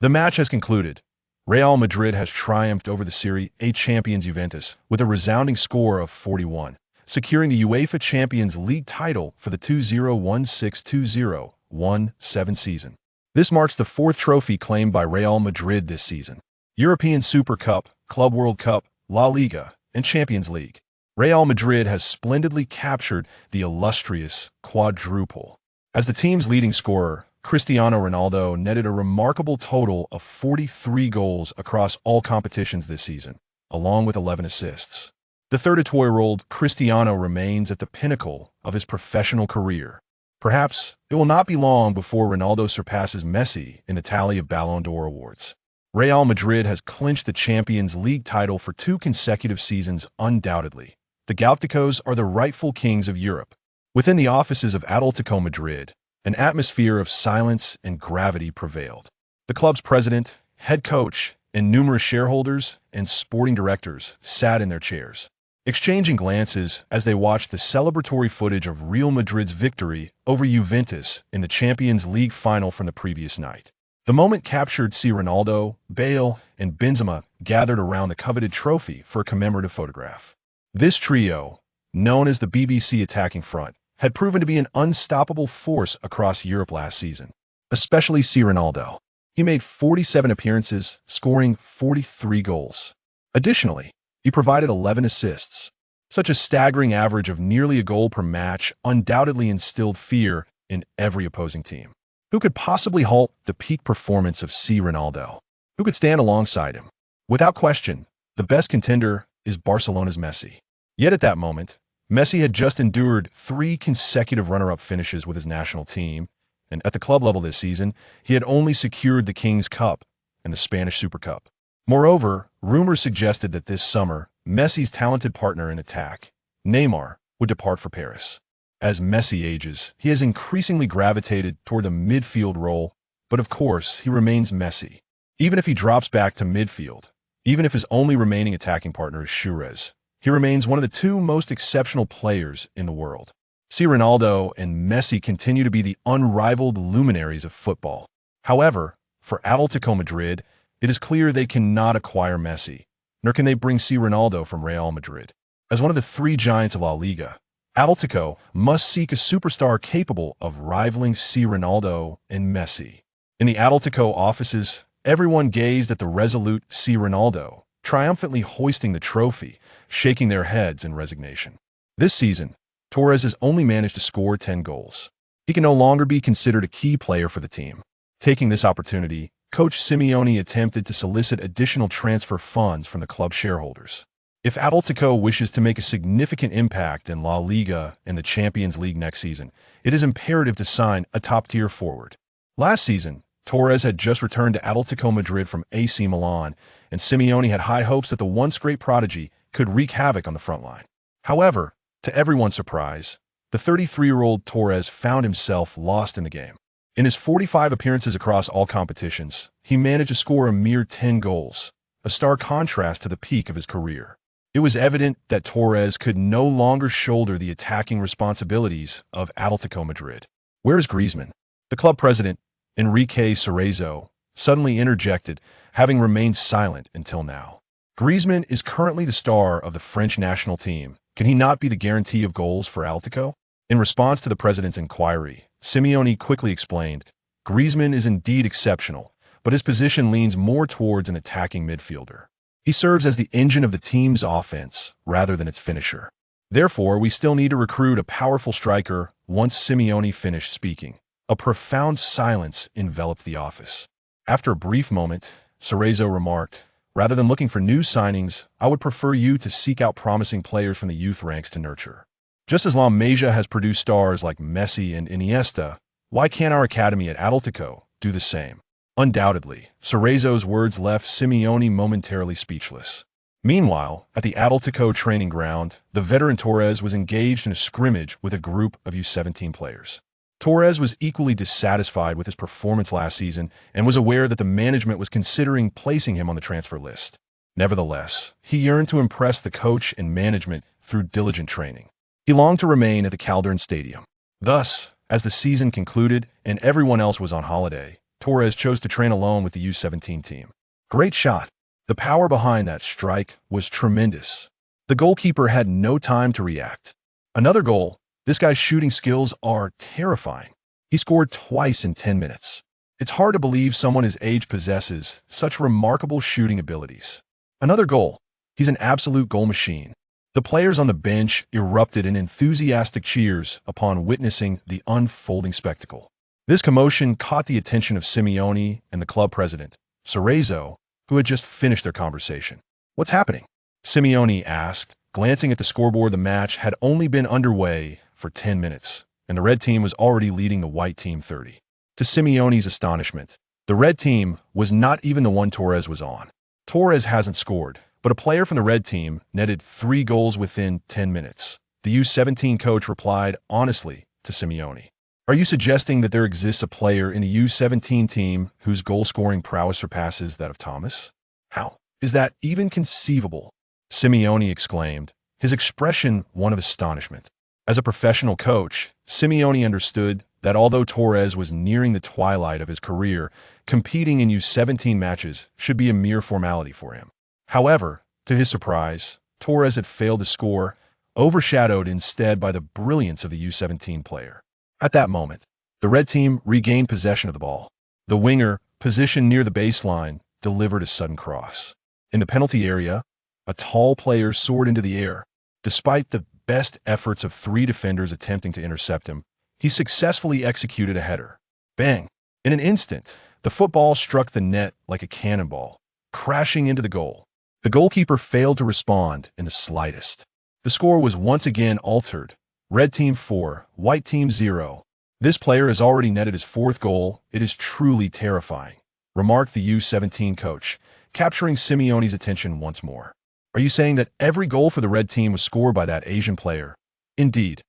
The match has concluded. Real Madrid has triumphed over the Serie A champions Juventus with a resounding score of 41, securing the UEFA Champions League title for the 2016-2017 season. This marks the fourth trophy claimed by Real Madrid this season: European Super Cup, Club World Cup, La Liga, and Champions League. Real Madrid has splendidly captured the illustrious quadruple. As the team's leading scorer, Cristiano Ronaldo netted a remarkable total of 43 goals across all competitions this season, along with 11 assists. The 32-year-old Cristiano remains at the pinnacle of his professional career. Perhaps it will not be long before Ronaldo surpasses Messi in the tally of Ballon d'Or awards. Real Madrid has clinched the Champions League title for 2 consecutive seasons undoubtedly. The Galacticos are the rightful kings of Europe. Within the offices of Atletico Madrid, an atmosphere of silence and gravity prevailed. The club's president, head coach, and numerous shareholders and sporting directors sat in their chairs, exchanging glances as they watched the celebratory footage of Real Madrid's victory over Juventus in the Champions League final from the previous night. The moment captured Ronaldo, Bale, and Benzema gathered around the coveted trophy for a commemorative photograph. This trio, known as the BBC attacking front, had proven to be an unstoppable force across Europe last season, especially Ronaldo. He made 47 appearances, scoring 43 goals. Additionally, he provided 11 assists. Such a staggering average of nearly a goal per match undoubtedly instilled fear in every opposing team. Who could possibly halt the peak performance of Ronaldo? Who could stand alongside him? Without question, the best contender is Barcelona's Messi. Yet at that moment, Messi had just endured 3 consecutive runner-up finishes with his national team, and at the club level this season, he had only secured the King's Cup and the Spanish Super Cup. Moreover, rumors suggested that this summer, Messi's talented partner in attack, Neymar, would depart for Paris. As Messi ages, he has increasingly gravitated toward the midfield role, but of course, he remains Messi. Even if he drops back to midfield, even if his only remaining attacking partner is Suarez, he remains one of the 2 most exceptional players in the world. Ronaldo and Messi continue to be the unrivaled luminaries of football. However, for Atletico Madrid, it is clear they cannot acquire Messi, nor can they bring Ronaldo from Real Madrid. As one of the 3 giants of La Liga, Atletico must seek a superstar capable of rivaling Ronaldo and Messi. In the Atletico offices, everyone gazed at the resolute Ronaldo, triumphantly hoisting the trophy, shaking their heads in resignation. This season, Torres has only managed to score 10 goals. He can no longer be considered a key player for the team. Taking this opportunity, Coach Simeone attempted to solicit additional transfer funds from the club shareholders. If Atletico wishes to make a significant impact in La Liga and the Champions League next season, it is imperative to sign a top-tier forward. Last season, Torres had just returned to Atletico Madrid from AC Milan, and Simeone had high hopes that the once great prodigy could wreak havoc on the front line. However, to everyone's surprise, the 33-year-old Torres found himself lost in the game. In his 45 appearances across all competitions, he managed to score a mere 10 goals, a stark contrast to the peak of his career. It was evident that Torres could no longer shoulder the attacking responsibilities of Atletico Madrid. Where is Griezmann? The club president, Enrique Cerezo, suddenly interjected, having remained silent until now. Griezmann is currently the star of the French national team. Can he not be the guarantee of goals for Atletico? In response to the president's inquiry, Simeone quickly explained, Griezmann is indeed exceptional, but his position leans more towards an attacking midfielder. He serves as the engine of the team's offense rather than its finisher. Therefore, we still need to recruit a powerful striker. Once Simeone finished speaking, a profound silence enveloped the office. After a brief moment, Cerezo remarked, rather than looking for new signings, I would prefer you to seek out promising players from the youth ranks to nurture. Just as La Masia has produced stars like Messi and Iniesta, why can't our academy at Atletico do the same? Undoubtedly, Cerezo's words left Simeone momentarily speechless. Meanwhile, at the Atletico training ground, the veteran Torres was engaged in a scrimmage with a group of U17 players. Torres was equally dissatisfied with his performance last season and was aware that the management was considering placing him on the transfer list. Nevertheless, he yearned to impress the coach and management through diligent training. He longed to remain at the Calderon Stadium. Thus, as the season concluded and everyone else was on holiday, Torres chose to train alone with the U17 team. Great shot. The power behind that strike was tremendous. The goalkeeper had no time to react. Another goal. This guy's shooting skills are terrifying. He scored twice in 10 minutes. It's hard to believe someone his age possesses such remarkable shooting abilities. Another goal. He's an absolute goal machine. The players on the bench erupted in enthusiastic cheers upon witnessing the unfolding spectacle. This commotion caught the attention of Simeone and the club president, Cerezo, who had just finished their conversation. "What's happening?" Simeone asked, glancing at the scoreboard. The match had only been underway for 10 minutes, and the red team was already leading the white team 30. To Simeone's astonishment, the red team was not even the one Torres was on. Torres hasn't scored, but a player from the red team netted 3 goals within 10 minutes. The U17 coach replied honestly to Simeone. "Are you suggesting that there exists a player in the U17 team whose goal-scoring prowess surpasses that of Thomas? How is that even conceivable?" Simeone exclaimed, his expression one of astonishment. As a professional coach, Simeone understood that although Torres was nearing the twilight of his career, competing in U17 matches should be a mere formality for him. However, to his surprise, Torres had failed to score, overshadowed instead by the brilliance of the U17 player. At that moment, the red team regained possession of the ball. The winger, positioned near the baseline, delivered a sudden cross. In the penalty area, a tall player soared into the air. Despite the best efforts of 3 defenders attempting to intercept him, he successfully executed a header. Bang! In an instant, the football struck the net like a cannonball, crashing into the goal. The goalkeeper failed to respond in the slightest. The score was once again altered. Red team 4, white team 0. "This player has already netted his 4th goal. It is truly terrifying," remarked the U17 coach, capturing Simeone's attention once more. "Are you saying that every goal for the red team was scored by that Asian player?" "Indeed."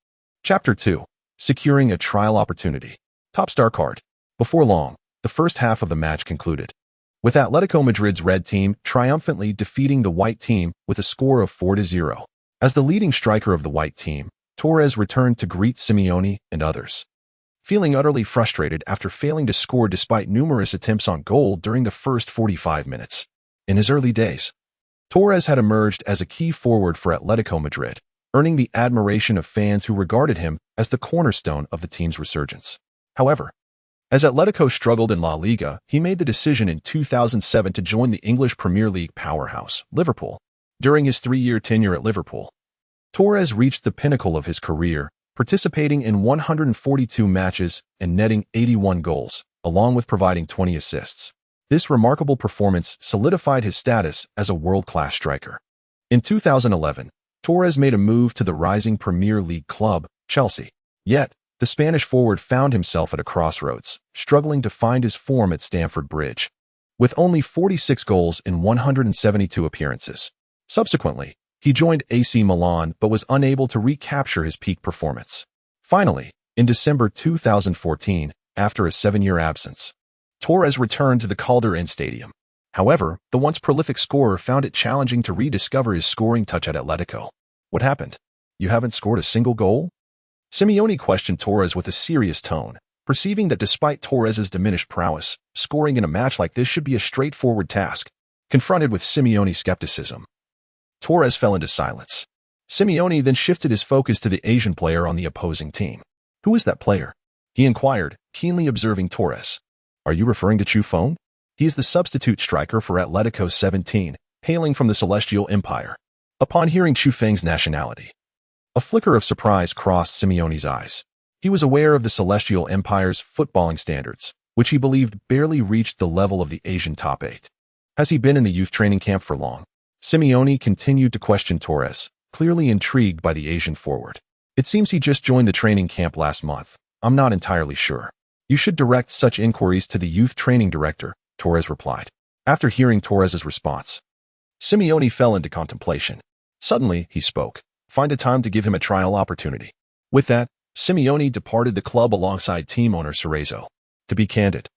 Chapter 2. Securing a trial opportunity. Top star card. Before long, the first half of the match concluded, with Atletico Madrid's red team triumphantly defeating the white team with a score of 4-0. As the leading striker of the white team, Torres returned to greet Simeone and others. Feeling utterly frustrated after failing to score despite numerous attempts on goal during the first 45 minutes. In his early days, Torres had emerged as a key forward for Atletico Madrid, earning the admiration of fans who regarded him as the cornerstone of the team's resurgence. However, as Atletico struggled in La Liga, he made the decision in 2007 to join the English Premier League powerhouse, Liverpool. During his 3-year tenure at Liverpool, Torres reached the pinnacle of his career, participating in 142 matches and netting 81 goals, along with providing 20 assists. This remarkable performance solidified his status as a world-class striker. In 2011, Torres made a move to the rising Premier League club, Chelsea. Yet, the Spanish forward found himself at a crossroads, struggling to find his form at Stamford Bridge, with only 46 goals in 172 appearances. Subsequently, he joined AC Milan but was unable to recapture his peak performance. Finally, in December 2014, after a 7-year absence, Torres returned to the Calderón Stadium. However, the once prolific scorer found it challenging to rediscover his scoring touch at Atletico. "What happened? You haven't scored a single goal?" Simeone questioned Torres with a serious tone, perceiving that despite Torres's diminished prowess, scoring in a match like this should be a straightforward task. Confronted with Simeone's skepticism, Torres fell into silence. Simeone then shifted his focus to the Asian player on the opposing team. "Who is that player?" he inquired, keenly observing Torres. "Are you referring to Chufone? He is the substitute striker for Atletico 17, hailing from the Celestial Empire." Upon hearing Chufeng's nationality, a flicker of surprise crossed Simeone's eyes. He was aware of the Celestial Empire's footballing standards, which he believed barely reached the level of the Asian top 8. Has he been in the youth training camp for long? Simeone continued to question Torres, clearly intrigued by the Asian forward. "It seems he just joined the training camp last month. I'm not entirely sure." "You should direct such inquiries to the youth training director," Torres replied. After hearing Torres's response, Simeone fell into contemplation. Suddenly, he spoke. "Find a time to give him a trial opportunity." With that, Simeone departed the club alongside team owner Cerezo. To be candid,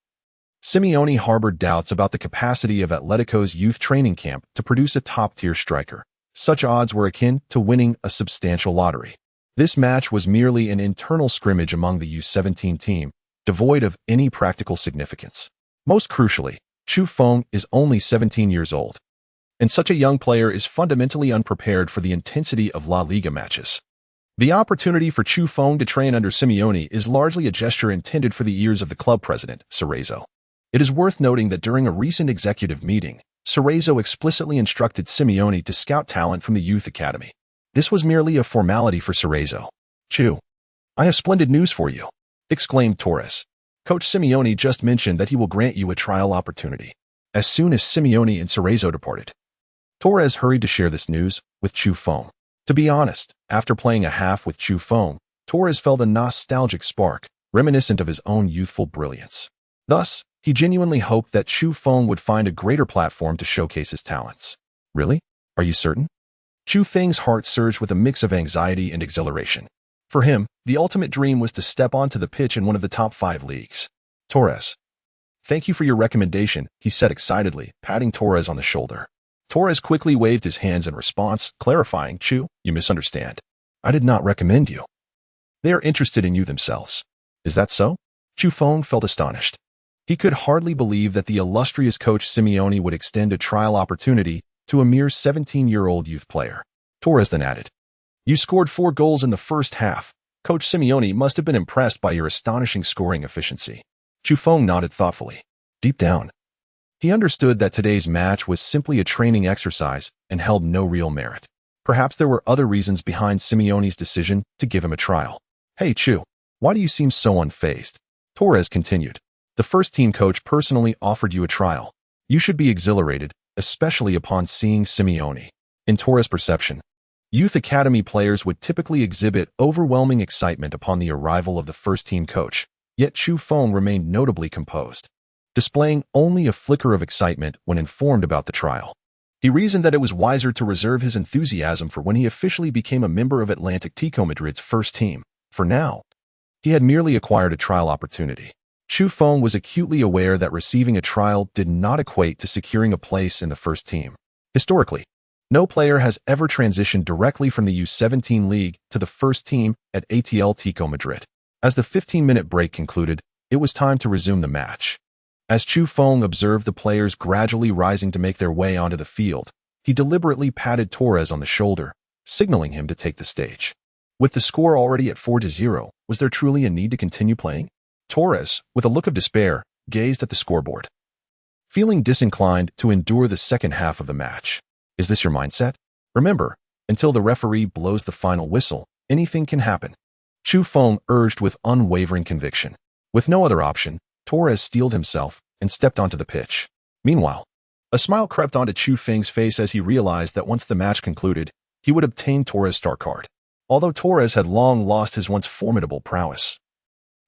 Simeone harbored doubts about the capacity of Atletico's youth training camp to produce a top-tier striker. Such odds were akin to winning a substantial lottery. This match was merely an internal scrimmage among the U17 team, devoid of any practical significance. Most crucially, Chu Feng is only 17 years old, and such a young player is fundamentally unprepared for the intensity of La Liga matches. The opportunity for Chu Feng to train under Simeone is largely a gesture intended for the ears of the club president, Cerezo. It is worth noting that during a recent executive meeting, Cerezo explicitly instructed Simeone to scout talent from the youth academy. This was merely a formality for Cerezo. "Chu, I have splendid news for you," exclaimed Torres. "Coach Simeone just mentioned that he will grant you a trial opportunity." As soon as Simeone and Cerezo departed, Torres hurried to share this news with Chu Feng. To be honest, after playing a half with Chu Feng, Torres felt a nostalgic spark, reminiscent of his own youthful brilliance. Thus, he genuinely hoped that Chu Feng would find a greater platform to showcase his talents. "Really? Are you certain?" Chu Feng's heart surged with a mix of anxiety and exhilaration. For him, the ultimate dream was to step onto the pitch in one of the top 5 leagues. "Torres, thank you for your recommendation," he said excitedly, patting Torres on the shoulder. Torres quickly waved his hands in response, clarifying, "Chu, you misunderstand. I did not recommend you. They are interested in you themselves." "Is that so?" Chu Feng felt astonished. He could hardly believe that the illustrious coach Simeone would extend a trial opportunity to a mere 17-year-old youth player. Torres then added, "You scored 4 goals in the first half. Coach Simeone must have been impressed by your astonishing scoring efficiency." Chu Feng nodded thoughtfully. Deep down, he understood that today's match was simply a training exercise and held no real merit. Perhaps there were other reasons behind Simeone's decision to give him a trial. "Hey Chu, why do you seem so unfazed?" Torres continued. "The first-team coach personally offered you a trial. You should be exhilarated, especially upon seeing Simeone." In Torres' perception, youth academy players would typically exhibit overwhelming excitement upon the arrival of the first-team coach, yet Chu Feng remained notably composed, displaying only a flicker of excitement when informed about the trial. He reasoned that it was wiser to reserve his enthusiasm for when he officially became a member of Atletico Madrid's first team. For now, he had merely acquired a trial opportunity. Chu Feng was acutely aware that receiving a trial did not equate to securing a place in the first team. Historically, no player has ever transitioned directly from the U17 league to the first team at Atletico Madrid. As the 15-minute break concluded, it was time to resume the match. As Chu Feng observed the players gradually rising to make their way onto the field, he deliberately patted Torres on the shoulder, signaling him to take the stage. With the score already at 4-0, was there truly a need to continue playing? Torres, with a look of despair, gazed at the scoreboard, feeling disinclined to endure the second half of the match. Is this your mindset? Remember, until the referee blows the final whistle, anything can happen. Chu Feng urged with unwavering conviction. With no other option, Torres steeled himself and stepped onto the pitch. Meanwhile, a smile crept onto Chu Feng's face as he realized that once the match concluded, he would obtain Torres' star card. Although Torres had long lost his once formidable prowess,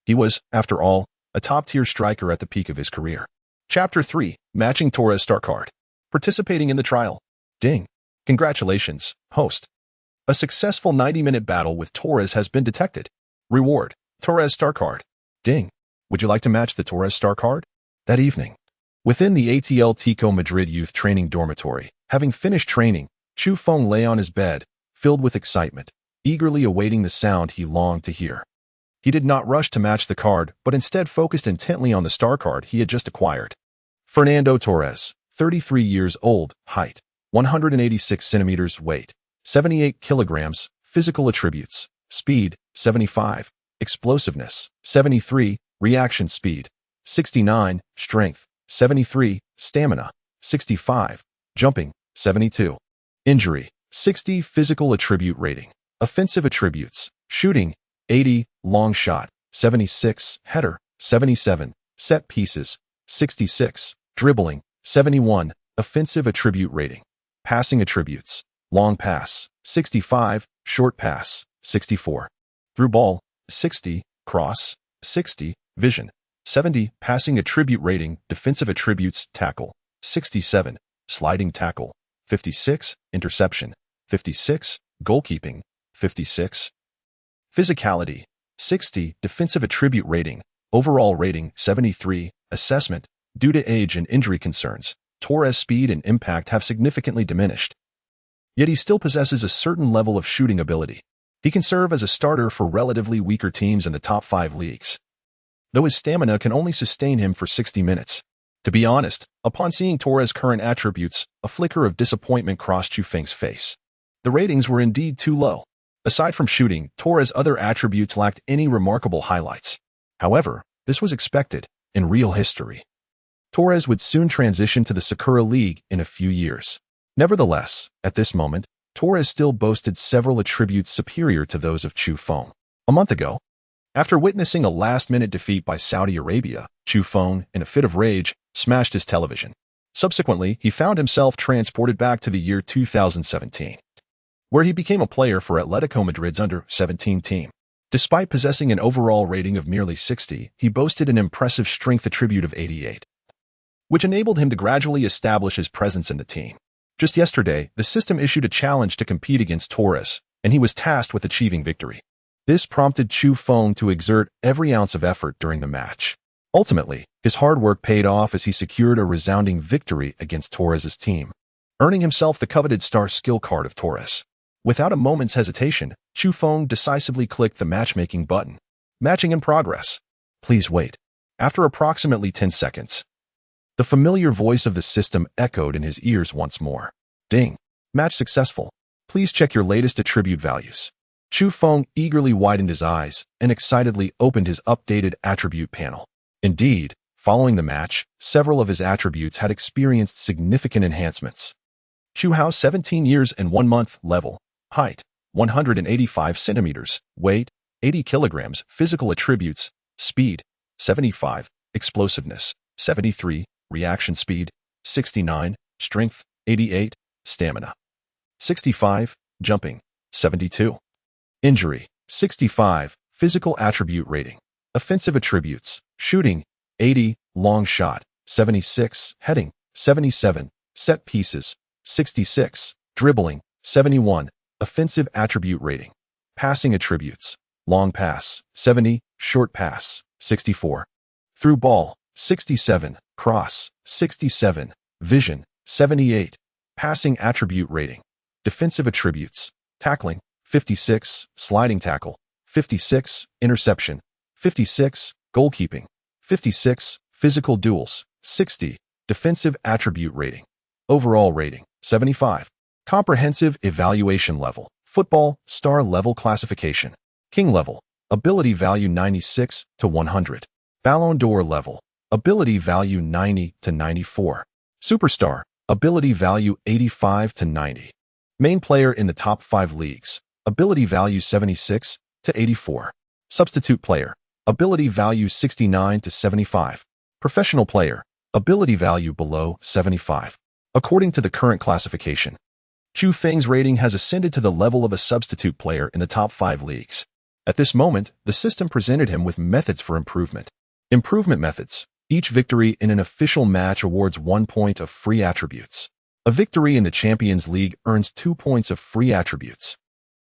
he was, after all, a top-tier striker at the peak of his career. Chapter 3. Matching Torres' star card. Participating in the trial. Ding. Congratulations, host. A successful 90-minute battle with Torres has been detected. Reward. Torres star card. Ding. Would you like to match the Torres star card? That evening, within the Atletico Madrid youth training dormitory, having finished training, Chu Feng lay on his bed, filled with excitement, eagerly awaiting the sound he longed to hear. He did not rush to match the card, but instead focused intently on the star card he had just acquired. Fernando Torres, 33 years old, height, 186 centimeters, weight, 78 kilograms, physical attributes, speed, 75, explosiveness, 73, reaction speed, 69, strength, 73, stamina, 65, jumping, 72. Injury, 60, physical attribute rating, offensive attributes, shooting, 80, long shot, 76, header, 77, set pieces, 66, dribbling, 71, offensive attribute rating, passing attributes, long pass, 65, short pass, 64, through ball, 60, cross, 60, vision, 70, passing attribute rating, defensive attributes, tackle, 67, sliding tackle, 56, interception, 56, goalkeeping, 56, physicality, 60, defensive attribute rating, overall rating, 73, assessment. Due to age and injury concerns, Torres' speed and impact have significantly diminished. Yet he still possesses a certain level of shooting ability. He can serve as a starter for relatively weaker teams in the top 5 leagues, though his stamina can only sustain him for 60 minutes. To be honest, upon seeing Torres' current attributes, a flicker of disappointment crossed Chu Feng's face. The ratings were indeed too low. Aside from shooting, Torres' other attributes lacked any remarkable highlights. However, this was expected in real history. Torres would soon transition to the Sakura League in a few years. Nevertheless, at this moment, Torres still boasted several attributes superior to those of Chu Feng. A month ago, after witnessing a last-minute defeat by Saudi Arabia, Chu Feng, in a fit of rage, smashed his television. Subsequently, he found himself transported back to the year 2017, where he became a player for Atletico Madrid's under-17 team. Despite possessing an overall rating of merely 60, he boasted an impressive strength attribute of 88, which enabled him to gradually establish his presence in the team. Just yesterday, the system issued a challenge to compete against Torres, and he was tasked with achieving victory. This prompted Chu Feng to exert every ounce of effort during the match. Ultimately, his hard work paid off as he secured a resounding victory against Torres' team, earning himself the coveted star skill card of Torres. Without a moment's hesitation, Chu Feng decisively clicked the matchmaking button. Matching in progress. Please wait. After approximately 10 seconds, the familiar voice of the system echoed in his ears once more. Ding. Match successful. Please check your latest attribute values. Chu Feng eagerly widened his eyes and excitedly opened his updated attribute panel. Indeed, following the match, several of his attributes had experienced significant enhancements. Chu Hao 17 years and 1 month level, height, 185 centimeters, weight, 80 kilograms, physical attributes, speed, 75, explosiveness, 73, reaction speed, 69, strength, 88, stamina, 65, jumping, 72. Injury, 65, physical attribute rating, offensive attributes, shooting, 80, long shot, 76, heading, 77, set pieces, 66, dribbling, 71, offensive attribute rating, passing attributes, long pass, 70, short pass, 64, through ball, 67, cross, 67, vision, 78, passing attribute rating, defensive attributes, tackling, 56, sliding tackle, 56, interception, 56, goalkeeping, 56, physical duels, 60, defensive attribute rating, overall rating, 75, comprehensive evaluation level, football, star level classification, king level, ability value 96 to 100, Ballon d'Or level, ability value 90 to 94, superstar, ability value 85 to 90, main player in the top 5 leagues, ability value 76 to 84. Substitute player, ability value 69 to 75. Professional player, ability value below 75. According to the current classification, Chu Feng's rating has ascended to the level of a substitute player in the top 5 leagues. At this moment, the system presented him with methods for improvement. Improvement methods. Each victory in an official match awards 1 point of free attributes. A victory in the Champions League earns 2 points of free attributes.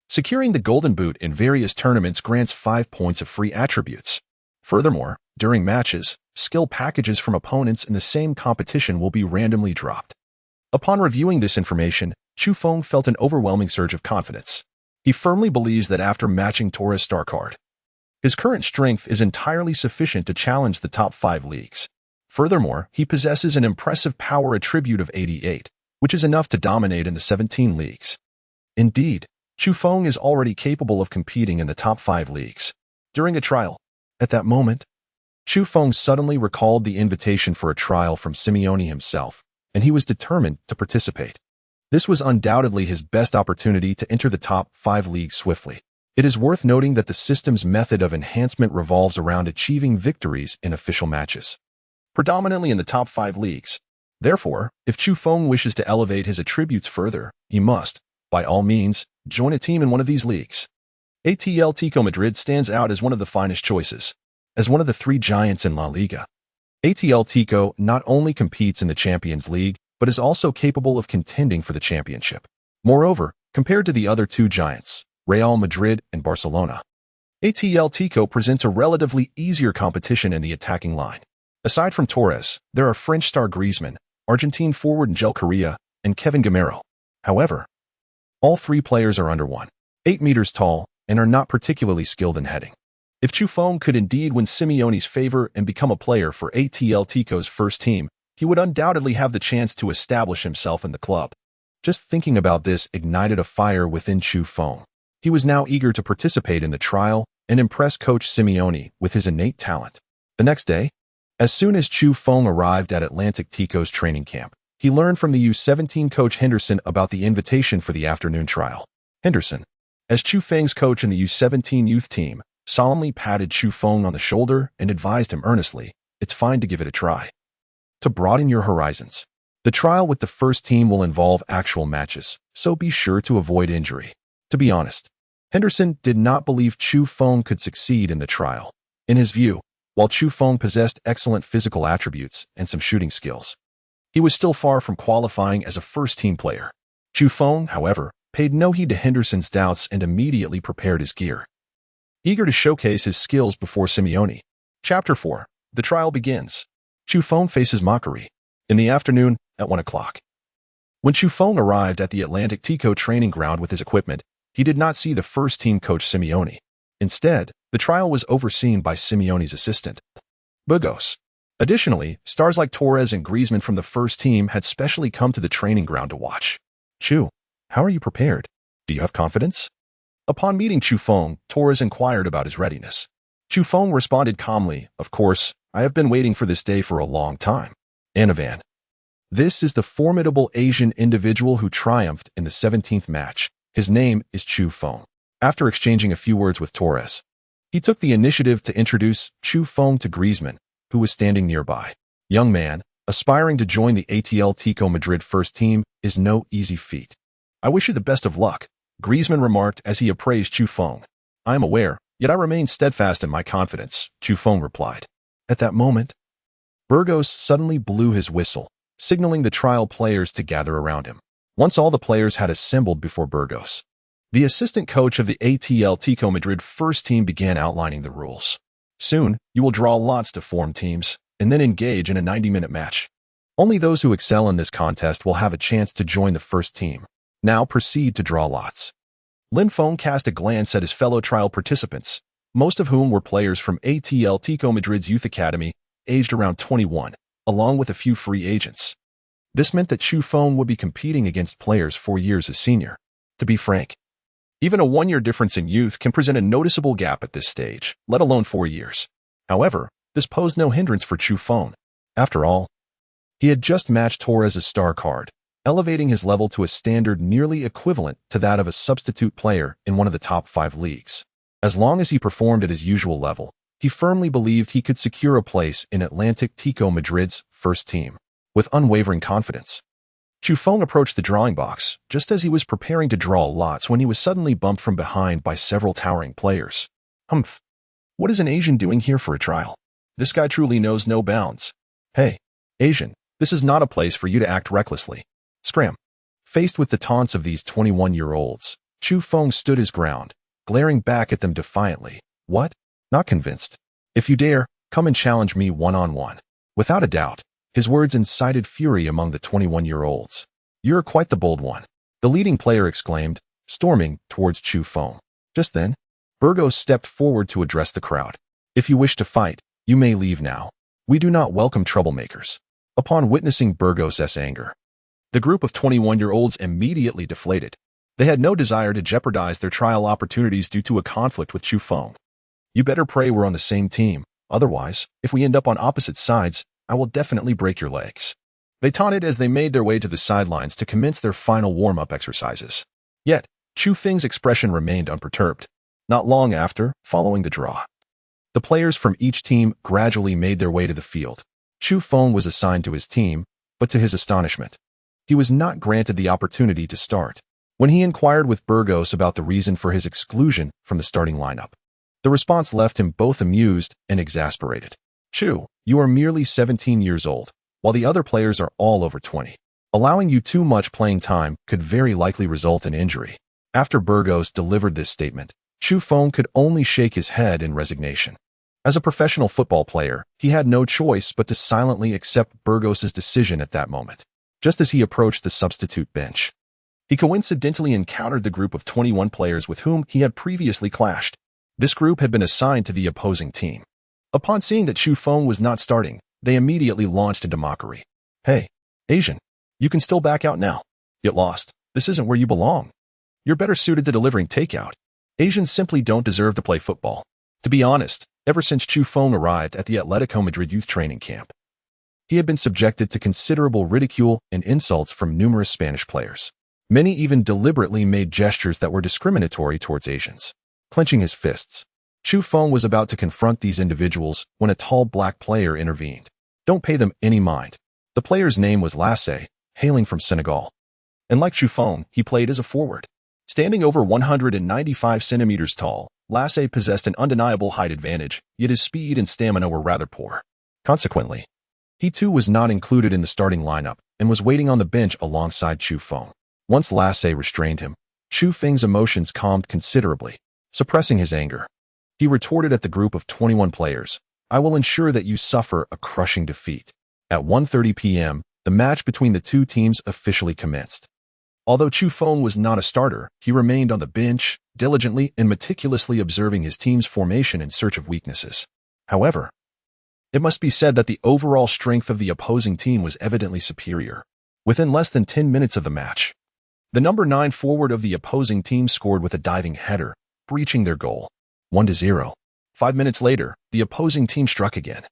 Securing the Golden Boot in various tournaments grants 5 points of free attributes. Furthermore, during matches, skill packages from opponents in the same competition will be randomly dropped. Upon reviewing this information, Chu Feng felt an overwhelming surge of confidence. He firmly believes that after matching Torres' star card, his current strength is entirely sufficient to challenge the top 5 leagues. Furthermore, he possesses an impressive power attribute of 88, which is enough to dominate in the 17 leagues. Indeed, Chu Feng is already capable of competing in the top 5 leagues. During a trial, at that moment, Chu Feng suddenly recalled the invitation for a trial from Simeone himself, and he was determined to participate. This was undoubtedly his best opportunity to enter the top 5 leagues swiftly. It is worth noting that the system's method of enhancement revolves around achieving victories in official matches, predominantly in the top 5 leagues. Therefore, if Chu Feng wishes to elevate his attributes further, he must, by all means, join a team in one of these leagues. Atletico Madrid stands out as one of the finest choices. As one of the 3 giants in La Liga, Atletico not only competes in the Champions League, but is also capable of contending for the championship. Moreover, compared to the other 2 giants, Real Madrid and Barcelona, Atletico presents a relatively easier competition in the attacking line. Aside from Torres, there are French star Griezmann, Argentine forward Angel Correa, and Kevin Gamero. However, all 3 players are under 1.8 meters tall and are not particularly skilled in heading. If Chu Feng could indeed win Simeone's favor and become a player for Atletico's first team, he would undoubtedly have the chance to establish himself in the club. Just thinking about this ignited a fire within Chu Feng. He was now eager to participate in the trial and impress Coach Simeone with his innate talent. The next day, as soon as Chu Feng arrived at Atletico's training camp, he learned from the U17 coach Henderson about the invitation for the afternoon trial. Henderson, as Chu Feng's coach in the U17 youth team, solemnly patted Chu Feng on the shoulder and advised him earnestly, "It's fine to give it a try. To broaden your horizons. The trial with the first team will involve actual matches, so be sure to avoid injury." To be honest, Henderson did not believe Chu Feng could succeed in the trial. In his view, while Chu Feng possessed excellent physical attributes and some shooting skills, he was still far from qualifying as a first-team player. Chu Feng, however, paid no heed to Henderson's doubts and immediately prepared his gear, eager to showcase his skills before Simeone. Chapter 4. The trial begins. Chu Feng faces mockery. In the afternoon, at 1 o'clock. When Chu Feng arrived at the Atletico training ground with his equipment, he did not see the first-team coach Simeone. Instead, the trial was overseen by Simeone's assistant, Burgos. Additionally, stars like Torres and Griezmann from the first team had specially come to the training ground to watch. "Chu, how are you prepared? Do you have confidence?" Upon meeting Chu Feng, Torres inquired about his readiness. Chu Feng responded calmly, "Of course, I have been waiting for this day for a long time." Anavan. This is the formidable Asian individual who triumphed in the 17th match. His name is Chu Feng. After exchanging a few words with Torres, he took the initiative to introduce Chu Feng to Griezmann, who was standing nearby. "Young man, aspiring to join the Atletico Madrid first team is no easy feat. I wish you the best of luck," Griezmann remarked as he appraised Chu Feng. "I am aware, yet I remain steadfast in my confidence," Chu Feng replied. At that moment, Burgos suddenly blew his whistle, signaling the trial players to gather around him. Once all the players had assembled before Burgos, the assistant coach of the Atletico Madrid first team began outlining the rules. "Soon, you will draw lots to form teams, and then engage in a 90-minute match. Only those who excel in this contest will have a chance to join the first team. Now proceed to draw lots." Lin Feng cast a glance at his fellow trial participants, most of whom were players from Atletico Madrid's youth academy, aged around 21, along with a few free agents. This meant that Chu Feng would be competing against players 4 years his senior. To be frank, even a 1-year difference in youth can present a noticeable gap at this stage, let alone 4 years. However, this posed no hindrance for Chu Feng. After all, he had just matched Torres' star card, elevating his level to a standard nearly equivalent to that of a substitute player in one of the top 5 leagues. As long as he performed at his usual level, he firmly believed he could secure a place in Atletico Madrid's first team. With unwavering confidence, Chu Feng approached the drawing box just as he was preparing to draw lots when he was suddenly bumped from behind by several towering players. "Humph! What is an Asian doing here for a trial? This guy truly knows no bounds. Hey, Asian, this is not a place for you to act recklessly." Scram. Faced with the taunts of these 21-year-olds, Chu Feng stood his ground, glaring back at them defiantly. "What? Not convinced? If you dare, come and challenge me one-on-one." Without a doubt, his words incited fury among the 21-year-olds. "You're quite the bold one," the leading player exclaimed, storming towards Chu Feng. Just then, Burgos stepped forward to address the crowd. "If you wish to fight, you may leave now. We do not welcome troublemakers." Upon witnessing Burgos' anger, the group of 21-year-olds immediately deflated. They had no desire to jeopardize their trial opportunities due to a conflict with Chu Feng. "You better pray we're on the same team. Otherwise, if we end up on opposite sides, I will definitely break your legs." They taunted as they made their way to the sidelines to commence their final warm-up exercises. Yet, Chu Feng's expression remained unperturbed. Not long after, following the draw, the players from each team gradually made their way to the field. Chu Feng was assigned to his team, but to his astonishment, he was not granted the opportunity to start. When he inquired with Burgos about the reason for his exclusion from the starting lineup, the response left him both amused and exasperated. "Chu, you are merely 17 years old, while the other players are all over 20. Allowing you too much playing time could very likely result in injury." After Burgos delivered this statement, Chu Feng could only shake his head in resignation. As a professional football player, he had no choice but to silently accept Burgos' decision at that moment. Just as he approached the substitute bench, he coincidentally encountered the group of 21 players with whom he had previously clashed. This group had been assigned to the opposing team. Upon seeing that Chu Feng was not starting, they immediately launched into mockery. Hey, Asian, you can still back out now. Get lost. This isn't where you belong. You're better suited to delivering takeout. Asians simply don't deserve to play football. To be honest, ever since Chu Feng arrived at the Atletico Madrid youth training camp, he had been subjected to considerable ridicule and insults from numerous Spanish players. Many even deliberately made gestures that were discriminatory towards Asians. Clenching his fists, Chu Feng was about to confront these individuals when a tall black player intervened. Don't pay them any mind. The player's name was Lasse, hailing from Senegal. And like Chu Feng, he played as a forward. Standing over 195 centimeters tall, Lasse possessed an undeniable height advantage, yet his speed and stamina were rather poor. Consequently, he too was not included in the starting lineup and was waiting on the bench alongside Chu Feng. Once Lasse restrained him, Chu Feng's emotions calmed considerably. Suppressing his anger, he retorted at the group of 21 players, "I will ensure that you suffer a crushing defeat." At 1:30 p.m., the match between the two teams officially commenced. Although Chu Feng was not a starter, he remained on the bench, diligently and meticulously observing his team's formation in search of weaknesses. However, it must be said that the overall strength of the opposing team was evidently superior. Within less than 10 minutes of the match, the number 9 forward of the opposing team scored with a diving header, breaching their goal. 1-0. 5 minutes later, the opposing team struck again.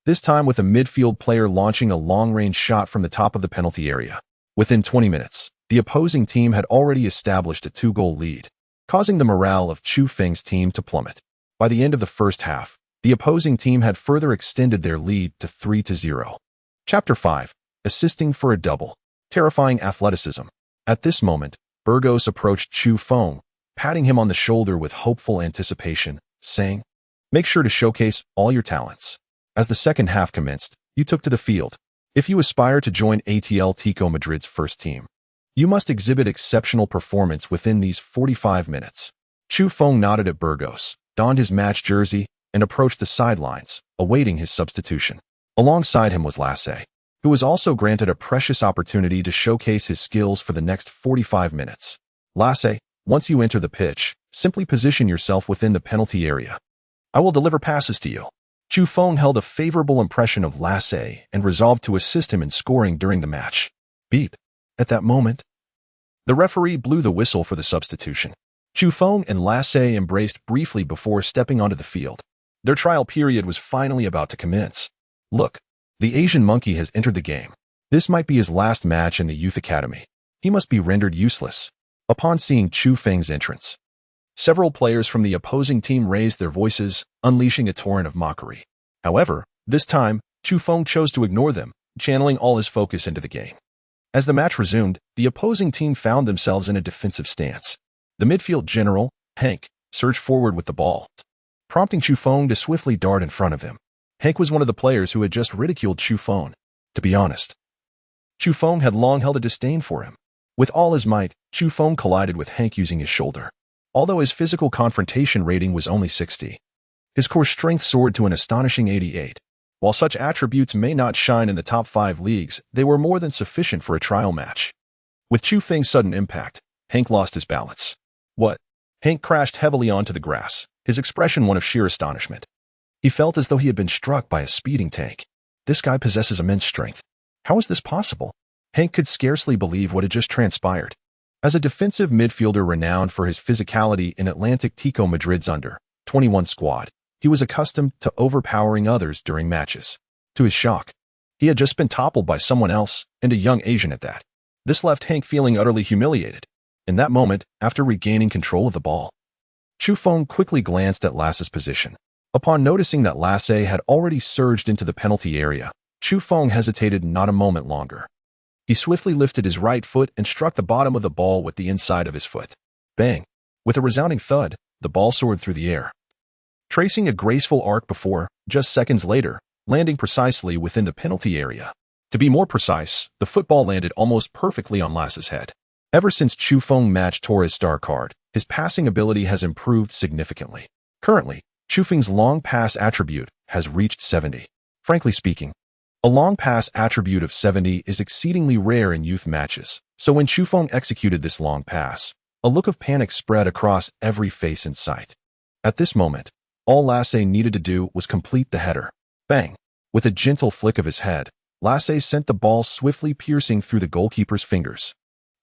This time with a midfield player launching a long-range shot from the top of the penalty area. Within 20 minutes, the opposing team had already established a 2-goal lead, causing the morale of Chu Feng's team to plummet. By the end of the first half, the opposing team had further extended their lead to 3-0. Chapter 5. Assisting for a double. Terrifying athleticism. At this moment, Burgos approached Chu Feng, patting him on the shoulder with hopeful anticipation, saying, "Make sure to showcase all your talents." As the second half commenced, you took to the field. If you aspire to join Atletico Madrid's first team, you must exhibit exceptional performance within these 45 minutes. Chu Feng nodded at Burgos, donned his match jersey, and approached the sidelines, awaiting his substitution. Alongside him was Lasse, who was also granted a precious opportunity to showcase his skills for the next 45 minutes. Lasse, once you enter the pitch, simply position yourself within the penalty area. I will deliver passes to you. Chu Feng held a favorable impression of Lasse and resolved to assist him in scoring during the match. Beep. At that moment, the referee blew the whistle for the substitution. Chu Feng and Lasse embraced briefly before stepping onto the field. Their trial period was finally about to commence. Look, the Asian monkey has entered the game. This might be his last match in the youth academy. He must be rendered useless. Upon seeing Chu Feng's entrance, several players from the opposing team raised their voices, unleashing a torrent of mockery. However, this time, Chu Feng chose to ignore them, channeling all his focus into the game. As the match resumed, the opposing team found themselves in a defensive stance. The midfield general, Hank, surged forward with the ball, prompting Chu Feng to swiftly dart in front of him. Hank was one of the players who had just ridiculed Chu Feng. To be honest, Chu Feng had long held a disdain for him. With all his might, Chu Feng collided with Hank using his shoulder. Although his physical confrontation rating was only 60, his core strength soared to an astonishing 88. While such attributes may not shine in the top 5 leagues, they were more than sufficient for a trial match. With Chu Feng's sudden impact, Hank lost his balance. What? Hank crashed heavily onto the grass, his expression one of sheer astonishment. He felt as though he had been struck by a speeding tank. This guy possesses immense strength. How is this possible? Hank could scarcely believe what had just transpired. As a defensive midfielder renowned for his physicality in Atletico Madrid's under-21 squad, he was accustomed to overpowering others during matches. To his shock, he had just been toppled by someone else, and a young Asian at that. This left Hank feeling utterly humiliated. In that moment, after regaining control of the ball, Chu Feng quickly glanced at Lasse's position. Upon noticing that Lasse had already surged into the penalty area, Chu Feng hesitated not a moment longer. He swiftly lifted his right foot and struck the bottom of the ball with the inside of his foot. Bang! With a resounding thud, the ball soared through the air, tracing a graceful arc before, just seconds later, landing precisely within the penalty area. To be more precise, the football landed almost perfectly on Lasse's head. Ever since Chu Feng matched Torres' star card, his passing ability has improved significantly. Currently, Chu Feng's long pass attribute has reached 70. Frankly speaking, a long pass attribute of 70 is exceedingly rare in youth matches, so when Chu Feng executed this long pass, a look of panic spread across every face in sight. At this moment, all Lasse needed to do was complete the header. Bang! With a gentle flick of his head, Lasse sent the ball swiftly piercing through the goalkeeper's fingers.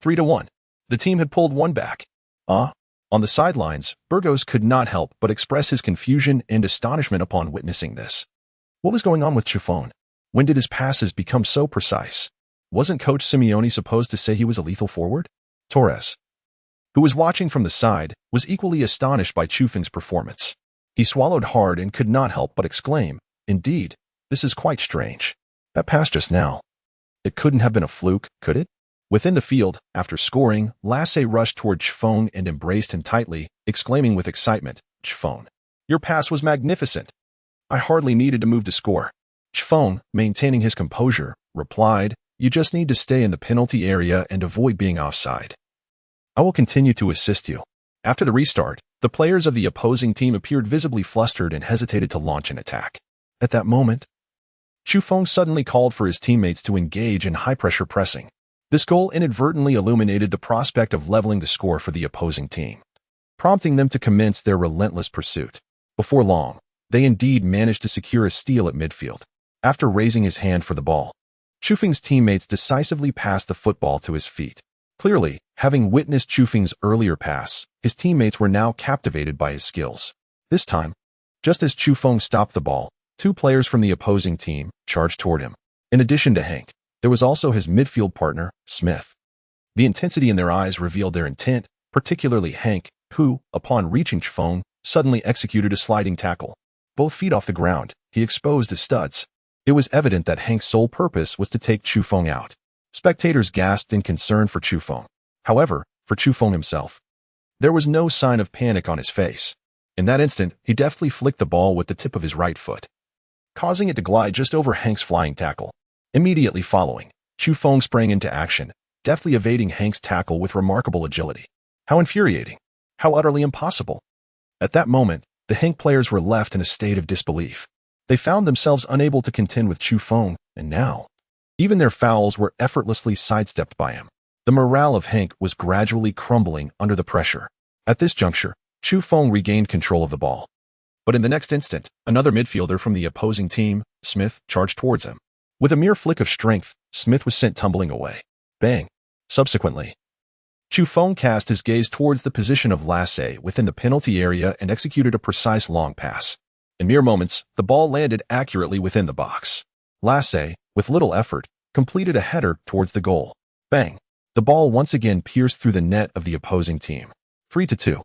3-1. The team had pulled one back. On the sidelines, Burgos could not help but express his confusion and astonishment upon witnessing this. What was going on with Chiffon? When did his passes become so precise? Wasn't Coach Simeone supposed to say he was a lethal forward? Torres, who was watching from the side, was equally astonished by Chufeng's performance. He swallowed hard and could not help but exclaim, "Indeed, this is quite strange. That pass just now. It couldn't have been a fluke, could it?" Within the field, after scoring, Lasse rushed toward Chiffon and embraced him tightly, exclaiming with excitement, "Chiffon, your pass was magnificent. I hardly needed to move to score." Chiffon, maintaining his composure, replied, "You just need to stay in the penalty area and avoid being offside. I will continue to assist you." After the restart, the players of the opposing team appeared visibly flustered and hesitated to launch an attack. At that moment, Chiffon suddenly called for his teammates to engage in high-pressure pressing. This goal inadvertently illuminated the prospect of leveling the score for the opposing team, prompting them to commence their relentless pursuit. Before long, they indeed managed to secure a steal at midfield. After raising his hand for the ball, Chufeng's teammates decisively passed the football to his feet. Clearly, having witnessed Chufeng's earlier pass, his teammates were now captivated by his skills. This time, just as Chufeng stopped the ball, two players from the opposing team charged toward him. In addition to Hank, there was also his midfield partner, Smith. The intensity in their eyes revealed their intent, particularly Hank, who, upon reaching Chufeng, suddenly executed a sliding tackle. Both feet off the ground, he exposed his studs. It was evident that Hank's sole purpose was to take Chufeng out. Spectators gasped in concern for Chufeng. However, for Chufeng himself, there was no sign of panic on his face. In that instant, he deftly flicked the ball with the tip of his right foot, causing it to glide just over Hank's flying tackle. Immediately following, Chufeng sprang into action, deftly evading Hank's tackle with remarkable agility. How infuriating! How utterly impossible! At that moment, the Hank players were left in a state of disbelief. They found themselves unable to contend with Chufeng, and now, even their fouls were effortlessly sidestepped by him. The morale of Hank was gradually crumbling under the pressure. At this juncture, Chufeng regained control of the ball. But in the next instant, another midfielder from the opposing team, Smith, charged towards him. With a mere flick of strength, Smith was sent tumbling away. Bang! Subsequently, Chufeng cast his gaze towards the position of Lasse within the penalty area and executed a precise long pass. In mere moments, the ball landed accurately within the box. Lasse, with little effort, completed a header towards the goal. Bang! The ball once again pierced through the net of the opposing team. 3-2.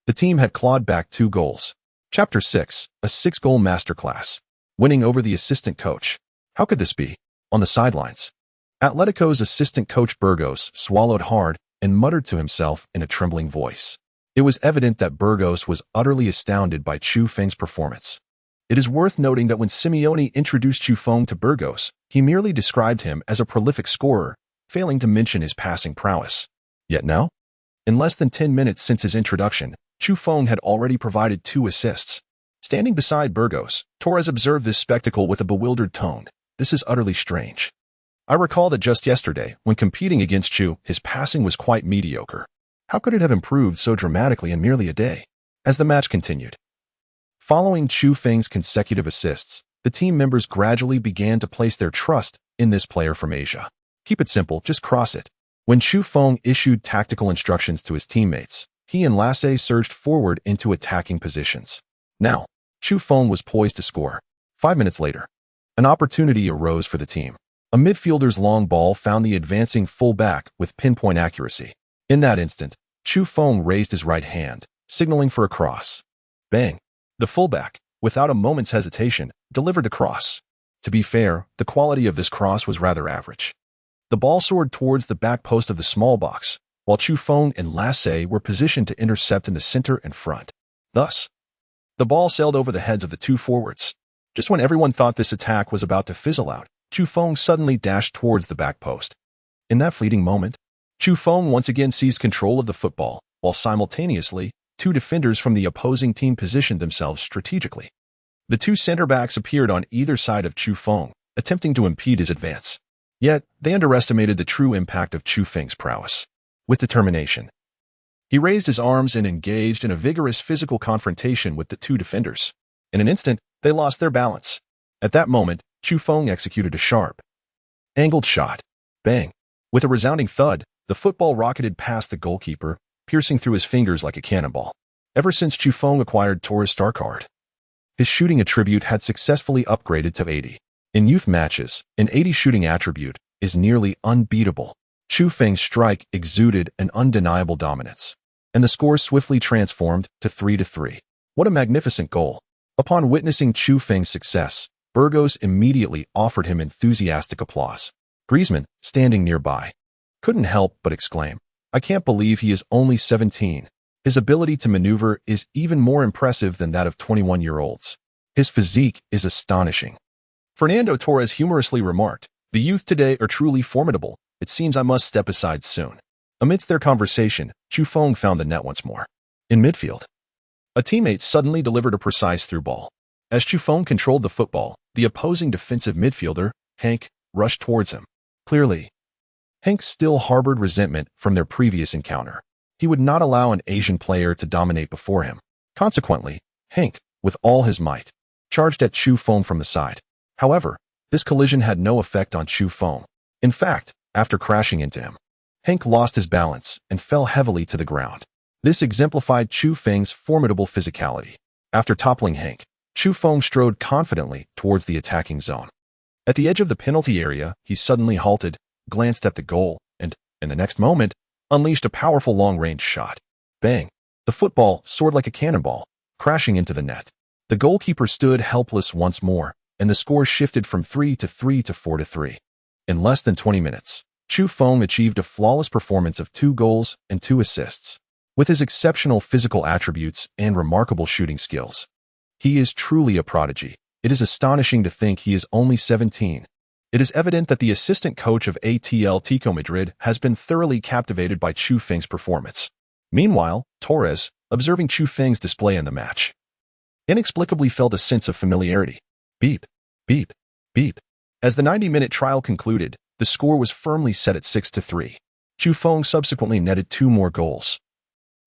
The team had clawed back 2 goals. Chapter 6, a 6-goal masterclass. Winning over the assistant coach. How could this be? On the sidelines, Atletico's assistant coach Burgos swallowed hard and muttered to himself in a trembling voice. It was evident that Burgos was utterly astounded by Chufeng's performance. It is worth noting that when Simeone introduced Chufeng to Burgos, he merely described him as a prolific scorer, failing to mention his passing prowess. Yet now, in less than 10 minutes since his introduction, Chufeng had already provided 2 assists. Standing beside Burgos, Torres observed this spectacle with a bewildered tone. This is utterly strange. I recall that just yesterday, when competing against Chu, his passing was quite mediocre. How could it have improved so dramatically in merely a day? As the match continued, following Chufeng's consecutive assists, the team members gradually began to place their trust in this player from Asia. Keep it simple, just cross it. When Chufeng issued tactical instructions to his teammates, he and Lasse surged forward into attacking positions. Now, Chufeng was poised to score. 5 minutes later, an opportunity arose for the team. A midfielder's long ball found the advancing fullback with pinpoint accuracy. In that instant, Chufeng raised his right hand, signaling for a cross. Bang! The fullback, without a moment's hesitation, delivered the cross. To be fair, the quality of this cross was rather average. The ball soared towards the back post of the small box, while Chufeng and Lasse were positioned to intercept in the center and front. Thus, the ball sailed over the heads of the 2 forwards. Just when everyone thought this attack was about to fizzle out, Chufeng suddenly dashed towards the back post. In that fleeting moment, Chufeng once again seized control of the football, while simultaneously, 2 defenders from the opposing team positioned themselves strategically. The 2 center-backs appeared on either side of Chufeng, attempting to impede his advance. Yet, they underestimated the true impact of Chufeng's prowess. With determination, he raised his arms and engaged in a vigorous physical confrontation with the 2 defenders. In an instant, they lost their balance. At that moment, Chufeng executed a sharp, Angled shot. Bang. With a resounding thud, the football rocketed past the goalkeeper, piercing through his fingers like a cannonball. Ever since Chu Feng acquired Torres' star card, his shooting attribute had successfully upgraded to 80. In youth matches, an 80 shooting attribute is nearly unbeatable. Chu Feng's strike exuded an undeniable dominance, and the score swiftly transformed to 3-3. What a magnificent goal! Upon witnessing Chu Feng's success, Burgos immediately offered him enthusiastic applause. Griezmann, standing nearby, couldn't help but exclaim, "I can't believe he is only 17. His ability to maneuver is even more impressive than that of 21-year-olds. His physique is astonishing." Fernando Torres humorously remarked, "The youth today are truly formidable. It seems I must step aside soon." Amidst their conversation, Chu Feng found the net once more. In midfield, a teammate suddenly delivered a precise through ball. As Chu Feng controlled the football, the opposing defensive midfielder, Hank, rushed towards him. Clearly, Hank still harbored resentment from their previous encounter. He would not allow an Asian player to dominate before him. Consequently, Hank, with all his might, charged at Chu Feng from the side. However, this collision had no effect on Chu Feng. In fact, after crashing into him, Hank lost his balance and fell heavily to the ground. This exemplified Chu Feng's formidable physicality. After toppling Hank, Chu Feng strode confidently towards the attacking zone. At the edge of the penalty area, he suddenly halted, glanced at the goal, and, in the next moment, unleashed a powerful long-range shot. Bang! The football soared like a cannonball, crashing into the net. The goalkeeper stood helpless once more, and the score shifted from 3-3 to 4-3. In less than 20 minutes, Chu Feng achieved a flawless performance of 2 goals and 2 assists. With his exceptional physical attributes and remarkable shooting skills, he is truly a prodigy. It is astonishing to think he is only 17. It is evident that the assistant coach of Atletico Madrid has been thoroughly captivated by Chu Feng's performance. Meanwhile, Torres, observing Chu Feng's display in the match, inexplicably felt a sense of familiarity. Beep, beep, beep. As the 90-minute trial concluded, the score was firmly set at 6-3. Chu Feng subsequently netted 2 more goals,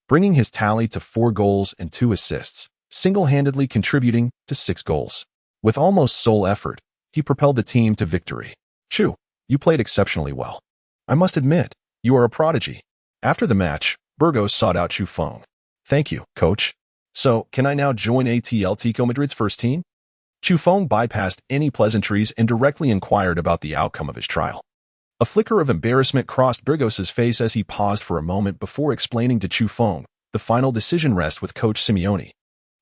bringing his tally to 4 goals and 2 assists, single-handedly contributing to 6 goals. With almost sole effort, he propelled the team to victory. "Chu, you played exceptionally well. I must admit, you are a prodigy." After the match, Burgos sought out Chu Feng. "Thank you, coach. So, can I now join Atletico Madrid's first team?" Chu Feng bypassed any pleasantries and directly inquired about the outcome of his trial. A flicker of embarrassment crossed Burgos's face as he paused for a moment before explaining to Chu Feng, "The final decision rests with Coach Simeone.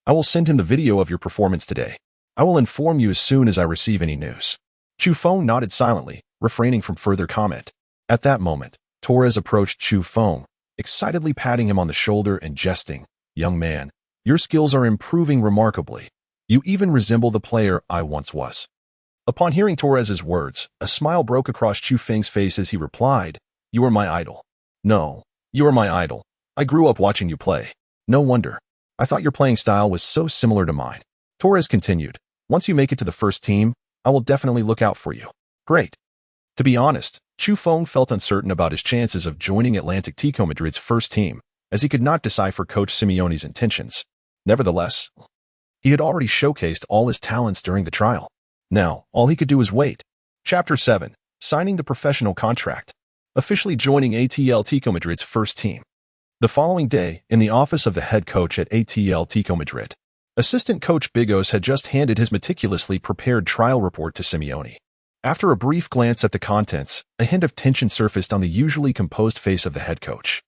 I will send him the video of your performance today. I will inform you as soon as I receive any news." Chu Feng nodded silently, refraining from further comment. At that moment, Torres approached Chu Feng, excitedly patting him on the shoulder and jesting, "Young man, your skills are improving remarkably. You even resemble the player I once was." Upon hearing Torres's words, a smile broke across Chu Feng's face as he replied, "You are my idol." "No, you are my idol. I grew up watching you play. No wonder. I thought your playing style was so similar to mine." Torres continued, "Once you make it to the first team, I will definitely look out for you." Great. To be honest, Chu Feng felt uncertain about his chances of joining Atletico Madrid's first team, as he could not decipher Coach Simeone's intentions. Nevertheless, he had already showcased all his talents during the trial. Now, all he could do was wait. Chapter 7. Signing the professional contract. Officially joining Atletico Madrid's first team. The following day, in the office of the head coach at Atletico Madrid, assistant coach Burgos had just handed his meticulously prepared trial report to Simeone. After a brief glance at the contents, a hint of tension surfaced on the usually composed face of the head coach.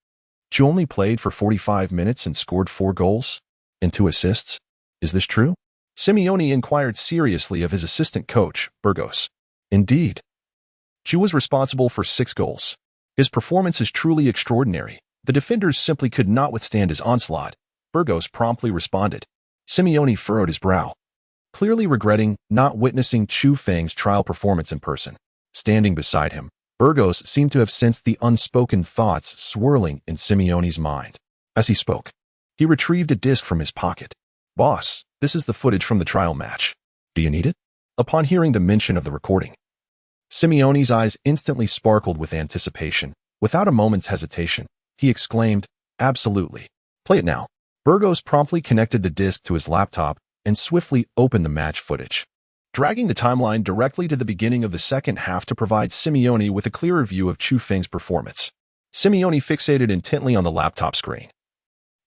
"You only played for 45 minutes and scored 4 goals and 2 assists? Is this true?" Simeone inquired seriously of his assistant coach, Burgos. "Indeed. Chu was responsible for 6 goals. His performance is truly extraordinary. The defenders simply could not withstand his onslaught," Burgos promptly responded. Simeone furrowed his brow, clearly regretting not witnessing Chu Feng's trial performance in person. Standing beside him, Burgos seemed to have sensed the unspoken thoughts swirling in Simeone's mind. As he spoke, he retrieved a disc from his pocket. "Boss, this is the footage from the trial match. Do you need it?" Upon hearing the mention of the recording, Simeone's eyes instantly sparkled with anticipation. Without a moment's hesitation, he exclaimed, "Absolutely. Play it now." Burgos promptly connected the disc to his laptop and swiftly opened the match footage. dragging the timeline directly to the beginning of the second half to provide Simeone with a clearer view of Chu Feng's performance. Simeone fixated intently on the laptop screen,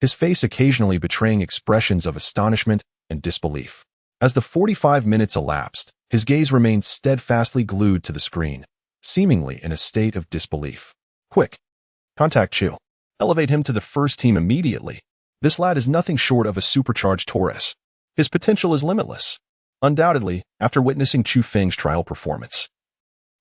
his face occasionally betraying expressions of astonishment and disbelief. As the 45 minutes elapsed, his gaze remained steadfastly glued to the screen, seemingly in a state of disbelief. Quick! Contact Chu. Elevate him to the first team immediately. This lad is nothing short of a supercharged Torres. His potential is limitless. Undoubtedly, after witnessing Chu Feng's trial performance,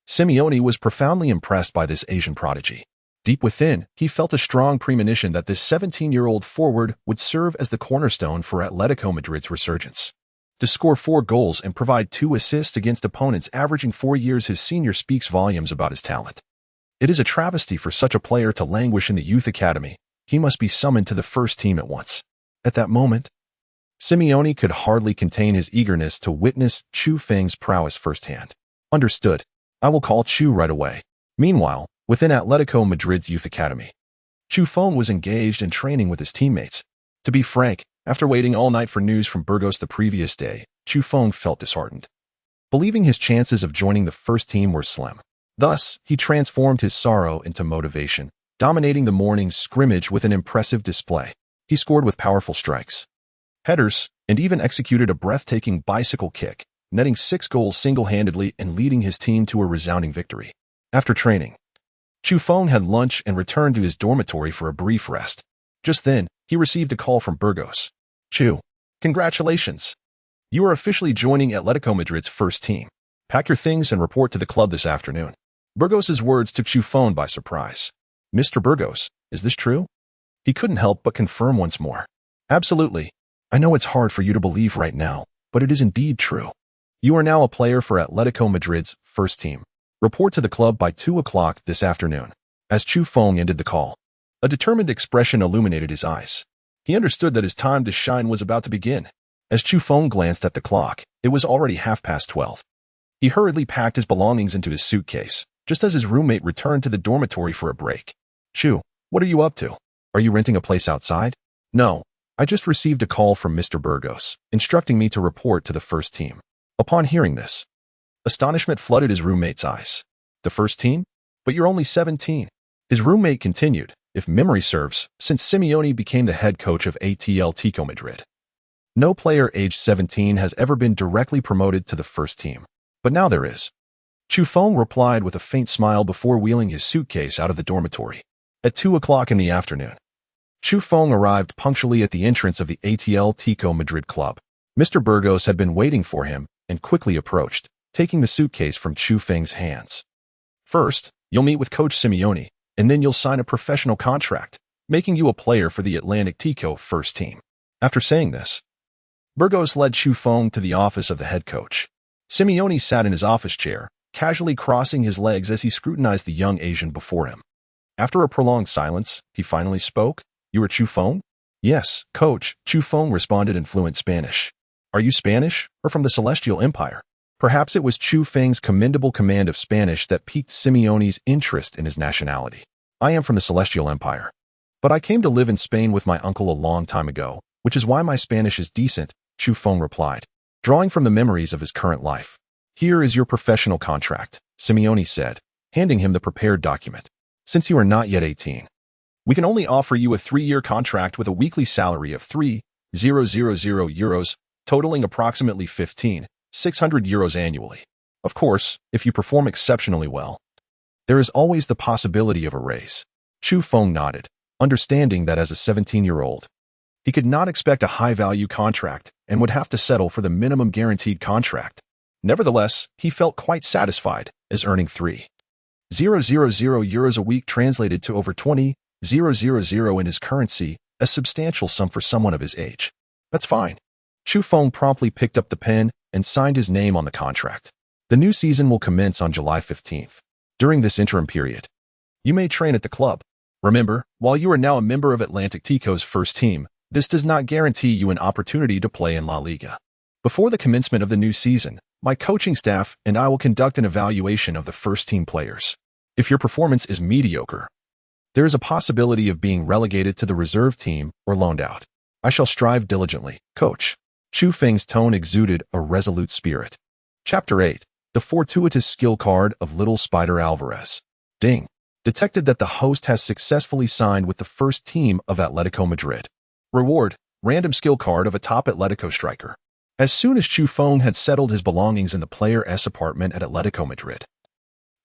Simeone was profoundly impressed by this Asian prodigy. Deep within, he felt a strong premonition that this 17-year-old forward would serve as the cornerstone for Atletico Madrid's resurgence. To score 4 goals and provide 2 assists against opponents averaging 4 years his senior speaks volumes about his talent. It is a travesty for such a player to languish in the youth academy. He must be summoned to the first team at once. At that moment, Simeone could hardly contain his eagerness to witness Chu Feng's prowess firsthand. Understood. I will call Chu right away. Meanwhile, within Atletico Madrid's youth academy, Chu Feng was engaged in training with his teammates. To be frank, after waiting all night for news from Burgos the previous day, Chu Feng felt disheartened, believing his chances of joining the first team were slim. Thus, he transformed his sorrow into motivation, dominating the morning's scrimmage with an impressive display. He scored with powerful strikes, headers, and even executed a breathtaking bicycle kick, netting 6 goals single-handedly and leading his team to a resounding victory. After training, Chu Feng had lunch and returned to his dormitory for a brief rest. Just then, he received a call from Burgos. Chu, congratulations! You are officially joining Atletico Madrid's first team. Pack your things and report to the club this afternoon. Burgos' words took Chu Feng by surprise. Mr. Burgos, is this true? He couldn't help but confirm once more. Absolutely. I know it's hard for you to believe right now, but it is indeed true. You are now a player for Atletico Madrid's first team. Report to the club by 2 o'clock this afternoon. As Chu Feng ended the call, a determined expression illuminated his eyes. He understood that his time to shine was about to begin. As Chu Feng glanced at the clock, it was already 12:30. He hurriedly packed his belongings into his suitcase, just as his roommate returned to the dormitory for a break. Chu, what are you up to? Are you renting a place outside? No, I just received a call from Mr. Burgos, instructing me to report to the first team. Upon hearing this, astonishment flooded his roommate's eyes. The first team? But you're only 17. His roommate continued, if memory serves, since Simeone became the head coach of Atletico Madrid, no player aged 17 has ever been directly promoted to the first team. But now there is. Chu Feng replied with a faint smile before wheeling his suitcase out of the dormitory. At 2 o'clock in the afternoon, Chu Feng arrived punctually at the entrance of the Atletico Madrid club. Mr. Burgos had been waiting for him and quickly approached, taking the suitcase from Chu Feng's hands. First, you'll meet with Coach Simeone, and then you'll sign a professional contract, making you a player for the Atletico first team. After saying this, Burgos led Chu Feng to the office of the head coach. Simeone sat in his office chair, casually crossing his legs as he scrutinized the young Asian before him. After a prolonged silence, he finally spoke. You are Chu Feng? Yes, coach, Chu Feng responded in fluent Spanish. Are you Spanish, or from the Celestial Empire? Perhaps it was Chu Feng's commendable command of Spanish that piqued Simeone's interest in his nationality. I am from the Celestial Empire, but I came to live in Spain with my uncle a long time ago, which is why my Spanish is decent, Chu Feng replied, drawing from the memories of his current life. Here is your professional contract, Simeone said, handing him the prepared document. Since you are not yet 18, we can only offer you a 3-year contract with a weekly salary of 3,000 euros, totaling approximately 15,600 euros annually. Of course, if you perform exceptionally well, there is always the possibility of a raise. Chu Feng nodded, understanding that as a 17-year-old, he could not expect a high-value contract and would have to settle for the minimum guaranteed contract. Nevertheless, he felt quite satisfied, as earning 3,000 euros a week translated to over 20,000 in his currency, a substantial sum for someone of his age. That's fine. Chu Feng promptly picked up the pen and signed his name on the contract. The new season will commence on July 15th. During this interim period, you may train at the club. Remember, while you are now a member of Atletico's first team, this does not guarantee you an opportunity to play in La Liga. Before the commencement of the new season, my coaching staff and I will conduct an evaluation of the first-team players. If your performance is mediocre, there is a possibility of being relegated to the reserve team or loaned out. I shall strive diligently, coach. Chu Feng's tone exuded a resolute spirit. Chapter 8. The Fortuitous Skill Card of Little Spider Alvarez. Ding. Detected that the host has successfully signed with the first team of Atletico Madrid. Reward. Random skill card of a top Atletico striker. As soon as Chu Feng had settled his belongings in the player's apartment at Atletico Madrid,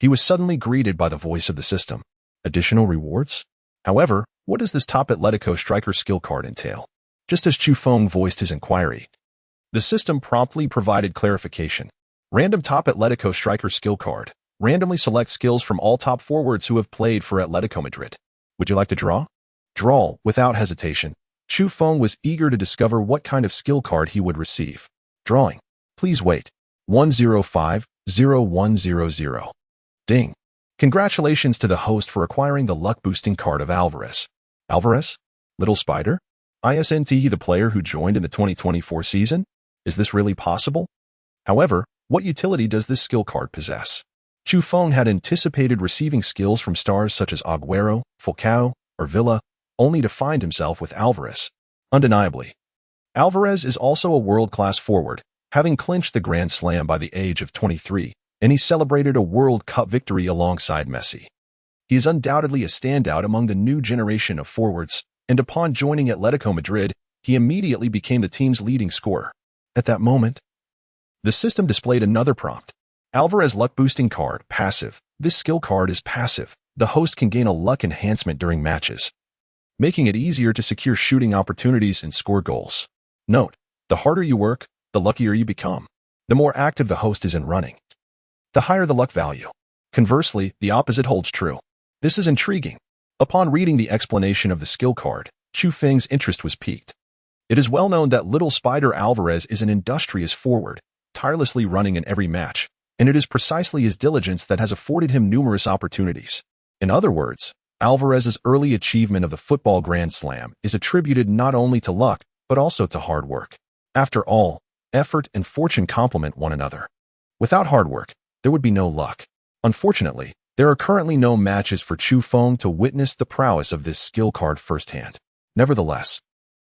he was suddenly greeted by the voice of the system. Additional rewards? However, what does this top Atletico striker skill card entail? Just as Chu Feng voiced his inquiry, the system promptly provided clarification. Random top Atletico striker skill card. Randomly select skills from all top forwards who have played for Atletico Madrid. Would you like to draw? Draw. Without hesitation, Chu Feng was eager to discover what kind of skill card he would receive. Drawing. Please wait. 1050100. Ding. Congratulations to the host for acquiring the luck-boosting card of Alvarez. Alvarez? Little Spider? Isn't he the player who joined in the 2024 season? Is this really possible? However, what utility does this skill card possess? Chu Feng had anticipated receiving skills from stars such as Agüero, Falcao, or Villa, only to find himself with Alvarez. Undeniably, Alvarez is also a world-class forward, having clinched the Grand Slam by the age of 23, and he celebrated a World Cup victory alongside Messi. He is undoubtedly a standout among the new generation of forwards, and upon joining Atletico Madrid, he immediately became the team's leading scorer. At that moment, the system displayed another prompt. Alvarez luck boosting card, passive. This skill card is passive. The host can gain a luck enhancement during matches, making it easier to secure shooting opportunities and score goals. Note, the harder you work, the luckier you become. The more active the host is in running, the higher the luck value. Conversely, the opposite holds true. This is intriguing. Upon reading the explanation of the skill card, Chu Feng's interest was piqued. It is well known that Little Spider Alvarez is an industrious forward, tirelessly running in every match, and it is precisely his diligence that has afforded him numerous opportunities. In other words, Alvarez's early achievement of the football Grand Slam is attributed not only to luck, but also to hard work. After all, effort and fortune complement one another. Without hard work, there would be no luck. Unfortunately, there are currently no matches for Chu Feng to witness the prowess of this skill card firsthand. Nevertheless,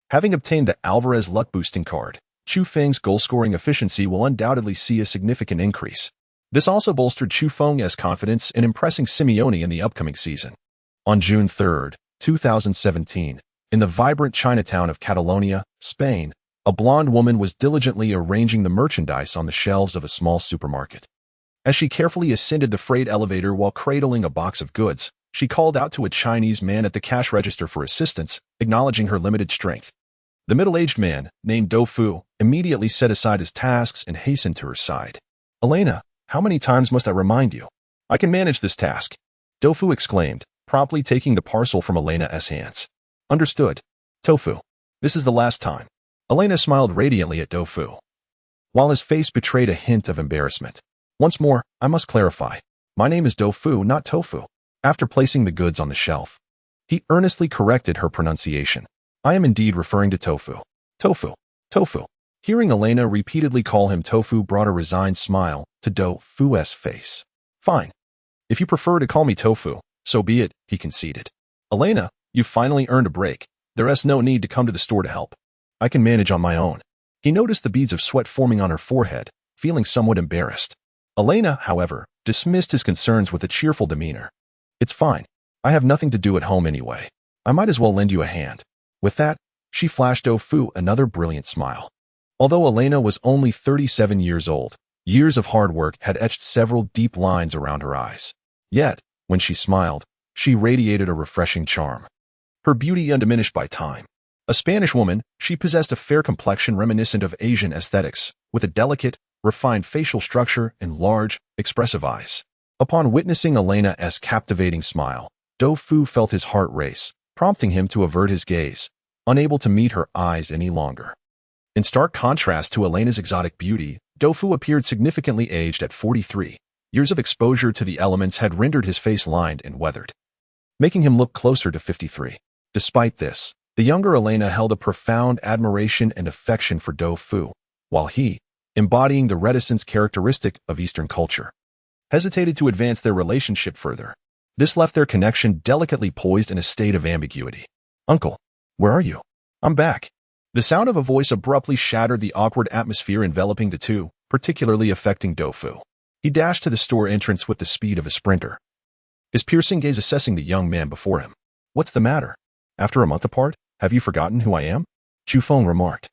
having obtained the Alvarez luck boosting card, Chu Feng's goal-scoring efficiency will undoubtedly see a significant increase. This also bolstered Chu Feng's confidence in impressing Simeone in the upcoming season. On June 3, 2017, in the vibrant Chinatown of Catalonia, Spain, a blonde woman was diligently arranging the merchandise on the shelves of a small supermarket. As she carefully ascended the freight elevator while cradling a box of goods, she called out to a Chinese man at the cash register for assistance, acknowledging her limited strength. The middle-aged man, named Do Fu, immediately set aside his tasks and hastened to her side. "Elena, how many times must I remind you? I can manage this task," Do Fu exclaimed, promptly taking the parcel from Elena's hands. "Understood, Tofu. This is the last time." Elena smiled radiantly at Do Fu, while his face betrayed a hint of embarrassment. "Once more, I must clarify. My name is Do Fu, not Tofu." After placing the goods on the shelf, he earnestly corrected her pronunciation. "I am indeed referring to Tofu. Tofu. Tofu." Hearing Elena repeatedly call him Tofu brought a resigned smile to Do Fu's face. "Fine. If you prefer to call me Tofu, so be it," he conceded. "Elena, you've finally earned a break. There is no need to come to the store to help. I can manage on my own." He noticed the beads of sweat forming on her forehead, feeling somewhat embarrassed. Elena, however, dismissed his concerns with a cheerful demeanor. "It's fine. I have nothing to do at home anyway. I might as well lend you a hand." With that, she flashed Do Fu another brilliant smile. Although Elena was only 37 years old, years of hard work had etched several deep lines around her eyes. Yet, when she smiled, she radiated a refreshing charm, her beauty undiminished by time. A Spanish woman, she possessed a fair complexion reminiscent of Asian aesthetics, with a delicate, refined facial structure and large, expressive eyes. Upon witnessing Elena's captivating smile, Do Fu felt his heart race, prompting him to avert his gaze, unable to meet her eyes any longer. In stark contrast to Elena's exotic beauty, Do Fu appeared significantly aged at 43. Years of exposure to the elements had rendered his face lined and weathered, making him look closer to 53. Despite this, the younger Elena held a profound admiration and affection for Do Fu, while he, embodying the reticence characteristic of Eastern culture, hesitated to advance their relationship further. This left their connection delicately poised in a state of ambiguity. "Uncle, where are you?" "I'm back." The sound of a voice abruptly shattered the awkward atmosphere enveloping the two, particularly affecting Dofu. He dashed to the store entrance with the speed of a sprinter, his piercing gaze assessing the young man before him. "What's the matter? After a month apart, have you forgotten who I am?" Chu Feng remarked,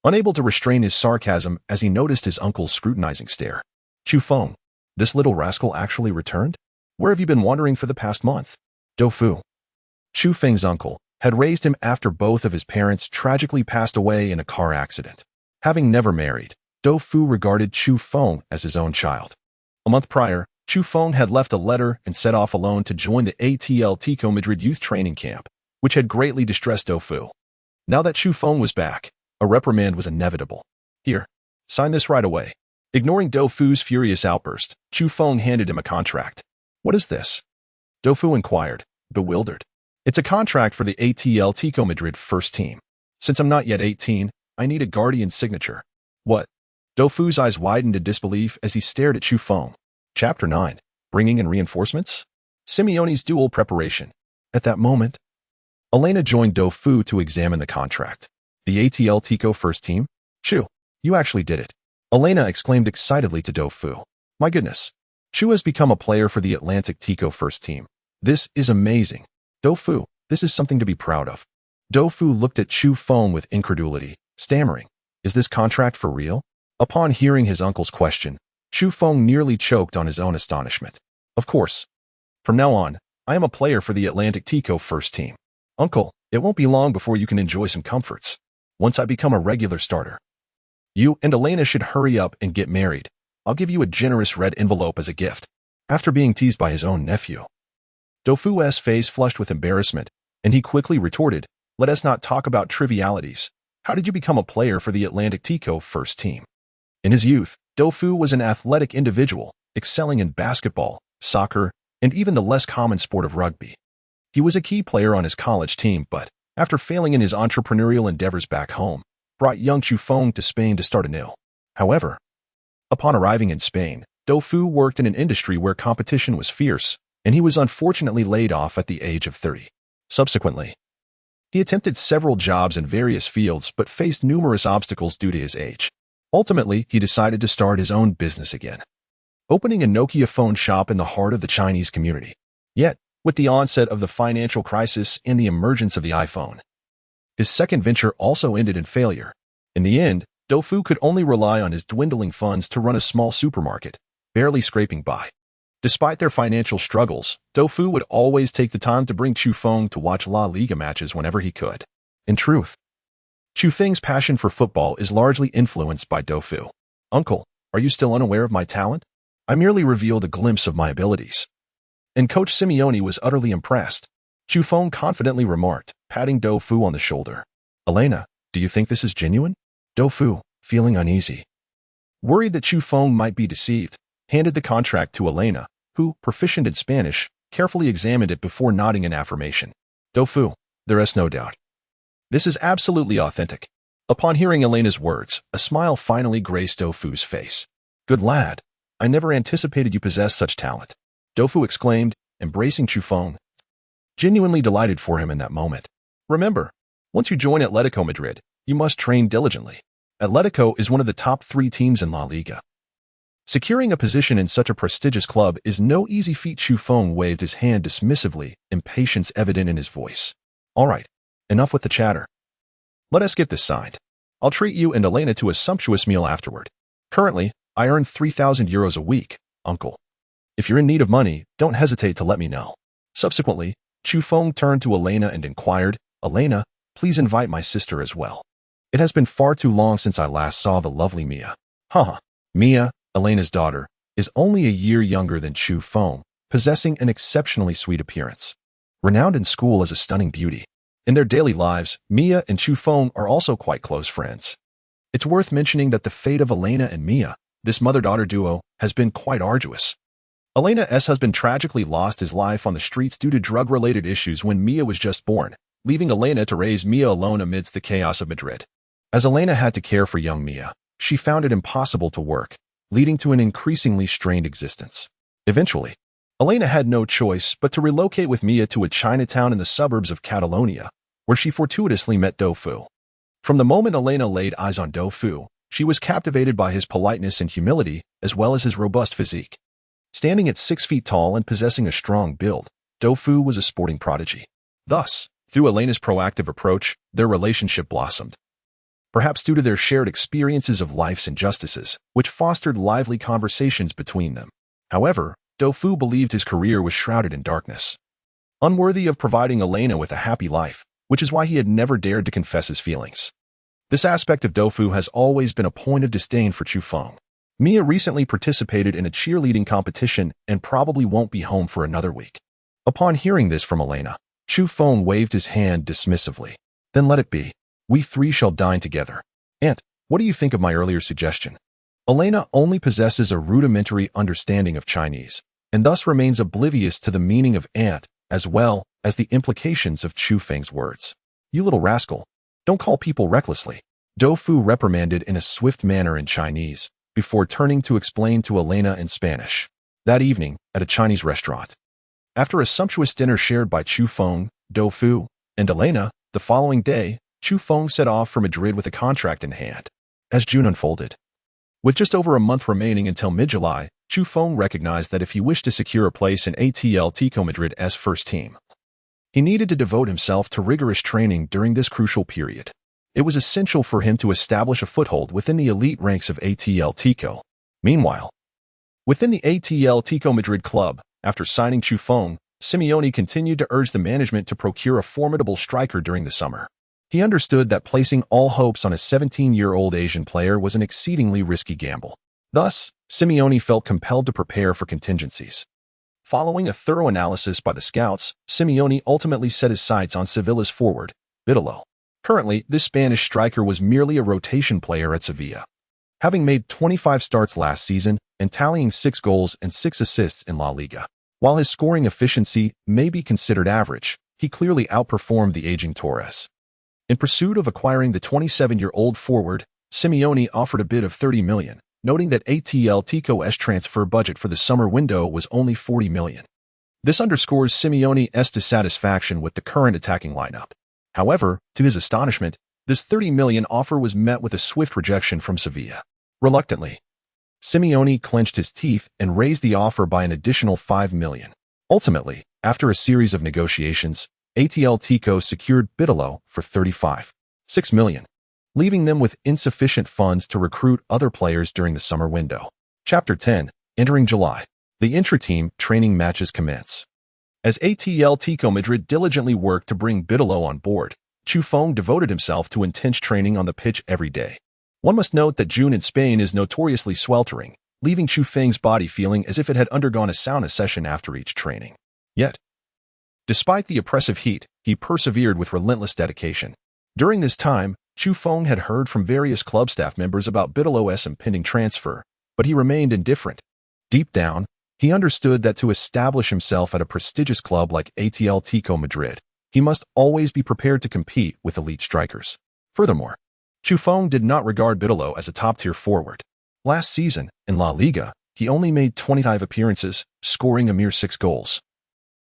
unable to restrain his sarcasm as he noticed his uncle's scrutinizing stare. "Chu Feng, this little rascal actually returned? Where have you been wandering for the past month?" Dofu, Chu Feng's uncle, had raised him after both of his parents tragically passed away in a car accident. Having never married, Dofu regarded Chu Feng as his own child. A month prior, Chu Feng had left a letter and set off alone to join the Atletico Madrid youth training camp, which had greatly distressed Dofu. Now that Chu Feng was back, a reprimand was inevitable. "Here, sign this right away." Ignoring Dofu's furious outburst, Chu Feng handed him a contract. "What is this?" Dofu inquired, bewildered. "It's a contract for the Atletico Madrid first team. Since I'm not yet 18, I need a guardian signature." "What?" Dofu's eyes widened in disbelief as he stared at Chu Feng. Chapter 9. Bringing in Reinforcements? Simeone's Dual Preparation. At that moment, Elena joined Dofu to examine the contract. "The Atletico first team? Chu, you actually did it." Elena exclaimed excitedly to Dofu. "My goodness. Chu has become a player for the Atletico first team. This is amazing. Dofu, this is something to be proud of." Dofu looked at Chu Feng with incredulity, stammering, "Is this contract for real?" Upon hearing his uncle's question, Chu Feng nearly choked on his own astonishment. "Of course. From now on, I am a player for the Atletico first team. Uncle, it won't be long before you can enjoy some comforts. Once I become a regular starter. You and Elena should hurry up and get married. I'll give you a generous red envelope as a gift." After being teased by his own nephew, Dofu's face flushed with embarrassment, and he quickly retorted, "Let us not talk about trivialities. How did you become a player for the Atletico first team?" In his youth, Dofu was an athletic individual, excelling in basketball, soccer, and even the less common sport of rugby. He was a key player on his college team, but, after failing in his entrepreneurial endeavors back home, brought young Chu Feng to Spain to start anew. However, upon arriving in Spain, Dofu worked in an industry where competition was fierce, and he was unfortunately laid off at the age of 30. Subsequently, he attempted several jobs in various fields but faced numerous obstacles due to his age. Ultimately, he decided to start his own business again, opening a Nokia phone shop in the heart of the Chinese community. Yet, with the onset of the financial crisis and the emergence of the iPhone, his second venture also ended in failure. In the end, Dofu could only rely on his dwindling funds to run a small supermarket, barely scraping by. Despite their financial struggles, Dofu would always take the time to bring Chu Feng to watch La Liga matches whenever he could. In truth, Chu Feng's passion for football is largely influenced by Dofu. "Uncle, are you still unaware of my talent? I merely revealed a glimpse of my abilities." And Coach Simeone was utterly impressed. Chu Feng confidently remarked, patting Dofu on the shoulder. "Elena, do you think this is genuine?" Dofu, feeling uneasy, worried that Chu Feng might be deceived, handed the contract to Elena, who, proficient in Spanish, carefully examined it before nodding in affirmation. "Dofu, there is no doubt. This is absolutely authentic." Upon hearing Elena's words, a smile finally graced Dofu's face. "Good lad. I never anticipated you possessed such talent," Dofu exclaimed, embracing Chu Feng, genuinely delighted for him in that moment. "Remember, once you join Atletico Madrid, you must train diligently. Atletico is one of the top 3 teams in La Liga. Securing a position in such a prestigious club is no easy feat." Chu Feng waved his hand dismissively, impatience evident in his voice. "All right. Enough with the chatter. Let us get this signed. I'll treat you and Elena to a sumptuous meal afterward. Currently, I earn 3,000 euros a week, uncle. If you're in need of money, don't hesitate to let me know." Subsequently, Chu Feng turned to Elena and inquired, "Elena, please invite my sister as well. It has been far too long since I last saw the lovely Mia." Haha. Mia, Elena's daughter, is only a year younger than Chu Feng, possessing an exceptionally sweet appearance. Renowned in school as a stunning beauty, in their daily lives, Mia and Chu Feng are also quite close friends. It's worth mentioning that the fate of Elena and Mia, this mother-daughter duo, has been quite arduous. Elena's husband tragically lost his life on the streets due to drug-related issues when Mia was just born, leaving Elena to raise Mia alone amidst the chaos of Madrid. As Elena had to care for young Mia, she found it impossible to work, leading to an increasingly strained existence. Eventually, Elena had no choice but to relocate with Mia to a Chinatown in the suburbs of Catalonia, where she fortuitously met Dofu. From the moment Elena laid eyes on Dofu, She was captivated by his politeness and humility, as well as his robust physique. Standing at 6 feet tall and possessing a strong build, Dofu was a sporting prodigy. Thus, through Elena's proactive approach, their relationship blossomed. Perhaps due to their shared experiences of life's injustices, which fostered lively conversations between them. However, Dofu believed his career was shrouded in darkness, unworthy of providing Elena with a happy life, which is why he had never dared to confess his feelings. This aspect of Dofu has always been a point of disdain for Chu Feng. Mia recently participated in a cheerleading competition and probably won't be home for another week. Upon hearing this from Elena, Chu Feng waved his hand dismissively. Then let it be. We three shall dine together. Aunt, what do you think of my earlier suggestion? Elena only possesses a rudimentary understanding of Chinese, and thus remains oblivious to the meaning of aunt, as well as the implications of Chu Feng's words. You little rascal. Don't call people recklessly. Dofu reprimanded in a swift manner in Chinese, before turning to explain to Elena in Spanish. That evening, at a Chinese restaurant. After a sumptuous dinner shared by Chu Feng, Dofu, and Elena, the following day, Chu Feng set off for Madrid with a contract in hand. As June unfolded, with just over a month remaining until mid-July, Chu Feng recognized that if he wished to secure a place in Atletico Madrid's first team, he needed to devote himself to rigorous training during this crucial period. It was essential for him to establish a foothold within the elite ranks of Atletico. Meanwhile, within the Atletico Madrid club, after signing Chu Feng, Simeone continued to urge the management to procure a formidable striker during the summer. He understood that placing all hopes on a 17-year-old Asian player was an exceedingly risky gamble. Thus, Simeone felt compelled to prepare for contingencies. Following a thorough analysis by the scouts, Simeone ultimately set his sights on Sevilla's forward, Bitolo. Currently, this Spanish striker was merely a rotation player at Sevilla. Having made 25 starts last season and tallying 6 goals and 6 assists in La Liga. While his scoring efficiency may be considered average, he clearly outperformed the aging Torres. In pursuit of acquiring the 27-year-old forward, Simeone offered a bid of 30 million, noting that Atletico's transfer budget for the summer window was only 40 million. This underscores Simeone's dissatisfaction with the current attacking lineup. However, to his astonishment, this 30 million offer was met with a swift rejection from Sevilla. Reluctantly, Simeone clenched his teeth and raised the offer by an additional 5 million. Ultimately, after a series of negotiations, Atletico secured Bitolo for 35.6 million, leaving them with insufficient funds to recruit other players during the summer window. Chapter 10. Entering July. The intra-team training matches commence. As Atletico Madrid diligently worked to bring Bitolo on board, Chu Feng devoted himself to intense training on the pitch every day. One must note that June in Spain is notoriously sweltering, leaving Chu Feng's body feeling as if it had undergone a sauna session after each training. Yet, despite the oppressive heat, he persevered with relentless dedication. During this time, Chu Feng had heard from various club staff members about Bitolo's impending transfer, but he remained indifferent. Deep down, he understood that to establish himself at a prestigious club like Atletico Madrid, he must always be prepared to compete with elite strikers. Furthermore, Chu Feng did not regard Bitolo as a top-tier forward. Last season, in La Liga, he only made 25 appearances, scoring a mere 6 goals.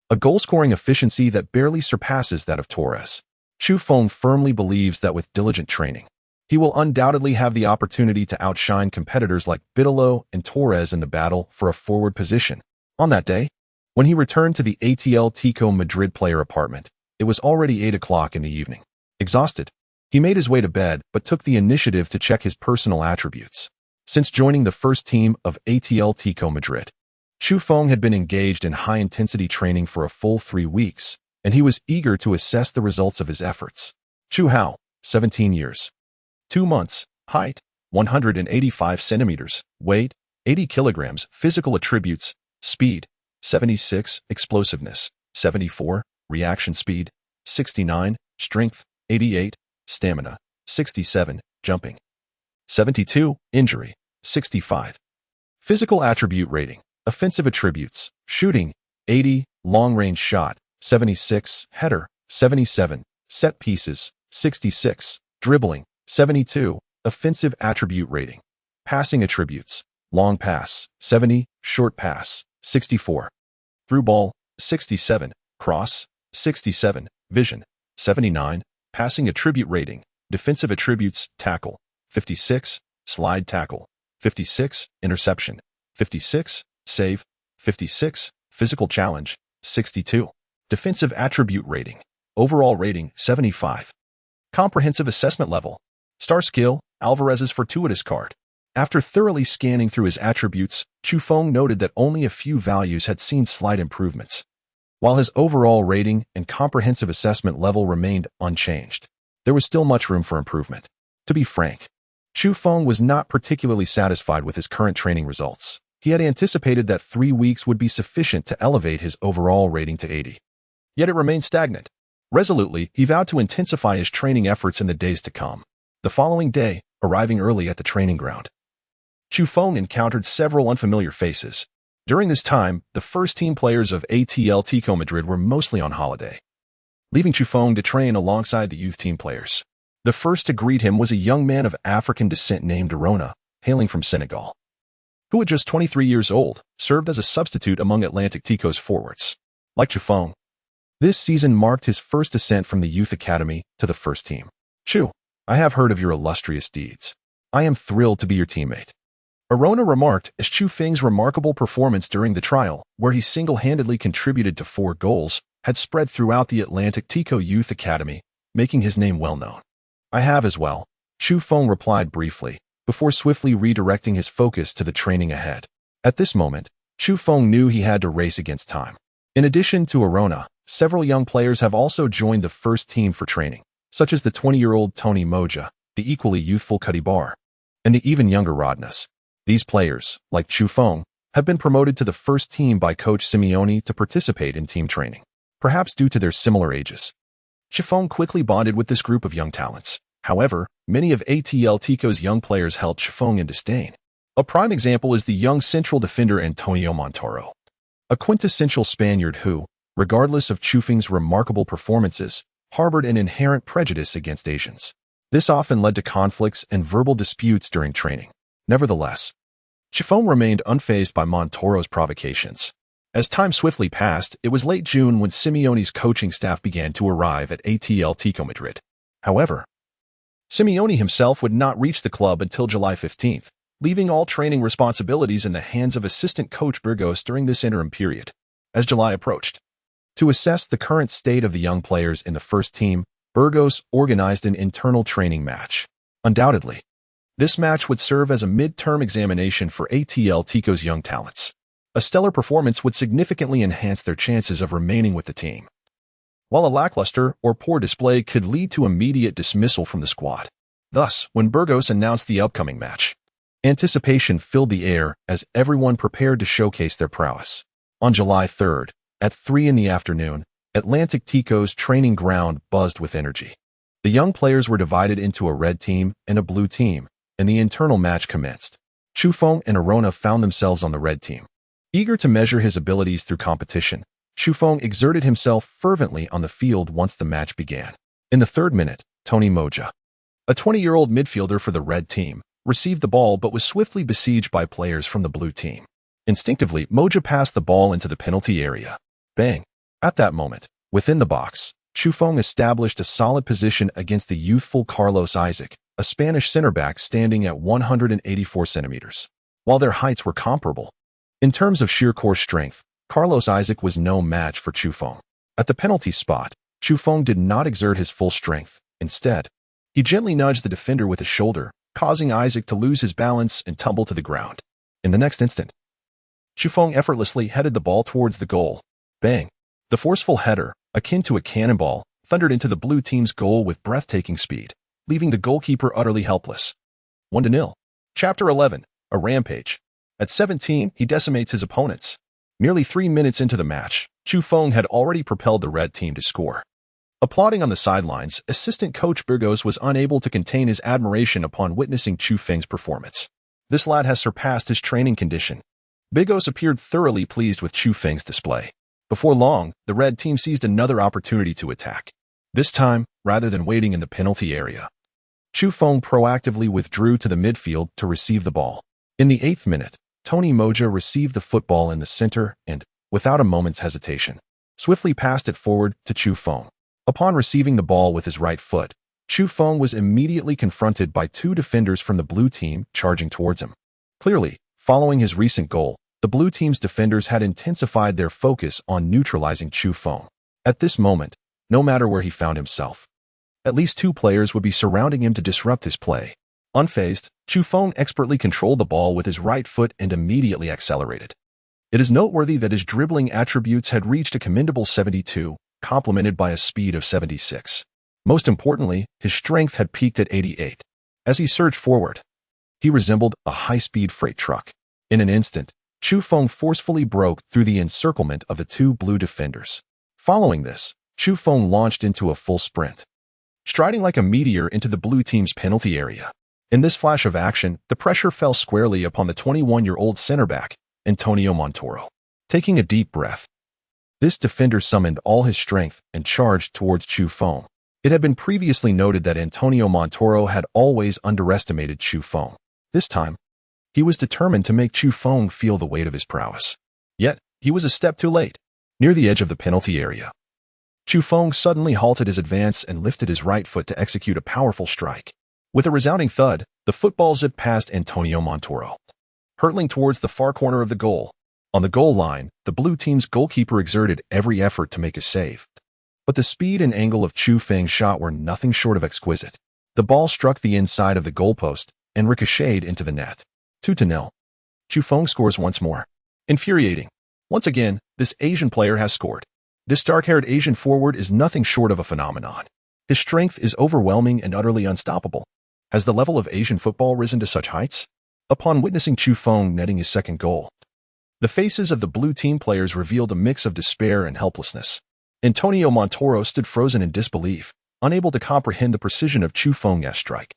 A goal-scoring efficiency that barely surpasses that of Torres. Chu Feng firmly believes that with diligent training, he will undoubtedly have the opportunity to outshine competitors like Bitolo and Torres in the battle for a forward position. On that day, when he returned to the Atletico Madrid player apartment, it was already 8 o'clock in the evening. Exhausted, he made his way to bed but took the initiative to check his personal attributes. Since joining the first team of Atletico Madrid, Chu Feng had been engaged in high-intensity training for a full 3 weeks, and he was eager to assess the results of his efforts. Chu Hao, 17 years, 2 months, height, 185 centimeters, weight, 80 kilograms, physical attributes, speed, 76, explosiveness, 74, reaction speed, 69, strength, 88, stamina, 67, jumping, 72, injury, 65. Physical attribute rating, offensive attributes, shooting, 80, long-range shot, 76, header, 77, set pieces, 66, dribbling, 72, offensive attribute rating, passing attributes, long pass, 70, short pass, 64, through ball, 67, cross, 67, vision, 79, passing attribute rating, defensive attributes, tackle, 56, slide tackle, 56, interception, 56, save, 56, physical challenge, 62. Defensive attribute rating, overall rating, 75. Comprehensive assessment level, star skill, Alvarez's fortuitous card. After thoroughly scanning through his attributes, Chufeng noted that only a few values had seen slight improvements, while his overall rating and comprehensive assessment level remained unchanged. There was still much room for improvement. To be frank, Chufeng was not particularly satisfied with his current training results. He had anticipated that 3 weeks would be sufficient to elevate his overall rating to 80. Yet it remained stagnant. Resolutely, he vowed to intensify his training efforts in the days to come. The following day, arriving early at the training ground, Chufeng encountered several unfamiliar faces. During this time, the first-team players of Atletico Madrid were mostly on holiday, leaving Chufeng to train alongside the youth team players. The first to greet him was a young man of African descent named Arona, hailing from Senegal, who at just 23 years old, served as a substitute among Atletico's forwards. Like Chufeng, this season marked his first ascent from the youth academy to the first team. Chu, I have heard of your illustrious deeds. I am thrilled to be your teammate. Arona remarked as Chufeng's remarkable performance during the trial, where he single-handedly contributed to 4 goals, had spread throughout the Atletico Youth Academy, making his name well known. I have as well, Chufeng replied briefly, before swiftly redirecting his focus to the training ahead. At this moment, Chufeng knew he had to race against time. In addition to Arona, several young players have also joined the first team for training, such as the 20-year-old Tony Moja, the equally youthful Kadibar, and the even younger Rodness. These players, like Chufeng, have been promoted to the first team by Coach Simeone to participate in team training, perhaps due to their similar ages. Chufeng quickly bonded with this group of young talents. However, many of Atletico's young players held Chufeng in disdain. A prime example is the young central defender Antonio Montoro, a quintessential Spaniard who, regardless of Chufeng's remarkable performances, harbored an inherent prejudice against Asians. This often led to conflicts and verbal disputes during training. Nevertheless, Chufeng remained unfazed by Montoro's provocations. As time swiftly passed, it was late June when Simeone's coaching staff began to arrive at Atletico Madrid. However, Simeone himself would not reach the club until July 15th, leaving all training responsibilities in the hands of assistant coach Burgos during this interim period. As July approached, to assess the current state of the young players in the first team, Burgos organized an internal training match. Undoubtedly, this match would serve as a mid-term examination for Atletico's young talents. A stellar performance would significantly enhance their chances of remaining with the team, while a lackluster or poor display could lead to immediate dismissal from the squad. Thus, when Burgos announced the upcoming match, anticipation filled the air as everyone prepared to showcase their prowess. On July 3rd, at 3 in the afternoon, Atletico's training ground buzzed with energy. The young players were divided into a red team and a blue team, and the internal match commenced. Chufeng and Arona found themselves on the red team. Eager to measure his abilities through competition, Chufeng exerted himself fervently on the field once the match began. In the 3rd minute, Tony Moja, a 20-year-old midfielder for the red team, received the ball but was swiftly besieged by players from the blue team. Instinctively, Moja passed the ball into the penalty area. Bang! At that moment, within the box, Chufeng established a solid position against the youthful Carlos Isaac, a Spanish center-back standing at 184 centimeters. While their heights were comparable, in terms of sheer core strength, Carlos Isaac was no match for Chufeng. At the penalty spot, Chufeng did not exert his full strength. Instead, he gently nudged the defender with his shoulder, causing Isaac to lose his balance and tumble to the ground. In the next instant, Chufeng effortlessly headed the ball towards the goal. Bang! The forceful header, akin to a cannonball, thundered into the blue team's goal with breathtaking speed, leaving the goalkeeper utterly helpless. 1-0. Chapter 11. A rampage. At 17, he decimates his opponents. Nearly 3 minutes into the match, Chufeng had already propelled the red team to score. Applauding on the sidelines, assistant coach Burgos was unable to contain his admiration upon witnessing Chufeng's performance. This lad has surpassed his training condition. Burgos appeared thoroughly pleased with Chufeng's display. Before long, the red team seized another opportunity to attack. This time, rather than waiting in the penalty area, Chufeng proactively withdrew to the midfield to receive the ball. In the 8th minute, Tony Moja received the football in the center and, without a moment's hesitation, swiftly passed it forward to Chufeng. Upon receiving the ball with his right foot, Chu Feng was immediately confronted by two defenders from the blue team charging towards him. Clearly, following his recent goal, the blue team's defenders had intensified their focus on neutralizing Chu Feng. At this moment, no matter where he found himself, at least two players would be surrounding him to disrupt his play. Unfazed, Chu Feng expertly controlled the ball with his right foot and immediately accelerated. It is noteworthy that his dribbling attributes had reached a commendable 72, complemented by a speed of 76. Most importantly, his strength had peaked at 88. As he surged forward, he resembled a high-speed freight truck. In an instant, Chu Feng forcefully broke through the encirclement of the two blue defenders. Following this, Chu Feng launched into a full sprint, striding like a meteor into the blue team's penalty area. In this flash of action, the pressure fell squarely upon the 21-year-old center back, Antonio Montoro. Taking a deep breath, this defender summoned all his strength and charged towards Chu Feng. It had been previously noted that Antonio Montoro had always underestimated Chu Feng. This time, he was determined to make Chu Feng feel the weight of his prowess. Yet, he was a step too late. Near the edge of the penalty area, Chu Feng suddenly halted his advance and lifted his right foot to execute a powerful strike. With a resounding thud, the football zipped past Antonio Montoro, hurtling towards the far corner of the goal. On the goal line, the blue team's goalkeeper exerted every effort to make a save. But the speed and angle of Chu Feng's shot were nothing short of exquisite. The ball struck the inside of the goalpost and ricocheted into the net. 2-0. Chu Feng scores once more. Infuriating. Once again, this Asian player has scored. This dark-haired Asian forward is nothing short of a phenomenon. His strength is overwhelming and utterly unstoppable. Has the level of Asian football risen to such heights? Upon witnessing Chu Feng netting his second goal, the faces of the blue team players revealed a mix of despair and helplessness. Antonio Montoro stood frozen in disbelief, unable to comprehend the precision of Chu Feng's strike.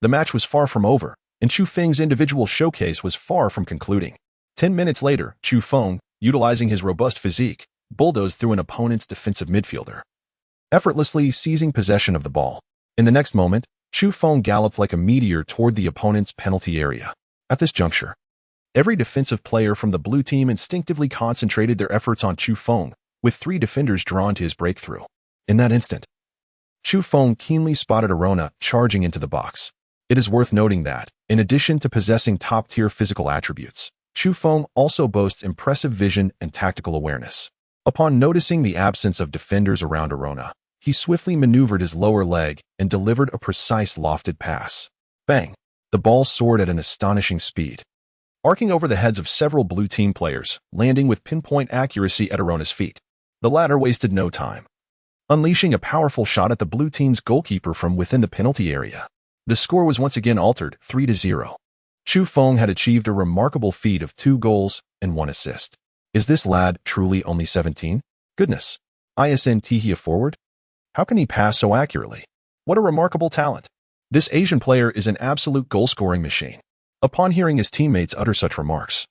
The match was far from over, and Chu Feng's individual showcase was far from concluding. 10 minutes later, Chu Feng, utilizing his robust physique, bulldozed through an opponent's defensive midfielder, effortlessly seizing possession of the ball. In the next moment, Chu Feng galloped like a meteor toward the opponent's penalty area. At this juncture, every defensive player from the blue team instinctively concentrated their efforts on Chu Feng, with three defenders drawn to his breakthrough. In that instant, Chu Feng keenly spotted Arona charging into the box. It is worth noting that, in addition to possessing top-tier physical attributes, Chu Feng also boasts impressive vision and tactical awareness. Upon noticing the absence of defenders around Arona, he swiftly maneuvered his lower leg and delivered a precise lofted pass. Bang! The ball soared at an astonishing speed, arcing over the heads of several blue team players, landing with pinpoint accuracy at Arona's feet. The latter wasted no time, unleashing a powerful shot at the blue team's goalkeeper from within the penalty area. The score was once again altered, 3-0. Chu Feng had achieved a remarkable feat of 2 goals and 1 assist. Is this lad truly only 17? Goodness. Isn't he a forward? How can he pass so accurately? What a remarkable talent. This Asian player is an absolute goal-scoring machine. Upon hearing his teammates utter such remarks,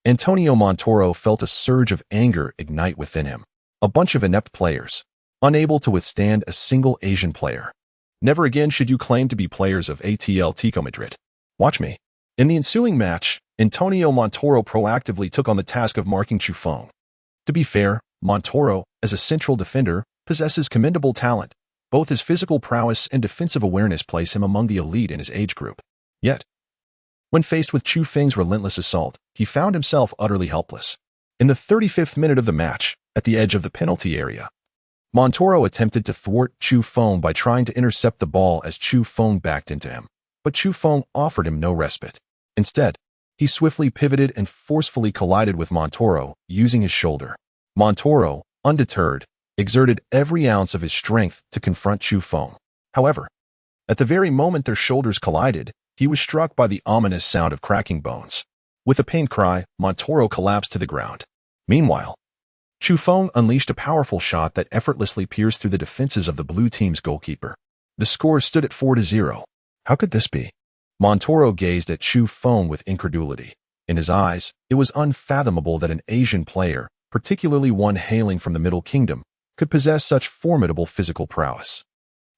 Antonio Montoro felt a surge of anger ignite within him. A bunch of inept players, unable to withstand a single Asian player. Never again should you claim to be players of Atletico Madrid. Watch me. In the ensuing match, Antonio Montoro proactively took on the task of marking Chu Feng. To be fair, Montoro, as a central defender, possesses commendable talent. Both his physical prowess and defensive awareness place him among the elite in his age group. Yet, when faced with Chu Feng's relentless assault, he found himself utterly helpless. In the 35th minute of the match, at the edge of the penalty area, Montoro attempted to thwart Chu Feng by trying to intercept the ball as Chu Feng backed into him. But Chu Feng offered him no respite. Instead, he swiftly pivoted and forcefully collided with Montoro, using his shoulder. Montoro, undeterred, exerted every ounce of his strength to confront Chu Feng. However, at the very moment their shoulders collided, he was struck by the ominous sound of cracking bones. With a pained cry, Montoro collapsed to the ground. Meanwhile, Chu Feng unleashed a powerful shot that effortlessly pierced through the defenses of the blue team's goalkeeper. The score stood at 4-0. How could this be? Montoro gazed at Chu Feng with incredulity. In his eyes, it was unfathomable that an Asian player, particularly one hailing from the Middle Kingdom, could possess such formidable physical prowess.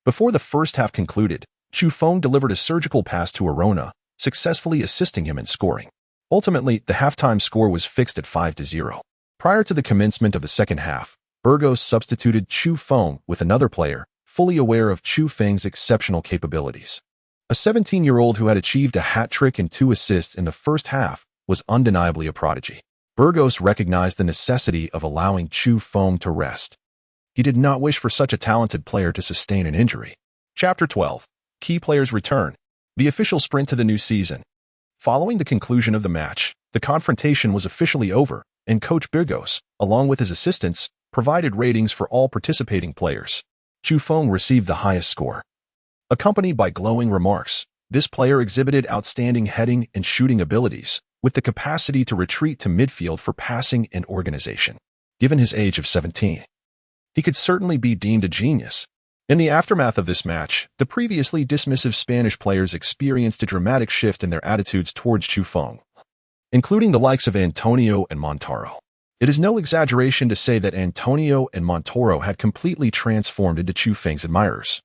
Before the first half concluded, Chu Feng delivered a surgical pass to Arona, successfully assisting him in scoring. Ultimately, the halftime score was fixed at 5-0. Prior to the commencement of the second half, Burgos substituted Chu Feng with another player, fully aware of Chu Feng's exceptional capabilities. A 17-year-old who had achieved a hat trick and 2 assists in the first half was undeniably a prodigy. Burgos recognized the necessity of allowing Chu Feng to rest. He did not wish for such a talented player to sustain an injury. Chapter 12. Key Players Return. The official sprint to the new season. Following the conclusion of the match, the confrontation was officially over, and Coach Burgos, along with his assistants, provided ratings for all participating players. Chu Feng received the highest score. Accompanied by glowing remarks, this player exhibited outstanding heading and shooting abilities, with the capacity to retreat to midfield for passing and organization. Given his age of 17, he could certainly be deemed a genius. In the aftermath of this match, the previously dismissive Spanish players experienced a dramatic shift in their attitudes towards Chu Feng, including the likes of Antonio and Montaro. It is no exaggeration to say that Antonio and Montaro had completely transformed into Chu Feng's admirers,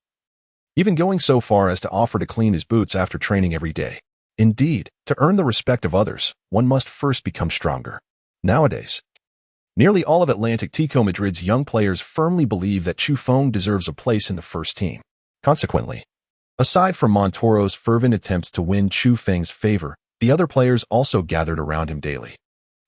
even going so far as to offer to clean his boots after training every day. Indeed, to earn the respect of others, one must first become stronger. Nowadays, nearly all of Atletico Madrid's young players firmly believe that Chu Feng deserves a place in the first team. Consequently, aside from Montaro's fervent attempts to win Chu Feng's favor, the other players also gathered around him daily,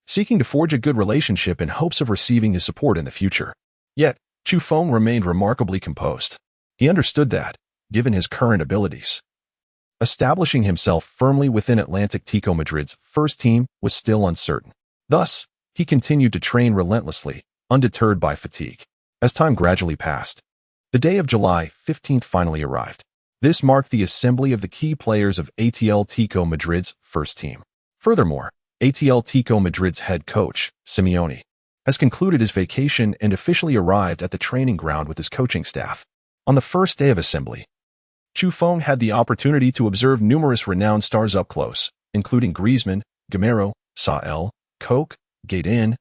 seeking to forge a good relationship in hopes of receiving his support in the future. Yet, Chu Feng remained remarkably composed. He understood that, given his current abilities, establishing himself firmly within Atletico Madrid's first team was still uncertain. Thus, he continued to train relentlessly, undeterred by fatigue. As time gradually passed, the day of July 15th finally arrived. This marked the assembly of the key players of Atletico Madrid's first team. Furthermore, Atletico Madrid's head coach, Simeone, has concluded his vacation and officially arrived at the training ground with his coaching staff. On the first day of assembly, Chu Feng had the opportunity to observe numerous renowned stars up close, including Griezmann, Gamero, Sael, Koch, Godin,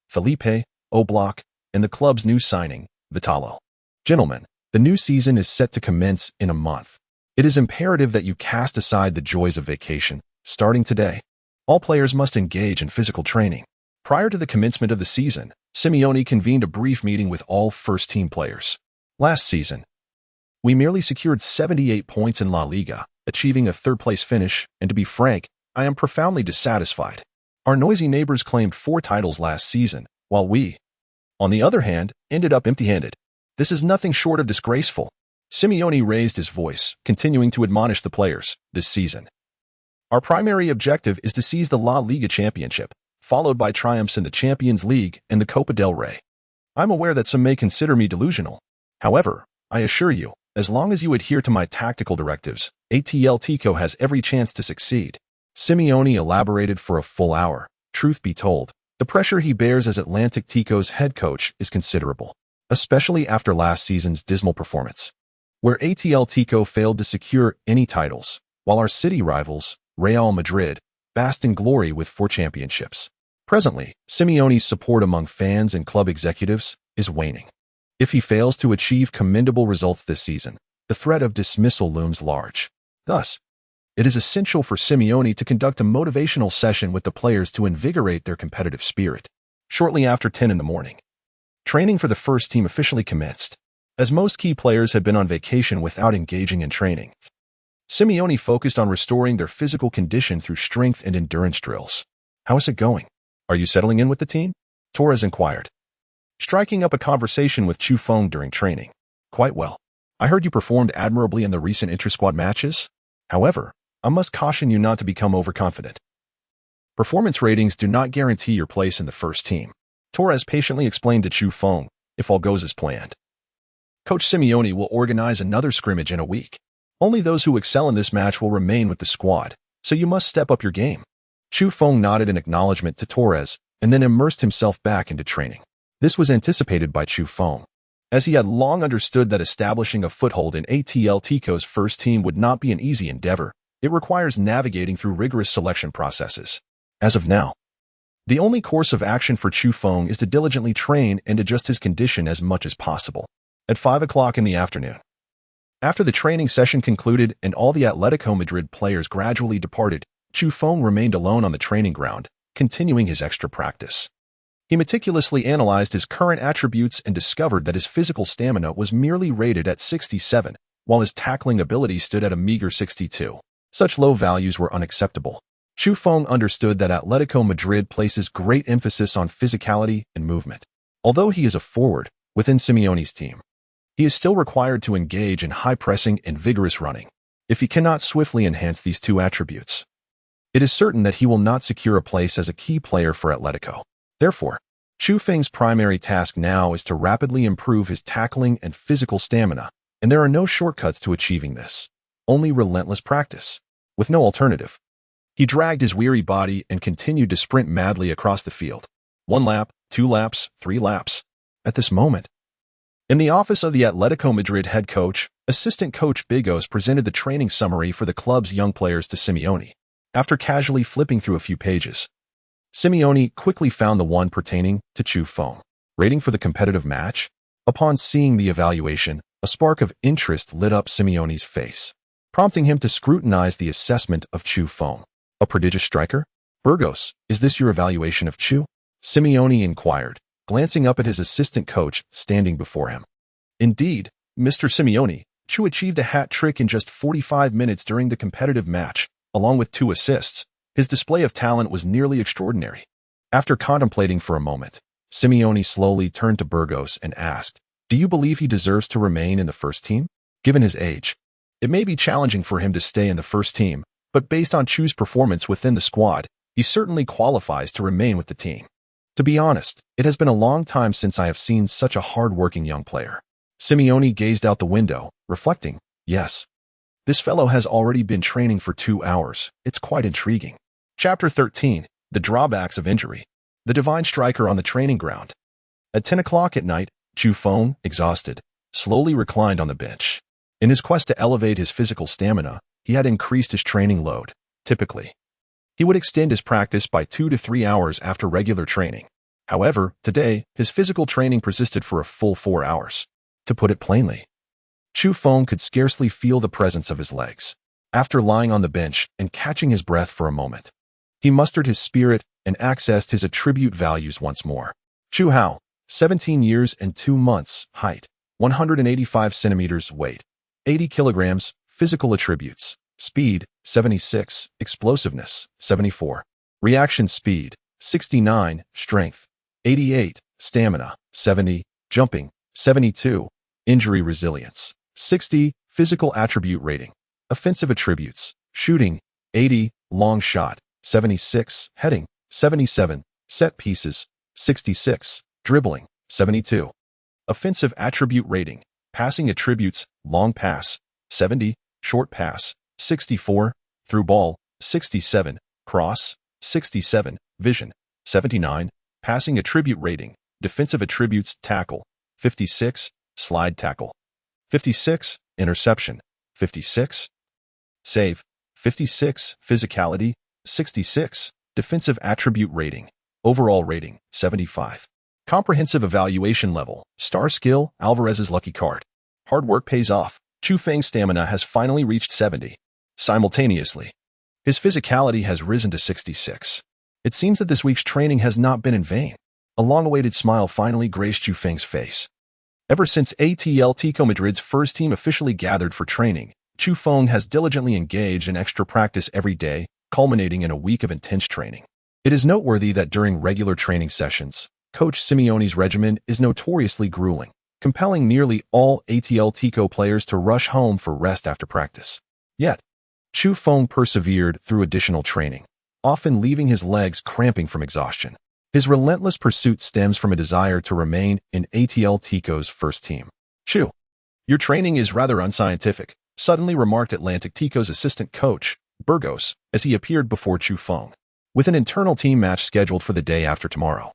Felipe, Oblak, and the club's new signing, Vitalo. Gentlemen, the new season is set to commence in a month. It is imperative that you cast aside the joys of vacation. Starting today, all players must engage in physical training. Prior to the commencement of the season, Simeone convened a brief meeting with all first-team players. Last season, we merely secured 78 points in La Liga, achieving a third-place finish, and to be frank, I am profoundly dissatisfied. Our noisy neighbors claimed 4 titles last season, while we, on the other hand, ended up empty-handed. This is nothing short of disgraceful. Simeone raised his voice, continuing to admonish the players. This season, our primary objective is to seize the La Liga championship, followed by triumphs in the Champions League and the Copa del Rey. I'm aware that some may consider me delusional. However, I assure you, as long as you adhere to my tactical directives, Atletico has every chance to succeed. Simeone elaborated for a full hour. Truth be told, the pressure he bears as Atletico's head coach is considerable, especially after last season's dismal performance, where Atletico failed to secure any titles, while our city rivals, Real Madrid, basked in glory with 4 championships. Presently, Simeone's support among fans and club executives is waning. If he fails to achieve commendable results this season, the threat of dismissal looms large. Thus, it is essential for Simeone to conduct a motivational session with the players to invigorate their competitive spirit. Shortly after 10 in the morning, training for the first team officially commenced. As most key players had been on vacation without engaging in training, Simeone focused on restoring their physical condition through strength and endurance drills. How is it going? Are you settling in with the team? Torres inquired, striking up a conversation with Chu Feng during training. Quite well. I heard you performed admirably in the recent inter-squad matches. However, I must caution you not to become overconfident. Performance ratings do not guarantee your place in the first team. Torres patiently explained to Chu Feng, if all goes as planned, Coach Simeone will organize another scrimmage in a week. Only those who excel in this match will remain with the squad, so you must step up your game. Chu Feng nodded in acknowledgement to Torres and then immersed himself back into training. This was anticipated by Chu Feng, as he had long understood that establishing a foothold in Atletico's first team would not be an easy endeavor. It requires navigating through rigorous selection processes. As of now, the only course of action for Chu Feng is to diligently train and adjust his condition as much as possible. At 5 o'clock in the afternoon, after the training session concluded and all the Atletico Madrid players gradually departed, Chu Feng remained alone on the training ground, continuing his extra practice. He meticulously analyzed his current attributes and discovered that his physical stamina was merely rated at 67, while his tackling ability stood at a meager 62. Such low values were unacceptable. Chu Feng understood that Atletico Madrid places great emphasis on physicality and movement. Although he is a forward within Simeone's team, he is still required to engage in high pressing and vigorous running. If he cannot swiftly enhance these two attributes, it is certain that he will not secure a place as a key player for Atletico. Therefore, Chu Feng's primary task now is to rapidly improve his tackling and physical stamina, and there are no shortcuts to achieving this, only relentless practice. With no alternative, he dragged his weary body and continued to sprint madly across the field. 1 lap, 2 laps, 3 laps. At this moment, in the office of the Atletico Madrid head coach, assistant coach Bigos presented the training summary for the club's young players to Simeone. After casually flipping through a few pages, Simeone quickly found the one pertaining to Chu Feng. Rating for the competitive match? Upon seeing the evaluation, a spark of interest lit up Simeone's face, prompting him to scrutinize the assessment of Chu Feng. A prodigious striker? Burgos, is this your evaluation of Chu? Simeone inquired, glancing up at his assistant coach standing before him. Indeed, Mr. Simeone, Chu achieved a hat trick in just 45 minutes during the competitive match, along with 2 assists. His display of talent was nearly extraordinary. After contemplating for a moment, Simeone slowly turned to Burgos and asked, "Do you believe he deserves to remain in the first team? Given his age, it may be challenging for him to stay in the first team, but based on Chu's performance within the squad, he certainly qualifies to remain with the team. To be honest, it has been a long time since I have seen such a hard-working young player." Simeone gazed out the window, reflecting, "Yes, this fellow has already been training for 2 hours. It's quite intriguing." Chapter 13. The Drawbacks of Injury. The divine striker on the training ground. At 10 o'clock at night, Chu Feng, exhausted, slowly reclined on the bench. In his quest to elevate his physical stamina, he had increased his training load. Typically, he would extend his practice by 2 to 3 hours after regular training. However, today, his physical training persisted for a full 4 hours. To put it plainly, Chu Feng could scarcely feel the presence of his legs. After lying on the bench and catching his breath for a moment, he mustered his spirit and accessed his attribute values once more. Chu Hao, 17 years and 2 months, height, 185 centimeters, weight, 80 kilograms, physical attributes, speed, 76, explosiveness, 74, reaction speed, 69, strength, 88, stamina, 70, jumping, 72, injury resilience, 60, physical attribute rating, offensive attributes, shooting, 80, long shot, 76, heading, 77, set pieces, 66, dribbling, 72. Offensive attribute rating, passing attributes, long pass, 70, short pass, 64, through ball, 67, cross, 67, vision, 79, passing attribute rating, defensive attributes, tackle, 56, slide tackle, 56, interception, 56, save, 56, physicality, 66, defensive attribute rating, overall rating, 75. Comprehensive evaluation level, star skill, Alvarez's lucky card. Hard work pays off. Chu Feng's stamina has finally reached 70. Simultaneously, his physicality has risen to 66. It seems that this week's training has not been in vain. A long-awaited smile finally graced Chu Feng's face. Ever since Atletico Madrid's first team officially gathered for training, Chu Feng has diligently engaged in extra practice every day, culminating in a week of intense training. It is noteworthy that during regular training sessions, Coach Simeone's regimen is notoriously grueling, compelling nearly all Atletico players to rush home for rest after practice. Yet, Chu Feng persevered through additional training, often leaving his legs cramping from exhaustion. His relentless pursuit stems from a desire to remain in Atletico's first team. "Chu, your training is rather unscientific," suddenly remarked Atletico's assistant coach, Burgos, as he appeared before Chu Feng, with an internal team match scheduled for the day after tomorrow.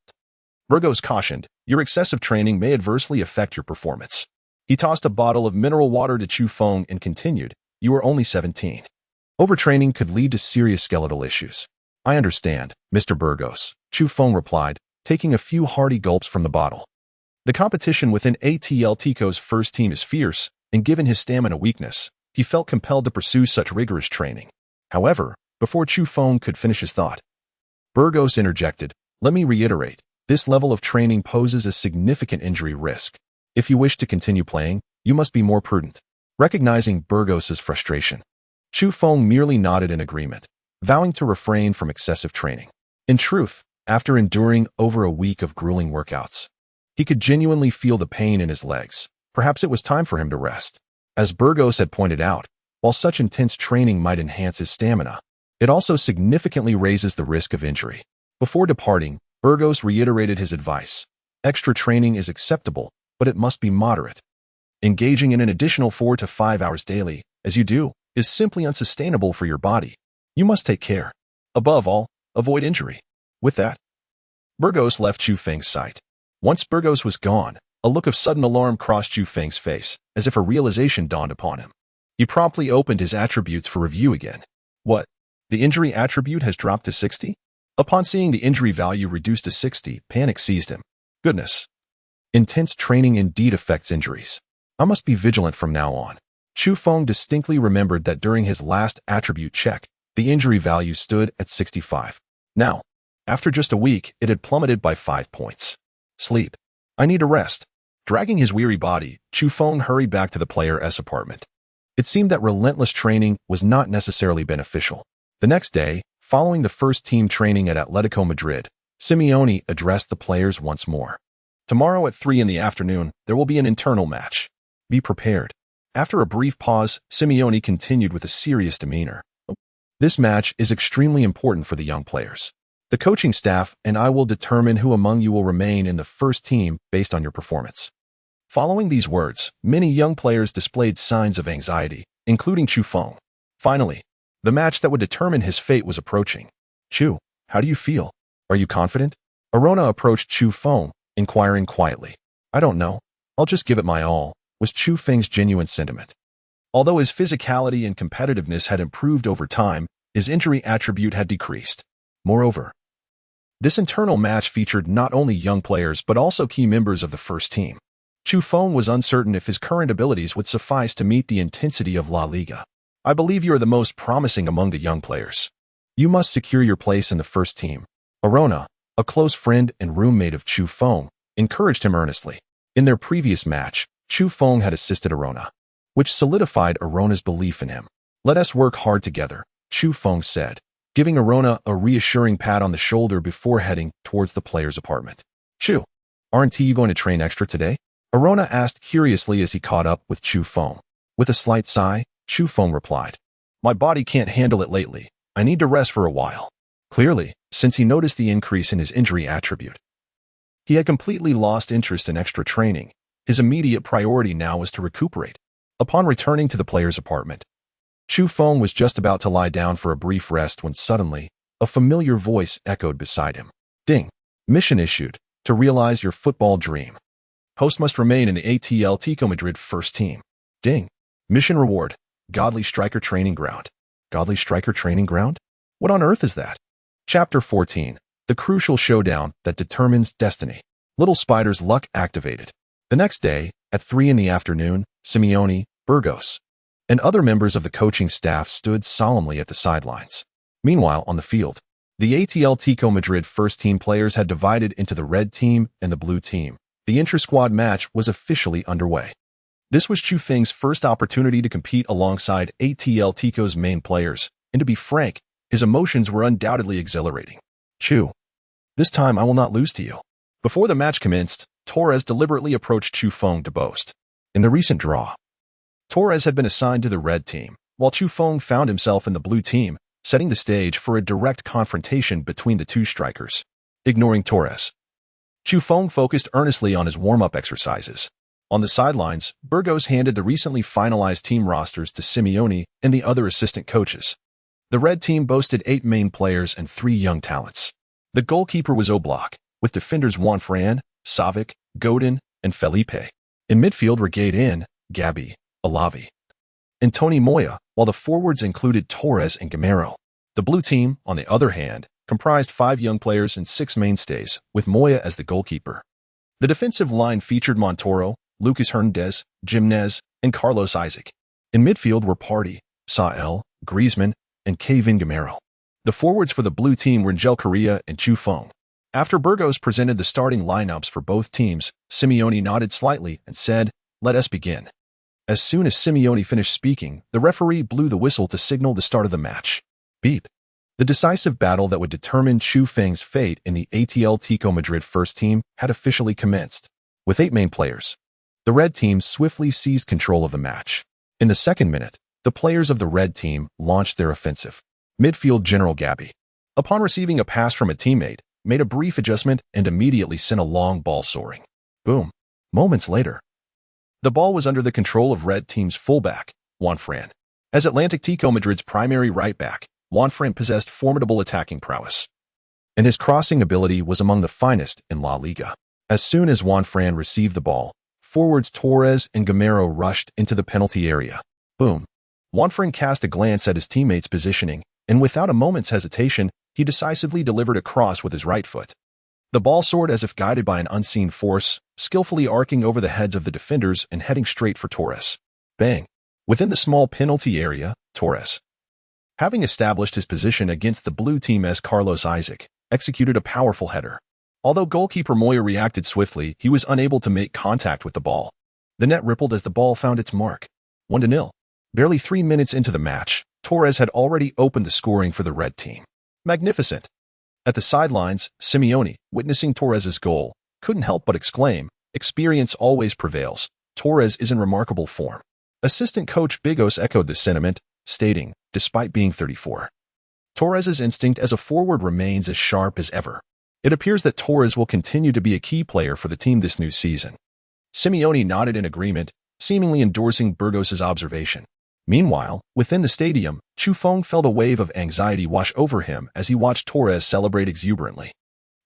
Burgos cautioned, "Your excessive training may adversely affect your performance." He tossed a bottle of mineral water to Chu Feng and continued, "You are only 17. Overtraining could lead to serious skeletal issues." "I understand, Mr. Burgos," Chu Feng replied, taking a few hearty gulps from the bottle. The competition within Atletico's first team is fierce, and given his stamina weakness, he felt compelled to pursue such rigorous training. However, before Chu Feng could finish his thought, Burgos interjected, "Let me reiterate, This level of training poses a significant injury risk. If you wish to continue playing, you must be more prudent. Recognizing Burgos's frustration, Chu Feng merely nodded in agreement, vowing to refrain from excessive training. In truth, after enduring over a week of grueling workouts, he could genuinely feel the pain in his legs. Perhaps it was time for him to rest. As Burgos had pointed out, while such intense training might enhance his stamina, it also significantly raises the risk of injury. Before departing, Burgos reiterated his advice. Extra training is acceptable, but it must be moderate. Engaging in an additional 4 to 5 hours daily, as you do, is simply unsustainable for your body. You must take care. Above all, avoid injury. With that, Burgos left Chu Feng's sight. Once Burgos was gone, a look of sudden alarm crossed Chu Feng's face, as if a realization dawned upon him. He promptly opened his attributes for review again. What? The injury attribute has dropped to 60? Upon seeing the injury value reduced to 60, panic seized him. Goodness. Intense training indeed affects injuries. I must be vigilant from now on. Chu Feng distinctly remembered that during his last attribute check, the injury value stood at 65. Now, after just a week, it had plummeted by 5 points. Sleep. I need a rest. Dragging his weary body, Chu Feng hurried back to the Player S apartment. It seemed that relentless training was not necessarily beneficial. The next day, following the first team training at Atletico Madrid, Simeone addressed the players once more. Tomorrow at 3 in the afternoon, there will be an internal match. Be prepared. After a brief pause, Simeone continued with a serious demeanor. This match is extremely important for the young players. The coaching staff and I will determine who among you will remain in the first team based on your performance. Following these words, many young players displayed signs of anxiety, including Chu Feng. Finally, the match that would determine his fate was approaching. Chu, how do you feel? Are you confident? Arona approached Chu Feng, inquiring quietly. I don't know. I'll just give it my all, was Chu Feng's genuine sentiment. Although his physicality and competitiveness had improved over time, his injury attribute had decreased. Moreover, this internal match featured not only young players but also key members of the first team. Chu Feng was uncertain if his current abilities would suffice to meet the intensity of La Liga. I believe you are the most promising among the young players. You must secure your place in the first team. Arona, a close friend and roommate of Chu Feng, encouraged him earnestly. In their previous match, Chu Feng had assisted Arona, which solidified Arona's belief in him. Let us work hard together, Chu Feng said, giving Arona a reassuring pat on the shoulder before heading towards the player's apartment. Chu, aren't you going to train extra today? Arona asked curiously as he caught up with Chu Feng. With a slight sigh, Chu Feng replied, My body can't handle it lately. I need to rest for a while. Clearly, since he noticed the increase in his injury attribute, he had completely lost interest in extra training. His immediate priority now was to recuperate. Upon returning to the player's apartment, Chu Feng was just about to lie down for a brief rest when suddenly, a familiar voice echoed beside him. Ding. Mission issued. To realize your football dream. Host must remain in the Atletico Madrid first team. Ding. Mission reward. Godly Striker Training Ground. Godly Striker Training Ground? What on earth is that? Chapter 14. The crucial showdown that determines destiny. Little Spider's luck activated. The next day, at 3 in the afternoon, Simeone, Burgos, and other members of the coaching staff stood solemnly at the sidelines. Meanwhile, on the field, the Atletico Madrid first-team players had divided into the red team and the blue team. The inter-squad match was officially underway. This was Chu Feng's first opportunity to compete alongside Atletico's main players, and to be frank, his emotions were undoubtedly exhilarating. Chu, this time I will not lose to you. Before the match commenced, Torres deliberately approached Chu Feng to boast. In the recent draw, Torres had been assigned to the red team, while Chu Feng found himself in the blue team, setting the stage for a direct confrontation between the two strikers. Ignoring Torres, Chu Feng focused earnestly on his warm-up exercises. On the sidelines, Burgos handed the recently finalized team rosters to Simeone and the other assistant coaches. The red team boasted 8 main players and 3 young talents. The goalkeeper was Oblak, with defenders Juan Fran, Savic, Godin, and Felipe. In midfield were Gaydin, Gabi, Alavi, and Tony Moya, while the forwards included Torres and Gamero. The blue team, on the other hand, comprised 5 young players and 6 mainstays, with Moya as the goalkeeper. The defensive line featured Montoro, Lucas Hernandez, Jimenez, and Carlos Isaac. In midfield were Party, Sael, Griezmann, and Kevin Gamero. The forwards for the blue team were Angel Correa and Chu Feng. After Burgos presented the starting lineups for both teams, Simeone nodded slightly and said, "Let us begin." As soon as Simeone finished speaking, the referee blew the whistle to signal the start of the match. Beep. The decisive battle that would determine Chu Feng's fate in the Atletico Madrid first team had officially commenced. With 8 main players, the red team swiftly seized control of the match. In the second minute, the players of the red team launched their offensive. Midfield General Gabby, upon receiving a pass from a teammate, made a brief adjustment and immediately sent a long ball soaring. Boom. Moments later, the ball was under the control of red team's fullback, Juanfran. As Atletico Madrid's primary right-back, Juanfran possessed formidable attacking prowess, and his crossing ability was among the finest in La Liga. As soon as Juanfran received the ball, forwards Torres and Gamero rushed into the penalty area. Boom. Juanfran cast a glance at his teammates' positioning, and without a moment's hesitation, he decisively delivered a cross with his right foot. The ball soared as if guided by an unseen force, skillfully arcing over the heads of the defenders and heading straight for Torres. Bang! Within the small penalty area, Torres, having established his position against the blue team as Carlos Isaac, executed a powerful header. Although goalkeeper Moya reacted swiftly, he was unable to make contact with the ball. The net rippled as the ball found its mark. 1-0. Barely 3 minutes into the match, Torres had already opened the scoring for the red team. Magnificent! At the sidelines, Simeone, witnessing Torres's goal, couldn't help but exclaim, "Experience always prevails. Torres is in remarkable form." Assistant coach Bigos echoed this sentiment, stating, despite being 34, Torres's instinct as a forward remains as sharp as ever. It appears that Torres will continue to be a key player for the team this new season. Simeone nodded in agreement, seemingly endorsing Burgos' observation. Meanwhile, within the stadium, Chu Feng felt a wave of anxiety wash over him as he watched Torres celebrate exuberantly.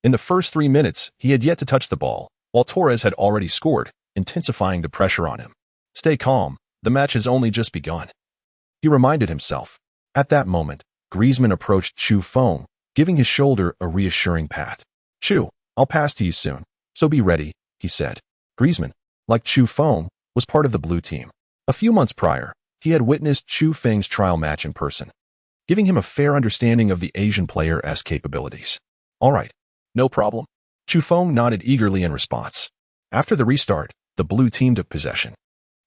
In the first 3 minutes, he had yet to touch the ball, while Torres had already scored, intensifying the pressure on him. Stay calm, the match has only just begun, he reminded himself. At that moment, Griezmann approached Chu Feng, giving his shoulder a reassuring pat. "Chu, I'll pass to you soon, so be ready," he said. Griezmann, like Chu Feng, was part of the blue team. A few months prior, he had witnessed Chu Feng's trial match in person, giving him a fair understanding of the Asian player's capabilities. "All right, no problem." Chu Feng nodded eagerly in response. After the restart, the blue team took possession.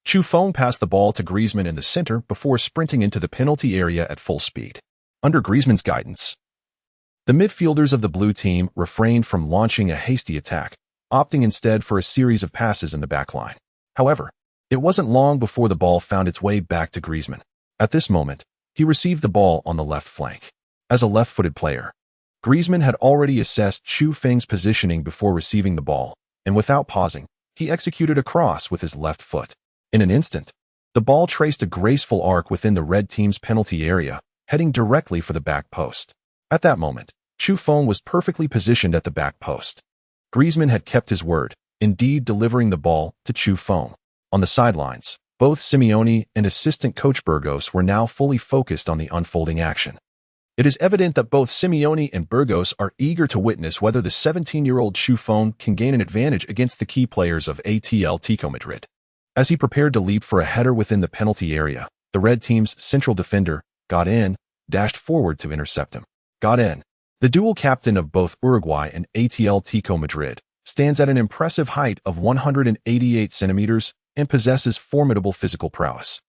Chu Feng passed the ball to Griezmann in the center before sprinting into the penalty area at full speed. Under Griezmann's guidance, the midfielders of the blue team refrained from launching a hasty attack, opting instead for a series of passes in the backline. However, it wasn't long before the ball found its way back to Griezmann. At this moment, he received the ball on the left flank. As a left-footed player, Griezmann had already assessed Chu Feng's positioning before receiving the ball, and without pausing, he executed a cross with his left foot. In an instant, the ball traced a graceful arc within the red team's penalty area, heading directly for the back post. At that moment, Chu Feng was perfectly positioned at the back post. Griezmann had kept his word, indeed delivering the ball to Chu Feng. On the sidelines, both Simeone and assistant coach Burgos were now fully focused on the unfolding action. It is evident that both Simeone and Burgos are eager to witness whether the 17-year-old Chu Feng can gain an advantage against the key players of Atletico Madrid. As he prepared to leap for a header within the penalty area, the red team's central defender, Godin, dashed forward to intercept him. Godin, the dual captain of both Uruguay and Atletico Madrid, stands at an impressive height of 188 centimeters and possesses formidable physical prowess,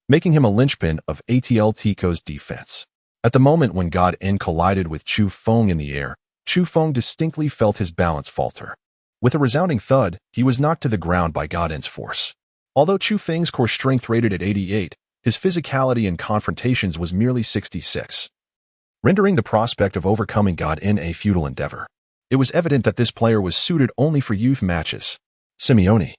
making him a linchpin of Atletico's defense. At the moment when Godin collided with Chu Feng in the air, Chu Feng distinctly felt his balance falter. With a resounding thud, he was knocked to the ground by Godin's force. Although Chu Feng's core strength rated at 88, his physicality in confrontations was merely 66, rendering the prospect of overcoming Godin a futile endeavor. It was evident that this player was suited only for youth matches. Simeone,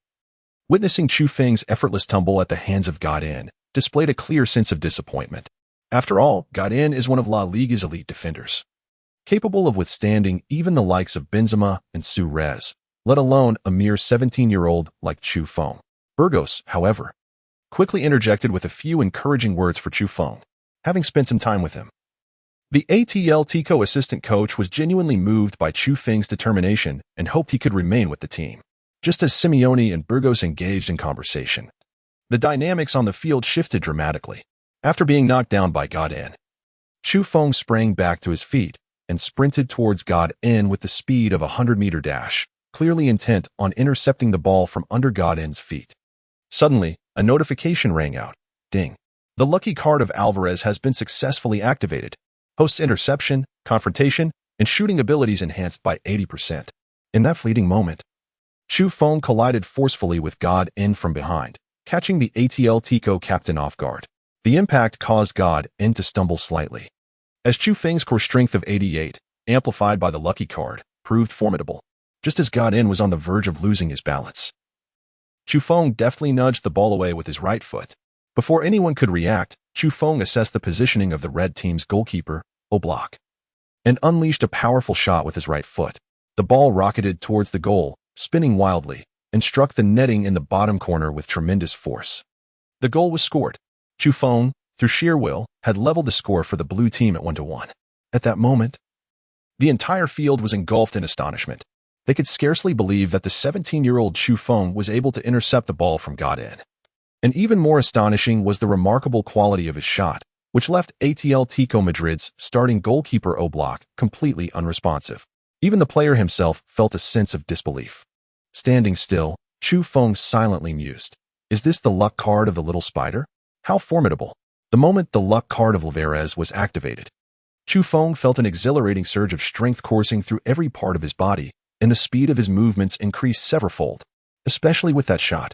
witnessing Chu Feng's effortless tumble at the hands of Godin, displayed a clear sense of disappointment. After all, Godin is one of La Liga's elite defenders, capable of withstanding even the likes of Benzema and Suarez, let alone a mere 17-year-old like Chu Feng. Burgos, however, quickly interjected with a few encouraging words for Chu Feng, having spent some time with him. The Atletico assistant coach was genuinely moved by Chu Feng's determination and hoped he could remain with the team. Just as Simeone and Burgos engaged in conversation, the dynamics on the field shifted dramatically. After being knocked down by Godin, Chu Feng sprang back to his feet, and sprinted towards God In with the speed of a 100-meter dash, clearly intent on intercepting the ball from under God In's feet. Suddenly, a notification rang out. Ding. The lucky card of Alvarez has been successfully activated. Host's interception, confrontation, and shooting abilities enhanced by 80%. In that fleeting moment, Chu Feng collided forcefully with God In from behind, catching the Atletico captain off guard. The impact caused God In to stumble slightly. As Chu Feng's core strength of 88, amplified by the lucky card, proved formidable, just as God In was on the verge of losing his balance. Chu Feng deftly nudged the ball away with his right foot. Before anyone could react, Chu Feng assessed the positioning of the red team's goalkeeper, Oblak, and unleashed a powerful shot with his right foot. The ball rocketed towards the goal, spinning wildly, and struck the netting in the bottom corner with tremendous force. The goal was scored. Chu Feng, through sheer will, had leveled the score for the blue team at 1-1. At that moment, the entire field was engulfed in astonishment. They could scarcely believe that the 17-year-old Chu Feng was able to intercept the ball from God In. And even more astonishing was the remarkable quality of his shot, which left Atletico Madrid's starting goalkeeper Oblak completely unresponsive. Even the player himself felt a sense of disbelief. Standing still, Chu Feng silently mused. Is this the luck card of the little spider? How formidable. The moment the luck card of Alvarez was activated, Chu Feng felt an exhilarating surge of strength coursing through every part of his body, and the speed of his movements increased severalfold, especially with that shot.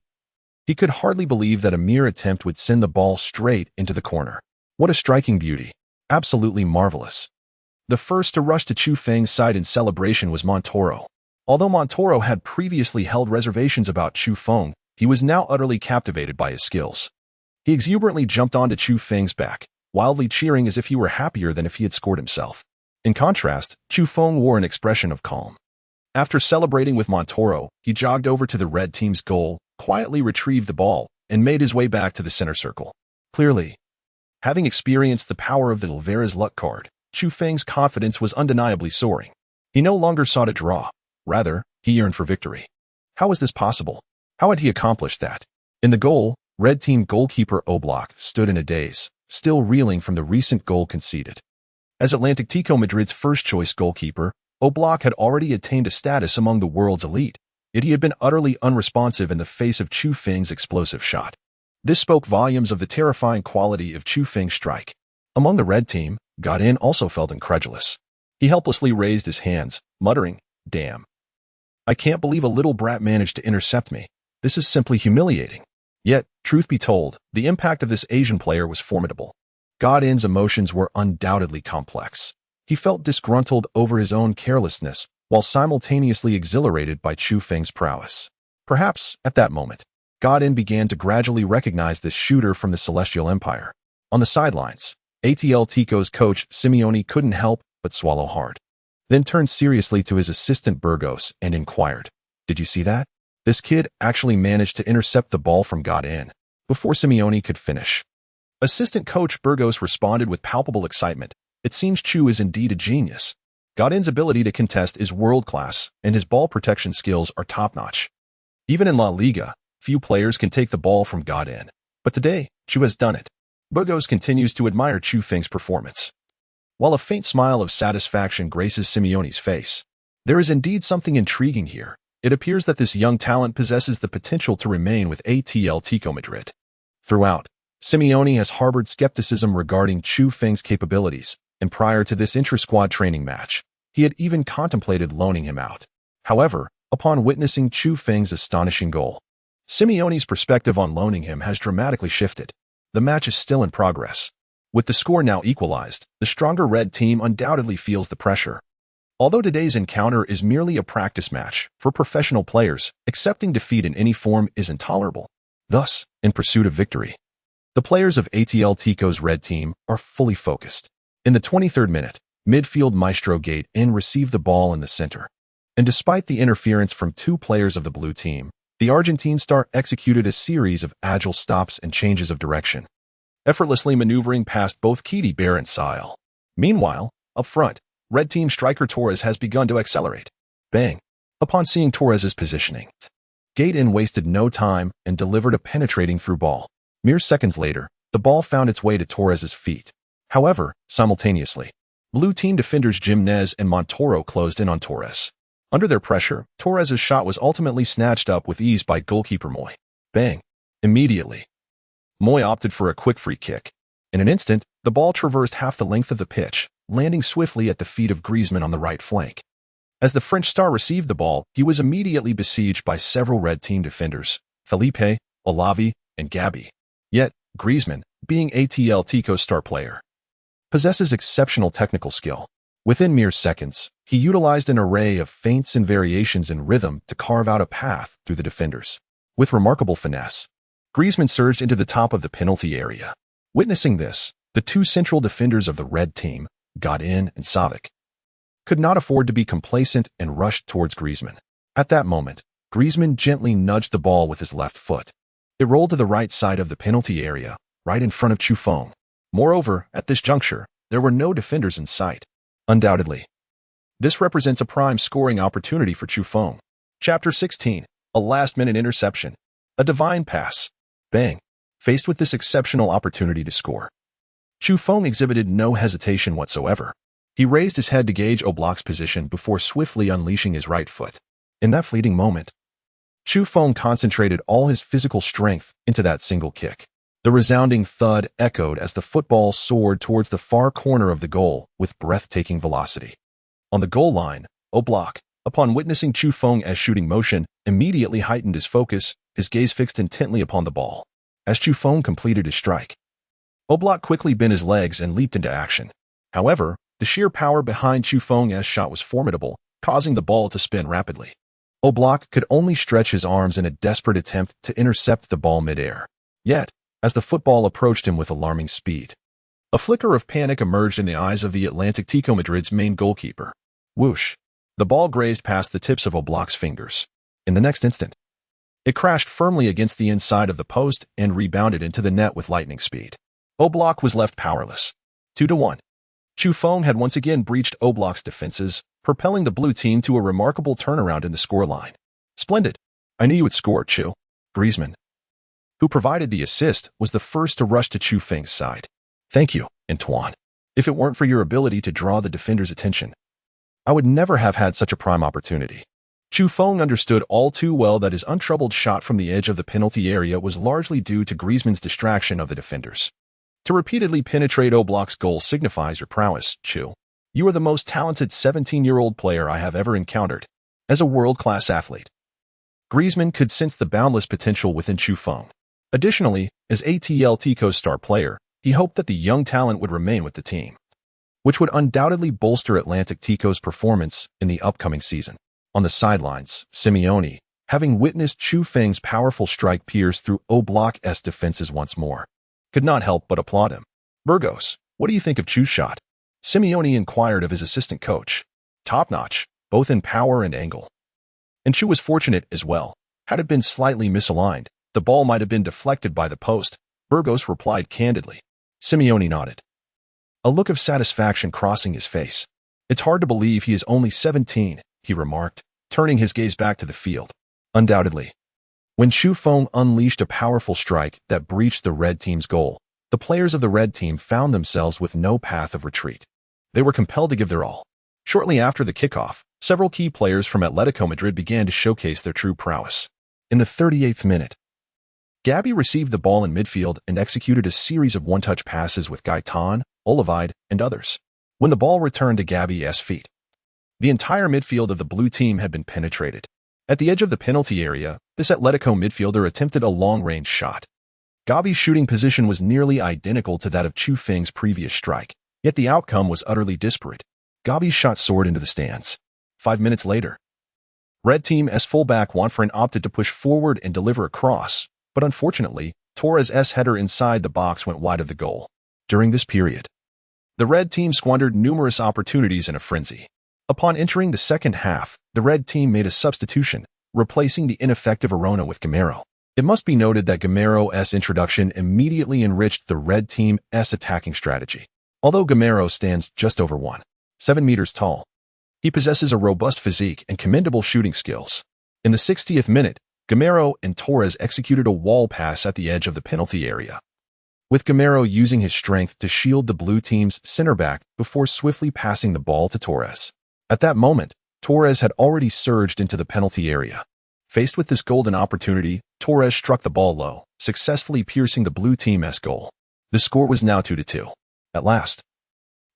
He could hardly believe that a mere attempt would send the ball straight into the corner. What a striking beauty. Absolutely marvelous. The first to rush to Chu Feng's side in celebration was Montoro. Although Montoro had previously held reservations about Chu Feng, he was now utterly captivated by his skills. He exuberantly jumped onto Chu Feng's back, wildly cheering as if he were happier than if he had scored himself. In contrast, Chu Feng wore an expression of calm. After celebrating with Montoro, he jogged over to the red team's goal, quietly retrieved the ball, and made his way back to the center circle. Clearly, having experienced the power of the Alvarez luck card, Chu Feng's confidence was undeniably soaring. He no longer sought a draw. Rather, he yearned for victory. How was this possible? How had he accomplished that? In the goal, red team goalkeeper Oblak stood in a daze, still reeling from the recent goal conceded. As Atletico Madrid's first-choice goalkeeper, Oblak had already attained a status among the world's elite, yet he had been utterly unresponsive in the face of Chu Feng's explosive shot. This spoke volumes of the terrifying quality of Chu Feng's strike. Among the red team, God In also felt incredulous. He helplessly raised his hands, muttering, "Damn. I can't believe a little brat managed to intercept me. This is simply humiliating." Yet, truth be told, the impact of this Asian player was formidable. God In's emotions were undoubtedly complex. He felt disgruntled over his own carelessness, while simultaneously exhilarated by Chu Feng's prowess. Perhaps, at that moment, God In began to gradually recognize this shooter from the Celestial Empire. On the sidelines, Atletico's coach Simeone couldn't help but swallow hard. Then turned seriously to his assistant Burgos and inquired, "Did you see that? This kid actually managed to intercept the ball from God In." Before Simeone could finish, assistant coach Burgos responded with palpable excitement. "It seems Chu is indeed a genius. God In's ability to contest is world-class, and his ball protection skills are top-notch. Even in La Liga, few players can take the ball from God In. But today, Chu has done it." Burgos continues to admire Chu Feng's performance, while a faint smile of satisfaction graces Simeone's face. There is indeed something intriguing here. It appears that this young talent possesses the potential to remain with Atletico Madrid. Throughout, Simeone has harbored skepticism regarding Chu Feng's capabilities, and prior to this intra-squad training match, he had even contemplated loaning him out. However, upon witnessing Chu Feng's astonishing goal, Simeone's perspective on loaning him has dramatically shifted. The match is still in progress. With the score now equalized, the stronger red team undoubtedly feels the pressure. Although today's encounter is merely a practice match, for professional players, accepting defeat in any form is intolerable. Thus, in pursuit of victory, the players of Atletico's red team are fully focused. In the 23rd minute, midfield maestro God In received the ball in the center. And despite the interference from two players of the blue team, the Argentine star executed a series of agile stops and changes of direction, effortlessly maneuvering past both Kidi Bear and Sile. Meanwhile, up front, red team striker Torres has begun to accelerate. Bang! Upon seeing Torres's positioning, God In wasted no time and delivered a penetrating through ball. Mere seconds later, the ball found its way to Torres's feet. However, simultaneously, Blue team defenders Jimenez and Montoro closed in on Torres. Under their pressure, Torres' shot was ultimately snatched up with ease by goalkeeper Moy. Bang! Immediately, Moy opted for a quick free kick. In an instant, the ball traversed half the length of the pitch, landing swiftly at the feet of Griezmann on the right flank. As the French star received the ball, he was immediately besieged by several red team defenders, Felipe, Olavi, and Gabi. Yet, Griezmann, being Atletico's star player, possesses exceptional technical skill. Within mere seconds, he utilized an array of feints and variations in rhythm to carve out a path through the defenders. With remarkable finesse, Griezmann surged into the top of the penalty area. Witnessing this, the two central defenders of the red team, Godin and Savic, could not afford to be complacent and rushed towards Griezmann. At that moment, Griezmann gently nudged the ball with his left foot. It rolled to the right side of the penalty area, right in front of Chufeng. Moreover, at this juncture, there were no defenders in sight. Undoubtedly, this represents a prime scoring opportunity for Chufeng. Chapter 16. A last-minute interception. A divine pass. Bang. Faced with this exceptional opportunity to score, Chufeng exhibited no hesitation whatsoever. He raised his head to gauge Oblak's position before swiftly unleashing his right foot. In that fleeting moment, Chufeng concentrated all his physical strength into that single kick. The resounding thud echoed as the football soared towards the far corner of the goal with breathtaking velocity. On the goal line, Oblak, upon witnessing Chufeng's shooting motion, immediately heightened his focus, his gaze fixed intently upon the ball. As Chufeng completed his strike, Oblak quickly bent his legs and leaped into action. However, the sheer power behind Chufeng's shot was formidable, causing the ball to spin rapidly. Oblak could only stretch his arms in a desperate attempt to intercept the ball midair. Yet, as the football approached him with alarming speed, a flicker of panic emerged in the eyes of the Atletico Madrid's main goalkeeper. Whoosh! The ball grazed past the tips of Oblak's fingers. In the next instant, it crashed firmly against the inside of the post and rebounded into the net with lightning speed. Oblak was left powerless. 2-1. Chufeng had once again breached Oblak's defenses, propelling the blue team to a remarkable turnaround in the scoreline. Splendid. I knew you would score, Chu. Griezmann, who provided the assist, was the first to rush to Chufeng's side. Thank you, Antoine. If it weren't for your ability to draw the defender's attention, I would never have had such a prime opportunity. Chufeng understood all too well that his untroubled shot from the edge of the penalty area was largely due to Griezmann's distraction of the defenders. To repeatedly penetrate Oblak's goal signifies your prowess, Chu. You are the most talented 17-year-old player I have ever encountered. As a world-class athlete, Griezmann could sense the boundless potential within Chufeng. Additionally, as Atletico's star player, he hoped that the young talent would remain with the team, which would undoubtedly bolster Atletico's performance in the upcoming season. On the sidelines, Simeone, having witnessed Chufeng's powerful strike pierce through Oblak's defenses once more, could not help but applaud him. Burgos, what do you think of Chu's shot? Simeone inquired of his assistant coach. Top-notch, both in power and angle. And Chu was fortunate as well. Had it been slightly misaligned, the ball might have been deflected by the post, Burgos replied candidly. Simeone nodded, a look of satisfaction crossing his face. It's hard to believe he is only 17, he remarked, turning his gaze back to the field. Undoubtedly, when Chufeng unleashed a powerful strike that breached the red team's goal, the players of the red team found themselves with no path of retreat. They were compelled to give their all. Shortly after the kickoff, several key players from Atletico Madrid began to showcase their true prowess. In the 38th minute, Gabi received the ball in midfield and executed a series of one-touch passes with Gaetan, Olivide, and others. When the ball returned to Gabi's feet, the entire midfield of the blue team had been penetrated. At the edge of the penalty area, this Atletico midfielder attempted a long-range shot. Gabi's shooting position was nearly identical to that of Chufeng's previous strike, yet the outcome was utterly disparate. Gabi's shot soared into the stands. 5 minutes later, Red Team's fullback Juanfran opted to push forward and deliver a cross, but unfortunately, Torres' header inside the box went wide of the goal. During this period, the Red Team squandered numerous opportunities in a frenzy. Upon entering the second half, the Red Team made a substitution, replacing the ineffective Arona with Gamero. It must be noted that Gamero's introduction immediately enriched the Red Team's attacking strategy. Although Gamero stands just over 1.7 meters tall, he possesses a robust physique and commendable shooting skills. In the 60th minute, Gamero and Torres executed a wall pass at the edge of the penalty area, with Gamero using his strength to shield the blue team's center back before swiftly passing the ball to Torres. At that moment, Torres had already surged into the penalty area. Faced with this golden opportunity, Torres struck the ball low, successfully piercing the blue team's goal. The score was now 2-2. At last,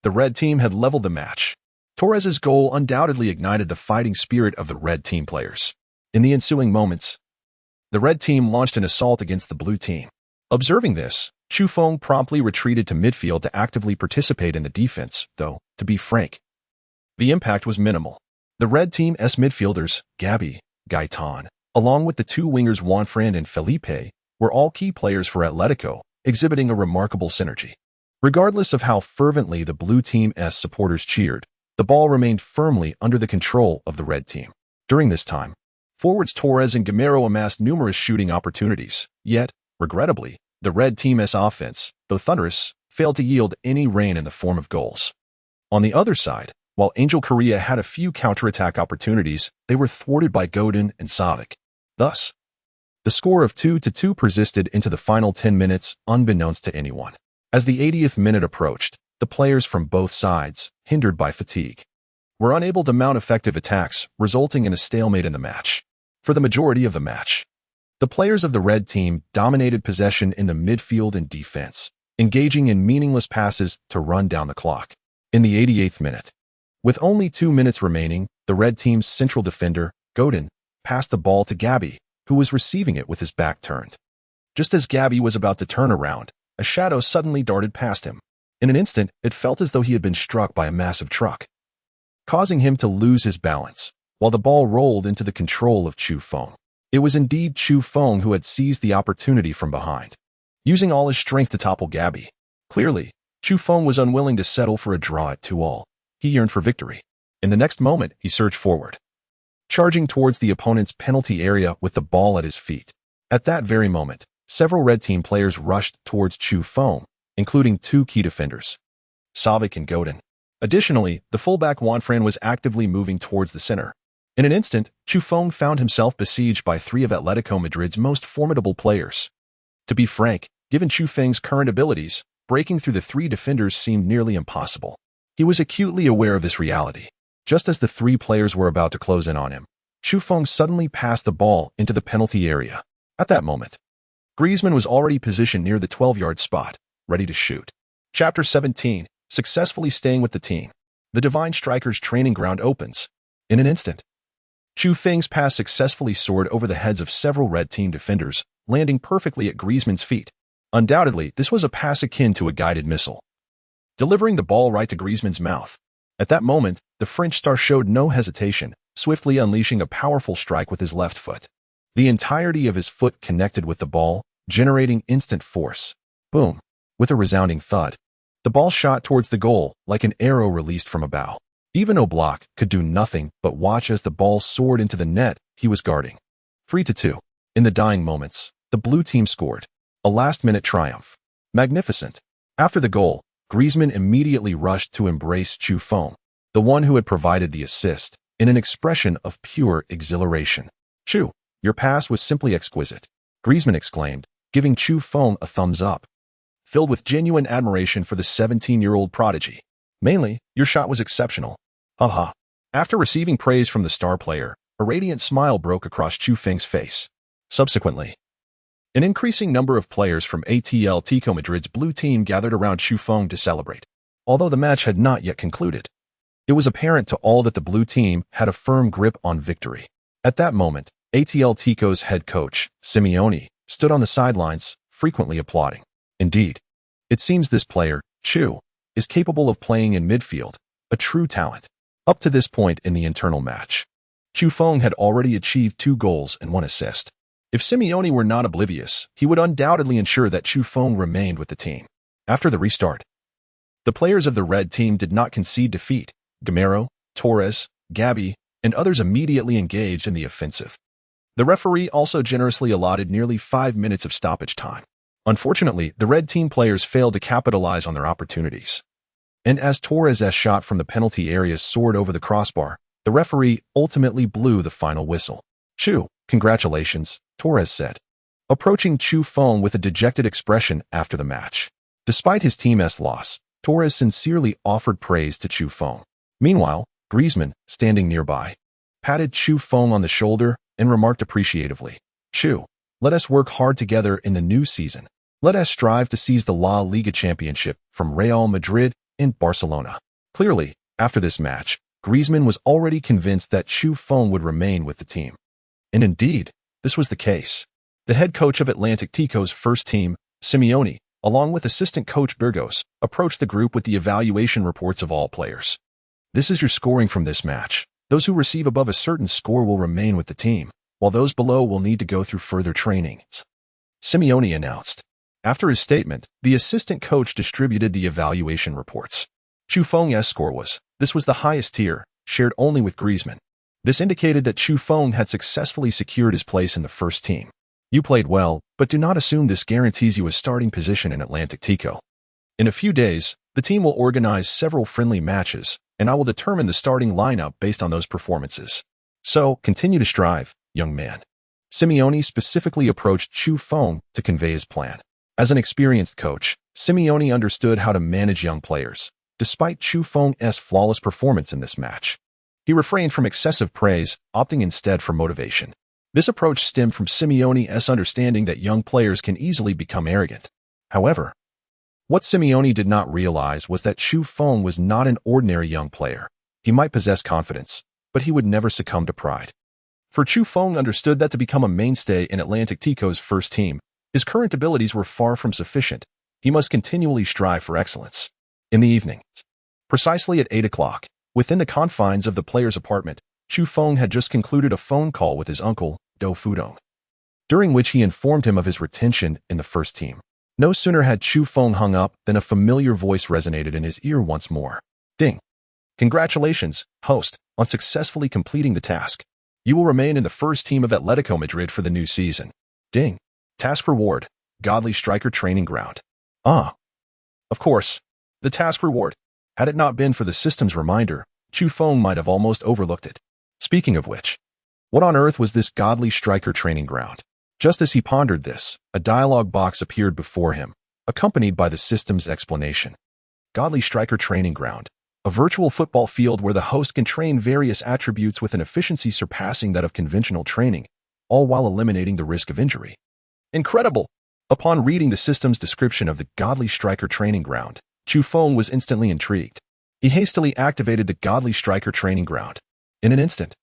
the red team had leveled the match. Torres's goal undoubtedly ignited the fighting spirit of the red team players. In the ensuing moments, the red team launched an assault against the blue team. Observing this, Chu Feng promptly retreated to midfield to actively participate in the defense, though, to be frank, the impact was minimal. The red team's midfielders, Gabi, Gaetan, along with the two wingers Juanfran and Felipe, were all key players for Atletico, exhibiting a remarkable synergy. Regardless of how fervently the blue team's supporters cheered, the ball remained firmly under the control of the red team. During this time, forwards Torres and Gamero amassed numerous shooting opportunities, yet, regrettably, the red team's offense, though thunderous, failed to yield any rain in the form of goals. On the other side, while Angel Korea had a few counterattack opportunities, they were thwarted by Godin and Savic. Thus, the score of 2-2 persisted into the final 10 minutes unbeknownst to anyone. As the 80th minute approached, the players from both sides, hindered by fatigue, were unable to mount effective attacks, resulting in a stalemate in the match. For the majority of the match, the players of the red team dominated possession in the midfield and defense, engaging in meaningless passes to run down the clock. In the 88th minute, with only 2 minutes remaining, the red team's central defender, Godin, passed the ball to Gabi, who was receiving it with his back turned. Just as Gabi was about to turn around, a shadow suddenly darted past him. In an instant, it felt as though he had been struck by a massive truck, causing him to lose his balance, while the ball rolled into the control of Chu Feng. It was indeed Chu Feng who had seized the opportunity from behind, using all his strength to topple Gabi. Clearly, Chu Feng was unwilling to settle for a draw at 2-2. He yearned for victory. In the next moment, he surged forward, charging towards the opponent's penalty area with the ball at his feet. At that very moment, several red team players rushed towards Chu Feng, including two key defenders, Savic and Godin. Additionally, the fullback Juanfran was actively moving towards the center. In an instant, Chu Feng found himself besieged by three of Atletico Madrid's most formidable players. To be frank, given Chu Feng's current abilities, breaking through the three defenders seemed nearly impossible. He was acutely aware of this reality. Just as the three players were about to close in on him, Chu Feng suddenly passed the ball into the penalty area. At that moment, Griezmann was already positioned near the 12-yard spot, ready to shoot. Chapter 17, Successfully Staying with the Team. The Divine Striker's training ground opens. In an instant, Chu Feng's pass successfully soared over the heads of several red team defenders, landing perfectly at Griezmann's feet. Undoubtedly, this was a pass akin to a guided missile, delivering the ball right to Griezmann's mouth. At that moment, the French star showed no hesitation, swiftly unleashing a powerful strike with his left foot. The entirety of his foot connected with the ball, generating instant force. Boom! With a resounding thud, the ball shot towards the goal like an arrow released from a bow. Even Oblak could do nothing but watch as the ball soared into the net he was guarding. 3-2. In the dying moments, the blue team scored. A last-minute triumph. Magnificent. After the goal, Griezmann immediately rushed to embrace Chu Feng, the one who had provided the assist, in an expression of pure exhilaration. "Chu, your pass was simply exquisite," Griezmann exclaimed, giving Chu Feng a thumbs up, filled with genuine admiration for the 17-year-old prodigy. "Mainly, your shot was exceptional. Haha." After receiving praise from the star player, a radiant smile broke across Chu Feng's face. Subsequently, an increasing number of players from Atletico Madrid's blue team gathered around Chu Feng to celebrate. Although the match had not yet concluded, it was apparent to all that the blue team had a firm grip on victory. At that moment, Atletico's head coach, Simeone, stood on the sidelines, frequently applauding. Indeed, it seems this player, Chu, is capable of playing in midfield, a true talent. Up to this point in the internal match, Chu Feng had already achieved 2 goals and 1 assist. If Simeone were not oblivious, he would undoubtedly ensure that Chu Feng remained with the team. After the restart, the players of the red team did not concede defeat. Gamero, Torres, Gabi, and others immediately engaged in the offensive. The referee also generously allotted nearly 5 minutes of stoppage time. Unfortunately, the red team players failed to capitalize on their opportunities. And as Torres' shot from the penalty area soared over the crossbar, the referee ultimately blew the final whistle. "Chu, congratulations," Torres said, approaching Chu Feng with a dejected expression after the match. Despite his team's loss, Torres sincerely offered praise to Chu Feng. Meanwhile, Griezmann, standing nearby, patted Chu Feng on the shoulder and remarked appreciatively, "Chu, let us work hard together in the new season. Let us strive to seize the La Liga championship from Real Madrid and Barcelona." Clearly, after this match, Griezmann was already convinced that Chu Feng would remain with the team. And indeed, this was the case. The head coach of Atletico's first team, Simeone, along with assistant coach Burgos, approached the group with the evaluation reports of all players. "This is your scoring from this match. Those who receive above a certain score will remain with the team, while those below will need to go through further training," Simeone announced. After his statement, the assistant coach distributed the evaluation reports. Chu Feng's score was, this was the highest tier, shared only with Griezmann. This indicated that Chu Feng had successfully secured his place in the first team. "You played well, but do not assume this guarantees you a starting position in Atletico. In a few days, the team will organize several friendly matches, and I will determine the starting lineup based on those performances. So, continue to strive, young man." Simeone specifically approached Chu Feng to convey his plan. As an experienced coach, Simeone understood how to manage young players, despite Chu Feng's flawless performance in this match. He refrained from excessive praise, opting instead for motivation. This approach stemmed from Simeone's understanding that young players can easily become arrogant. However, what Simeone did not realize was that Chu Feng was not an ordinary young player. He might possess confidence, but he would never succumb to pride. For Chu Feng understood that to become a mainstay in Atletico's first team, his current abilities were far from sufficient. He must continually strive for excellence. In the evening, precisely at 8 o'clock, within the confines of the player's apartment, Chu Feng had just concluded a phone call with his uncle, Do Fudong, during which he informed him of his retention in the first team. No sooner had Chu Feng hung up than a familiar voice resonated in his ear once more. "Ding. Congratulations, host, on successfully completing the task. You will remain in the first team of Atletico Madrid for the new season. Ding. Task reward, Godly Striker Training Ground." Ah. Of course, the task reward. Had it not been for the system's reminder, Chu Feng might have almost overlooked it. Speaking of which, what on earth was this Godly Striker Training Ground? Just as he pondered this, a dialog box appeared before him, accompanied by the system's explanation. Godly Striker Training Ground, a virtual football field where the host can train various attributes with an efficiency surpassing that of conventional training, all while eliminating the risk of injury. Incredible! Upon reading the system's description of the Godly Striker Training Ground, Chu Feng was instantly intrigued. He hastily activated the Godly Striker Training Ground. In an instant,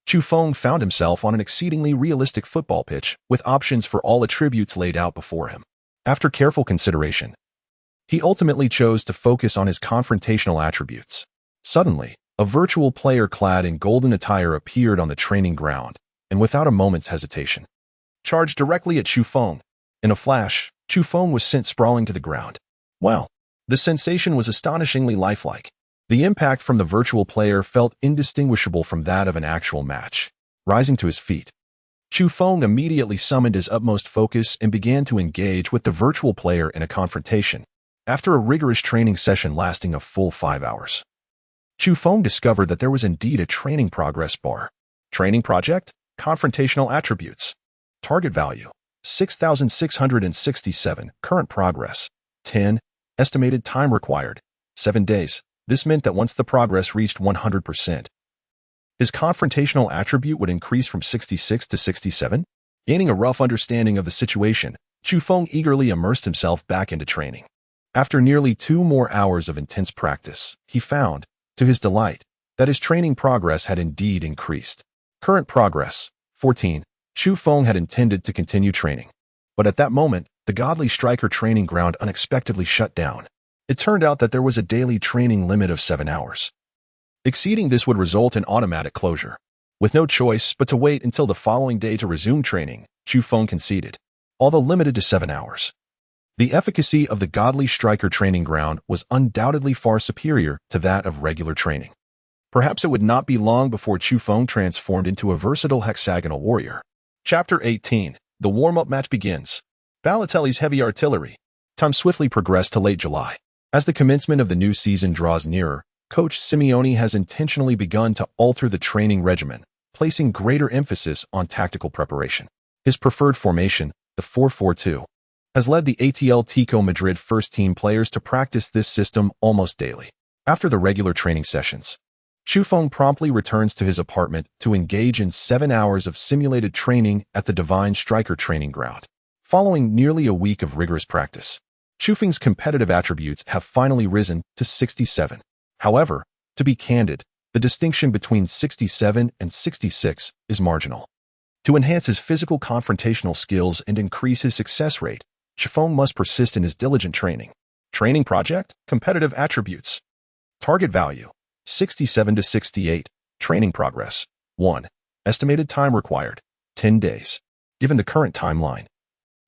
Chu Feng found himself on an exceedingly realistic football pitch with options for all attributes laid out before him. After careful consideration, he ultimately chose to focus on his confrontational attributes. Suddenly, a virtual player clad in golden attire appeared on the training ground, and without a moment's hesitation, charged directly at Chu Feng. In a flash, Chu Feng was sent sprawling to the ground. Wow! The sensation was astonishingly lifelike. The impact from the virtual player felt indistinguishable from that of an actual match. Rising to his feet, Chu Feng immediately summoned his utmost focus and began to engage with the virtual player in a confrontation. After a rigorous training session lasting a full 5 hours, Chu Feng discovered that there was indeed a training progress bar. Training project, confrontational attributes. Target value, 6,667. Current progress, 10. Estimated time required, 7 days. This meant that once the progress reached 100%, his confrontational attribute would increase from 66 to 67. Gaining a rough understanding of the situation, Chu Feng eagerly immersed himself back into training. After nearly 2 more hours of intense practice, he found, to his delight, that his training progress had indeed increased. Current progress, 14. Chu Feng had intended to continue training. But at that moment, the Godly Striker Training Ground unexpectedly shut down. It turned out that there was a daily training limit of 7 hours. Exceeding this would result in automatic closure. With no choice but to wait until the following day to resume training, Chu Feng conceded. Although limited to 7 hours, the efficacy of the Godly Striker Training Ground was undoubtedly far superior to that of regular training. Perhaps it would not be long before Chu Feng transformed into a versatile hexagonal warrior. Chapter 18. The warm-up match begins. Balotelli's heavy artillery. Time swiftly progressed to late July. As the commencement of the new season draws nearer, Coach Simeone has intentionally begun to alter the training regimen, placing greater emphasis on tactical preparation. His preferred formation, the 4-4-2, has led the Atletico Madrid first-team players to practice this system almost daily. After the regular training sessions, Chufeng promptly returns to his apartment to engage in 7 hours of simulated training at the Divine Striker training ground. Following nearly a week of rigorous practice, Chufeng's competitive attributes have finally risen to 67. However, to be candid, the distinction between 67 and 66 is marginal. To enhance his physical confrontational skills and increase his success rate, Chufeng must persist in his diligent training. Training project, competitive attributes. Target value, 67 to 68. Training progress, 1. Estimated time required, 10 days. Given the current timeline,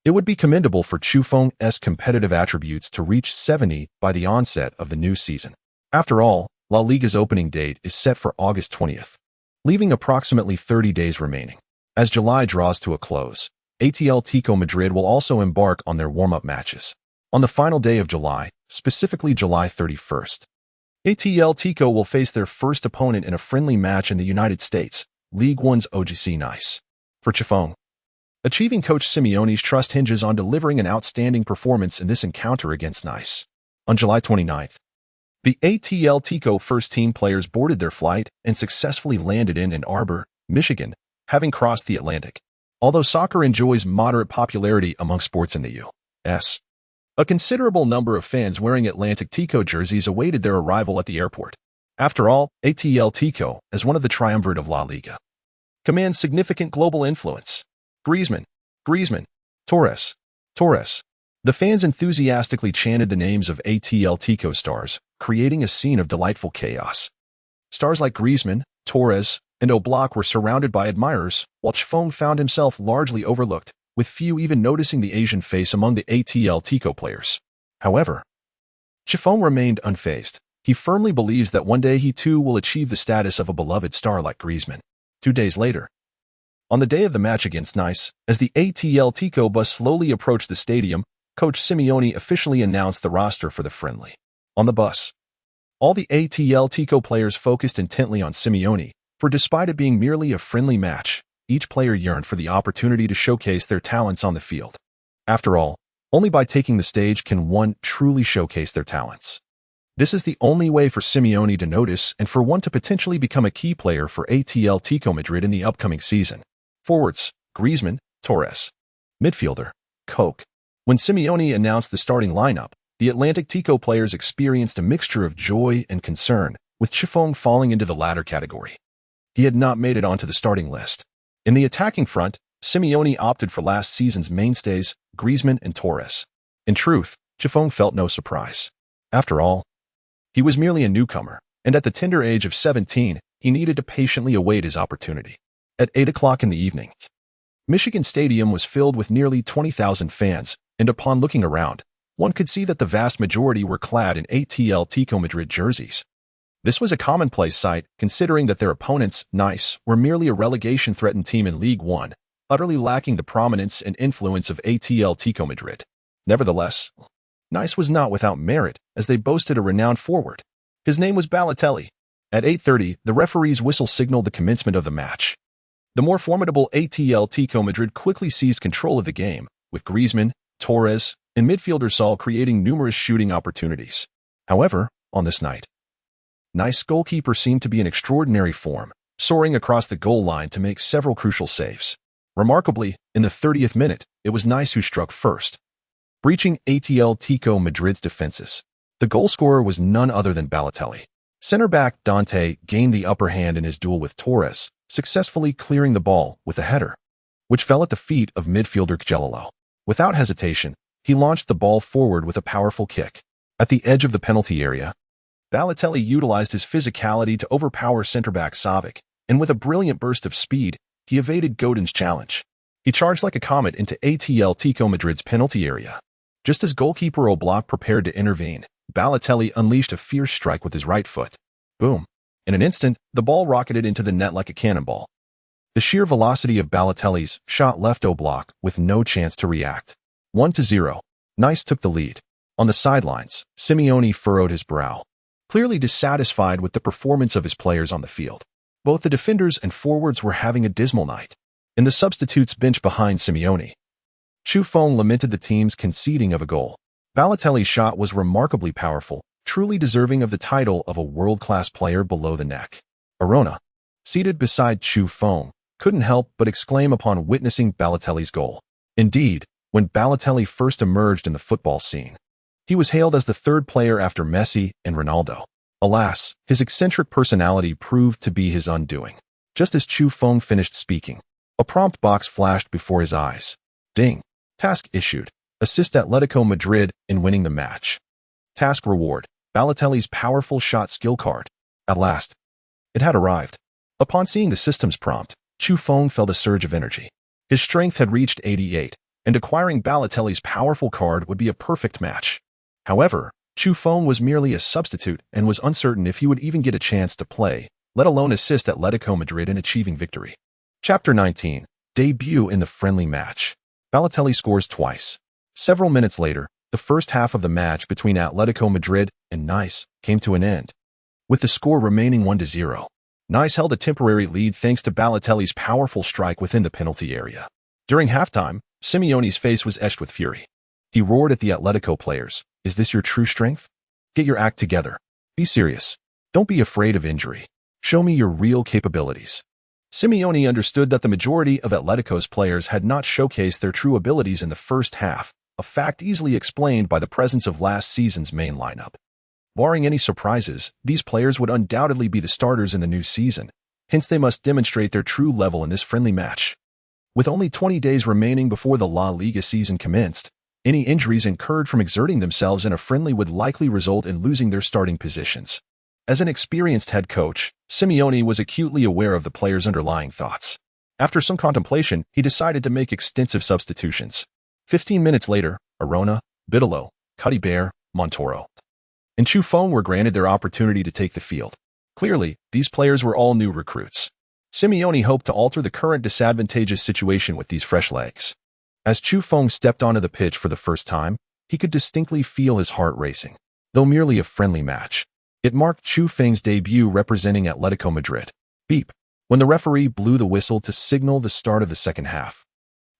it would be commendable for Chufeng's competitive attributes to reach 70 by the onset of the new season. After all, La Liga's opening date is set for August 20th, leaving approximately 30 days remaining. As July draws to a close, Atletico Madrid will also embark on their warm-up matches. On the final day of July, specifically July 31st, Atletico will face their first opponent in a friendly match in the United States, League One's OGC Nice. For Chufeng, achieving Coach Simeone's trust hinges on delivering an outstanding performance in this encounter against Nice. On July 29th, the Atletico first-team players boarded their flight and successfully landed in Ann Arbor, Michigan, having crossed the Atlantic. Although soccer enjoys moderate popularity among sports in the U.S., a considerable number of fans wearing Atletico jerseys awaited their arrival at the airport. After all, Atletico, as one of the triumvirate of La Liga, commands significant global influence. Griezmann, Torres. The fans enthusiastically chanted the names of Atletico stars, creating a scene of delightful chaos. Stars like Griezmann, Torres, and Oblak were surrounded by admirers, while Chufeng found himself largely overlooked, with few even noticing the Asian face among the Atletico players. However, Chufeng remained unfazed. He firmly believes that one day he too will achieve the status of a beloved star like Griezmann. 2 days later, on the day of the match against Nice, as the Atletico bus slowly approached the stadium, Coach Simeone officially announced the roster for the friendly. On the bus, all the Atletico players focused intently on Simeone, for despite it being merely a friendly match, each player yearned for the opportunity to showcase their talents on the field. After all, only by taking the stage can one truly showcase their talents. This is the only way for Simeone to notice and for one to potentially become a key player for Atletico Madrid in the upcoming season. Forwards, Griezmann, Torres. Midfielder, Koch. When Simeone announced the starting lineup, the Atletico players experienced a mixture of joy and concern, with Chufeng falling into the latter category. He had not made it onto the starting list. In the attacking front, Simeone opted for last season's mainstays, Griezmann and Torres. In truth, Chufeng felt no surprise. After all, he was merely a newcomer, and at the tender age of 17, he needed to patiently await his opportunity. At 8 o'clock in the evening, Michigan Stadium was filled with nearly 20,000 fans, and upon looking around, one could see that the vast majority were clad in Atletico Madrid jerseys. This was a commonplace sight, considering that their opponents, Nice, were merely a relegation-threatened team in League One, utterly lacking the prominence and influence of Atletico Madrid. Nevertheless, Nice was not without merit, as they boasted a renowned forward. His name was Balotelli. At 8:30, the referee's whistle signaled the commencement of the match. The more formidable Atletico Madrid quickly seized control of the game, with Griezmann, Torres, and midfielder Saul creating numerous shooting opportunities. However, on this night, Nice goalkeeper seemed to be in extraordinary form, soaring across the goal line to make several crucial saves. Remarkably, in the 30th minute, it was Nice who struck first, breaching Atletico Madrid's defenses. The goalscorer was none other than Balotelli. Center-back Dante gained the upper hand in his duel with Torres, successfully clearing the ball with a header, which fell at the feet of midfielder Gelalo. Without hesitation, he launched the ball forward with a powerful kick. At the edge of the penalty area, Balotelli utilized his physicality to overpower center-back Savic, and with a brilliant burst of speed, he evaded Godin's challenge. He charged like a comet into Atletico Madrid's penalty area. Just as goalkeeper Oblak prepared to intervene, Balotelli unleashed a fierce strike with his right foot. Boom! In an instant, the ball rocketed into the net like a cannonball. The sheer velocity of Balotelli's shot left Oblak with no chance to react. 1-0. Nice took the lead. On the sidelines, Simeone furrowed his brow, clearly dissatisfied with the performance of his players on the field. Both the defenders and forwards were having a dismal night. In the substitutes bench behind Simeone, Chufeng lamented the team's conceding of a goal. Balotelli's shot was remarkably powerful, truly deserving of the title of a world-class player below the neck. Arona, seated beside Chufeng, couldn't help but exclaim upon witnessing Balotelli's goal. Indeed, when Balotelli first emerged in the football scene, he was hailed as the third player after Messi and Ronaldo. Alas, his eccentric personality proved to be his undoing. Just as Chufeng finished speaking, a prompt box flashed before his eyes. Ding. Task issued. Assist Atletico Madrid in winning the match. Task reward. Balotelli's powerful shot skill card. At last, it had arrived. Upon seeing the system's prompt, Chufeng felt a surge of energy. His strength had reached 88, and acquiring Balotelli's powerful card would be a perfect match. However, Chufeng was merely a substitute and was uncertain if he would even get a chance to play, let alone assist Atletico Madrid in achieving victory. Chapter 19. Debut in the friendly match. Balotelli scores twice. Several minutes later, the first half of the match between Atletico Madrid and Nice came to an end, with the score remaining 1-0. Nice held a temporary lead thanks to Balotelli's powerful strike within the penalty area. During halftime, Simeone's face was etched with fury. He roared at the Atletico players, "Is this your true strength? Get your act together. Be serious. Don't be afraid of injury. Show me your real capabilities." Simeone understood that the majority of Atletico's players had not showcased their true abilities in the first half, a fact easily explained by the presence of last season's main lineup. Barring any surprises, these players would undoubtedly be the starters in the new season, hence they must demonstrate their true level in this friendly match. With only 20 days remaining before the La Liga season commenced, any injuries incurred from exerting themselves in a friendly would likely result in losing their starting positions. As an experienced head coach, Simeone was acutely aware of the players' underlying thoughts. After some contemplation, he decided to make extensive substitutions. 15 minutes later, Arona, Bitolo, Cuddy-Bear, Montoro, and Chufeng were granted their opportunity to take the field. Clearly, these players were all new recruits. Simeone hoped to alter the current disadvantageous situation with these fresh legs. As Chufeng stepped onto the pitch for the first time, he could distinctly feel his heart racing. Though merely a friendly match, it marked Chufeng's debut representing Atletico Madrid. Beep. When the referee blew the whistle to signal the start of the second half,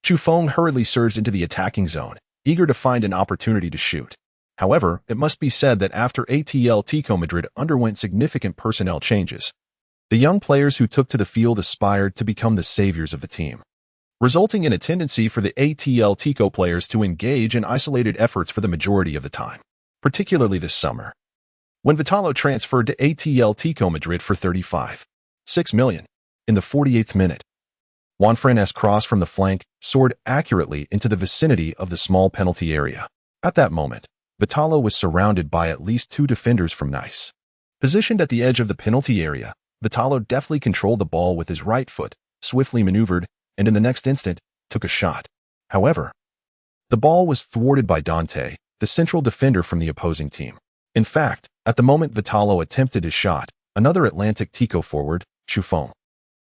Chufeng hurriedly surged into the attacking zone, eager to find an opportunity to shoot. However, it must be said that after Atletico Madrid underwent significant personnel changes, the young players who took to the field aspired to become the saviors of the team, resulting in a tendency for the Atletico players to engage in isolated efforts for the majority of the time, particularly this summer, when Vitalo transferred to Atletico Madrid for $35.6 million. In the 48th minute, Juanfran's cross from the flank soared accurately into the vicinity of the small penalty area. At that moment, Vitalo was surrounded by at least two defenders from Nice. Positioned at the edge of the penalty area, Vitalo deftly controlled the ball with his right foot, swiftly maneuvered, and in the next instant, took a shot. However, the ball was thwarted by Dante, the central defender from the opposing team. In fact, at the moment Vitalo attempted his shot, another Atletico forward, Chufeng,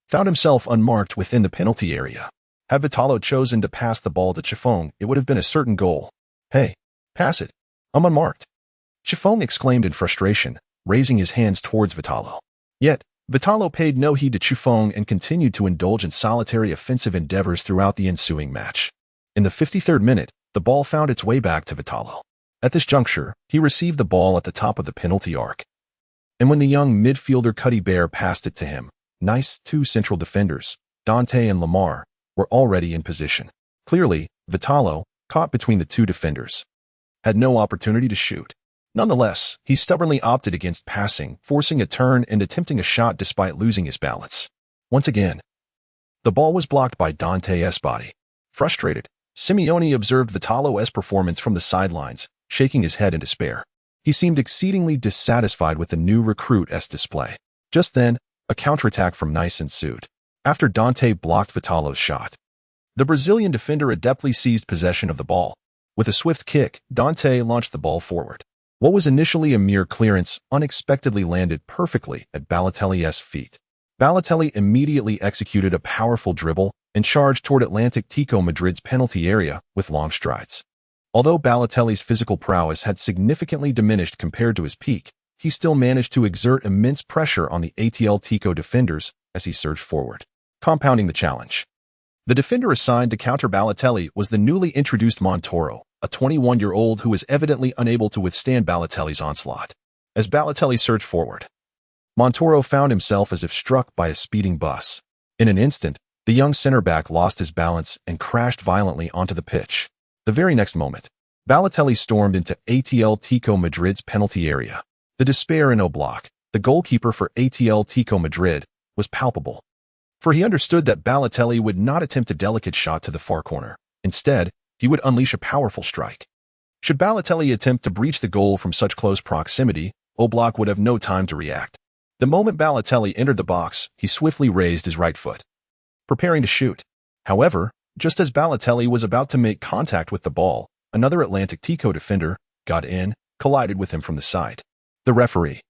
found himself unmarked within the penalty area. Had Vitalo chosen to pass the ball to Chufeng, it would have been a certain goal. "Hey, pass it. I'm unmarked," Chufeng exclaimed in frustration, raising his hands towards Vitalo. Yet, Vitalo paid no heed to Chufeng and continued to indulge in solitary offensive endeavors throughout the ensuing match. In the 53rd minute, the ball found its way back to Vitalo. At this juncture, he received the ball at the top of the penalty arc. And when the young midfielder Cuddy-Bear passed it to him, Nice's two central defenders, Dante and Lamar, were already in position. Clearly, Vitalo, caught between the two defenders, had no opportunity to shoot. Nonetheless, he stubbornly opted against passing, forcing a turn and attempting a shot despite losing his balance. Once again, the ball was blocked by Dante's body. Frustrated, Simeone observed Vitalo's performance from the sidelines, shaking his head in despair. He seemed exceedingly dissatisfied with the new recruit's display. Just then, a counterattack from Nice ensued. After Dante blocked Vitalo's shot, the Brazilian defender adeptly seized possession of the ball. With a swift kick, Dante launched the ball forward. What was initially a mere clearance unexpectedly landed perfectly at Balotelli's feet. Balotelli immediately executed a powerful dribble and charged toward Atletico Madrid's penalty area with long strides. Although Balotelli's physical prowess had significantly diminished compared to his peak, he still managed to exert immense pressure on the Atletico defenders as he surged forward, compounding the challenge. The defender assigned to counter Balotelli was the newly introduced Montoro, a 21-year-old who was evidently unable to withstand Balotelli's onslaught. As Balotelli surged forward, Montoro found himself as if struck by a speeding bus. In an instant, the young center-back lost his balance and crashed violently onto the pitch. The very next moment, Balotelli stormed into Atletico Madrid's penalty area. The despair in Oblak, the goalkeeper for Atletico Madrid, was palpable. For he understood that Balotelli would not attempt a delicate shot to the far corner. Instead, he would unleash a powerful strike. Should Balotelli attempt to breach the goal from such close proximity, Oblak would have no time to react. The moment Balotelli entered the box, he swiftly raised his right foot, preparing to shoot. However, just as Balotelli was about to make contact with the ball, another Atletico defender got in, collided with him from the side. The referee,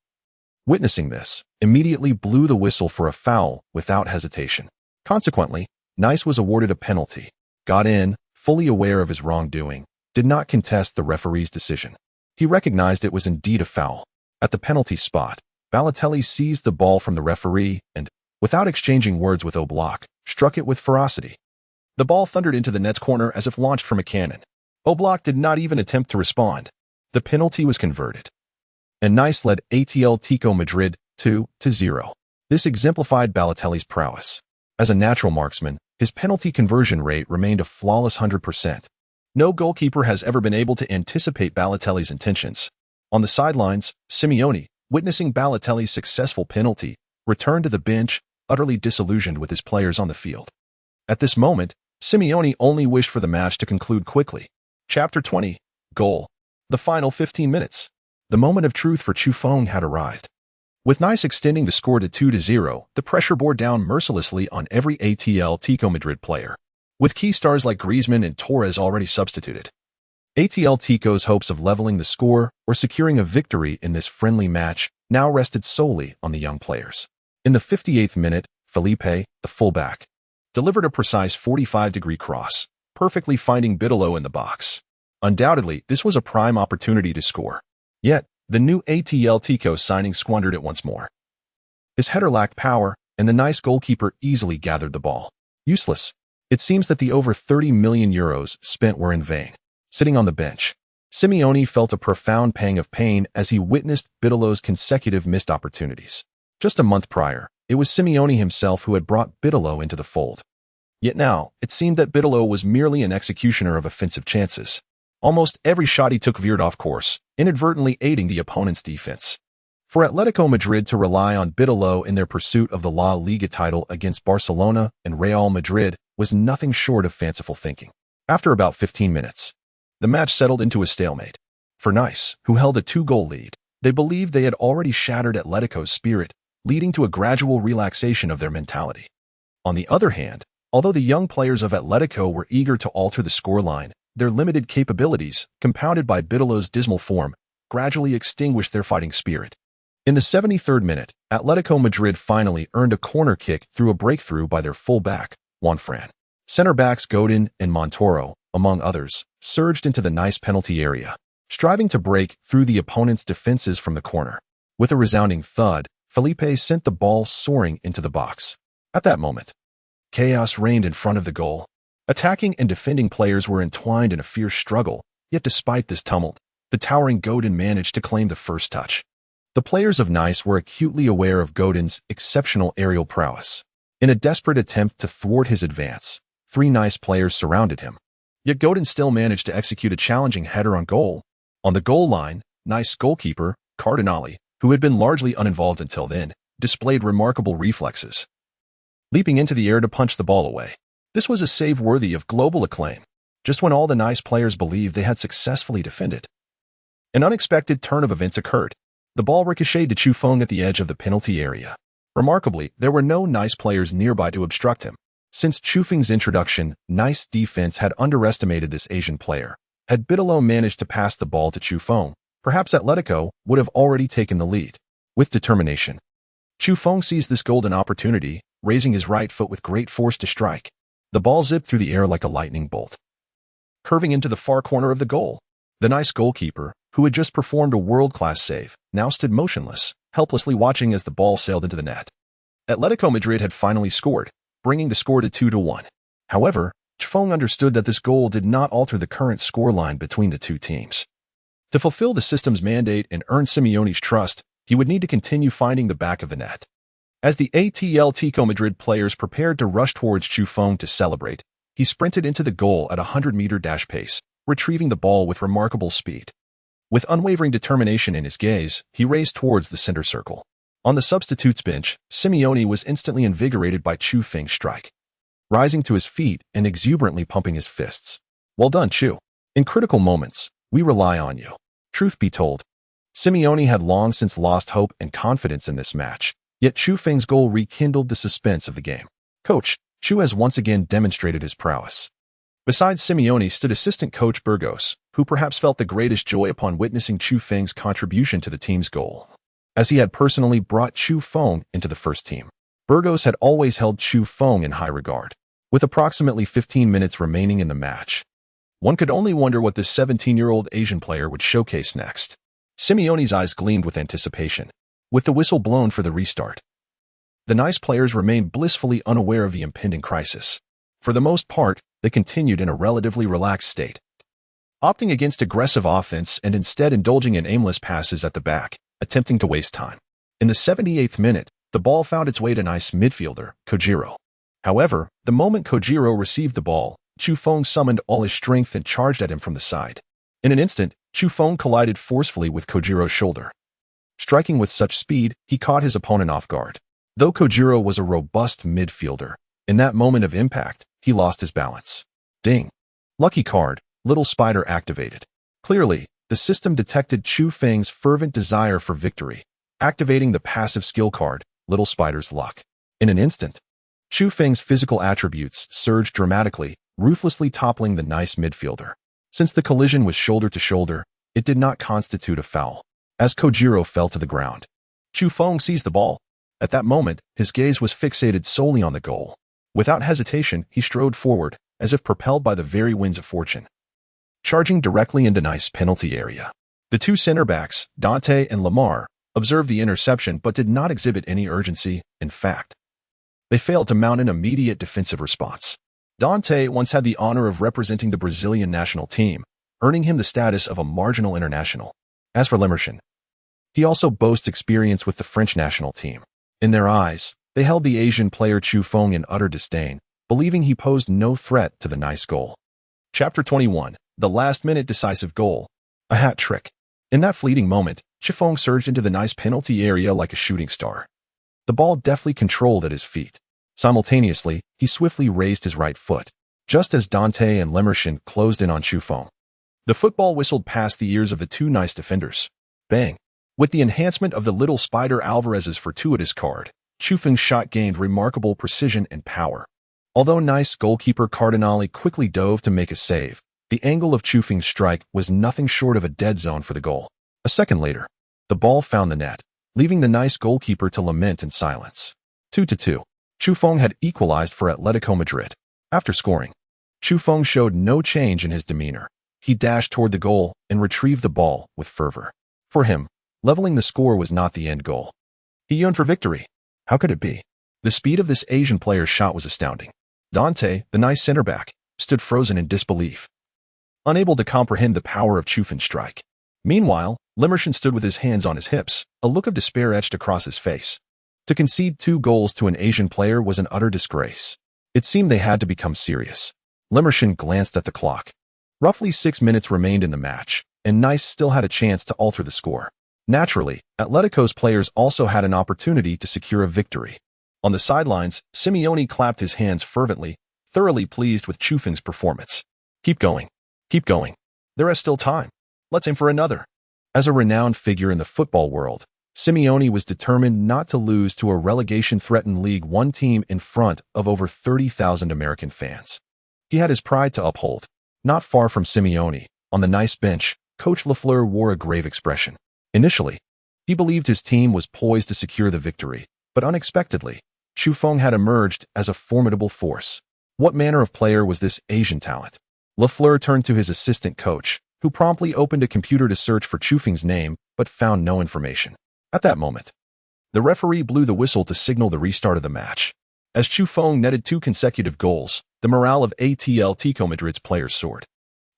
witnessing this, immediately blew the whistle for a foul without hesitation. Consequently, Nice was awarded a penalty. Got in, fully aware of his wrongdoing, did not contest the referee's decision. He recognized it was indeed a foul. At the penalty spot, Balotelli seized the ball from the referee and, without exchanging words with Oblak, struck it with ferocity. The ball thundered into the net's corner as if launched from a cannon. Oblak did not even attempt to respond. The penalty was converted, and Nice led Atletico Madrid 2-0. This exemplified Balotelli's prowess. As a natural marksman, his penalty conversion rate remained a flawless 100%. No goalkeeper has ever been able to anticipate Balotelli's intentions. On the sidelines, Simeone, witnessing Balotelli's successful penalty, returned to the bench, utterly disillusioned with his players on the field. At this moment, Simeone only wished for the match to conclude quickly. Chapter 20. Goal. The final 15 minutes. The moment of truth for Chufeng had arrived. With Nice extending the score to 2-0, the pressure bore down mercilessly on every Atletico Madrid player. With key stars like Griezmann and Torres already substituted, Atletico's hopes of leveling the score or securing a victory in this friendly match now rested solely on the young players. In the 58th minute, Felipe, the fullback, delivered a precise 45-degree cross, perfectly finding Biddolo in the box. Undoubtedly, this was a prime opportunity to score. Yet, the new Atletico signing squandered it once more. His header lacked power, and the Nice goalkeeper easily gathered the ball. Useless. It seems that the over 30 million euros spent were in vain. Sitting on the bench, Simeone felt a profound pang of pain as he witnessed Biddolo's consecutive missed opportunities. Just a month prior, it was Simeone himself who had brought Biddolo into the fold. Yet now, it seemed that Biddolo was merely an executioner of offensive chances. Almost every shot he took veered off course, inadvertently aiding the opponent's defense. For Atletico Madrid to rely on Biddolo in their pursuit of the La Liga title against Barcelona and Real Madrid was nothing short of fanciful thinking. After about 15 minutes, the match settled into a stalemate. For Nice, who held a 2-goal lead, they believed they had already shattered Atletico's spirit, leading to a gradual relaxation of their mentality. On the other hand, although the young players of Atletico were eager to alter the scoreline, their limited capabilities, compounded by Biddolo's dismal form, gradually extinguished their fighting spirit. In the 73rd minute, Atletico Madrid finally earned a corner kick through a breakthrough by their full-back, Juanfran. Center-backs Godin and Montoro, among others, surged into the Nice penalty area, striving to break through the opponent's defenses from the corner. With a resounding thud, Felipe sent the ball soaring into the box. At that moment, chaos reigned in front of the goal. Attacking and defending players were entwined in a fierce struggle, yet despite this tumult, the towering Godin managed to claim the first touch. The players of Nice were acutely aware of Godin's exceptional aerial prowess. In a desperate attempt to thwart his advance, 3 Nice players surrounded him. Yet Godin still managed to execute a challenging header on goal. On the goal line, Nice goalkeeper, Cardinali, who had been largely uninvolved until then, displayed remarkable reflexes, leaping into the air to punch the ball away. This was a save worthy of global acclaim, just when all the Nice players believed they had successfully defended. An unexpected turn of events occurred. The ball ricocheted to Chufeng at the edge of the penalty area. Remarkably, there were no Nice players nearby to obstruct him. Since Chufeng's introduction, Nice defense had underestimated this Asian player. Had Biddolo managed to pass the ball to Chufeng, perhaps Atletico would have already taken the lead. With determination, Chufeng seized this golden opportunity, raising his right foot with great force to strike. The ball zipped through the air like a lightning bolt, curving into the far corner of the goal. The Nice goalkeeper, who had just performed a world-class save, now stood motionless, helplessly watching as the ball sailed into the net. Atletico Madrid had finally scored, bringing the score to 2-1. However, Chufeng understood that this goal did not alter the current scoreline between the two teams. To fulfill the system's mandate and earn Simeone's trust, he would need to continue finding the back of the net. As the Atletico Madrid players prepared to rush towards Chufeng to celebrate, he sprinted into the goal at a 100-meter dash pace, retrieving the ball with remarkable speed. With unwavering determination in his gaze, he raced towards the center circle. On the substitutes bench, Simeone was instantly invigorated by Chufeng's strike. Rising to his feet and exuberantly pumping his fists. "Well done, Chu. In critical moments, we rely on you." Truth be told, Simeone had long since lost hope and confidence in this match, yet Chufeng's goal rekindled the suspense of the game. Coach Chu has once again demonstrated his prowess. Beside Simeone stood assistant coach Burgos, who perhaps felt the greatest joy upon witnessing Chufeng's contribution to the team's goal, as he had personally brought Chufeng into the first team. Burgos had always held Chufeng in high regard. With approximately 15 minutes remaining in the match, one could only wonder what this 17-year-old Asian player would showcase next. Simeone's eyes gleamed with anticipation. With the whistle blown for the restart, the nice players remained blissfully unaware of the impending crisis. For the most part, they continued in a relatively relaxed state, opting against aggressive offense and instead indulging in aimless passes at the back, attempting to waste time. In the 78th minute, the ball found its way to nice midfielder Kojiro. However, the moment Kojiro received the ball, Chufeng summoned all his strength and charged at him from the side. In an instant, Chufeng collided forcefully with Kojiro's shoulder. Striking with such speed, he caught his opponent off guard. Though Kojiro was a robust midfielder, in that moment of impact, he lost his balance. Ding! Lucky card, Little Spider activated. Clearly, the system detected Chufeng's fervent desire for victory, activating the passive skill card, Little Spider's Luck. In an instant, Chufeng's physical attributes surged dramatically, ruthlessly toppling the nice midfielder. Since the collision was shoulder to shoulder, it did not constitute a foul. As Kojiro fell to the ground, Chufeng seized the ball. At that moment, his gaze was fixated solely on the goal. Without hesitation, he strode forward, as if propelled by the very winds of fortune, charging directly into nice penalty area. The two center backs, Dante and Lamar, observed the interception but did not exhibit any urgency. In fact, they failed to mount an immediate defensive response. Dante once had the honor of representing the Brazilian national team, earning him the status of a marginal international. As for Lemerson, he also boasts experience with the French national team. In their eyes, they held the Asian player Chufeng in utter disdain, believing he posed no threat to the nice goal. Chapter 21. The last-minute decisive goal. A hat trick. In that fleeting moment, Chufeng surged into the nice penalty area like a shooting star. The ball deftly controlled at his feet. Simultaneously, he swiftly raised his right foot, just as Dante and Lemerson closed in on Chufeng. The football whistled past the ears of the two nice defenders. Bang! With the enhancement of the Little Spider Alvarez's fortuitous card, Chufeng's shot gained remarkable precision and power. Although nice goalkeeper Cardinale quickly dove to make a save, the angle of Chufeng's strike was nothing short of a dead zone for the goal. A second later, the ball found the net, leaving the nice goalkeeper to lament in silence. 2-2. Chufeng had equalized for Atletico Madrid. After scoring, Chufeng showed no change in his demeanor. He dashed toward the goal and retrieved the ball with fervor. For him, leveling the score was not the end goal. He yearned for victory. How could it be? The speed of this Asian player's shot was astounding. Dante, the nice center back, stood frozen in disbelief, unable to comprehend the power of Chufeng's strike. Meanwhile, Lemerson stood with his hands on his hips, a look of despair etched across his face. To concede 2 goals to an Asian player was an utter disgrace. It seemed they had to become serious. Lemerson glanced at the clock. Roughly 6 minutes remained in the match, and Nice still had a chance to alter the score. Naturally, Atletico's players also had an opportunity to secure a victory. On the sidelines, Simeone clapped his hands fervently, thoroughly pleased with Chufeng's performance. Keep going. Keep going. There is still time. Let's aim for another. As a renowned figure in the football world, Simeone was determined not to lose to a relegation-threatened League One team in front of over 30,000 American fans. He had his pride to uphold. Not far from Simeone, on the nice bench, Coach Lafleur wore a grave expression. Initially, he believed his team was poised to secure the victory, but unexpectedly, Chufeng had emerged as a formidable force. What manner of player was this Asian talent? Lafleur turned to his assistant coach, who promptly opened a computer to search for Chufeng's name, but found no information. At that moment, the referee blew the whistle to signal the restart of the match. As Chu Feng netted 2 consecutive goals, the morale of Atletico Madrid's players soared.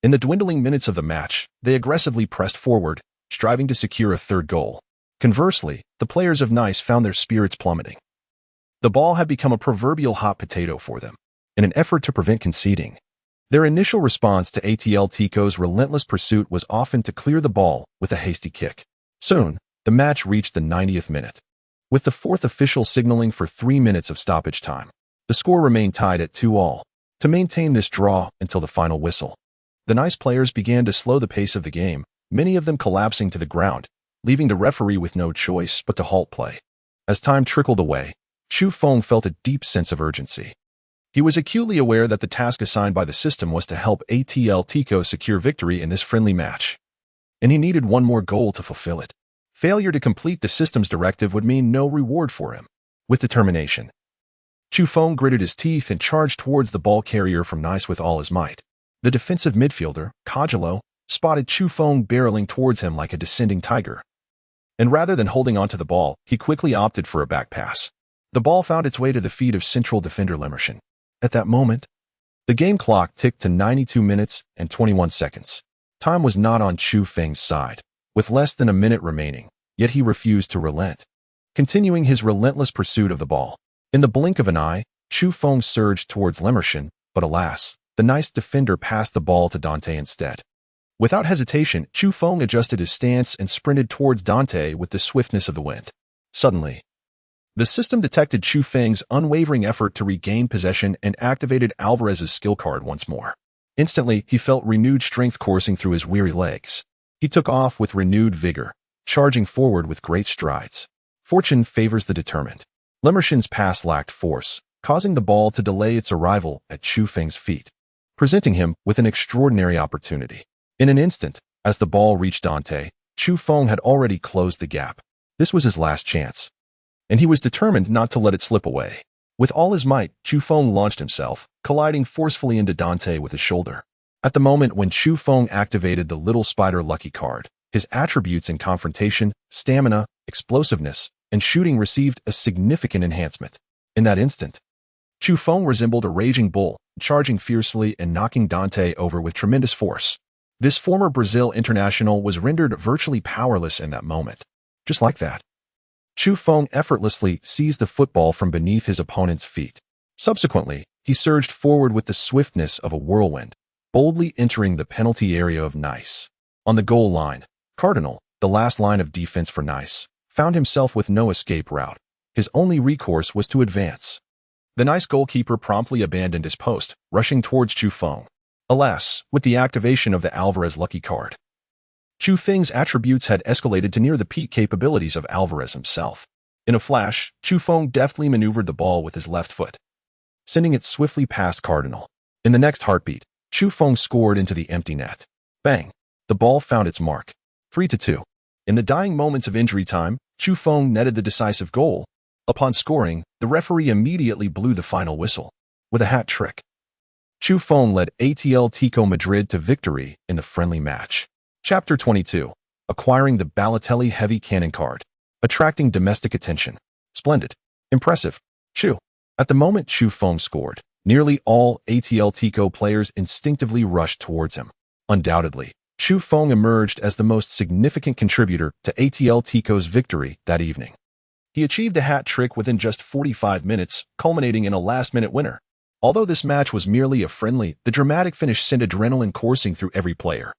In the dwindling minutes of the match, they aggressively pressed forward, striving to secure a third goal. Conversely, the players of Nice found their spirits plummeting. The ball had become a proverbial hot potato for them. In an effort to prevent conceding, their initial response to Atletico's relentless pursuit was often to clear the ball with a hasty kick. Soon, the match reached the 90th minute, with the fourth official signaling for 3 minutes of stoppage time. The score remained tied at 2-2. To maintain this draw until the final whistle, the Nice players began to slow the pace of the game, many of them collapsing to the ground, leaving the referee with no choice but to halt play. As time trickled away, Chu Feng felt a deep sense of urgency. He was acutely aware that the task assigned by the system was to help Atletico secure victory in this friendly match, and he needed one more goal to fulfill it. Failure to complete the system's directive would mean no reward for him. With determination, Chu Feng gritted his teeth and charged towards the ball carrier from Nice with all his might. The defensive midfielder, Cogelo, spotted Chu Feng barreling towards him like a descending tiger, and rather than holding onto the ball, he quickly opted for a back pass. The ball found its way to the feet of central defender Lemerson. At that moment, the game clock ticked to 92 minutes and 21 seconds. Time was not on Chu Feng's side, with less than a minute remaining, yet he refused to relent, continuing his relentless pursuit of the ball. In the blink of an eye, Chu Feng surged towards Lemerson, but alas, the Nice defender passed the ball to Dante instead. Without hesitation, Chu Feng adjusted his stance and sprinted towards Dante with the swiftness of the wind. Suddenly, the system detected Chu Feng's unwavering effort to regain possession and activated Alvarez's skill card once more. Instantly, he felt renewed strength coursing through his weary legs. He took off with renewed vigor, charging forward with great strides. Fortune favors the determined. Lemerson's pass lacked force, causing the ball to delay its arrival at Chu Feng's feet, presenting him with an extraordinary opportunity. In an instant, as the ball reached Dante, Chu Feng had already closed the gap. This was his last chance, and he was determined not to let it slip away. With all his might, Chu Feng launched himself, colliding forcefully into Dante with his shoulder. At the moment when Chu Feng activated the Little Spider Lucky card, his attributes in confrontation, stamina, explosiveness, and shooting received a significant enhancement. In that instant, Chu Feng resembled a raging bull, charging fiercely and knocking Dante over with tremendous force. This former Brazil international was rendered virtually powerless in that moment. Just like that, Chu Feng effortlessly seized the football from beneath his opponent's feet. Subsequently, he surged forward with the swiftness of a whirlwind, boldly entering the penalty area of Nice. On the goal line, Cardinal, the last line of defense for Nice, found himself with no escape route. His only recourse was to advance. The Nice goalkeeper promptly abandoned his post, rushing towards Chu Feng. Alas, with the activation of the Alvarez lucky card, Chu Feng's attributes had escalated to near the peak capabilities of Alvarez himself. In a flash, Chu Feng deftly maneuvered the ball with his left foot, sending it swiftly past Cardinal. In the next heartbeat, Chu Feng scored into the empty net. Bang! The ball found its mark. 3-2. In the dying moments of injury time, Chu Feng netted the decisive goal. Upon scoring, the referee immediately blew the final whistle. With a hat trick, Chu Feng led Atletico Madrid to victory in the friendly match. Chapter 22. Acquiring the Balotelli Heavy Cannon card. Attracting domestic attention. Splendid. Impressive. Chu. At the moment Chu Feng scored, nearly all Atletico players instinctively rushed towards him. Undoubtedly, Chu Feng emerged as the most significant contributor to Atletico's victory that evening. He achieved a hat trick within just 45 minutes, culminating in a last-minute winner. Although this match was merely a friendly, the dramatic finish sent adrenaline coursing through every player.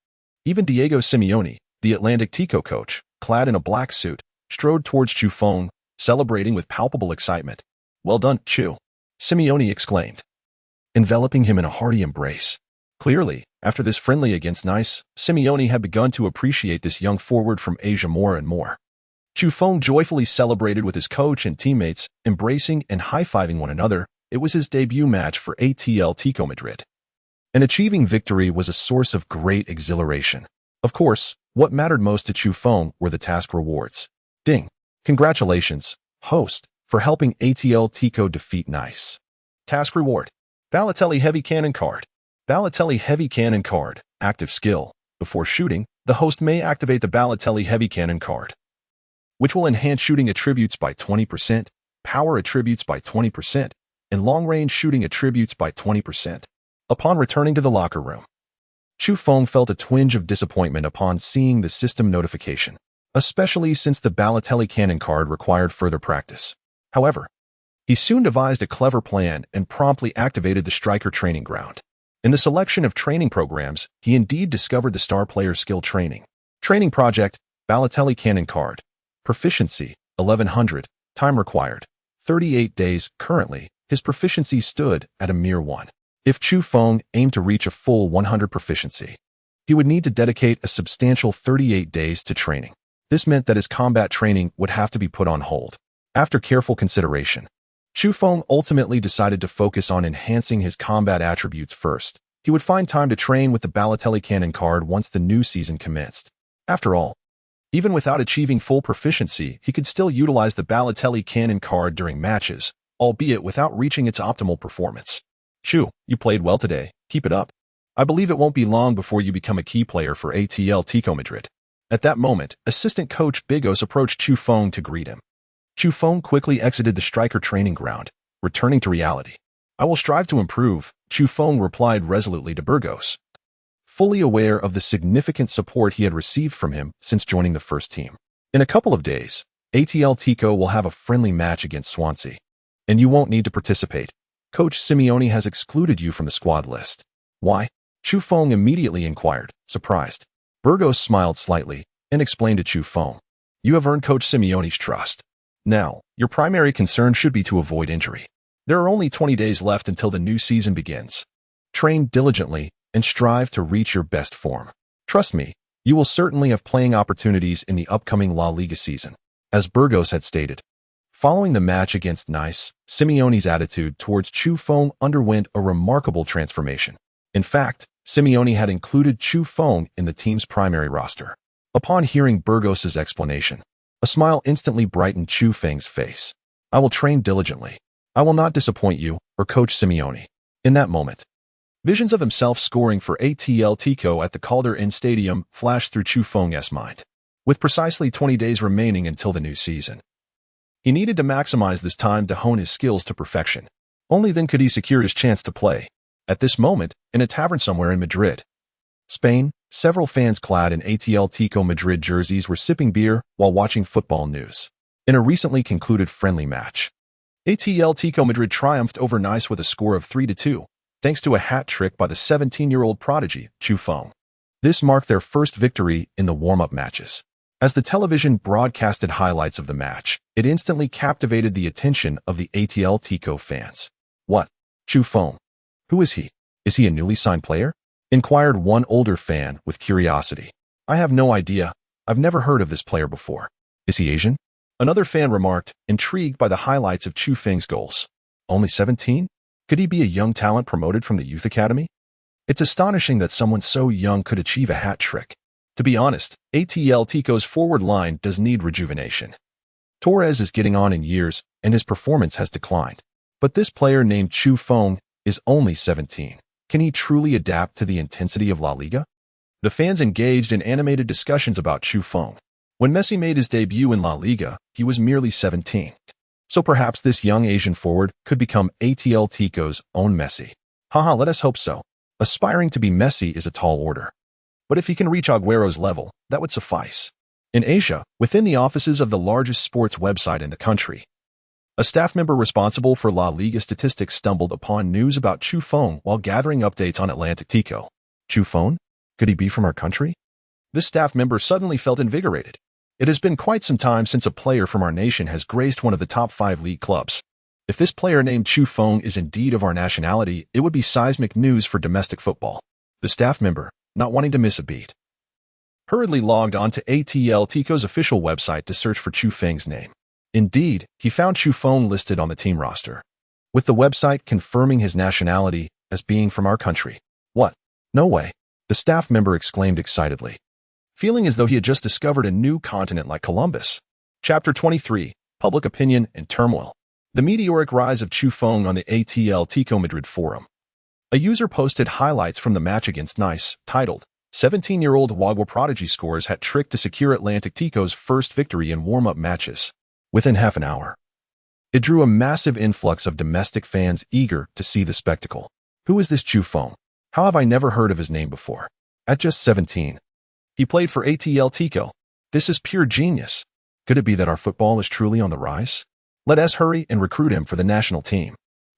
Even Diego Simeone, the Atletico coach, clad in a black suit, strode towards Chu Feng, celebrating with palpable excitement. "Well done, Chu," Simeone exclaimed, enveloping him in a hearty embrace. Clearly, after this friendly against Nice, Simeone had begun to appreciate this young forward from Asia more and more. Chu Feng joyfully celebrated with his coach and teammates, embracing and high-fiving one another. It was his debut match for Atletico Madrid, and achieving victory was a source of great exhilaration. Of course, what mattered most to Chu Feng were the task rewards. Ding! Congratulations, host, for helping Atletico defeat Nice. Task reward: Balotelli Heavy Cannon card. Balotelli Heavy Cannon card. Active skill. Before shooting, the host may activate the Balotelli Heavy Cannon card, which will enhance shooting attributes by 20%, power attributes by 20%, and long-range shooting attributes by 20%. Upon returning to the locker room, Chu Feng felt a twinge of disappointment upon seeing the system notification, especially since the Balotelli cannon card required further practice. However, he soon devised a clever plan and promptly activated the striker training ground. In the selection of training programs, he indeed discovered the star player skill training project, Balotelli cannon card, proficiency, 1100, time required, 38 days. Currently, his proficiency stood at a mere 1. If Chu Feng aimed to reach a full 100 proficiency, he would need to dedicate a substantial 38 days to training. This meant that his combat training would have to be put on hold. After careful consideration, Chu Feng ultimately decided to focus on enhancing his combat attributes first. He would find time to train with the Balotelli cannon card once the new season commenced. After all, even without achieving full proficiency, he could still utilize the Balotelli cannon card during matches, albeit without reaching its optimal performance. Chu, you played well today. Keep it up. I believe it won't be long before you become a key player for Atletico Madrid. At that moment, assistant coach Bigos approached Chu Feng to greet him. Chu Feng quickly exited the striker training ground, returning to reality. I will strive to improve, Chu Feng replied resolutely to Burgos, fully aware of the significant support he had received from him since joining the first team. In a couple of days, Atletico will have a friendly match against Swansea, and you won't need to participate. Coach Simeone has excluded you from the squad list. Why? Chu Feng immediately inquired, surprised. Burgos smiled slightly and explained to Chu Feng, you have earned Coach Simeone's trust. Now, your primary concern should be to avoid injury. There are only 20 days left until the new season begins. Train diligently and strive to reach your best form. Trust me, you will certainly have playing opportunities in the upcoming La Liga season. As Burgos had stated, following the match against Nice, Simeone's attitude towards Chu Feng underwent a remarkable transformation. In fact, Simeone had included Chu Feng in the team's primary roster. Upon hearing Burgos' explanation, a smile instantly brightened Chu Feng's face. I will train diligently. I will not disappoint you or Coach Simeone. In that moment, visions of himself scoring for Atletico at the Calder Stadium flashed through Chu Feng's mind. With precisely 20 days remaining until the new season, he needed to maximize this time to hone his skills to perfection. Only then could he secure his chance to play. At this moment, in a tavern somewhere in Madrid, Spain, several fans clad in Atletico Madrid jerseys were sipping beer while watching football news. In a recently concluded friendly match, Atletico Madrid triumphed over Nice with a score of 3-2, thanks to a hat trick by the 17-year-old prodigy, Chu Feng. This marked their first victory in the warm-up matches. As the television broadcasted highlights of the match, it instantly captivated the attention of the Atletico fans. What? Chu Feng? Who is he? Is he a newly signed player? Inquired one older fan with curiosity. I have no idea. I've never heard of this player before. Is he Asian? Another fan remarked, intrigued by the highlights of Chu Feng's goals. Only 17? Could he be a young talent promoted from the youth academy? It's astonishing that someone so young could achieve a hat trick. To be honest, Atletico's forward line does need rejuvenation. Torres is getting on in years, and his performance has declined. But this player named Chu Feng is only 17. Can he truly adapt to the intensity of La Liga? The fans engaged in animated discussions about Chu Feng. When Messi made his debut in La Liga, he was merely 17. So perhaps this young Asian forward could become Atletico's own Messi. Haha, let us hope so. Aspiring to be Messi is a tall order. But if he can reach Aguero's level, that would suffice. In Asia, within the offices of the largest sports website in the country, a staff member responsible for La Liga statistics stumbled upon news about Chu Feng while gathering updates on Atletico. Chu Feng? Could he be from our country? This staff member suddenly felt invigorated. It has been quite some time since a player from our nation has graced one of the top 5 league clubs. If this player named Chu Feng is indeed of our nationality, it would be seismic news for domestic football. The staff member, not wanting to miss a beat, hurriedly logged on to Atletico's official website to search for Chu Feng's name. Indeed, he found Chu Feng listed on the team roster, with the website confirming his nationality as being from our country. What? No way, the staff member exclaimed excitedly, feeling as though he had just discovered a new continent like Columbus. Chapter 23, Public Opinion and Turmoil. The meteoric rise of Chu Feng on the Atletico Madrid forum. A user posted highlights from the match against Nice, titled, 17-year-old Wagwa prodigy scores hat trick to secure Atletico's first victory in warm-up matches. Within half an hour, It drew a massive influx of domestic fans eager to see the spectacle. Who is this Chu Feng? How have I never heard of his name before? At just 17, he played for Atletico. This is pure genius. Could it be that our football is truly on the rise? Let us hurry and recruit him for the national team.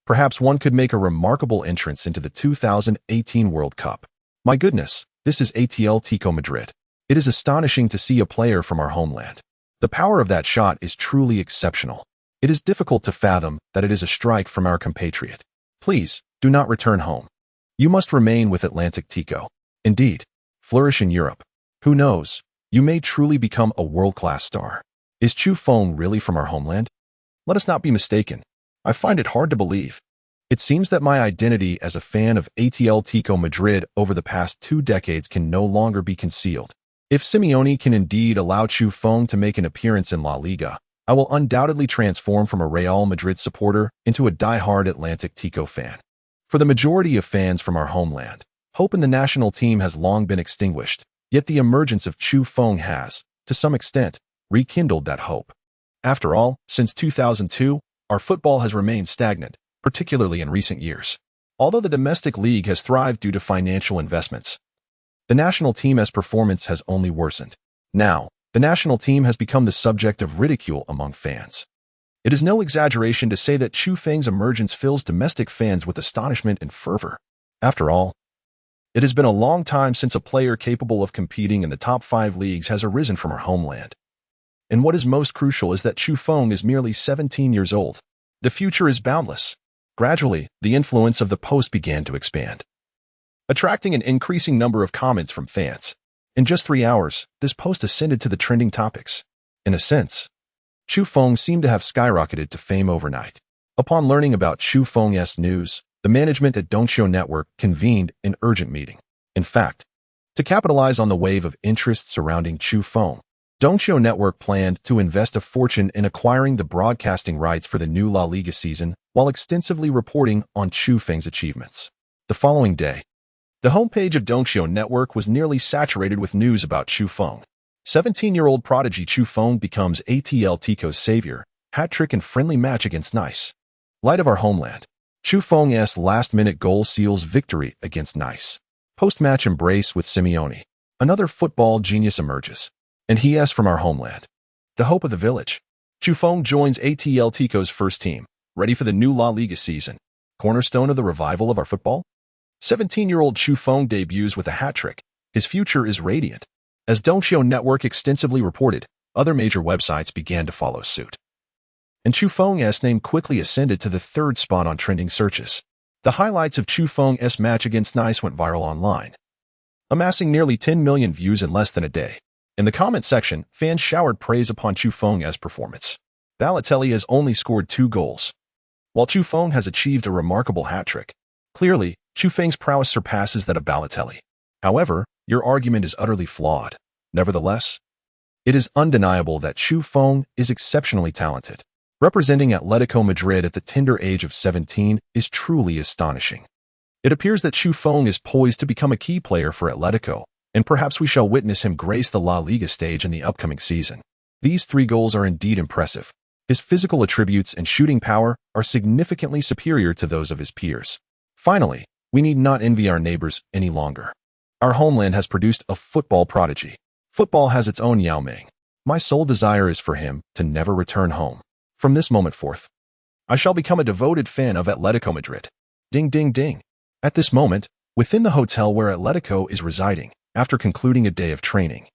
Perhaps one could make a remarkable entrance into the 2018 World Cup. My goodness, this is Atletico Madrid. It is astonishing to see a player from our homeland. The power of that shot is truly exceptional. It is difficult to fathom that it is a strike from our compatriot. Please, do not return home. You must remain with Atletico. Indeed, flourish in Europe. Who knows, you may truly become a world-class star. Is Chu Feng really from our homeland? Let us not be mistaken. I find it hard to believe. It seems that my identity as a fan of Atletico Madrid over the past 2 decades can no longer be concealed. If Simeone can indeed allow Chu Feng to make an appearance in La Liga, I will undoubtedly transform from a Real Madrid supporter into a die-hard Atletico fan. For the majority of fans from our homeland, hope in the national team has long been extinguished, yet the emergence of Chu Feng has, to some extent, rekindled that hope. After all, since 2002, our football has remained stagnant, particularly in recent years. Although the domestic league has thrived due to financial investments, the national team's performance has only worsened. Now, the national team has become the subject of ridicule among fans. It is no exaggeration to say that Chu Feng's emergence fills domestic fans with astonishment and fervor. After all, it has been a long time since a player capable of competing in the top 5 leagues has arisen from our homeland. And what is most crucial is that Chu Feng is merely 17 years old. The future is boundless. Gradually, the influence of the post began to expand, attracting an increasing number of comments from fans. In just 3 hours, this post ascended to the trending topics. In a sense, Chu Feng seemed to have skyrocketed to fame overnight. Upon learning about Chu Feng's news, the management at Donghua Network convened an urgent meeting. In fact, to capitalize on the wave of interest surrounding Chu Feng, Donghua Network planned to invest a fortune in acquiring the broadcasting rights for the new La Liga season while extensively reporting on Chu Feng's achievements. The following day, the homepage of Donghua Network was nearly saturated with news about Chu Feng. 17-year-old prodigy Chu Feng becomes Atletico's savior, hat-trick and friendly match against Nice. Light of our homeland. Chu Feng's last-minute goal seals victory against Nice. Post-match embrace with Simeone. Another football genius emerges. And he is from our homeland. The hope of the village. Chu Feng joins Atletico's first team, ready for the new La Liga season. Cornerstone of the revival of our football? 17-year-old Chu Feng debuts with a hat-trick. His future is radiant. As Donghua Network extensively reported, other major websites began to follow suit. And Chu Feng's name quickly ascended to the 3rd spot on trending searches. The highlights of Chu Feng's match against Nice went viral online, amassing nearly 10 million views in less than a day. In the comment section, fans showered praise upon Chu Feng's performance. Balotelli has only scored 2 goals, while Chu Feng has achieved a remarkable hat-trick. Clearly, Chu Feng's prowess surpasses that of Balotelli. However, your argument is utterly flawed. Nevertheless, it is undeniable that Chu Feng is exceptionally talented. Representing Atletico Madrid at the tender age of 17 is truly astonishing. It appears that Chu Feng is poised to become a key player for Atletico, and perhaps we shall witness him grace the La Liga stage in the upcoming season. These 3 goals are indeed impressive. His physical attributes and shooting power are significantly superior to those of his peers. Finally, we need not envy our neighbors any longer. Our homeland has produced a football prodigy. Football has its own Yao Ming. My sole desire is for him to never return home. From this moment forth, I shall become a devoted fan of Atletico Madrid. Ding, ding, ding. At this moment, within the hotel where Atletico is residing, after concluding a day of training,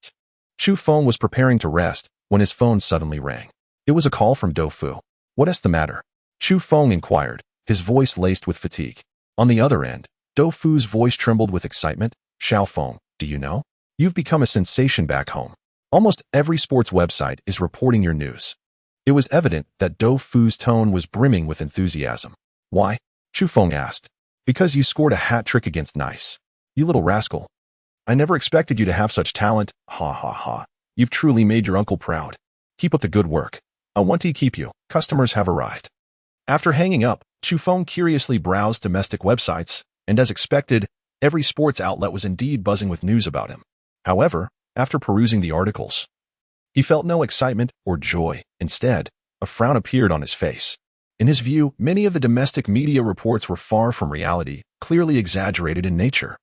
Chu Feng was preparing to rest when his phone suddenly rang. It was a call from Do Fu. What is the matter? Chu Feng inquired, his voice laced with fatigue. On the other end, Do Fu's voice trembled with excitement. Xiao Feng, do you know? You've become a sensation back home. Almost every sports website is reporting your news. It was evident that Do Fu's tone was brimming with enthusiasm. Why? Chu Feng asked. Because you scored a hat-trick against Nice. You little rascal. I never expected you to have such talent. Ha ha ha. You've truly made your uncle proud. Keep up the good work. I want to keep you. Customers have arrived. After hanging up, Chu Feng curiously browsed domestic websites, and as expected, every sports outlet was indeed buzzing with news about him. However, after perusing the articles, he felt no excitement or joy. Instead, a frown appeared on his face. In his view, many of the domestic media reports were far from reality, clearly exaggerated in nature.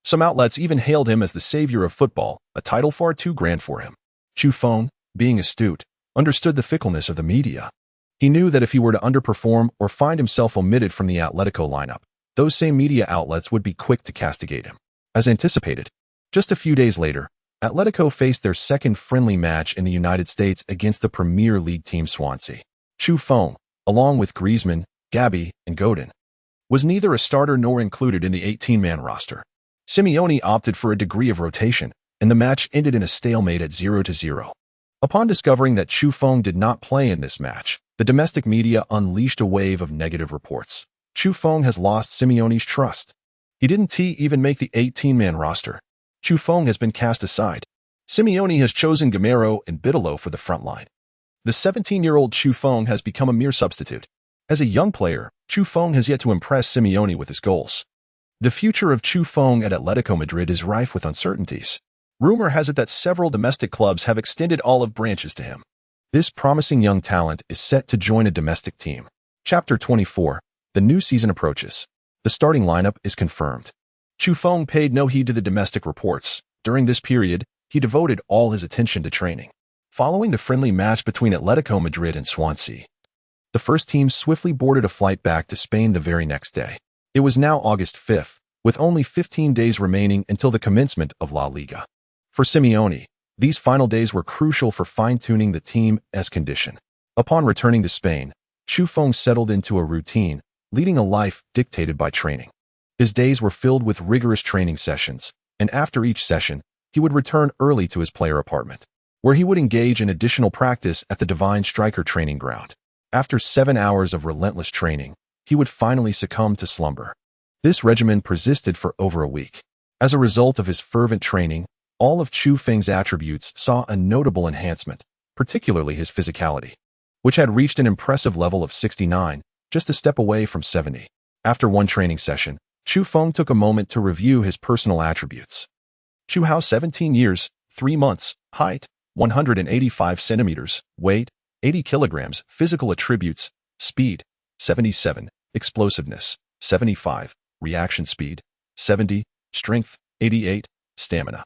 Some outlets even hailed him as the savior of football, a title far too grand for him. Chu Feng, being astute, understood the fickleness of the media. He knew that if he were to underperform or find himself omitted from the Atletico lineup, those same media outlets would be quick to castigate him. As anticipated, just a few days later, Atletico faced their second friendly match in the United States against the Premier League team Swansea. Chu Feng, along with Griezmann, Gabi, and Godin, was neither a starter nor included in the 18-man roster. Simeone opted for a degree of rotation, and the match ended in a stalemate at 0-0. Upon discovering that Chu Feng did not play in this match, the domestic media unleashed a wave of negative reports. Chu Feng has lost Simeone's trust. He didn't even make the 18-man roster. Chu Feng has been cast aside. Simeone has chosen Gamero and Bitolo for the front line. The 17-year-old Chu Feng has become a mere substitute. As a young player, Chu Feng has yet to impress Simeone with his goals. The future of Chu Feng at Atletico Madrid is rife with uncertainties. Rumor has it that several domestic clubs have extended olive branches to him. This promising young talent is set to join a domestic team. Chapter 24. The new season approaches. The starting lineup is confirmed. Chu Feng paid no heed to the domestic reports. During this period, he devoted all his attention to training. Following the friendly match between Atletico Madrid and Swansea, the first team swiftly boarded a flight back to Spain the very next day. It was now August 5th, with only 15 days remaining until the commencement of La Liga. For Simeone, these final days were crucial for fine-tuning the team as condition. Upon returning to Spain, Chu Feng settled into a routine, leading a life dictated by training. His days were filled with rigorous training sessions, and after each session, he would return early to his player apartment, where he would engage in additional practice at the Divine Striker training ground. After 7 hours of relentless training, he would finally succumb to slumber. This regimen persisted for over a week. As a result of his fervent training, all of Chu Feng's attributes saw a notable enhancement, particularly his physicality, which had reached an impressive level of 69, just a step away from 70. After one training session, Chu Feng took a moment to review his personal attributes. Chu Hao, 17 years, 3 months, height, 185 centimeters, weight, 80 kilograms, physical attributes, speed, 77, explosiveness, 75, reaction speed, 70, strength, 88, stamina,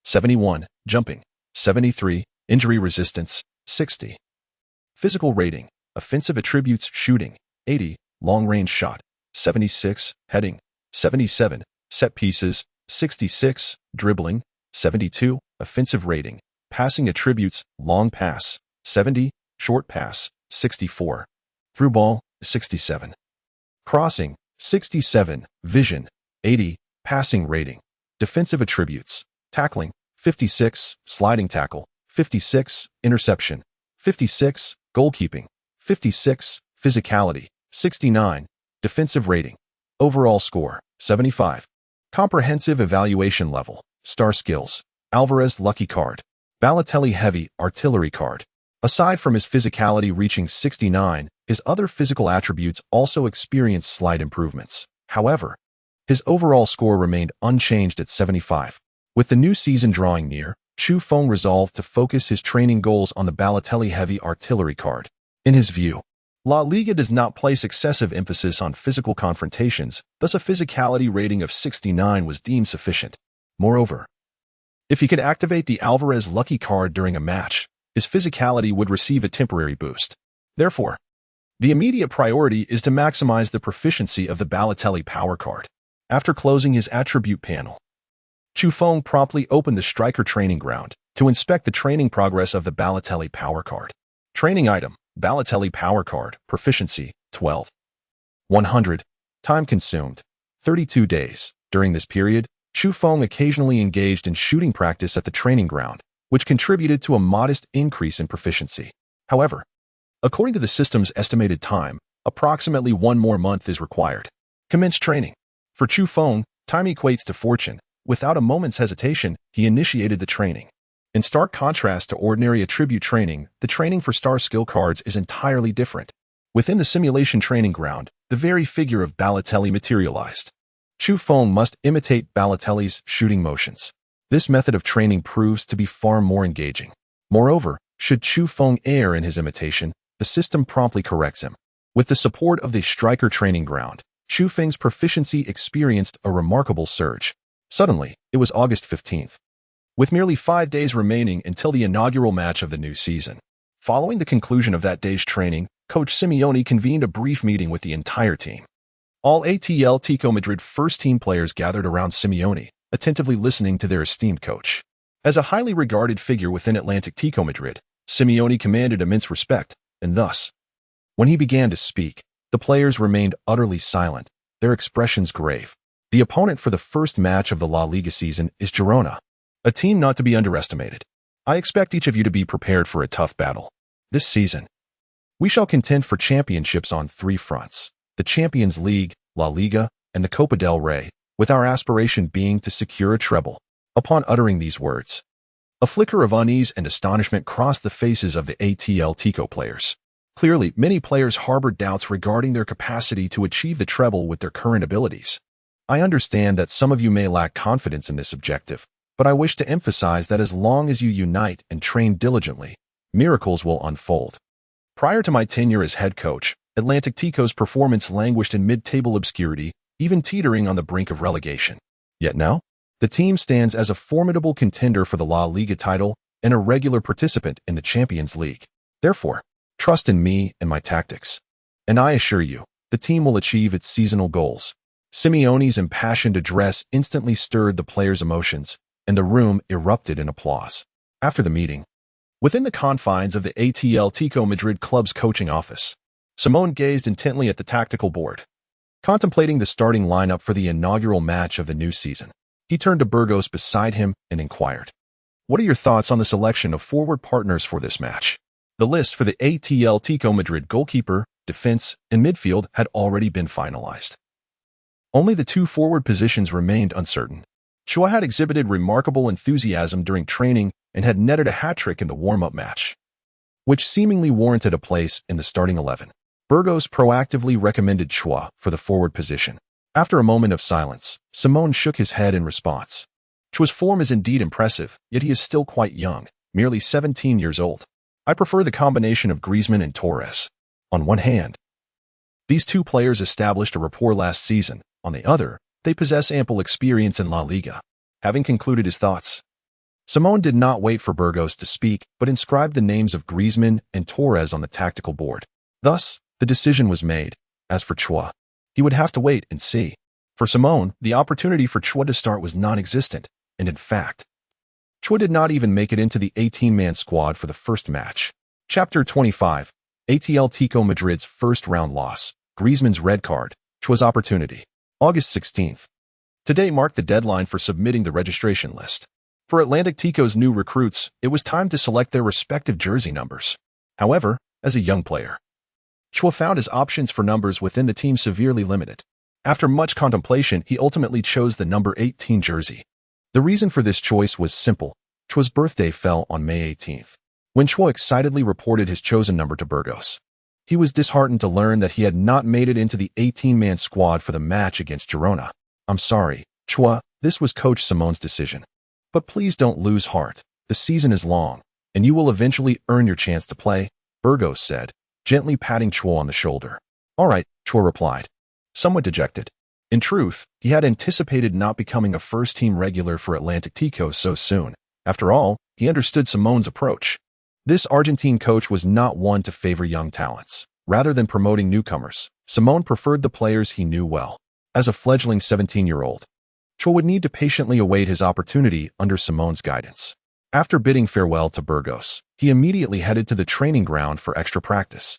71, jumping, 73, injury resistance, 60. Physical rating, offensive attributes, shooting, 80, long-range shot, 76, heading, 77, set pieces, 66, dribbling, 72, offensive rating, passing attributes, long pass, 70, short pass, 64, through ball, 67, crossing, 67, vision, 80, passing rating, defensive attributes, tackling, 56, sliding tackle, 56, interception, 56, goalkeeping, 56, physicality, 69, defensive rating, overall score, 75. Comprehensive evaluation level, star skills, Alvarez lucky card, Balotelli heavy artillery card. Aside from his physicality reaching 69, his other physical attributes also experienced slight improvements. However, his overall score remained unchanged at 75. With the new season drawing near, Chu Feng resolved to focus his training goals on the Balotelli heavy artillery card. In his view, La Liga does not place excessive emphasis on physical confrontations, thus a physicality rating of 69 was deemed sufficient. Moreover, if he could activate the Alvarez lucky card during a match, his physicality would receive a temporary boost. Therefore, the immediate priority is to maximize the proficiency of the Balotelli power card. After closing his attribute panel, Chu Feng promptly opened the striker training ground to inspect the training progress of the Balotelli power card. Training item, Balotelli power card, proficiency, 12. 100. Time consumed, 32 days. During this period, Chu Feng occasionally engaged in shooting practice at the training ground, which contributed to a modest increase in proficiency. However, according to the system's estimated time, approximately 1 more month is required. Commence training. For Chu Feng, time equates to fortune. Without a moment's hesitation, he initiated the training. In stark contrast to ordinary attribute training, the training for star skill cards is entirely different. Within the simulation training ground, the very figure of Balotelli materialized. Chu Feng must imitate Balotelli's shooting motions. This method of training proves to be far more engaging. Moreover, should Chu Feng err in his imitation, the system promptly corrects him. With the support of the striker training ground, Chu Feng's proficiency experienced a remarkable surge. Suddenly, it was August 15th. With merely 5 days remaining until the inaugural match of the new season. Following the conclusion of that day's training, Coach Simeone convened a brief meeting with the entire team. All Atletico Madrid first-team players gathered around Simeone, attentively listening to their esteemed coach. As a highly regarded figure within Atletico Madrid, Simeone commanded immense respect, and thus, when he began to speak, the players remained utterly silent, their expressions grave. The opponent for the first match of the La Liga season is Girona, a team not to be underestimated. I expect each of you to be prepared for a tough battle. This season, we shall contend for championships on 3 fronts: the Champions League, La Liga, and the Copa del Rey, with our aspiration being to secure a treble. Upon uttering these words, a flicker of unease and astonishment crossed the faces of the Atletico players. Clearly, many players harbored doubts regarding their capacity to achieve the treble with their current abilities. I understand that some of you may lack confidence in this objective, but I wish to emphasize that as long as you unite and train diligently, miracles will unfold. Prior to my tenure as head coach, Atletico's performance languished in mid-table obscurity, even teetering on the brink of relegation. Yet now, the team stands as a formidable contender for the La Liga title and a regular participant in the Champions League. Therefore, trust in me and my tactics. And I assure you, the team will achieve its seasonal goals. Simeone's impassioned address instantly stirred the players' emotions, and the room erupted in applause. After the meeting, within the confines of the Atletico Madrid club's coaching office, Simone gazed intently at the tactical board, contemplating the starting lineup for the inaugural match of the new season. He turned to Burgos beside him and inquired, "What are your thoughts on the selection of forward partners for this match?" The list for the Atletico Madrid goalkeeper, defense, and midfield had already been finalized. Only the 2 forward positions remained uncertain. Chua had exhibited remarkable enthusiasm during training and had netted a hat-trick in the warm-up match, which seemingly warranted a place in the starting 11. Burgos proactively recommended Chua for the forward position. After a moment of silence, Simone shook his head in response. Chua's form is indeed impressive, yet he is still quite young, merely 17 years old. I prefer the combination of Griezmann and Torres. On one hand, these 2 players established a rapport last season. On the other, they possess ample experience in La Liga. Having concluded his thoughts, Simone did not wait for Burgos to speak, but inscribed the names of Griezmann and Torres on the tactical board. Thus, the decision was made. As for Chua, he would have to wait and see. For Simone, the opportunity for Chua to start was non-existent, and in fact, Chua did not even make it into the 18-man squad for the first match. Chapter 25. Atletico Madrid's first-round loss. Griezmann's red card. Chua's opportunity. August 16th. Today marked the deadline for submitting the registration list. For Atletico's new recruits, it was time to select their respective jersey numbers. However, as a young player, Chua found his options for numbers within the team severely limited. After much contemplation, he ultimately chose the number 18 jersey. The reason for this choice was simple. Chua's birthday fell on May 18th. When Chua excitedly reported his chosen number to Burgos, he was disheartened to learn that he had not made it into the 18-man squad for the match against Girona. "I'm sorry, Chua, this was Coach Simone's decision. But please don't lose heart. The season is long, and you will eventually earn your chance to play," Burgos said, gently patting Chua on the shoulder. "All right," Chua replied, somewhat dejected. In truth, he had anticipated not becoming a first-team regular for Atletico so soon. After all, he understood Simone's approach. This Argentine coach was not one to favor young talents. Rather than promoting newcomers, Simone preferred the players he knew well. As a fledgling 17-year-old, Chua would need to patiently await his opportunity under Simone's guidance. After bidding farewell to Burgos, he immediately headed to the training ground for extra practice.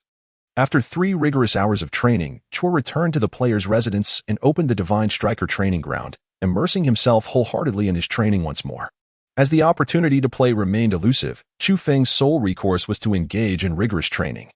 After 3 rigorous hours of training, Chua returned to the player's residence and opened the Divine Striker training ground, immersing himself wholeheartedly in his training once more. As the opportunity to play remained elusive, Chu Feng's sole recourse was to engage in rigorous training,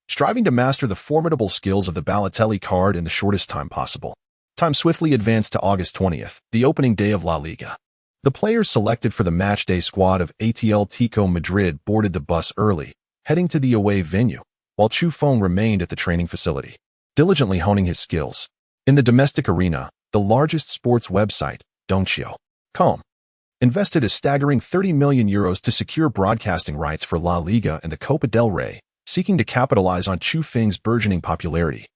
striving to master the formidable skills of the Balotelli card in the shortest time possible. Time swiftly advanced to August 20th, the opening day of La Liga. The players selected for the matchday squad of Atletico Madrid boarded the bus early, heading to the away venue, while Chu Feng remained at the training facility, diligently honing his skills. In the domestic arena, the largest sports website, Don't.com, invested a staggering €30 million to secure broadcasting rights for La Liga and the Copa del Rey, seeking to capitalize on Chu Feng's burgeoning popularity.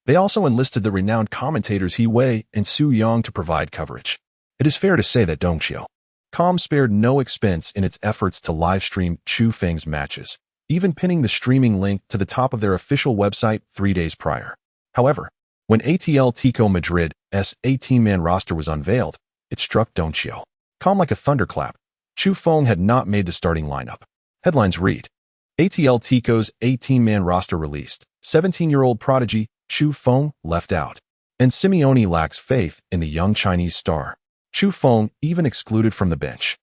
They also enlisted the renowned commentators He Wei and Su Yang to provide coverage. It is fair to say that Dongqiu.com spared no expense in its efforts to live-stream Chu Feng's matches, even pinning the streaming link to the top of their official website 3 days prior. However, when Atletico Madrid's 18-man roster was unveiled, it struck Dongqiu.com like a thunderclap. Chu Feng had not made the starting lineup. Headlines read, Atletico's 18-man roster released, 17-year-old prodigy Chu Feng left out, and Simeone lacks faith in the young Chinese star. Chu Feng even excluded from the bench.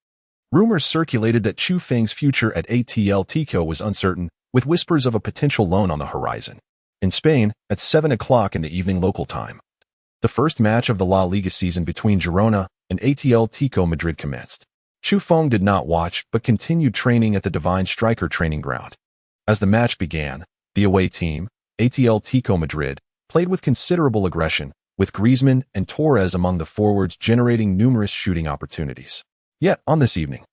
Rumors circulated that Chu Feng's future at Atletico was uncertain, with whispers of a potential loan on the horizon. In Spain, at 7 o'clock in the evening local time, the first match of the La Liga season between Girona and Atletico Madrid commenced. Chu Feng did not watch but continued training at the Divine Striker training ground. As the match began, the away team, Atletico Madrid, played with considerable aggression, with Griezmann and Torres among the forwards generating numerous shooting opportunities. Yet, on this evening,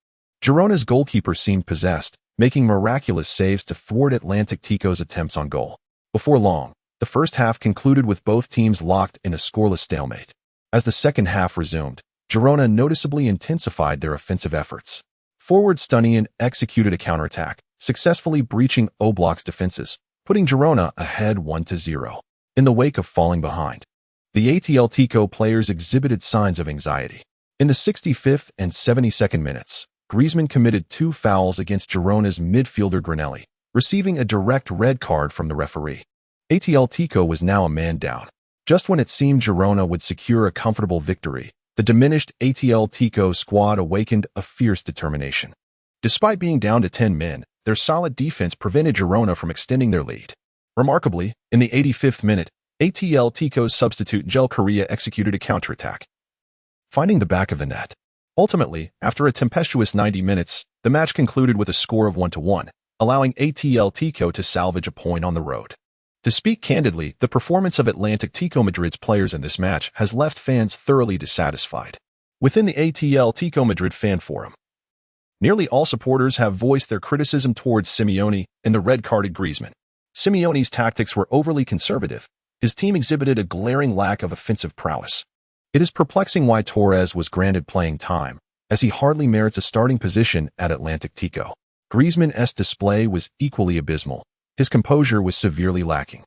Girona's goalkeeper seemed possessed, making miraculous saves to thwart Atletico's attempts on goal. Before long, the first half concluded with both teams locked in a scoreless stalemate. As the second half resumed, Girona noticeably intensified their offensive efforts. Forward Stunian executed a counterattack, successfully breaching Oblak's defenses, putting Girona ahead 1-0. In the wake of falling behind, the Atletico players exhibited signs of anxiety. In the 65th and 72nd minutes, Griezmann committed 2 fouls against Girona's midfielder Granelli, receiving a direct red card from the referee. Atletico was now a man down. Just when it seemed Girona would secure a comfortable victory, the diminished Atletico squad awakened a fierce determination. Despite being down to 10 men, their solid defense prevented Girona from extending their lead. Remarkably, in the 85th minute, Atletico's substitute Gel Correa executed a counterattack, finding the back of the net. Ultimately, after a tempestuous 90 minutes, the match concluded with a score of 1-1, allowing Atletico to salvage a point on the road. To speak candidly, the performance of Atletico Madrid's players in this match has left fans thoroughly dissatisfied. Within the Atletico Madrid fan forum, nearly all supporters have voiced their criticism towards Simeone and the red-carded Griezmann. Simeone's tactics were overly conservative. His team exhibited a glaring lack of offensive prowess. It is perplexing why Torres was granted playing time, as he hardly merits a starting position at Atletico. Griezmann's display was equally abysmal. His composure was severely lacking.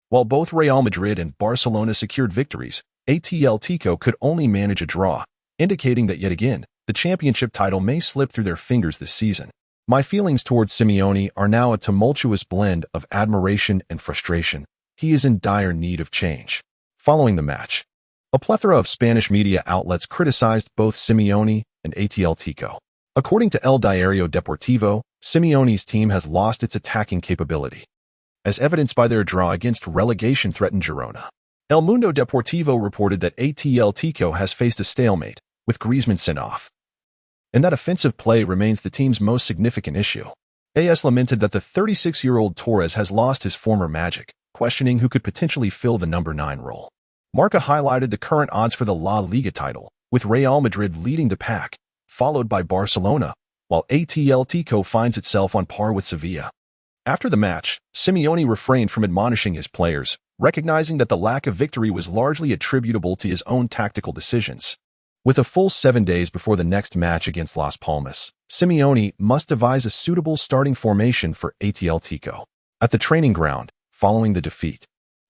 While both Real Madrid and Barcelona secured victories, Atletico could only manage a draw, indicating that yet again, the championship title may slip through their fingers this season. My feelings towards Simeone are now a tumultuous blend of admiration and frustration. He is in dire need of change. Following the match, a plethora of Spanish media outlets criticized both Simeone and Atletico. According to El Diario Deportivo, Simeone's team has lost its attacking capability, as evidenced by their draw against relegation-threatened Girona. El Mundo Deportivo reported that Atletico has faced a stalemate, with Griezmann sent off, and that offensive play remains the team's most significant issue. AS lamented that the 36-year-old Torres has lost his former magic, questioning who could potentially fill the number 9 role. Marca highlighted the current odds for the La Liga title, with Real Madrid leading the pack, followed by Barcelona, while Atletico finds itself on par with Sevilla. After the match, Simeone refrained from admonishing his players, recognizing that the lack of victory was largely attributable to his own tactical decisions. With a full 7 days before the next match against Las Palmas, Simeone must devise a suitable starting formation for Atletico. At the training ground, following the defeat,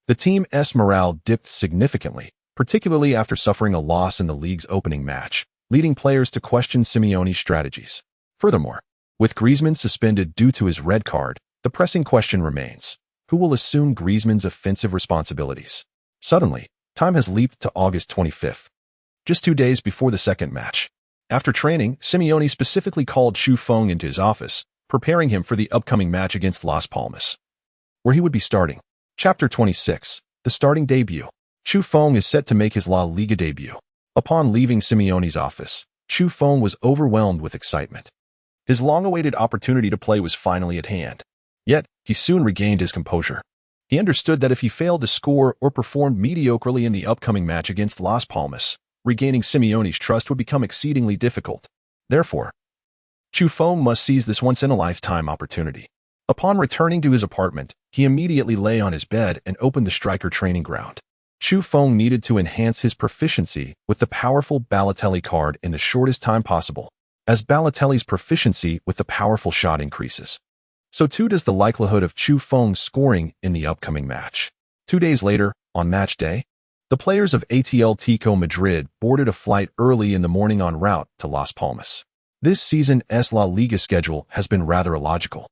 the team's morale dipped significantly, particularly after suffering a loss in the league's opening match, leading players to question Simeone's strategies. Furthermore, with Griezmann suspended due to his red card, the pressing question remains: who will assume Griezmann's offensive responsibilities? Suddenly, time has leaped to August 25th, just 2 days before the second match. After training, Simeone specifically called Chu Feng into his office, preparing him for the upcoming match against Las Palmas, where he would be starting. Chapter 26. The starting debut. Chu Feng is set to make his La Liga debut. Upon leaving Simeone's office, Chu Feng was overwhelmed with excitement. His long-awaited opportunity to play was finally at hand. Yet, he soon regained his composure. He understood that if he failed to score or performed mediocrely in the upcoming match against Las Palmas, regaining Simeone's trust would become exceedingly difficult. Therefore, Chu Feng must seize this once-in-a-lifetime opportunity. Upon returning to his apartment, he immediately lay on his bed and opened the striker training ground. Chu Feng needed to enhance his proficiency with the powerful Balotelli card in the shortest time possible, as Balotelli's proficiency with the powerful shot increases. So too does the likelihood of Chu Feng scoring in the upcoming match. 2 days later, on match day, the players of Atletico Madrid boarded a flight early in the morning en route to Las Palmas. This season's La Liga schedule has been rather illogical,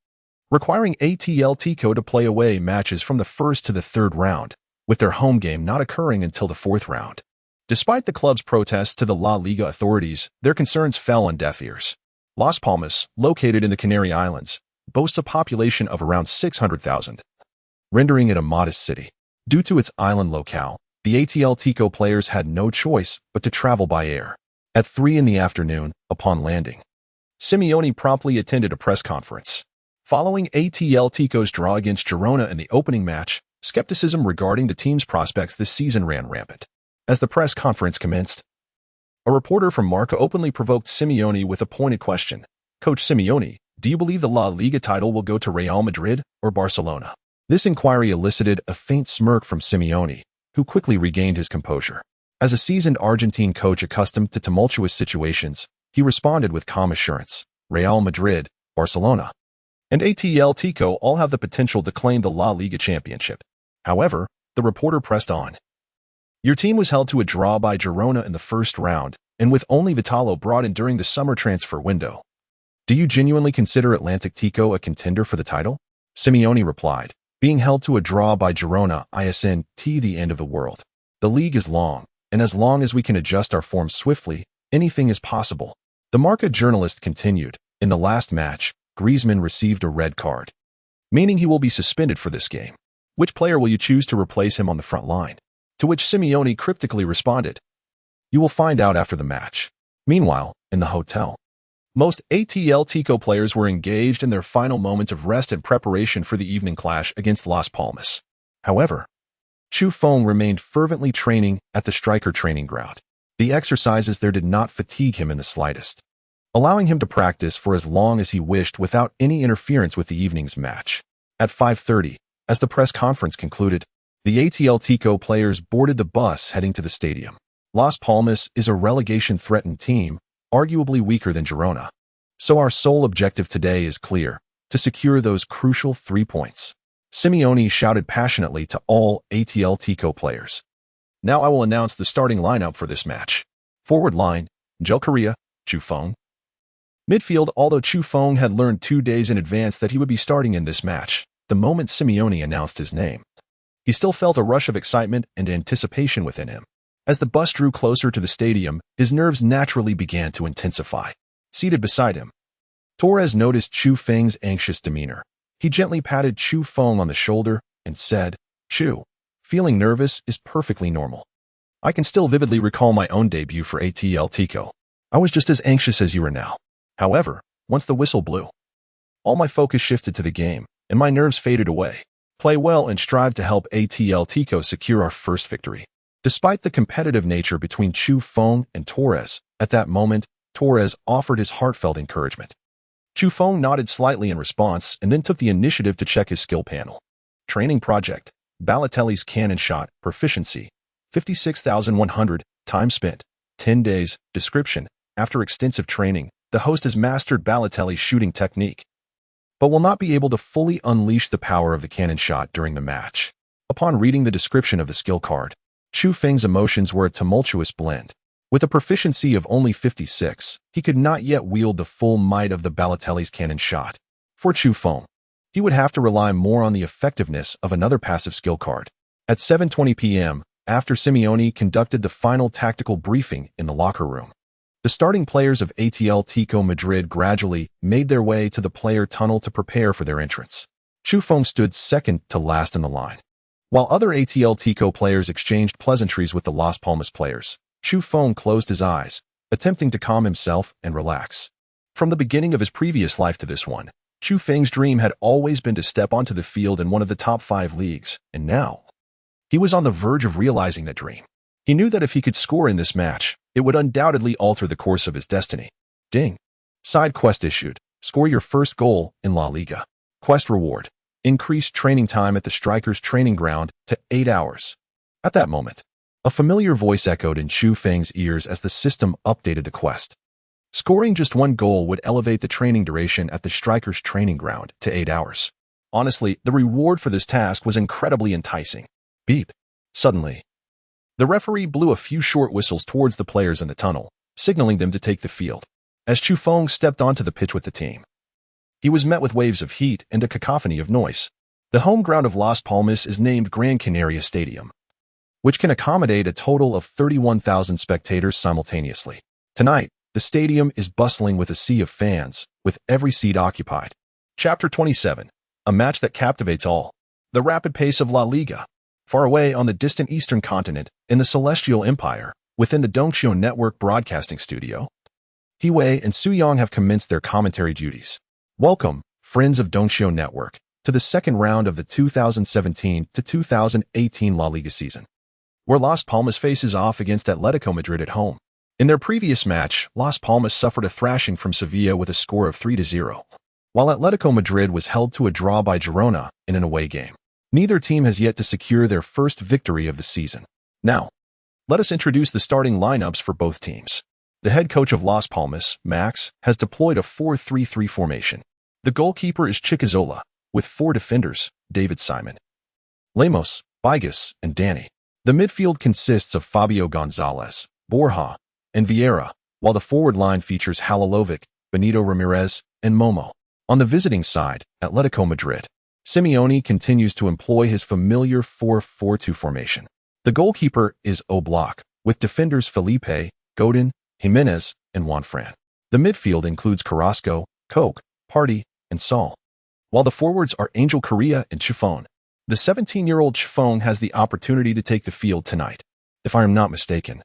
requiring Atletico to play away matches from the first to the third round, with their home game not occurring until the fourth round. Despite the club's protests to the La Liga authorities, their concerns fell on deaf ears. Las Palmas, located in the Canary Islands, boasts a population of around 600,000, rendering it a modest city. Due to its island locale, the Atletico players had no choice but to travel by air. At 3 in the afternoon, upon landing, Simeone promptly attended a press conference. Following Atletico's draw against Girona in the opening match, skepticism regarding the team's prospects this season ran rampant. As the press conference commenced, a reporter from Marca openly provoked Simeone with a pointed question. "Coach Simeone, do you believe the La Liga title will go to Real Madrid or Barcelona?" This inquiry elicited a faint smirk from Simeone, who quickly regained his composure. As a seasoned Argentine coach accustomed to tumultuous situations, he responded with calm assurance. "Real Madrid, Barcelona, and Atletico all have the potential to claim the La Liga championship." However, the reporter pressed on. "Your team was held to a draw by Girona in the first round, and with only Vitalo brought in during the summer transfer window. Do you genuinely consider Atletico a contender for the title?" Simeone replied, "Being held to a draw by Girona isn't the end of the world. The league is long, and as long as we can adjust our form swiftly, anything is possible." The Marca journalist continued, "In the last match, Griezmann received a red card, meaning he will be suspended for this game. Which player will you choose to replace him on the front line?" To which Simeone cryptically responded, "You will find out after the match." Meanwhile, in the hotel, most Atletico players were engaged in their final moments of rest and preparation for the evening clash against Las Palmas. However, Chu Feng remained fervently training at the striker training ground. The exercises there did not fatigue him in the slightest, allowing him to practice for as long as he wished without any interference with the evening's match. At 5:30, as the press conference concluded, the Atletico players boarded the bus heading to the stadium. Las Palmas is a relegation-threatened team, arguably weaker than Girona. So our sole objective today is clear: to secure those crucial 3 points. Simeone shouted passionately to all Atletico players. "Now I will announce the starting lineup for this match. Forward line, Gel Correa, Chu Feng. Midfield, although Chu Feng had learned 2 days in advance that he would be starting in this match, the moment Simeone announced his name, he still felt a rush of excitement and anticipation within him. As the bus drew closer to the stadium, his nerves naturally began to intensify. Seated beside him, Torres noticed Chu Feng's anxious demeanor. He gently patted Chu Feng on the shoulder and said, "Chu, feeling nervous is perfectly normal. I can still vividly recall my own debut for Atletico. I was just as anxious as you are now. However, once the whistle blew, all my focus shifted to the game, and my nerves faded away. Play well and strive to help Atletico secure our first victory." Despite the competitive nature between Chu Feng and Torres, at that moment, Torres offered his heartfelt encouragement. Chu Feng nodded slightly in response and then took the initiative to check his skill panel. Training project: Balotelli's cannon shot, proficiency, 56,100, time spent, 10 days, description: after extensive training, the host has mastered Balotelli's shooting technique, but will not be able to fully unleash the power of the cannon shot during the match. Upon reading the description of the skill card, Chu Feng's emotions were a tumultuous blend. With a proficiency of only 56, he could not yet wield the full might of the Balotelli's cannon shot. For Chu Feng, he would have to rely more on the effectiveness of another passive skill card. At 7:20 p.m., after Simeone conducted the final tactical briefing in the locker room, the starting players of Atletico Madrid gradually made their way to the player tunnel to prepare for their entrance. Chu Feng stood second to last in the line. While other Atletico players exchanged pleasantries with the Las Palmas players, Chu Feng closed his eyes, attempting to calm himself and relax. From the beginning of his previous life to this one, Chu Feng's dream had always been to step onto the field in one of the top 5 leagues, and now he was on the verge of realizing that dream. He knew that if he could score in this match, it would undoubtedly alter the course of his destiny. Ding. Side quest issued. Score your first goal in La Liga. Quest reward: increased training time at the striker's training ground to 8 hours. At that moment, a familiar voice echoed in Chu Feng's ears as the system updated the quest. Scoring just one goal would elevate the training duration at the striker's training ground to 8 hours. Honestly, the reward for this task was incredibly enticing. Beep. Suddenly, the referee blew a few short whistles towards the players in the tunnel, signaling them to take the field. As Chu Feng stepped onto the pitch with the team, he was met with waves of heat and a cacophony of noise. The home ground of Las Palmas is named Gran Canaria Stadium, which can accommodate a total of 31,000 spectators simultaneously. Tonight, the stadium is bustling with a sea of fans, with every seat occupied. Chapter 27. A match that captivates all. The rapid pace of La Liga. Far away on the distant eastern continent, in the Celestial Empire, within the Dongxiu Network broadcasting studio, Hiwei and Suyong have commenced their commentary duties. Welcome, friends of Dongxiu Network, to the second round of the 2017 to 2018 La Liga season, where Las Palmas faces off against Atletico Madrid at home. In their previous match, Las Palmas suffered a thrashing from Sevilla with a score of 3-0, while Atletico Madrid was held to a draw by Girona in an away game. Neither team has yet to secure their first victory of the season. Now, let us introduce the starting lineups for both teams. The head coach of Las Palmas, Max, has deployed a 4-3-3 formation. The goalkeeper is Chicazola, with 4 defenders, David Simon, Lemos, Bigas, and Danny. The midfield consists of Fabio Gonzalez, Borja, and Vieira, while the forward line features Halilovic, Benito Ramirez, and Momo. On the visiting side, Atletico Madrid, Simeone continues to employ his familiar 4-4-2 formation. The goalkeeper is Oblak, with defenders Felipe, Godin, Jimenez, and Juanfran. The midfield includes Carrasco, Koch, Party, and Saul, while the forwards are Angel Correa and Chifon. The 17-year-old Chifon has the opportunity to take the field tonight, if I am not mistaken.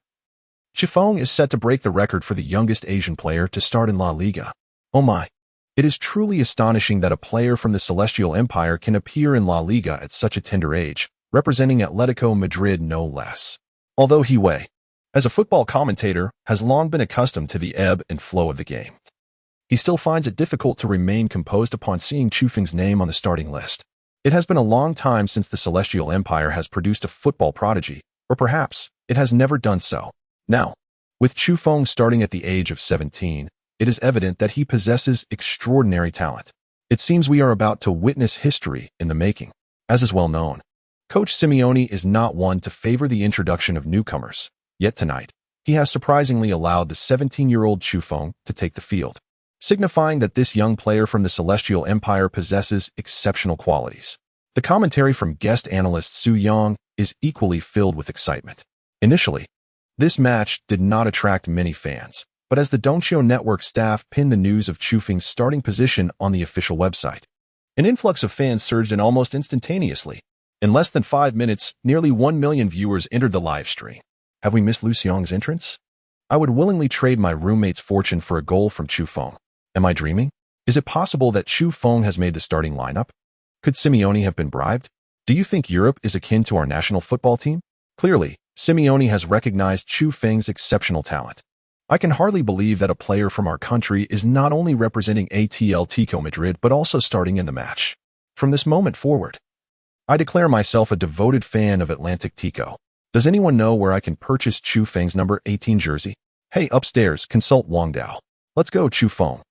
Chifon is set to break the record for the youngest Asian player to start in La Liga. Oh my. It is truly astonishing that a player from the Celestial Empire can appear in La Liga at such a tender age, representing Atletico Madrid no less. Although Hiwei, as a football commentator, has long been accustomed to the ebb and flow of the game, he still finds it difficult to remain composed upon seeing Chu Feng's name on the starting list. It has been a long time since the Celestial Empire has produced a football prodigy, or perhaps it has never done so. Now, with Chu Feng starting at the age of 17, it is evident that he possesses extraordinary talent. It seems we are about to witness history in the making. As is well known, Coach Simeone is not one to favor the introduction of newcomers, yet tonight, he has surprisingly allowed the 17-year-old Chu Feng to take the field, signifying that this young player from the Celestial Empire possesses exceptional qualities. The commentary from guest analyst Su Yang is equally filled with excitement. Initially, this match did not attract many fans, but as the Dongxiu Network staff pinned the news of Chu Feng's starting position on the official website, an influx of fans surged in almost instantaneously. In less than 5 minutes, nearly 1 million viewers entered the live stream. Have we missed Lu Xiong's entrance? I would willingly trade my roommate's fortune for a goal from Chu Feng. Am I dreaming? Is it possible that Chu Feng has made the starting lineup? Could Simeone have been bribed? Do you think Europe is akin to our national football team? Clearly, Simeone has recognized Chu Feng's exceptional talent. I can hardly believe that a player from our country is not only representing Atletico Madrid but also starting in the match. From this moment forward, I declare myself a devoted fan of Atletico. Does anyone know where I can purchase Chu Feng's number 18 jersey? Hey, upstairs, consult Wang Dao. Let's go, Chu Feng.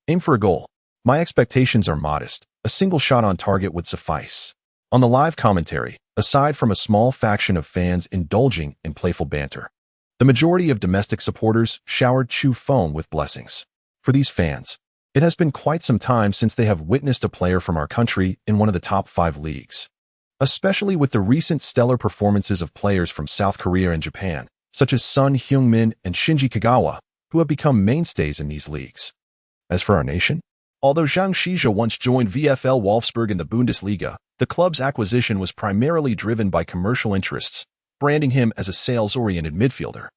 Aim for a goal. My expectations are modest. A single shot on target would suffice. On the live commentary, aside from a small faction of fans indulging in playful banter, the majority of domestic supporters showered Chu Feng with blessings. For these fans, it has been quite some time since they have witnessed a player from our country in one of the top 5 leagues, especially with the recent stellar performances of players from South Korea and Japan, such as Sun Heung-min and Shinji Kagawa, who have become mainstays in these leagues. As for our nation, although Zhang Shizhe once joined VfL Wolfsburg in the Bundesliga, the club's acquisition was primarily driven by commercial interests, branding him as a sales-oriented midfielder.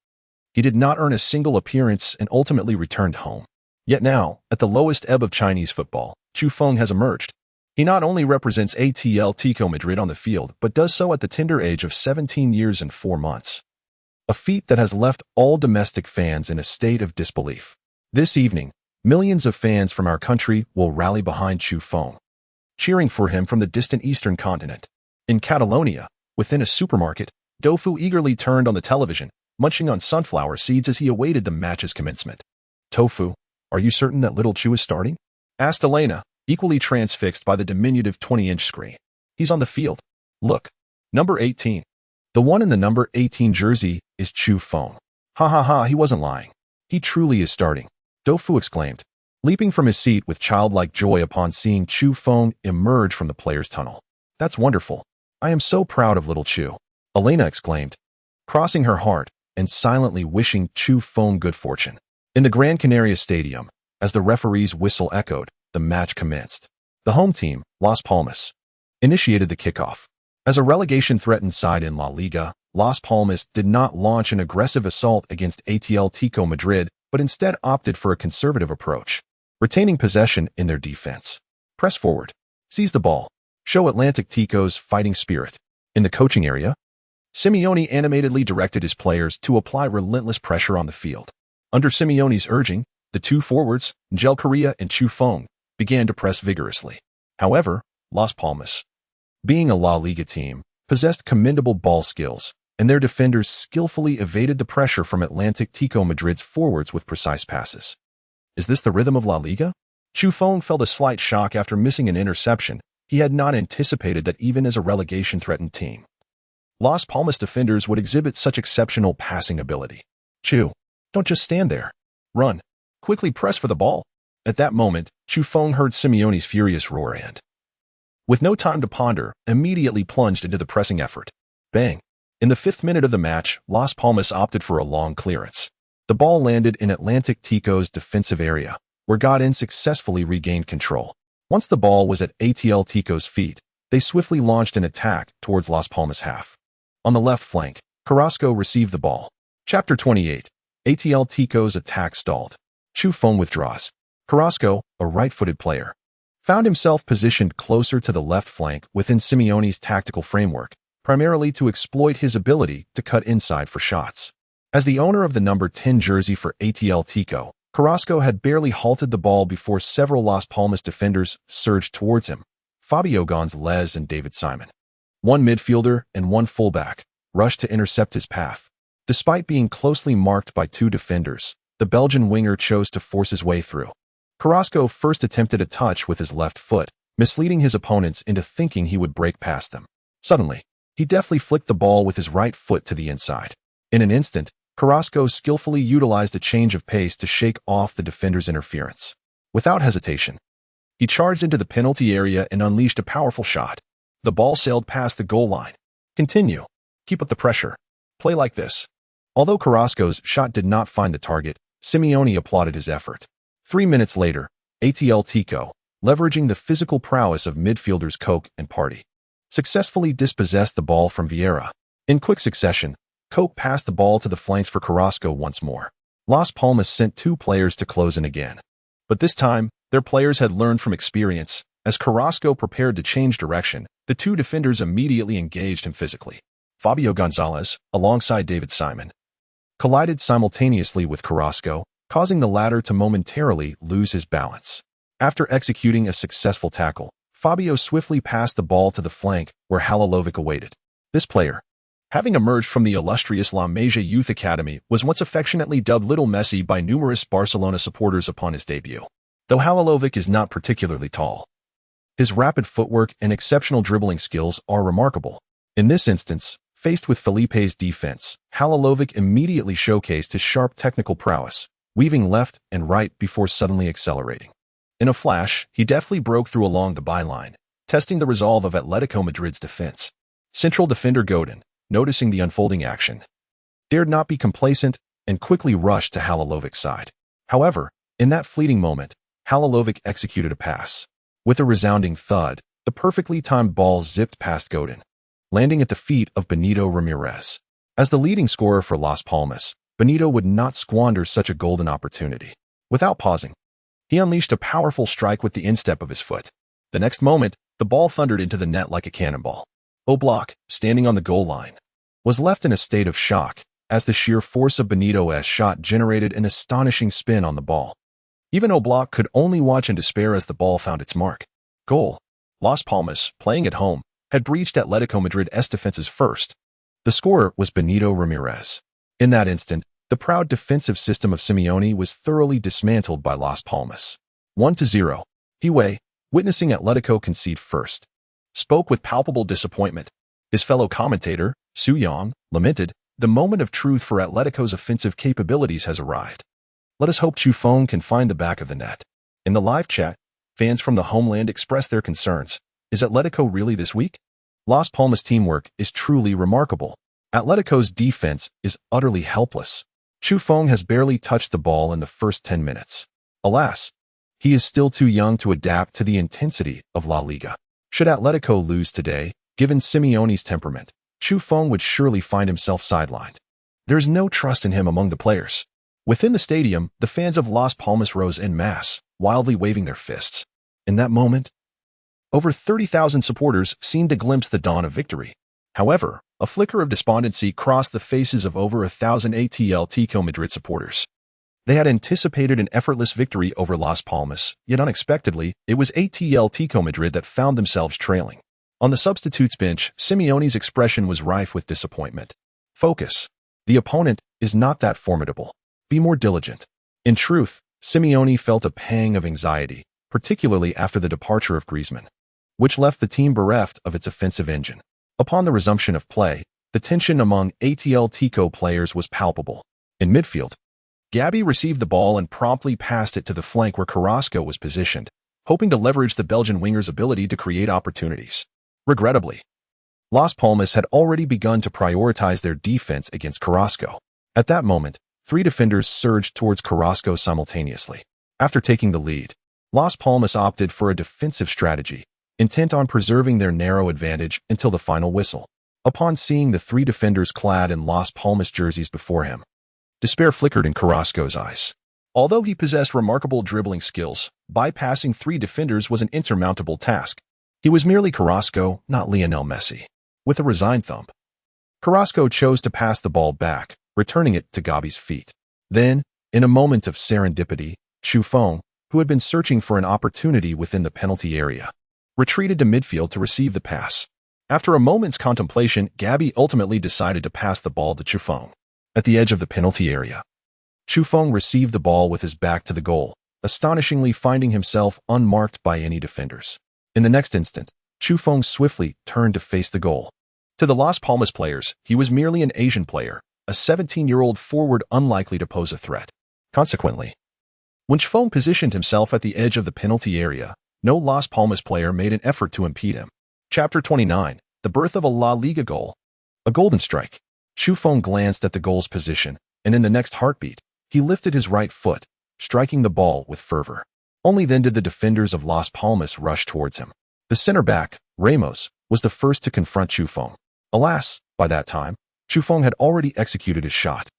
He did not earn a single appearance and ultimately returned home. Yet now, at the lowest ebb of Chinese football, Chu Feng has emerged. He not only represents Atletico Madrid on the field, but does so at the tender age of 17 years and 4 months. A feat that has left all domestic fans in a state of disbelief. This evening, millions of fans from our country will rally behind Chu Feng. cheering for him from the distant eastern continent. In Catalonia, within a supermarket, Dofu eagerly turned on the television, munching on sunflower seeds as he awaited the match's commencement. "Tofu, are you certain that little Chu is starting?" asked Elena, equally transfixed by the diminutive 20-inch screen. "He's on the field. Look. Number 18. The one in the number 18 jersey is Chu Feng." "Ha ha ha, he wasn't lying. He truly is starting," Dofu exclaimed, leaping from his seat with childlike joy upon seeing Chu Feng emerge from the player's tunnel. "That's wonderful. I am so proud of little Chu," Elena exclaimed, crossing her heart and silently wishing Chu Feng good fortune. In the Gran Canaria Stadium, as the referee's whistle echoed, the match commenced. The home team, Las Palmas, initiated the kickoff. As a relegation-threatened side in La Liga, Las Palmas did not launch an aggressive assault against Atletico Madrid, but instead opted for a conservative approach, retaining possession in their defense. Press forward, seize the ball, show Atletico's fighting spirit. In the coaching area, Simeone animatedly directed his players to apply relentless pressure on the field. Under Simeone's urging, the two forwards, Angel Correa and Chu Feng, began to press vigorously. However, Las Palmas, being a La Liga team, possessed commendable ball skills, and their defenders skillfully evaded the pressure from Atletico Madrid's forwards with precise passes. Is this the rhythm of La Liga? Chu Feng felt a slight shock after missing an interception. He had not anticipated that even as a relegation-threatened team, Las Palmas defenders would exhibit such exceptional passing ability. "Chu, don't just stand there. Run. Quickly press for the ball." At that moment, Chu Feng heard Simeone's furious roar and, with no time to ponder, immediately plunged into the pressing effort. Bang! In the 5th minute of the match, Las Palmas opted for a long clearance. The ball landed in Atletico's defensive area, where Godin successfully regained control. Once the ball was at Atletico's feet, they swiftly launched an attack towards Las Palmas' half. On the left flank, Carrasco received the ball. Chapter 28. Atletico's attack stalled. Chu Feng withdraws. Carrasco, a right-footed player, found himself positioned closer to the left flank within Simeone's tactical framework, primarily to exploit his ability to cut inside for shots. As the owner of the number 10 jersey for Atletico, Carrasco had barely halted the ball before several Las Palmas defenders surged towards him. Fabio Gonzalez and David Simon, one midfielder and one fullback, rushed to intercept his path. Despite being closely marked by two defenders, the Belgian winger chose to force his way through. Carrasco first attempted a touch with his left foot, misleading his opponents into thinking he would break past them. Suddenly, he deftly flicked the ball with his right foot to the inside. In an instant, Carrasco skillfully utilized a change of pace to shake off the defender's interference. Without hesitation, he charged into the penalty area and unleashed a powerful shot. The ball sailed past the goal line. "Continue. Keep up the pressure. Play like this." Although Carrasco's shot did not find the target, Simeone applauded his effort. 3 minutes later, Atletico, leveraging the physical prowess of midfielders Coke and Party, successfully dispossessed the ball from Vieira. In quick succession, Coke passed the ball to the flanks for Carrasco once more. Las Palmas sent two players to close in again. But this time, their players had learned from experience. As Carrasco prepared to change direction, the two defenders immediately engaged him physically. Fabio Gonzalez, alongside David Simon, collided simultaneously with Carrasco, causing the latter to momentarily lose his balance. After executing a successful tackle, Fabio swiftly passed the ball to the flank where Halilovic awaited. This player, having emerged from the illustrious La Masia Youth Academy, was once affectionately dubbed Little Messi by numerous Barcelona supporters upon his debut. Though Halilovic is not particularly tall, his rapid footwork and exceptional dribbling skills are remarkable. In this instance, faced with Felipe's defense, Halilovic immediately showcased his sharp technical prowess, weaving left and right before suddenly accelerating. In a flash, he deftly broke through along the byline, testing the resolve of Atletico Madrid's defense. Central defender Godin, noticing the unfolding action, dared not be complacent and quickly rushed to Halilovic's side. However, in that fleeting moment, Halilovic executed a pass. With a resounding thud, the perfectly timed ball zipped past Godin, landing at the feet of Benito Ramirez. As the leading scorer for Las Palmas, Benito would not squander such a golden opportunity. Without pausing, he unleashed a powerful strike with the instep of his foot. The next moment, the ball thundered into the net like a cannonball. Oblak, standing on the goal line, was left in a state of shock as the sheer force of Benito's shot generated an astonishing spin on the ball. Even Oblak could only watch in despair as the ball found its mark. Goal. Las Palmas, playing at home, had breached Atletico Madrid's defenses first. The scorer was Benito Ramirez. In that instant, the proud defensive system of Simeone was thoroughly dismantled by Las Palmas. 1-0. Hiway, witnessing Atletico concede first, spoke with palpable disappointment. His fellow commentator, Su Yang, lamented, "The moment of truth for Atletico's offensive capabilities has arrived. Let us hope Chufeng can find the back of the net." In the live chat, fans from the homeland expressed their concerns. Is Atletico really this weak? Las Palmas' teamwork is truly remarkable. Atletico's defense is utterly helpless. Chufeng has barely touched the ball in the first 10 minutes. Alas, he is still too young to adapt to the intensity of La Liga. Should Atletico lose today, given Simeone's temperament, Chufeng would surely find himself sidelined. There's no trust in him among the players. Within the stadium, the fans of Las Palmas rose en masse, wildly waving their fists. In that moment, over 30,000 supporters seemed to glimpse the dawn of victory. However, a flicker of despondency crossed the faces of over 1,000 Atletico Madrid supporters. They had anticipated an effortless victory over Las Palmas, yet unexpectedly, it was Atletico Madrid that found themselves trailing. On the substitutes bench, Simeone's expression was rife with disappointment. Focus. The opponent is not that formidable. Be more diligent. In truth, Simeone felt a pang of anxiety, particularly after the departure of Griezmann, which left the team bereft of its offensive engine. Upon the resumption of play, the tension among Atletico players was palpable. In midfield, Gabi received the ball and promptly passed it to the flank where Carrasco was positioned, hoping to leverage the Belgian winger's ability to create opportunities. Regrettably, Las Palmas had already begun to prioritize their defense against Carrasco. At that moment, 3 defenders surged towards Carrasco simultaneously. After taking the lead, Las Palmas opted for a defensive strategy, intent on preserving their narrow advantage until the final whistle. Upon seeing the 3 defenders clad in Las Palmas jerseys before him, despair flickered in Carrasco's eyes. Although he possessed remarkable dribbling skills, bypassing 3 defenders was an insurmountable task. He was merely Carrasco, not Lionel Messi. With a resigned thumb, Carrasco chose to pass the ball back, returning it to Gabi's feet. Then, in a moment of serendipity, Chufeng, who had been searching for an opportunity within the penalty area, retreated to midfield to receive the pass. After a moment's contemplation, Gabi ultimately decided to pass the ball to Chufeng. At the edge of the penalty area, Chufeng received the ball with his back to the goal, astonishingly finding himself unmarked by any defenders. In the next instant, Chufeng swiftly turned to face the goal. To the Las Palmas players, he was merely an Asian player, a 17-year-old forward unlikely to pose a threat. Consequently, when Chufeng positioned himself at the edge of the penalty area, no Las Palmas player made an effort to impede him. Chapter 29. The birth of a La Liga goal. A golden strike. Chufeng glanced at the goal's position, and in the next heartbeat, he lifted his right foot, striking the ball with fervor. Only then did the defenders of Las Palmas rush towards him. The center back, Ramos, was the first to confront Chufeng. Alas, by that time, Chufeng had already executed his shot.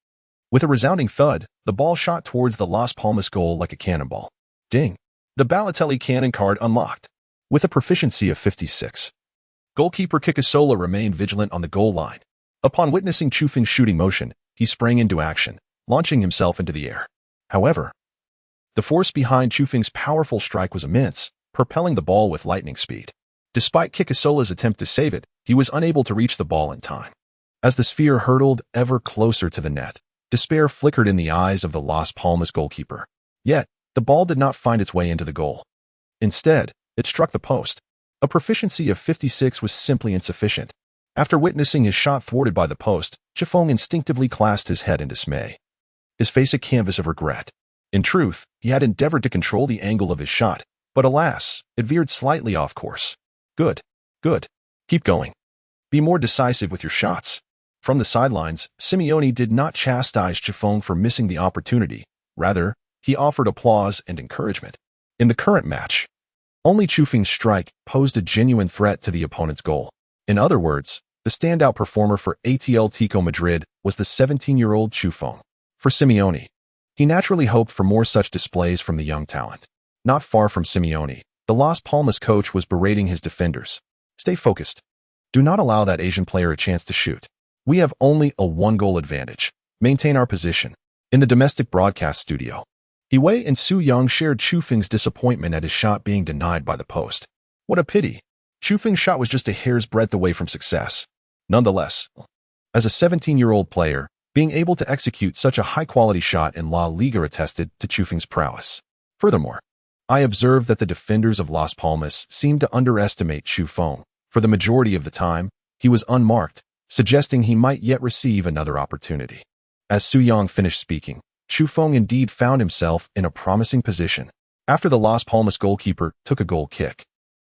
With a resounding thud, the ball shot towards the Las Palmas goal like a cannonball. Ding! The Balotelli cannon card unlocked. With a proficiency of 56, goalkeeper Kikasola remained vigilant on the goal line. Upon witnessing Chufeng's shooting motion, he sprang into action, launching himself into the air. However, the force behind Chufeng's powerful strike was immense, propelling the ball with lightning speed. Despite Kikasola's attempt to save it, he was unable to reach the ball in time. As the sphere hurtled ever closer to the net, despair flickered in the eyes of the Las Palmas goalkeeper. Yet, the ball did not find its way into the goal. Instead, it struck the post. A proficiency of 56 was simply insufficient. After witnessing his shot thwarted by the post, Chufeng instinctively clasped his head in dismay, his face a canvas of regret. In truth, he had endeavored to control the angle of his shot, but alas, it veered slightly off course. Good. Keep going. Be more decisive with your shots. From the sidelines, Simeone did not chastise Chufeng for missing the opportunity. Rather, he offered applause and encouragement. In the current match, only Chufeng's strike posed a genuine threat to the opponent's goal. In other words, the standout performer for Atletico Madrid was the 17-year-old Chufeng. For Simeone, he naturally hoped for more such displays from the young talent. Not far from Simeone, the Las Palmas coach was berating his defenders. Stay focused. Do not allow that Asian player a chance to shoot. We have only a 1-goal advantage. Maintain our position. In the domestic broadcast studio, Hiway and Su Yang shared Chufeng's disappointment at his shot being denied by the post. What a pity. Chu Feng's shot was just a hair's breadth away from success. Nonetheless, as a 17-year-old player, being able to execute such a high-quality shot in La Liga attested to Chu Feng's prowess. Furthermore, I observed that the defenders of Las Palmas seemed to underestimate Chu Feng. For the majority of the time, he was unmarked, suggesting he might yet receive another opportunity. As Su Yang finished speaking, Chu Feng indeed found himself in a promising position. After the Las Palmas goalkeeper took a goal kick,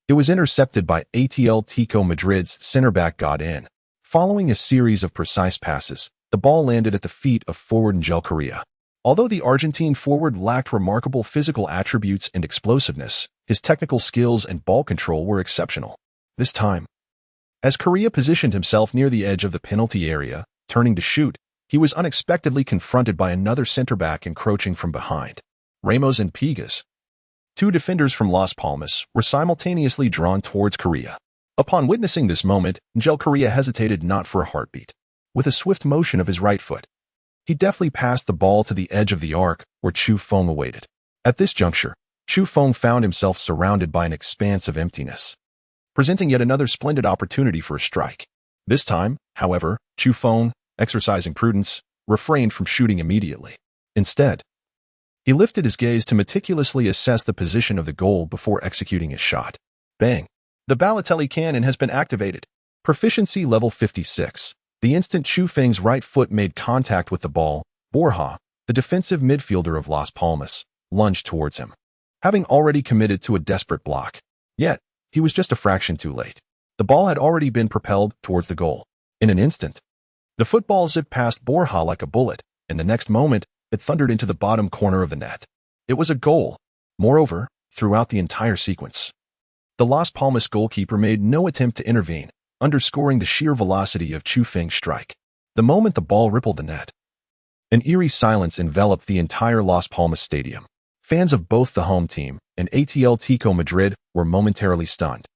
it was intercepted by Atletico Madrid's center-back Godin. Following a series of precise passes, the ball landed at the feet of forward Angel Correa. Although the Argentine forward lacked remarkable physical attributes and explosiveness, his technical skills and ball control were exceptional. This time, as Correa positioned himself near the edge of the penalty area, turning to shoot, he was unexpectedly confronted by another center-back encroaching from behind. Ramos and Pigas, two defenders from Las Palmas, were simultaneously drawn towards Correa. Upon witnessing this moment, Angel Correa hesitated not for a heartbeat. With a swift motion of his right foot, he deftly passed the ball to the edge of the arc where Chu Feng awaited. At this juncture, Chu Feng found himself surrounded by an expanse of emptiness, presenting yet another splendid opportunity for a strike. This time, however, Chu Feng, exercising prudence, refrained from shooting immediately. Instead, he lifted his gaze to meticulously assess the position of the goal before executing his shot. Bang! The Balotelli cannon has been activated. Proficiency level 56. The instant Chu Feng's right foot made contact with the ball, Borja, the defensive midfielder of Las Palmas, lunged towards him, having already committed to a desperate block. Yet, he was just a fraction too late. The ball had already been propelled towards the goal. In an instant, the football zipped past Borja like a bullet, and the next moment, it thundered into the bottom corner of the net. It was a goal. Moreover, throughout the entire sequence, the Las Palmas goalkeeper made no attempt to intervene, underscoring the sheer velocity of Chu Feng's strike. The moment the ball rippled the net, an eerie silence enveloped the entire Las Palmas stadium. Fans of both the home team and Atletico Madrid were momentarily stunned,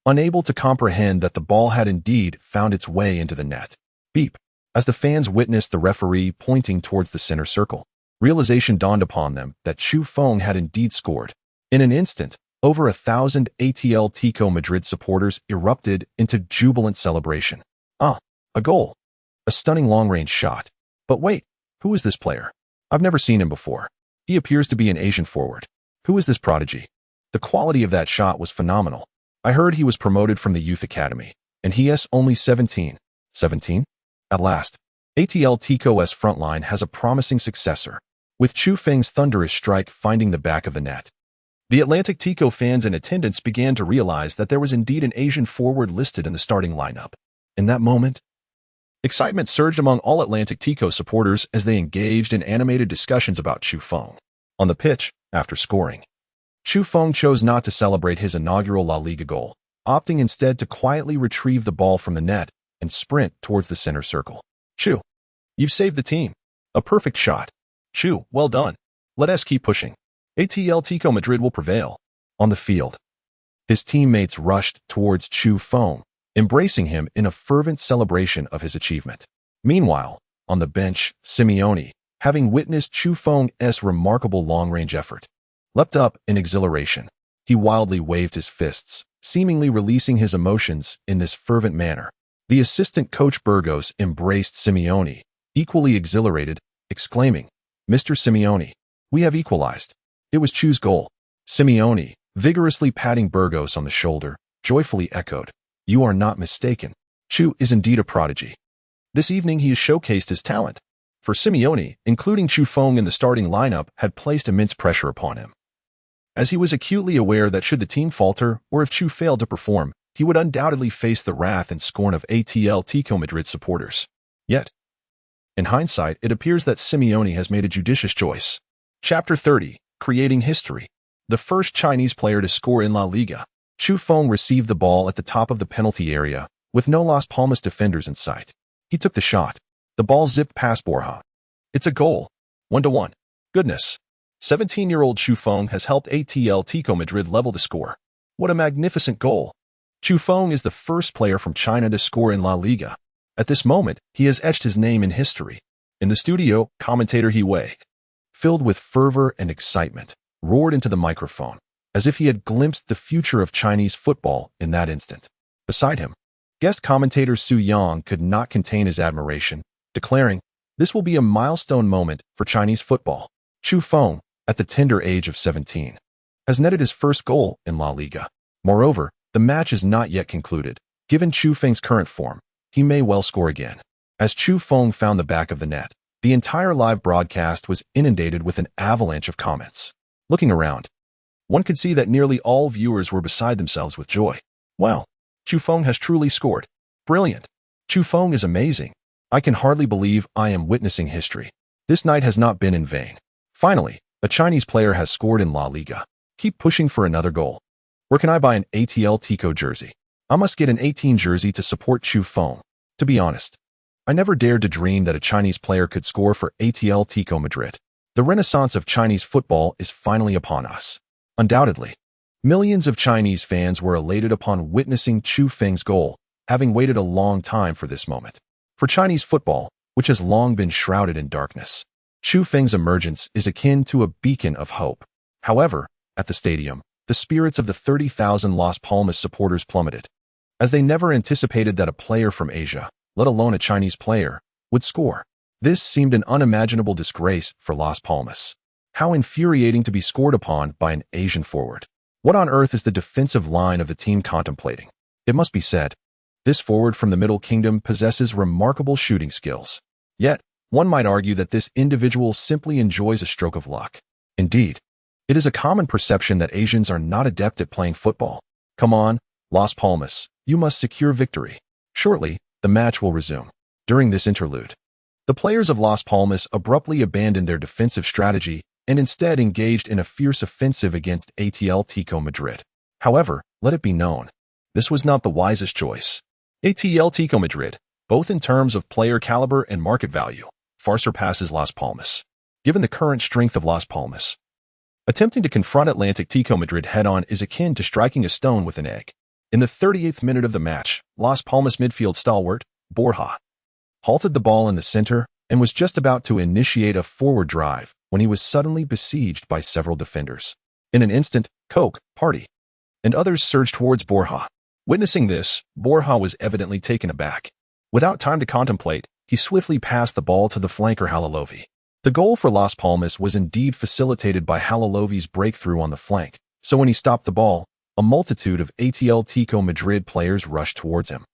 unable to comprehend that the ball had indeed found its way into the net. Beep! As the fans witnessed the referee pointing towards the center circle, realization dawned upon them that Chu Feng had indeed scored. In an instant, over 1,000 Atletico Madrid supporters erupted into jubilant celebration. A goal. A stunning long-range shot. But wait, who is this player? I've never seen him before. He appears to be an Asian forward. Who is this prodigy? The quality of that shot was phenomenal. I heard he was promoted from the youth academy, and he is only 17. 17? At last, Atletico's front line has a promising successor, with Chu Feng's thunderous strike finding the back of the net. The Atletico fans in attendance began to realize that there was indeed an Asian forward listed in the starting lineup. In that moment, excitement surged among all Atletico supporters as they engaged in animated discussions about Chu Feng. On the pitch, after scoring, Chu Feng chose not to celebrate his inaugural La Liga goal, opting instead to quietly retrieve the ball from the net and sprint towards the center circle. Chu, you've saved the team. A perfect shot. Chu, well done. Let us keep pushing. Atletico Madrid will prevail. On the field, his teammates rushed towards Chu Feng, embracing him in a fervent celebration of his achievement. Meanwhile, on the bench, Simeone, having witnessed Chu Feng's remarkable long-range effort, leapt up in exhilaration. He wildly waved his fists, seemingly releasing his emotions in this fervent manner. The assistant coach Burgos embraced Simeone, equally exhilarated, exclaiming, "Mr. Simeone, we have equalized." It was Chu's goal. Simeone, vigorously patting Burgos on the shoulder, joyfully echoed, "You are not mistaken. Chu is indeed a prodigy. This evening he has showcased his talent." For Simeone, including Chu Feng in the starting lineup had placed immense pressure upon him, as he was acutely aware that should the team falter or if Chu failed to perform, he would undoubtedly face the wrath and scorn of Atletico Madrid supporters. Yet, in hindsight, it appears that Simeone has made a judicious choice. Chapter 30. Creating history. The first Chinese player to score in La Liga. Chu Feng received the ball at the top of the penalty area, with no Las Palmas defenders in sight. He took the shot. The ball zipped past Borja. It's a goal. 1-1. Goodness. 17-year-old Chu Feng has helped Atletico Madrid level the score. What a magnificent goal. Chu Feng is the first player from China to score in La Liga. At this moment, he has etched his name in history. In the studio, commentator He Wei, filled with fervor and excitement, roared into the microphone, as if he had glimpsed the future of Chinese football in that instant. Beside him, guest commentator Su Yang could not contain his admiration, declaring, "This will be a milestone moment for Chinese football." Chu Feng, at the tender age of 17, has netted his first goal in La Liga. Moreover, the match is not yet concluded. Given Chu Feng's current form, he may well score again. As Chu Feng found the back of the net, the entire live broadcast was inundated with an avalanche of comments. Looking around, one could see that nearly all viewers were beside themselves with joy. "Wow, Chu Feng has truly scored. Brilliant. Chu Feng is amazing. I can hardly believe I am witnessing history. This night has not been in vain. Finally, a Chinese player has scored in La Liga. Keep pushing for another goal. Where can I buy an Atletico jersey? I must get an 18 jersey to support Chu Feng." To be honest, I never dared to dream that a Chinese player could score for Atletico Madrid. The renaissance of Chinese football is finally upon us. Undoubtedly, millions of Chinese fans were elated upon witnessing Chu Feng's goal, having waited a long time for this moment. For Chinese football, which has long been shrouded in darkness, Chu Feng's emergence is akin to a beacon of hope. However, at the stadium, the spirits of the 30,000 Las Palmas supporters plummeted, as they never anticipated that a player from Asia, let alone a Chinese player, would score. This seemed an unimaginable disgrace for Las Palmas. How infuriating to be scored upon by an Asian forward. What on earth is the defensive line of the team contemplating? It must be said, this forward from the Middle Kingdom possesses remarkable shooting skills. Yet, one might argue that this individual simply enjoys a stroke of luck. Indeed, it is a common perception that Asians are not adept at playing football. Come on, Las Palmas, you must secure victory. Shortly, the match will resume. During this interlude, the players of Las Palmas abruptly abandoned their defensive strategy and instead engaged in a fierce offensive against Atletico Madrid. However, let it be known, this was not the wisest choice. Atletico Madrid, both in terms of player caliber and market value, far surpasses Las Palmas. Given the current strength of Las Palmas, attempting to confront Atletico Madrid head-on is akin to striking a stone with an egg. In the 38th minute of the match, Las Palmas midfield stalwart, Borja, halted the ball in the center and was just about to initiate a forward drive when he was suddenly besieged by several defenders. In an instant, Coke, Party, and others surged towards Borja. Witnessing this, Borja was evidently taken aback. Without time to contemplate, he swiftly passed the ball to the flanker Halilovi. The goal for Las Palmas was indeed facilitated by Halilovi's breakthrough on the flank, so when he stopped the ball, a multitude of Atletico Madrid players rushed towards him.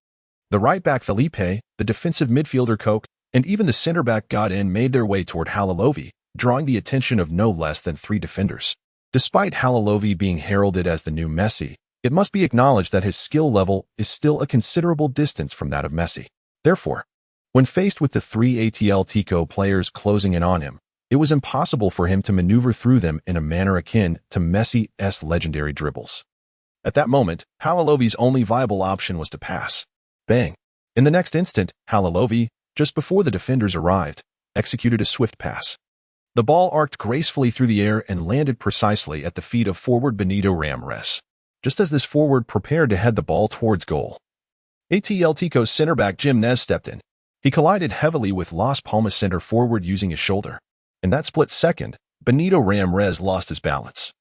The right-back Felipe, the defensive midfielder Coke, and even the center-back Godin made their way toward Halilovi, drawing the attention of no less than 3 defenders. Despite Halilovi being heralded as the new Messi, it must be acknowledged that his skill level is still a considerable distance from that of Messi. Therefore, when faced with the 3 Atletico players closing in on him, it was impossible for him to maneuver through them in a manner akin to Messi's legendary dribbles. At that moment, Halilovi's only viable option was to pass. Bang! In the next instant, Halilovi, just before the defenders arrived, executed a swift pass. The ball arced gracefully through the air and landed precisely at the feet of forward Benito Ramírez. Just as this forward prepared to head the ball towards goal, Atletico's center-back Jimenez stepped in. He collided heavily with Las Palmas center forward using his shoulder. In that split second, Benito Ramírez lost his balance,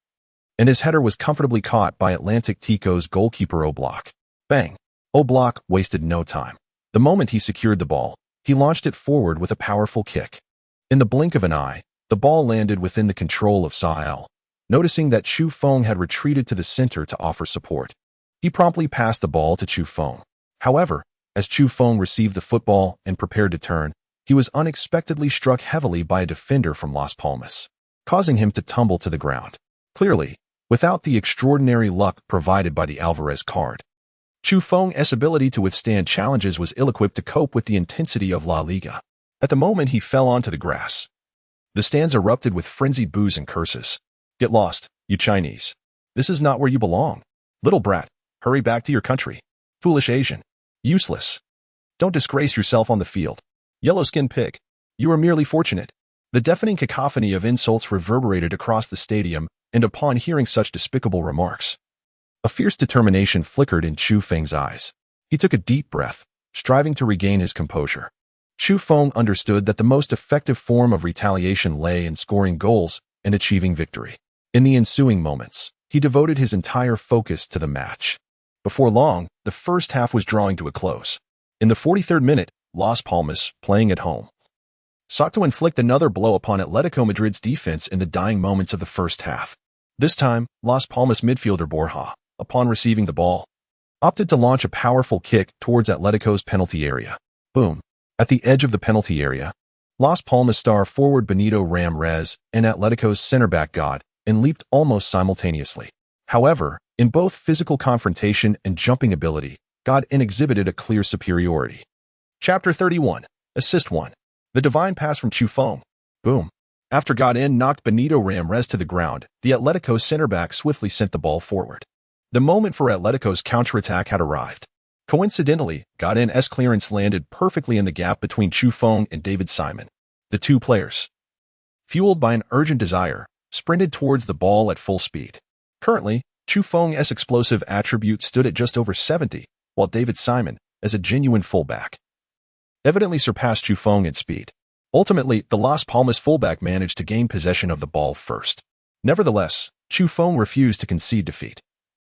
and his header was comfortably caught by Atletico's goalkeeper Oblak. Bang! Oblak wasted no time. The moment he secured the ball, he launched it forward with a powerful kick. In the blink of an eye, the ball landed within the control of Sael. Noticing that Chu Feng had retreated to the center to offer support, he promptly passed the ball to Chu Feng. However, as Chu Feng received the football and prepared to turn, he was unexpectedly struck heavily by a defender from Las Palmas, causing him to tumble to the ground. Clearly, without the extraordinary luck provided by the Alvarez card, Chu Feng's ability to withstand challenges was ill-equipped to cope with the intensity of La Liga. At the moment he fell onto the grass, the stands erupted with frenzied boos and curses. "Get lost, you Chinese. This is not where you belong. Little brat, hurry back to your country. Foolish Asian. Useless. Don't disgrace yourself on the field. Yellow-skinned pig. You are merely fortunate." The deafening cacophony of insults reverberated across the stadium, and upon hearing such despicable remarks, a fierce determination flickered in Chu Feng's eyes. He took a deep breath, striving to regain his composure. Chu Feng understood that the most effective form of retaliation lay in scoring goals and achieving victory. In the ensuing moments, he devoted his entire focus to the match. Before long, the first half was drawing to a close. In the 43rd minute, Las Palmas, playing at home, sought to inflict another blow upon Atletico Madrid's defense in the dying moments of the first half. This time, Las Palmas midfielder Borja, upon receiving the ball, opted to launch a powerful kick towards Atletico's penalty area. Boom. At the edge of the penalty area, Las Palmas star forward Benito Ramírez and Atletico's center-back God and leaped almost simultaneously. However, in both physical confrontation and jumping ability, God exhibited a clear superiority. Chapter 31. Assist 1. The divine pass from Chu Feng. Boom. After Godin knocked Benito Ramírez to the ground, the Atletico center-back swiftly sent the ball forward. The moment for Atletico's counterattack had arrived. Coincidentally, Godin's clearance landed perfectly in the gap between Chu Feng and David Simon. The two players, fueled by an urgent desire, sprinted towards the ball at full speed. Currently, Chu Feng's explosive attribute stood at just over 70, while David Simon, as a genuine fullback, evidently surpassed Chu Feng in speed. Ultimately, the Las Palmas fullback managed to gain possession of the ball first. Nevertheless, Chu Feng refused to concede defeat.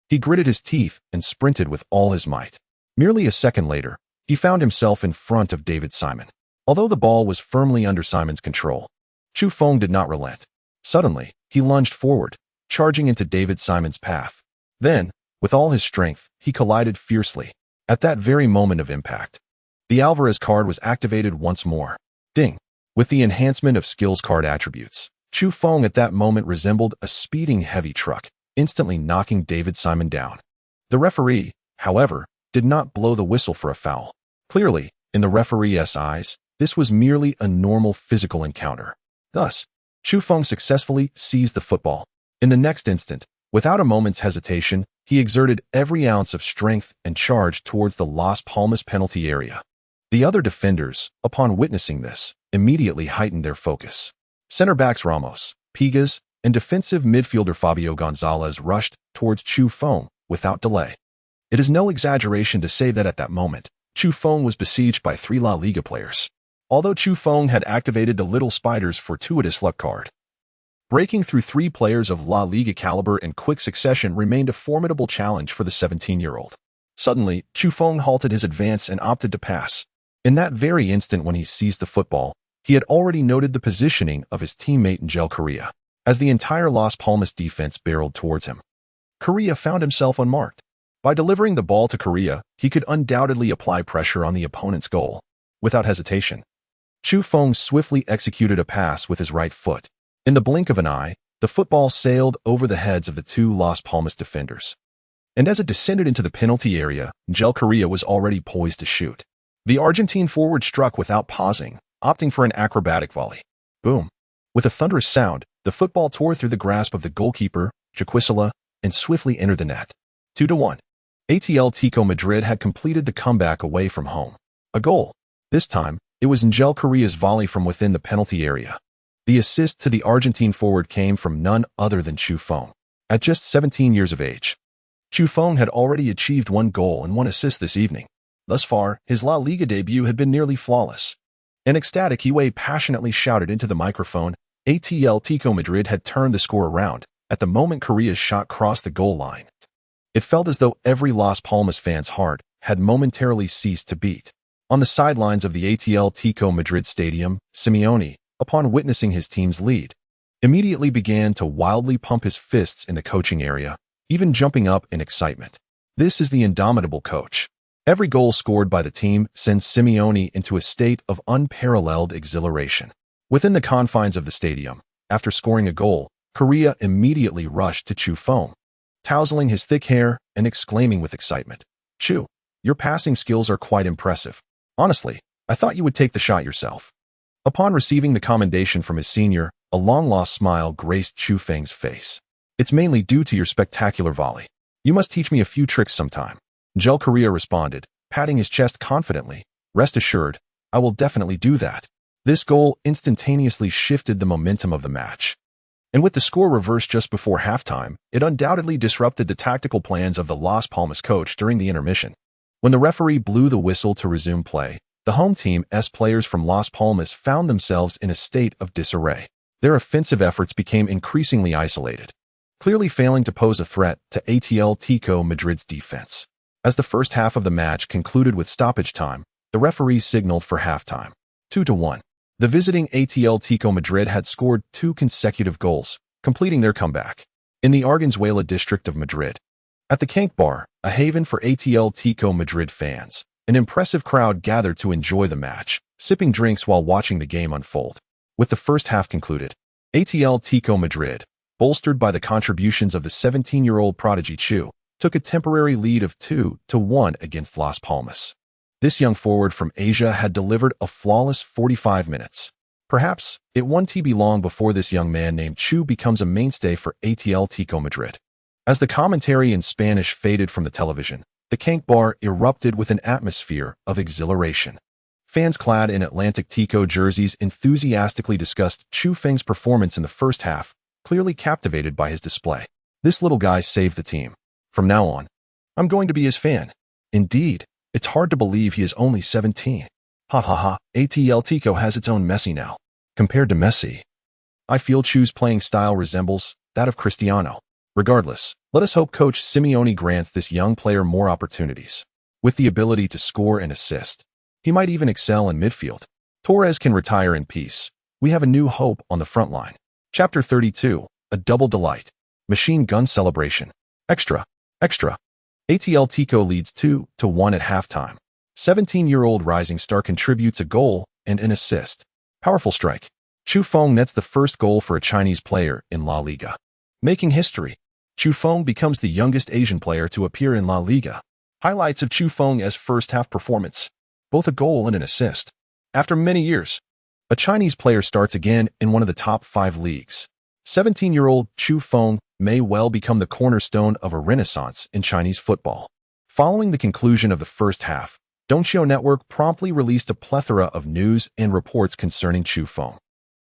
He gritted his teeth and sprinted with all his might. Merely a second later, he found himself in front of David Simon. Although the ball was firmly under Simon's control, Chu Feng did not relent. Suddenly, he lunged forward, charging into David Simon's path. Then, with all his strength, he collided fiercely. At that very moment of impact, the Alvarez card was activated once more. Ding! With the enhancement of skills card attributes, Chu Feng at that moment resembled a speeding heavy truck, instantly knocking David Simon down. The referee, however, did not blow the whistle for a foul. Clearly, in the referee's eyes, this was merely a normal physical encounter. Thus, Chu Feng successfully seized the football. In the next instant, without a moment's hesitation, he exerted every ounce of strength and charged towards the Las Palmas penalty area. The other defenders, upon witnessing this, immediately heightened their focus. Center-backs Ramos, Pigas, and defensive midfielder Fabio Gonzalez rushed towards Chu Feng without delay. It is no exaggeration to say that at that moment, Chu Feng was besieged by 3 La Liga players. Although Chu Feng had activated the Little Spider's fortuitous luck card, breaking through 3 players of La Liga caliber in quick succession remained a formidable challenge for the 17-year-old. Suddenly, Chu Feng halted his advance and opted to pass. In that very instant when he seized the football, he had already noted the positioning of his teammate Angel Correa, as the entire Las Palmas defense barreled towards him. Correa found himself unmarked. By delivering the ball to Correa, he could undoubtedly apply pressure on the opponent's goal. Without hesitation, Chu Feng swiftly executed a pass with his right foot. In the blink of an eye, the football sailed over the heads of the 2 Las Palmas defenders. And as it descended into the penalty area, Angel Correa was already poised to shoot. The Argentine forward struck without pausing, opting for an acrobatic volley. Boom! With a thunderous sound, the football tore through the grasp of the goalkeeper, Chiquisela, and swiftly entered the net. 2-1. Atletico Madrid had completed the comeback away from home. A goal. This time, it was Angel Correa's volley from within the penalty area. The assist to the Argentine forward came from none other than Chu Feng. At just 17 years of age, Chu Feng had already achieved 1 goal and 1 assist this evening. Thus far, his La Liga debut had been nearly flawless. An ecstatic Iwe passionately shouted into the microphone, Atletico Madrid had turned the score around at the moment Correa's shot crossed the goal line. It felt as though every Las Palmas fan's heart had momentarily ceased to beat. On the sidelines of the Atletico Madrid stadium, Simeone, upon witnessing his team's lead, immediately began to wildly pump his fists in the coaching area, even jumping up in excitement. This is the indomitable coach. Every goal scored by the team sends Simeone into a state of unparalleled exhilaration. Within the confines of the stadium, after scoring a goal, Correa immediately rushed to Chu Feng, tousling his thick hair and exclaiming with excitement, "Chu, your passing skills are quite impressive. Honestly, I thought you would take the shot yourself." Upon receiving the commendation from his senior, a long-lost smile graced Chu Feng's face. "It's mainly due to your spectacular volley. You must teach me a few tricks sometime." Angel Correa responded, patting his chest confidently, "Rest assured, I will definitely do that." This goal instantaneously shifted the momentum of the match. And with the score reversed just before halftime, it undoubtedly disrupted the tactical plans of the Las Palmas coach during the intermission. When the referee blew the whistle to resume play, the home team's players from Las Palmas found themselves in a state of disarray. Their offensive efforts became increasingly isolated. clearly failing to pose a threat to Atletico Madrid's defense. As the first half of the match concluded with stoppage time, the referee signaled for halftime. 2-1. The visiting Atletico Madrid had scored 2 consecutive goals, completing their comeback. In the Arguinezuela district of Madrid, at the Cank Bar, a haven for Atletico Madrid fans, an impressive crowd gathered to enjoy the match, sipping drinks while watching the game unfold. With the first half concluded, Atletico Madrid, bolstered by the contributions of the 17-year-old prodigy Chu, took a temporary lead of 2-1 against Las Palmas. This young forward from Asia had delivered a flawless 45 minutes. Perhaps it won't be long before this young man named Chu becomes a mainstay for Atletico Madrid. As the commentary in Spanish faded from the television, the Cank Bar erupted with an atmosphere of exhilaration. Fans clad in Atletico jerseys enthusiastically discussed Chu Feng's performance in the first half, clearly captivated by his display. This little guy saved the team. From now on, I'm going to be his fan. Indeed, it's hard to believe he is only 17. Ha ha ha, Atletico has its own Messi now. Compared to Messi, I feel Chu's playing style resembles that of Cristiano. Regardless, let us hope Coach Simeone grants this young player more opportunities. With the ability to score and assist, he might even excel in midfield. Torres can retire in peace. We have a new hope on the front line. Chapter 32, a double delight. Machine gun celebration. Extra. Atletico leads 2-1 at halftime. 17-year-old rising star contributes a goal and an assist. Powerful strike. Chu Feng nets the first goal for a Chinese player in La Liga. Making history. Chu Feng becomes the youngest Asian player to appear in La Liga. Highlights of Chu Feng's first-half performance. Both a goal and an assist. After many years, a Chinese player starts again in one of the top 5 leagues. 17-year-old Chu Feng may well become the cornerstone of a renaissance in Chinese football. Following the conclusion of the first half, Dongxiao Network promptly released a plethora of news and reports concerning Chu Feng.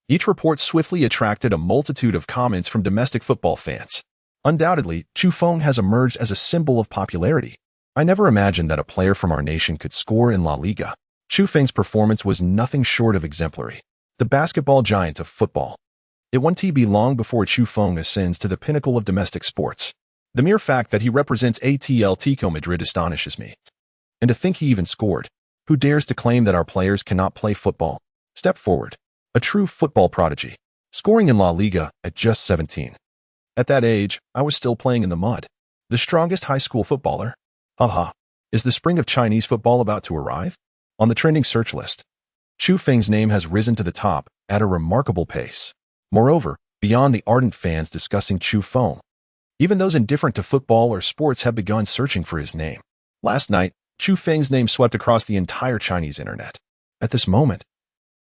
Each report swiftly attracted a multitude of comments from domestic football fans. Undoubtedly, Chu Feng has emerged as a symbol of popularity. I never imagined that a player from our nation could score in La Liga. Chu Feng's performance was nothing short of exemplary. The basketball giant of football. It won't be long before Chu Feng ascends to the pinnacle of domestic sports. The mere fact that he represents Atletico Madrid astonishes me. And to think he even scored. Who dares to claim that our players cannot play football? Step forward. A true football prodigy. Scoring in La Liga at just 17. At that age, I was still playing in the mud. The strongest high school footballer? Haha. Is the spring of Chinese football about to arrive? On the trending search list, Chu Feng's name has risen to the top at a remarkable pace. Moreover, beyond the ardent fans discussing Chu Feng, even those indifferent to football or sports have begun searching for his name. Last night, Chu Feng's name swept across the entire Chinese internet. At this moment,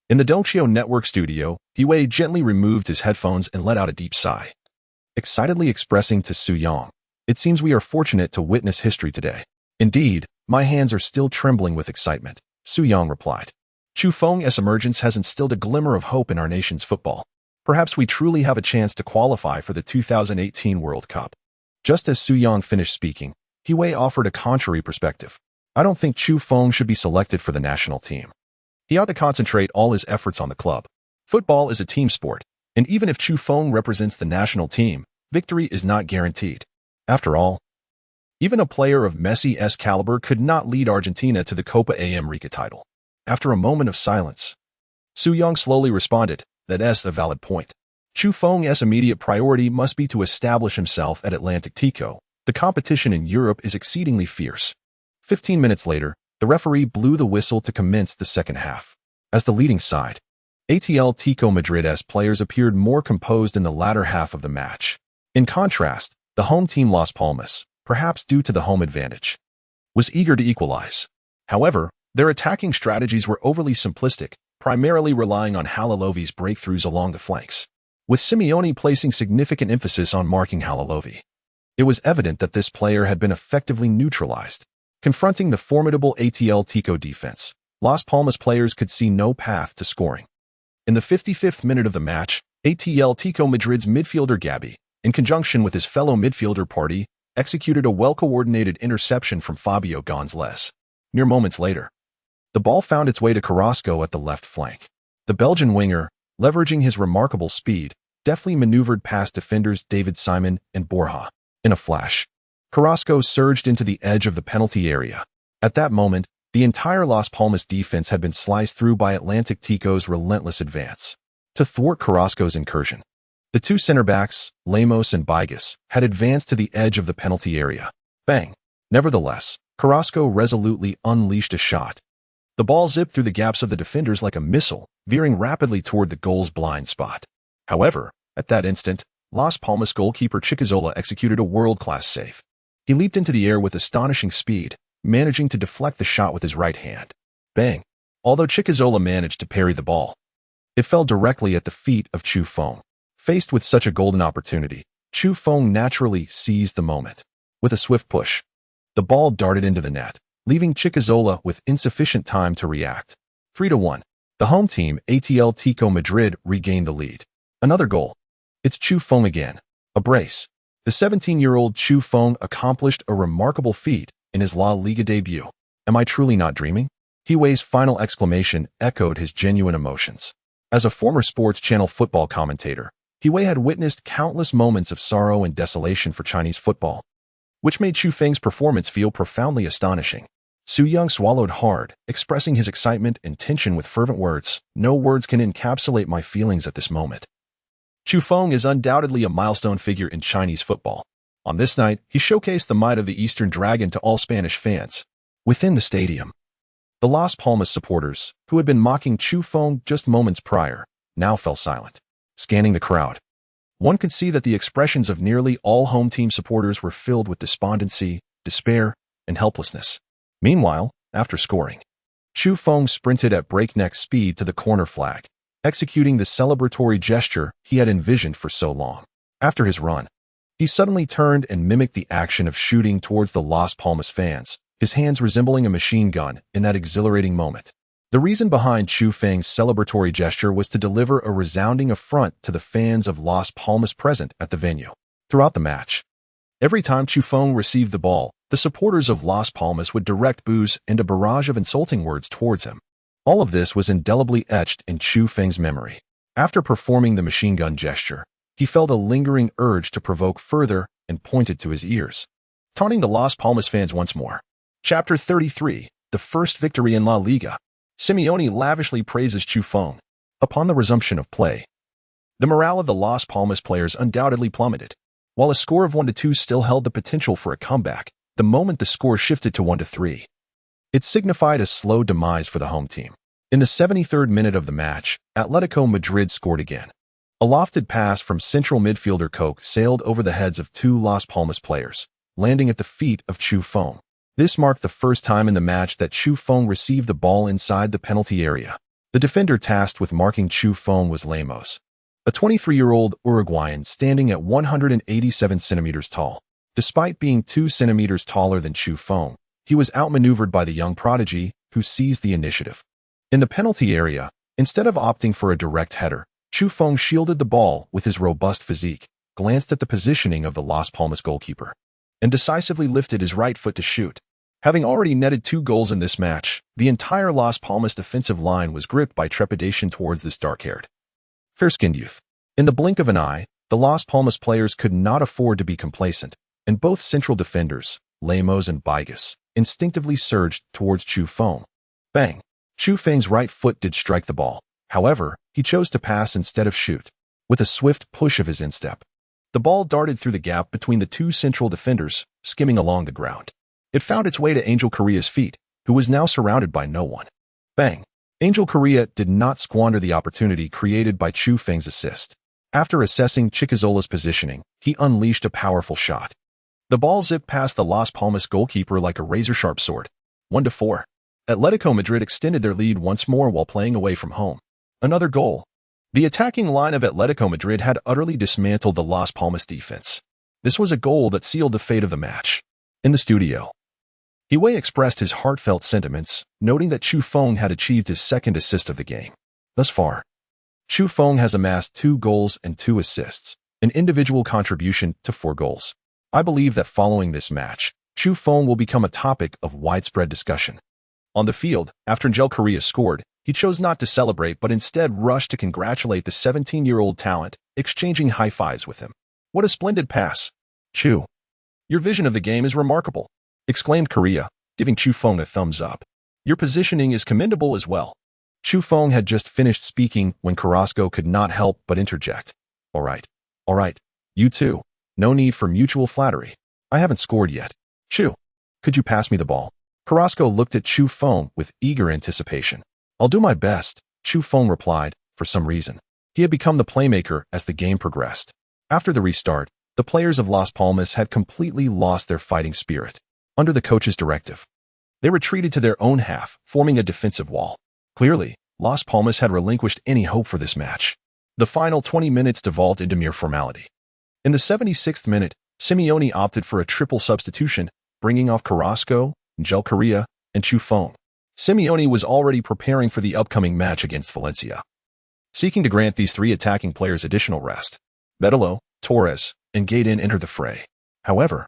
in the Dongxiao Network studio, Huey gently removed his headphones and let out a deep sigh. Excitedly expressing to Su Yang, "It seems we are fortunate to witness history today." "Indeed, my hands are still trembling with excitement," Su Yang replied. Chu Feng's emergence has instilled a glimmer of hope in our nation's football. Perhaps we truly have a chance to qualify for the 2018 World Cup. Just as Su Yang finished speaking, Huey offered a contrary perspective. "I don't think Chu Feng should be selected for the national team. He ought to concentrate all his efforts on the club. Football is a team sport, and even if Chu Feng represents the national team, victory is not guaranteed. After all, even a player of Messi's caliber could not lead Argentina to the Copa América title." After a moment of silence, Su Yang slowly responded, "That's a valid point. Chu Feng's immediate priority must be to establish himself at Atletico. The competition in Europe is exceedingly fierce." 15 minutes later, the referee blew the whistle to commence the second half. As the leading side, Atletico Madrid's players appeared more composed in the latter half of the match. In contrast, the home team Las Palmas, perhaps due to the home advantage, was eager to equalize. However, their attacking strategies were overly simplistic, primarily relying on Halalovi's breakthroughs along the flanks, with Simeone placing significant emphasis on marking Halalovi. It was evident that this player had been effectively neutralized. Confronting the formidable Atletico defense, Las Palmas players could see no path to scoring. In the 55th minute of the match, Atletico Madrid's midfielder Gabi, in conjunction with his fellow midfielder Party, executed a well-coordinated interception from Fabio Gonzalez. Mere moments later, the ball found its way to Carrasco at the left flank. The Belgian winger, leveraging his remarkable speed, deftly maneuvered past defenders David Simon and Borja. In a flash, Carrasco surged into the edge of the penalty area. At that moment, the entire Las Palmas defense had been sliced through by Atletico's relentless advance. To thwart Carrasco's incursion, the two center backs, Lemos and Bigas, had advanced to the edge of the penalty area. Bang! Nevertheless, Carrasco resolutely unleashed a shot. The ball zipped through the gaps of the defenders like a missile, veering rapidly toward the goal's blind spot. However, at that instant, Las Palmas goalkeeper Chiquizzola executed a world-class save. He leaped into the air with astonishing speed, managing to deflect the shot with his right hand. Bang! Although Chiquizzola managed to parry the ball, it fell directly at the feet of Chu Feng. Faced with such a golden opportunity, Chu Feng naturally seized the moment. With a swift push, the ball darted into the net, leaving Chiquizzola with insufficient time to react. 3-1. The home team, Atletico Madrid, regained the lead. Another goal. It's Chu Feng again. A brace. The 17-year-old Chu Feng accomplished a remarkable feat in his La Liga debut. Am I truly not dreaming? Hiwei's final exclamation echoed his genuine emotions. As a former Sports Channel football commentator, Hiwei had witnessed countless moments of sorrow and desolation for Chinese football, which made Chu Feng's performance feel profoundly astonishing. Su Yung swallowed hard, expressing his excitement and tension with fervent words. No words can encapsulate my feelings at this moment. Chu Feng is undoubtedly a milestone figure in Chinese football. On this night, he showcased the might of the Eastern Dragon to all Spanish fans. Within the stadium, the Las Palmas supporters, who had been mocking Chu Feng just moments prior, now fell silent. Scanning the crowd, one could see that the expressions of nearly all home team supporters were filled with despondency, despair, and helplessness. Meanwhile, after scoring, Chu Feng sprinted at breakneck speed to the corner flag, executing the celebratory gesture he had envisioned for so long. After his run, he suddenly turned and mimicked the action of shooting towards the Las Palmas fans, his hands resembling a machine gun in that exhilarating moment. The reason behind Chu Feng's celebratory gesture was to deliver a resounding affront to the fans of Las Palmas present at the venue. Throughout the match, every time Chu Feng received the ball, the supporters of Las Palmas would direct boos and a barrage of insulting words towards him. All of this was indelibly etched in Chu Feng's memory. After performing the machine gun gesture, he felt a lingering urge to provoke further and pointed to his ears, taunting the Las Palmas fans once more. Chapter 33, the first victory in La Liga. Simeone lavishly praises Chu Feng. Upon the resumption of play, the morale of the Las Palmas players undoubtedly plummeted. While a score of 1-2 still held the potential for a comeback, the moment the score shifted to 1-3, it signified a slow demise for the home team. In the 73rd minute of the match, Atletico Madrid scored again. A lofted pass from central midfielder Koch sailed over the heads of two Las Palmas players, landing at the feet of Chu Feng. This marked the first time in the match that Chu Feng received the ball inside the penalty area. The defender tasked with marking Chu Feng was Lemos, a 23-year-old Uruguayan standing at 187 centimeters tall. Despite being 2 centimeters taller than Chu Feng, he was outmaneuvered by the young prodigy, who seized the initiative. In the penalty area, instead of opting for a direct header, Chu Feng shielded the ball with his robust physique, glanced at the positioning of the Las Palmas goalkeeper, and decisively lifted his right foot to shoot. Having already netted 2 goals in this match, the entire Las Palmas defensive line was gripped by trepidation towards this dark-haired, fair-skinned youth. In the blink of an eye, the Las Palmas players could not afford to be complacent, and both central defenders, Lemos and Bigas, instinctively surged towards Chu Feng. Bang! Chu Feng's right foot did strike the ball. However, he chose to pass instead of shoot. With a swift push of his instep, the ball darted through the gap between the 2 central defenders, skimming along the ground. It found its way to Angel Correa's feet, who was now surrounded by no one. Bang! Angel Correa did not squander the opportunity created by Chu Feng's assist. After assessing Chiquizzola's positioning, he unleashed a powerful shot. The ball zipped past the Las Palmas goalkeeper like a razor-sharp sword. 1-4. Atletico Madrid extended their lead once more while playing away from home. Another goal. The attacking line of Atletico Madrid had utterly dismantled the Las Palmas defense. This was a goal that sealed the fate of the match. In the studio, Hiwei expressed his heartfelt sentiments, noting that Chu Feng had achieved his second assist of the game. Thus far, Chu Feng has amassed 2 goals and 2 assists, an individual contribution to 4 goals. I believe that following this match, Chu Feng will become a topic of widespread discussion. On the field, after Angel Correa scored, he chose not to celebrate but instead rushed to congratulate the 17-year-old talent, exchanging high-fives with him. "What a splendid pass! Chu, your vision of the game is remarkable," exclaimed Korea, giving Chu Feng a thumbs up. "Your positioning is commendable as well." Chu Feng had just finished speaking when Carrasco could not help but interject. All right, you too. No need for mutual flattery. I haven't scored yet. Chu, could you pass me the ball?" Carrasco looked at Chu Feng with eager anticipation. "I'll do my best," Chu Feng replied, for some reason. He had become the playmaker as the game progressed. After the restart, the players of Las Palmas had completely lost their fighting spirit. Under the coach's directive, they retreated to their own half, forming a defensive wall. Clearly, Las Palmas had relinquished any hope for this match. The final 20 minutes devolved into mere formality. In the 76th minute, Simeone opted for a triple substitution, bringing off Carrasco, Angel Correa, and Chu Feng. Simeone was already preparing for the upcoming match against Valencia, seeking to grant these three attacking players additional rest. Medelo, Torres, and Gaydon entered the fray. However,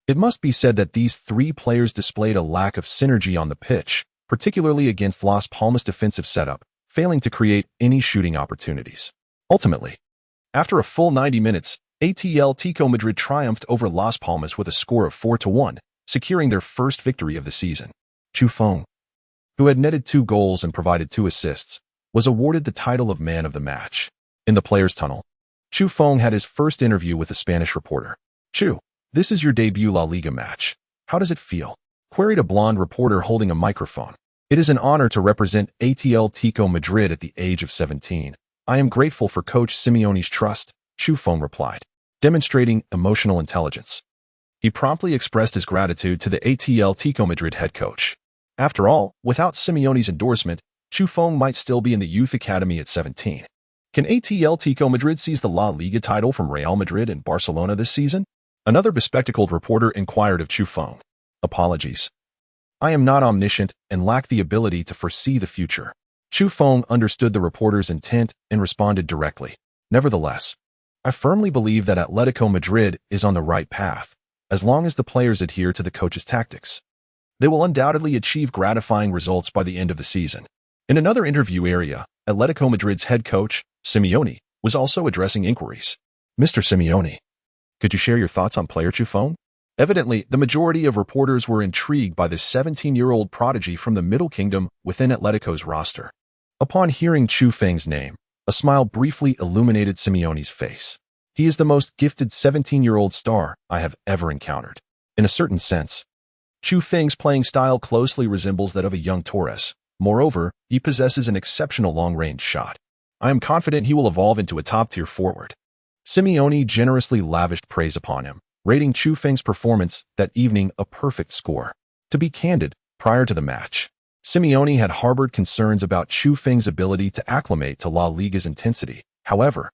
it must be said that these three players displayed a lack of synergy on the pitch, particularly against Las Palmas' defensive setup, failing to create any shooting opportunities. Ultimately, after a full 90 minutes, Atletico Madrid triumphed over Las Palmas with a score of 4-1, securing their first victory of the season. Chu Feng, who had netted 2 goals and provided 2 assists, was awarded the title of man of the match. In the players' tunnel, Chu Feng had his first interview with a Spanish reporter. "Chu, this is your debut La Liga match. How does it feel?" queried a blonde reporter holding a microphone. "It is an honor to represent Atletico Madrid at the age of 17. I am grateful for Coach Simeone's trust," Chu Feng replied, demonstrating emotional intelligence. He promptly expressed his gratitude to the Atletico Madrid head coach. After all, without Simeone's endorsement, Chu Feng might still be in the youth academy at 17. Can Atletico Madrid seize the La Liga title from Real Madrid and Barcelona this season? Another bespectacled reporter inquired of Chu Feng. "Apologies. I am not omniscient and lack the ability to foresee the future." Chu Feng understood the reporter's intent and responded directly. "Nevertheless, I firmly believe that Atletico Madrid is on the right path, as long as the players adhere to the coach's tactics. They will undoubtedly achieve gratifying results by the end of the season." In another interview area, Atletico Madrid's head coach, Simeone, was also addressing inquiries. "Mr. Simeone, could you share your thoughts on player Chu Feng?" Evidently, the majority of reporters were intrigued by this 17-year-old prodigy from the Middle Kingdom within Atletico's roster. Upon hearing Chu Feng's name, a smile briefly illuminated Simeone's face. "He is the most gifted 17-year-old star I have ever encountered. In a certain sense, Chu Feng's playing style closely resembles that of a young Torres. Moreover, he possesses an exceptional long-range shot. I am confident he will evolve into a top-tier forward." Simeone generously lavished praise upon him, rating Chu Feng's performance that evening a perfect score. To be candid, prior to the match, Simeone had harbored concerns about Chu Feng's ability to acclimate to La Liga's intensity. However,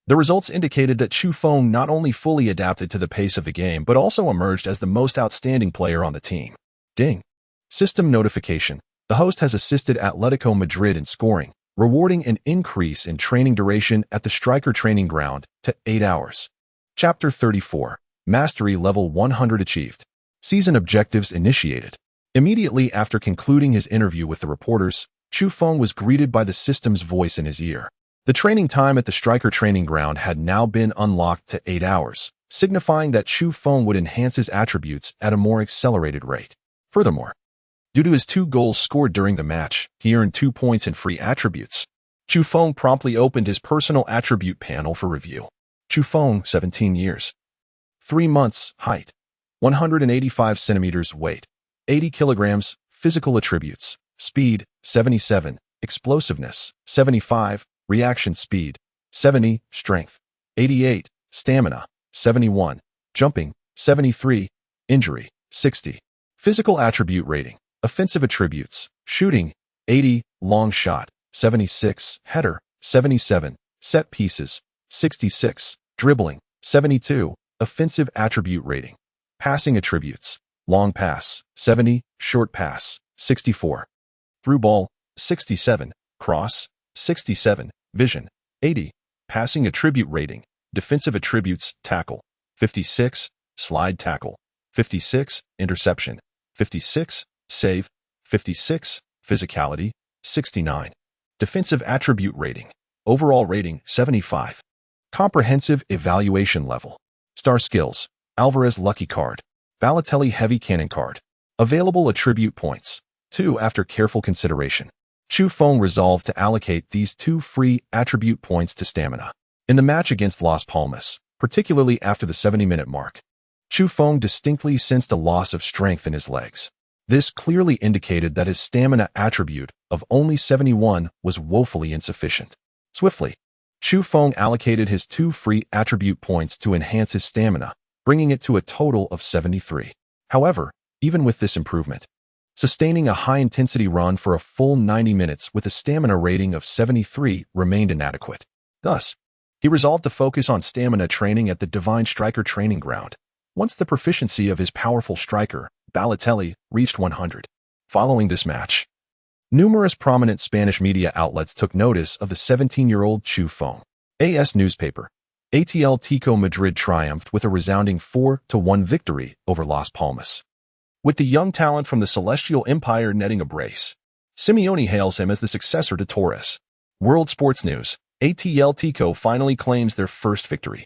the results indicated that Chu Feng not only fully adapted to the pace of the game but also emerged as the most outstanding player on the team. Ding. System notification. The host has assisted Atletico Madrid in scoring, rewarding an increase in training duration at the striker training ground to 8 hours. Chapter 34. Mastery Level 100 achieved. Season objectives initiated. Immediately after concluding his interview with the reporters, Chu Feng was greeted by the system's voice in his ear. The training time at the striker training ground had now been unlocked to 8 hours, signifying that Chu Feng would enhance his attributes at a more accelerated rate. Furthermore, due to his 2 goals scored during the match, he earned 2 points in free attributes. Chu Feng promptly opened his personal attribute panel for review. Chu Feng, 17 years. 3 months, height. 185 centimeters, weight. 80 kilograms, physical attributes. Speed, 77. Explosiveness, 75. Reaction speed, 70. Strength, 88. Stamina, 71. Jumping, 73. Injury, 60. Physical attribute rating. Offensive attributes. Shooting, 80. Long shot, 76. Header, 77. Set pieces, 66. Dribbling, 72. Offensive attribute rating. Passing attributes. Long pass, 70. Short pass, 64. Through ball, 67. Cross, 67. Vision, 80. Passing attribute rating. Defensive attributes. Tackle, 56. Slide tackle, 56. Interception, 56. Save, 56. Physicality, 69. Defensive attribute rating. Overall rating, 75. Comprehensive evaluation level. Star skills. Alvarez lucky card. Balotelli heavy cannon card. Available attribute points. 2 after careful consideration. Chu Feng resolved to allocate these 2 free attribute points to stamina. In the match against Las Palmas, particularly after the 70-minute mark, Chu Feng distinctly sensed a loss of strength in his legs. This clearly indicated that his stamina attribute of only 71 was woefully insufficient. Swiftly, Chu Feng allocated his 2 free attribute points to enhance his stamina, bringing it to a total of 73. However, even with this improvement, sustaining a high-intensity run for a full 90 minutes with a stamina rating of 73 remained inadequate. Thus, he resolved to focus on stamina training at the Divine Striker training ground. Once the proficiency of his powerful striker, Balotelli, reached 100. Following this match, numerous prominent Spanish media outlets took notice of the 17-year-old Chu Feng. AS newspaper. Atletico Madrid triumphed with a resounding 4-1 victory over Las Palmas, with the young talent from the Celestial Empire netting a brace. Simeone hails him as the successor to Torres. World Sports News. Atletico finally claims their first victory.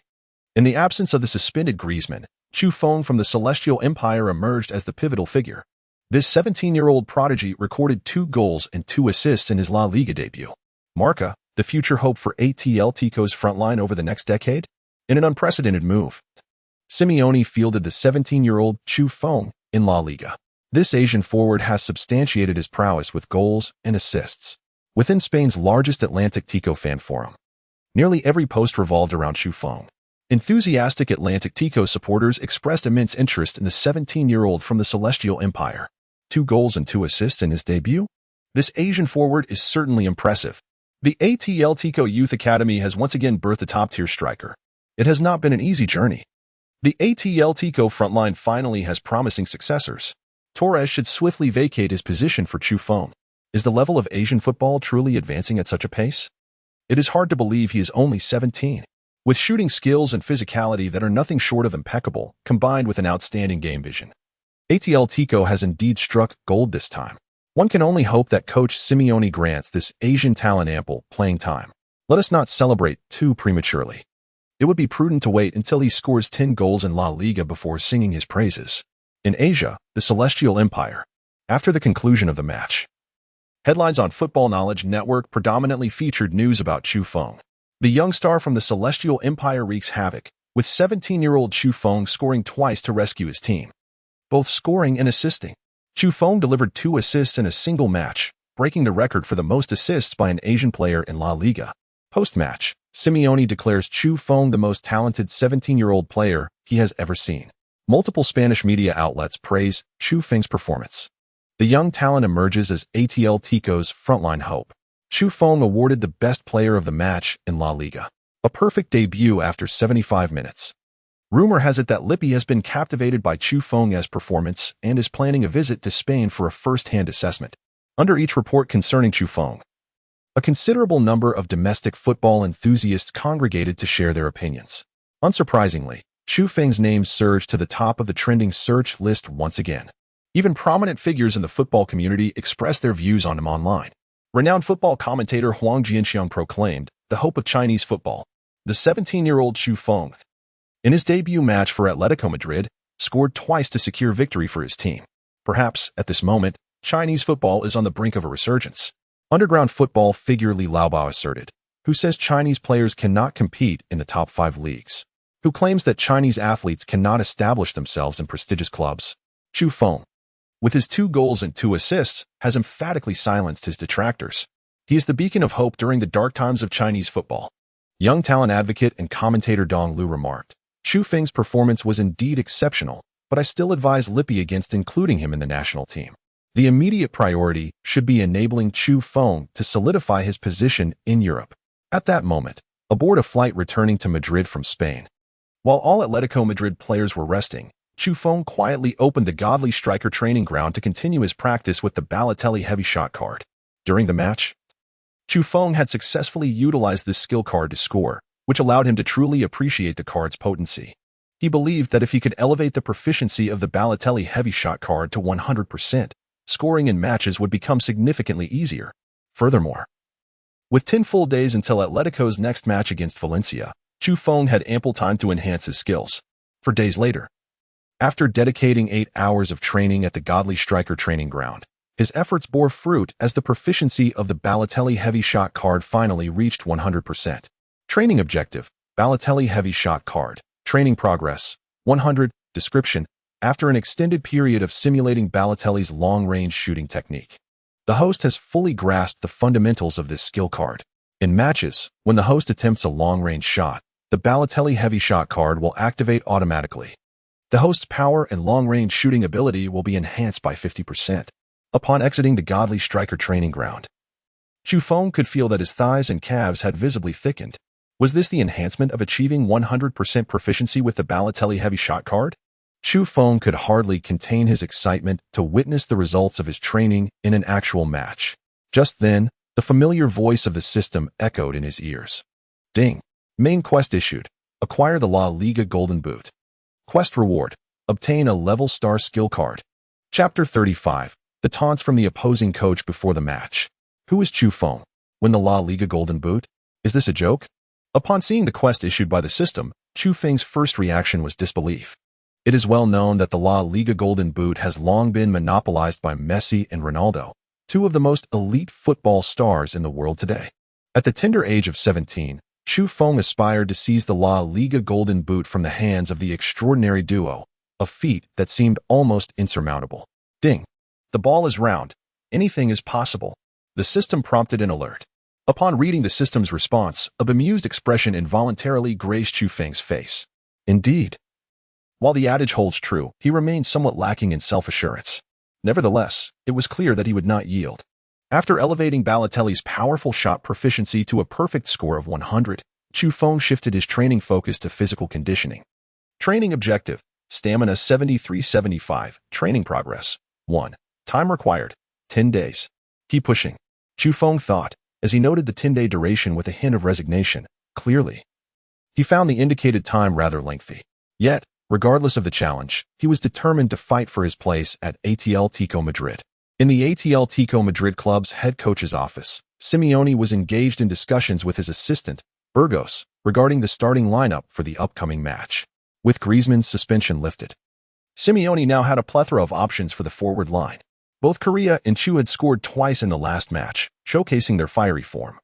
In the absence of the suspended Griezmann, Chu Feng from the Celestial Empire emerged as the pivotal figure. This 17-year-old prodigy recorded 2 goals and 2 assists in his La Liga debut. Marca, the future hope for Atletico's frontline over the next decade? In an unprecedented move, Simeone fielded the 17-year-old Chu Feng in La Liga. This Asian forward has substantiated his prowess with goals and assists within Spain's largest Atletico fan forum. Nearly every post revolved around Chu Feng. Enthusiastic Atletico supporters expressed immense interest in the 17-year-old from the Celestial Empire. 2 goals and 2 assists in his debut? This Asian forward is certainly impressive. The Atletico Youth Academy has once again birthed a top-tier striker. It has not been an easy journey. The Atletico frontline finally has promising successors. Torres should swiftly vacate his position for Chu Feng. Is the level of Asian football truly advancing at such a pace? It is hard to believe he is only 17. With shooting skills and physicality that are nothing short of impeccable, combined with an outstanding game vision, Atletico has indeed struck gold this time. One can only hope that coach Simeone grants this Asian talent ample playing time. Let us not celebrate too prematurely. It would be prudent to wait until he scores 10 goals in La Liga before singing his praises. In Asia, the Celestial Empire. After the conclusion of the match, headlines on Football Knowledge Network predominantly featured news about Chu Feng. The young star from the Celestial Empire wreaks havoc, with 17-year-old Chu Feng scoring twice to rescue his team, both scoring and assisting. Chu Feng delivered 2 assists in a single match, breaking the record for the most assists by an Asian player in La Liga. Post-match, Simeone declares Chu Feng the most talented 17-year-old player he has ever seen. Multiple Spanish media outlets praise Chu Feng's performance. The young talent emerges as Atletico's frontline hope. Chu Feng awarded the best player of the match in La Liga. A perfect debut after 75 minutes. Rumor has it that Lippi has been captivated by Chu Feng's performance and is planning a visit to Spain for a first-hand assessment. Under each report concerning Chu Feng, a considerable number of domestic football enthusiasts congregated to share their opinions. Unsurprisingly, Chu Feng's name surged to the top of the trending search list once again. Even prominent figures in the football community expressed their views on him online. Renowned football commentator Huang Jianxiang proclaimed, the hope of Chinese football. The 17-year-old Chu Feng, in his debut match for Atletico Madrid, scored twice to secure victory for his team. Perhaps, at this moment, Chinese football is on the brink of a resurgence. Underground football figure Li Laobao asserted, who says Chinese players cannot compete in the top 5 leagues, who claims that Chinese athletes cannot establish themselves in prestigious clubs. Chu Feng, with his 2 goals and 2 assists, has emphatically silenced his detractors. He is the beacon of hope during the dark times of Chinese football. Young talent advocate and commentator Dong Lu remarked, Chu Feng's performance was indeed exceptional, but I still advise Lippi against including him in the national team. The immediate priority should be enabling Chu Feng to solidify his position in Europe. At that moment, aboard a flight returning to Madrid from Spain, while all Atletico Madrid players were resting, Chu Feng quietly opened the godly striker training ground to continue his practice with the Balotelli heavy shot card. During the match, Chu Feng had successfully utilized this skill card to score, which allowed him to truly appreciate the card's potency. He believed that if he could elevate the proficiency of the Balotelli heavy shot card to 100%, scoring in matches would become significantly easier. Furthermore, with 10 full days until Atletico's next match against Valencia, Chu Feng had ample time to enhance his skills. For days later, after dedicating 8 hours of training at the Godly Striker training ground, his efforts bore fruit as the proficiency of the Balotelli heavy shot card finally reached 100%. Training objective, Balotelli heavy shot card. Training progress, 100. Description, after an extended period of simulating Balotelli's long-range shooting technique, the host has fully grasped the fundamentals of this skill card. In matches, when the host attempts a long-range shot, the Balotelli heavy shot card will activate automatically. The host's power and long-range shooting ability will be enhanced by 50%. Upon exiting the Godly Striker training ground, Chu Feng could feel that his thighs and calves had visibly thickened. Was this the enhancement of achieving 100% proficiency with the Balotelli heavy shot card? Chu Feng could hardly contain his excitement to witness the results of his training in an actual match. Just then, the familiar voice of the system echoed in his ears. Ding! Main quest issued. Acquire the La Liga Golden Boot. Quest reward. Obtain a level star skill card. Chapter 35. The taunts from the opposing coach before the match. Who is Chu Feng? Win the La Liga Golden Boot? Is this a joke? Upon seeing the quest issued by the system, Chu Feng's first reaction was disbelief. It is well known that the La Liga Golden Boot has long been monopolized by Messi and Ronaldo, two of the most elite football stars in the world today. At the tender age of 17, Chu Feng aspired to seize the La Liga Golden Boot from the hands of the extraordinary duo, a feat that seemed almost insurmountable. Ding! The ball is round. Anything is possible. The system prompted an alert. Upon reading the system's response, a bemused expression involuntarily graced Chu Feng's face. Indeed. While the adage holds true, he remained somewhat lacking in self-assurance. Nevertheless, it was clear that he would not yield. After elevating Balotelli's powerful shot proficiency to a perfect score of 100, Chu Feng shifted his training focus to physical conditioning. Training objective, stamina 73-75, training progress, 1. Time required, 10 days. Keep pushing, Chu Feng thought, as he noted the 10-day duration with a hint of resignation. Clearly, he found the indicated time rather lengthy. Yet, regardless of the challenge, he was determined to fight for his place at Atletico Madrid. In the Atletico Madrid club's head coach's office, Simeone was engaged in discussions with his assistant, Burgos, regarding the starting lineup for the upcoming match. With Griezmann's suspension lifted, Simeone now had a plethora of options for the forward line. Both Correa and Chu had scored twice in the last match, showcasing their fiery form.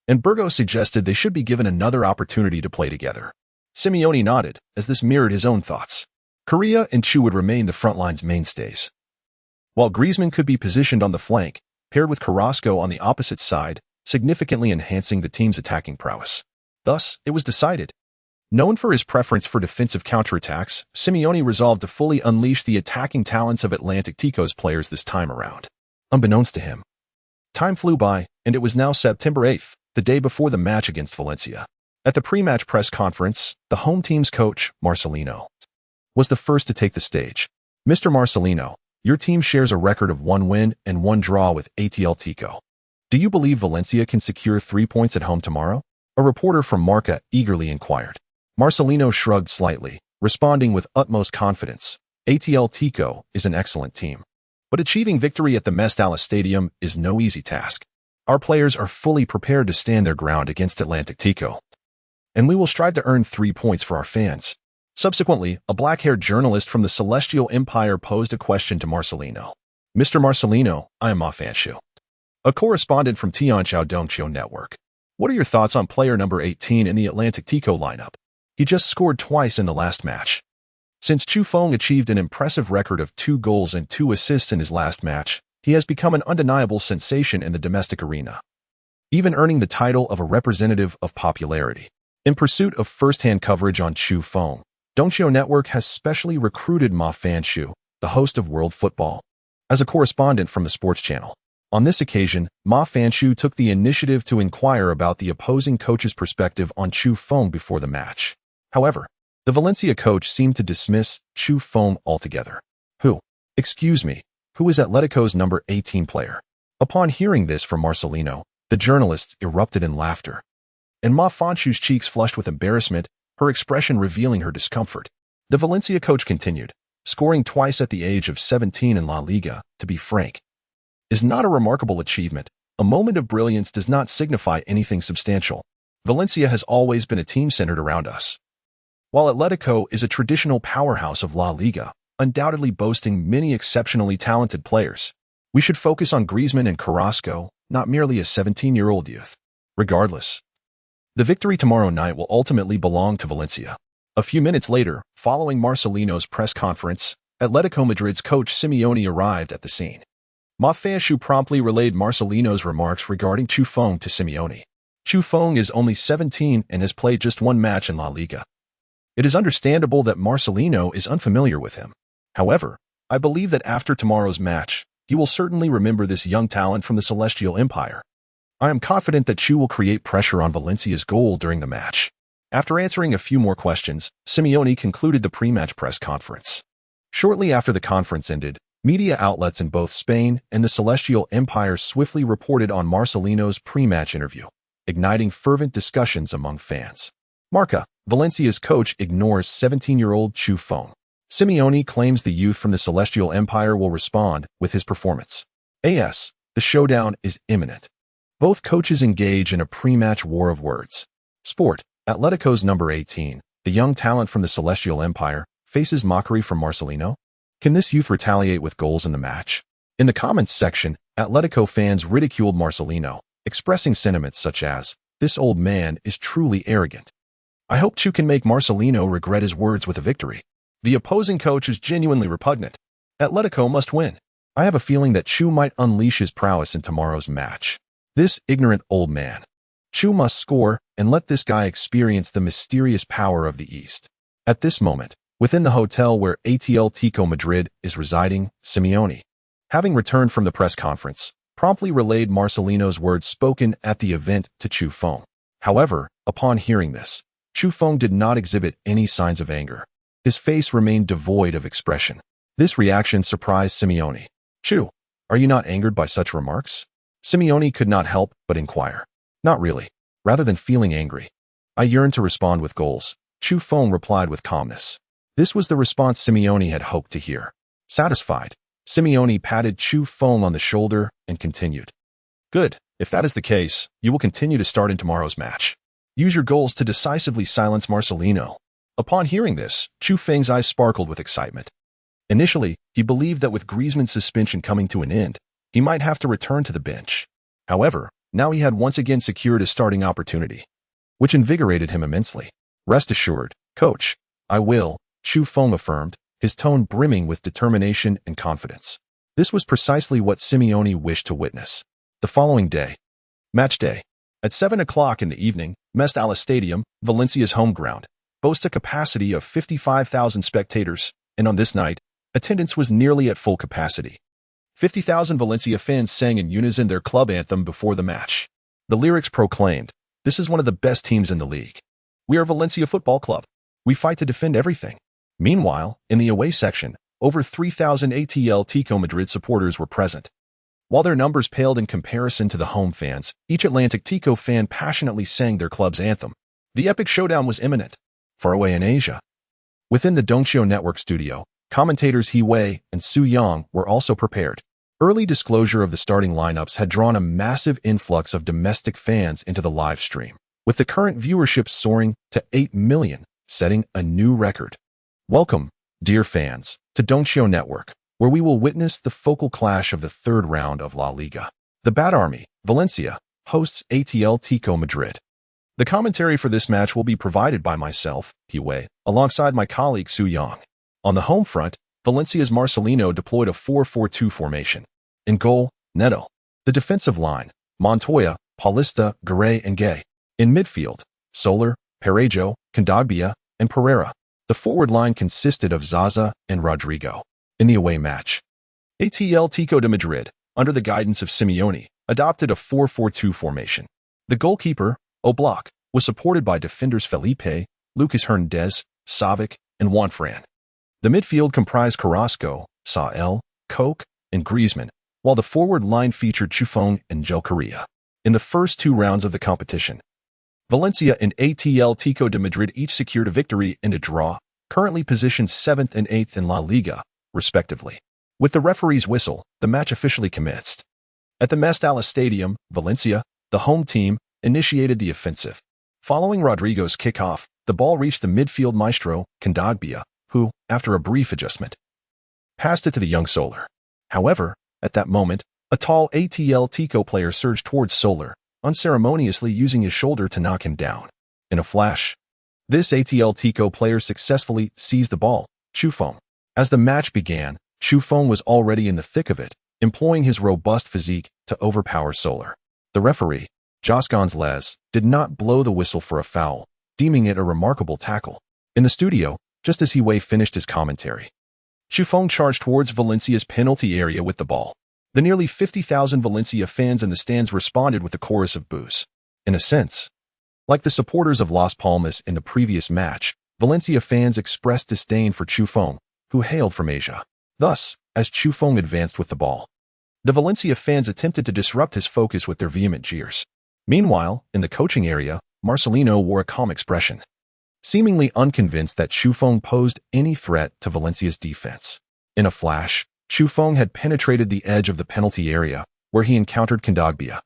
And Burgos suggested they should be given another opportunity to play together. Simeone nodded, as this mirrored his own thoughts. Correa and Chu would remain the front line's mainstays, while Griezmann could be positioned on the flank, paired with Carrasco on the opposite side, significantly enhancing the team's attacking prowess. Thus, it was decided. Known for his preference for defensive counterattacks, Simeone resolved to fully unleash the attacking talents of Atletico's players this time around. Unbeknownst to him, time flew by, and it was now September 8th, the day before the match against Valencia. At the pre-match press conference, the home team's coach, Marcelino, was the first to take the stage. Mr. Marcelino, your team shares a record of 1 win and 1 draw with Atletico. Do you believe Valencia can secure 3 points at home tomorrow? A reporter from Marca eagerly inquired. Marcelino shrugged slightly, responding with utmost confidence. Atletico is an excellent team, but achieving victory at the Mestalla Stadium is no easy task. Our players are fully prepared to stand their ground against Atletico, and we will strive to earn 3 points for our fans. Subsequently, a black-haired journalist from the Celestial Empire posed a question to Marcelino. Mr. Marcelino, I am Ma Fanshu, a correspondent from Tianqiao Dongqiu Network. What are your thoughts on player number 18 in the Atletico lineup? He just scored twice in the last match. Since Chu Feng achieved an impressive record of 2 goals and 2 assists in his last match, he has become an undeniable sensation in the domestic arena, even earning the title of a representative of popularity. In pursuit of first-hand coverage on Chu Feng, Dongqiu Network has specially recruited Ma Fanshu, the host of World Football, as a correspondent from the sports channel. On this occasion, Ma Fanshu took the initiative to inquire about the opposing coach's perspective on Chu Feng before the match. However, the Valencia coach seemed to dismiss Chu Feng altogether. Excuse me, who is Atletico's number 18 player? Upon hearing this from Marcelino, the journalists erupted in laughter, and Ma Fanshu's cheeks flushed with embarrassment, her expression revealing her discomfort. The Valencia coach continued, scoring twice at the age of 17 in La Liga, to be frank, is not a remarkable achievement. A moment of brilliance does not signify anything substantial. Valencia has always been a team centered around us. While Atletico is a traditional powerhouse of La Liga, undoubtedly boasting many exceptionally talented players, we should focus on Griezmann and Carrasco, not merely a 17-year-old youth. Regardless, the victory tomorrow night will ultimately belong to Valencia. A few minutes later, following Marcelino's press conference, Atletico Madrid's coach Simeone arrived at the scene. Ma Feixiu promptly relayed Marcelino's remarks regarding Chu Feng to Simeone. Chu Feng is only 17 and has played just one match in La Liga. It is understandable that Marcelino is unfamiliar with him. However, I believe that after tomorrow's match, he will certainly remember this young talent from the Celestial Empire. I am confident that Chu will create pressure on Valencia's goal during the match. After answering a few more questions, Simeone concluded the pre-match press conference. Shortly after the conference ended, media outlets in both Spain and the Celestial Empire swiftly reported on Marcelino's pre-match interview, igniting fervent discussions among fans. Marca, Valencia's coach, ignores 17-year-old Chu Feng. Simeone claims the youth from the Celestial Empire will respond with his performance. The showdown is imminent. Both coaches engage in a pre-match war of words. Sport, Atletico's number 18, the young talent from the Celestial Empire, faces mockery from Marcelino. Can this youth retaliate with goals in the match? In the comments section, Atletico fans ridiculed Marcelino, expressing sentiments such as, "This old man is truly arrogant." I hope Chu can make Marcelino regret his words with a victory. The opposing coach is genuinely repugnant. Atletico must win. I have a feeling that Chu might unleash his prowess in tomorrow's match. This ignorant old man. Chu must score and let this guy experience the mysterious power of the East. At this moment, within the hotel where Atletico Madrid is residing, Simeone, having returned from the press conference, promptly relayed Marcelino's words spoken at the event to Chu Feng. However, upon hearing this, Chu Feng did not exhibit any signs of anger. His face remained devoid of expression. This reaction surprised Simeone. "Chu, are you not angered by such remarks?" Simeone could not help but inquire. "Not really. Rather than feeling angry, I yearn to respond with goals," Chu Feng replied with calmness. This was the response Simeone had hoped to hear. Satisfied, Simeone patted Chu Feng on the shoulder and continued. "Good. If that is the case, you will continue to start in tomorrow's match. Use your goals to decisively silence Marcelino." Upon hearing this, Chu Feng's eyes sparkled with excitement. Initially, he believed that with Griezmann's suspension coming to an end, he might have to return to the bench. However, now he had once again secured a starting opportunity, which invigorated him immensely. "Rest assured, coach, I will," Chu Feng affirmed, his tone brimming with determination and confidence. This was precisely what Simeone wished to witness. The following day, match day. At 7 o'clock in the evening, Mestalla Stadium, Valencia's home ground, boasts a capacity of 55,000 spectators, and on this night, attendance was nearly at full capacity. 50,000 Valencia fans sang in unison their club anthem before the match. The lyrics proclaimed, "This is one of the best teams in the league. We are Valencia Football Club. We fight to defend everything." Meanwhile, in the away section, over 3,000 Atletico Madrid supporters were present. While their numbers paled in comparison to the home fans, each Atletico fan passionately sang their club's anthem. The epic showdown was imminent. Far away in Asia, within the Dongxio Network studio, commentators He Wei and Su Yang were also prepared. Early disclosure of the starting lineups had drawn a massive influx of domestic fans into the live stream, with the current viewership soaring to 8 million, setting a new record. Welcome, dear fans, to Dongxio Network, where we will witness the focal clash of the third round of La Liga. The Bat Army, Valencia, hosts Atletico Madrid. The commentary for this match will be provided by myself, He Wei, alongside my colleague Su Yang. On the home front, Valencia's Marcelino deployed a 4-4-2 formation. In goal, Neto. The defensive line, Montoya, Paulista, Garay, and Gay. In midfield, Soler, Parejo, Kondogbia, and Pereira. The forward line consisted of Zaza and Rodrigo. In the away match, Atletico de Madrid, under the guidance of Simeone, adopted a 4-4-2 formation. The goalkeeper, Oblak, was supported by defenders Felipe, Lucas Hernandez, Savic, and Juanfran. The midfield comprised Carrasco, Sael, Koch, and Griezmann, while the forward line featured Chu Feng and Gel Correa. In the first two rounds of the competition, Valencia and Atletico de Madrid each secured a victory and a draw, currently positioned 7th and 8th in La Liga, respectively. With the referee's whistle, the match officially commenced. At the Mestalla Stadium, Valencia, the home team, initiated the offensive. Following Rodrigo's kickoff, the ball reached the midfield maestro, Kondogbia, who, after a brief adjustment, passed it to the young Soler. However, at that moment, a tall Atletico player surged towards Soler, unceremoniously using his shoulder to knock him down. In a flash, this Atletico player successfully seized the ball, Chufeng. As the match began, Chufeng was already in the thick of it, employing his robust physique to overpower Soler. The referee, Jos Gonzalez, did not blow the whistle for a foul, deeming it a remarkable tackle. In the studio, just as Hiwei finished his commentary, Chufeng charged towards Valencia's penalty area with the ball. The nearly 50,000 Valencia fans in the stands responded with a chorus of boos. In a sense, like the supporters of Las Palmas in the previous match, Valencia fans expressed disdain for Chufeng, who hailed from Asia. Thus, as Chufeng advanced with the ball, the Valencia fans attempted to disrupt his focus with their vehement jeers. Meanwhile, in the coaching area, Marcelino wore a calm expression, seemingly unconvinced that Chufeng posed any threat to Valencia's defense. In a flash, Chufeng had penetrated the edge of the penalty area, where he encountered Kondogbia,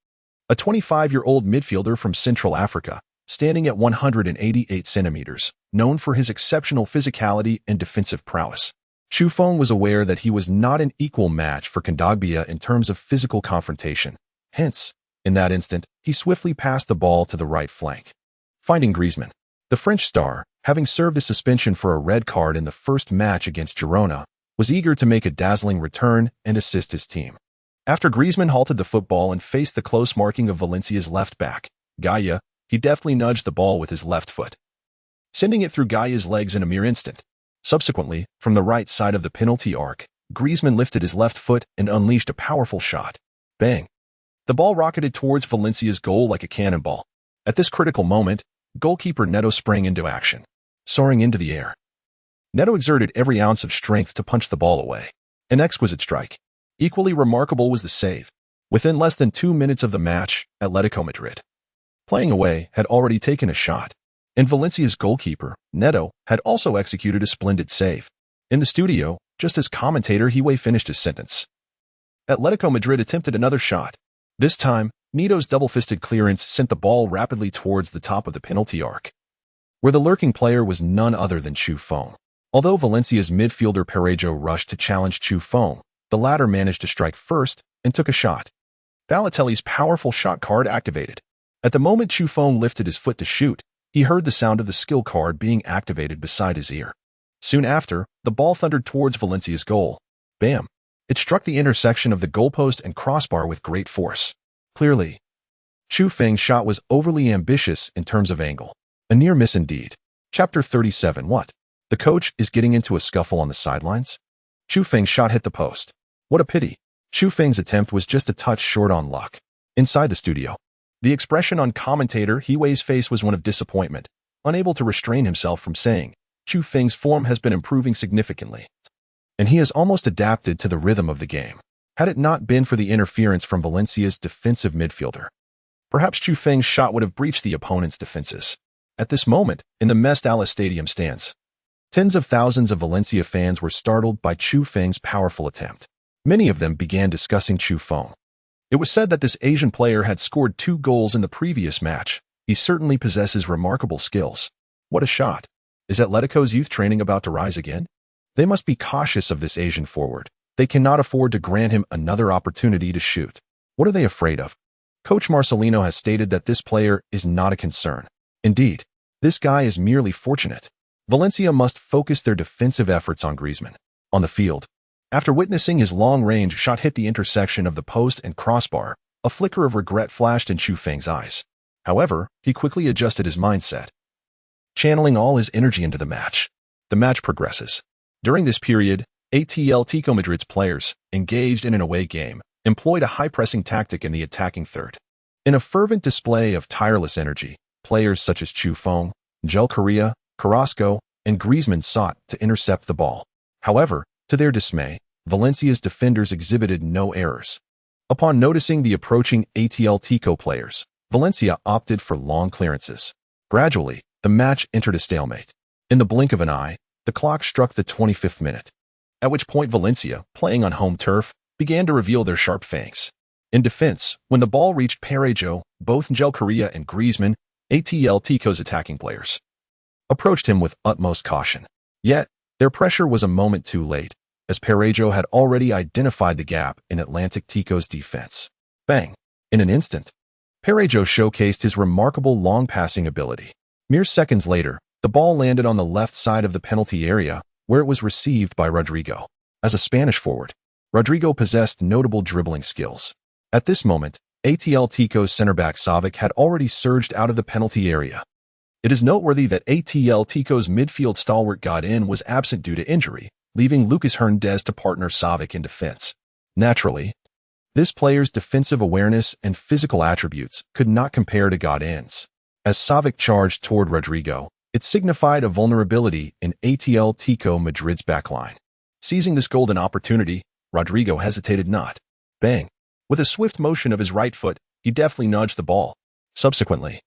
a 25-year-old midfielder from Central Africa, standing at 188 centimeters, known for his exceptional physicality and defensive prowess. Chufeng was aware that he was not an equal match for Kondogbia in terms of physical confrontation. Hence, in that instant, he swiftly passed the ball to the right flank. Finding Griezmann, the French star, having served a suspension for a red card in the first match against Girona, was eager to make a dazzling return and assist his team. After Griezmann halted the football and faced the close marking of Valencia's left back, Gaia, he deftly nudged the ball with his left foot, sending it through Gaia's legs in a mere instant. Subsequently, from the right side of the penalty arc, Griezmann lifted his left foot and unleashed a powerful shot. Bang! The ball rocketed towards Valencia's goal like a cannonball. At this critical moment, goalkeeper Neto sprang into action, soaring into the air. Neto exerted every ounce of strength to punch the ball away. An exquisite strike. Equally remarkable was the save. Within less than 2 minutes of the match, Atletico Madrid, playing away, had already taken a shot, and Valencia's goalkeeper, Neto, had also executed a splendid save. In the studio, just as commentator Hiwei finished his sentence, Atletico Madrid attempted another shot. This time, Neto's double-fisted clearance sent the ball rapidly towards the top of the penalty arc, where the lurking player was none other than Chufeng. Although Valencia's midfielder Parejo rushed to challenge Chufeng, the latter managed to strike first and took a shot. Balotelli's powerful shot card activated. At the moment Chufeng lifted his foot to shoot, he heard the sound of the skill card being activated beside his ear. Soon after, the ball thundered towards Valencia's goal. Bam! It struck the intersection of the goalpost and crossbar with great force. Clearly, Chufeng's shot was overly ambitious in terms of angle. A near miss indeed. Chapter 37. What? The coach is getting into a scuffle on the sidelines? Chufeng's shot hit the post. What a pity. Chufeng's attempt was just a touch short on luck. Inside the studio, the expression on commentator Hiwei's face was one of disappointment, unable to restrain himself from saying, Chufeng's form has been improving significantly, and he has almost adapted to the rhythm of the game. Had it not been for the interference from Valencia's defensive midfielder, perhaps Chufeng's shot would have breached the opponent's defenses. At this moment, in the Mestalla Stadium stands, tens of thousands of Valencia fans were startled by Chufeng's powerful attempt. Many of them began discussing Chufeng. It was said that this Asian player had scored 2 goals in the previous match. He certainly possesses remarkable skills. What a shot. Is Atletico's youth training about to rise again? They must be cautious of this Asian forward. They cannot afford to grant him another opportunity to shoot. What are they afraid of? Coach Marcelino has stated that this player is not a concern. Indeed, this guy is merely fortunate. Valencia must focus their defensive efforts on Griezmann. On the field, after witnessing his long-range shot hit the intersection of the post and crossbar, a flicker of regret flashed in Chufeng's eyes. However, he quickly adjusted his mindset, channeling all his energy into the match. The match progresses. During this period, Atletico Madrid's players, engaged in an away game, employed a high-pressing tactic in the attacking third. In a fervent display of tireless energy, players such as Chufeng, Angel Correa, Carrasco, and Griezmann sought to intercept the ball. However, to their dismay, Valencia's defenders exhibited no errors. Upon noticing the approaching Atletico players, Valencia opted for long clearances. Gradually, the match entered a stalemate. In the blink of an eye, the clock struck the 25th minute, at which point Valencia, playing on home turf, began to reveal their sharp fangs. In defense, when the ball reached Parejo, both Angel Correa and Griezmann Atletico's attacking players approached him with utmost caution. Yet, their pressure was a moment too late, as Parejo had already identified the gap in Atletico's defense. Bang! In an instant, Parejo showcased his remarkable long passing ability. Mere seconds later, the ball landed on the left side of the penalty area, where it was received by Rodrigo. As a Spanish forward, Rodrigo possessed notable dribbling skills. At this moment, Atletico's center-back Savic had already surged out of the penalty area. It is noteworthy that Atletico's midfield stalwart Godin was absent due to injury, leaving Lucas Hernandez to partner Savic in defense. Naturally, this player's defensive awareness and physical attributes could not compare to Godin's. As Savic charged toward Rodrigo, it signified a vulnerability in Atletico Madrid's backline. Seizing this golden opportunity, Rodrigo hesitated not. Bang! With a swift motion of his right foot, he deftly nudged the ball. Subsequently,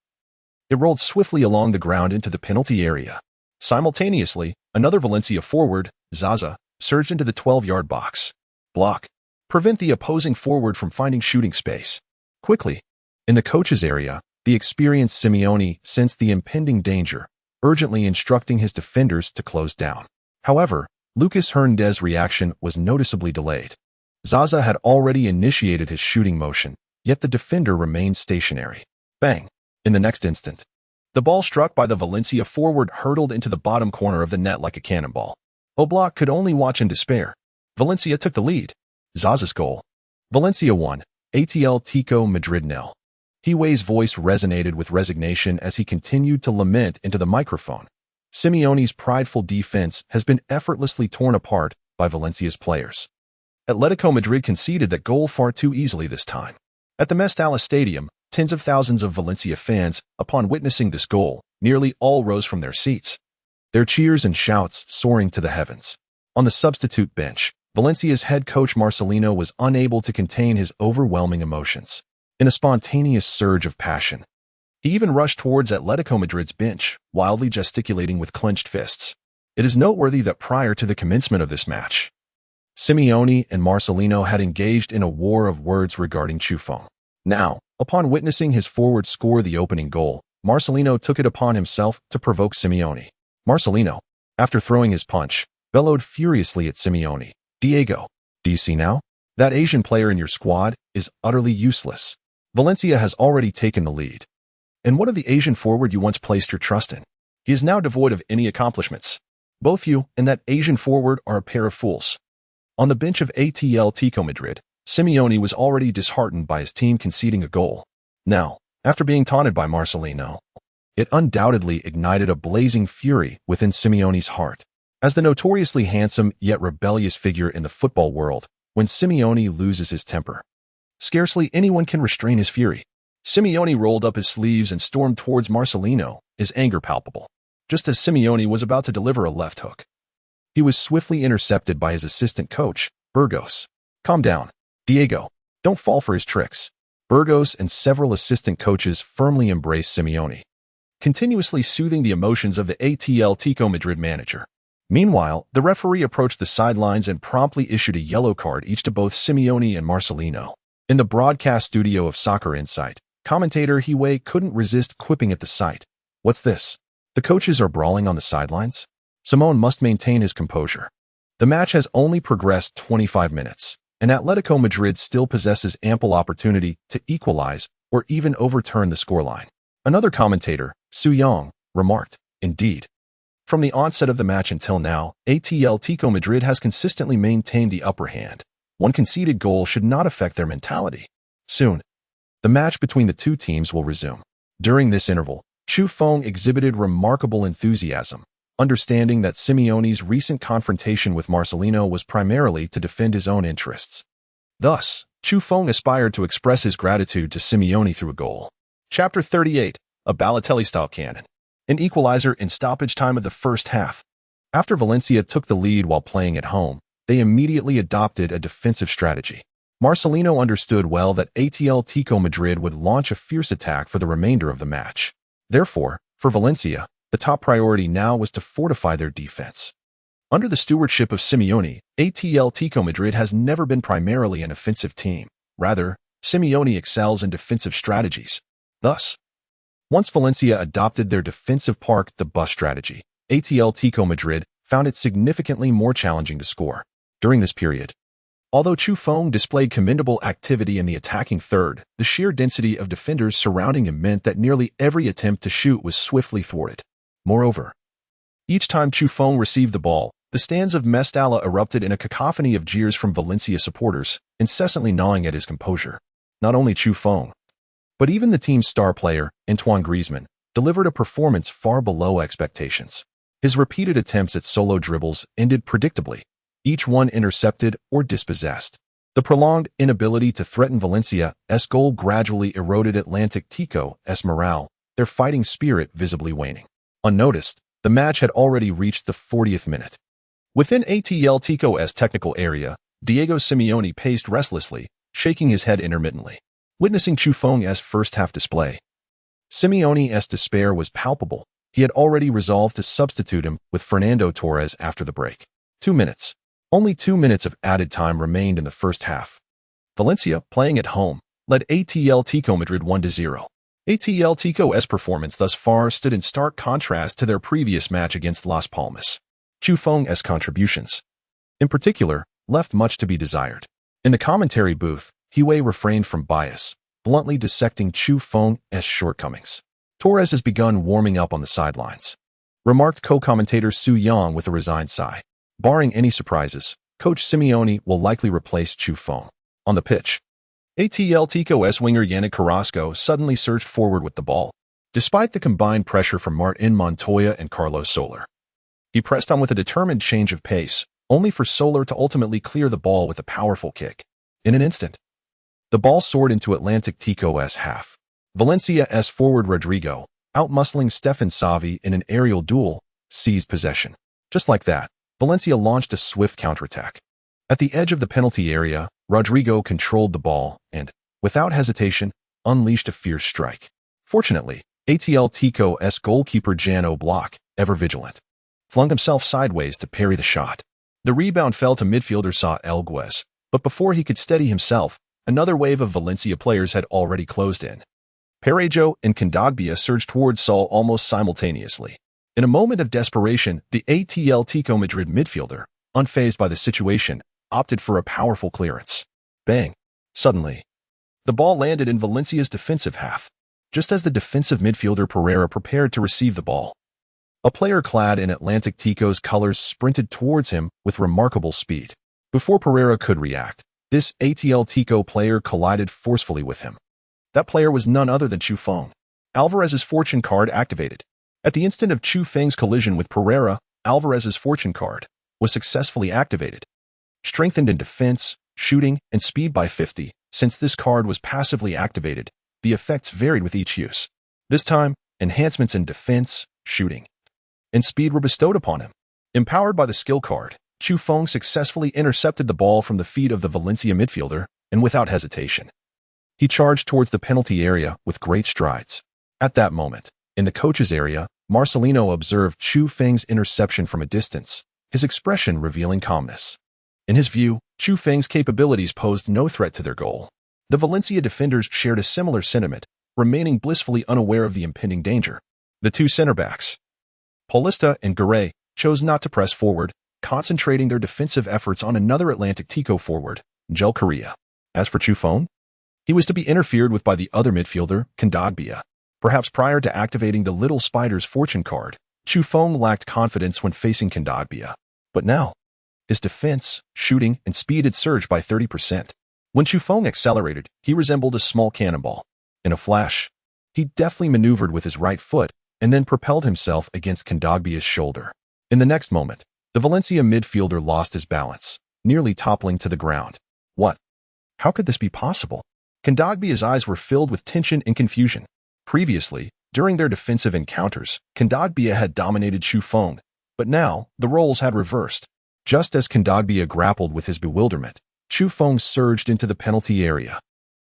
it rolled swiftly along the ground into the penalty area. Simultaneously, another Valencia forward, Zaza, surged into the 12-yard box. Block. Prevent the opposing forward from finding shooting space. Quickly. In the coach's area, the experienced Simeone sensed the impending danger, urgently instructing his defenders to close down. However, Lucas Hernandez's reaction was noticeably delayed. Zaza had already initiated his shooting motion, yet the defender remained stationary. Bang! In the next instant, the ball struck by the Valencia forward hurtled into the bottom corner of the net like a cannonball. Oblak could only watch in despair. Valencia took the lead. Zaza's goal. Valencia 1, Atletico Madrid 0. Hiway's voice resonated with resignation as he continued to lament into the microphone. Simeone's prideful defense has been effortlessly torn apart by Valencia's players. Atletico Madrid conceded that goal far too easily this time. At the Mestalla Stadium, tens of thousands of Valencia fans, upon witnessing this goal, nearly all rose from their seats, their cheers and shouts soaring to the heavens. On the substitute bench, Valencia's head coach Marcelino was unable to contain his overwhelming emotions. In a spontaneous surge of passion, he even rushed towards Atletico Madrid's bench, wildly gesticulating with clenched fists. It is noteworthy that prior to the commencement of this match, Simeone and Marcelino had engaged in a war of words regarding Chufong. Now, upon witnessing his forward score the opening goal, Marcelino took it upon himself to provoke Simeone. Marcelino, after throwing his punch, bellowed furiously at Simeone. Diego, do you see now? That Asian player in your squad is utterly useless. Valencia has already taken the lead. And what of the Asian forward you once placed your trust in? He is now devoid of any accomplishments. Both you and that Asian forward are a pair of fools. On the bench of Atletico Madrid, Simeone was already disheartened by his team conceding a goal. Now, after being taunted by Marcelino, it undoubtedly ignited a blazing fury within Simeone's heart. As the notoriously handsome yet rebellious figure in the football world, when Simeone loses his temper, scarcely anyone can restrain his fury. Simeone rolled up his sleeves and stormed towards Marcelino, his anger palpable. Just as Simeone was about to deliver a left hook, he was swiftly intercepted by his assistant coach, Burgos. Calm down, Diego. Don't fall for his tricks. Burgos and several assistant coaches firmly embraced Simeone, continuously soothing the emotions of the Atletico Madrid manager. Meanwhile, the referee approached the sidelines and promptly issued a yellow card each to both Simeone and Marcelino. In the broadcast studio of Soccer Insight, commentator Hiway couldn't resist quipping at the sight. What's this? The coaches are brawling on the sidelines? Simone must maintain his composure. The match has only progressed 25 minutes, and Atletico Madrid still possesses ample opportunity to equalize or even overturn the scoreline. Another commentator, Su Yang, remarked, indeed. From the onset of the match until now, Atletico Madrid has consistently maintained the upper hand. One conceded goal should not affect their mentality. Soon, the match between the two teams will resume. During this interval, Chufong exhibited remarkable enthusiasm, understanding that Simeone's recent confrontation with Marcelino was primarily to defend his own interests. Thus, Chufong aspired to express his gratitude to Simeone through a goal. Chapter 38, a Balotelli-style cannon. An equalizer in stoppage time of the first half. After Valencia took the lead while playing at home, they immediately adopted a defensive strategy. Marcelino understood well that Atletico Madrid would launch a fierce attack for the remainder of the match. Therefore, for Valencia, the top priority now was to fortify their defense. Under the stewardship of Simeone, Atletico Madrid has never been primarily an offensive team. Rather, Simeone excels in defensive strategies. Thus, Once Valencia adopted their defensive park the bus strategy, Atletico Madrid found it significantly more challenging to score. During this period, although Chu Feng displayed commendable activity in the attacking third, the sheer density of defenders surrounding him meant that nearly every attempt to shoot was swiftly thwarted. Moreover, each time Chu Feng received the ball, the stands of Mestalla erupted in a cacophony of jeers from Valencia supporters, incessantly gnawing at his composure. Not only Chu Feng, but even the team's star player, Antoine Griezmann, delivered a performance far below expectations. His repeated attempts at solo dribbles ended predictably, each one intercepted or dispossessed. The prolonged inability to threaten Valencia's goal gradually eroded Atletico's morale, their fighting spirit visibly waning. Unnoticed, the match had already reached the 40th minute. Within Atletico's technical area, Diego Simeone paced restlessly, shaking his head intermittently. Witnessing Chu Feng's first-half display, Simeone's despair was palpable. He had already resolved to substitute him with Fernando Torres after the break. 2 minutes. Only 2 minutes of added time remained in the first half. Valencia, playing at home, led Atletico Madrid 1-0. Atletico's performance thus far stood in stark contrast to their previous match against Las Palmas. Chu Feng's contributions, in particular, left much to be desired. In the commentary booth, Huey refrained from bias, bluntly dissecting Chu Feng's shortcomings. Torres has begun warming up on the sidelines, remarked co-commentator Su Yang with a resigned sigh. Barring any surprises, Coach Simeone will likely replace Chu Feng. On the pitch, Atletico's winger Yannick Carrasco suddenly surged forward with the ball. Despite the combined pressure from Martin Montoya and Carlos Soler, he pressed on with a determined change of pace, only for Soler to ultimately clear the ball with a powerful kick. In an instant, the ball soared into Atletico's half. Valencia's forward Rodrigo, outmuscling Stefan Savi in an aerial duel, seized possession. Just like that, Valencia launched a swift counterattack. At the edge of the penalty area, Rodrigo controlled the ball and, without hesitation, unleashed a fierce strike. Fortunately, Atletico's goalkeeper Jan Oblak, ever vigilant, flung himself sideways to parry the shot. The rebound fell to midfielder Saul Elguez, but before he could steady himself, another wave of Valencia players had already closed in. Parejo and Kondogbia surged towards Saul almost simultaneously. In a moment of desperation, the Atletico Madrid midfielder, unfazed by the situation, opted for a powerful clearance. Bang! Suddenly, the ball landed in Valencia's defensive half, just as the defensive midfielder Pereira prepared to receive the ball. A player clad in Atletico's colors sprinted towards him with remarkable speed. Before Pereira could react, this Atletico player collided forcefully with him. That player was none other than Chu Feng. Alvarez's fortune card activated. At the instant of Chu Feng's collision with Pereira, Alvarez's fortune card was successfully activated. Strengthened in defense, shooting, and speed by 50, since this card was passively activated, the effects varied with each use. This time, enhancements in defense, shooting, and speed were bestowed upon him. Empowered by the skill card, Chu Feng successfully intercepted the ball from the feet of the Valencia midfielder, and without hesitation, he charged towards the penalty area with great strides. At that moment, in the coach's area, Marcelino observed Chu Feng's interception from a distance, his expression revealing calmness. In his view, Chu Feng's capabilities posed no threat to their goal. The Valencia defenders shared a similar sentiment, remaining blissfully unaware of the impending danger. The two center-backs, Paulista and Garay, chose not to press forward, concentrating their defensive efforts on another Atletico forward, Angel Correa. As for Chu Feng, he was to be interfered with by the other midfielder, Kondogbia. Perhaps prior to activating the Little Spider's fortune card, Chu Feng lacked confidence when facing Kondogbia. But now, his defense, shooting, and speed had surged by 30%. When Chu Feng accelerated, he resembled a small cannonball. In a flash, he deftly maneuvered with his right foot and then propelled himself against Kondogbia's shoulder. In the next moment, the Valencia midfielder lost his balance, nearly toppling to the ground. What? How could this be possible? Kondogbia's eyes were filled with tension and confusion. Previously, during their defensive encounters, Kondogbia had dominated Chu Feng, but now the roles had reversed. Just as Kondogbia grappled with his bewilderment, Chu Feng surged into the penalty area.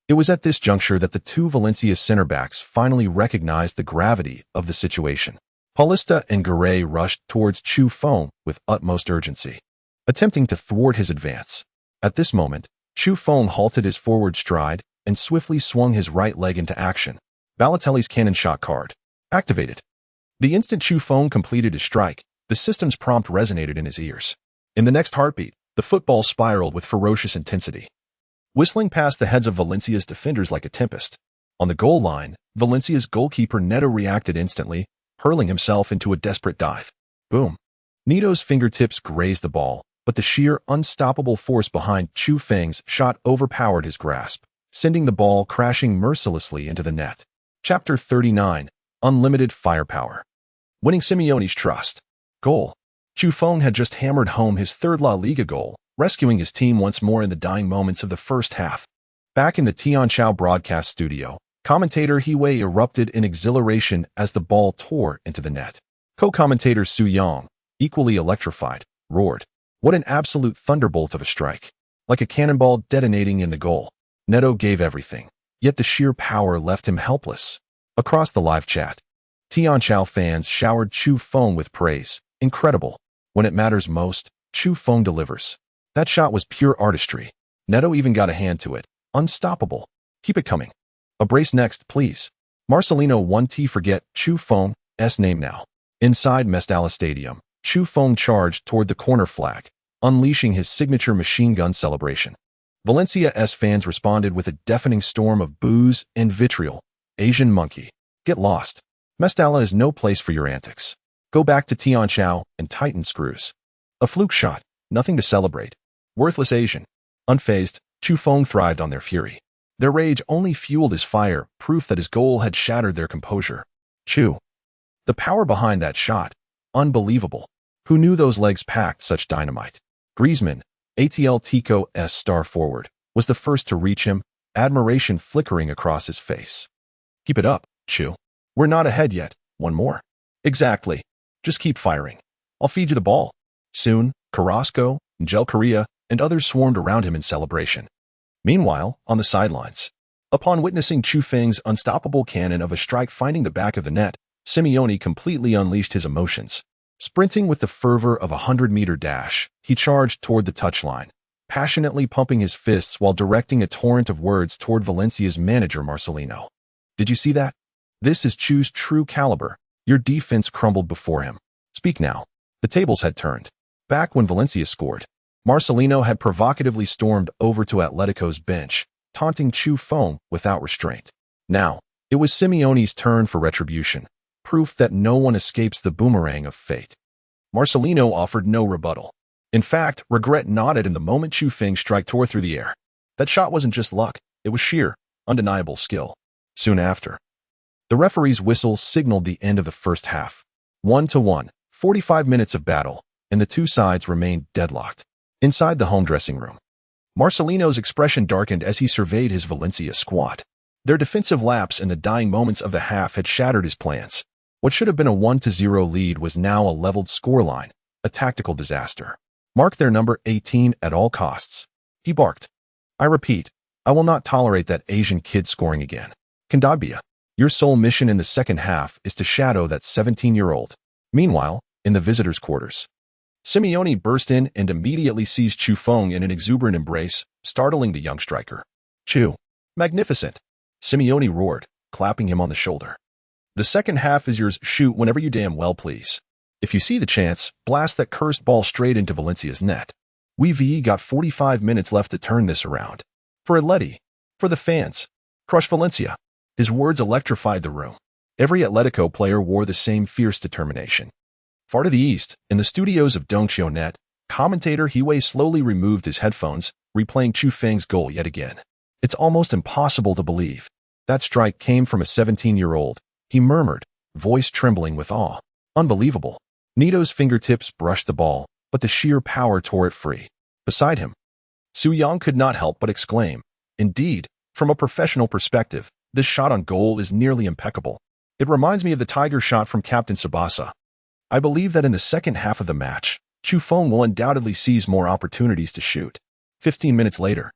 It was at this juncture that the two Valencia center-backs finally recognized the gravity of the situation. Paulista and Garay rushed towards Chu Feng with utmost urgency, attempting to thwart his advance. At this moment, Chu Feng halted his forward stride and swiftly swung his right leg into action. Balotelli's cannon shot card. Activated. The instant Chu Feng completed his strike, the system's prompt resonated in his ears. In the next heartbeat, the football spiraled with ferocious intensity, whistling past the heads of Valencia's defenders like a tempest. On the goal line, Valencia's goalkeeper Neto reacted instantly, hurling himself into a desperate dive. Boom. Neto's fingertips grazed the ball, but the sheer, unstoppable force behind Chu Feng's shot overpowered his grasp, sending the ball crashing mercilessly into the net. Chapter 39. Unlimited Firepower. Winning Simeone's trust. Goal. Chu Feng had just hammered home his third La Liga goal, rescuing his team once more in the dying moments of the first half. Back in the Tianchao broadcast studio, commentator He Wei erupted in exhilaration as the ball tore into the net. Co-commentator Su Yang, equally electrified, roared. What an absolute thunderbolt of a strike. Like a cannonball detonating in the goal. Neto gave everything, yet the sheer power left him helpless. Across the live chat, Tianchao fans showered Chu Feng with praise. Incredible. When it matters most, Chu Feng delivers. That shot was pure artistry. Neto even got a hand to it. Unstoppable. Keep it coming. A brace next, please. Marcelino 1T forget Chu Feng's name now. Inside Mestalla Stadium, Chu Feng charged toward the corner flag, unleashing his signature machine gun celebration. Valencia's fans responded with a deafening storm of boos and vitriol. Asian monkey. Get lost. Mestalla is no place for your antics. Go back to Tianchao and tighten screws. A fluke shot. Nothing to celebrate. Worthless Asian. Unfazed, Chu Feng thrived on their fury. Their rage only fueled his fire, proof that his goal had shattered their composure. Chu. The power behind that shot. Unbelievable. Who knew those legs packed such dynamite? Griezmann, Atletico's star forward, was the first to reach him, admiration flickering across his face. Keep it up, Chu. We're not ahead yet. One more. Exactly. Just keep firing. I'll feed you the ball. Soon, Carrasco, Angel Correa, and others swarmed around him in celebration. Meanwhile, on the sidelines, upon witnessing Chu Feng's unstoppable cannon of a strike finding the back of the net, Simeone completely unleashed his emotions. Sprinting with the fervor of a 100-meter dash, he charged toward the touchline, passionately pumping his fists while directing a torrent of words toward Valencia's manager Marcelino. Did you see that? This is Chu's true caliber. Your defense crumbled before him. Speak now. The tables had turned. Back when Valencia scored, Marcelino had provocatively stormed over to Atletico's bench, taunting Chu Feng without restraint. Now, it was Simeone's turn for retribution, proof that no one escapes the boomerang of fate. Marcelino offered no rebuttal. In fact, regret nodded in the moment Chu Feng's strike tore through the air. That shot wasn't just luck, it was sheer, undeniable skill. Soon after, the referee's whistle signaled the end of the first half. 1-1, 45 minutes of battle, and the two sides remained deadlocked. Inside the home dressing room, Marcelino's expression darkened as he surveyed his Valencia squad. Their defensive lapse in the dying moments of the half had shattered his plans. What should have been a 1-0 lead was now a leveled scoreline, a tactical disaster. Mark their number 18 at all costs. He barked. I repeat, I will not tolerate that Asian kid scoring again. Kandabia, your sole mission in the second half is to shadow that 17-year-old. Meanwhile, in the visitors' quarters, Simeone burst in and immediately seized Chu Feng in an exuberant embrace, startling the young striker. Chu. Magnificent. Simeone roared, clapping him on the shoulder. The second half is yours. Shoot whenever you damn well please. If you see the chance, blast that cursed ball straight into Valencia's net. We've got 45 minutes left to turn this around. For Atleti. For the fans. Crush Valencia. His words electrified the room. Every Atletico player wore the same fierce determination. Far to the east, in the studios of Dongxionet, commentator He Wei slowly removed his headphones, replaying Chu Feng's goal yet again. It's almost impossible to believe. That strike came from a 17-year-old, he murmured, voice trembling with awe. Unbelievable. Neto's fingertips brushed the ball, but the sheer power tore it free. Beside him, Su Yang could not help but exclaim, indeed, from a professional perspective, this shot on goal is nearly impeccable. It reminds me of the Tiger shot from Captain Tsubasa. I believe that in the second half of the match, Chu Feng will undoubtedly seize more opportunities to shoot. 15 minutes later,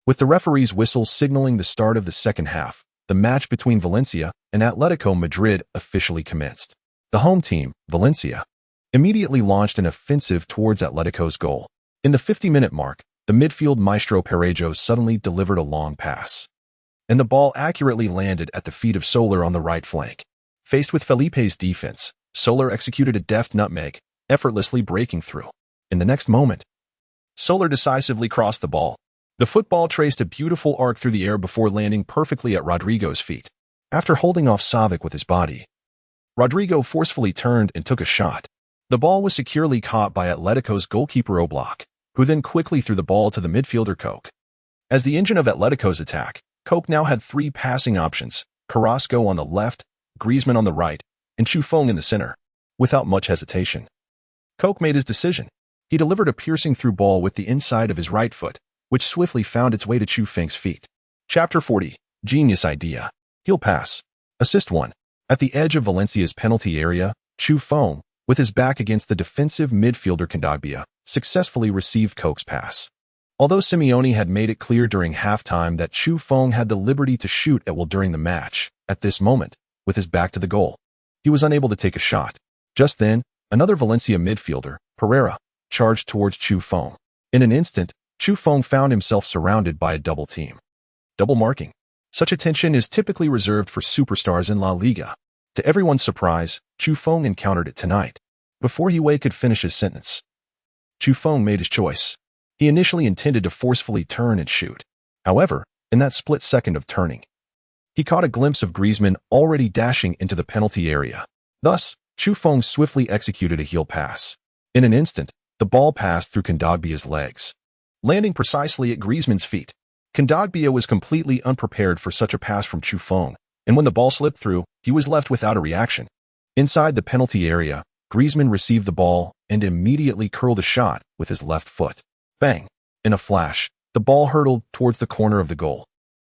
with the referee's whistle signaling the start of the second half, the match between Valencia and Atletico Madrid officially commenced. The home team, Valencia, immediately launched an offensive towards Atletico's goal. In the 50-minute mark, the midfield maestro Parejo suddenly delivered a long pass. and the ball accurately landed at the feet of Soler on the right flank. Faced with Felipe's defense, Soler executed a deft nutmeg, effortlessly breaking through. In the next moment, Soler decisively crossed the ball. The football traced a beautiful arc through the air before landing perfectly at Rodrigo's feet. After holding off Savic with his body, Rodrigo forcefully turned and took a shot. The ball was securely caught by Atletico's goalkeeper Oblak, who then quickly threw the ball to the midfielder Koke. As the engine of Atletico's attack, Koke now had three passing options: Carrasco on the left, Griezmann on the right, and Chufeng in the center. Without much hesitation, Koke made his decision. He delivered a piercing through ball with the inside of his right foot, which swiftly found its way to Chufeng's feet. Chapter 40. Genius idea. Heel pass. Assist 1. At the edge of Valencia's penalty area, Chufeng, with his back against the defensive midfielder Kondogbia, successfully received Koke's pass. Although Simeone had made it clear during halftime that Chufeng had the liberty to shoot at will during the match, at this moment, with his back to the goal, he was unable to take a shot. Just then, another Valencia midfielder, Pereira, charged towards Chufeng. In an instant, Chufeng found himself surrounded by a double team. Double marking. Such attention is typically reserved for superstars in La Liga. To everyone's surprise, Chufeng encountered it tonight. Before Hue could finish his sentence, Chufeng made his choice. He initially intended to forcefully turn and shoot. However, in that split second of turning, he caught a glimpse of Griezmann already dashing into the penalty area. Thus, Chufeng swiftly executed a heel pass. In an instant, the ball passed through Kondogbia's legs, landing precisely at Griezmann's feet. Kondogbia was completely unprepared for such a pass from Chufeng, and when the ball slipped through, he was left without a reaction. Inside the penalty area, Griezmann received the ball and immediately curled a shot with his left foot. Bang! In a flash, the ball hurtled towards the corner of the goal.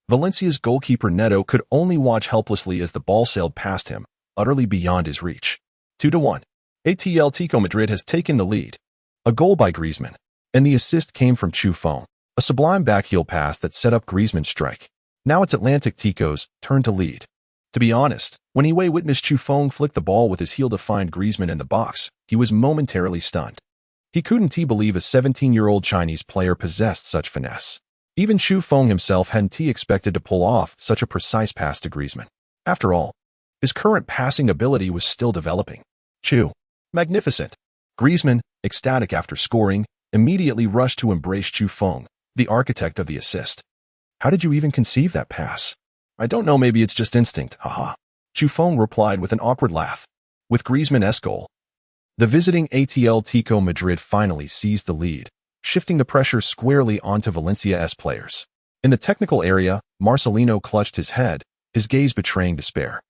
Valencia's goalkeeper Neto could only watch helplessly as the ball sailed past him, utterly beyond his reach. 2-1. Atletico Madrid has taken the lead. A goal by Griezmann, and the assist came from Chufeng. A sublime backheel pass that set up Griezmann's strike. Now it's Atletico's turn to lead. To be honest, when Hue witnessed Chufeng flick the ball with his heel to find Griezmann in the box, he was momentarily stunned. He couldn't believe a 17-year-old Chinese player possessed such finesse. Even Chufeng himself hadn't expected to pull off such a precise pass to Griezmann. After all, his current passing ability was still developing. Magnificent. Griezmann, ecstatic after scoring, immediately rushed to embrace Chufeng, the architect of the assist. How did you even conceive that pass? I don't know, maybe it's just instinct, haha. Chufeng replied with an awkward laugh. With Griezmann's goal, the visiting Atletico Madrid finally seized the lead, shifting the pressure squarely onto Valencia's players. In the technical area, Marcelino clutched his head, his gaze betraying despair.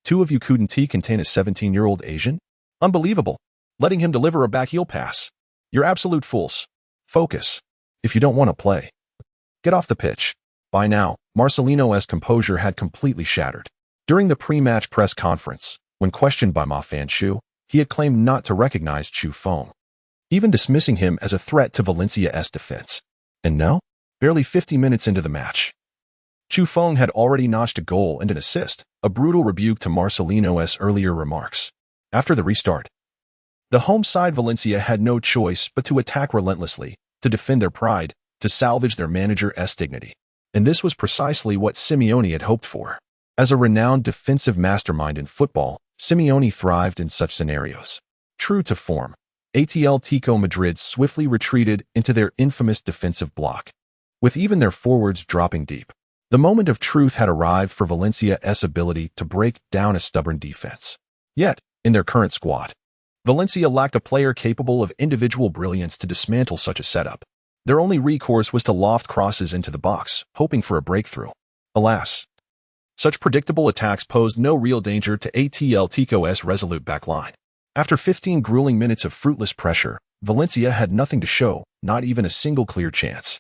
Two of you couldn't contain a 17-year-old Asian? Unbelievable. Letting him deliver a back heel pass. You're absolute fools. Focus. If you don't want to play, get off the pitch. By now, Marcelino's composure had completely shattered. During the pre-match press conference, when questioned by Ma Fan-Shu, he had claimed not to recognize Chufeng, even dismissing him as a threat to Valencia's defense. And now, barely 50 minutes into the match, Chufeng had already notched a goal and an assist, a brutal rebuke to Marcelino's earlier remarks. After the restart, the home side Valencia had no choice but to attack relentlessly, to defend their pride, to salvage their manager's dignity. And this was precisely what Simeone had hoped for. As a renowned defensive mastermind in football, Simeone thrived in such scenarios. True to form, Atletico Madrid swiftly retreated into their infamous defensive block, with even their forwards dropping deep. The moment of truth had arrived for Valencia's ability to break down a stubborn defense. Yet, in their current squad, Valencia lacked a player capable of individual brilliance to dismantle such a setup. Their only recourse was to loft crosses into the box, hoping for a breakthrough. Alas, such predictable attacks posed no real danger to Atletico's resolute backline. After 15 grueling minutes of fruitless pressure, Valencia had nothing to show, not even a single clear chance.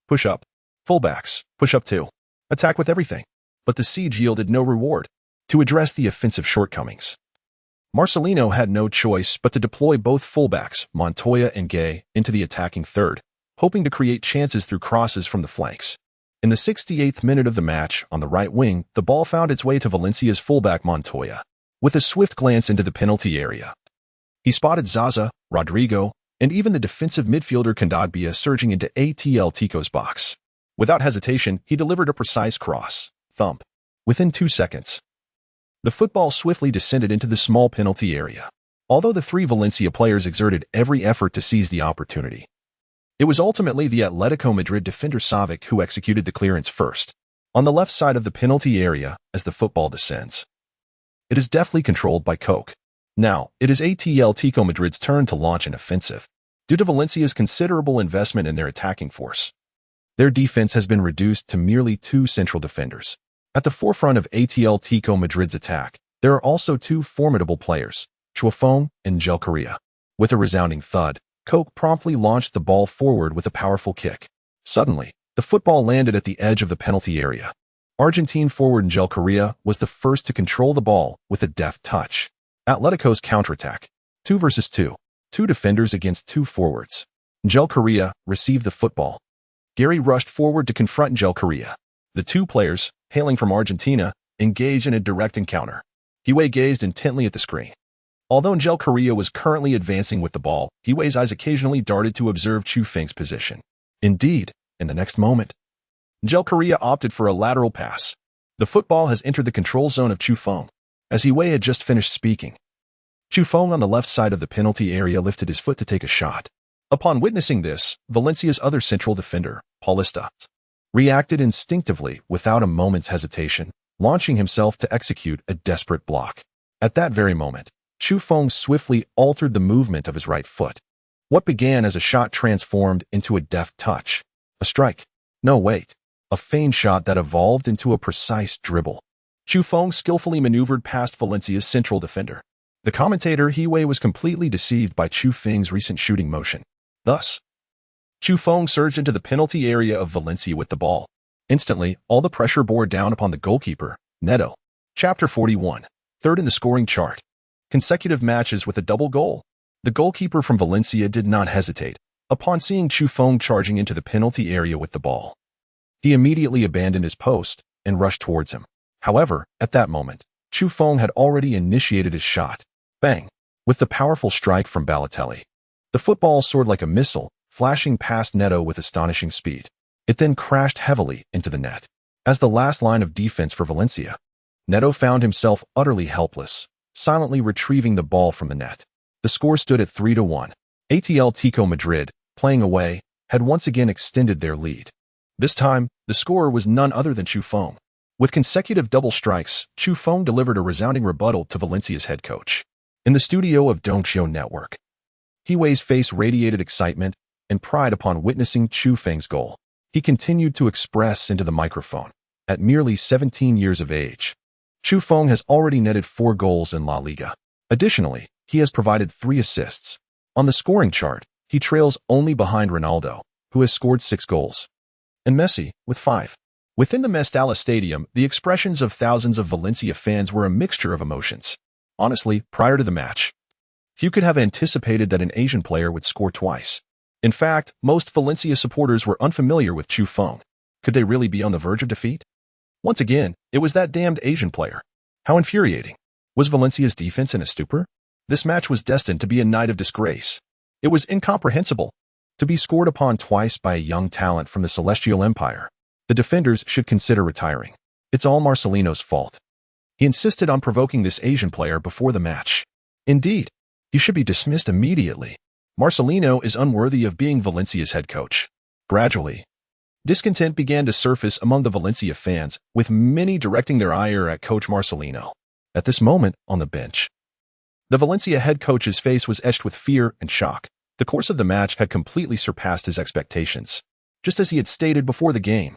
Push up. Fullbacks. Push up too. Attack with everything. But the siege yielded no reward. To address the offensive shortcomings, Marcelino had no choice but to deploy both fullbacks, Montoya and Gay, into the attacking third, hoping to create chances through crosses from the flanks. In the 68th minute of the match, on the right wing, the ball found its way to Valencia's fullback Montoya. With a swift glance into the penalty area, he spotted Zaza, Rodrigo, and even the defensive midfielder Kondogbia surging into Atletico's box. Without hesitation, he delivered a precise cross, Thump. Within 2 seconds, the football swiftly descended into the small penalty area. Although the three Valencia players exerted every effort to seize the opportunity, it was ultimately the Atletico Madrid defender Savic who executed the clearance first, on the left side of the penalty area as the football descends. It is deftly controlled by Coke. Now, it is Atletico Madrid's turn to launch an offensive. Due to Valencia's considerable investment in their attacking force, their defense has been reduced to merely 2 central defenders. At the forefront of Atletico Madrid's attack, there are also 2 formidable players, Chufong and Angel Correa. With a resounding thud, Coke promptly launched the ball forward with a powerful kick. Suddenly, the football landed at the edge of the penalty area. Argentine forward Angel Correa was the first to control the ball with a deft touch. Atletico's counterattack. 2 versus 2. 2 defenders against 2 forwards. Angel Correa received the football. Gary rushed forward to confront Angel Correa. The 2 players, hailing from Argentina, engaged in a direct encounter. Hiway gazed intently at the screen. Although Angel Correa was currently advancing with the ball, Hiway's eyes occasionally darted to observe Chufeng's position. Indeed, in the next moment, Angel Correa opted for a lateral pass. The football has entered the control zone of Chufeng. As Hiway had just finished speaking, Chufeng on the left side of the penalty area lifted his foot to take a shot. Upon witnessing this, Valencia's other central defender, Paulista, reacted instinctively without a moment's hesitation, launching himself to execute a desperate block. At that very moment, Chufeng swiftly altered the movement of his right foot. What began as a shot transformed into a deft touch. A strike. No, wait. A feigned shot that evolved into a precise dribble. Chufeng skillfully maneuvered past Valencia's central defender. The commentator Hiway was completely deceived by Chufeng's recent shooting motion. Thus, Chufeng surged into the penalty area of Valencia with the ball. Instantly, all the pressure bore down upon the goalkeeper, Neto. Chapter 41. Third in the scoring chart. Consecutive matches with a double goal. The goalkeeper from Valencia did not hesitate. Upon seeing Chufeng charging into the penalty area with the ball, he immediately abandoned his post and rushed towards him. However, at that moment, Chufeng had already initiated his shot. Bang! With the powerful strike from Balotelli, the football soared like a missile, flashing past Neto with astonishing speed. It then crashed heavily into the net. As the last line of defense for Valencia, Neto found himself utterly helpless, silently retrieving the ball from the net. The score stood at 3-1. Atletico Madrid, playing away, had once again extended their lead. This time, the scorer was none other than Chufeng. With consecutive double strikes, Chufeng delivered a resounding rebuttal to Valencia's head coach. In the studio of Don'tio Network, Hiway's face radiated excitement and pride upon witnessing Chufeng's goal. He continued to express into the microphone. At merely 17 years of age, Chufeng has already netted 4 goals in La Liga. Additionally, he has provided 3 assists. On the scoring chart, he trails only behind Ronaldo, who has scored 6 goals, and Messi, with 5. Within the Mestalla Stadium, the expressions of thousands of Valencia fans were a mixture of emotions. Honestly, prior to the match, few could have anticipated that an Asian player would score twice. In fact, most Valencia supporters were unfamiliar with Chufeng. Could they really be on the verge of defeat? Once again, it was that damned Asian player. How infuriating. Was Valencia's defense in a stupor? This match was destined to be a night of disgrace. It was incomprehensible. To be scored upon twice by a young talent from the Celestial Empire, the defenders should consider retiring. It's all Marcelino's fault. He insisted on provoking this Asian player before the match. Indeed, he should be dismissed immediately. Marcelino is unworthy of being Valencia's head coach. Gradually, discontent began to surface among the Valencia fans, with many directing their ire at Coach Marcelino. At this moment, on the bench, the Valencia head coach's face was etched with fear and shock. The course of the match had completely surpassed his expectations. Just as he had stated before the game,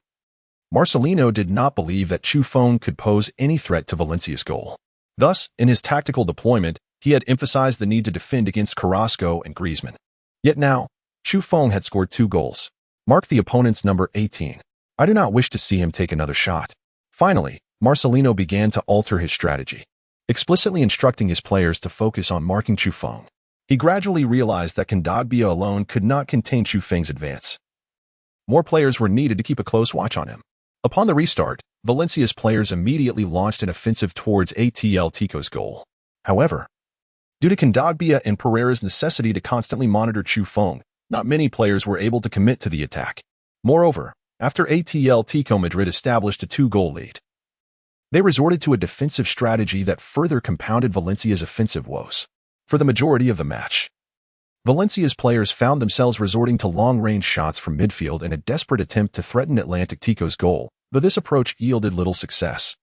Marcelino did not believe that Chufeng could pose any threat to Valencia's goal. Thus, in his tactical deployment, he had emphasized the need to defend against Carrasco and Griezmann. Yet now, Chufeng had scored 2 goals, marked the opponent's number 18. I do not wish to see him take another shot. Finally, Marcelino began to alter his strategy, explicitly instructing his players to focus on marking Chufeng. He gradually realized that Kondogbia alone could not contain Chufeng's advance. More players were needed to keep a close watch on him. Upon the restart, Valencia's players immediately launched an offensive towards Atletico's goal. However, due to Kondogbia and Pereira's necessity to constantly monitor Chufeng, not many players were able to commit to the attack. Moreover, after Atletico Madrid established a 2-goal lead, They resorted to a defensive strategy that further compounded Valencia's offensive woes. For the majority of the match, Valencia's players found themselves resorting to long-range shots from midfield in a desperate attempt to threaten Atletico's goal, though this approach yielded little success.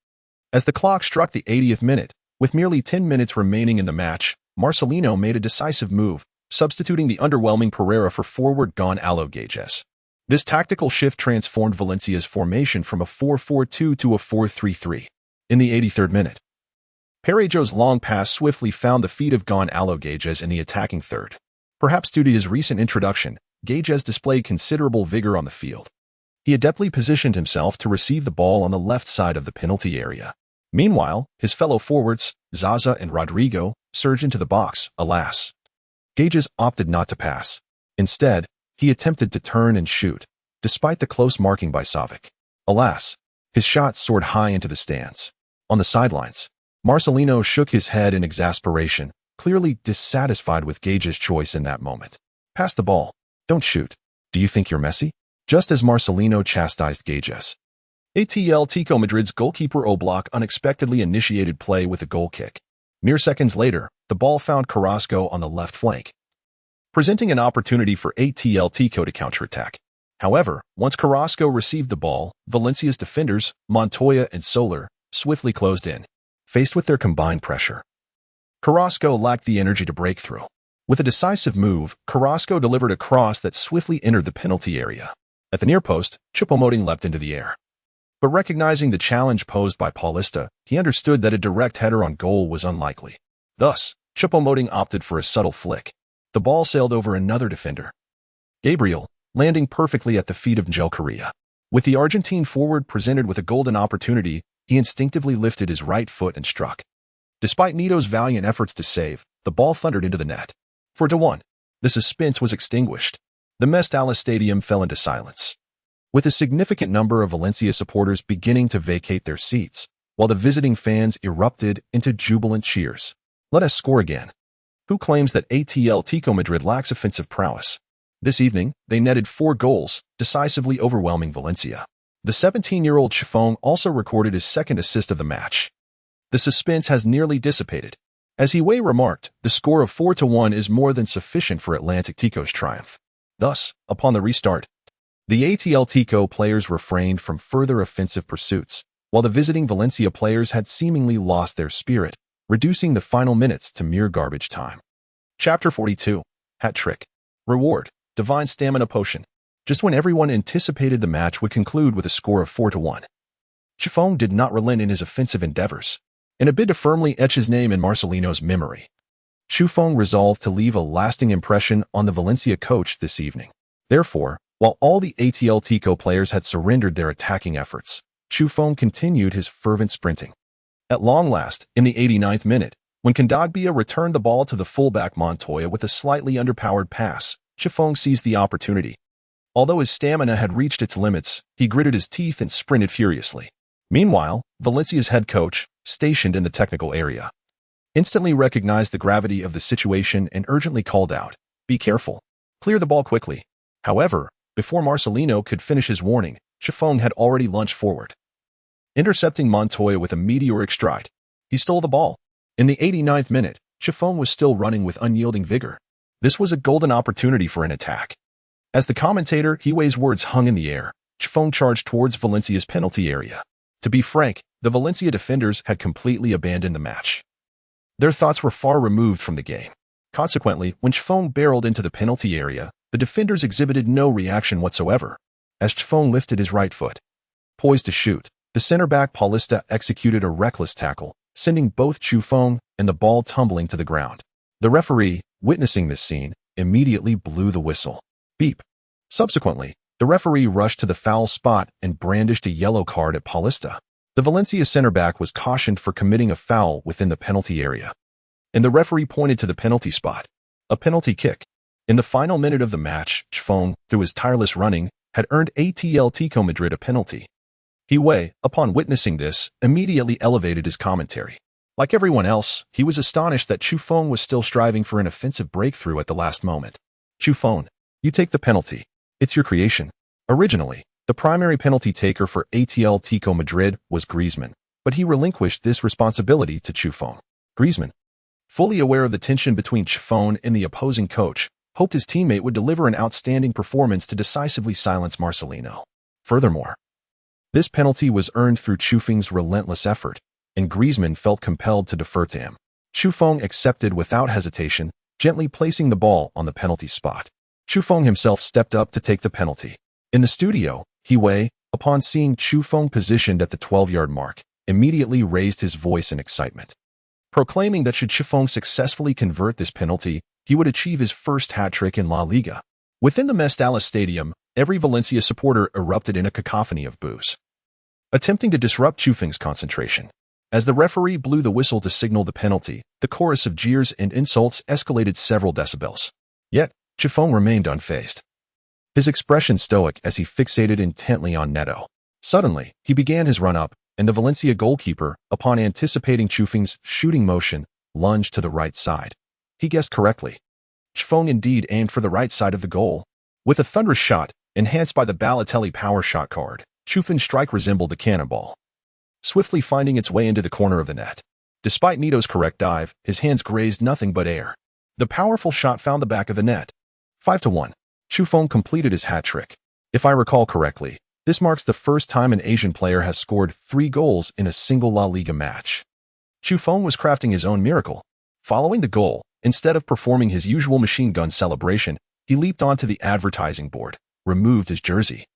As the clock struck the 80th minute, with merely 10 minutes remaining in the match, Marcelino made a decisive move, substituting the underwhelming Pereira for forward Gonçalo Guedes. This tactical shift transformed Valencia's formation from a 4-4-2 to a 4-3-3. In the 83rd minute, Parejo's long pass swiftly found the feet of Gonçalo Guedes in the attacking third. Perhaps due to his recent introduction, Guedes displayed considerable vigor on the field. He adeptly positioned himself to receive the ball on the left side of the penalty area. Meanwhile, his fellow forwards, Zaza and Rodrigo, surged into the box. Alas, Guedes opted not to pass. Instead, he attempted to turn and shoot, despite the close marking by Savic. Alas, his shot soared high into the stands. On the sidelines, Marcelino shook his head in exasperation, clearly dissatisfied with Guedes' choice in that moment. Pass the ball. Don't shoot. Do you think you're Messi? Just as Marcelino chastised Guedes, Atletico Madrid's goalkeeper Oblak unexpectedly initiated play with a goal kick. Mere seconds later, the ball found Carrasco on the left flank, presenting an opportunity for Atletico to counterattack. However, once Carrasco received the ball, Valencia's defenders, Montoya and Soler, swiftly closed in. Faced with their combined pressure, Carrasco lacked the energy to break through. With a decisive move, Carrasco delivered a cross that swiftly entered the penalty area. At the near post, Choupo-Moting leapt into the air. But recognizing the challenge posed by Paulista, he understood that a direct header on goal was unlikely. Thus, Choupo-Moting opted for a subtle flick. The ball sailed over another defender, Gabriel, landing perfectly at the feet of Angel Correa. With the Argentine forward presented with a golden opportunity, he instinctively lifted his right foot and struck. Despite Nito's valiant efforts to save, the ball thundered into the net. 4-1. The suspense was extinguished. The Mestalla Stadium fell into silence, with a significant number of Valencia supporters beginning to vacate their seats, while the visiting fans erupted into jubilant cheers. Let us score again. Who claims that Atletico Madrid lacks offensive prowess? This evening, they netted 4 goals, decisively overwhelming Valencia. The 17-year-old Chifong also recorded his second assist of the match. The suspense has nearly dissipated. As Hiway remarked, the score of 4-1 is more than sufficient for Atletico's triumph. Thus, upon the restart, the Atletico players refrained from further offensive pursuits, while the visiting Valencia players had seemingly lost their spirit, reducing the final minutes to mere garbage time. Chapter 42. Hat Trick. Reward. Divine Stamina Potion. Just when everyone anticipated the match would conclude with a score of 4-1, Chifong did not relent in his offensive endeavors. In a bid to firmly etch his name in Marcelino's memory, Chifong resolved to leave a lasting impression on the Valencia coach this evening. Therefore, while all the Atletico players had surrendered their attacking efforts, Chifong continued his fervent sprinting. At long last, in the 89th minute, when Kondogbia returned the ball to the fullback Montoya with a slightly underpowered pass, Chifong seized the opportunity. Although his stamina had reached its limits, he gritted his teeth and sprinted furiously. Meanwhile, Valencia's head coach, stationed in the technical area, instantly recognized the gravity of the situation and urgently called out, "Be careful. Clear the ball quickly." However, before Marcelino could finish his warning, Chifong had already lunged forward, intercepting Montoya with a meteoric stride. He stole the ball. In the 89th minute, Chifong was still running with unyielding vigor. This was a golden opportunity for an attack. As the commentator, Hiway's words hung in the air, Chifong charged towards Valencia's penalty area. To be frank, the Valencia defenders had completely abandoned the match. Their thoughts were far removed from the game. Consequently, when Chifong barreled into the penalty area, the defenders exhibited no reaction whatsoever. As Chifong lifted his right foot, poised to shoot, the center-back Paulista executed a reckless tackle, sending both Chifong and the ball tumbling to the ground. The referee, witnessing this scene, immediately blew the whistle. Beep. Subsequently, the referee rushed to the foul spot and brandished a yellow card at Paulista. The Valencia center-back was cautioned for committing a foul within the penalty area, and the referee pointed to the penalty spot. A penalty kick. In the final minute of the match, Chifong, through his tireless running, had earned Atletico Madrid a penalty. Hiway, upon witnessing this, immediately elevated his commentary. Like everyone else, he was astonished that Chifong was still striving for an offensive breakthrough at the last moment. Chifong, you take the penalty. It's your creation. Originally, the primary penalty taker for Atletico Madrid was Griezmann, but he relinquished this responsibility to Chufeng. Griezmann, fully aware of the tension between Chufeng and the opposing coach, hoped his teammate would deliver an outstanding performance to decisively silence Marcelino. Furthermore, this penalty was earned through Chufeng's relentless effort, and Griezmann felt compelled to defer to him. Chufeng accepted without hesitation, gently placing the ball on the penalty spot. Chufeng himself stepped up to take the penalty. In the studio, Wei, upon seeing Chufeng positioned at the 12-yard mark, immediately raised his voice in excitement, proclaiming that should Chufeng successfully convert this penalty, he would achieve his first hat-trick in La Liga. Within the Mestalla Stadium, every Valencia supporter erupted in a cacophony of boos, attempting to disrupt Chufeng's concentration. As the referee blew the whistle to signal the penalty, the chorus of jeers and insults escalated several decibels. Yet, Chufeng remained unfazed, his expression stoic as he fixated intently on Neto. Suddenly, he began his run-up, and the Valencia goalkeeper, upon anticipating Chufeng's shooting motion, lunged to the right side. He guessed correctly. Chufeng indeed aimed for the right side of the goal. With a thunderous shot, enhanced by the Balotelli power shot card, Chufeng's strike resembled a cannonball, swiftly finding its way into the corner of the net. Despite Neto's correct dive, his hands grazed nothing but air. The powerful shot found the back of the net. 5-1. Chufeng completed his hat-trick. If I recall correctly, this marks the first time an Asian player has scored 3 goals in a single La Liga match. Chufeng was crafting his own miracle. Following the goal, instead of performing his usual machine gun celebration, he leaped onto the advertising board, removed his jersey,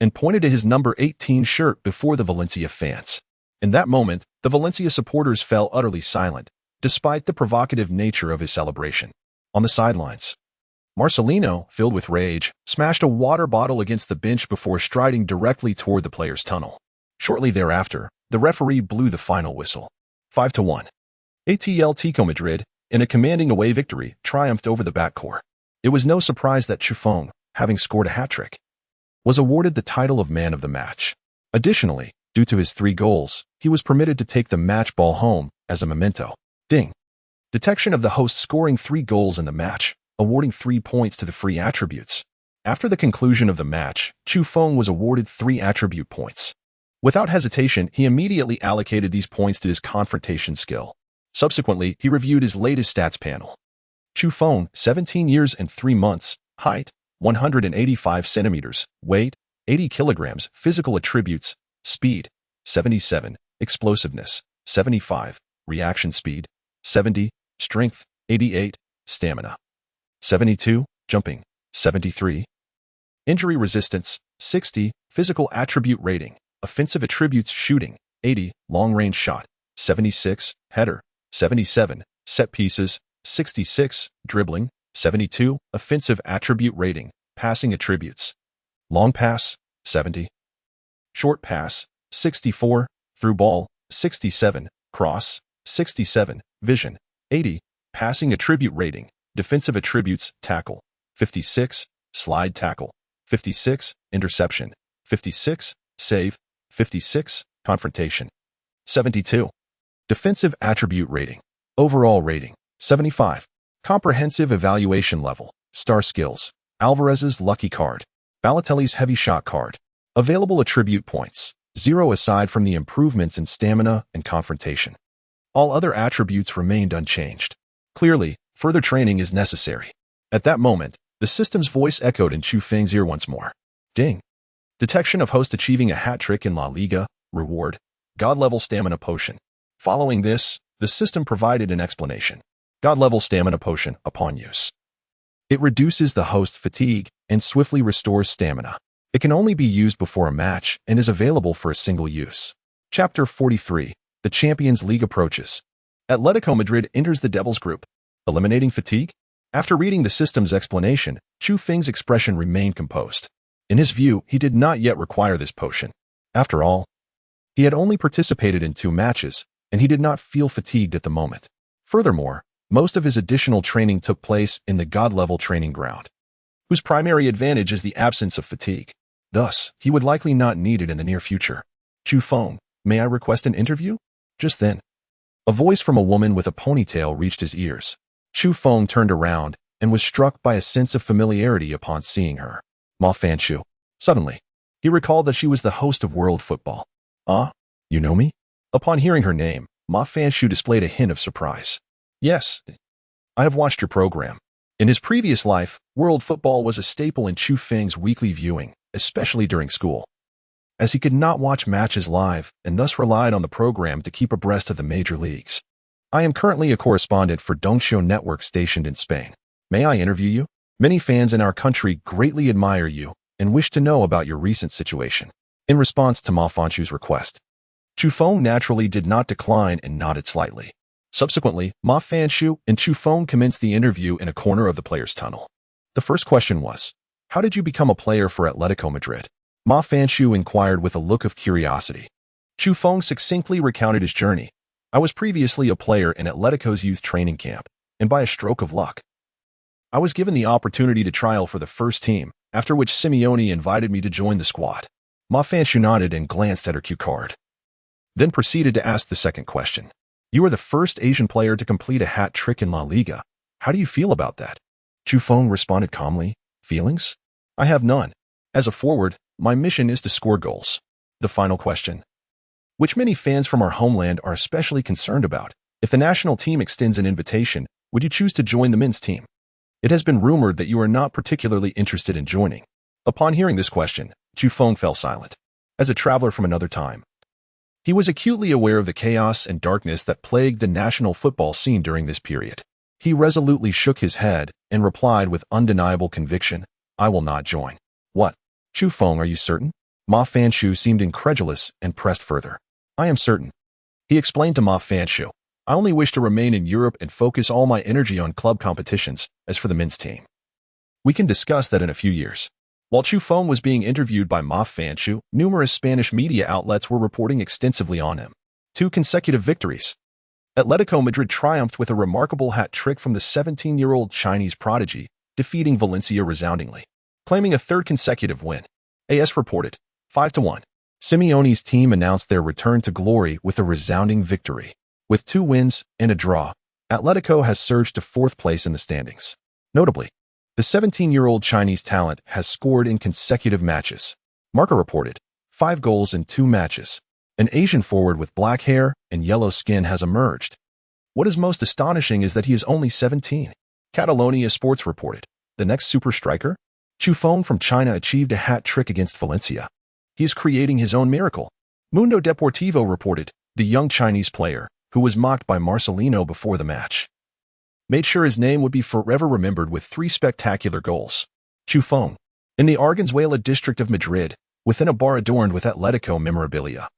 and pointed to his number 18 shirt before the Valencia fans. In that moment, the Valencia supporters fell utterly silent, despite the provocative nature of his celebration. On the sidelines, Marcelino, filled with rage, smashed a water bottle against the bench before striding directly toward the players' tunnel. Shortly thereafter, the referee blew the final whistle. 5-1. Atletico Madrid, in a commanding away victory, triumphed over the backcourt. It was no surprise that Chufeng, having scored a hat-trick, was awarded the title of man of the match. Additionally, due to his 3 goals, he was permitted to take the match ball home as a memento. Ding. Detection of the host scoring 3 goals in the match, awarding 3 points to the free attributes. After the conclusion of the match, Chufeng was awarded 3 attribute points. Without hesitation, he immediately allocated these points to his confrontation skill. Subsequently, he reviewed his latest stats panel. Chufeng, 17 years and 3 months, height, 185 centimeters, weight, 80 kilograms, physical attributes, speed, 77, explosiveness, 75, reaction speed, 70, strength, 88, stamina, 72, jumping, 73, injury resistance, 60, physical attribute rating, offensive attributes shooting, 80, long-range shot, 76, header, 77, set pieces, 66, dribbling, 72, offensive attribute rating, passing attributes, long pass, 70, short pass, 64, through ball, 67, cross, 67, vision, 80, passing attribute rating, defensive attributes, tackle, 56, slide tackle, 56, interception, 56, save, 56, confrontation, 72, defensive attribute rating, overall rating, 75, comprehensive evaluation level, star skills, Alvarez's lucky card, Balotelli's heavy shot card, available attribute points, 0 aside from the improvements in stamina and confrontation. All other attributes remained unchanged. Clearly, further training is necessary. At that moment, the system's voice echoed in Chufeng's ear once more. Ding. Detection of host achieving a hat-trick in La Liga, reward, God-level stamina potion. Following this, the system provided an explanation. God-level stamina potion upon use. It reduces the host's fatigue and swiftly restores stamina. It can only be used before a match and is available for a single use. Chapter 43. The Champions League approaches. Atletico Madrid enters the Devils group, eliminating fatigue. After reading the system's explanation, Chufeng's expression remained composed. In his view, he did not yet require this potion. After all, he had only participated in 2 matches, and he did not feel fatigued at the moment. Furthermore, most of his additional training took place in the God-level training ground, whose primary advantage is the absence of fatigue. Thus, he would likely not need it in the near future. Chufeng, may I request an interview? Just then, a voice from a woman with a ponytail reached his ears. Chufeng turned around and was struck by a sense of familiarity upon seeing her. Ma Fanchu. Suddenly, he recalled that she was the host of World Football. Ah, you know me? Upon hearing her name, Ma Fanshu displayed a hint of surprise. Yes, I have watched your program. In his previous life, world football was a staple in Chu Feng's weekly viewing, especially during school, as he could not watch matches live and thus relied on the program to keep abreast of the major leagues. I am currently a correspondent for Dongsho Network stationed in Spain. May I interview you? Many fans in our country greatly admire you and wish to know about your recent situation. In response to Ma Fanshu's request, Chu Feng naturally did not decline and nodded slightly. Subsequently, Ma Fanshu and Chu Feng commenced the interview in a corner of the players' tunnel. The first question was, how did you become a player for Atletico Madrid? Ma Fanshu inquired with a look of curiosity. Chu Feng succinctly recounted his journey. I was previously a player in Atletico's youth training camp, and by a stroke of luck, I was given the opportunity to trial for the first team, after which Simeone invited me to join the squad. Ma Fanshu nodded and glanced at her cue card, then proceeded to ask the second question. You are the first Asian player to complete a hat trick in La Liga. How do you feel about that? Chu Feng responded calmly. Feelings? I have none. As a forward, my mission is to score goals. The final question, which many fans from our homeland are especially concerned about. If the national team extends an invitation, would you choose to join the men's team? It has been rumored that you are not particularly interested in joining. Upon hearing this question, Chu Feng fell silent. As a traveler from another time, he was acutely aware of the chaos and darkness that plagued the national football scene during this period. He resolutely shook his head and replied with undeniable conviction, I will not join. What? Chu Feng, are you certain? Ma Fanshu seemed incredulous and pressed further. I am certain. He explained to Ma Fanshu, I only wish to remain in Europe and focus all my energy on club competitions. As for the men's team, we can discuss that in a few years. While Chu Feng was being interviewed by Ma Fanshu, numerous Spanish media outlets were reporting extensively on him. 2 consecutive victories. Atletico Madrid triumphed with a remarkable hat trick from the 17-year-old Chinese prodigy, defeating Valencia resoundingly, claiming a 3rd consecutive win. AS reported, 5-1. Simeone's team announced their return to glory with a resounding victory. With 2 wins and a draw, Atletico has surged to 4th place in the standings. Notably, the 17-year-old Chinese talent has scored in consecutive matches. Marca reported, 5 goals in 2 matches. An Asian forward with black hair and yellow skin has emerged. What is most astonishing is that he is only 17. Catalonia Sports reported, the next super striker? Chu Feng from China achieved a hat trick against Valencia. He is creating his own miracle. Mundo Deportivo reported, the young Chinese player, who was mocked by Marcelino before the match, made sure his name would be forever remembered with 3 spectacular goals. Chu Feng, in the Arganzuela district of Madrid, within a bar adorned with Atletico memorabilia.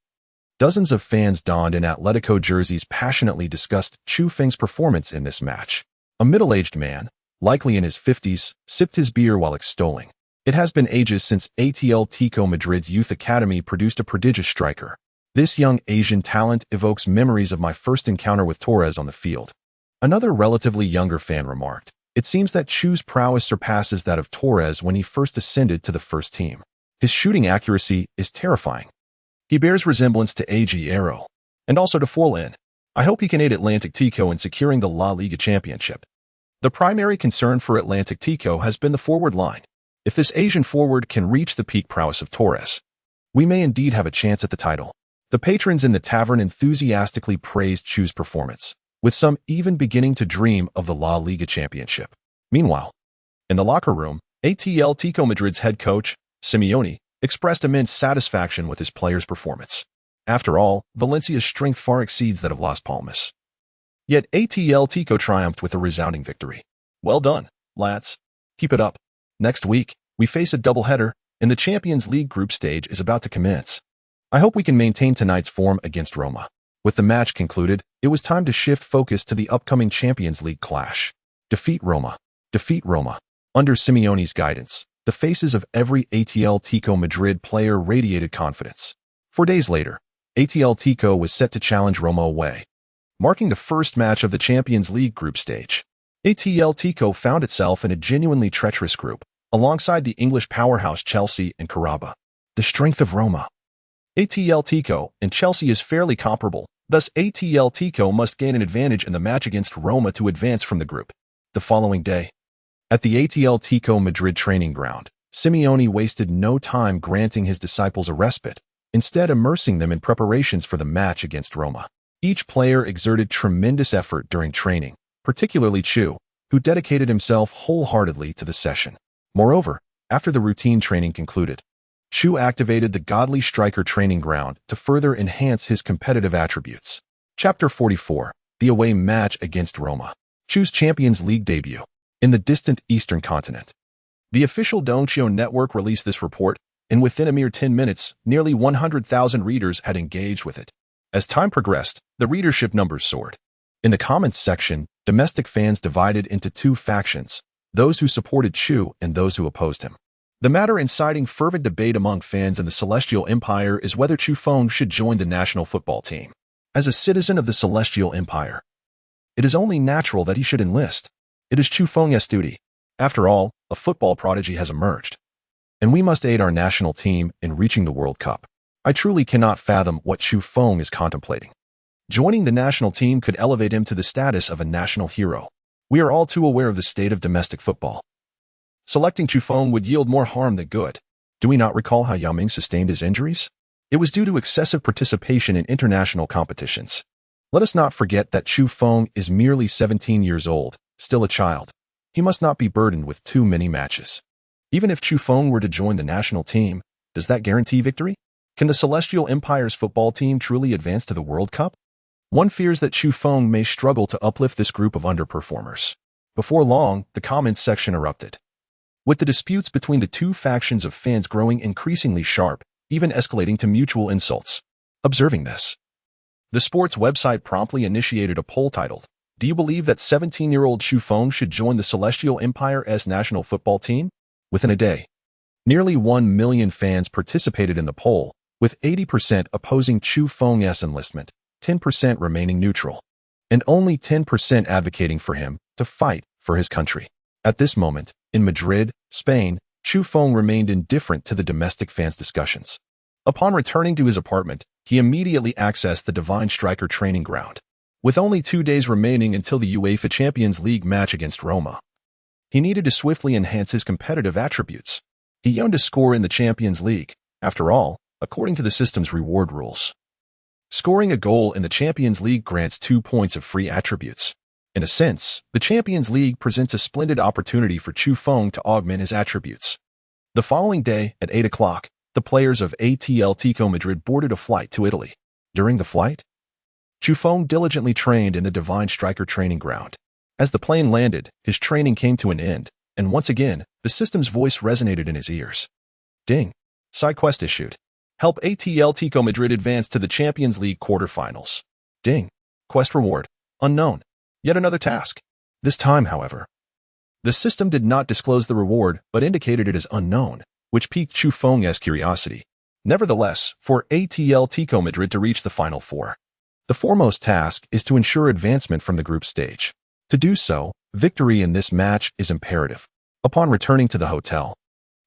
Dozens of fans donned in Atletico jerseys passionately discussed Chu Feng's performance in this match. A middle-aged man, likely in his 50s, sipped his beer while extolling. It has been ages since Atletico Madrid's youth academy produced a prodigious striker. This young Asian talent evokes memories of my first encounter with Torres on the field. Another relatively younger fan remarked, it seems that Chu's prowess surpasses that of Torres when he first ascended to the first team. His shooting accuracy is terrifying. He bears resemblance to Aguero, and also to Forlan. I hope he can aid Atletico in securing the La Liga championship. The primary concern for Atletico has been the forward line. If this Asian forward can reach the peak prowess of Torres, we may indeed have a chance at the title. The patrons in the tavern enthusiastically praised Chu's performance, with some even beginning to dream of the La Liga championship. Meanwhile, in the locker room, Atletico Madrid's head coach, Simeone, expressed immense satisfaction with his players' performance. After all, Valencia's strength far exceeds that of Las Palmas. Yet Atletico triumphed with a resounding victory. Well done, lads. Keep it up. Next week, we face a doubleheader, and the Champions League group stage is about to commence. I hope we can maintain tonight's form against Roma. With the match concluded, it was time to shift focus to the upcoming Champions League clash. Defeat Roma. Defeat Roma. Under Simeone's guidance, the faces of every Atletico Madrid player radiated confidence. 4 days later, Atletico was set to challenge Roma away, marking the first match of the Champions League group stage. Atletico found itself in a genuinely treacherous group, alongside the English powerhouse Chelsea and Caraba. The strength of Roma. Atletico and Chelsea is fairly comparable, thus Atletico must gain an advantage in the match against Roma to advance from the group. The following day, at the Atletico Madrid training ground, Simeone wasted no time granting his disciples a respite. instead immersing them in preparations for the match against Roma. Each player exerted tremendous effort during training, particularly Chu, who dedicated himself wholeheartedly to the session. Moreover, after the routine training concluded, Chu activated the Godly Striker training ground to further enhance his competitive attributes. Chapter 44. The away match against Roma. Chu's Champions League debut. In the distant Eastern continent. The official Dongchio network released this report, and within a mere 10 minutes, nearly 100,000 readers had engaged with it. As time progressed, the readership numbers soared. In the comments section, domestic fans divided into two factions, those who supported Chu and those who opposed him. The matter inciting fervent debate among fans in the Celestial Empire is whether Chu Feng should join the national football team. As a citizen of the Celestial Empire, it is only natural that he should enlist. It is Chu Feng's duty. After all, a football prodigy has emerged, and we must aid our national team in reaching the World Cup. I truly cannot fathom what Chu Feng is contemplating. Joining the national team could elevate him to the status of a national hero. We are all too aware of the state of domestic football. Selecting Chu Feng would yield more harm than good. Do we not recall how Yao Ming sustained his injuries? It was due to excessive participation in international competitions. Let us not forget that Chu Feng is merely 17 years old, still a child. He must not be burdened with too many matches. Even if Chu Feng were to join the national team, does that guarantee victory? Can the Celestial Empire's football team truly advance to the World Cup? One fears that Chu Feng may struggle to uplift this group of underperformers. Before long, the comments section erupted, with the disputes between the two factions of fans growing increasingly sharp, even escalating to mutual insults. Observing this, the sports website promptly initiated a poll titled, "Do you believe that 17-year-old Chu Feng should join the Celestial Empire's national football team?" Within a day, nearly 1 million fans participated in the poll, with 80% opposing Chu Feng's enlistment, 10% remaining neutral, and only 10% advocating for him to fight for his country. At this moment, in Madrid, Spain, Chu Feng remained indifferent to the domestic fans' discussions. Upon returning to his apartment, he immediately accessed the Divine Striker training ground. With only 2 days remaining until the UEFA Champions League match against Roma, he needed to swiftly enhance his competitive attributes. He yearned to score in the Champions League, after all, according to the system's reward rules. Scoring a goal in the Champions League grants 2 points of free attributes. In a sense, the Champions League presents a splendid opportunity for Chu Feng to augment his attributes. The following day, at 8 o'clock, the players of Atletico Madrid boarded a flight to Italy. During the flight, Chu Feng diligently trained in the Divine Striker training ground. As the plane landed, his training came to an end, and once again, the system's voice resonated in his ears. Ding. Side quest issued. Help Atletico Madrid advance to the Champions League quarterfinals. Ding. Quest reward. Unknown. Yet another task. This time, however, the system did not disclose the reward but indicated it as unknown, which piqued Chu Feng's curiosity. Nevertheless, for Atletico Madrid to reach the Final Four, the foremost task is to ensure advancement from the group stage. To do so, victory in this match is imperative. Upon returning to the hotel,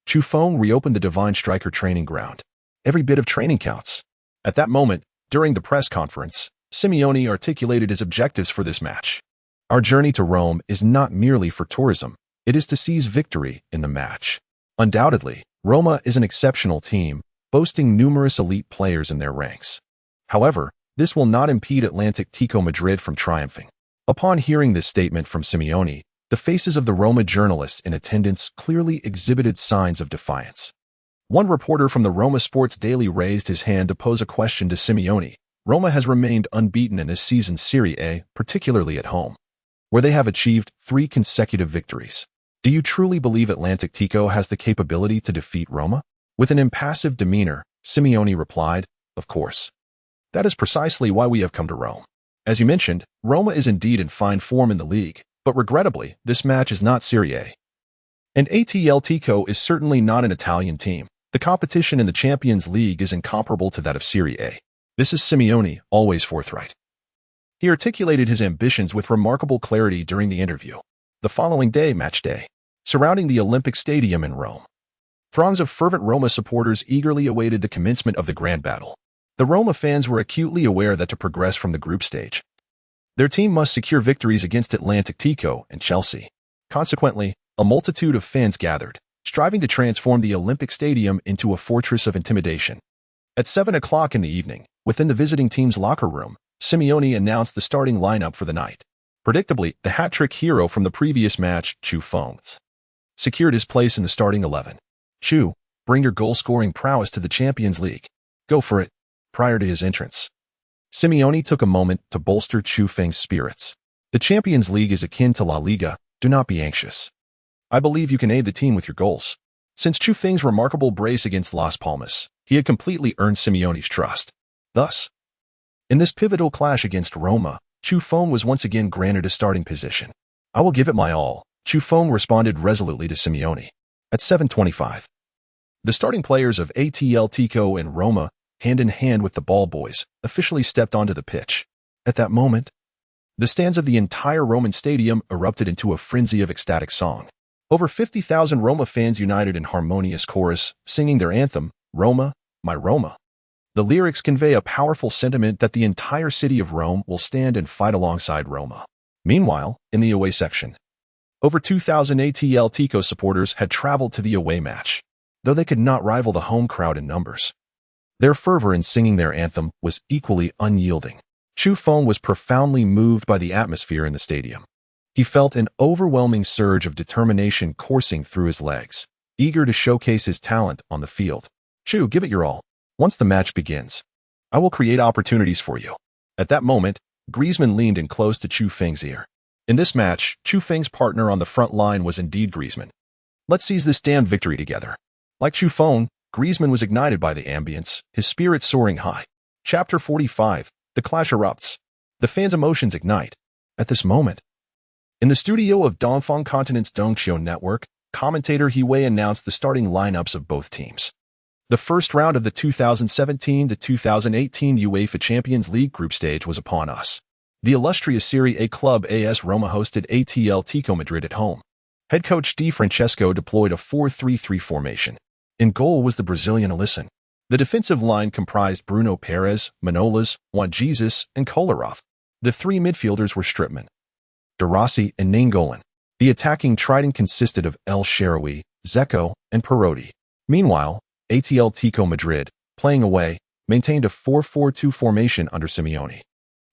Chu Feng reopened the Divine Striker training ground. Every bit of training counts. At that moment, during the press conference, Simeone articulated his objectives for this match. Our journey to Rome is not merely for tourism, it is to seize victory in the match. Undoubtedly, Roma is an exceptional team, boasting numerous elite players in their ranks. However, this will not impede Atletico Madrid from triumphing. Upon hearing this statement from Simeone, the faces of the Roma journalists in attendance clearly exhibited signs of defiance. One reporter from the Roma Sports Daily raised his hand to pose a question to Simeone. Roma has remained unbeaten in this season's Serie A, particularly at home, where they have achieved 3 consecutive victories. Do you truly believe Atletico has the capability to defeat Roma? With an impassive demeanor, Simeone replied, "Of course. That is precisely why we have come to Rome. As you mentioned, Roma is indeed in fine form in the league, but regrettably, this match is not Serie A. And Atletico is certainly not an Italian team. The competition in the Champions League is incomparable to that of Serie A." This is Simeone, always forthright. He articulated his ambitions with remarkable clarity during the interview. The following day, match day, surrounding the Olympic Stadium in Rome, throngs of fervent Roma supporters eagerly awaited the commencement of the grand battle. The Roma fans were acutely aware that to progress from the group stage, their team must secure victories against Atletico and Chelsea. Consequently, a multitude of fans gathered, striving to transform the Olympic Stadium into a fortress of intimidation. At 7 o'clock in the evening, within the visiting team's locker room, Simeone announced the starting lineup for the night. Predictably, the hat-trick hero from the previous match, Chu Feng, secured his place in the starting 11. Chu, bring your goal-scoring prowess to the Champions League. Go for it. Prior to his entrance, Simeone took a moment to bolster Chu Feng's spirits. The Champions League is akin to La Liga. Do not be anxious. I believe you can aid the team with your goals. Since Chu Feng's remarkable brace against Las Palmas, he had completely earned Simeone's trust. Thus, in this pivotal clash against Roma, Chu Feng was once again granted a starting position. I will give it my all, Chu Feng responded resolutely to Simeone. At 7:25, the starting players of Atletico and Roma, hand in hand with the ball boys, officially stepped onto the pitch. At that moment, the stands of the entire Roman stadium erupted into a frenzy of ecstatic song. Over 50,000 Roma fans united in harmonious chorus, singing their anthem, Roma, my Roma. The lyrics convey a powerful sentiment that the entire city of Rome will stand and fight alongside Roma. Meanwhile, in the away section, over 2,000 Atletico supporters had traveled to the away match, though they could not rival the home crowd in numbers. Their fervor in singing their anthem was equally unyielding. Chu Feng was profoundly moved by the atmosphere in the stadium. He felt an overwhelming surge of determination coursing through his legs, eager to showcase his talent on the field. Chu, give it your all. Once the match begins, I will create opportunities for you. At that moment, Griezmann leaned in close to Chu Feng's ear. In this match, Chu Feng's partner on the front line was indeed Griezmann. Let's seize this damn victory together. Like Chu Feng, Griezmann was ignited by the ambience, his spirits soaring high. Chapter 45. The clash erupts. The fans' emotions ignite. At this moment, in the studio of Dongfang Continent's Dongqiu Network, commentator He Wei announced the starting lineups of both teams. The first round of the 2017 to 2018 UEFA Champions League group stage was upon us. The illustrious Serie A club AS Roma hosted Atletico Madrid at home. Head coach Di Francesco deployed a 4-3-3 formation. In goal was the Brazilian Alisson. The defensive line comprised Bruno Perez, Manolas, Juan Jesus, and Kolarov. The three midfielders were Stripman, De Rossi, and Nainggolan. The attacking trident consisted of El Shaarawy, Dzeko, and Perotti. Meanwhile, Atletico Madrid, playing away, maintained a 4-4-2 formation under Simeone.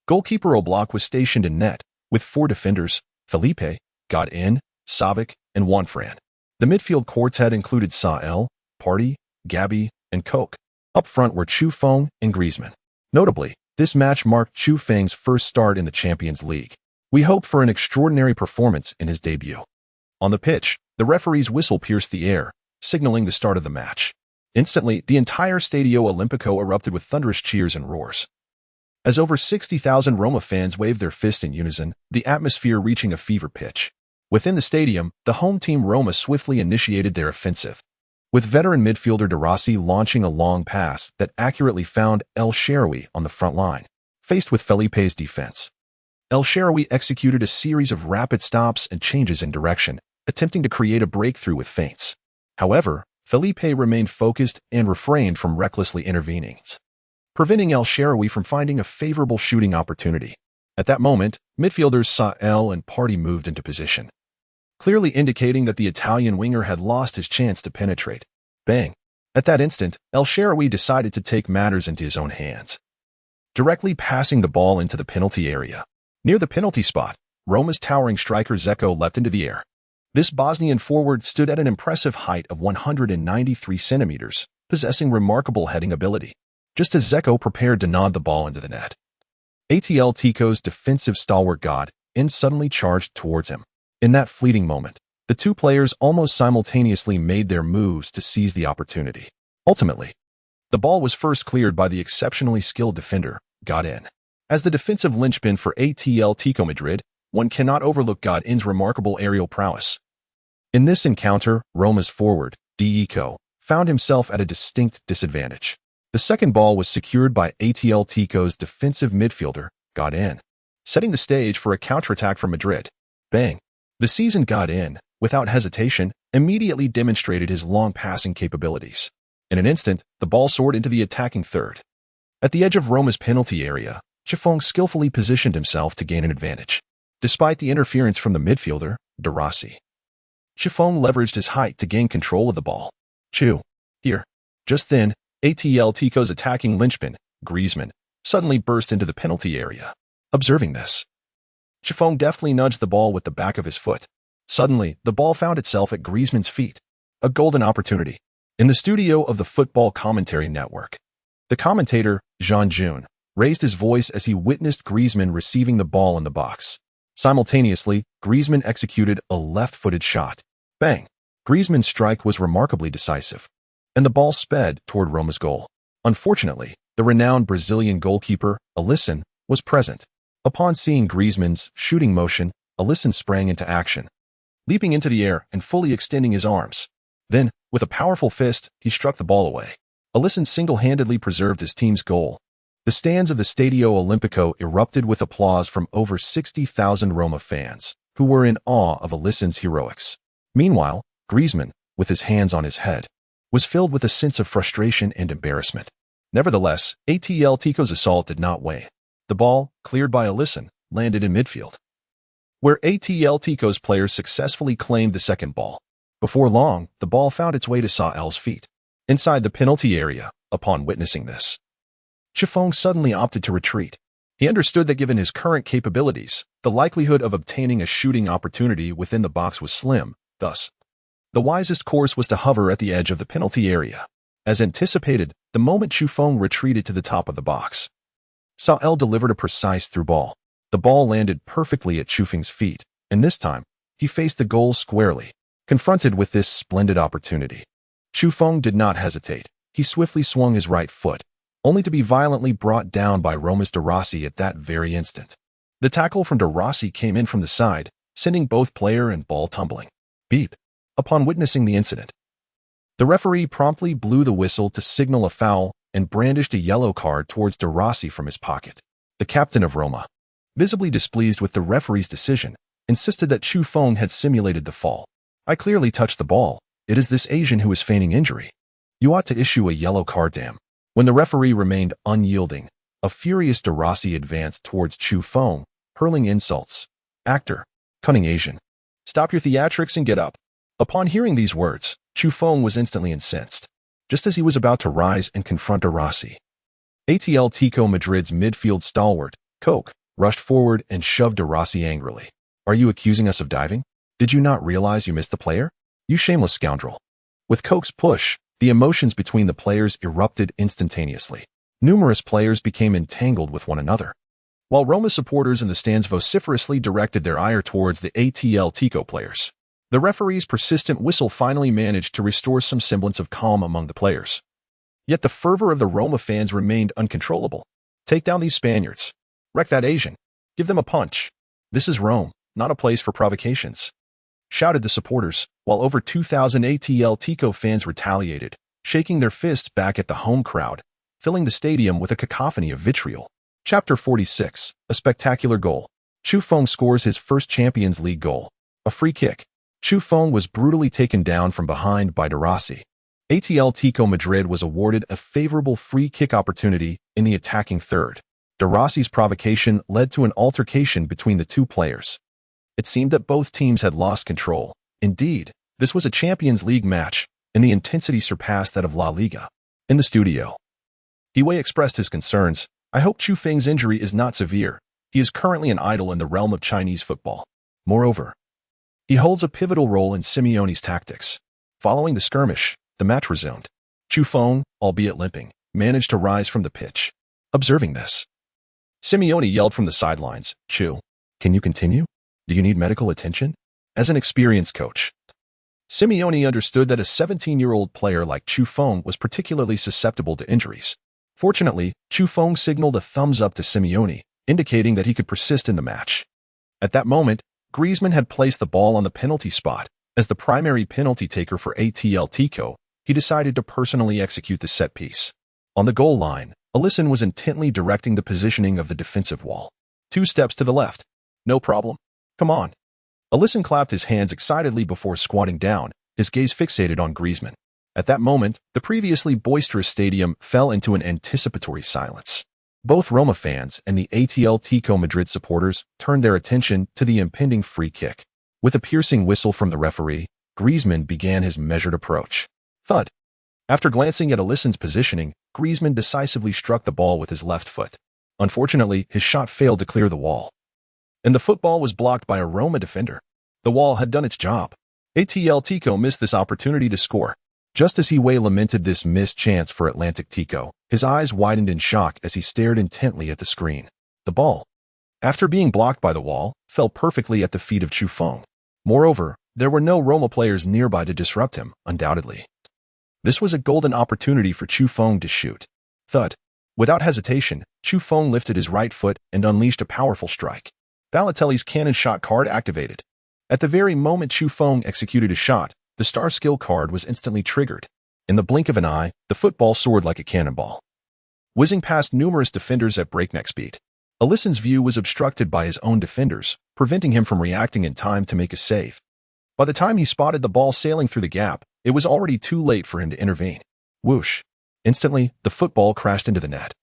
Goalkeeper Oblak was stationed in net, with four defenders, Felipe, Godin, Savic, and Juanfran. The midfield quartet included Sael, Partey, Gabi, and Koch. Up front were Chu Feng and Griezmann. Notably, this match marked Chu Feng's first start in the Champions League. We hoped for an extraordinary performance in his debut. On the pitch, the referee's whistle pierced the air, signaling the start of the match. Instantly, the entire Stadio Olimpico erupted with thunderous cheers and roars. As over 60,000 Roma fans waved their fists in unison, the atmosphere reaching a fever pitch. Within the stadium, the home team Roma swiftly initiated their offensive, with veteran midfielder De Rossi launching a long pass that accurately found El Shaarawy on the front line. Faced with Felipe's defense, El Shaarawy executed a series of rapid stops and changes in direction, attempting to create a breakthrough with feints. However, Felipe remained focused and refrained from recklessly intervening, preventing El Shaarawy from finding a favorable shooting opportunity. At that moment, midfielders Sael and Partey moved into position, clearly indicating that the Italian winger had lost his chance to penetrate. Bang! At that instant, El Shaarawy decided to take matters into his own hands, directly passing the ball into the penalty area. Near the penalty spot, Roma's towering striker Dzeko leapt into the air. This Bosnian forward stood at an impressive height of 193 centimeters, possessing remarkable heading ability. Just as Dzeko prepared to nod the ball into the net, Atletico's defensive stalwart Godin suddenly charged towards him. In that fleeting moment, the two players almost simultaneously made their moves to seize the opportunity. Ultimately, the ball was first cleared by the exceptionally skilled defender, Godin. As the defensive linchpin for Atletico Madrid, one cannot overlook Godin's remarkable aerial prowess. In this encounter, Roma's forward, Dzeko, found himself at a distinct disadvantage. The second ball was secured by Atletico's defensive midfielder, Godin, setting the stage for a counterattack from Madrid. Bang! The seasoned Godin, without hesitation, immediately demonstrated his long passing capabilities. In an instant, the ball soared into the attacking third. At the edge of Roma's penalty area, Chu Feng skillfully positioned himself to gain an advantage. Despite the interference from the midfielder, De Rossi, Chu Feng leveraged his height to gain control of the ball. Chu. Here. Just then, Atletico's attacking linchpin, Griezmann, suddenly burst into the penalty area. Observing this, Chifeng deftly nudged the ball with the back of his foot. Suddenly, the ball found itself at Griezmann's feet. A golden opportunity. In the studio of the Football Commentary Network, the commentator, Jean Jun, raised his voice as he witnessed Griezmann receiving the ball in the box. Simultaneously, Griezmann executed a left-footed shot. Bang! Griezmann's strike was remarkably decisive, and the ball sped toward Roma's goal. Unfortunately, the renowned Brazilian goalkeeper, Alisson, was present. Upon seeing Griezmann's shooting motion, Alisson sprang into action, leaping into the air and fully extending his arms. Then, with a powerful fist, he struck the ball away. Alisson single-handedly preserved his team's goal. The stands of the Stadio Olimpico erupted with applause from over 60,000 Roma fans, who were in awe of Alisson's heroics. Meanwhile, Griezmann, with his hands on his head, was filled with a sense of frustration and embarrassment. Nevertheless, Atletico's assault did not wane. The ball, cleared by Alisson, landed in midfield, where Atletico's players successfully claimed the second ball. Before long, the ball found its way to Sael's feet, inside the penalty area. Upon witnessing this, Chifeng suddenly opted to retreat. He understood that given his current capabilities, the likelihood of obtaining a shooting opportunity within the box was slim. Thus, the wisest course was to hover at the edge of the penalty area. As anticipated, the moment Chifeng retreated to the top of the box, Sael delivered a precise through ball. The ball landed perfectly at Chifeng's feet, and this time, he faced the goal squarely. Confronted with this splendid opportunity, Chifeng did not hesitate. He swiftly swung his right foot, only to be violently brought down by Roma's De Rossi at that very instant. The tackle from De Rossi came in from the side, sending both player and ball tumbling. Beep. Upon witnessing the incident, the referee promptly blew the whistle to signal a foul and brandished a yellow card towards De Rossi from his pocket. The captain of Roma, visibly displeased with the referee's decision, insisted that Chifeng had simulated the fall. "I clearly touched the ball. It is this Asian who is feigning injury. You ought to issue a yellow card, damn." When the referee remained unyielding, a furious De Rossi advanced towards Chifeng, hurling insults. "Actor, cunning Asian, stop your theatrics and get up." Upon hearing these words, Chifeng was instantly incensed. Just as he was about to rise and confront De Rossi, Atletico Madrid's midfield stalwart, Koch, rushed forward and shoved De Rossi angrily. "Are you accusing us of diving? Did you not realize you missed the player? You shameless scoundrel." With Koch's push, the emotions between the players erupted instantaneously. Numerous players became entangled with one another, while Roma supporters in the stands vociferously directed their ire towards the Atletico players. The referee's persistent whistle finally managed to restore some semblance of calm among the players. Yet the fervor of the Roma fans remained uncontrollable. "Take down these Spaniards. Wreck that Asian. Give them a punch. This is Rome, not a place for provocations," shouted the supporters, while over 2,000 Atletico fans retaliated, shaking their fists back at the home crowd, filling the stadium with a cacophony of vitriol. Chapter 46. A spectacular goal. Chifeng scores his first Champions League goal. A free kick. Chifeng was brutally taken down from behind by De Rossi. Atletico Madrid was awarded a favorable free kick opportunity in the attacking third. De Rossi's provocation led to an altercation between the two players. It seemed that both teams had lost control. Indeed, this was a Champions League match, and the intensity surpassed that of La Liga. In the studio, Dewey expressed his concerns. "I hope Chifeng's injury is not severe. He is currently an idol in the realm of Chinese football. Moreover, he holds a pivotal role in Simeone's tactics." Following the skirmish, the match resumed. Chifeng, albeit limping, managed to rise from the pitch. Observing this, Simeone yelled from the sidelines, "Chu, can you continue? Do you need medical attention?" As an experienced coach, Simeone understood that a 17-year-old player like Chifeng was particularly susceptible to injuries. Fortunately, Chifeng signaled a thumbs up to Simeone, indicating that he could persist in the match. At that moment, Griezmann had placed the ball on the penalty spot. As the primary penalty taker for Atletico, he decided to personally execute the set piece. On the goal line, Alisson was intently directing the positioning of the defensive wall. "2 steps to the left. No problem. Come on." Alisson clapped his hands excitedly before squatting down, his gaze fixated on Griezmann. At that moment, the previously boisterous stadium fell into an anticipatory silence. Both Roma fans and the Atletico Madrid supporters turned their attention to the impending free kick. With a piercing whistle from the referee, Griezmann began his measured approach. Thud. After glancing at Alisson's positioning, Griezmann decisively struck the ball with his left foot. Unfortunately, his shot failed to clear the wall, and the football was blocked by a Roma defender. The wall had done its job. Atletico missed this opportunity to score. Just as Hiway lamented this missed chance for Atletico, his eyes widened in shock as he stared intently at the screen. The ball, after being blocked by the wall, fell perfectly at the feet of Chufeng. Moreover, there were no Roma players nearby to disrupt him, undoubtedly. This was a golden opportunity for Chufeng to shoot. Thud. Without hesitation, Chufeng lifted his right foot and unleashed a powerful strike. Balotelli's cannon shot card activated. At the very moment Chufeng executed a shot, the star skill card was instantly triggered. In the blink of an eye, the football soared like a cannonball, whizzing past numerous defenders at breakneck speed. Alisson's view was obstructed by his own defenders, preventing him from reacting in time to make a save. By the time he spotted the ball sailing through the gap, it was already too late for him to intervene. Whoosh! Instantly, the football crashed into the net,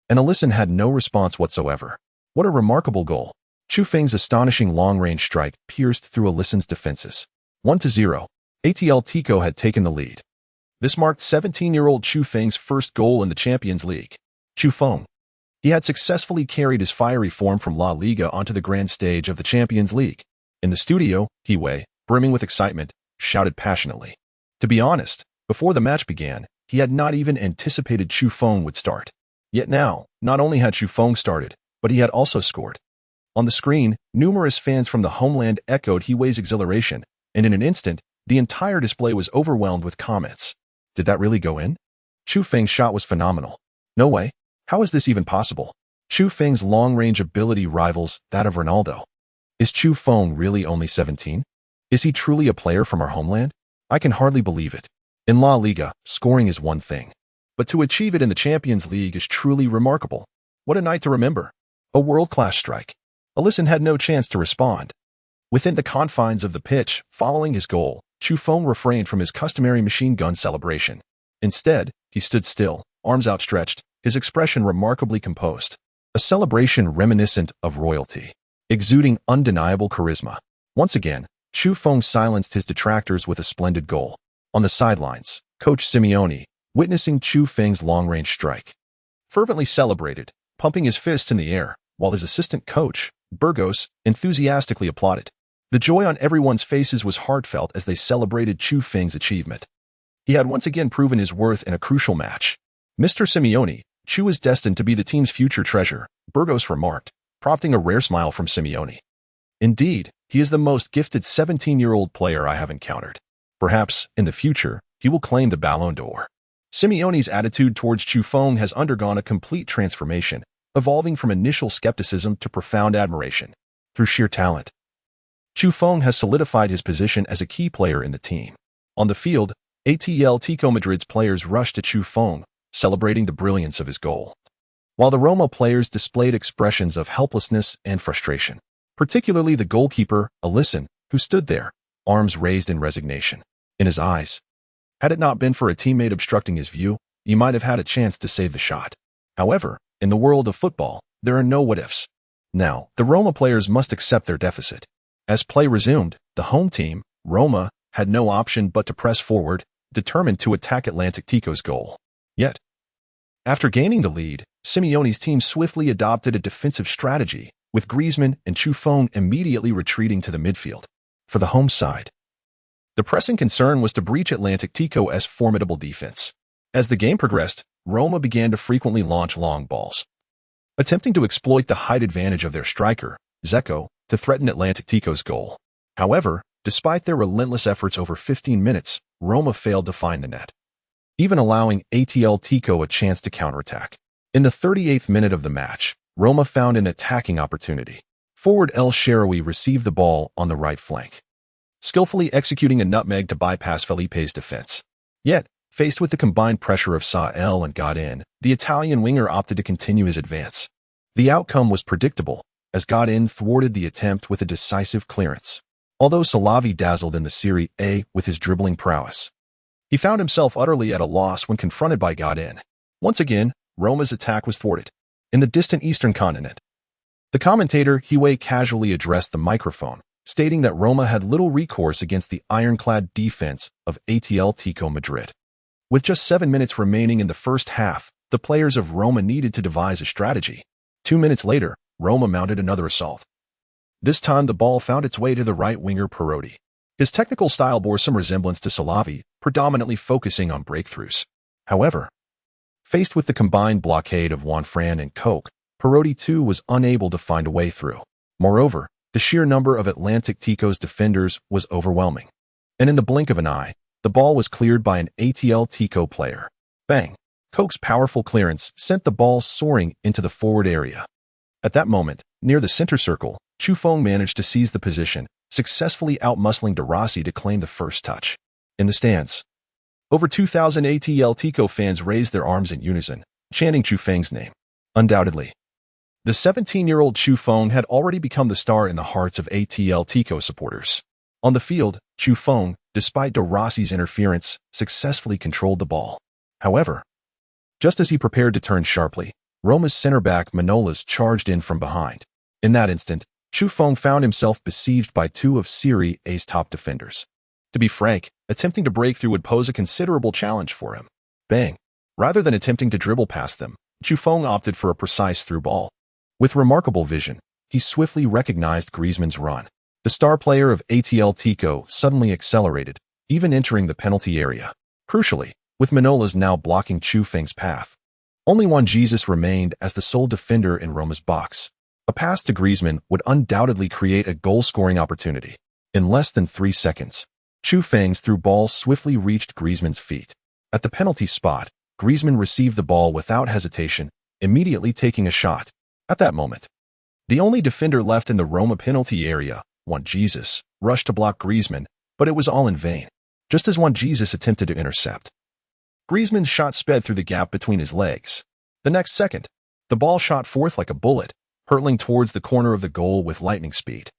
and Alisson had no response whatsoever. What a remarkable goal! Chufeng's astonishing long-range strike pierced through Alisson's defenses. 1-0. Atletico had taken the lead. This marked 17-year-old Chufeng's first goal in the Champions League. Chufeng. He had successfully carried his fiery form from La Liga onto the grand stage of the Champions League. In the studio, Hiway, brimming with excitement, shouted passionately. To be honest, before the match began, he had not even anticipated Chufeng would start. Yet now, not only had Chufeng started, but he had also scored. On the screen, numerous fans from the homeland echoed Hiway's exhilaration, and in an instant, the entire display was overwhelmed with comments. Did that really go in? Chufeng's shot was phenomenal. No way. How is this even possible? Chufeng's long-range ability rivals that of Ronaldo. Is Chufeng really only 17? Is he truly a player from our homeland? I can hardly believe it. In La Liga, scoring is one thing, but to achieve it in the Champions League is truly remarkable. What a night to remember. A world-class strike. Alisson had no chance to respond. Within the confines of the pitch, following his goal, Chufeng refrained from his customary machine gun celebration. Instead, he stood still, arms outstretched, his expression remarkably composed. A celebration reminiscent of royalty, exuding undeniable charisma. Once again, Chufeng silenced his detractors with a splendid goal. On the sidelines, Coach Simeone, witnessing Chufeng's long-range strike, fervently celebrated, pumping his fists in the air, while his assistant coach, Burgos, enthusiastically applauded. The joy on everyone's faces was heartfelt as they celebrated Chufeng's achievement. He had once again proven his worth in a crucial match. Mr. Simeone, Chu is destined to be the team's future treasure, Burgos remarked, prompting a rare smile from Simeone. Indeed, he is the most gifted 17-year-old player I have encountered. Perhaps, in the future, he will claim the Ballon d'Or. Simeone's attitude towards Chufeng has undergone a complete transformation, evolving from initial skepticism to profound admiration. Through sheer talent, Chufeng has solidified his position as a key player in the team. On the field, Atletico Madrid's players rushed to Chufeng, celebrating the brilliance of his goal, while the Roma players displayed expressions of helplessness and frustration, particularly the goalkeeper, Alisson, who stood there, arms raised in resignation. In his eyes, had it not been for a teammate obstructing his view, he might have had a chance to save the shot. However, in the world of football, there are no what-ifs. Now, the Roma players must accept their deficit. As play resumed, the home team, Roma, had no option but to press forward, determined to attack Atletico's goal. Yet, after gaining the lead, Simeone's team swiftly adopted a defensive strategy, with Griezmann and Chufeng immediately retreating to the midfield. For the home side, the pressing concern was to breach Atletico's formidable defense. As the game progressed, Roma began to frequently launch long balls, attempting to exploit the height advantage of their striker, Zeko, to threaten Atletico's goal. However, despite their relentless efforts over 15 minutes, Roma failed to find the net, even allowing Atletico a chance to counterattack. In the 38th minute of the match, Roma found an attacking opportunity. Forward El Shaarawy received the ball on the right flank, skillfully executing a nutmeg to bypass Felipe's defense. Yet, faced with the combined pressure of Sael and Godin, the Italian winger opted to continue his advance. The outcome was predictable, as Godin thwarted the attempt with a decisive clearance. Although Salavi dazzled in the Serie A with his dribbling prowess, he found himself utterly at a loss when confronted by Godin. Once again, Roma's attack was thwarted. In the distant eastern continent, the commentator Hiway casually addressed the microphone, stating that Roma had little recourse against the ironclad defense of Atletico Madrid. With just 7 minutes remaining in the first half, the players of Roma needed to devise a strategy. 2 minutes later, Roma mounted another assault. This time the ball found its way to the right winger Perotti. His technical style bore some resemblance to Salavi, predominantly focusing on breakthroughs. However, faced with the combined blockade of Juanfran and Koch, Perotti too was unable to find a way through. Moreover, the sheer number of Atletico's defenders was overwhelming. And in the blink of an eye, the ball was cleared by an Atletico player. Bang! Koch's powerful clearance sent the ball soaring into the forward area. At that moment, near the center circle, Chufeng managed to seize the position, successfully outmuscling De Rossi to claim the first touch. In the stands, over 2,000 Atletico fans raised their arms in unison, chanting Chufeng's name. Undoubtedly, the 17-year-old Chufeng had already become the star in the hearts of Atletico supporters. On the field, Chufeng, despite De Rossi's interference, successfully controlled the ball. However, just as he prepared to turn sharply, Roma's center-back Manolas charged in from behind. In that instant, Chufeng found himself besieged by two of Serie A's top defenders. To be frank, attempting to break through would pose a considerable challenge for him. Bang! Rather than attempting to dribble past them, Chufeng opted for a precise through ball. With remarkable vision, he swiftly recognized Griezmann's run. The star player of Atletico suddenly accelerated, even entering the penalty area. Crucially, with Manolas now blocking Chufeng's path, only Juan Jesus remained as the sole defender in Roma's box. A pass to Griezmann would undoubtedly create a goal-scoring opportunity. In less than 3 seconds, Chufeng's through ball swiftly reached Griezmann's feet. At the penalty spot, Griezmann received the ball without hesitation, immediately taking a shot. At that moment, the only defender left in the Roma penalty area, Juan Jesus, rushed to block Griezmann, but it was all in vain. Just as Juan Jesus attempted to intercept, Griezmann's shot sped through the gap between his legs. The next second, the ball shot forth like a bullet, hurtling towards the corner of the goal with lightning speed.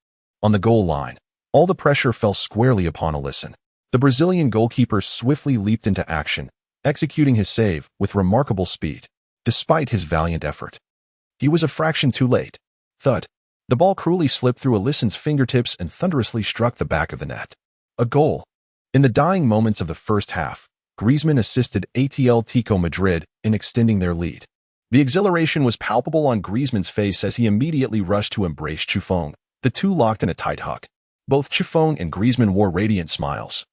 On the goal line, all the pressure fell squarely upon Alisson. The Brazilian goalkeeper swiftly leaped into action, executing his save with remarkable speed. Despite his valiant effort, he was a fraction too late. Thud! The ball cruelly slipped through Alisson's fingertips and thunderously struck the back of the net. A goal. In the dying moments of the first half, Griezmann assisted Atletico Madrid in extending their lead. The exhilaration was palpable on Griezmann's face as he immediately rushed to embrace Chufeng. The two locked in a tight hug. Both Chufeng and Griezmann wore radiant smiles.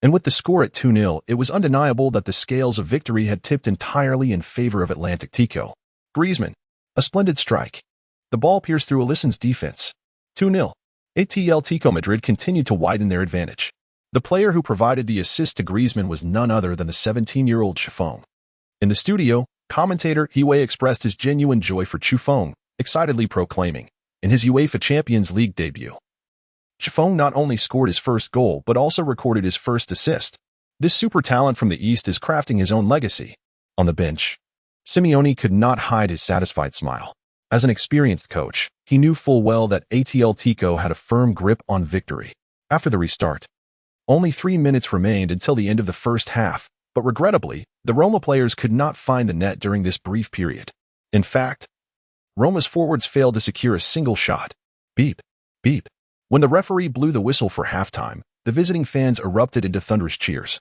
And with the score at 2-0, it was undeniable that the scales of victory had tipped entirely in favor of Atletico. Griezmann. A splendid strike. The ball pierced through Alisson's defense. 2-0. Atletico Madrid continued to widen their advantage. The player who provided the assist to Griezmann was none other than the 17-year-old Chufeng. In the studio, commentator Hiway expressed his genuine joy for Chufeng, excitedly proclaiming, in his UEFA Champions League debut, Chufeng not only scored his first goal but also recorded his first assist. This super talent from the East is crafting his own legacy. On the bench, Simeone could not hide his satisfied smile. As an experienced coach, he knew full well that Atletico had a firm grip on victory. After the restart, only 3 minutes remained until the end of the first half, but regrettably, the Roma players could not find the net during this brief period. In fact, Roma's forwards failed to secure a single shot. Beep, beep. When the referee blew the whistle for halftime, the visiting fans erupted into thunderous cheers,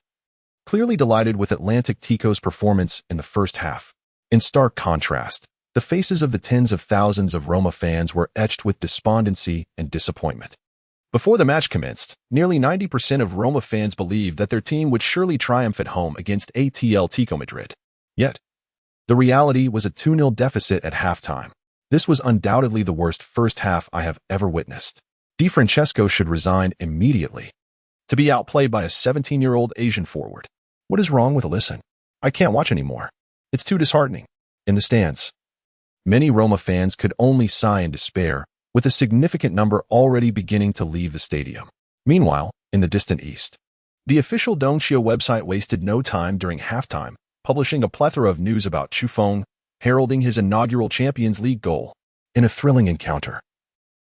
clearly delighted with Atletico's performance in the first half. In stark contrast, the faces of the tens of thousands of Roma fans were etched with despondency and disappointment. Before the match commenced, nearly 90% of Roma fans believed that their team would surely triumph at home against Atletico Madrid. Yet, the reality was a 2-0 deficit at halftime. This was undoubtedly the worst first half I have ever witnessed. Di Francesco should resign immediately. To be outplayed by a 17-year-old Asian forward. What is wrong with Alisson? I can't watch anymore. It's too disheartening. In the stands, many Roma fans could only sigh in despair, with a significant number already beginning to leave the stadium. Meanwhile, in the distant east, the official Dongxia website wasted no time during halftime, publishing a plethora of news about Chufeng, heralding his inaugural Champions League goal. In a thrilling encounter,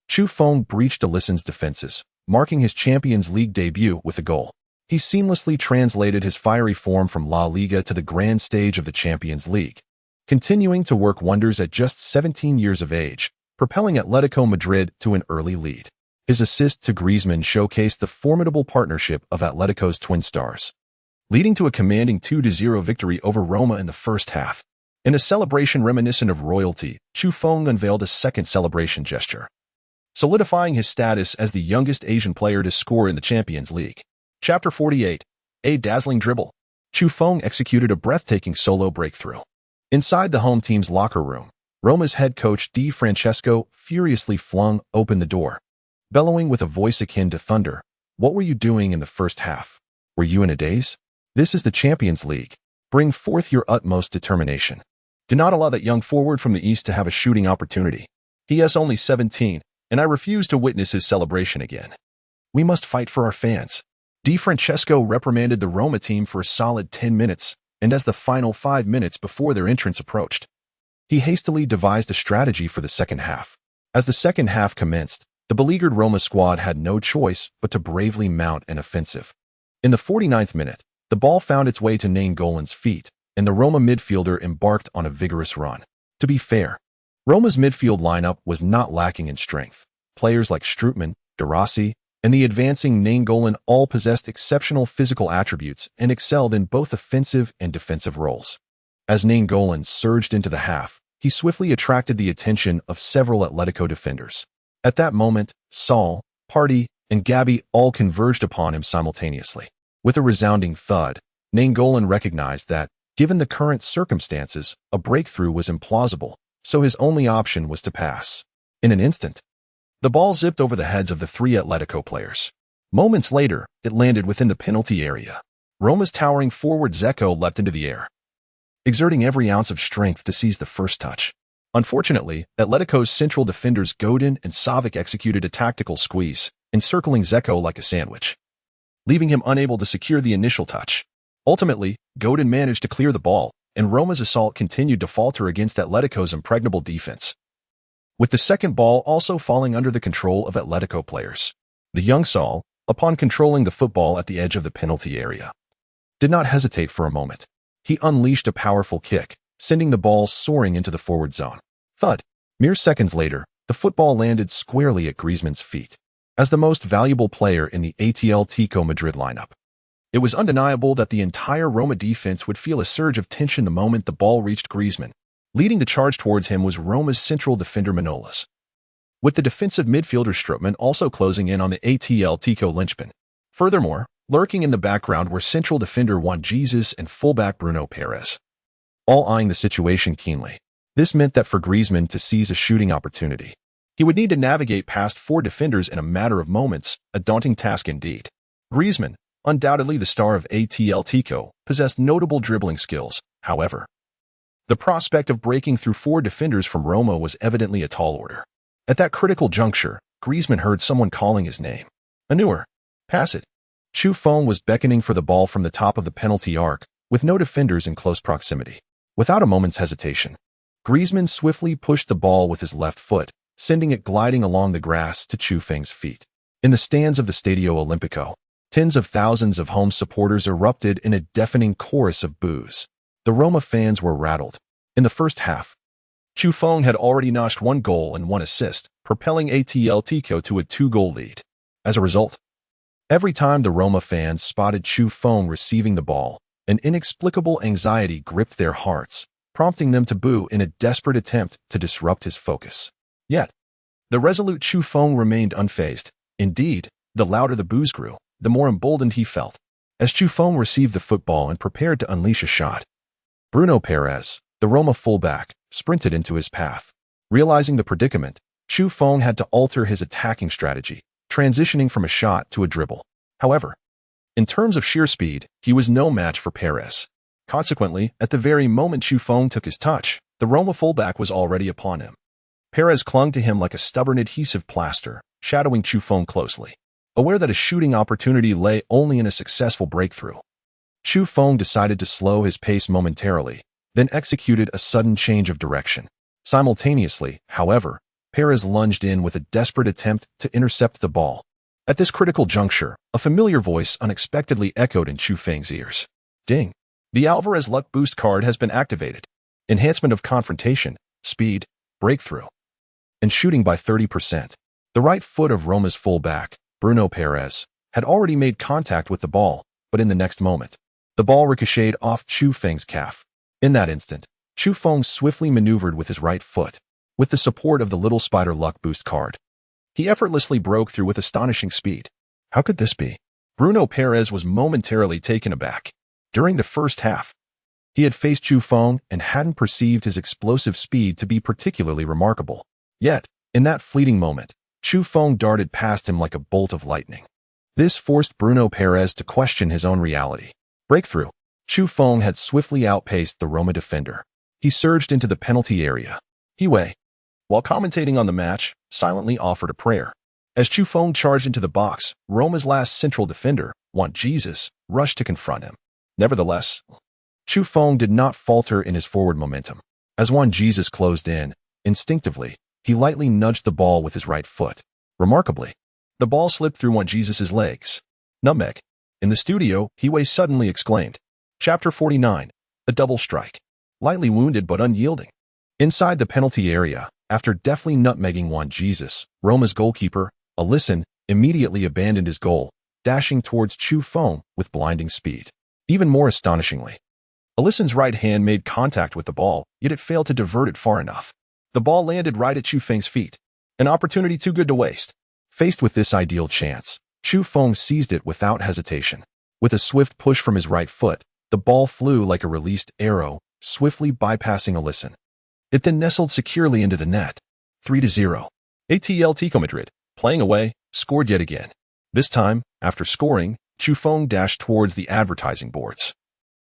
Chufeng breached Alisson's defenses, marking his Champions League debut with a goal. He seamlessly translated his fiery form from La Liga to the grand stage of the Champions League, continuing to work wonders at just 17 years of age, propelling Atletico Madrid to an early lead. His assist to Griezmann showcased the formidable partnership of Atletico's twin stars. leading to a commanding 2-0 victory over Roma in the first half. In a celebration reminiscent of royalty, Chu Feng unveiled a second celebration gesture, solidifying his status as the youngest Asian player to score in the Champions League. Chapter 48. A dazzling dribble. Chu Feng executed a breathtaking solo breakthrough. Inside the home team's locker room, Roma's head coach Di Francesco furiously flung open the door, bellowing with a voice akin to thunder, "What were you doing in the first half? Were you in a daze? This is the Champions League. Bring forth your utmost determination. Do not allow that young forward from the East to have a shooting opportunity. He is only 17, and I refuse to witness his celebration again. We must fight for our fans." Di Francesco reprimanded the Roma team for a solid 10 minutes, and as the final 5 minutes before their entrance approached, he hastily devised a strategy for the second half. As the second half commenced, the beleaguered Roma squad had no choice but to bravely mount an offensive. In the 49th minute, the ball found its way to Nainggolan's feet, and the Roma midfielder embarked on a vigorous run. To be fair, Roma's midfield lineup was not lacking in strength. Players like Strootman, De Rossi, and the advancing Nainggolan all possessed exceptional physical attributes and excelled in both offensive and defensive roles. As Nainggolan surged into the half, he swiftly attracted the attention of several Atletico defenders. At that moment, Saul, Partey, and Gabby all converged upon him simultaneously. With a resounding thud, Nainggolan recognized that, given the current circumstances, a breakthrough was implausible, so his only option was to pass. In an instant, the ball zipped over the heads of the three Atletico players. Moments later, it landed within the penalty area. Roma's towering forward Dzeko leapt into the air, exerting every ounce of strength to seize the first touch. Unfortunately, Atletico's central defenders Godin and Savic executed a tactical squeeze, encircling Dzeko like a sandwich, leaving him unable to secure the initial touch. Ultimately, Godin managed to clear the ball, and Roma's assault continued to falter against Atletico's impregnable defense, with the second ball also falling under the control of Atletico players. The young Saul, upon controlling the football at the edge of the penalty area, did not hesitate for a moment. He unleashed a powerful kick, sending the ball soaring into the forward zone. Thud. Mere seconds later, the football landed squarely at Griezmann's feet. As the most valuable player in the Atletico Madrid lineup, it was undeniable that the entire Roma defense would feel a surge of tension the moment the ball reached Griezmann. Leading the charge towards him was Roma's central defender Manolas, with the defensive midfielder Strootman also closing in on the Atletico linchpin. Furthermore, lurking in the background were central defender Juan Jesus and fullback Bruno Perez, all eyeing the situation keenly. This meant that for Griezmann to seize a shooting opportunity, he would need to navigate past 4 defenders in a matter of moments, a daunting task indeed. Griezmann, undoubtedly the star of Atletico, possessed notable dribbling skills. However, the prospect of breaking through 4 defenders from Roma was evidently a tall order. At that critical juncture, Griezmann heard someone calling his name. Anur, pass it. Chu Feng was beckoning for the ball from the top of the penalty arc, with no defenders in close proximity. Without a moment's hesitation, Griezmann swiftly pushed the ball with his left foot, sending it gliding along the grass to Chu Feng's feet. In the stands of the Stadio Olimpico, tens of thousands of home supporters erupted in a deafening chorus of boos. The Roma fans were rattled. In the first half, Chu Feng had already notched 1 goal and 1 assist, propelling Atletico to a 2-goal lead. As a result, every time the Roma fans spotted Chu Feng receiving the ball, an inexplicable anxiety gripped their hearts, prompting them to boo in a desperate attempt to disrupt his focus. Yet, the resolute Chu Feng remained unfazed. Indeed, the louder the boos grew, the more emboldened he felt. As Chu Feng received the football and prepared to unleash a shot, Bruno Perez, the Roma fullback, sprinted into his path. Realizing the predicament, Chu Feng had to alter his attacking strategy, transitioning from a shot to a dribble. However, in terms of sheer speed, he was no match for Perez. Consequently, at the very moment Chu Feng took his touch, the Roma fullback was already upon him. Perez clung to him like a stubborn adhesive plaster, shadowing Chu Feng closely. Aware that a shooting opportunity lay only in a successful breakthrough, Chu Feng decided to slow his pace momentarily, then executed a sudden change of direction. Simultaneously, however, Perez lunged in with a desperate attempt to intercept the ball. At this critical juncture, a familiar voice unexpectedly echoed in Chu Feng's ears. Ding! The Alvarez Luck Boost card has been activated. Enhancement of confrontation, speed, breakthrough, and shooting by 30%. The right foot of Roma's fullback, Bruno Perez, had already made contact with the ball, but in the next moment, The ball ricocheted off Chu Feng's calf. In that instant, Chu Feng swiftly maneuvered with his right foot, with the support of the Little Spider Luck Boost card. He effortlessly broke through with astonishing speed. How could this be? Bruno Perez was momentarily taken aback. During the first half, he had faced Chu Feng and hadn't perceived his explosive speed to be particularly remarkable. Yet, in that fleeting moment, Chu Feng darted past him like a bolt of lightning. This forced Bruno Perez to question his own reality. Breakthrough. Chu Feng had swiftly outpaced the Roma defender. He surged into the penalty area. He Wei, while commentating on the match, silently offered a prayer. As Chu Feng charged into the box, Roma's last central defender, Juan Jesus, rushed to confront him. Nevertheless, Chu Feng did not falter in his forward momentum. As Juan Jesus closed in, instinctively, he lightly nudged the ball with his right foot. Remarkably, the ball slipped through Juan Jesus' legs. Nutmeg. In the studio, He Wei suddenly exclaimed. Chapter 49. A double strike. Lightly wounded but unyielding. Inside the penalty area, after deftly nutmegging Juan Jesus, Roma's goalkeeper, Alisson, immediately abandoned his goal, dashing towards Chu Feng with blinding speed. Even more astonishingly, Alisson's right hand made contact with the ball, yet it failed to divert it far enough. The ball landed right at Chu Feng's feet. An opportunity too good to waste. Faced with this ideal chance, Chu Feng seized it without hesitation. With a swift push from his right foot, the ball flew like a released arrow, swiftly bypassing Alisson. It then nestled securely into the net. 3-0. Atletico Madrid, playing away, scored yet again. This time, after scoring, Chu Feng dashed towards the advertising boards,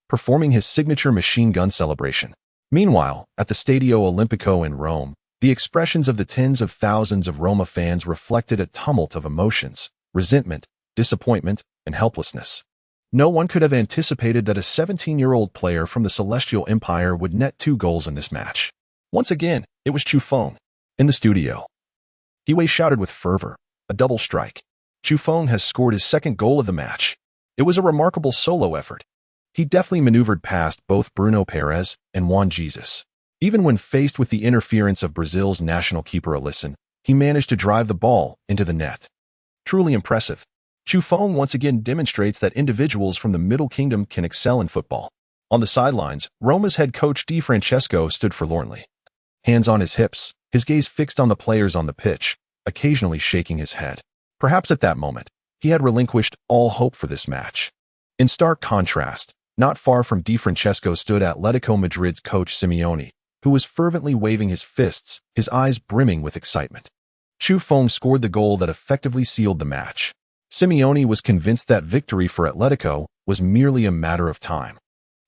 performing his signature machine gun celebration. Meanwhile, at the Stadio Olimpico in Rome, the expressions of the tens of thousands of Roma fans reflected a tumult of emotions, resentment, disappointment, and helplessness. No one could have anticipated that a 17-year-old player from the Celestial Empire would net 2 goals in this match. Once again, it was Chu Feng. In the studio, He Wei shouted with fervor, a double strike. Chu Feng has scored his second goal of the match. It was a remarkable solo effort. He deftly maneuvered past both Bruno Perez and Juan Jesus. Even when faced with the interference of Brazil's national keeper Alisson, he managed to drive the ball into the net. Truly impressive. Chu Feng once again demonstrates that individuals from the Middle Kingdom can excel in football. On the sidelines, Roma's head coach Di Francesco stood forlornly. Hands on his hips, his gaze fixed on the players on the pitch, occasionally shaking his head. Perhaps at that moment, he had relinquished all hope for this match. In stark contrast, not far from Di Francesco stood Atletico Madrid's coach Simeone, who was fervently waving his fists, his eyes brimming with excitement. Chu Feng scored the goal that effectively sealed the match. Simeone was convinced that victory for Atletico was merely a matter of time.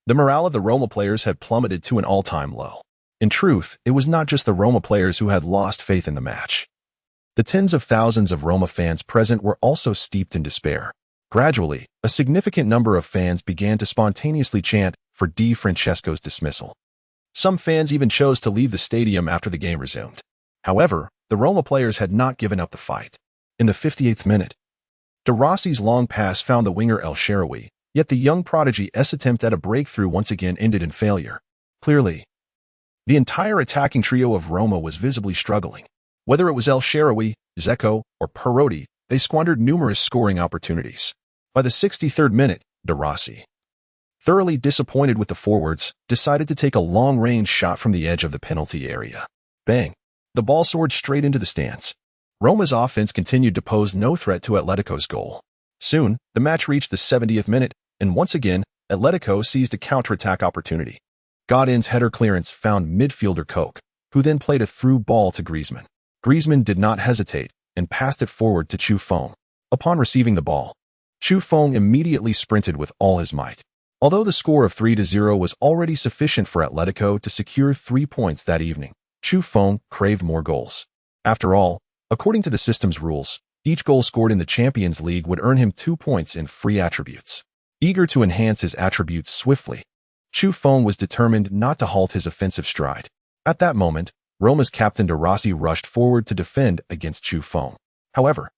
The morale of the Roma players had plummeted to an all-time low. In truth, it was not just the Roma players who had lost faith in the match. The tens of thousands of Roma fans present were also steeped in despair. Gradually, a significant number of fans began to spontaneously chant for Di Francesco's dismissal. Some fans even chose to leave the stadium after the game resumed. However, the Roma players had not given up the fight. In the 58th minute, De Rossi's long pass found the winger El Shaarawy, yet the young prodigy's attempt at a breakthrough once again ended in failure. Clearly, the entire attacking trio of Roma was visibly struggling. Whether it was El Shaarawy, Dzeko, or Perotti, they squandered numerous scoring opportunities. By the 63rd minute, De Rossi, thoroughly disappointed with the forwards, decided to take a long-range shot from the edge of the penalty area. Bang! The ball soared straight into the stands. Roma's offense continued to pose no threat to Atletico's goal. Soon, the match reached the 70th minute, and once again, Atletico seized a counterattack opportunity. Godin's header clearance found midfielder Koch, who then played a through ball to Griezmann. Griezmann did not hesitate and passed it forward to Chu Feng. Upon receiving the ball, Chu Feng immediately sprinted with all his might. Although the score of 3-0 was already sufficient for Atletico to secure 3 points that evening, Chu Feng craved more goals. After all, according to the system's rules, each goal scored in the Champions League would earn him 2 points in free attributes. Eager to enhance his attributes swiftly, Chu Feng was determined not to halt his offensive stride. At that moment, Roma's captain De Rossi rushed forward to defend against Chu Feng. However,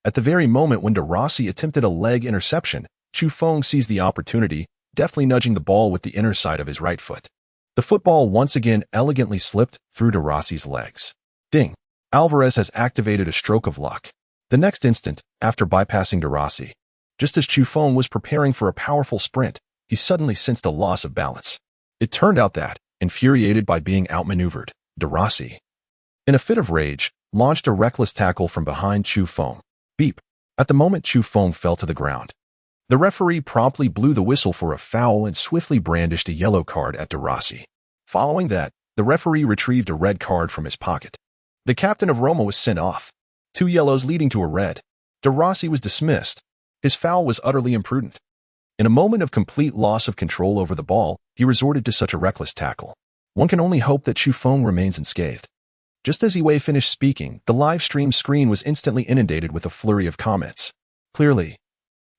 at the very moment when De Rossi attempted a leg interception, Chu Feng seized the opportunity, deftly nudging the ball with the inner side of his right foot. The football once again elegantly slipped through De Rossi's legs. Ding! Alvarez has activated a stroke of luck. The next instant, after bypassing De Rossi, just as Chu Feng was preparing for a powerful sprint, he suddenly sensed a loss of balance. It turned out that, infuriated by being outmaneuvered, De Rossi, in a fit of rage, launched a reckless tackle from behind Chu Feng. Beep. At the moment Chu Feng fell to the ground, the referee promptly blew the whistle for a foul and swiftly brandished a yellow card at De Rossi. Following that, the referee retrieved a red card from his pocket. The captain of Roma was sent off. 2 yellows leading to a red. De Rossi was dismissed. His foul was utterly imprudent. In a moment of complete loss of control over the ball, he resorted to such a reckless tackle. One can only hope that Chu Feng remains unscathed. Just as Wei finished speaking, the live stream screen was instantly inundated with a flurry of comments. Clearly,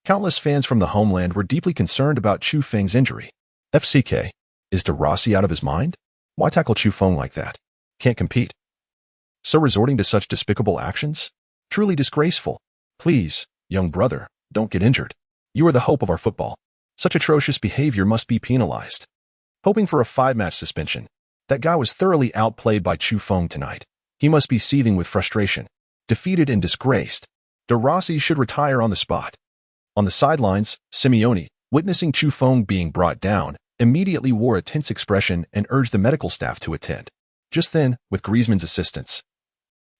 countless fans from the homeland were deeply concerned about Chu Feng's injury. FCK, is De Rossi out of his mind? Why tackle Chu Feng like that? Can't compete. So resorting to such despicable actions? Truly disgraceful. Please, young brother, don't get injured. You are the hope of our football. Such atrocious behavior must be penalized. Hoping for a 5-match suspension. That guy was thoroughly outplayed by Chu Feng tonight. He must be seething with frustration. Defeated and disgraced. De Rossi should retire on the spot. On the sidelines, Simeone, witnessing Chu Feng being brought down, immediately wore a tense expression and urged the medical staff to attend. Just then, with Griezmann's assistance,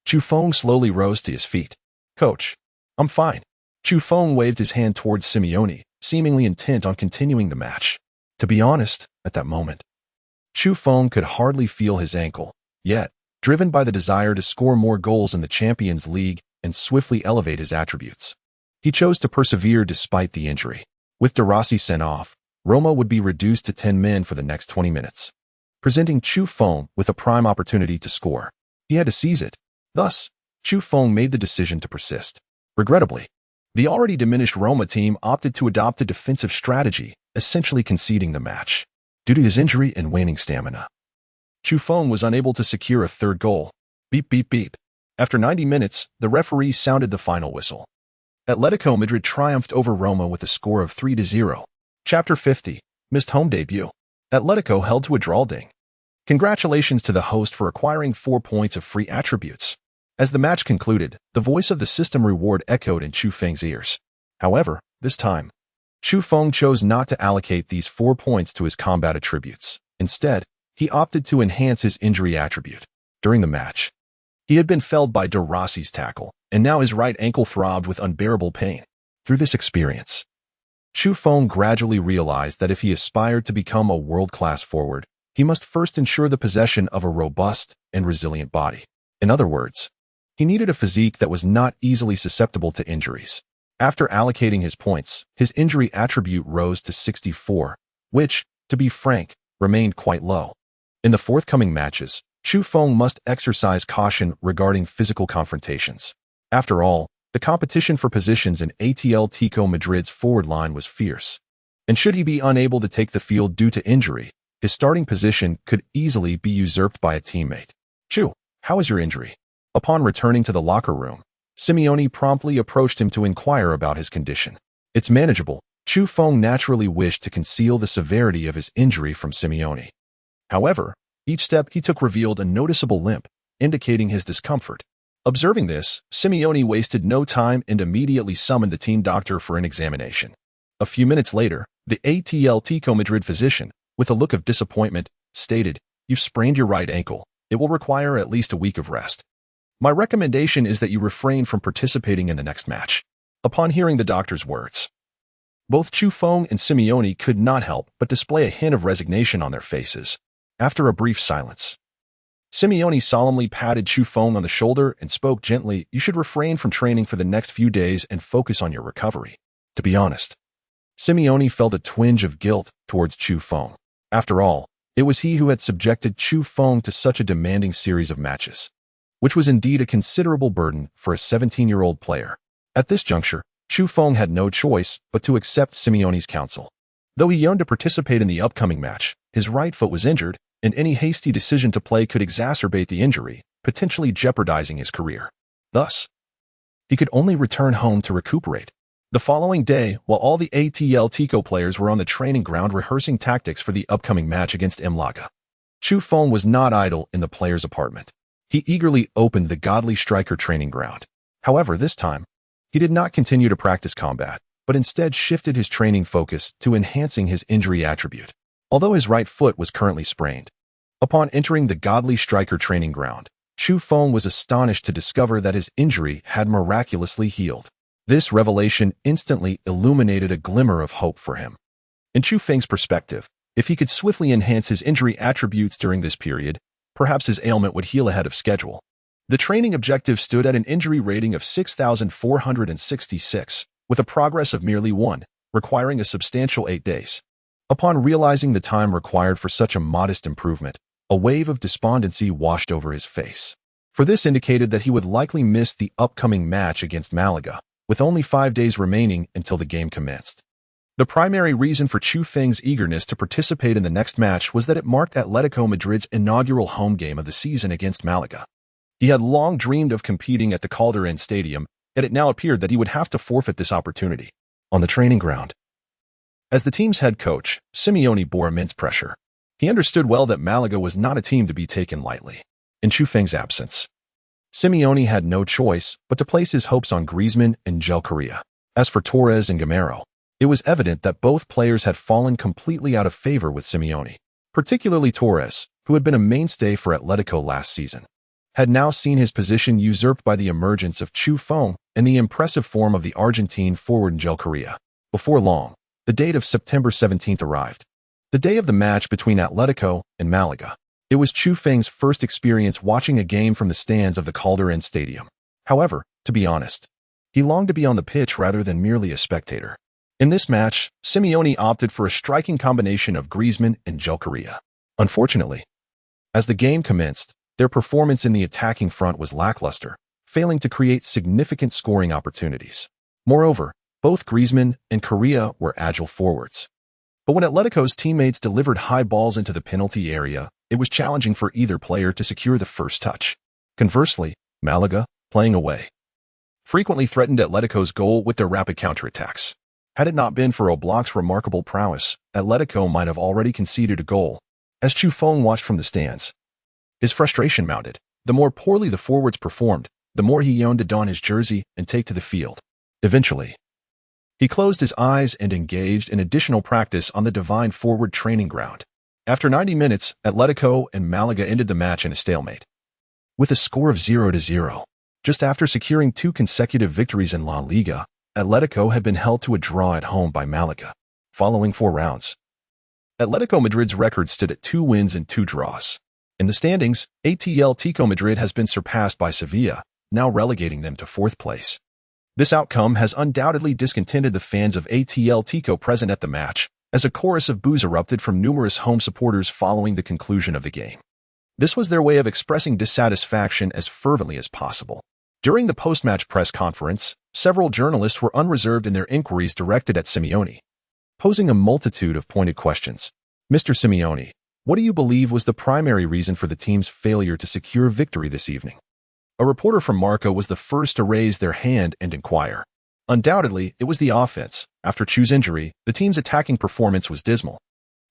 Chu Feng slowly rose to his feet. Coach, I'm fine. Chu Feng waved his hand towards Simeone, seemingly intent on continuing the match. To be honest, at that moment, Chu Feng could hardly feel his ankle, yet, driven by the desire to score more goals in the Champions League and swiftly elevate his attributes, he chose to persevere despite the injury. With De Rossi sent off, Roma would be reduced to 10 men for the next 20 minutes, presenting Chu Feng with a prime opportunity to score. He had to seize it. Thus, Chu Feng made the decision to persist. Regrettably, the already diminished Roma team opted to adopt a defensive strategy, essentially conceding the match. Due to his injury and waning stamina, Chu Feng was unable to secure a third goal. Beep, beep, beep. After 90 minutes, the referee sounded the final whistle. Atletico Madrid triumphed over Roma with a score of 3-0. Chapter 50. Missed home debut. Atletico held to a draw ding. Congratulations to the host for acquiring 4 points of free attributes. As the match concluded, the voice of the system reward echoed in Chu Feng's ears. However, this time, Chu Feng chose not to allocate these 4 points to his combat attributes. Instead, he opted to enhance his injury attribute. During the match, he had been felled by De Rossi's tackle, and now his right ankle throbbed with unbearable pain. Through this experience, Chu Feng gradually realized that if he aspired to become a world-class forward, he must first ensure the possession of a robust and resilient body. In other words, he needed a physique that was not easily susceptible to injuries. After allocating his points, his injury attribute rose to 64, which, to be frank, remained quite low. In the forthcoming matches, Chu Feng must exercise caution regarding physical confrontations. After all, the competition for positions in Atletico Madrid's forward line was fierce. And should he be unable to take the field due to injury, his starting position could easily be usurped by a teammate. Chu, how is your injury? Upon returning to the locker room, Simeone promptly approached him to inquire about his condition. It's manageable. Chu Feng naturally wished to conceal the severity of his injury from Simeone. However, each step he took revealed a noticeable limp, indicating his discomfort. Observing this, Simeone wasted no time and immediately summoned the team doctor for an examination. A few minutes later, the Atletico Madrid physician, with a look of disappointment, stated, "You've sprained your right ankle. It will require at least a week of rest. My recommendation is that you refrain from participating in the next match." Upon hearing the doctor's words, both Chu Feng and Simeone could not help but display a hint of resignation on their faces. After a brief silence, Simeone solemnly patted Chu Feng on the shoulder and spoke gently, "You should refrain from training for the next few days and focus on your recovery." To be honest, Simeone felt a twinge of guilt towards Chu Feng. After all, it was he who had subjected Chu Feng to such a demanding series of matches, which was indeed a considerable burden for a 17-year-old player. At this juncture, Chu Feng had no choice but to accept Simeone's counsel. Though he yearned to participate in the upcoming match, his right foot was injured, and any hasty decision to play could exacerbate the injury, potentially jeopardizing his career. Thus, he could only return home to recuperate. The following day, while all the Atletico players were on the training ground rehearsing tactics for the upcoming match against Malaga, Chu Feng was not idle in the players' apartment. He eagerly opened the Godly Striker training ground. However, this time, he did not continue to practice combat. but instead shifted his training focus to enhancing his injury attribute, although his right foot was currently sprained. Upon entering the Godly Striker training ground, Chu Feng was astonished to discover that his injury had miraculously healed. This revelation instantly illuminated a glimmer of hope for him. In Chu Feng's perspective, if he could swiftly enhance his injury attributes during this period, perhaps his ailment would heal ahead of schedule. The training objective stood at an injury rating of 6,466, with a progress of merely 1, requiring a substantial 8 days. Upon realizing the time required for such a modest improvement, a wave of despondency washed over his face. For this indicated that he would likely miss the upcoming match against Malaga, with only 5 days remaining until the game commenced. The primary reason for Chu Feng's eagerness to participate in the next match was that it marked Atletico Madrid's inaugural home game of the season against Malaga. He had long dreamed of competing at the Calderón Stadium, yet it now appeared that he would have to forfeit this opportunity. On the training ground, as the team's head coach, Simeone bore immense pressure. He understood well that Malaga was not a team to be taken lightly. In Chu Feng's absence, Simeone had no choice but to place his hopes on Griezmann and Angel Correa. As for Torres and Gamero, it was evident that both players had fallen completely out of favor with Simeone. Particularly Torres, who had been a mainstay for Atletico last season, had now seen his position usurped by the emergence of Chu Feng and the impressive form of the Argentine forward Angel Correa. Before long, the date of September 17th arrived, the day of the match between Atletico and Malaga. It was Chu Feng's first experience watching a game from the stands of the Calderón Stadium. However, to be honest, he longed to be on the pitch rather than merely a spectator. In this match, Simeone opted for a striking combination of Griezmann and Angel Correa. Unfortunately, as the game commenced, their performance in the attacking front was lackluster, failing to create significant scoring opportunities. Moreover, both Griezmann and Correa were agile forwards. But when Atletico's teammates delivered high balls into the penalty area, it was challenging for either player to secure the first touch. Conversely, Malaga, playing away, frequently threatened Atletico's goal with their rapid counterattacks. Had it not been for Oblak's remarkable prowess, Atletico might have already conceded a goal. As Chu Feng watched from the stands, his frustration mounted. The more poorly the forwards performed, the more he yearned to don his jersey and take to the field. Eventually, he closed his eyes and engaged in additional practice on the Divine Forward training ground. After 90 minutes, Atletico and Malaga ended the match in a stalemate, with a score of 0-0. Just after securing 2 consecutive victories in La Liga, Atletico had been held to a draw at home by Malaga. Following 4 rounds, Atletico Madrid's record stood at 2 wins and 2 draws. In the standings, Atletico Madrid has been surpassed by Sevilla, now relegating them to 4th place. This outcome has undoubtedly discontented the fans of Atletico present at the match, as a chorus of boos erupted from numerous home supporters following the conclusion of the game. This was their way of expressing dissatisfaction as fervently as possible. During the post-match press conference, several journalists were unreserved in their inquiries directed at Simeone, posing a multitude of pointed questions. Mr. Simeone, what do you believe was the primary reason for the team's failure to secure victory this evening? A reporter from Marca was the first to raise their hand and inquire. Undoubtedly, it was the offense. After Chu's injury, the team's attacking performance was dismal.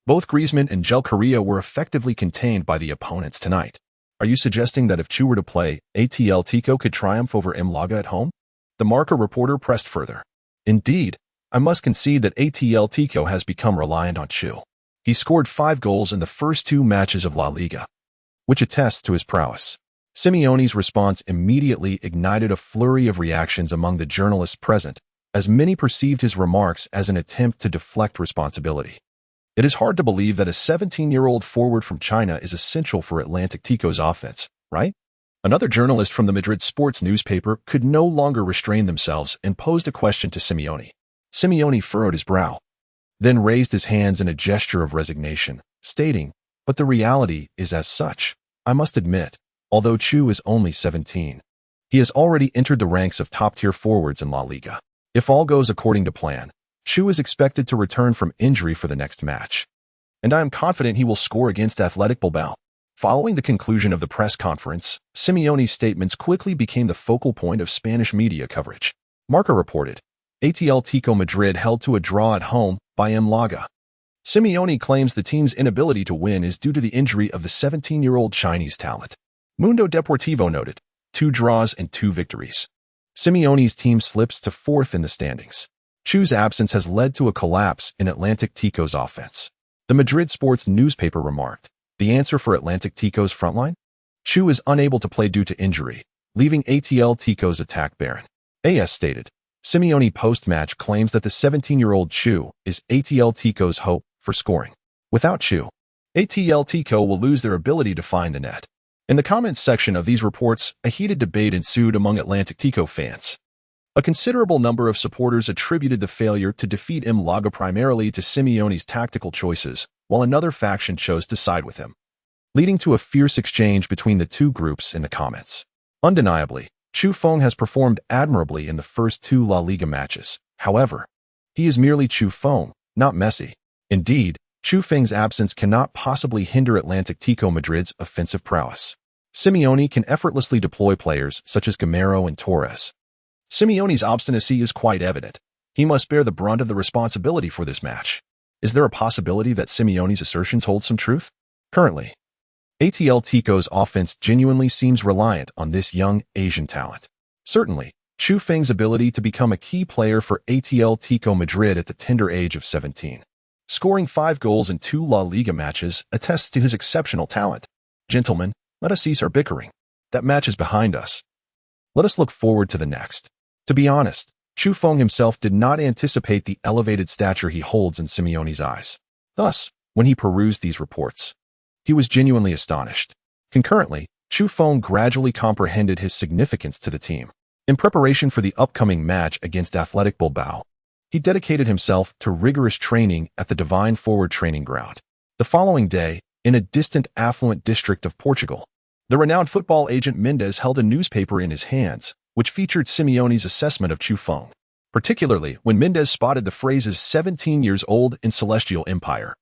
Both Griezmann and Angel Correa were effectively contained by the opponents tonight. Are you suggesting that if Chu were to play, Atletico could triumph over Malaga at home? The Marca reporter pressed further. Indeed, I must concede that Atletico has become reliant on Chu. He scored 5 goals in the first 2 matches of La Liga, which attests to his prowess. Simeone's response immediately ignited a flurry of reactions among the journalists present, as many perceived his remarks as an attempt to deflect responsibility. It is hard to believe that a 17-year-old forward from China is essential for Atletico's offense, right? Another journalist from the Madrid sports newspaper could no longer restrain themselves and posed a question to Simeone. Simeone furrowed his brow, then raised his hands in a gesture of resignation, stating, "But the reality is as such. I must admit, although Chu is only 17, he has already entered the ranks of top-tier forwards in La Liga. If all goes according to plan, Chu is expected to return from injury for the next match, and I am confident he will score against Athletic Bilbao." Following the conclusion of the press conference, Simeone's statements quickly became the focal point of Spanish media coverage. Marca reported, Atletico Madrid held to a draw at home by Malaga. Simeone claims the team's inability to win is due to the injury of the 17-year-old Chinese talent. Mundo Deportivo noted, 2 draws and 2 victories. Simeone's team slips to 4th in the standings. Chu's absence has led to a collapse in Atletico's offense. The Madrid sports newspaper remarked, the answer for Atletico's frontline? Chu is unable to play due to injury, leaving Atletico's attack barren. AS stated. Simeone post-match claims that the 17-year-old Chu is Atletico's hope for scoring. Without Chu, Atletico will lose their ability to find the net. In the comments section of these reports, a heated debate ensued among Atletico fans. A considerable number of supporters attributed the failure to defeat Laga primarily to Simeone's tactical choices, while another faction chose to side with him, leading to a fierce exchange between the two groups in the comments. Undeniably, Chu Feng has performed admirably in the first two La Liga matches. However, he is merely Chu Feng, not Messi. Indeed, Chu Feng's absence cannot possibly hinder Atletico Madrid's offensive prowess. Simeone can effortlessly deploy players such as Gamero and Torres. Simeone's obstinacy is quite evident. He must bear the brunt of the responsibility for this match. Is there a possibility that Simeone's assertions hold some truth? Currently, Atletico's offense genuinely seems reliant on this young Asian talent. Certainly, Chu Feng's ability to become a key player for Atletico Madrid at the tender age of 17. Scoring 5 goals in 2 La Liga matches attests to his exceptional talent. Gentlemen, let us cease our bickering. That match is behind us. Let us look forward to the next. To be honest, Chu Feng himself did not anticipate the elevated stature he holds in Simeone's eyes. Thus, when he perused these reports, he was genuinely astonished. Concurrently, Chu Feng gradually comprehended his significance to the team. In preparation for the upcoming match against Athletic Bilbao, he dedicated himself to rigorous training at the Divine Forward training ground. The following day, in a distant affluent district of Portugal, the renowned football agent Mendes held a newspaper in his hands, which featured Simeone's assessment of Chu Feng, particularly when Mendes spotted the phrases 17 years old in Celestial Empire.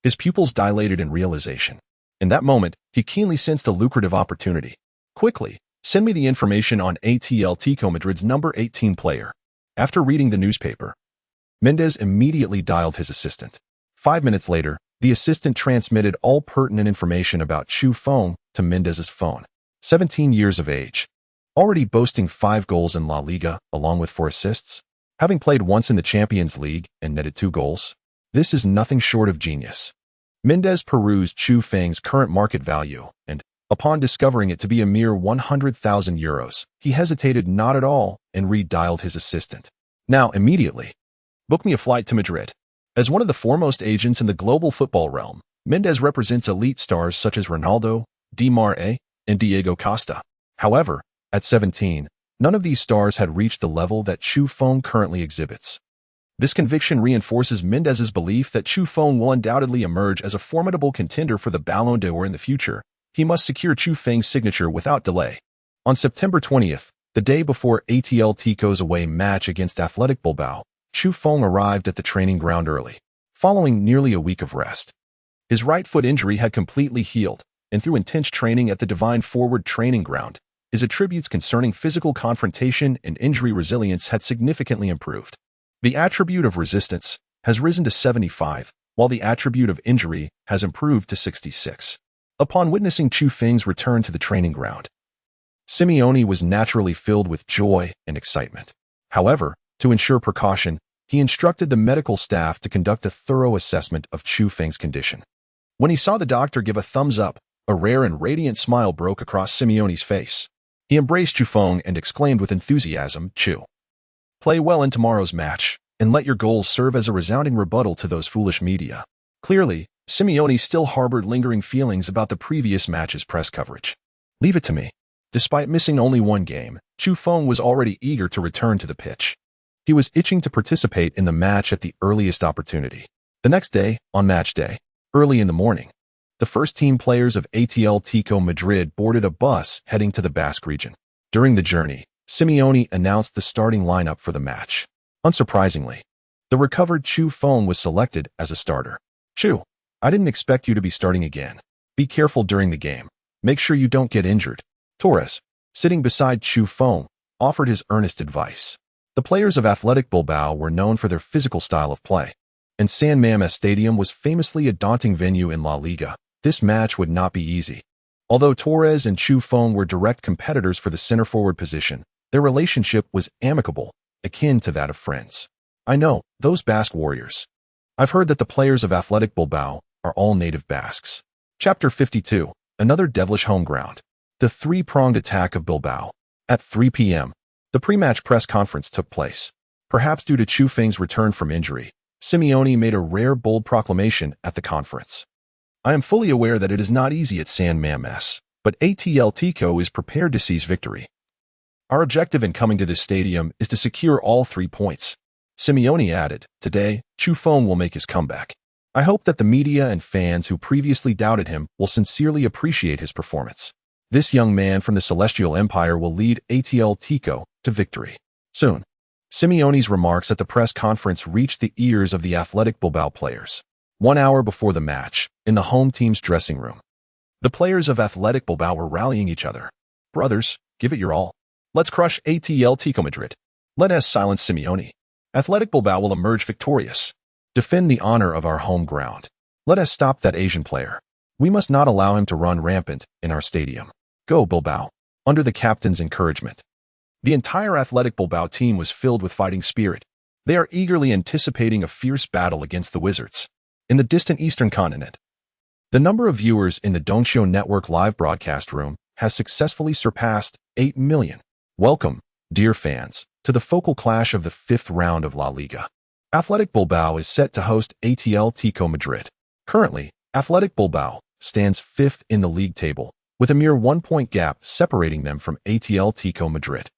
His pupils dilated in realization. In that moment, he keenly sensed a lucrative opportunity. Quickly, send me the information on Atletico Madrid's number 18 player. After reading the newspaper, Mendes immediately dialed his assistant. 5 minutes later, the assistant transmitted all pertinent information about Chu Feng to Mendes's phone. 17 years of age. Already boasting 5 goals in La Liga, along with 4 assists. Having played once in the Champions League and netted 2 goals. This is nothing short of genius. Mendes perused Chu Feng's current market value, and, upon discovering it to be a mere 100,000 euros, he hesitated not at all and redialed his assistant. Now, immediately, book me a flight to Madrid. As one of the foremost agents in the global football realm, Mendes represents elite stars such as Ronaldo, Di Maria, and Diego Costa. However, at 17, none of these stars had reached the level that Chu Feng currently exhibits. This conviction reinforces Mendes's belief that Chu Feng will undoubtedly emerge as a formidable contender for the Ballon d'Or in the future. He must secure Chu Feng's signature without delay. On September 20th, the day before Atletico's away match against Athletic Bilbao, Chu Feng arrived at the training ground early, following nearly a week of rest. His right foot injury had completely healed, and through intense training at the Divine Forward training ground, his attributes concerning physical confrontation and injury resilience had significantly improved. The attribute of resistance has risen to 75, while the attribute of injury has improved to 66. Upon witnessing Chu Feng's return to the training ground, Simeone was naturally filled with joy and excitement. However, to ensure precaution, he instructed the medical staff to conduct a thorough assessment of Chu Feng's condition. When he saw the doctor give a thumbs up, a rare and radiant smile broke across Simeone's face. He embraced Chu Feng and exclaimed with enthusiasm, "Chu, play well in tomorrow's match, and let your goals serve as a resounding rebuttal to those foolish media." Clearly, Simeone still harbored lingering feelings about the previous match's press coverage. Leave it to me. Despite missing only 1 game, Chu Feng was already eager to return to the pitch. He was itching to participate in the match at the earliest opportunity. The next day, on match day, early in the morning, the first-team players of Atletico Madrid boarded a bus heading to the Basque region. During the journey, Simeone announced the starting lineup for the match. Unsurprisingly, the recovered Chu Feng was selected as a starter. "Chu, I didn't expect you to be starting again. Be careful during the game. Make sure you don't get injured." Torres, sitting beside Chu Feng, offered his earnest advice. The players of Athletic Bilbao were known for their physical style of play, and San Mamés Stadium was famously a daunting venue in La Liga. This match would not be easy. Although Torres and Chu Feng were direct competitors for the center-forward position, their relationship was amicable, akin to that of friends. I know, those Basque warriors. I've heard that the players of Athletic Bilbao are all native Basques. Chapter 52. Another devilish home ground. The three-pronged attack of Bilbao. At 3 p.m., the pre-match press conference took place. Perhaps due to Chu Feng's return from injury, Simeone made a rare bold proclamation at the conference. I am fully aware that it is not easy at San Mamés, but Atletico is prepared to seize victory. Our objective in coming to this stadium is to secure all 3 points. Simeone added, today, Chu Feng will make his comeback. I hope that the media and fans who previously doubted him will sincerely appreciate his performance. This young man from the Celestial Empire will lead Atletico to victory. Soon. Simeone's remarks at the press conference reached the ears of the Athletic Bilbao players. 1 hour before the match, in the home team's dressing room, the players of Athletic Bilbao were rallying each other. Brothers, give it your all. Let's crush Atletico Madrid. Let us silence Simeone. Athletic Bilbao will emerge victorious. Defend the honor of our home ground. Let us stop that Asian player. We must not allow him to run rampant in our stadium. Go Bilbao. Under the captain's encouragement, the entire Athletic Bilbao team was filled with fighting spirit. They are eagerly anticipating a fierce battle against the Wizards. In the distant eastern continent, the number of viewers in the Dongxiu Network live broadcast room has successfully surpassed 8 million. Welcome, dear fans, to the focal clash of the 5th round of La Liga. Athletic Bilbao is set to host Atletico Madrid. Currently, Athletic Bilbao stands 5th in the league table, with a mere 1-point gap separating them from Atletico Madrid.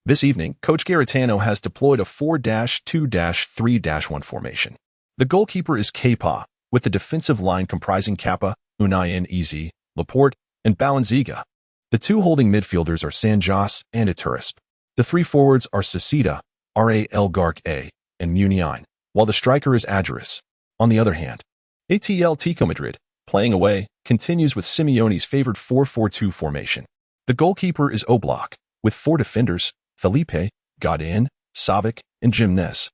This evening, Coach Garitano has deployed a 4-2-3-1 formation. The goalkeeper is Kepa, with the defensive line comprising Kappa, Unai Easy, Laporte, and Balanziga. The 2 holding midfielders are San Jose and Iturisp. The 3 forwards are Sasita, Ral Garque, and Muniain, while the striker is Adjuris. On the other hand, Atletico Madrid, playing away, continues with Simeone's favored 4-4-2 formation. The goalkeeper is Oblak, with 4 defenders, Felipe, Godin, Savic, and Jimenez.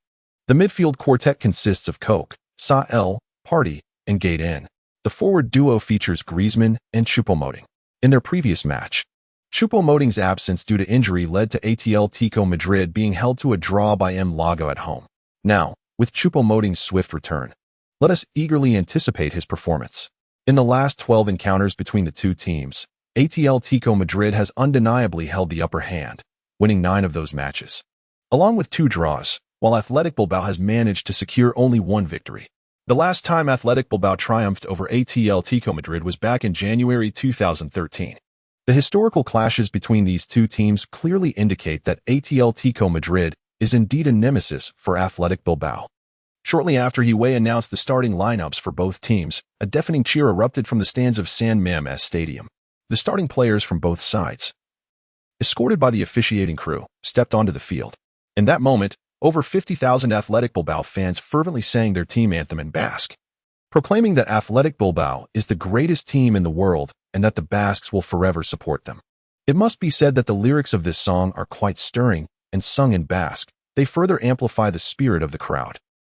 The midfield quartet consists of Koch, Sael, Party, and Gaiden. The forward duo features Griezmann and Choupo-Moting. In their previous match, Choupo-Moting's absence due to injury led to Atletico Madrid being held to a draw by M. Lago at home. Now, with Choupo-Moting's swift return, let us eagerly anticipate his performance. In the last 12 encounters between the 2 teams, Atletico Madrid has undeniably held the upper hand, winning 9 of those matches, along with 2 draws, while Athletic Bilbao has managed to secure only 1 victory. The last time Athletic Bilbao triumphed over Atletico Madrid was back in January 2013. The historical clashes between these 2 teams clearly indicate that Atletico Madrid is indeed a nemesis for Athletic Bilbao. Shortly after Higuaín announced the starting lineups for both teams, a deafening cheer erupted from the stands of San Mamés Stadium. The starting players from both sides, escorted by the officiating crew, stepped onto the field. In that moment, over 50,000 Athletic Bilbao fans fervently sang their team anthem in Basque, proclaiming that Athletic Bilbao is the greatest team in the world and that the Basques will forever support them. It must be said that the lyrics of this song are quite stirring, and sung in Basque, they further amplify the spirit of the crowd.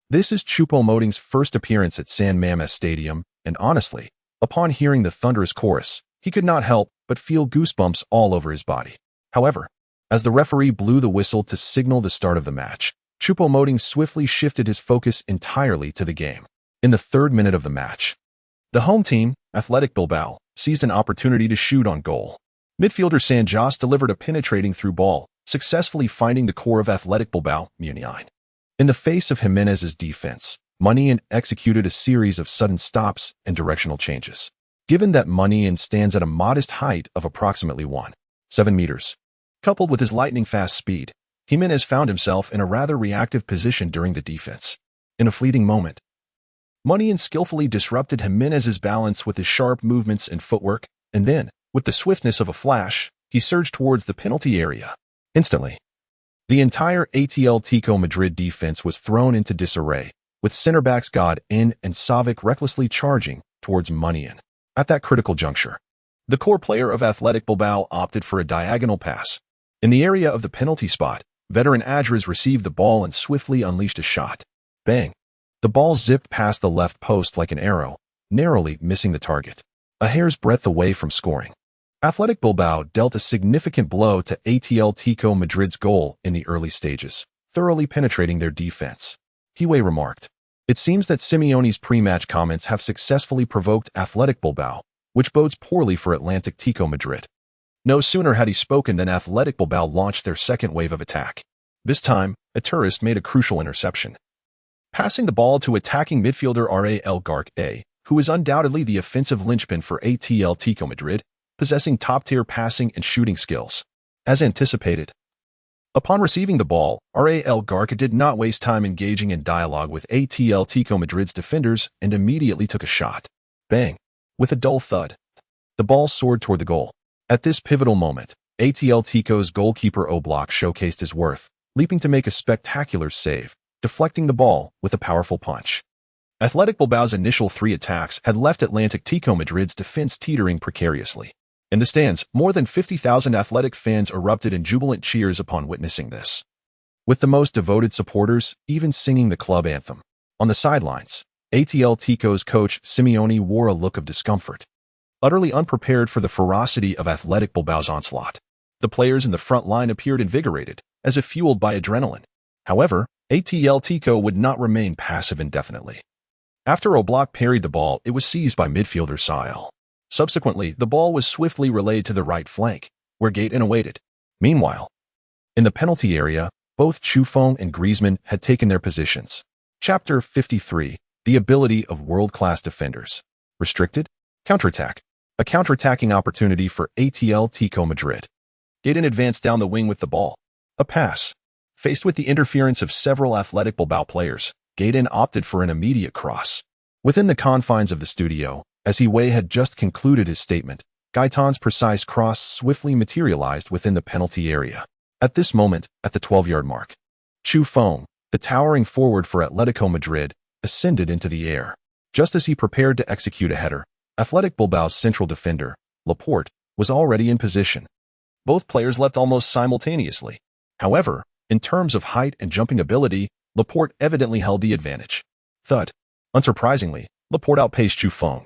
This is Choupo-Moting's first appearance at San Mamés Stadium, and honestly, upon hearing the thunderous chorus, he could not help but feel goosebumps all over his body. However, as the referee blew the whistle to signal the start of the match, Choupo-Moting swiftly shifted his focus entirely to the game. In the 3rd minute of the match, the home team, Athletic Bilbao, seized an opportunity to shoot on goal. Midfielder San Jose delivered a penetrating through ball, successfully finding the core of Athletic Bilbao, Muniain. In the face of Jimenez's defense, Muniain executed a series of sudden stops and directional changes. Given that Muniain stands at a modest height of approximately 1.7 meters, coupled with his lightning-fast speed, Jimenez found himself in a rather reactive position during the defense. In a fleeting moment, Muniain skillfully disrupted Jimenez's balance with his sharp movements and footwork, and then, with the swiftness of a flash, he surged towards the penalty area. Instantly, the entire Atletico Madrid defense was thrown into disarray, with center-backs Godin and Savic recklessly charging towards Muniain. At that critical juncture, the core player of Athletic Bilbao opted for a diagonal pass. In the area of the penalty spot, veteran Adjuris received the ball and swiftly unleashed a shot. Bang! The ball zipped past the left post like an arrow, narrowly missing the target, a hair's breadth away from scoring. Athletic Bilbao dealt a significant blow to Atletico Madrid's goal in the early stages, thoroughly penetrating their defense. Hiway remarked. It seems that Simeone's pre-match comments have successfully provoked Athletic Bilbao, which bodes poorly for Atletico Madrid. No sooner had he spoken than Athletic Bilbao launched their second wave of attack. This time, a tourist made a crucial interception, passing the ball to attacking midfielder Ral Garque, who is undoubtedly the offensive linchpin for Atletico Madrid, possessing top-tier passing and shooting skills. As anticipated, upon receiving the ball, Ral Garque did not waste time engaging in dialogue with Atletico Madrid's defenders and immediately took a shot. Bang! With a dull thud, the ball soared toward the goal. At this pivotal moment, Atletico's goalkeeper Oblak showcased his worth, leaping to make a spectacular save, deflecting the ball with a powerful punch. Athletic Bilbao's initial 3 attacks had left Atletico Madrid's defense teetering precariously. In the stands, more than 50,000 Athletic fans erupted in jubilant cheers upon witnessing this, with the most devoted supporters even singing the club anthem. On the sidelines, Atletico's coach Simeone wore a look of discomfort, utterly unprepared for the ferocity of Athletic Bilbao's onslaught. The players in the front line appeared invigorated, as if fueled by adrenaline. However, Atletico would not remain passive indefinitely. After Oblak parried the ball, it was seized by midfielder Sael. Subsequently, the ball was swiftly relayed to the right flank, where Gaetan awaited. Meanwhile, in the penalty area, both Chufeng and Griezmann had taken their positions. Chapter 53. The ability of world-class defenders. Restricted. Counterattack. A counterattacking opportunity for Atletico Madrid. Gaetan advanced down the wing with the ball. A pass. Faced with the interference of several Athletic Bilbao players, Gaetan opted for an immediate cross. Within the confines of the studio, as Hiway had just concluded his statement, Gaetan's precise cross swiftly materialized within the penalty area. At this moment, at the 12-yard mark, Chufeng, the towering forward for Atletico Madrid, ascended into the air. Just as he prepared to execute a header, Athletic Bilbao's central defender, Laporte, was already in position. Both players leapt almost simultaneously. However, in terms of height and jumping ability, Laporte evidently held the advantage. Thud. Unsurprisingly, Laporte outpaced Chufeng,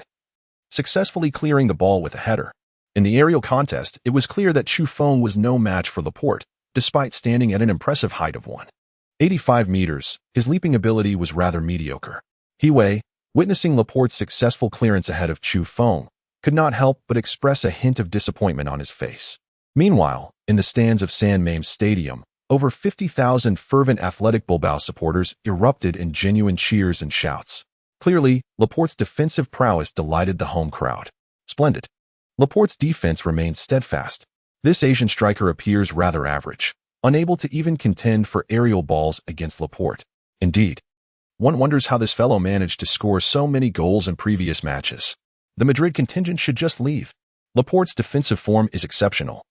successfully clearing the ball with a header. In the aerial contest, it was clear that Chufeng was no match for Laporte, despite standing at an impressive height of 185 meters. His leaping ability was rather mediocre. Hiway, witnessing Laporte's successful clearance ahead of Chufeng, could not help but express a hint of disappointment on his face. Meanwhile, in the stands of San Mamés Stadium, over 50,000 fervent Athletic Bilbao supporters erupted in genuine cheers and shouts. Clearly, Laporte's defensive prowess delighted the home crowd. Splendid. Laporte's defense remains steadfast. This Asian striker appears rather average, unable to even contend for aerial balls against Laporte. Indeed, one wonders how this fellow managed to score so many goals in previous matches. The Madrid contingent should just leave. Laporte's defensive form is exceptional,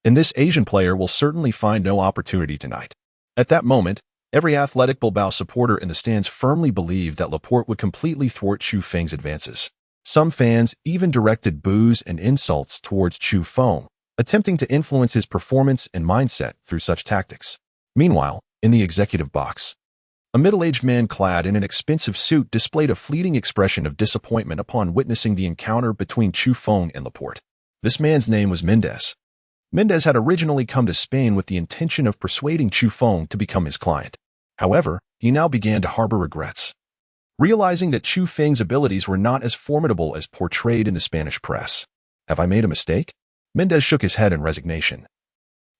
and this Asian player will certainly find no opportunity tonight. At that moment, every Athletic Bilbao supporter in the stands firmly believed that Laporte would completely thwart Chufeng's advances. Some fans even directed boos and insults towards Chufeng, attempting to influence his performance and mindset through such tactics. Meanwhile, in the executive box, a middle-aged man clad in an expensive suit displayed a fleeting expression of disappointment upon witnessing the encounter between Chufeng and Laporte. This man's name was Mendes. Mendes had originally come to Spain with the intention of persuading Chufeng to become his client. However, he now began to harbor regrets, realizing that Chufeng's abilities were not as formidable as portrayed in the Spanish press. Have I made a mistake? Mendes shook his head in resignation,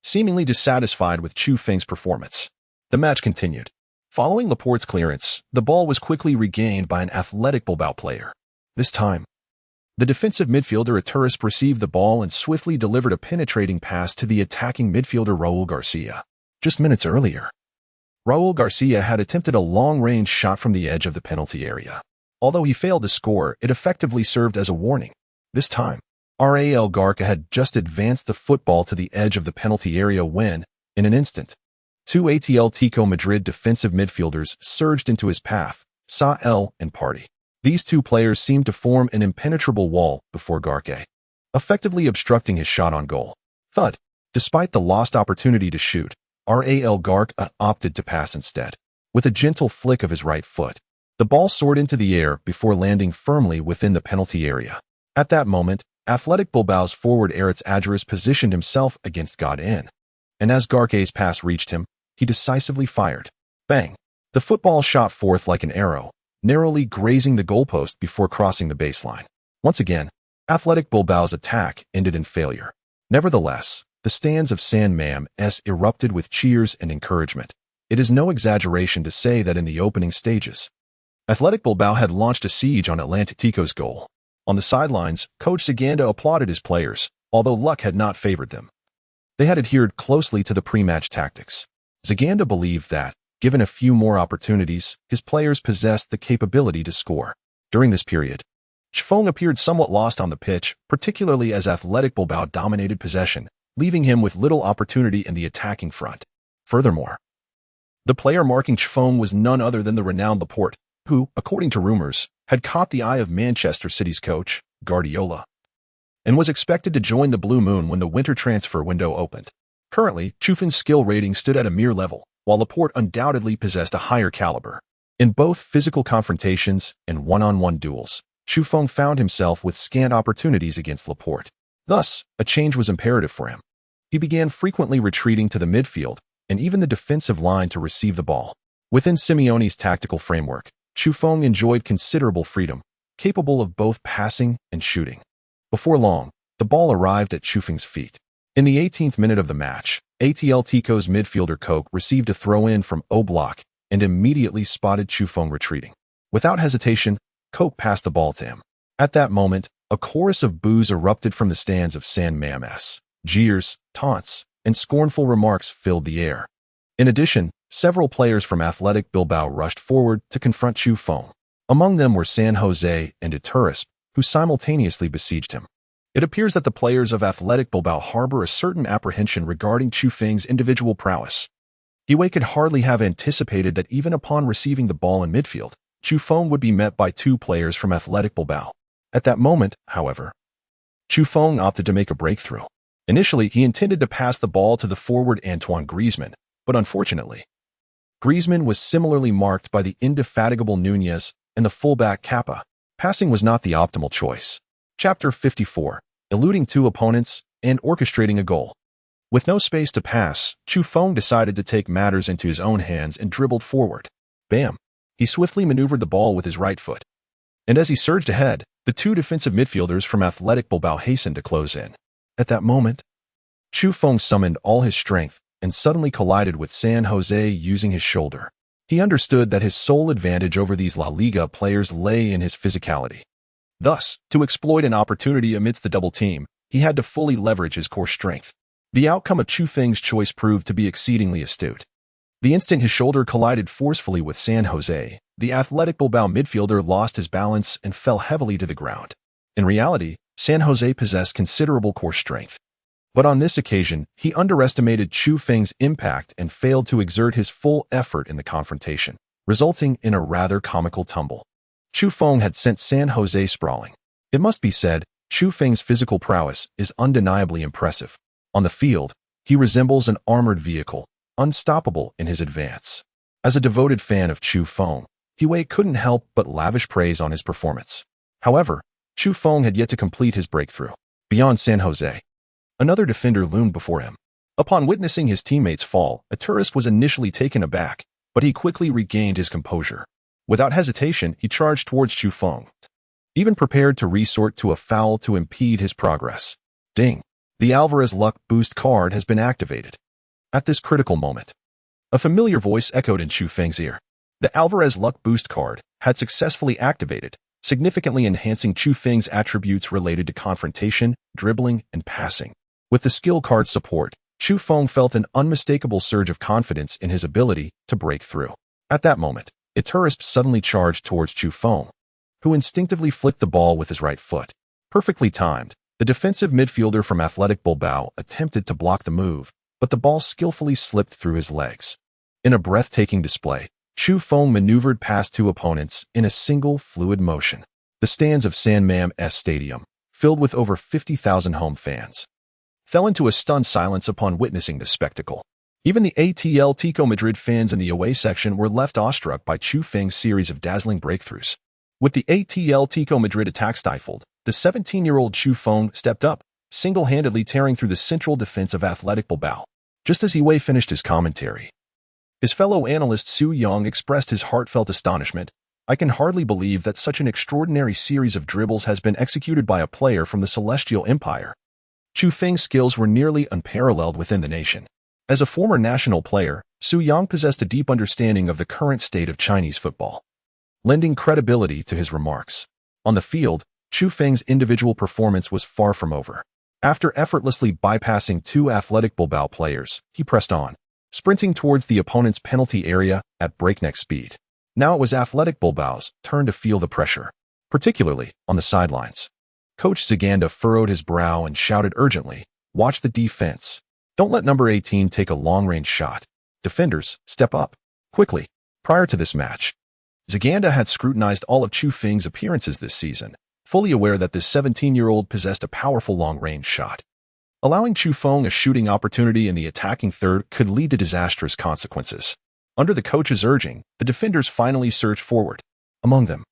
seemingly dissatisfied with Chufeng's performance. The match continued. Following Laporte's clearance, the ball was quickly regained by an Athletic Bilbao player. This time, the defensive midfielder Aturris received the ball and swiftly delivered a penetrating pass to the attacking midfielder Raul Garcia. Just minutes earlier, Raul Garcia had attempted a long-range shot from the edge of the penalty area. Although he failed to score, it effectively served as a warning. This time, Ral Garca had just advanced the football to the edge of the penalty area when, in an instant, 2 Atletico Madrid defensive midfielders surged into his path, Sael and Party. These two players seemed to form an impenetrable wall before Garque, effectively obstructing his shot on goal. Thud. Despite the lost opportunity to shoot, Ral Garca opted to pass instead. With a gentle flick of his right foot, the ball soared into the air before landing firmly within the penalty area. At that moment, Athletic Bilbao's forward Aritz Adjuris positioned himself against Godin, and as Garque's pass reached him, he decisively fired. Bang! The football shot forth like an arrow, narrowly grazing the goalpost before crossing the baseline. Once again, Athletic Bilbao's attack ended in failure. Nevertheless, the stands of San Mamés erupted with cheers and encouragement. It is no exaggeration to say that in the opening stages, Athletic Bilbao had launched a siege on Atletico's goal. On the sidelines, Coach Zaganda applauded his players, although luck had not favored them. They had adhered closely to the pre-match tactics. Zaganda believed that, given a few more opportunities, his players possessed the capability to score. During this period, Chifeng appeared somewhat lost on the pitch, particularly as Athletic Bilbao dominated possession, leaving him with little opportunity in the attacking front. Furthermore, the player marking Chifeng was none other than the renowned Laporte, who, according to rumors, had caught the eye of Manchester City's coach, Guardiola, and was expected to join the Blue Moon when the winter transfer window opened. Currently, Chifeng's skill rating stood at a mere level, while Laporte undoubtedly possessed a higher caliber. In both physical confrontations and one-on-one duels, Chifeng found himself with scant opportunities against Laporte. Thus, a change was imperative for him. He began frequently retreating to the midfield and even the defensive line to receive the ball. Within Simeone's tactical framework, Chifeng enjoyed considerable freedom, capable of both passing and shooting. Before long, the ball arrived at Chifeng's feet. In the 18th minute of the match, Atletico's midfielder Koke received a throw-in from Oblak and immediately spotted Chifeng retreating. Without hesitation, Koke passed the ball to him. At that moment, a chorus of boos erupted from the stands of San Mamés. Jeers, taunts, and scornful remarks filled the air. In addition, several players from Athletic Bilbao rushed forward to confront Chifeng. Among them were San Jose and Iturisp, who simultaneously besieged him. It appears that the players of Athletic Bilbao harbor a certain apprehension regarding Chifeng's individual prowess. Hiway could hardly have anticipated that even upon receiving the ball in midfield, Chifeng would be met by two players from Athletic Bilbao. At that moment, however, Chifeng opted to make a breakthrough. Initially, he intended to pass the ball to the forward Antoine Griezmann, but unfortunately, Griezmann was similarly marked by the indefatigable Nunez and the fullback Kappa. Passing was not the optimal choice. Chapter 54. Eluding two opponents and orchestrating a goal. With no space to pass, Chifeng decided to take matters into his own hands and dribbled forward. Bam! He swiftly maneuvered the ball with his right foot. And as he surged ahead, the two defensive midfielders from Athletic Bilbao hastened to close in. At that moment, Chifeng summoned all his strength and suddenly collided with San Jose using his shoulder. He understood that his sole advantage over these La Liga players lay in his physicality. Thus, to exploit an opportunity amidst the double team, he had to fully leverage his core strength. The outcome of Chifeng's choice proved to be exceedingly astute. The instant his shoulder collided forcefully with San Jose, the Athletic Bilbao midfielder lost his balance and fell heavily to the ground. In reality, San Jose possessed considerable core strength. But on this occasion, he underestimated Chifeng's impact and failed to exert his full effort in the confrontation, resulting in a rather comical tumble. Chifeng had sent San Jose sprawling. It must be said, Chifeng's physical prowess is undeniably impressive. On the field, he resembles an armored vehicle, unstoppable in his advance. As a devoted fan of Chifeng, Hiway couldn't help but lavish praise on his performance. However, Chifeng had yet to complete his breakthrough. Beyond San Jose, another defender loomed before him. Upon witnessing his teammates fall, Iturisp was initially taken aback, but he quickly regained his composure. Without hesitation, he charged towards Chifeng, even prepared to resort to a foul to impede his progress. Ding! The Alvarez Luck Boost card has been activated. At this critical moment, a familiar voice echoed in Chifeng's ear. The Alvarez Luck Boost card had successfully activated, significantly enhancing Chifeng's attributes related to confrontation, dribbling, and passing. With the skill card's support, Chifeng felt an unmistakable surge of confidence in his ability to break through. At that moment, Iturisp suddenly charged towards Chifeng, who instinctively flicked the ball with his right foot. Perfectly timed, the defensive midfielder from Athletic Bilbao attempted to block the move, but the ball skillfully slipped through his legs. In a breathtaking display, Chifeng maneuvered past two opponents in a single fluid motion. The stands of San Mamés Stadium, filled with over 50,000 home fans, fell into a stunned silence upon witnessing this spectacle. Even the Atletico Madrid fans in the away section were left awestruck by Chifeng's series of dazzling breakthroughs. With the Atletico Madrid attack stifled, the 17-year-old Chifeng stepped up, single-handedly tearing through the central defense of Athletic Bilbao. Just as Hiway finished his commentary, His fellow analyst Su Yong expressed his heartfelt astonishment. "I can hardly believe that such an extraordinary series of dribbles has been executed by a player from the Celestial Empire." Chu Feng's skills were nearly unparalleled within the nation. As a former national player, Su Yang possessed a deep understanding of the current state of Chinese football, lending credibility to his remarks. On the field, Chu Feng's individual performance was far from over. After effortlessly bypassing two Athletic Bilbao players, he pressed on, sprinting towards the opponent's penalty area at breakneck speed. Now it was Athletic Bilbao's turn to feel the pressure, particularly on the sidelines. Coach Zaganda furrowed his brow and shouted urgently, "Watch the defense. Don't let number 18 take a long-range shot. Defenders, step up. Quickly." Prior to this match, Zaganda had scrutinized all of Chu Feng's appearances this season, fully aware that this 17-year-old possessed a powerful long-range shot. Allowing Chu Feng a shooting opportunity in the attacking third could lead to disastrous consequences. Under the coach's urging, the defenders finally surged forward. Among them,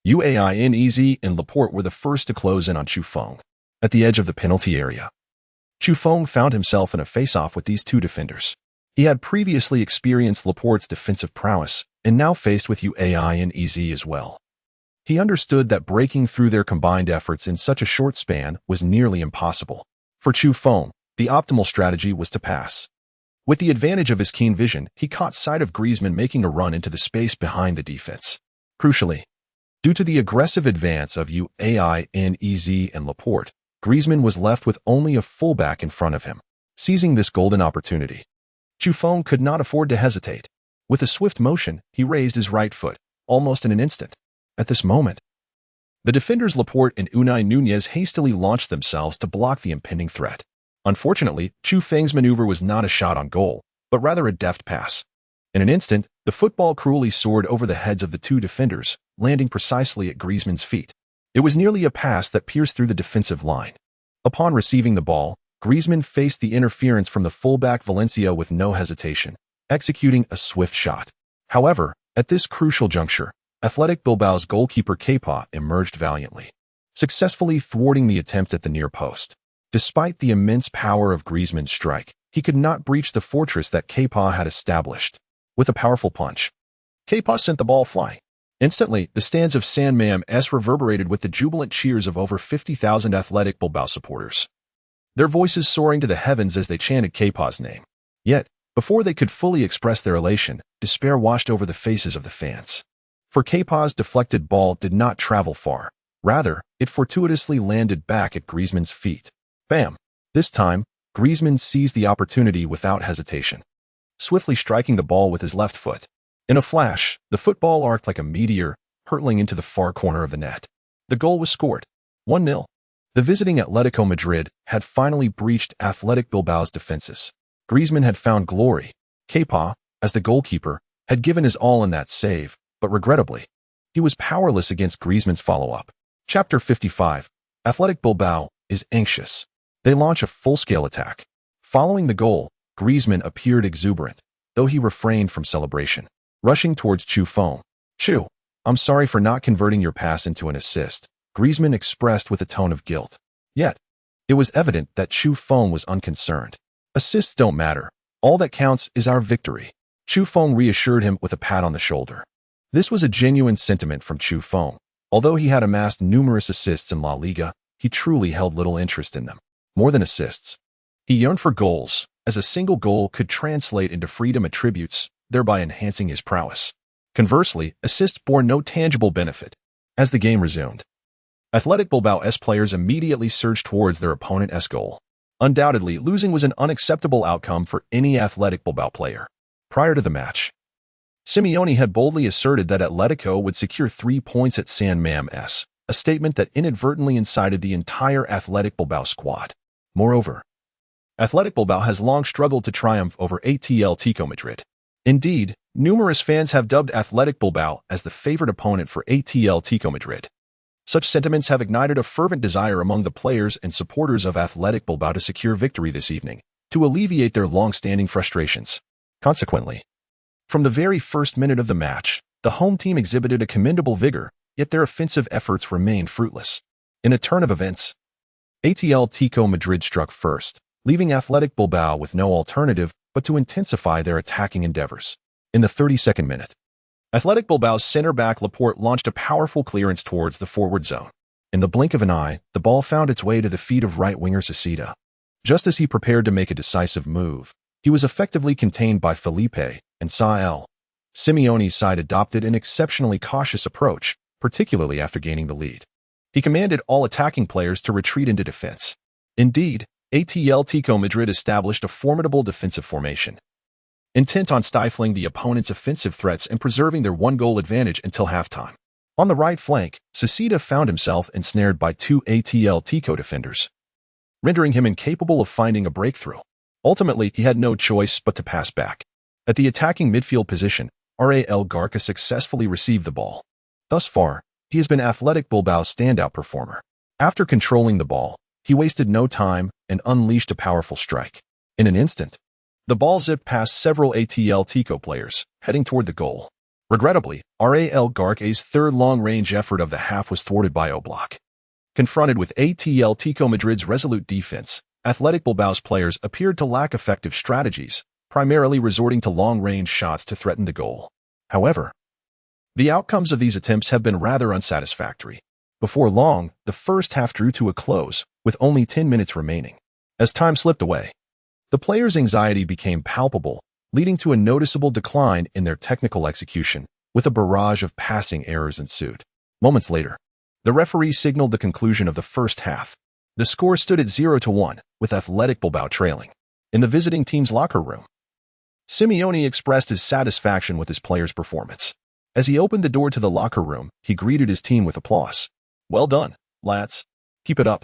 Uainez and Laporte were the first to close in on Chu Feng. At the edge of the penalty area, Chu Feng found himself in a face-off with these two defenders. He had previously experienced Laporte's defensive prowess and now faced with Uainez as well. He understood that breaking through their combined efforts in such a short span was nearly impossible. For Chu Feng, the optimal strategy was to pass. With the advantage of his keen vision, he caught sight of Griezmann making a run into the space behind the defense. Crucially, due to the aggressive advance of Uainez and Laporte, Griezmann was left with only a fullback in front of him. Seizing this golden opportunity, Chu Feng could not afford to hesitate. With a swift motion, he raised his right foot, almost in an instant. At this moment, the defenders Laporte and Unai Nunez hastily launched themselves to block the impending threat. Unfortunately, Chu Feng's maneuver was not a shot on goal, but rather a deft pass. In an instant, the football cruelly soared over the heads of the two defenders, landing precisely at Griezmann's feet. It was nearly a pass that pierced through the defensive line. Upon receiving the ball, Griezmann faced the interference from the fullback Valencia with no hesitation, executing a swift shot. However, at this crucial juncture, Athletic Bilbao's goalkeeper Kepa emerged valiantly, successfully thwarting the attempt at the near post. Despite the immense power of Griezmann's strike, he could not breach the fortress that Kepa had established. With a powerful punch, Kepa sent the ball flying. Instantly, the stands of San Mamés reverberated with the jubilant cheers of over 50,000 Athletic Bilbao supporters, their voices soaring to the heavens as they chanted Kepa's name. Yet, before they could fully express their elation, despair washed over the faces of the fans. For Kepa's deflected ball did not travel far. Rather, it fortuitously landed back at Griezmann's feet. Bam! This time, Griezmann seized the opportunity without hesitation, swiftly striking the ball with his left foot. In a flash, the football arced like a meteor, hurtling into the far corner of the net. The goal was scored. 1-0. The visiting Atletico Madrid had finally breached Athletic Bilbao's defenses. Griezmann had found glory. Kepa, as the goalkeeper, had given his all in that save, but regrettably, he was powerless against Griezmann's follow-up. Chapter 55. Athletic Bilbao is anxious. They launch a full-scale attack. Following the goal, Griezmann appeared exuberant, though he refrained from celebration. Rushing towards Chu Feng. "Chu, I'm sorry for not converting your pass into an assist," Griezmann expressed with a tone of guilt. Yet, it was evident that Chu Feng was unconcerned. "Assists don't matter. All that counts is our victory." Chu Feng reassured him with a pat on the shoulder. This was a genuine sentiment from Chu Feng. Although he had amassed numerous assists in La Liga, he truly held little interest in them. More than assists, he yearned for goals, as a single goal could translate into freedom attributes, thereby enhancing his prowess. Conversely, assists bore no tangible benefit. As the game resumed, Athletic Bilbao's players immediately surged towards their opponent's goal. Undoubtedly, losing was an unacceptable outcome for any Athletic Bilbao player. Prior to the match, Simeone had boldly asserted that Atletico would secure 3 points at San Mamés, a statement that inadvertently incited the entire Athletic Bilbao squad. Moreover, Athletic Bilbao has long struggled to triumph over Atletico Madrid. Indeed, numerous fans have dubbed Athletic Bilbao as the favorite opponent for Atletico Madrid. Such sentiments have ignited a fervent desire among the players and supporters of Athletic Bilbao to secure victory this evening, to alleviate their long-standing frustrations. Consequently, from the very first minute of the match, the home team exhibited a commendable vigor, yet their offensive efforts remained fruitless. In a turn of events, Atletico Madrid struck first, leaving Athletic Bilbao with no alternative but to intensify their attacking endeavors. In the 32nd minute, Athletic Bilbao's center-back Laporte launched a powerful clearance towards the forward zone. In the blink of an eye, the ball found its way to the feet of right-winger Cecita. Just as he prepared to make a decisive move, he was effectively contained by Felipe and Sael. Simeone's side adopted an exceptionally cautious approach, particularly after gaining the lead. He commanded all attacking players to retreat into defense. Indeed, Atletico Madrid established a formidable defensive formation, intent on stifling the opponent's offensive threats and preserving their one-goal advantage until halftime. On the right flank, Cecita found himself ensnared by two Atletico defenders, rendering him incapable of finding a breakthrough. Ultimately, he had no choice but to pass back. At the attacking midfield position, Raul Garca successfully received the ball. Thus far, he has been Athletic Bilbao's standout performer. After controlling the ball, he wasted no time and unleashed a powerful strike. In an instant, the ball zipped past several Atletico players, heading toward the goal. Regrettably, Raul Garca's third long-range effort of the half was thwarted by Oblak. Confronted with Atletico Madrid's resolute defense, Athletic Bilbao's players appeared to lack effective strategies, primarily resorting to long-range shots to threaten the goal. However, the outcomes of these attempts have been rather unsatisfactory. Before long, the first half drew to a close, with only 10 minutes remaining. As time slipped away, the players' anxiety became palpable, leading to a noticeable decline in their technical execution, with a barrage of passing errors ensued. Moments later, the referee signaled the conclusion of the first half. The score stood at 0-1, with Athletic Bilbao trailing. In the visiting team's locker room, Simeone expressed his satisfaction with his players' performance. As he opened the door to the locker room, he greeted his team with applause. "Well done, lads. Keep it up."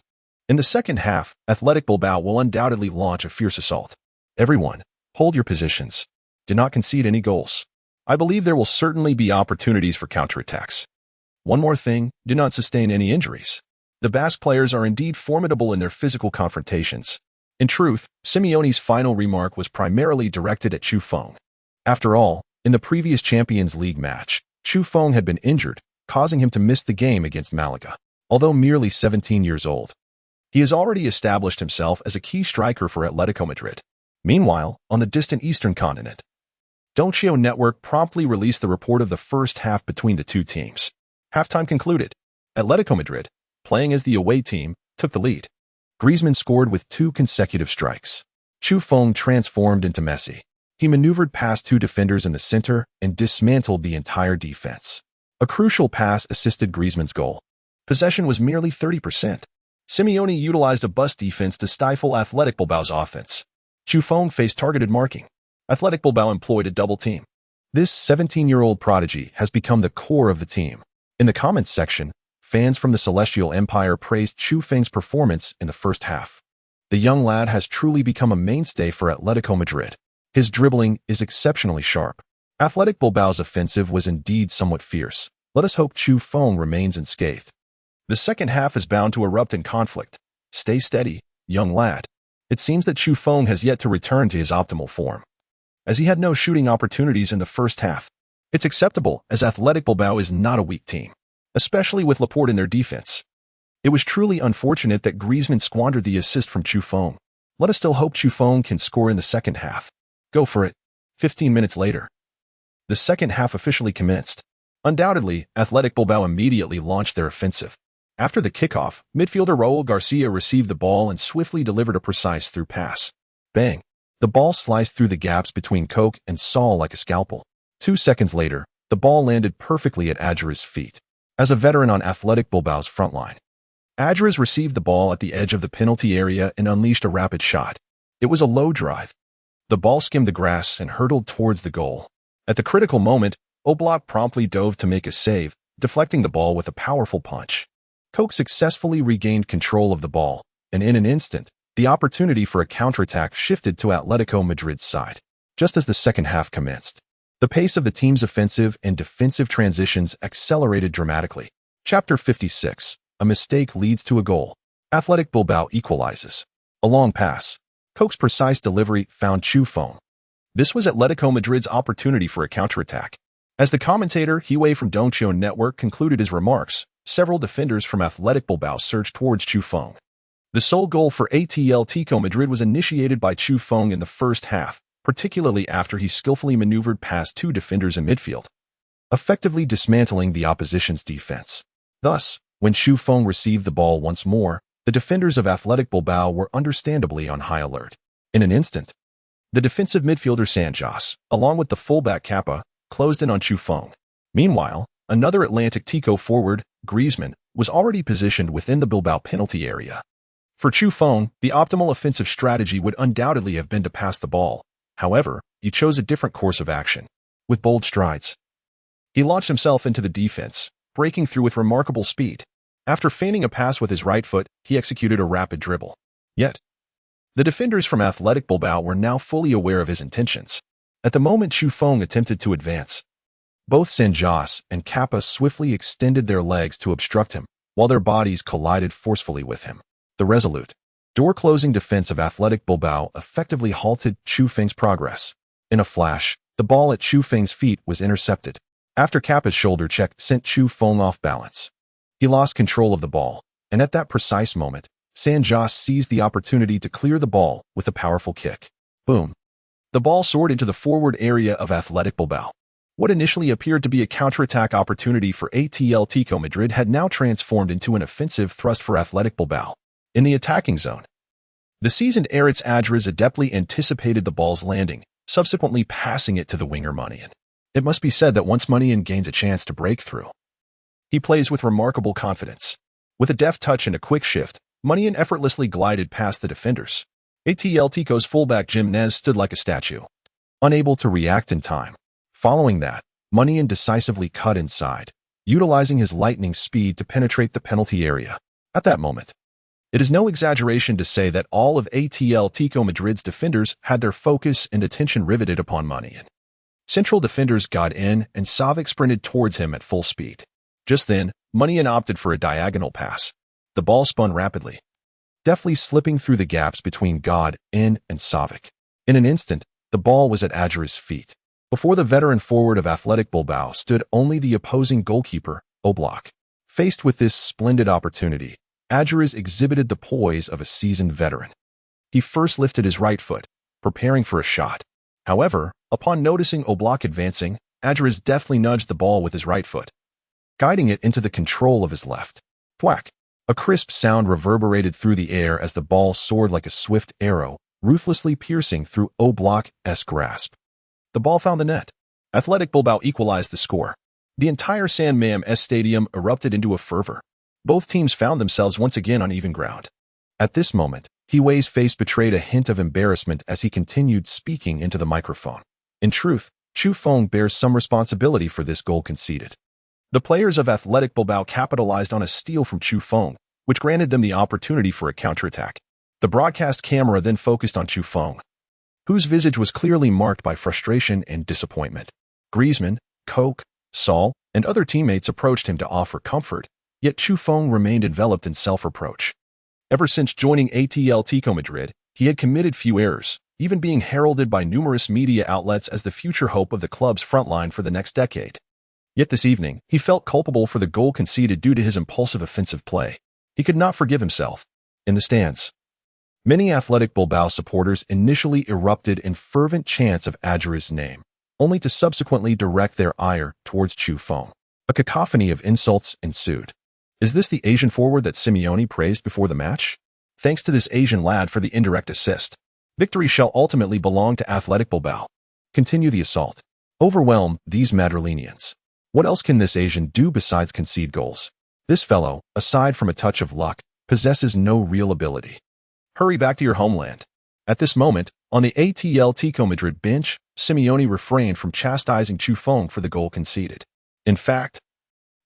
In the second half, Athletic Bilbao will undoubtedly launch a fierce assault. Everyone, hold your positions. Do not concede any goals. I believe there will certainly be opportunities for counterattacks. One more thing, do not sustain any injuries. The Basque players are indeed formidable in their physical confrontations. In truth, Simeone's final remark was primarily directed at Chu Feng. After all, in the previous Champions League match, Chu Feng had been injured, causing him to miss the game against Malaga. Although merely 17 years old, he has already established himself as a key striker for Atletico Madrid. Meanwhile, on the distant eastern continent, Doncio Network promptly released the report of the first half between the two teams. Halftime concluded. Atletico Madrid, playing as the away team, took the lead. Griezmann scored with 2 consecutive strikes. Chu Feng transformed into Messi. He maneuvered past 2 defenders in the center and dismantled the entire defense. A crucial pass assisted Griezmann's goal. Possession was merely 30%. Simeone utilized a bus defense to stifle Athletic Bilbao's offense. Chu Feng faced targeted marking. Athletic Bilbao employed a double team. This 17-year-old prodigy has become the core of the team. In the comments section, fans from the Celestial Empire praised Chu Feng's performance in the first half. The young lad has truly become a mainstay for Atletico Madrid. His dribbling is exceptionally sharp. Athletic Bilbao's offensive was indeed somewhat fierce. Let us hope Chu Feng remains unscathed. The second half is bound to erupt in conflict. Stay steady, young lad. It seems that Chu Feng has yet to return to his optimal form, as he had no shooting opportunities in the first half. It's acceptable, as Athletic Bilbao is not a weak team, especially with Laporte in their defense. It was truly unfortunate that Griezmann squandered the assist from Chu Feng. Let us still hope Chu Feng can score in the second half. Go for it. 15 minutes later, the second half officially commenced. Undoubtedly, Athletic Bilbao immediately launched their offensive. After the kickoff, midfielder Raul Garcia received the ball and swiftly delivered a precise through pass. Bang! The ball sliced through the gaps between Coke and Saul like a scalpel. 2 seconds later, the ball landed perfectly at Adjara's feet. As a veteran on Athletic Bilbao's front line, Adjara received the ball at the edge of the penalty area and unleashed a rapid shot. It was a low drive. The ball skimmed the grass and hurtled towards the goal. At the critical moment, Oblak promptly dove to make a save, deflecting the ball with a powerful punch. Coke successfully regained control of the ball, and in an instant, the opportunity for a counterattack shifted to Atletico Madrid's side. Just as the second half commenced, the pace of the team's offensive and defensive transitions accelerated dramatically. Chapter 56. A mistake leads to a goal. Athletic Bilbao equalizes. A long pass. Coke's precise delivery found Chu Feng. This was Atletico Madrid's opportunity for a counterattack. As the commentator Hiwei from Doncio Network concluded his remarks, several defenders from Athletic Bilbao surged towards Chu Feng. The sole goal for Atletico Madrid was initiated by Chu Feng in the first half, particularly after he skillfully maneuvered past two defenders in midfield, effectively dismantling the opposition's defense. Thus, when Xu Feng received the ball once more, the defenders of Athletic Bilbao were understandably on high alert. In an instant, the defensive midfielder Santos, along with the fullback Kappa, closed in on Xu Feng. Meanwhile, another Atletico forward, Griezmann, was already positioned within the Bilbao penalty area. For Xu Feng, the optimal offensive strategy would undoubtedly have been to pass the ball. However, he chose a different course of action. With bold strides, he launched himself into the defense, breaking through with remarkable speed. After feigning a pass with his right foot, he executed a rapid dribble. Yet, the defenders from Athletic Bilbao were now fully aware of his intentions. At the moment Xu Feng attempted to advance, both Santos and Kappa swiftly extended their legs to obstruct him, while their bodies collided forcefully with him. The resolute, door-closing defense of Athletic Bilbao effectively halted Xu Feng's progress. In a flash, the ball at Xu Feng's feet was intercepted. After Kappa's shoulder check sent Xu Feng off balance, he lost control of the ball, and at that precise moment, Santos seized the opportunity to clear the ball with a powerful kick. Boom! The ball soared into the forward area of Athletic Bilbao. What initially appeared to be a counterattack opportunity for Atletico Madrid had now transformed into an offensive thrust for Athletic Bilbao. In the attacking zone, the seasoned Aritz Adriz adeptly anticipated the ball's landing, subsequently passing it to the winger Munian. It must be said that once Munian gains a chance to break through, he plays with remarkable confidence. With a deft touch and a quick shift, Munian effortlessly glided past the defenders. Atletico's fullback Jimenez stood like a statue, unable to react in time. Following that, Munian decisively cut inside, utilizing his lightning speed to penetrate the penalty area. At that moment, it is no exaggeration to say that all of Atletico Madrid's defenders had their focus and attention riveted upon Munian. Central defenders got in, and Savic sprinted towards him at full speed. Just then, Munian opted for a diagonal pass. The ball spun rapidly, deftly slipping through the gaps between God, and Savic. In an instant, the ball was at Adri's feet. Before the veteran forward of Athletic Bilbao stood only the opposing goalkeeper, Oblak. Faced with this splendid opportunity, Adriz exhibited the poise of a seasoned veteran. He first lifted his right foot, preparing for a shot. However, upon noticing Oblak advancing, Adriz deftly nudged the ball with his right foot, guiding it into the control of his left. Thwack! A crisp sound reverberated through the air as the ball soared like a swift arrow, ruthlessly piercing through Oblak's grasp. The ball found the net. Athletic Bilbao equalized the score. The entire San Mamés stadium erupted into a fervor. Both teams found themselves once again on even ground. At this moment, Hiwei's face betrayed a hint of embarrassment as he continued speaking into the microphone. In truth, Xu Feng bears some responsibility for this goal conceded. The players of Athletic Bilbao capitalized on a steal from Xu Feng, which granted them the opportunity for a counterattack. The broadcast camera then focused on Xu Feng, whose visage was clearly marked by frustration and disappointment. Griezmann, Koch, Saul, and other teammates approached him to offer comfort, yet Xu Feng remained enveloped in self-reproach. Ever since joining Atletico Madrid, he had committed few errors, even being heralded by numerous media outlets as the future hope of the club's frontline for the next decade. Yet this evening, he felt culpable for the goal conceded due to his impulsive offensive play. He could not forgive himself. In the stands, many Athletic Bilbao supporters initially erupted in fervent chants of Adri's name, only to subsequently direct their ire towards Xu Feng. A cacophony of insults ensued. Is this the Asian forward that Simeone praised before the match? Thanks to this Asian lad for the indirect assist. Victory shall ultimately belong to Athletic Bilbao. Continue the assault. Overwhelm these Madrilenians. What else can this Asian do besides concede goals? This fellow, aside from a touch of luck, possesses no real ability. Hurry back to your homeland. At this moment, on the Atletico Madrid bench, Simeone refrained from chastising Xu Feng for the goal conceded. In fact,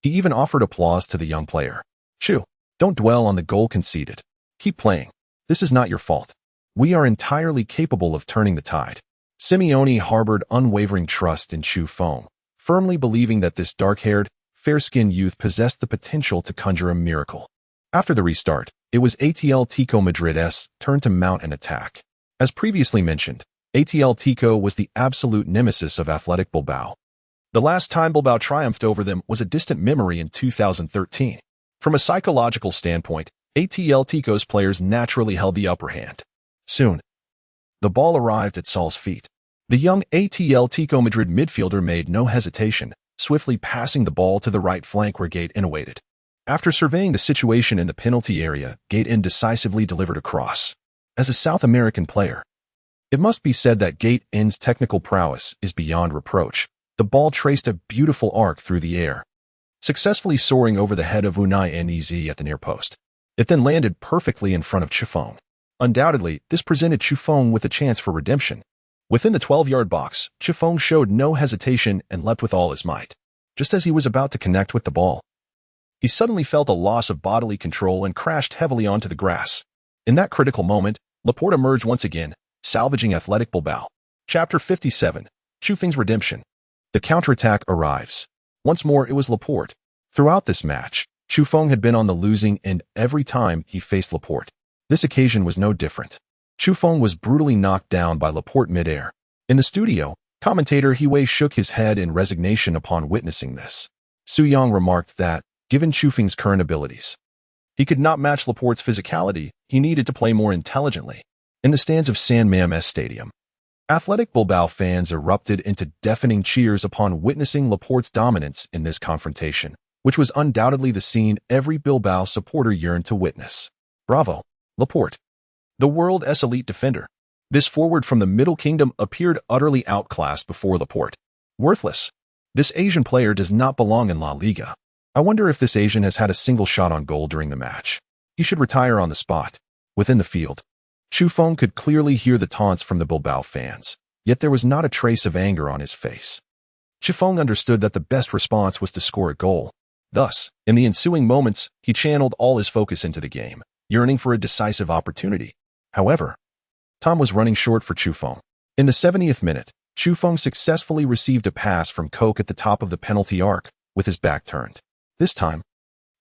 he even offered applause to the young player. Xu, don't dwell on the goal conceded. Keep playing. This is not your fault. We are entirely capable of turning the tide. Simeone harbored unwavering trust in Xu Feng, firmly believing that this dark-haired, fair-skinned youth possessed the potential to conjure a miracle. After the restart, it was Atletico Madrid's turn to mount an attack. As previously mentioned, Atletico was the absolute nemesis of Athletic Bilbao. The last time Bilbao triumphed over them was a distant memory in 2013. From a psychological standpoint, Atletico's players naturally held the upper hand. Soon, the ball arrived at Saul's feet. The young Atletico Madrid midfielder made no hesitation, swiftly passing the ball to the right flank where Gaten awaited. After surveying the situation in the penalty area, Gaten decisively delivered a cross. As a South American player, it must be said that Gaten's technical prowess is beyond reproach. The ball traced a beautiful arc through the air, successfully soaring over the head of Unai Nez at the near post. It then landed perfectly in front of Chifong. Undoubtedly, this presented Chifong with a chance for redemption. Within the 12-yard box, Chifong showed no hesitation and leapt with all his might. Just as he was about to connect with the ball, he suddenly felt a loss of bodily control and crashed heavily onto the grass. In that critical moment, Laporte emerged once again, salvaging Athletic Bilbao. Chapter 57. Chufing's Redemption. The counterattack arrives. Once more, it was Laporte. Throughout this match, Chufong had been on the losing end every time he faced Laporte. This occasion was no different. Chufong was brutally knocked down by Laporte mid-air. In the studio, commentator Hiwei shook his head in resignation upon witnessing this. Su Yang remarked that, given Chufing's current abilities, he could not match Laporte's physicality. He needed to play more intelligently. In the stands of San Mamés Stadium, Athletic Bilbao fans erupted into deafening cheers upon witnessing Laporte's dominance in this confrontation, which was undoubtedly the scene every Bilbao supporter yearned to witness. Bravo, Laporte, the world's elite defender. This forward from the Middle Kingdom appeared utterly outclassed before Laporte. Worthless. This Asian player does not belong in La Liga. I wonder if this Asian has had a single shot on goal during the match. He should retire on the spot. Within the field, Chufong could clearly hear the taunts from the Bilbao fans, yet there was not a trace of anger on his face. Chufong understood that the best response was to score a goal. Thus, in the ensuing moments, he channeled all his focus into the game, yearning for a decisive opportunity. However, time was running short for Chufong. In the 70th minute, Chufong successfully received a pass from Koch at the top of the penalty arc, with his back turned. This time,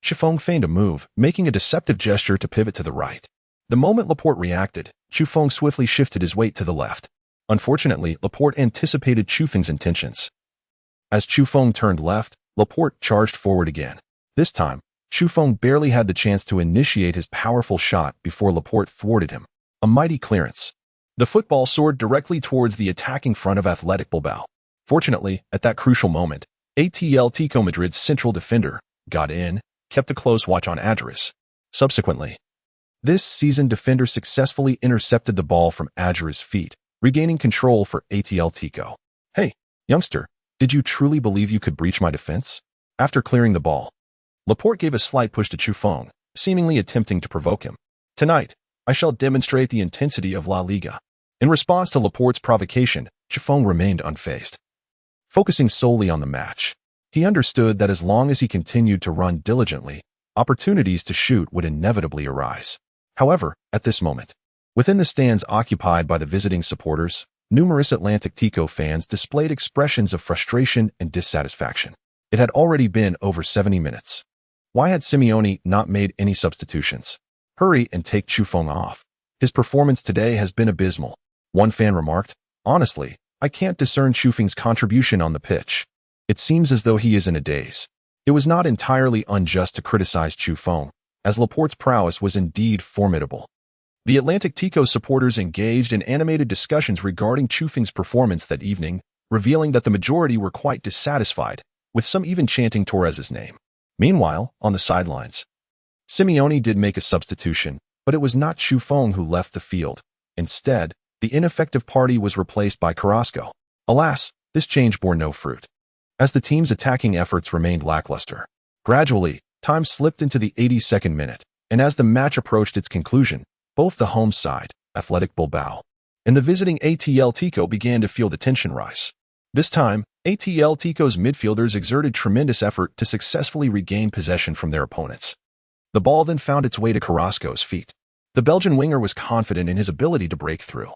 Chufong feigned a move, making a deceptive gesture to pivot to the right. The moment Laporte reacted, Chufong swiftly shifted his weight to the left. Unfortunately, Laporte anticipated Chufing's intentions. As Chufong turned left, Laporte charged forward again. This time, Chufong barely had the chance to initiate his powerful shot before Laporte thwarted him. A mighty clearance. The football soared directly towards the attacking front of Athletic Bilbao. Fortunately, at that crucial moment, Atletico Madrid's central defender, Gaten, kept a close watch on Adris. Subsequently, this seasoned defender successfully intercepted the ball from Adris' feet, regaining control for Atletico. Hey, youngster, did you truly believe you could breach my defense? After clearing the ball, Laporte gave a slight push to Chufong, seemingly attempting to provoke him. Tonight, I shall demonstrate the intensity of La Liga. In response to Laporte's provocation, Chufong remained unfazed. Focusing solely on the match, he understood that as long as he continued to run diligently, opportunities to shoot would inevitably arise. However, at this moment, within the stands occupied by the visiting supporters, numerous Atletico fans displayed expressions of frustration and dissatisfaction. It had already been over 70 minutes. Why had Simeone not made any substitutions? Hurry and take Chufong off. His performance today has been abysmal. One fan remarked, honestly, I can't discern Chufing's contribution on the pitch. It seems as though he is in a daze. It was not entirely unjust to criticize Chufong, as Laporte's prowess was indeed formidable. The Atletico supporters engaged in animated discussions regarding Chufing's performance that evening, revealing that the majority were quite dissatisfied, with some even chanting Torres's name. Meanwhile, on the sidelines, Simeone did make a substitution, but it was not Chufong who left the field. Instead, the ineffective party was replaced by Carrasco. Alas, this change bore no fruit, as the team's attacking efforts remained lackluster. Gradually, time slipped into the 82nd minute, and as the match approached its conclusion, both the home side, Athletic Bilbao, and the visiting Atletico began to feel the tension rise. This time, Atletico's midfielders exerted tremendous effort to successfully regain possession from their opponents. The ball then found its way to Carrasco's feet. The Belgian winger was confident in his ability to break through,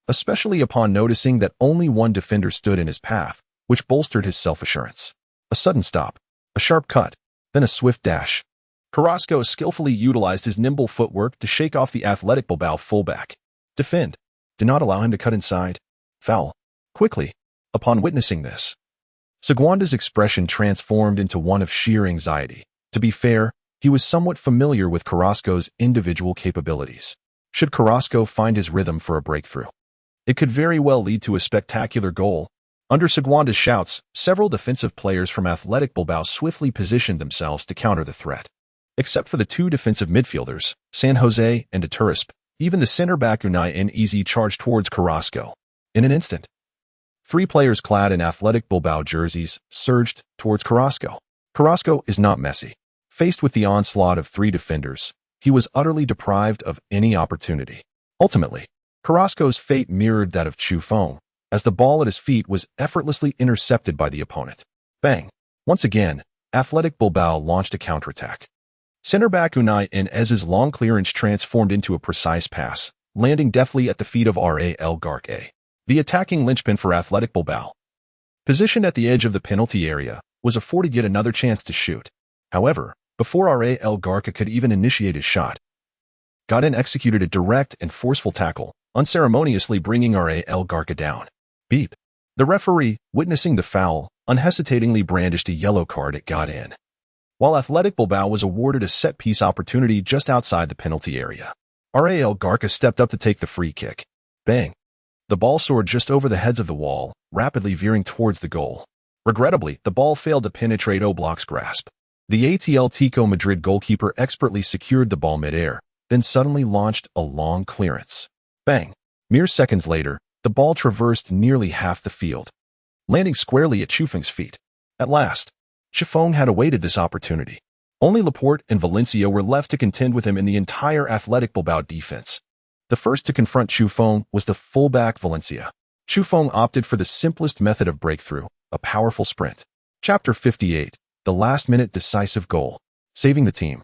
especially upon noticing that only one defender stood in his path, which bolstered his self-assurance. A sudden stop, a sharp cut, then a swift dash. Carrasco skillfully utilized his nimble footwork to shake off the Athletic Bilbao fullback. Defend. Do not allow him to cut inside. Foul. Quickly. Upon witnessing this, Seguanda's expression transformed into one of sheer anxiety. To be fair, he was somewhat familiar with Carrasco's individual capabilities. Should Carrasco find his rhythm for a breakthrough, It could very well lead to a spectacular goal. Under Seguanda's shouts, several defensive players from Athletic Bilbao swiftly positioned themselves to counter the threat. Except for the two defensive midfielders, San Jose and Turisp, even the center-back Unai Easy charged towards Carrasco. In an instant, three players clad in Athletic Bilbao jerseys surged towards Carrasco. Carrasco is not Messi. Faced with the onslaught of three defenders, he was utterly deprived of any opportunity. Ultimately, Carrasco's fate mirrored that of Chu Feng, as the ball at his feet was effortlessly intercepted by the opponent. Bang! Once again, Athletic Bilbao launched a counterattack. Center-back Unai Enes's long clearance transformed into a precise pass, landing deftly at the feet of Ral Garque, the attacking linchpin for Athletic Bilbao. Positioned at the edge of the penalty area, was afforded yet another chance to shoot. However, before Ral Garque could even initiate his shot, Godin executed a direct and forceful tackle, unceremoniously bringing Ral Garque down. Beep. The referee, witnessing the foul, unhesitatingly brandished a yellow card at Godin, while Athletic Bilbao was awarded a set-piece opportunity just outside the penalty area. Ral Garque stepped up to take the free kick. Bang! The ball soared just over the heads of the wall, rapidly veering towards the goal. Regrettably, the ball failed to penetrate Oblak's grasp. The Atletico Madrid goalkeeper expertly secured the ball mid-air, then suddenly launched a long clearance. Bang! Mere seconds later, the ball traversed nearly half the field, landing squarely at Chu Feng's feet. At last, Chu Feng had awaited this opportunity. Only Laporte and Valencia were left to contend with him in the entire Athletic Bilbao defense. The first to confront Chu Feng was the fullback Valencia. Chu Feng opted for the simplest method of breakthrough, a powerful sprint. Chapter 58, the last-minute decisive goal. Saving the team.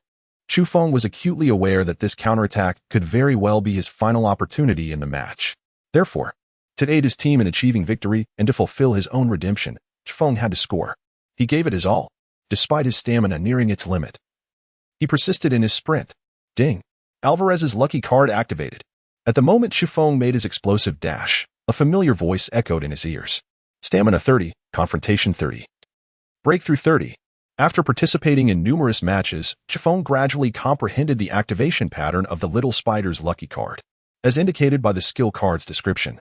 Chu Feng was acutely aware that this counterattack could very well be his final opportunity in the match. Therefore, to aid his team in achieving victory and to fulfill his own redemption, Chu Feng had to score. He gave it his all, despite his stamina nearing its limit. He persisted in his sprint. Ding! Alvarez's lucky card activated. At the moment Chu Feng made his explosive dash, a familiar voice echoed in his ears. Stamina 30, Confrontation 30. Breakthrough 30. After participating in numerous matches, Chu Feng gradually comprehended the activation pattern of the Little Spider's lucky card, as indicated by the skill card's description.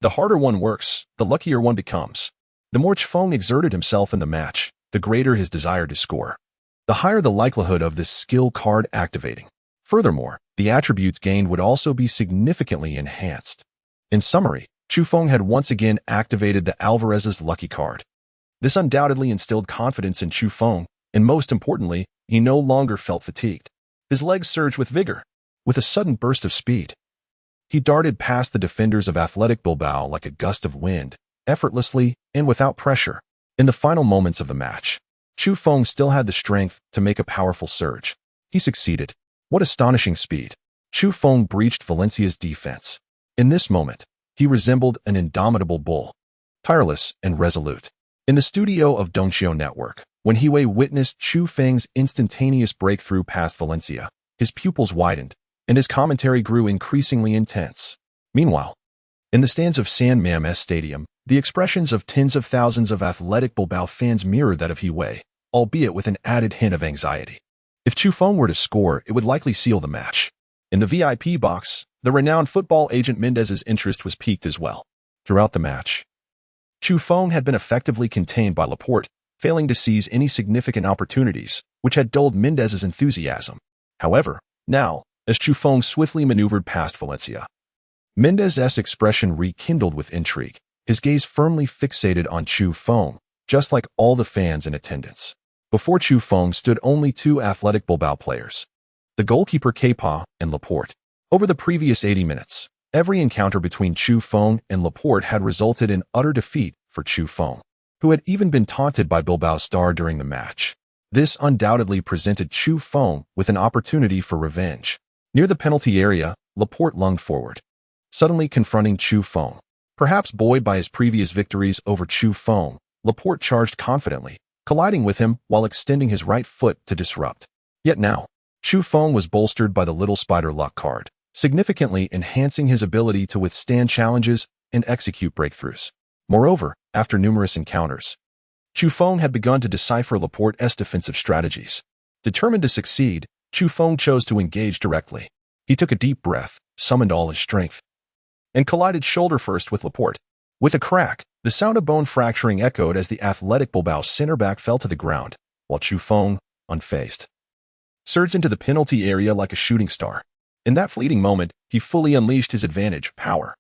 The harder one works, the luckier one becomes. The more Chu Feng exerted himself in the match, the greater his desire to score. The higher the likelihood of this skill card activating. Furthermore, the attributes gained would also be significantly enhanced. In summary, Chu Feng had once again activated the Alvarez's lucky card. This undoubtedly instilled confidence in Chu Feng, and most importantly, he no longer felt fatigued. His legs surged with vigor. With a sudden burst of speed, he darted past the defenders of Athletic Bilbao like a gust of wind, effortlessly and without pressure. In the final moments of the match, Chu Feng still had the strength to make a powerful surge. He succeeded. What astonishing speed! Chu Feng breached Valencia's defense. In this moment, he resembled an indomitable bull, tireless and resolute. In the studio of Dongxio Network, when Hiwei witnessed Chu Feng's instantaneous breakthrough past Valencia, his pupils widened, and his commentary grew increasingly intense. Meanwhile, in the stands of San Mamés Stadium, the expressions of tens of thousands of Athletic Bilbao fans mirrored that of Hiwei, albeit with an added hint of anxiety. If Chu Feng were to score, it would likely seal the match. In the VIP box, the renowned football agent Mendez's interest was piqued as well. Throughout the match, Chu Feng had been effectively contained by Laporte, failing to seize any significant opportunities, which had dulled Mendez's enthusiasm. However, now, as Chu Feng swiftly maneuvered past Valencia, Mendez's expression rekindled with intrigue, his gaze firmly fixated on Chu Feng, just like all the fans in attendance. Before Chu Feng stood only two Athletic Bilbao players, the goalkeeper Kepa and Laporte. Over the previous 80 minutes, every encounter between Chu Feng and Laporte had resulted in utter defeat for Chu Feng, who had even been taunted by Bilbao star during the match. This undoubtedly presented Chu Feng with an opportunity for revenge. Near the penalty area, Laporte lunged forward, suddenly confronting Chu Feng. Perhaps buoyed by his previous victories over Chu Feng, Laporte charged confidently, colliding with him while extending his right foot to disrupt. Yet now, Chu Feng was bolstered by the Little Spider luck card, significantly enhancing his ability to withstand challenges and execute breakthroughs. Moreover, after numerous encounters, Chu Feng had begun to decipher Laporte's defensive strategies. Determined to succeed, Chu Feng chose to engage directly. He took a deep breath, summoned all his strength, and collided shoulder-first with Laporte. With a crack, the sound of bone fracturing echoed as the Athletic Bilbao center-back fell to the ground, while Chu Feng, unfazed, surged into the penalty area like a shooting star. In that fleeting moment, he fully unleashed his advantage, power.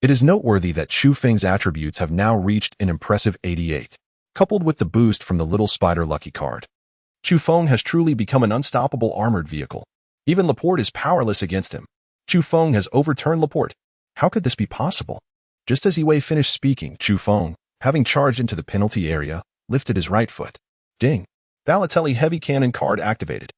It is noteworthy that Chu Feng's attributes have now reached an impressive 88, coupled with the boost from the Little Spider lucky card. Chu Feng has truly become an unstoppable armored vehicle. Even Laporte is powerless against him. Chu Feng has overturned Laporte. How could this be possible? Just as Wei finished speaking, Chu Feng, having charged into the penalty area, lifted his right foot. Ding! Balotelli Heavy Cannon card activated.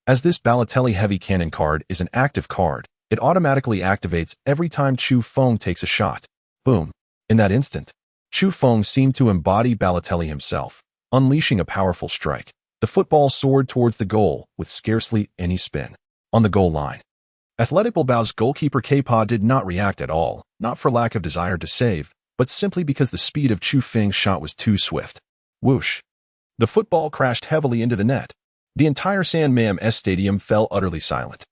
As this Balotelli Heavy Cannon card is an active card, it automatically activates every time Chu Feng takes a shot. Boom! In that instant, Chu Feng seemed to embody Balotelli himself, unleashing a powerful strike. The football soared towards the goal with scarcely any spin. On the goal line, Athletic Bilbao's goalkeeper Kepa did not react at all, not for lack of desire to save, but simply because the speed of Chu Feng's shot was too swift. Whoosh! The football crashed heavily into the net. The entire San Mamés stadium fell utterly silent.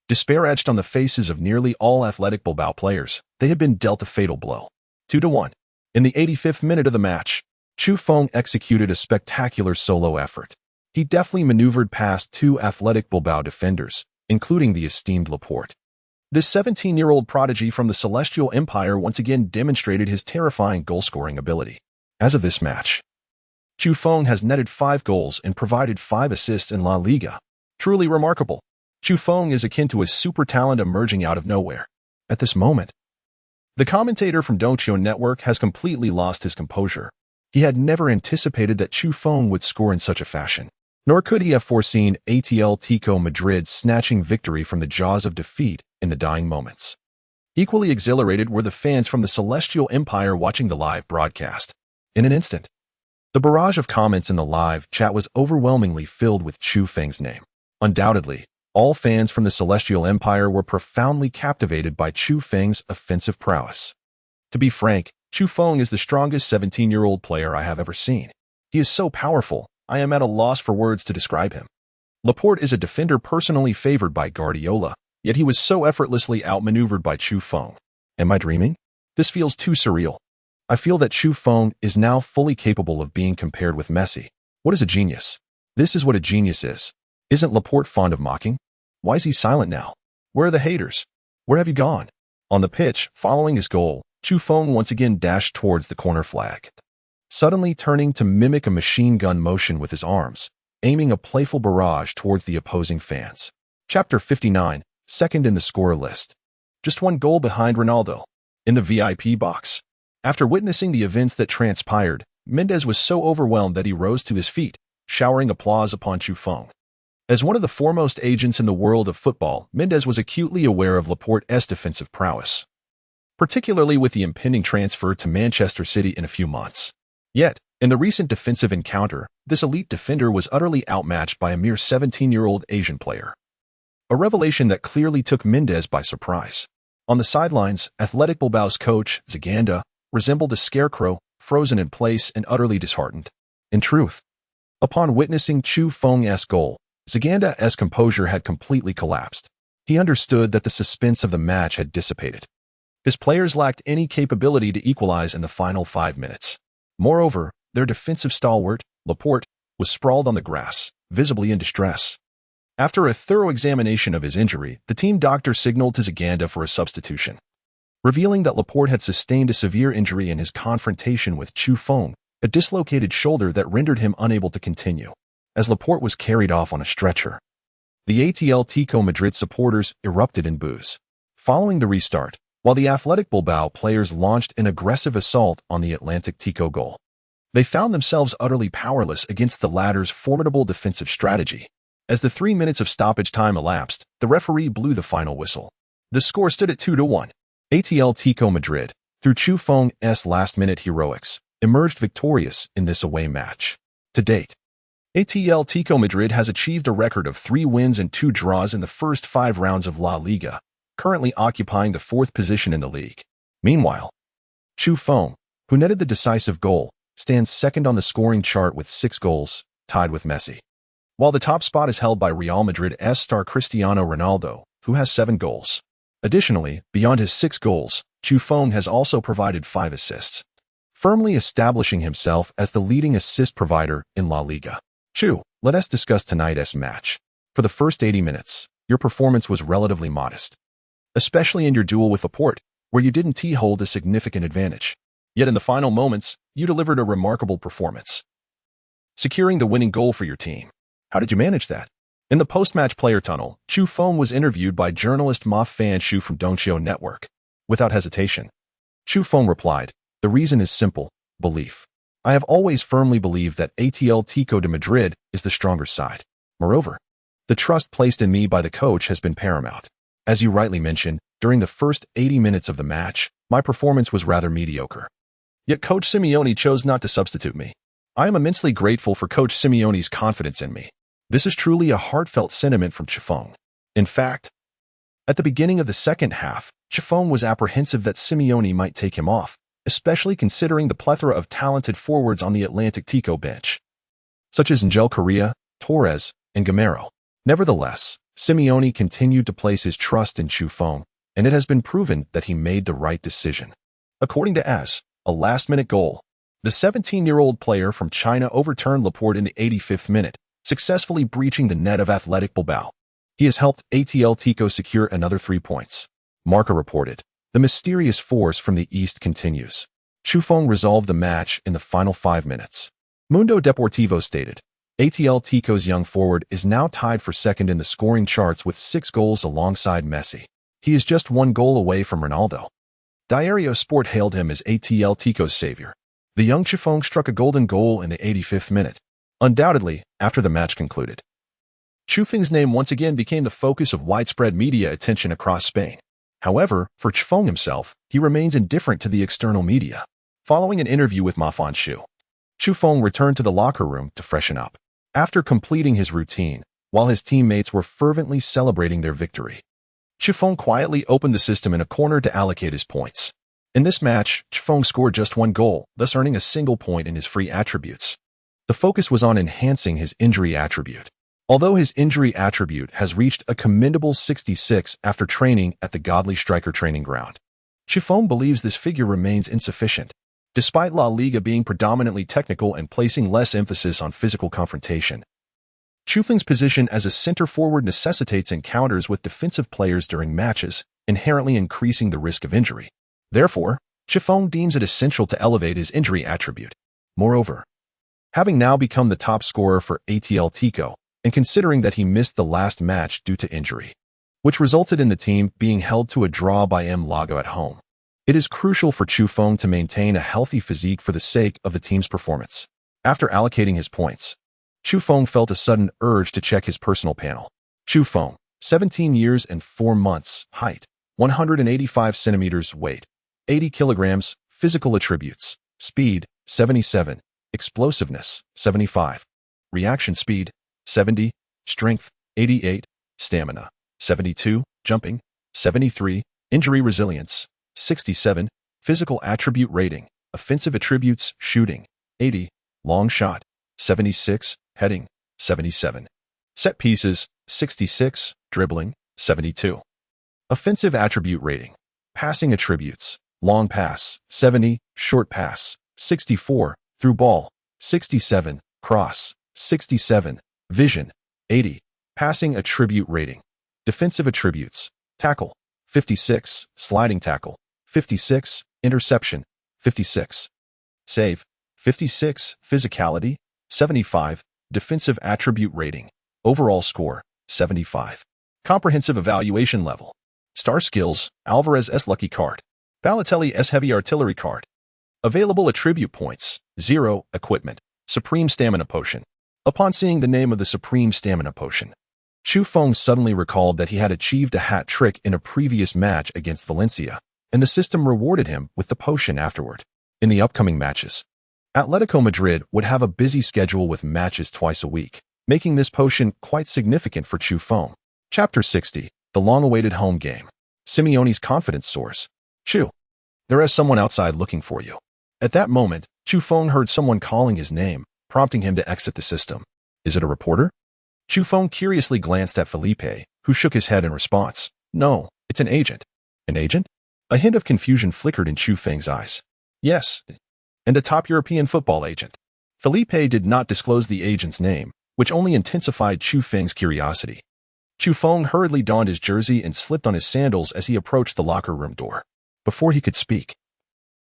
Despair etched on the faces of nearly all Athletic Bilbao players. They had been dealt a fatal blow. 2-1. In the 85th minute of the match, Chu Feng executed a spectacular solo effort. He deftly maneuvered past two Athletic Bilbao defenders, including the esteemed Laporte. This 17-year-old prodigy from the Celestial Empire once again demonstrated his terrifying goal-scoring ability. As of this match, Chu Feng has netted 5 goals and provided 5 assists in La Liga. Truly remarkable. Chu Feng is akin to a super talent emerging out of nowhere. At this moment, the commentator from Donchio Network has completely lost his composure. He had never anticipated that Chu Feng would score in such a fashion. Nor could he have foreseen Atletico Madrid snatching victory from the jaws of defeat in the dying moments. Equally exhilarated were the fans from the Celestial Empire watching the live broadcast. In an instant, the barrage of comments in the live chat was overwhelmingly filled with Chu Feng's name. Undoubtedly, all fans from the Celestial Empire were profoundly captivated by Chu Feng's offensive prowess. To be frank, Chu Feng is the strongest 17-year-old player I have ever seen. He is so powerful, I am at a loss for words to describe him. Laporte is a defender personally favored by Guardiola, yet he was so effortlessly outmaneuvered by Chu Feng. Am I dreaming? This feels too surreal. I feel that Chu Feng is now fully capable of being compared with Messi. What is a genius? This is what a genius is. Isn't Laporte fond of mocking? Why is he silent now? Where are the haters? Where have you gone? On the pitch, following his goal, Chu Feng once again dashed towards the corner flag, suddenly turning to mimic a machine gun motion with his arms, aiming a playful barrage towards the opposing fans. Chapter 59, second in the scorer list. Just 1 goal behind Ronaldo. In the VIP box. After witnessing the events that transpired, Mendes was so overwhelmed that he rose to his feet, showering applause upon Chu Feng. As one of the foremost agents in the world of football, Mendes was acutely aware of Laporte's defensive prowess, particularly with the impending transfer to Manchester City in a few months. Yet, in the recent defensive encounter, this elite defender was utterly outmatched by a mere 17-year-old Asian player. A revelation that clearly took Mendes by surprise. On the sidelines, Athletic Bilbao's coach, Zaganda, resembled a scarecrow, frozen in place and utterly disheartened. In truth, upon witnessing Chu Feng's goal, Zaganda's composure had completely collapsed. He understood that the suspense of the match had dissipated. His players lacked any capability to equalize in the final 5 minutes. Moreover, their defensive stalwart, Laporte, was sprawled on the grass, visibly in distress. After a thorough examination of his injury, the team doctor signaled to Zaganda for a substitution, revealing that Laporte had sustained a severe injury in his confrontation with Chu Feng, a dislocated shoulder that rendered him unable to continue. As Laporte was carried off on a stretcher, the Atletico Madrid supporters erupted in boos. Following the restart, while the Athletic Bilbao players launched an aggressive assault on the Atletico goal, they found themselves utterly powerless against the latter's formidable defensive strategy. As the 3 minutes of stoppage time elapsed, the referee blew the final whistle. The score stood at 2-1. Atletico Madrid, through Chu Feng's last-minute heroics, emerged victorious in this away match. To date, Atletico Madrid has achieved a record of 3 wins and 2 draws in the first 5 rounds of La Liga, currently occupying the 4th position in the league. Meanwhile, Chu Feng, who netted the decisive goal, stands second on the scoring chart with 6 goals, tied with Messi, while the top spot is held by Real Madrid's star Cristiano Ronaldo, who has 7 goals. Additionally, beyond his 6 goals, Chu Feng has also provided 5 assists, firmly establishing himself as the leading assist provider in La Liga. Chu, let us discuss tonight's match. For the first 80 minutes, your performance was relatively modest, especially in your duel with Laporte, where you didn't hold a significant advantage. Yet in the final moments, you delivered a remarkable performance, securing the winning goal for your team. How did you manage that? In the post-match player tunnel, Chu Feng was interviewed by journalist Ma Fan Shu from Dongxiu Network. Without hesitation, Chu Feng replied, "The reason is simple: belief. I have always firmly believed that Atletico de Madrid is the stronger side. Moreover, the trust placed in me by the coach has been paramount. As you rightly mentioned, during the first 80 minutes of the match, my performance was rather mediocre. Yet Coach Simeone chose not to substitute me. I am immensely grateful for Coach Simeone's confidence in me." This is truly a heartfelt sentiment from Chu Feng. In fact, at the beginning of the second half, Chu Feng was apprehensive that Simeone might take him off, especially considering the plethora of talented forwards on the Atletico bench, such as Angel Correa, Torres, and Gamero. Nevertheless, Simeone continued to place his trust in Chu Feng, and it has been proven that he made the right decision. According to a last-minute goal, the 17-year-old player from China overturned Laporte in the 85th minute, successfully breaching the net of Athletic Bilbao. He has helped Atletico secure another 3 points. Marca reported, "The mysterious force from the east continues." Chu Feng resolved the match in the final 5 minutes. Mundo Deportivo stated, Atletico's young forward is now tied for second in the scoring charts with 6 goals alongside Messi. He is just 1 goal away from Ronaldo. Diario Sport hailed him as Atletico's savior. The young Chu Feng struck a golden goal in the 85th minute. Undoubtedly, after the match concluded, Chu Feng's name once again became the focus of widespread media attention across Spain. However, for Chu Feng himself, he remains indifferent to the external media. Following an interview with Ma Fan Shu, Chu Feng returned to the locker room to freshen up. After completing his routine, while his teammates were fervently celebrating their victory, Chu Feng quietly opened the system in a corner to allocate his points. In this match, Chu Feng scored just 1 goal, thus earning a single point in his free attributes. The focus was on enhancing his injury attribute. Although his injury attribute has reached a commendable 66 after training at the Godly Striker training ground, Chu Feng believes this figure remains insufficient. Despite La Liga being predominantly technical and placing less emphasis on physical confrontation, Chu Feng's position as a center forward necessitates encounters with defensive players during matches, inherently increasing the risk of injury. Therefore, Chu Feng deems it essential to elevate his injury attribute. Moreover, having now become the top scorer for Atletico, and considering that he missed the last match due to injury, which resulted in the team being held to a draw by M. Lago at home, it is crucial for Chu Feng to maintain a healthy physique for the sake of the team's performance. After allocating his points, Chu Feng felt a sudden urge to check his personal panel. Chu Feng, 17 years and 4 months, height, 185 centimeters, weight, 80 kilograms, physical attributes, speed, 77, explosiveness, 75, reaction speed, 70, strength, 88, stamina, 72, jumping, 73, injury resilience, 67, physical attribute rating, offensive attributes, shooting, 80, long shot, 76, heading, 77, set pieces, 66, dribbling, 72, offensive attribute rating, passing attributes, long pass, 70, short pass, 64, through ball, 67, cross, 67, vision, 80, passing attribute rating, defensive attributes, tackle, 56, sliding tackle, 56, interception, 56, save, 56, physicality, 75, defensive attribute rating, overall score, 75, comprehensive evaluation level, star skills, Alvarez S. Lucky card, Balotelli S. Heavy Artillery card, available attribute points, 0, equipment, Supreme Stamina Potion. Upon seeing the name of the Supreme Stamina Potion, Chu Feng suddenly recalled that he had achieved a hat trick in a previous match against Valencia, and the system rewarded him with the potion afterward. In the upcoming matches, Atletico Madrid would have a busy schedule with matches twice a week, making this potion quite significant for Chu Feng. Chapter 60, the long-awaited home game. Simeone's confidence soars. Chu, there is someone outside looking for you. At that moment, Chu Feng heard someone calling his name, prompting him to exit the system. Is it a reporter? Chu Feng curiously glanced at Felipe, who shook his head in response. No, it's an agent. An agent? A hint of confusion flickered in Chu Feng's eyes. Yes, and a top European football agent. Felipe did not disclose the agent's name, which only intensified Chu Feng's curiosity. Chu Feng hurriedly donned his jersey and slipped on his sandals as he approached the locker room door. Before he could speak,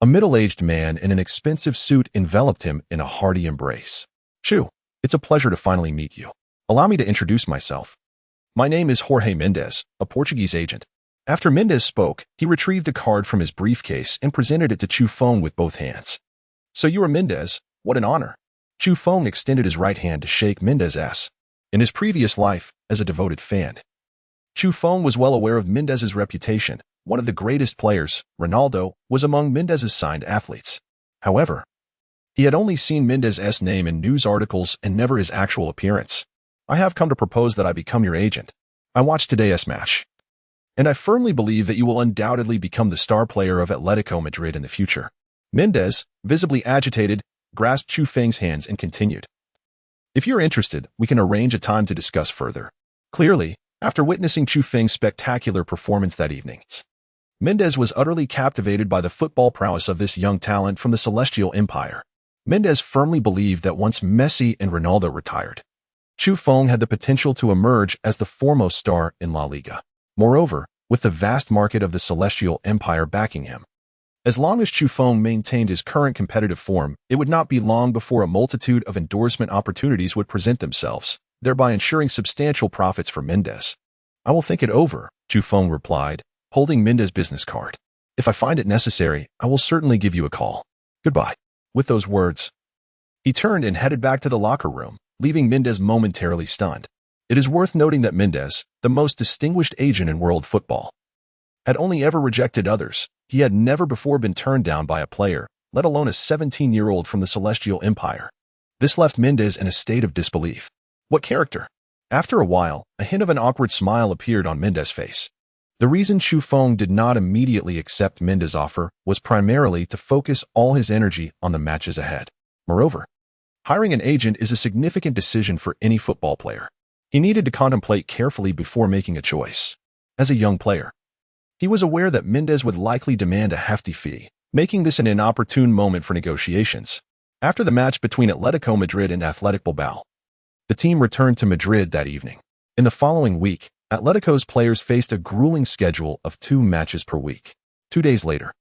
a middle-aged man in an expensive suit enveloped him in a hearty embrace. Chu, it's a pleasure to finally meet you. Allow me to introduce myself. My name is Jorge Mendez, a Portuguese agent. After Mendez spoke, he retrieved a card from his briefcase and presented it to Chu Feng with both hands. So you are Mendez? What an honor. Chu Feng extended his right hand to shake Mendez's. In his previous life, as a devoted fan, Chu Feng was well aware of Mendez's reputation. One of the greatest players, Ronaldo, was among Mendez's signed athletes. However, he had only seen Mendez's name in news articles and never his actual appearance. I have come to propose that I become your agent. I watched today's match, and I firmly believe that you will undoubtedly become the star player of Atletico Madrid in the future. Mendez, visibly agitated, grasped Chu Feng's hands and continued. If you're interested, we can arrange a time to discuss further. Clearly, after witnessing Chu Feng's spectacular performance that evening, Mendez was utterly captivated by the football prowess of this young talent from the Celestial Empire. Mendez firmly believed that once Messi and Ronaldo retired, Chu Feng had the potential to emerge as the foremost star in La Liga. Moreover, with the vast market of the Celestial Empire backing him, as long as Chu Feng maintained his current competitive form, it would not be long before a multitude of endorsement opportunities would present themselves, thereby ensuring substantial profits for Mendez. I will think it over, Chu Feng replied, holding Mendez's business card. If I find it necessary, I will certainly give you a call. Goodbye. With those words, he turned and headed back to the locker room, leaving Mendez momentarily stunned. It is worth noting that Mendez, the most distinguished agent in world football, had only ever rejected others. He had never before been turned down by a player, let alone a 17-year-old from the Celestial Empire. This left Mendez in a state of disbelief. What character? After a while, a hint of an awkward smile appeared on Mendez's face. The reason Chu Feng did not immediately accept Mendez's offer was primarily to focus all his energy on the matches ahead. Moreover, hiring an agent is a significant decision for any football player. He needed to contemplate carefully before making a choice. As a young player, he was aware that Mendez would likely demand a hefty fee, making this an inopportune moment for negotiations. After the match between Atletico Madrid and Athletic Bilbao, the team returned to Madrid that evening. In the following week, Atletico's players faced a grueling schedule of 2 matches per week. 2 days later,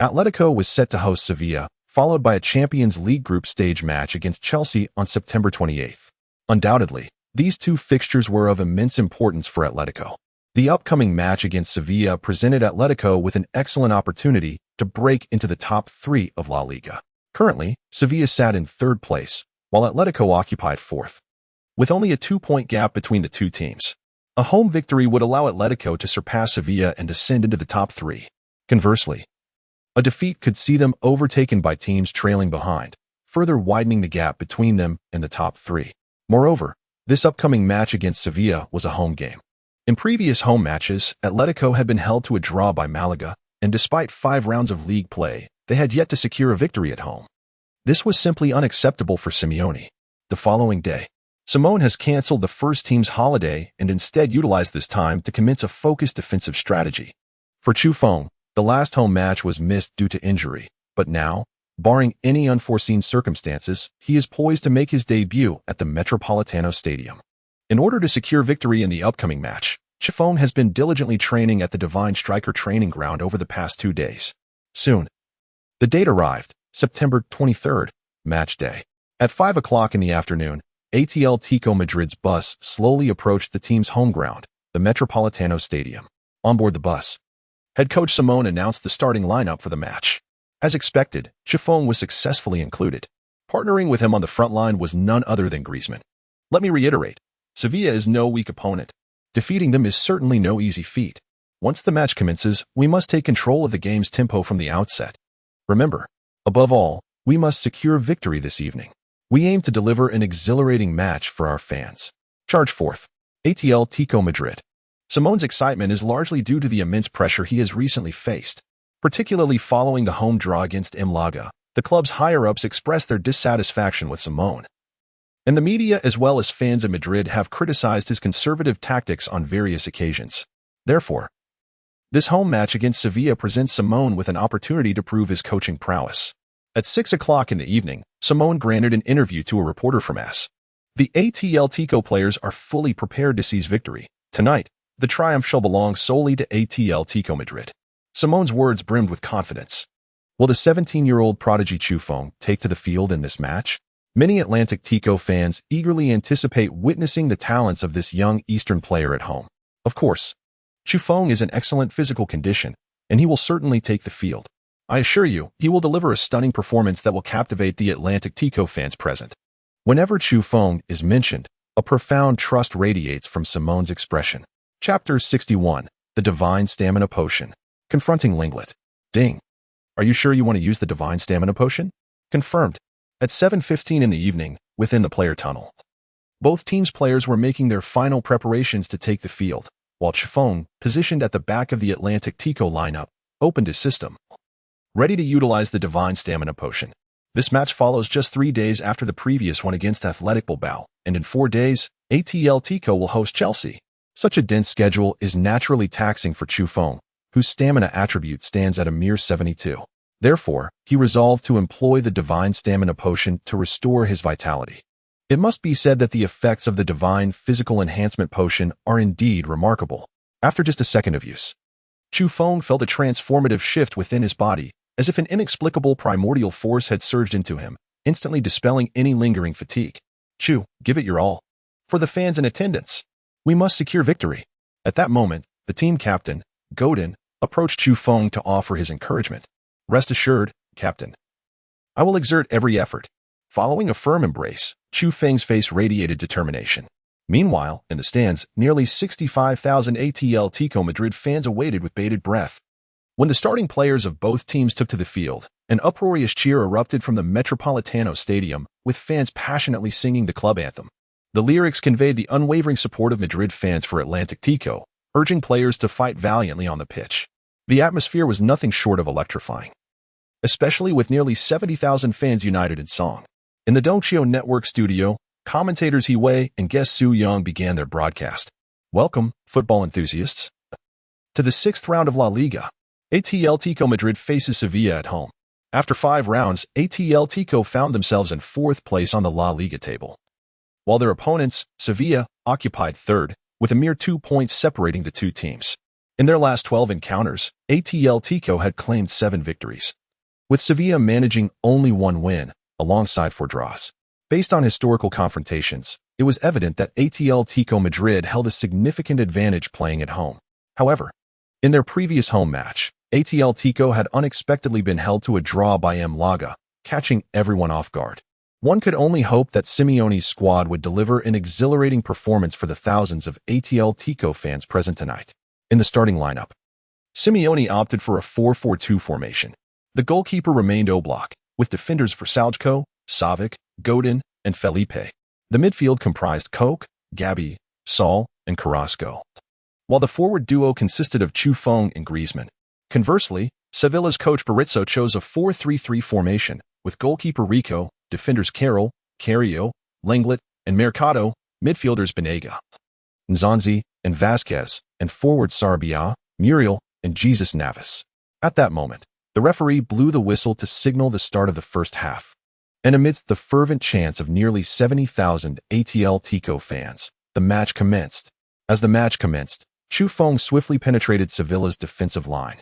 Atletico was set to host Sevilla, followed by a Champions League group stage match against Chelsea on September 28th. Undoubtedly, these 2 fixtures were of immense importance for Atletico. The upcoming match against Sevilla presented Atletico with an excellent opportunity to break into the top 3 of La Liga. Currently, Sevilla sat in 3rd place, while Atletico occupied 4th. With only a 2-point gap between the 2 teams, a home victory would allow Atletico to surpass Sevilla and descend into the top 3. Conversely, a defeat could see them overtaken by teams trailing behind, further widening the gap between them and the top 3. Moreover, this upcoming match against Sevilla was a home game. In previous home matches, Atletico had been held to a draw by Malaga, and despite 5 rounds of league play, they had yet to secure a victory at home. This was simply unacceptable for Simeone. The following day, Simone has cancelled the first team's holiday and instead utilized this time to commence a focused defensive strategy. For Chu Feng, the last home match was missed due to injury, but now, barring any unforeseen circumstances, he is poised to make his debut at the Metropolitano Stadium. In order to secure victory in the upcoming match, Chu Feng has been diligently training at the Divine Striker training ground over the past 2 days. Soon, the date arrived, September 23rd, match day. At 5 o'clock in the afternoon, Atletico Madrid's bus slowly approached the team's home ground, the Metropolitano Stadium. On board the bus, head coach Simone announced the starting lineup for the match. As expected, Chu Feng was successfully included. Partnering with him on the front line was none other than Griezmann. Let me reiterate, Sevilla is no weak opponent. Defeating them is certainly no easy feat. Once the match commences, we must take control of the game's tempo from the outset. Remember, above all, we must secure victory this evening. We aim to deliver an exhilarating match for our fans. Charge forth. Atletico Madrid. Simone's excitement is largely due to the immense pressure he has recently faced. Particularly following the home draw against Malaga, the club's higher-ups expressed their dissatisfaction with Simone. And the media as well as fans in Madrid have criticized his conservative tactics on various occasions. Therefore, This home match against Sevilla presents Simone with an opportunity to prove his coaching prowess. At 6 o'clock in the evening, Simone granted an interview to a reporter from AS. The Atletico players are fully prepared to seize victory. Tonight, the triumph shall belong solely to Atletico Madrid. Simone's words brimmed with confidence. Will the 17-year-old prodigy Chufeng take to the field in this match? Many Atletico fans eagerly anticipate witnessing the talents of this young Eastern player at home. Of course, Chufeng is in excellent physical condition, and he will certainly take the field. I assure you, he will deliver a stunning performance that will captivate the Atletico fans present. Whenever Chufeng is mentioned, a profound trust radiates from Simone's expression. Chapter 61, The Divine Stamina Potion. Confronting Lenglet. Ding. Are you sure you want to use the Divine Stamina Potion? Confirmed. At 7:15 in the evening, within the player tunnel. Both teams' players were making their final preparations to take the field, while Chufeng, positioned at the back of the Atletico lineup, opened his system, ready to utilize the Divine Stamina Potion. This match follows just 3 days after the previous one against Athletic Bilbao, and in 4 days, Atletico will host Chelsea. Such a dense schedule is naturally taxing for Chufeng, whose stamina attribute stands at a mere 72. Therefore, he resolved to employ the Divine Stamina Potion to restore his vitality. It must be said that the effects of the Divine Physical Enhancement Potion are indeed remarkable. After just a second of use, Chufeng felt a transformative shift within his body, as if an inexplicable primordial force had surged into him, instantly dispelling any lingering fatigue. Chu, give it your all. For the fans in attendance, we must secure victory. At that moment, the team captain, Godin, approached Chufeng to offer his encouragement. Rest assured, Captain. I will exert every effort. Following a firm embrace, Chufeng's face radiated determination. Meanwhile, in the stands, nearly 65,000 Atletico Madrid fans awaited with bated breath. When the starting players of both teams took to the field, an uproarious cheer erupted from the Metropolitano Stadium, with fans passionately singing the club anthem. The lyrics conveyed the unwavering support of Madrid fans for Atletico, urging players to fight valiantly on the pitch. The atmosphere was nothing short of electrifying, especially with nearly 70,000 fans united in song. In the Donchio Network studio, commentators He Wei and guest Su Young began their broadcast. Welcome, football enthusiasts, to the 6th round of La Liga. Atletico Madrid faces Sevilla at home. After 5 rounds, Atletico found themselves in 4th place on the La Liga table, while their opponents, Sevilla, occupied 3rd, with a mere 2 points separating the two teams. In their last 12 encounters, Atletico had claimed 7 victories, with Sevilla managing only 1 win, alongside 4 draws. Based on historical confrontations, it was evident that Atletico Madrid held a significant advantage playing at home. However, in their previous home match, Atletico had unexpectedly been held to a draw by Malaga, catching everyone off guard. One could only hope that Simeone's squad would deliver an exhilarating performance for the thousands of Atletico fans present tonight. In the starting lineup, Simeone opted for a 4-4-2 formation. The goalkeeper remained Oblak, with defenders Vrsaljko, Savic, Godin, and Felipe. The midfield comprised Koch, Gabi, Saul, and Carrasco, while the forward duo consisted of Chufeng and Griezmann. Conversely, Sevilla's coach Berizzo chose a 4-3-3 formation, with goalkeeper Rico, defenders Carroll, Carrillo, Lenglet, and Mercado, midfielders Banega, Nzonzi, and Vasquez, and forward Sarabia, Muriel, and Jesus Navas. At that moment, the referee blew the whistle to signal the start of the first half. And amidst the fervent chants of nearly 70,000 Atletico fans, the match commenced. As the match commenced, Chufeng swiftly penetrated Sevilla's defensive line,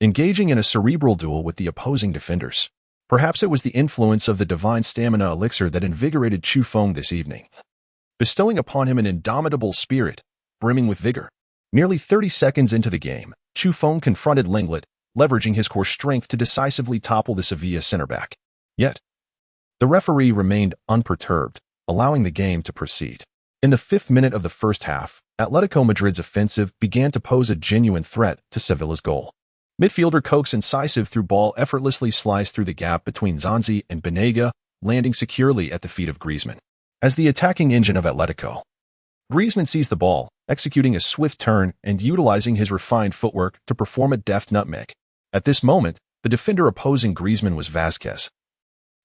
engaging in a cerebral duel with the opposing defenders. Perhaps it was the influence of the Divine Stamina elixir that invigorated Chufeng this evening, bestowing upon him an indomitable spirit, brimming with vigor. Nearly 30 seconds into the game, Chufeng confronted Lenglet, leveraging his core strength to decisively topple the Sevilla center-back. Yet, the referee remained unperturbed, allowing the game to proceed. In the 5th minute of the first half, Atletico Madrid's offensive began to pose a genuine threat to Sevilla's goal. Midfielder Koch's incisive through ball effortlessly sliced through the gap between Nzonzi and Banega, landing securely at the feet of Griezmann. As the attacking engine of Atletico, Griezmann seized the ball, executing a swift turn and utilizing his refined footwork to perform a deft nutmeg. At this moment, the defender opposing Griezmann was Vasquez,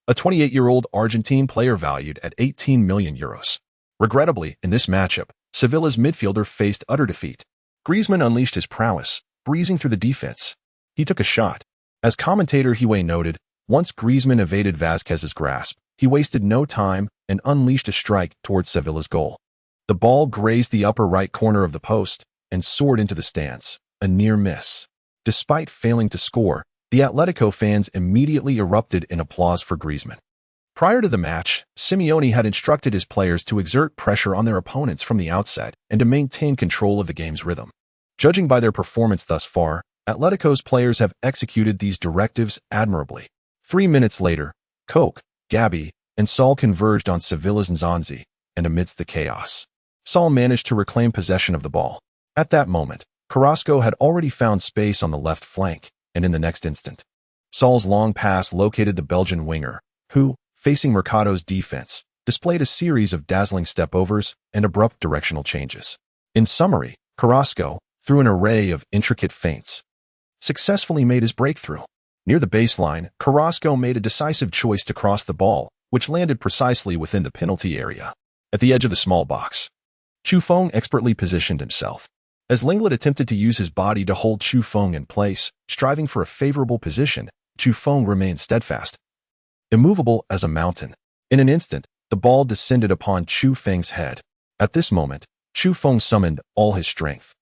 a 28-year-old Argentine player valued at 18 million euros. Regrettably, in this matchup, Sevilla's midfielder faced utter defeat. Griezmann unleashed his prowess, breezing through the defense. He took a shot. As commentator Huey noted, once Griezmann evaded Vázquez's grasp, he wasted no time and unleashed a strike towards Sevilla's goal. The ball grazed the upper right corner of the post and soared into the stands, a near miss. Despite failing to score, the Atletico fans immediately erupted in applause for Griezmann. Prior to the match, Simeone had instructed his players to exert pressure on their opponents from the outset and to maintain control of the game's rhythm. Judging by their performance thus far, Atletico's players have executed these directives admirably. 3 minutes later, Koke, Gabi, and Saul converged on Sevilla's Nzonzi, and amidst the chaos, Saul managed to reclaim possession of the ball. At that moment, Carrasco had already found space on the left flank, and in the next instant, Saul's long pass located the Belgian winger, who, facing Mercado's defense, displayed a series of dazzling step-overs and abrupt directional changes. In summary, Carrasco, through an array of intricate feints, successfully made his breakthrough. Near the baseline, Carrasco made a decisive choice to cross the ball, which landed precisely within the penalty area. At the edge of the small box, Chufeng expertly positioned himself. As Lenglet attempted to use his body to hold Chufeng in place, striving for a favorable position, Chufeng remained steadfast, immovable as a mountain. In an instant, the ball descended upon Chufeng's head. At this moment, Chufeng summoned all his strength,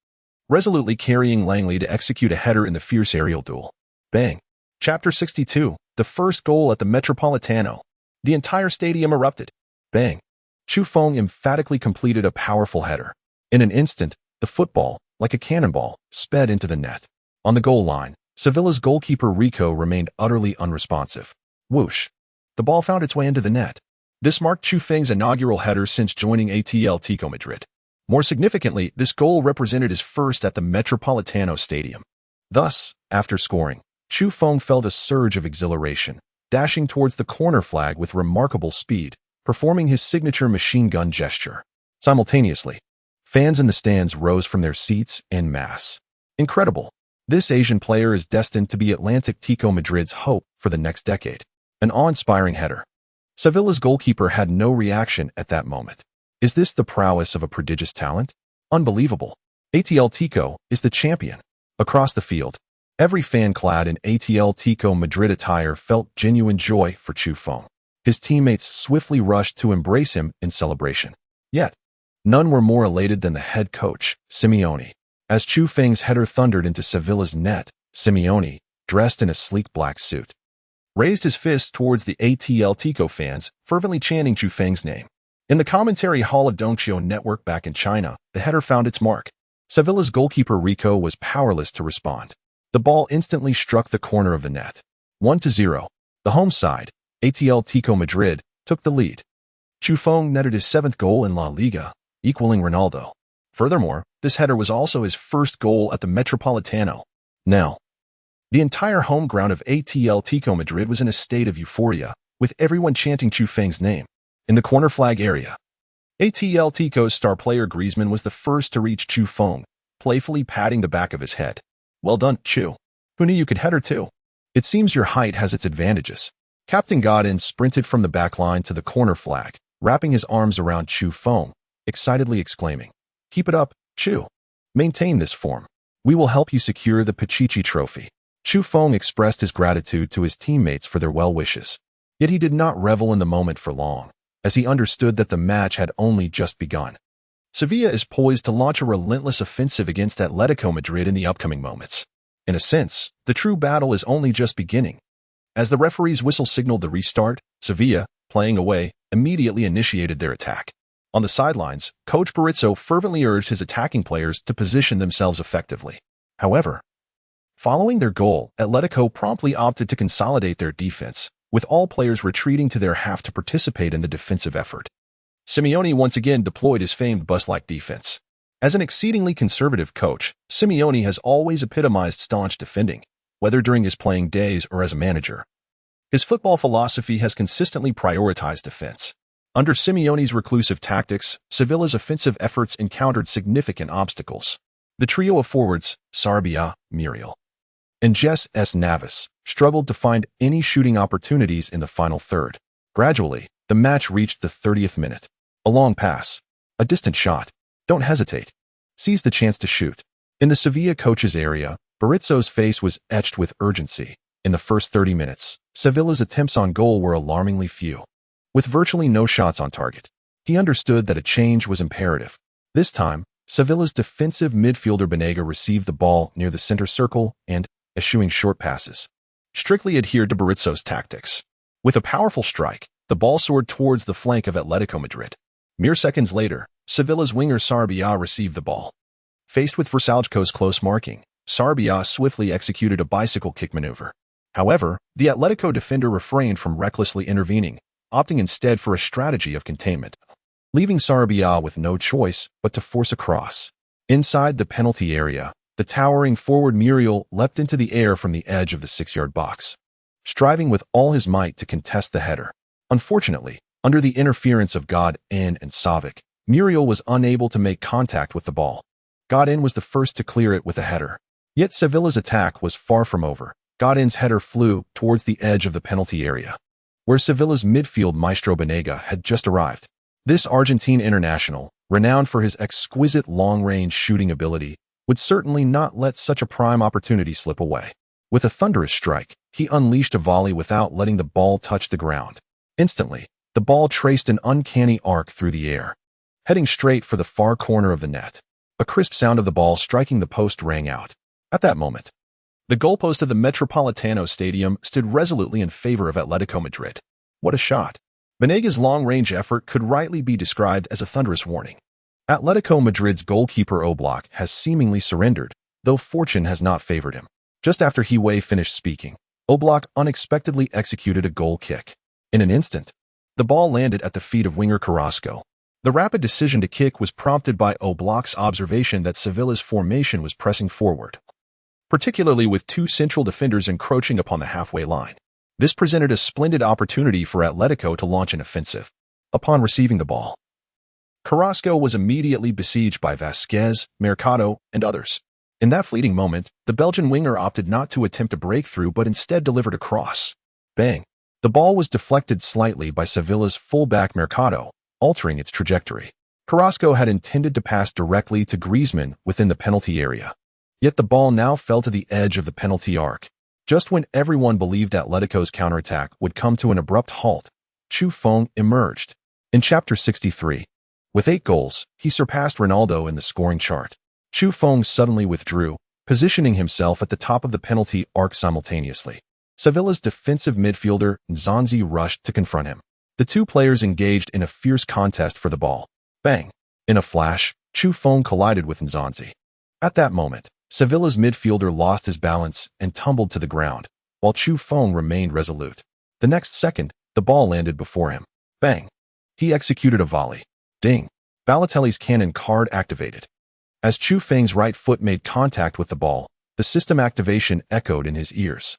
resolutely carrying Langley to execute a header in the fierce aerial duel. Bang! Chapter 62, the first goal at the Metropolitano. The entire stadium erupted. Bang! Chufeng emphatically completed a powerful header. In an instant, the football, like a cannonball, sped into the net. On the goal line, Sevilla's goalkeeper Rico remained utterly unresponsive. Whoosh! The ball found its way into the net. This marked Chufeng's inaugural header since joining Atletico Madrid. More significantly, this goal represented his first at the Metropolitano Stadium. Thus, after scoring, Chufeng felt a surge of exhilaration, dashing towards the corner flag with remarkable speed, performing his signature machine gun gesture. Simultaneously, fans in the stands rose from their seats en masse. Incredible! This Asian player is destined to be Atletico Madrid's hope for the next decade. An awe-inspiring header. Sevilla's goalkeeper had no reaction at that moment. Is this the prowess of a prodigious talent? Unbelievable. Atletico is the champion. Across the field, every fan clad in Atletico Madrid attire felt genuine joy for Chufeng. His teammates swiftly rushed to embrace him in celebration. Yet, none were more elated than the head coach, Simeone. As Chufeng's header thundered into Sevilla's net, Simeone, dressed in a sleek black suit, raised his fist towards the Atletico fans, fervently chanting Chufeng's name. In the commentary hall of Dongqiu Network back in China, the header found its mark. Sevilla's goalkeeper Rico was powerless to respond. The ball instantly struck the corner of the net. 1-0. The home side, Atletico Madrid, took the lead. Chufeng netted his 7th goal in La Liga, equaling Ronaldo. Furthermore, this header was also his first goal at the Metropolitano. Now, the entire home ground of Atletico Madrid was in a state of euphoria, with everyone chanting Chufeng's name. In the corner flag area, Atletico's star player Griezmann was the first to reach Chufeng, playfully patting the back of his head. Well done, Chu. Who knew you could header too? It seems your height has its advantages. Captain Godin sprinted from the back line to the corner flag, wrapping his arms around Chufeng, excitedly exclaiming, "Keep it up, Chu. Maintain this form. We will help you secure the Pichichi trophy." Chufeng expressed his gratitude to his teammates for their well wishes. Yet he did not revel in the moment for long, as he understood that the match had only just begun. Sevilla is poised to launch a relentless offensive against Atletico Madrid in the upcoming moments. In a sense, the true battle is only just beginning. As the referee's whistle signaled the restart, Sevilla, playing away, immediately initiated their attack. On the sidelines, Coach Berizzo fervently urged his attacking players to position themselves effectively. However, following their goal, Atletico promptly opted to consolidate their defense, with all players retreating to their half to participate in the defensive effort. Simeone once again deployed his famed bus-like defense. As an exceedingly conservative coach, Simeone has always epitomized staunch defending, whether during his playing days or as a manager. His football philosophy has consistently prioritized defense. Under Simeone's reclusive tactics, Sevilla's offensive efforts encountered significant obstacles. The trio of forwards, Sarabia, Muriel, and Jess S. Navas, struggled to find any shooting opportunities in the final third. Gradually, the match reached the 30th minute. A long pass. A distant shot. Don't hesitate. Seize the chance to shoot. In the Sevilla coach's area, Berizzo's face was etched with urgency. In the first 30 minutes, Sevilla's attempts on goal were alarmingly few, with virtually no shots on target. He understood that a change was imperative. This time, Sevilla's defensive midfielder Banega received the ball near the center circle and, eschewing short passes, strictly adhered to Berizzo's tactics. With a powerful strike, the ball soared towards the flank of Atletico Madrid. Mere seconds later, Sevilla's winger Sarabia received the ball. Faced with Versalco's close marking, Sarabia swiftly executed a bicycle kick maneuver. However, the Atletico defender refrained from recklessly intervening, opting instead for a strategy of containment, leaving Sarabia with no choice but to force a cross. Inside the penalty area, the towering forward Muriel leapt into the air from the edge of the 6-yard box, striving with all his might to contest the header. Unfortunately, under the interference of Godin and Savic, Muriel was unable to make contact with the ball. Godin was the first to clear it with a header. Yet Sevilla's attack was far from over. Godin's header flew towards the edge of the penalty area, where Sevilla's midfield maestro Banega had just arrived. This Argentine international, renowned for his exquisite long-range shooting ability, would certainly not let such a prime opportunity slip away. With a thunderous strike, he unleashed a volley without letting the ball touch the ground. Instantly, the ball traced an uncanny arc through the air, heading straight for the far corner of the net. A crisp sound of the ball striking the post rang out. At that moment, the goalpost of the Metropolitano Stadium stood resolutely in favor of Atletico Madrid. What a shot! Banega's long-range effort could rightly be described as a thunderous warning. Atletico Madrid's goalkeeper Oblak has seemingly surrendered, though fortune has not favored him. Just after Hiway finished speaking, Oblak unexpectedly executed a goal kick. In an instant, the ball landed at the feet of winger Carrasco. The rapid decision to kick was prompted by Oblak's observation that Sevilla's formation was pressing forward, particularly with two central defenders encroaching upon the halfway line. This presented a splendid opportunity for Atletico to launch an offensive. Upon receiving the ball, Carrasco was immediately besieged by Vasquez, Mercado, and others. In that fleeting moment, the Belgian winger opted not to attempt a breakthrough but instead delivered a cross. Bang! The ball was deflected slightly by Sevilla's fullback Mercado, altering its trajectory. Carrasco had intended to pass directly to Griezmann within the penalty area. Yet the ball now fell to the edge of the penalty arc. Just when everyone believed Atletico's counterattack would come to an abrupt halt, Chu Feng emerged. In Chapter 63, with 8 goals, he surpassed Ronaldo in the scoring chart. Chu Feng suddenly withdrew, positioning himself at the top of the penalty arc simultaneously. Sevilla's defensive midfielder Nzonzi rushed to confront him. The two players engaged in a fierce contest for the ball. Bang! In a flash, Chu Feng collided with Nzonzi. At that moment, Sevilla's midfielder lost his balance and tumbled to the ground, while Chu Feng remained resolute. The next second, the ball landed before him. Bang! He executed a volley. Ding! Balotelli's cannon card activated. As Chu Feng's right foot made contact with the ball, the system activation echoed in his ears.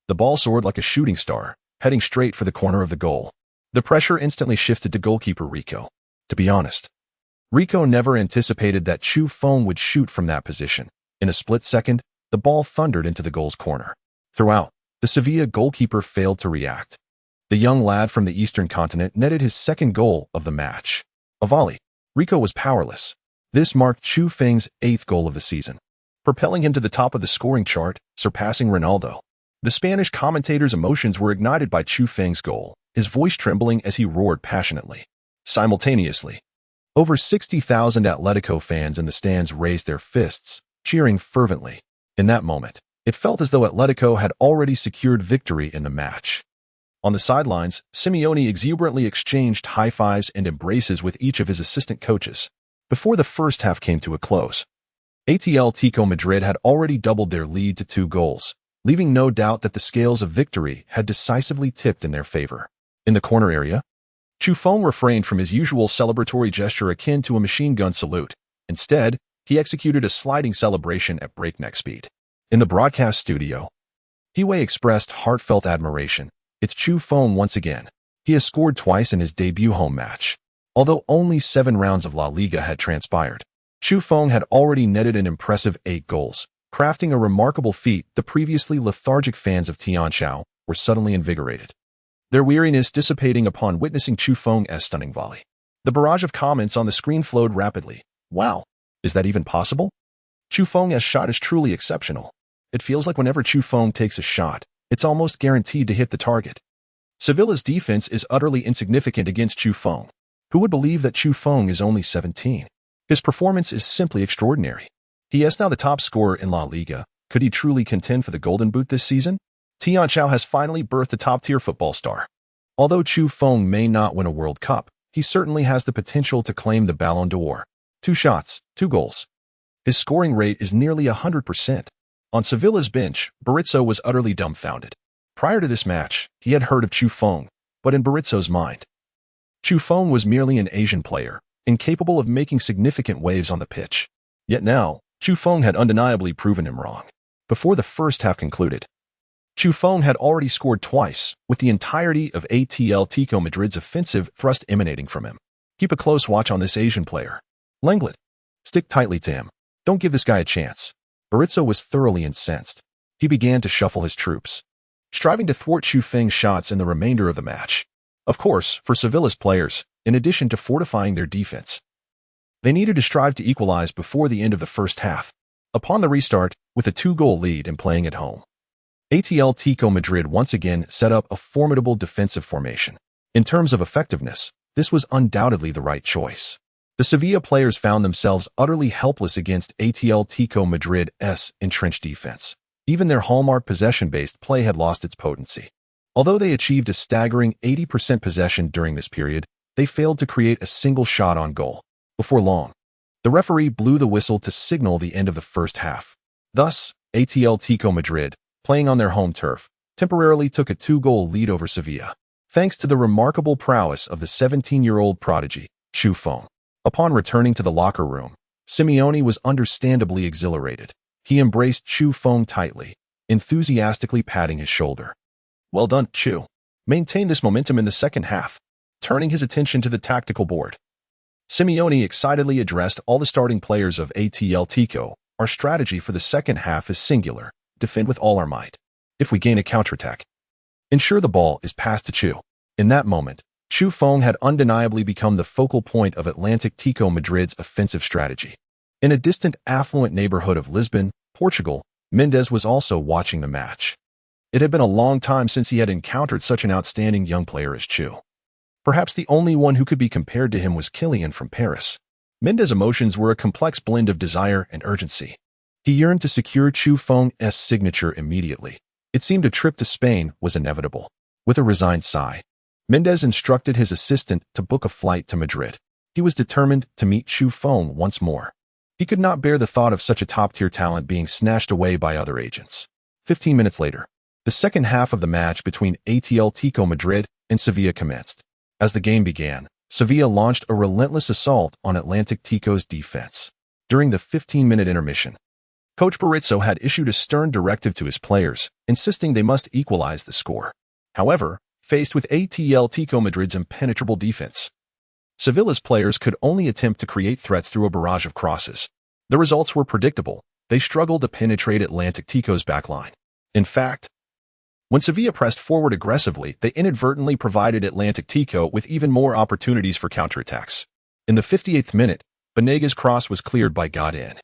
The ball soared like a shooting star, heading straight for the corner of the goal. The pressure instantly shifted to goalkeeper Rico. To be honest, Rico never anticipated that Chu Feng would shoot from that position. In a split second, the ball thundered into the goal's corner. Throughout, the Sevilla goalkeeper failed to react. The young lad from the eastern continent netted his second goal of the match. A volley. Rico was powerless. This marked Chu Feng's 8th goal of the season, propelling him to the top of the scoring chart, surpassing Ronaldo. The Spanish commentator's emotions were ignited by Chu Feng's goal, his voice trembling as he roared passionately. Simultaneously, over 60,000 Atletico fans in the stands raised their fists, cheering fervently. In that moment, it felt as though Atletico had already secured victory in the match. On the sidelines, Simeone exuberantly exchanged high fives and embraces with each of his assistant coaches. Before the first half came to a close, Atletico Madrid had already doubled their lead to 2 goals, leaving no doubt that the scales of victory had decisively tipped in their favor. In the corner area, Chu Feng refrained from his usual celebratory gesture akin to a machine gun salute. Instead, he executed a sliding celebration at breakneck speed. In the broadcast studio, Hiway expressed heartfelt admiration. It's Chu Feng once again. He has scored twice in his debut home match. Although only 7 rounds of La Liga had transpired, Chu Feng had already netted an impressive 8 goals, crafting a remarkable feat. The previously lethargic fans of Tianqiao were suddenly invigorated, their weariness dissipating upon witnessing Chu Feng's stunning volley. The barrage of comments on the screen flowed rapidly. Wow, is that even possible? Chu Feng's shot is truly exceptional. It feels like whenever Chu Feng takes a shot, it's almost guaranteed to hit the target. Sevilla's defense is utterly insignificant against Chu Feng. Who would believe that Chu Feng is only 17? His performance is simply extraordinary. He is now the top scorer in La Liga. Could he truly contend for the Golden Boot this season? Tianzhao has finally birthed a top-tier football star. Although Chu Feng may not win a World Cup, he certainly has the potential to claim the Ballon d'Or. 2 shots, 2 goals. His scoring rate is nearly 100%. On Sevilla's bench, Berizzo was utterly dumbfounded. Prior to this match, he had heard of Chu Feng, but in Berizzo's mind, Chu Feng was merely an Asian player, incapable of making significant waves on the pitch. Yet now, Chu Feng had undeniably proven him wrong. Before the first half concluded, Chu Feng had already scored twice, with the entirety of Atletico Madrid's offensive thrust emanating from him. Keep a close watch on this Asian player. Lenglet, stick tightly to him. Don't give this guy a chance. Berizzo was thoroughly incensed. He began to shuffle his troops, striving to thwart Chu Feng's shots in the remainder of the match. Of course, for Sevilla's players, in addition to fortifying their defense, they needed to strive to equalize before the end of the first half. Upon the restart, with a 2-goal lead and playing at home, Atletico Madrid once again set up a formidable defensive formation. In terms of effectiveness, this was undoubtedly the right choice. The Sevilla players found themselves utterly helpless against Atletico Madrid's entrenched defense. Even their hallmark possession-based play had lost its potency. Although they achieved a staggering 80% possession during this period, they failed to create a single shot on goal. Before long, the referee blew the whistle to signal the end of the first half. Thus, Atletico Madrid, playing on their home turf, temporarily took a 2-goal lead over Sevilla, thanks to the remarkable prowess of the 17-year-old prodigy, Chu Feng. Upon returning to the locker room, Simeone was understandably exhilarated. He embraced Chu Feng tightly, enthusiastically patting his shoulder. "Well done, Chu. Maintain this momentum in the second half." Turning his attention to the tactical board, Simeone excitedly addressed all the starting players of Atletico. "Our strategy for the second half is singular. Defend with all our might. If we gain a counterattack, ensure the ball is passed to Chu." In that moment, Chu Feng had undeniably become the focal point of Atletico Madrid's offensive strategy. In a distant, affluent neighborhood of Lisbon, Portugal, Mendes was also watching the match. It had been a long time since he had encountered such an outstanding young player as Chu. Perhaps the only one who could be compared to him was Kylian from Paris. Mendes' emotions were a complex blend of desire and urgency. He yearned to secure Chu Feng's signature immediately. It seemed a trip to Spain was inevitable. With a resigned sigh, Mendes instructed his assistant to book a flight to Madrid. He was determined to meet Chu Feng once more. He could not bear the thought of such a top-tier talent being snatched away by other agents. 15 minutes later, the second half of the match between Atletico Madrid and Sevilla commenced. As the game began, Sevilla launched a relentless assault on Atletico's defense. During the 15-minute intermission, Coach Berizzo had issued a stern directive to his players, insisting they must equalize the score. However, faced with Atletico Madrid's impenetrable defense, Sevilla's players could only attempt to create threats through a barrage of crosses. The results were predictable. They struggled to penetrate Atletico's backline. In fact, when Sevilla pressed forward aggressively, they inadvertently provided Atletico with even more opportunities for counterattacks. In the 58th minute, Banega's cross was cleared by Godin,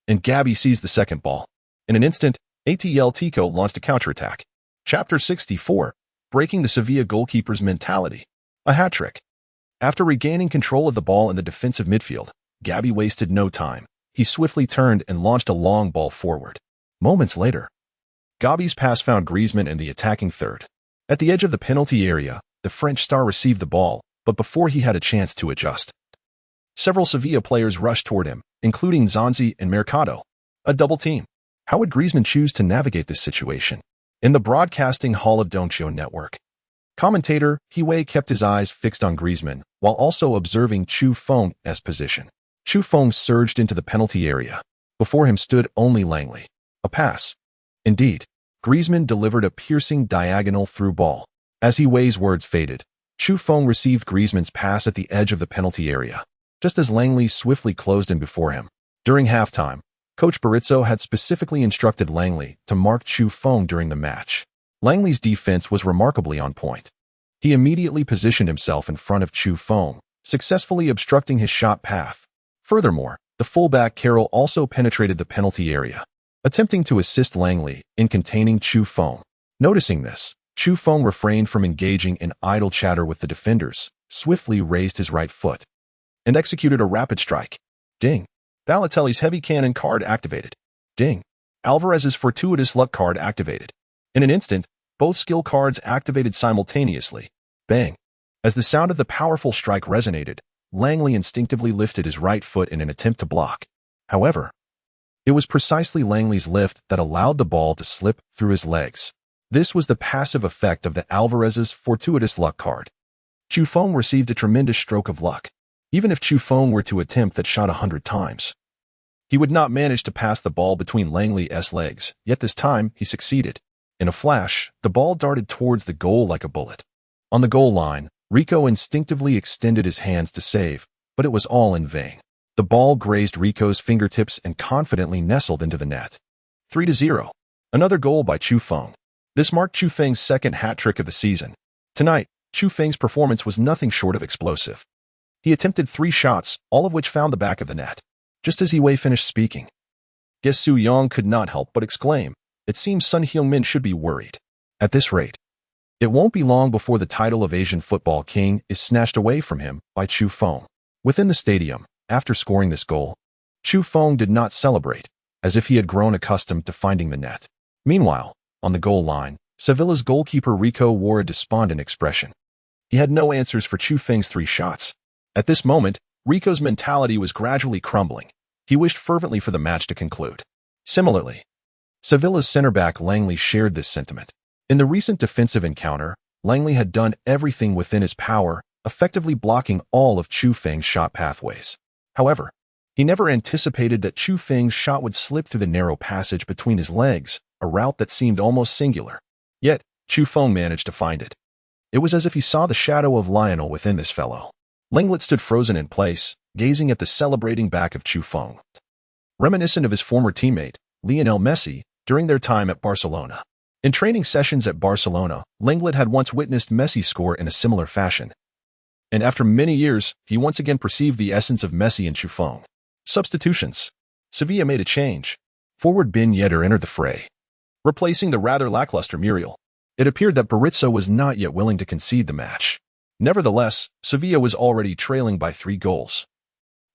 and Gabi seized the second ball. In an instant, Atletico launched a counterattack. Chapter 64. Breaking the Sevilla goalkeeper's mentality. A hat-trick. After regaining control of the ball in the defensive midfield, Gabi wasted no time. He swiftly turned and launched a long ball forward. Moments later, Gabi's pass found Griezmann in the attacking third. At the edge of the penalty area, the French star received the ball, but before he had a chance to adjust, several Sevilla players rushed toward him, including Zanzi and Mercado. A double team. How would Griezmann choose to navigate this situation? In the broadcasting hall of Doncio Network, commentator Hiwei kept his eyes fixed on Griezmann while also observing Chu Feng's position. Chu Feng surged into the penalty area. Before him stood only Langley. A pass. Indeed, Griezmann delivered a piercing diagonal through ball. As Hiwei's words faded, Chu Feng received Griezmann's pass at the edge of the penalty area, just as Langley swiftly closed in before him. During halftime, Coach Berizzo had specifically instructed Langley to mark Chu Feng during the match. Langley's defense was remarkably on point. He immediately positioned himself in front of Chu Feng, successfully obstructing his shot path. Furthermore, the fullback Carroll also penetrated the penalty area. attempting to assist Langley in containing Chu Feng. Noticing this, Chu Feng refrained from engaging in idle chatter with the defenders, swiftly raised his right foot, and executed a rapid strike. Ding. Balotelli's heavy cannon card activated. Ding. Alvarez's fortuitous luck card activated. In an instant, both skill cards activated simultaneously. Bang. As the sound of the powerful strike resonated, Langley instinctively lifted his right foot in an attempt to block. However, it was precisely Langley's lift that allowed the ball to slip through his legs. This was the passive effect of the Alvarez's fortuitous luck card. Chu Feng received a tremendous stroke of luck. Even if Chu Feng were to attempt that shot 100 times, he would not manage to pass the ball between Langley's legs, yet this time he succeeded. In a flash, the ball darted towards the goal like a bullet. On the goal line, Rico instinctively extended his hands to save, but it was all in vain. The ball grazed Rico's fingertips and confidently nestled into the net. 3-0. Another goal by Chu Feng. This marked Chu Feng's second hat-trick of the season. Tonight, Chu Feng's performance was nothing short of explosive. He attempted 3 shots, all of which found the back of the net. Just as Yi Wei finished speaking, Ge Su-yong could not help but exclaim, "It seems Sun Heung-min should be worried. At this rate, it won't be long before the title of Asian Football King is snatched away from him by Chu Feng." Within the stadium, after scoring this goal, Chu Feng did not celebrate, as if he had grown accustomed to finding the net. Meanwhile, on the goal line, Sevilla's goalkeeper Rico wore a despondent expression. He had no answers for Chu Feng's 3 shots. At this moment, Rico's mentality was gradually crumbling. He wished fervently for the match to conclude. Similarly, Sevilla's center-back Langley shared this sentiment. In the recent defensive encounter, Langley had done everything within his power, effectively blocking all of Chu Feng's shot pathways. However, he never anticipated that Chu Feng's shot would slip through the narrow passage between his legs, a route that seemed almost singular. Yet, Chu Feng managed to find it. It was as if he saw the shadow of Lionel within this fellow. Langley stood frozen in place, gazing at the celebrating back of Chu Feng, reminiscent of his former teammate, Lionel Messi, during their time at Barcelona. In training sessions at Barcelona, Langley had once witnessed Messi score in a similar fashion. And after many years, he once again perceived the essence of Messi in Chu Feng. Substitutions. Sevilla made a change. Forward Ben Yedder entered the fray, replacing the rather lackluster Muriel. It appeared that Berizzo was not yet willing to concede the match. Nevertheless, Sevilla was already trailing by 3 goals.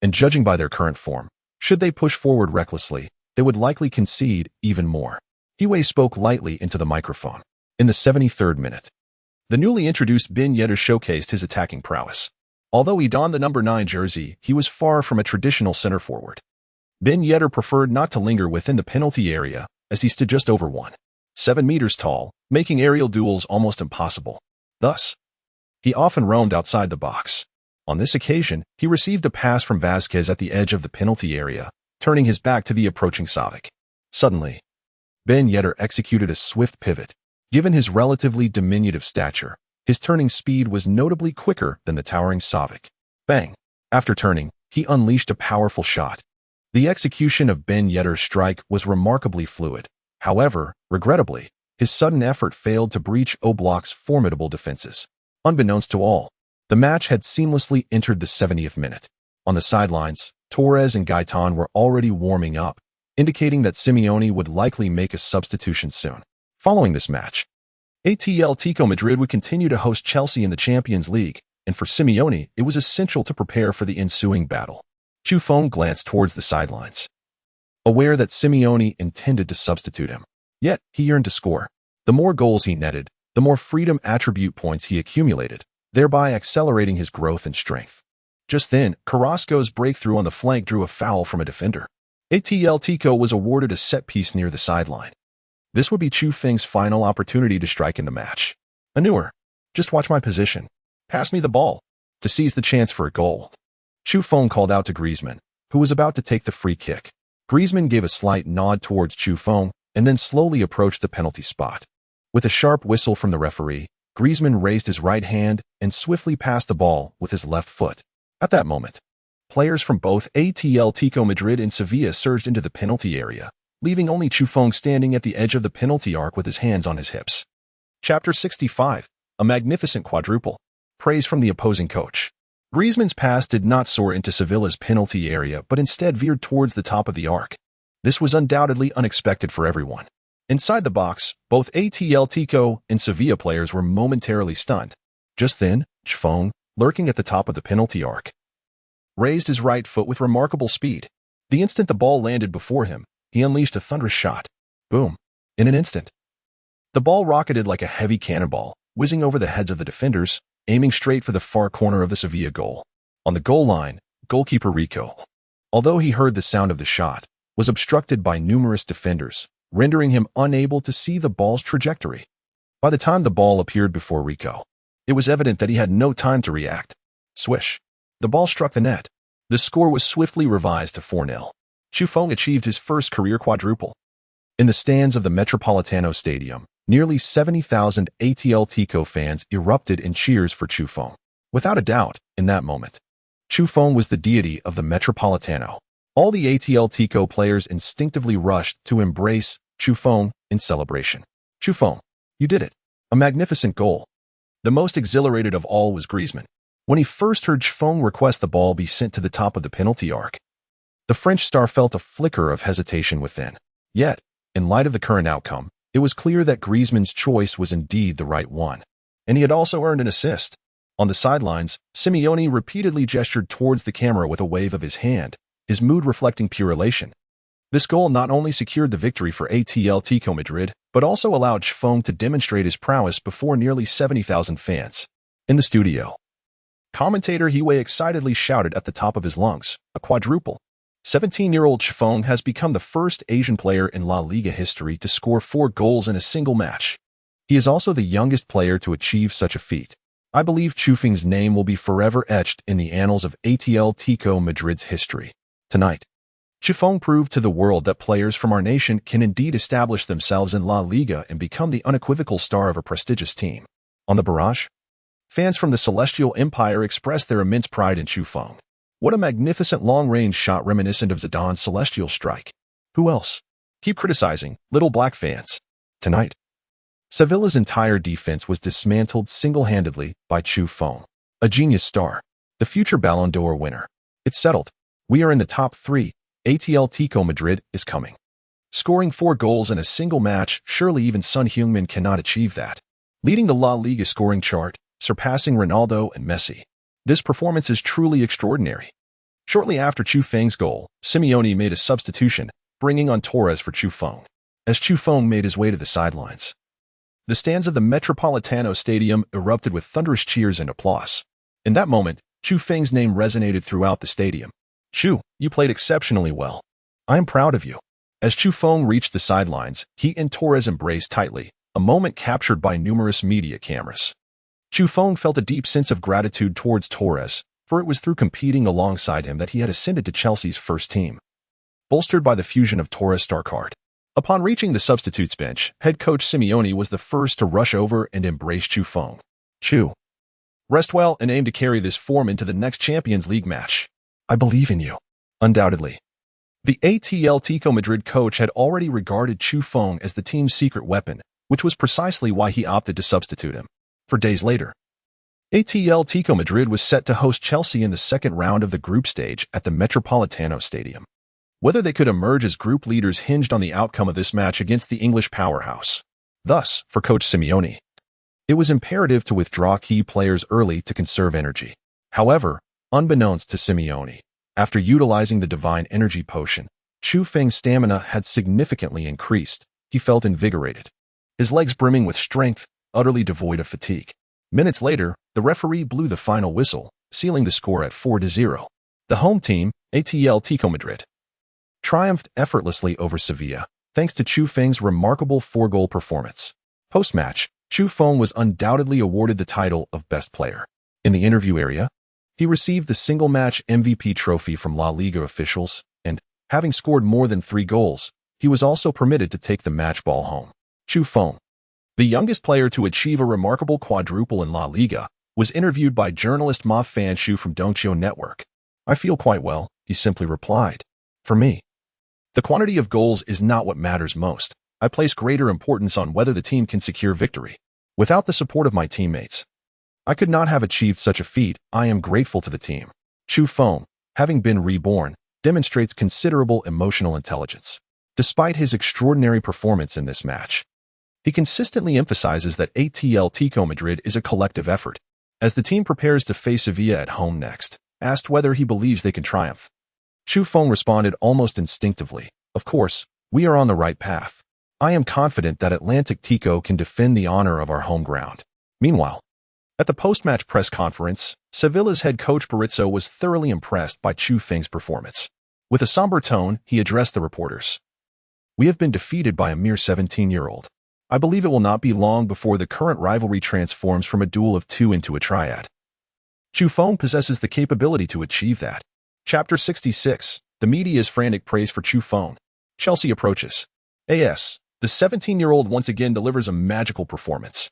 And judging by their current form, should they push forward recklessly, they would likely concede even more. Yi Wei spoke lightly into the microphone. In the 73rd minute, the newly introduced Ben Yedder showcased his attacking prowess. Although he donned the number 9 jersey, he was far from a traditional center forward. Ben Yedder preferred not to linger within the penalty area, as he stood just over 1.7 meters tall, making aerial duels almost impossible. Thus, he often roamed outside the box. On this occasion, he received a pass from Vazquez at the edge of the penalty area, turning his back to the approaching Savic. Suddenly, Ben Yedder executed a swift pivot. Given his relatively diminutive stature, his turning speed was notably quicker than the towering Savic. Bang! After turning, he unleashed a powerful shot. The execution of Ben Yedder's strike was remarkably fluid. However, regrettably, his sudden effort failed to breach Oblak's formidable defenses. Unbeknownst to all, the match had seamlessly entered the 70th minute. On the sidelines, Torres and Gaetan were already warming up, indicating that Simeone would likely make a substitution soon. Following this match, Atletico Madrid would continue to host Chelsea in the Champions League, and for Simeone, it was essential to prepare for the ensuing battle. Chu Feng glanced towards the sidelines, aware that Simeone intended to substitute him. Yet, he yearned to score. The more goals he netted, the more freedom attribute points he accumulated, thereby accelerating his growth and strength. Just then, Carrasco's breakthrough on the flank drew a foul from a defender. Atletico was awarded a set piece near the sideline. This would be Chu Feng's final opportunity to strike in the match. Anur, just watch my position. Pass me the ball. To seize the chance for a goal. Chu Feng called out to Griezmann, who was about to take the free kick. Griezmann gave a slight nod towards Chu Feng and then slowly approached the penalty spot. With a sharp whistle from the referee, Griezmann raised his right hand and swiftly passed the ball with his left foot. At that moment, players from both Atletico Madrid and Sevilla surged into the penalty area, leaving only Chu Feng standing at the edge of the penalty arc with his hands on his hips. Chapter 65. A magnificent quadruple. Praise from the opposing coach. Griezmann's pass did not soar into Sevilla's penalty area but instead veered towards the top of the arc. This was undoubtedly unexpected for everyone. Inside the box, both Atletico and Sevilla players were momentarily stunned. Just then, Chufeng, lurking at the top of the penalty arc, raised his right foot with remarkable speed. The instant the ball landed before him, he unleashed a thunderous shot. Boom. In an instant, the ball rocketed like a heavy cannonball, whizzing over the heads of the defenders, aiming straight for the far corner of the Sevilla goal. On the goal line, goalkeeper Rico, although he heard the sound of the shot, was obstructed by numerous defenders, rendering him unable to see the ball's trajectory. By the time the ball appeared before Rico, it was evident that he had no time to react. Swish. The ball struck the net. The score was swiftly revised to 4-0. Chufeng achieved his first career quadruple. In the stands of the Metropolitano Stadium, nearly 70,000 Atletico fans erupted in cheers for Chufeng. Without a doubt, in that moment, Chufeng was the deity of the Metropolitano. All the Atletico players instinctively rushed to embrace Chufeng in celebration. Chufeng, you did it. A magnificent goal. The most exhilarated of all was Griezmann. When he first heard Chufeng request the ball be sent to the top of the penalty arc, the French star felt a flicker of hesitation within. Yet, in light of the current outcome, it was clear that Griezmann's choice was indeed the right one. And he had also earned an assist. On the sidelines, Simeone repeatedly gestured towards the camera with a wave of his hand, his mood reflecting pure elation. This goal not only secured the victory for Atletico Madrid, but also allowed Chufeng to demonstrate his prowess before nearly 70,000 fans. In the studio, commentator Hiwei excitedly shouted at the top of his lungs, a quadruple. 17-year-old Chufeng has become the first Asian player in La Liga history to score 4 goals in a single match. He is also the youngest player to achieve such a feat. I believe Chufeng's name will be forever etched in the annals of Atletico Madrid's history. Tonight, Chufeng proved to the world that players from our nation can indeed establish themselves in La Liga and become the unequivocal star of a prestigious team. On the barrage, fans from the Celestial Empire expressed their immense pride in Chufeng. What a magnificent long-range shot reminiscent of Zidane's celestial strike. Who else? Keep criticizing, little black fans. Tonight, Sevilla's entire defense was dismantled single-handedly by Chufeng, a genius star, the future Ballon d'Or winner. It's settled. We are in the top 3. Atletico Madrid is coming. Scoring 4 goals in a single match, surely even Son Heung-min cannot achieve that. Leading the La Liga scoring chart, surpassing Ronaldo and Messi. This performance is truly extraordinary. Shortly after Chufeng's goal, Simeone made a substitution, bringing on Torres for Chufeng. As Chufeng made his way to the sidelines, the stands of the Metropolitano Stadium erupted with thunderous cheers and applause. In that moment, Chufeng's name resonated throughout the stadium. Chu, you played exceptionally well. I am proud of you. As Chufeng reached the sidelines, he and Torres embraced tightly, a moment captured by numerous media cameras. Chufeng felt a deep sense of gratitude towards Torres, for it was through competing alongside him that he had ascended to Chelsea's first team. Bolstered by the fusion of Torres' star card. Upon reaching the substitutes bench, head coach Simeone was the first to rush over and embrace Chufeng. Chu, rest well and aim to carry this form into the next Champions League match. I believe in you. Undoubtedly. The Atletico Madrid coach had already regarded Chufeng as the team's secret weapon, which was precisely why he opted to substitute him. 4 days later, Atletico Madrid was set to host Chelsea in the second round of the group stage at the Metropolitano Stadium. Whether they could emerge as group leaders hinged on the outcome of this match against the English powerhouse. Thus, for Coach Simeone, it was imperative to withdraw key players early to conserve energy. However, unbeknownst to Simeone, after utilizing the divine energy potion, Chufeng's stamina had significantly increased. He felt invigorated, his legs brimming with strength, utterly devoid of fatigue. Minutes later, the referee blew the final whistle, sealing the score at 4-0. The home team, Atletico Madrid, triumphed effortlessly over Sevilla, thanks to Chufeng's remarkable 4-goal performance. Post-match, Chufeng was undoubtedly awarded the title of Best Player. In the interview area, he received the single-match MVP trophy from La Liga officials, and, having scored more than 3 goals, he was also permitted to take the match ball home. Chufeng, the youngest player to achieve a remarkable quadruple in La Liga, was interviewed by journalist Ma Fanshu from Dongqiu Network. I feel quite well, he simply replied. For me, the quantity of goals is not what matters most. I place greater importance on whether the team can secure victory. Without the support of my teammates, I could not have achieved such a feat. I am grateful to the team. Chufeng, having been reborn, demonstrates considerable emotional intelligence. Despite his extraordinary performance in this match, he consistently emphasizes that Atletico Madrid is a collective effort. As the team prepares to face Sevilla at home next, asked whether he believes they can triumph, Chu Feng responded almost instinctively, "Of course, we are on the right path. I am confident that Atletico can defend the honor of our home ground." Meanwhile, at the post-match press conference, Sevilla's head coach Berizzo was thoroughly impressed by Chu Feng's performance. With a somber tone, he addressed the reporters. "We have been defeated by a mere 17-year-old. I believe it will not be long before the current rivalry transforms from a duel of two into a triad." Chu Feng possesses the capability to achieve that. Chapter 66. The media's frantic praise for Chu Feng. Chelsea approaches. The 17-year-old once again delivers a magical performance.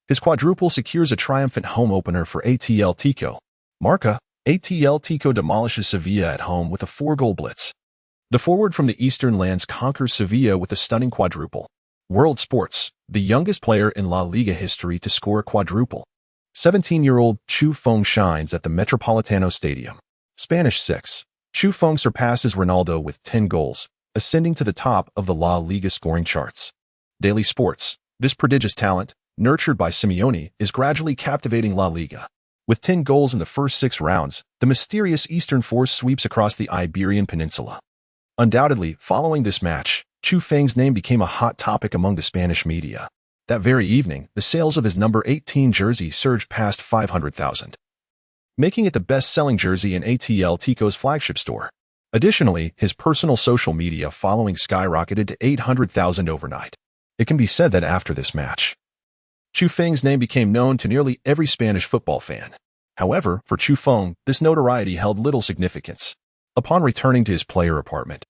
His quadruple secures a triumphant home opener for Atletico. Marca, Atletico demolishes Sevilla at home with a 4-goal blitz. The forward from the Eastern lands conquers Sevilla with a stunning quadruple. World Sports, the youngest player in La Liga history to score a quadruple. 17-year-old Chu Feng shines at the Metropolitano Stadium. Spanish 6. Chu Feng surpasses Ronaldo with 10 goals, ascending to the top of the La Liga scoring charts. Daily Sports. This prodigious talent, nurtured by Simeone, is gradually captivating La Liga. With 10 goals in the first 6 rounds, the mysterious Eastern force sweeps across the Iberian Peninsula. Undoubtedly, following this match, Chu Feng's name became a hot topic among the Spanish media. That very evening, the sales of his number 18 jersey surged past 500,000. Making it the best-selling jersey in Atletico's flagship store. Additionally, his personal social media following skyrocketed to 800,000 overnight. It can be said that after this match, Chu Feng's name became known to nearly every Spanish football fan. However, for Chu Feng, this notoriety held little significance. Upon returning to his player apartment,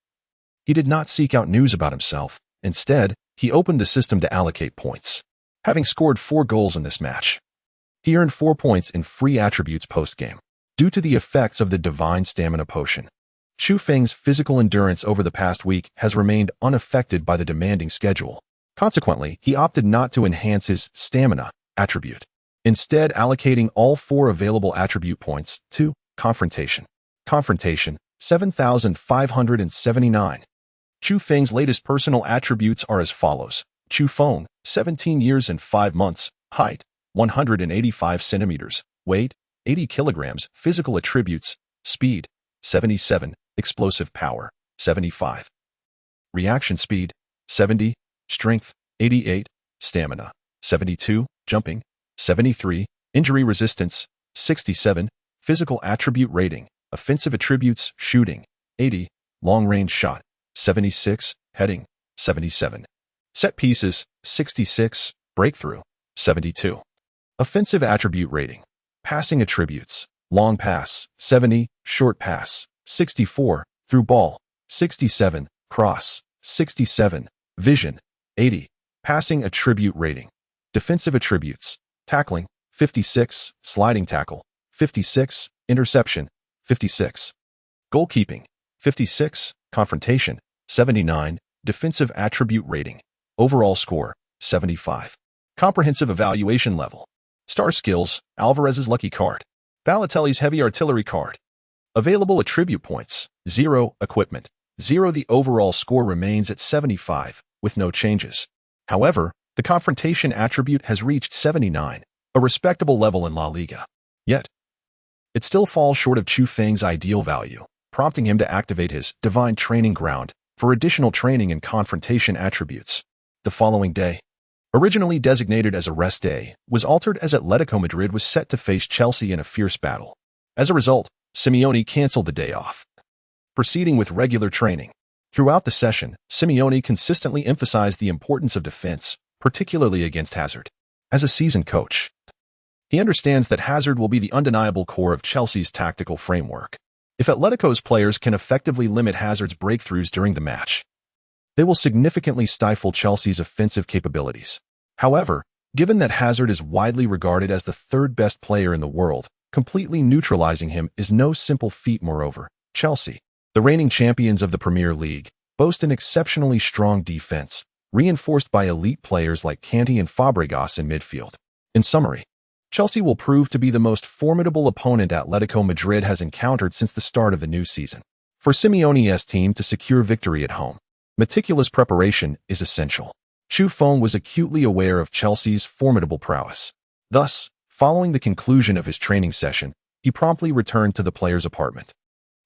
he did not seek out news about himself. Instead, he opened the system to allocate points. Having scored 4 goals in this match, he earned 4 points in free attributes post-game. Due to the effects of the divine stamina potion, Chu Feng's physical endurance over the past week has remained unaffected by the demanding schedule. Consequently, he opted not to enhance his stamina attribute, instead allocating all 4 available attribute points to Confrontation. Confrontation, 7,579. Chu Feng's latest personal attributes are as follows. Chu Feng, 17 years and 5 months, height, 185 centimeters, weight, 80 kilograms, physical attributes, speed, 77, explosive power, 75, reaction speed, 70, strength, 88, stamina, 72, jumping, 73, injury resistance, 67, physical attribute rating, offensive attributes, shooting, 80, long-range shot, 76, heading, 77, set pieces, 66, breakthrough, 72. Offensive attribute rating, passing attributes, long pass, 70, short pass, 64, through ball, 67, cross, 67, vision, 80, passing attribute rating, defensive attributes, tackling, 56, sliding tackle, 56, interception, 56, goalkeeping, 56, confrontation, 79, defensive attribute rating, overall score, 75. Comprehensive evaluation level. Star skills, Alvarez's lucky card. Balotelli's heavy artillery card. Available attribute points, 0, equipment, 0. The overall score remains at 75, with no changes. However, the confrontation attribute has reached 79, a respectable level in La Liga. Yet, it still falls short of Chu Feng's ideal value, prompting him to activate his divine training ground for additional training and confrontation attributes. The following day, originally designated as a rest day, was altered as Atletico Madrid was set to face Chelsea in a fierce battle. As a result, Simeone canceled the day off, proceeding with regular training. Throughout the session, Simeone consistently emphasized the importance of defense, particularly against Hazard. As a seasoned coach, he understands that Hazard will be the undeniable core of Chelsea's tactical framework. If Atletico's players can effectively limit Hazard's breakthroughs during the match, they will significantly stifle Chelsea's offensive capabilities. However, given that Hazard is widely regarded as the third-best player in the world, completely neutralizing him is no simple feat. Moreover, Chelsea, the reigning champions of the Premier League, boast an exceptionally strong defense, reinforced by elite players like Kanté and Fabregas in midfield. In summary, Chelsea will prove to be the most formidable opponent Atletico Madrid has encountered since the start of the new season. For Simeone's team to secure victory at home, Meticulous preparation is essential. Chu Feng was acutely aware of Chelsea's formidable prowess. Thus, following the conclusion of his training session, he promptly returned to the player's apartment,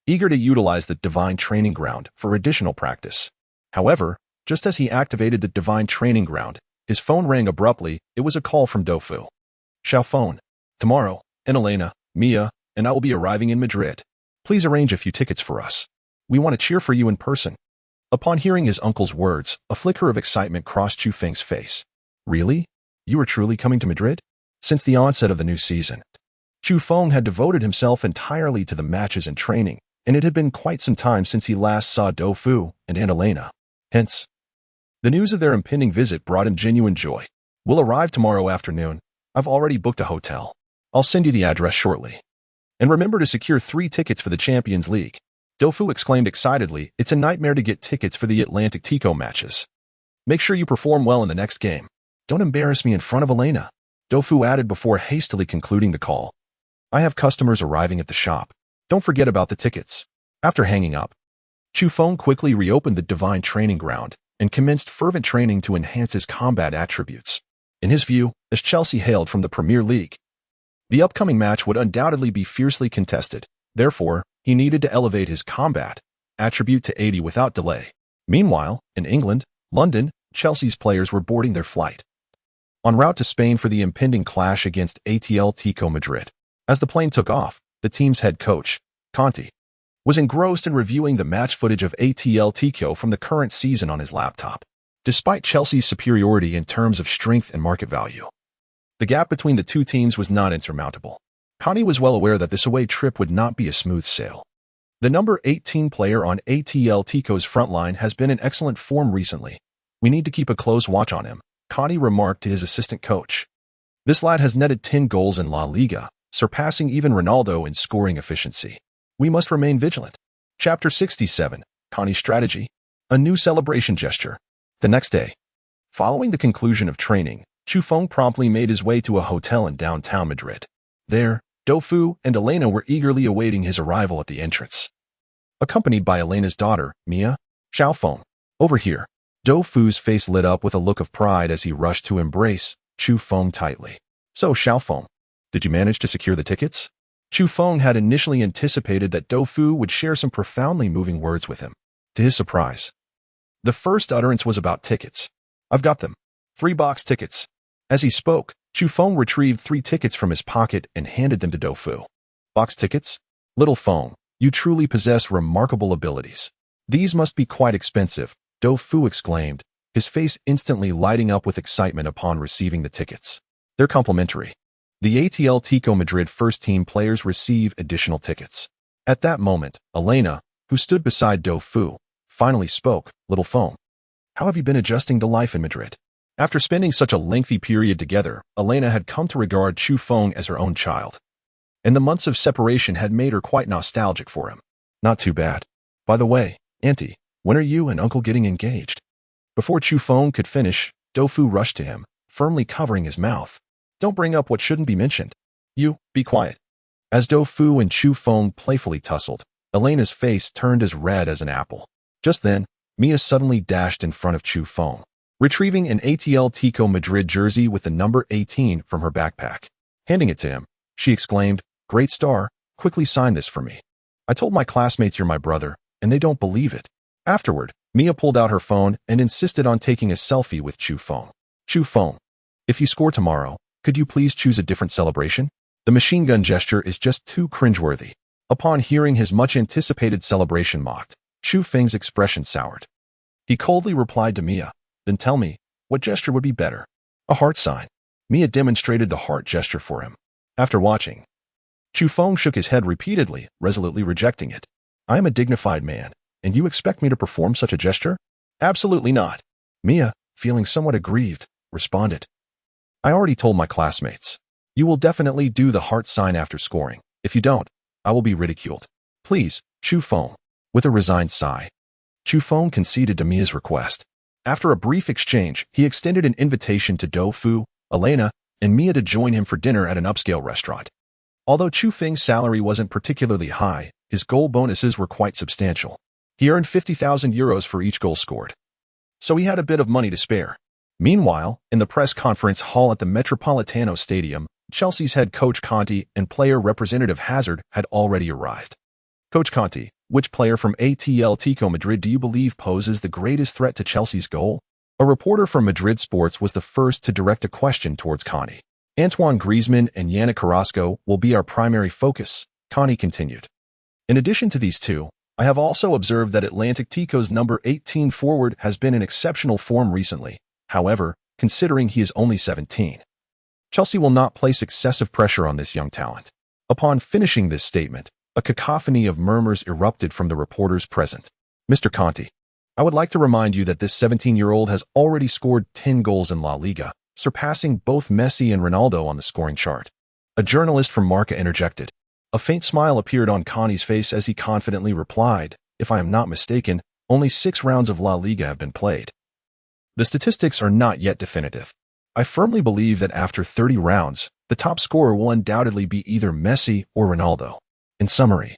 eager to utilize the Divine Training Ground for additional practice. However, just as he activated the Divine Training Ground, his phone rang abruptly. It was a call from Dofu. Xiao Phone. Tomorrow, and Elena, Mia, and I will be arriving in Madrid. Please arrange a few tickets for us. We want to cheer for you in person. Upon hearing his uncle's words, a flicker of excitement crossed Chu Feng's face. Really? You are truly coming to Madrid? Since the onset of the new season, Chu Feng had devoted himself entirely to the matches and training, and it had been quite some time since he last saw Dofu and Aunt Elena. Hence, the news of their impending visit brought him genuine joy. We'll arrive tomorrow afternoon. I've already booked a hotel. I'll send you the address shortly. And remember to secure 3 tickets for the Champions League. Dofu exclaimed excitedly. It's a nightmare to get tickets for the Atletico matches. Make sure you perform well in the next game. Don't embarrass me in front of Elena, Dofu added before hastily concluding the call. I have customers arriving at the shop. Don't forget about the tickets. After hanging up, Chu Feng quickly reopened the Divine Training Ground and commenced fervent training to enhance his combat attributes. In his view, as Chelsea hailed from the Premier League, the upcoming match would undoubtedly be fiercely contested. Therefore, he needed to elevate his combat attribute to 80 without delay. Meanwhile, in England, London, Chelsea's players were boarding their flight, en route to Spain for the impending clash against Atletico Madrid. As the plane took off, the team's head coach, Conte, was engrossed in reviewing the match footage of Atletico from the current season on his laptop. Despite Chelsea's superiority in terms of strength and market value, the gap between the two teams was not insurmountable. Conte was well aware that this away trip would not be a smooth sail. The number 18 player on Atletico's front line has been in excellent form recently. We need to keep a close watch on him, Conte remarked to his assistant coach. This lad has netted 10 goals in La Liga, surpassing even Ronaldo in scoring efficiency. We must remain vigilant. Chapter 67, Conte's Strategy. A new celebration gesture. The next day, following the conclusion of training, Chu Feng promptly made his way to a hotel in downtown Madrid. There, Dofu and Elena were eagerly awaiting his arrival at the entrance, accompanied by Elena's daughter, Mia. Xiao Feng. Over here. Dofu's face lit up with a look of pride as he rushed to embrace Chu Feng tightly. So, Xiao Feng, did you manage to secure the tickets? Chu Feng had initially anticipated that Dofu would share some profoundly moving words with him. To his surprise, the first utterance was about tickets. I've got them. 3 box tickets. As he spoke, Chu Feng retrieved 3 tickets from his pocket and handed them to Dofu. Box tickets? Little Feng, you truly possess remarkable abilities. These must be quite expensive, Dofu exclaimed, his face instantly lighting up with excitement upon receiving the tickets. They're complimentary. The Atletico Madrid first-team players receive additional tickets. At that moment, Elena, who stood beside Dofu, finally spoke. Little Feng, how have you been adjusting to life in Madrid? After spending such a lengthy period together, Elena had come to regard Chu Feng as her own child, and the months of separation had made her quite nostalgic for him. Not too bad. By the way, Auntie, when are you and Uncle getting engaged? Before Chu Feng could finish, Dofu rushed to him, firmly covering his mouth. Don't bring up what shouldn't be mentioned. You, be quiet. As Dofu and Chu Feng playfully tussled, Elena's face turned as red as an apple. Just then, Mia suddenly dashed in front of Chu Feng, retrieving an Atletico Madrid jersey with the number 18 from her backpack. Handing it to him, she exclaimed, Great star, quickly sign this for me. I told my classmates you're my brother, and they don't believe it. Afterward, Mia pulled out her phone and insisted on taking a selfie with Chu Feng. Chu Feng, if you score tomorrow, could you please choose a different celebration? The machine gun gesture is just too cringeworthy. Upon hearing his much-anticipated celebration mocked, Chu Feng's expression soured. He coldly replied to Mia, Then tell me, what gesture would be better? A heart sign. Mia demonstrated the heart gesture for him. After watching, Chu Feng shook his head repeatedly, resolutely rejecting it. I am a dignified man, and you expect me to perform such a gesture? Absolutely not. Mia, feeling somewhat aggrieved, responded. I already told my classmates. You will definitely do the heart sign after scoring. If you don't, I will be ridiculed. Please, Chu Feng. With a resigned sigh, Chu Feng conceded to Mia's request. After a brief exchange, he extended an invitation to Dofu, Elena, and Mia to join him for dinner at an upscale restaurant. Although Chu Feng's salary wasn't particularly high, his goal bonuses were quite substantial. He earned €50,000 for each goal scored, so he had a bit of money to spare. Meanwhile, in the press conference hall at the Metropolitano Stadium, Chelsea's head coach Conte and player representative Hazard had already arrived. Coach Conte, which player from Atletico Madrid do you believe poses the greatest threat to Chelsea's goal? A reporter from Madrid Sports was the first to direct a question towards Conte. Antoine Griezmann and Yannick Carrasco will be our primary focus, Conte continued. In addition to these two, I have also observed that Atletico's number 18 forward has been in exceptional form recently. However, considering he is only 17, Chelsea will not place excessive pressure on this young talent. Upon finishing this statement, a cacophony of murmurs erupted from the reporters present. Mr. Conte, I would like to remind you that this 17-year-old has already scored 10 goals in La Liga, surpassing both Messi and Ronaldo on the scoring chart. A journalist from Marca interjected. A faint smile appeared on Conte's face as he confidently replied, if I am not mistaken, only 6 rounds of La Liga have been played. The statistics are not yet definitive. I firmly believe that after 30 rounds, the top scorer will undoubtedly be either Messi or Ronaldo. In summary,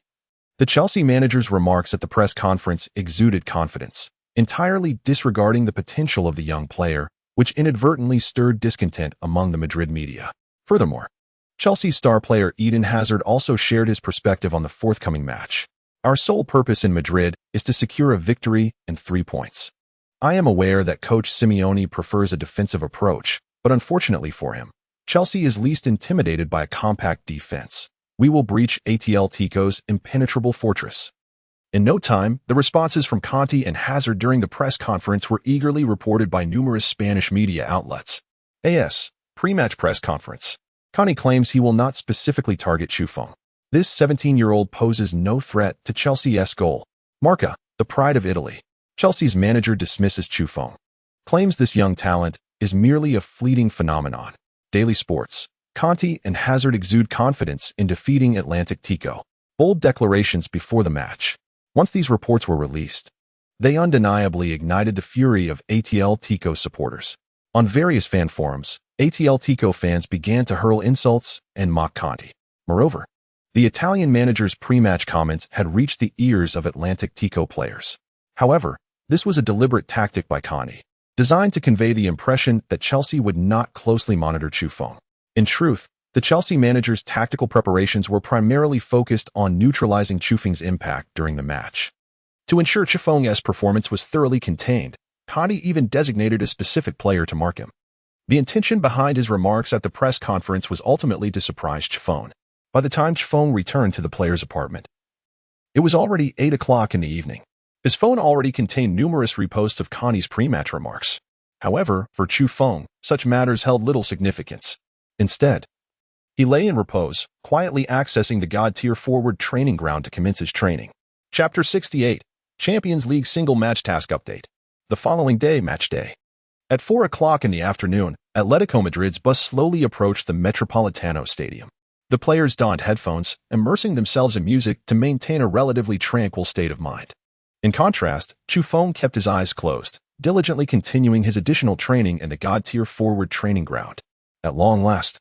the Chelsea manager's remarks at the press conference exuded confidence, entirely disregarding the potential of the young player, which inadvertently stirred discontent among the Madrid media. Furthermore, Chelsea's star player Eden Hazard also shared his perspective on the forthcoming match. Our sole purpose in Madrid is to secure a victory and 3 points. I am aware that Coach Simeone prefers a defensive approach, but unfortunately for him, Chelsea is least intimidated by a compact defense. We will breach Atletico's impenetrable fortress. In no time, the responses from Conte and Hazard during the press conference were eagerly reported by numerous Spanish media outlets. Pre-match press conference. Conte claims he will not specifically target Chufong. This 17-year-old poses no threat to Chelsea's goal. Marca, the pride of Italy. Chelsea's manager dismisses Chufong. Claims this young talent is merely a fleeting phenomenon. Daily Sports. Conte and Hazard exude confidence in defeating Atletico. Bold declarations before the match. Once these reports were released, they undeniably ignited the fury of Atletico supporters. On various fan forums, Atletico fans began to hurl insults and mock Conte. Moreover, the Italian manager's pre-match comments had reached the ears of Atletico players. However, this was a deliberate tactic by Conte, designed to convey the impression that Chelsea would not closely monitor Chufong. In truth, the Chelsea manager's tactical preparations were primarily focused on neutralizing Chufong's impact during the match. To ensure Chufong's performance was thoroughly contained, Conte even designated a specific player to mark him. The intention behind his remarks at the press conference was ultimately to surprise Chufong. By the time Chufong returned to the player's apartment, it was already 8 o'clock in the evening. His phone already contained numerous reposts of Conte's pre-match remarks. However, for Chufong, such matters held little significance. Instead, he lay in repose, quietly accessing the God-tier forward training ground to commence his training. Chapter 68, Champions League Single Match Task Update. The following day, match day. At 4 o'clock in the afternoon, Atletico Madrid's bus slowly approached the Metropolitano Stadium. The players donned headphones, immersing themselves in music to maintain a relatively tranquil state of mind. In contrast, Chufong kept his eyes closed, diligently continuing his additional training in the God-tier forward training ground. At long last,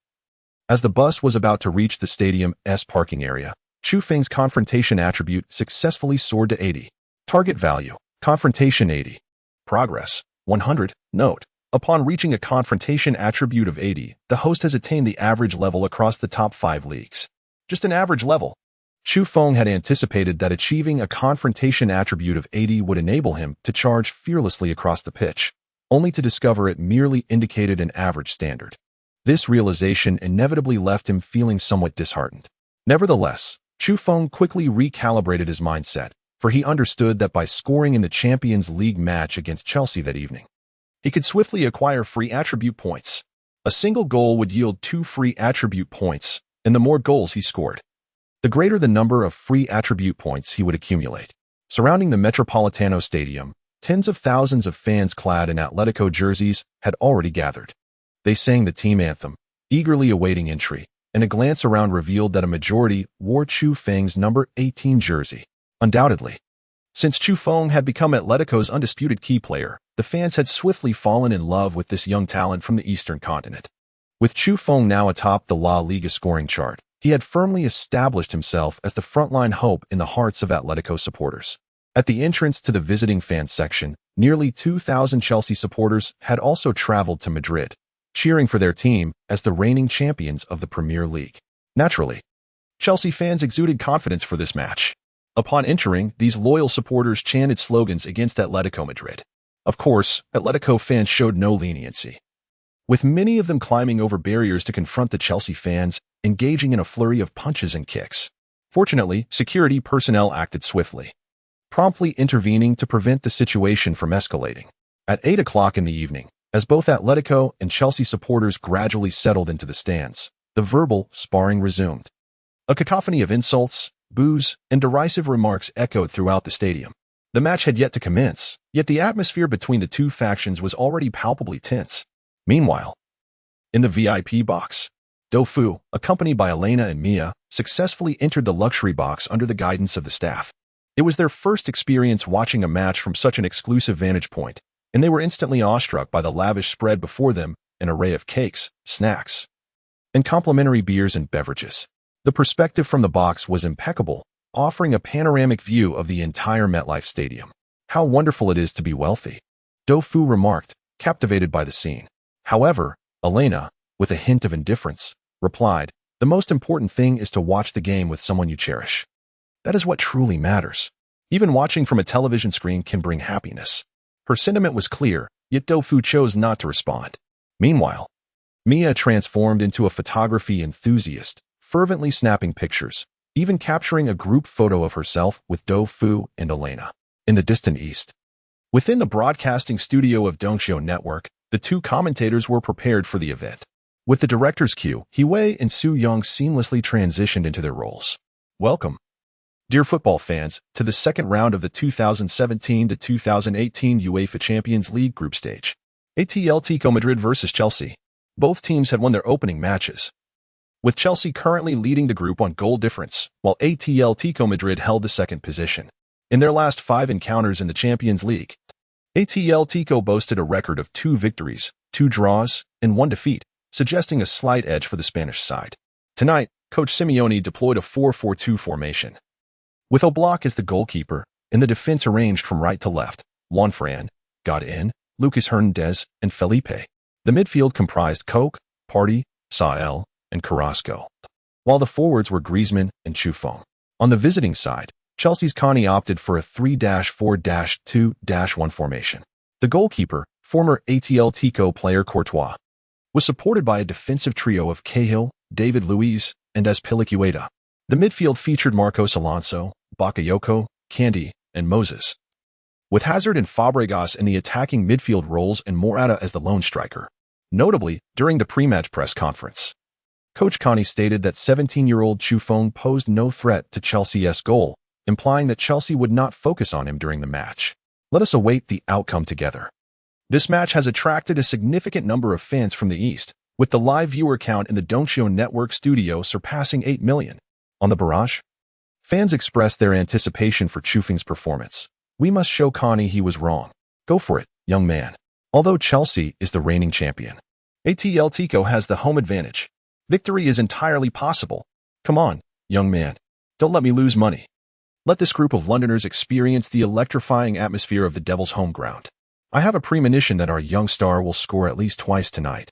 as the bus was about to reach the stadium's parking area, Chufong's confrontation attribute successfully soared to 80. Target value, confrontation 80. Progress, 100. Note, upon reaching a confrontation attribute of 80, the host has attained the average level across the top 5 leagues. Just an average level. Chufong had anticipated that achieving a confrontation attribute of 80 would enable him to charge fearlessly across the pitch, only to discover it merely indicated an average standard. This realization inevitably left him feeling somewhat disheartened. Nevertheless, Chufong quickly recalibrated his mindset, for he understood that by scoring in the Champions League match against Chelsea that evening, he could swiftly acquire free attribute points. A single goal would yield 2 free attribute points, and the more goals he scored, the greater the number of free attribute points he would accumulate. Surrounding the Metropolitano Stadium, tens of thousands of fans clad in Atletico jerseys had already gathered. They sang the team anthem, eagerly awaiting entry, and a glance around revealed that a majority wore Chufong's number 18 jersey. Undoubtedly, since Chufong had become Atletico's undisputed key player, the fans had swiftly fallen in love with this young talent from the Eastern continent. With Chufong now atop the La Liga scoring chart, he had firmly established himself as the frontline hope in the hearts of Atletico supporters. At the entrance to the visiting fans section, nearly 2,000 Chelsea supporters had also traveled to Madrid, cheering for their team as the reigning champions of the Premier League. Naturally, Chelsea fans exuded confidence for this match. Upon entering, these loyal supporters chanted slogans against Atletico Madrid. Of course, Atletico fans showed no leniency, with many of them climbing over barriers to confront the Chelsea fans, engaging in a flurry of punches and kicks. Fortunately, security personnel acted swiftly, promptly intervening to prevent the situation from escalating. At 8 o'clock in the evening, as both Atletico and Chelsea supporters gradually settled into the stands, the verbal sparring resumed. A cacophony of insults, boos, and derisive remarks echoed throughout the stadium. The match had yet to commence, yet the atmosphere between the two factions was already palpably tense. Meanwhile, in the VIP box, Dofu, accompanied by Elena and Mia, successfully entered the luxury box under the guidance of the staff. It was their first experience watching a match from such an exclusive vantage point, and they were instantly awestruck by the lavish spread before them, an array of cakes, snacks, and complimentary beers and beverages. The perspective from the box was impeccable, offering a panoramic view of the entire MetLife Stadium. How wonderful it is to be wealthy, Dofu remarked, captivated by the scene. However, Elena, with a hint of indifference, replied, "The most important thing is to watch the game with someone you cherish. That is what truly matters. Even watching from a television screen can bring happiness." Her sentiment was clear, yet Dofu chose not to respond. Meanwhile, Mia transformed into a photography enthusiast, fervently snapping pictures, even capturing a group photo of herself with Dofu and Elena. In the distant east, within the broadcasting studio of Dongxio Network, the two commentators were prepared for the event. With the director's cue, Hiwei and Su Young seamlessly transitioned into their roles. Welcome, dear football fans, to the second round of the 2017 to 2018 UEFA Champions League group stage. Atletico Madrid versus Chelsea. Both teams had won their opening matches, with Chelsea currently leading the group on goal difference, while Atletico Madrid held the second position. In their last 5 encounters in the Champions League, Atletico boasted a record of 2 victories, 2 draws, and 1 defeat, suggesting a slight edge for the Spanish side. Tonight, Coach Simeone deployed a 4-4-2 formation, with Oblak as the goalkeeper, and the defense arranged from right to left: Juanfran, Godin, Lucas Hernandez, and Felipe. The midfield comprised Koke, Partey, Sael, and Carrasco, while the forwards were Griezmann and Chufong. On the visiting side, Chelsea's Connie opted for a 3-4-2-1 formation. The goalkeeper, former Atletico player Courtois, was supported by a defensive trio of Cahill, David Luiz, and Azpilicueta. The midfield featured Marcos Alonso, Bakayoko, Candy, and Moses, with Hazard and Fabregas in the attacking midfield roles and Morata as the lone striker. Notably, during the pre-match press conference, Coach Connie stated that 17-year-old Chufong posed no threat to Chelsea's goal, implying that Chelsea would not focus on him during the match. Let us await the outcome together. This match has attracted a significant number of fans from the East, with the live viewer count in the Dongxio Network studio surpassing 8 million. On the barrage, fans expressed their anticipation for Chufeng's performance. "We must show Connie he was wrong. Go for it, young man." Although Chelsea is the reigning champion, Atletico has the home advantage. Victory is entirely possible. Come on, young man. Don't let me lose money. Let this group of Londoners experience the electrifying atmosphere of the Devil's home ground. I have a premonition that our young star will score at least twice tonight.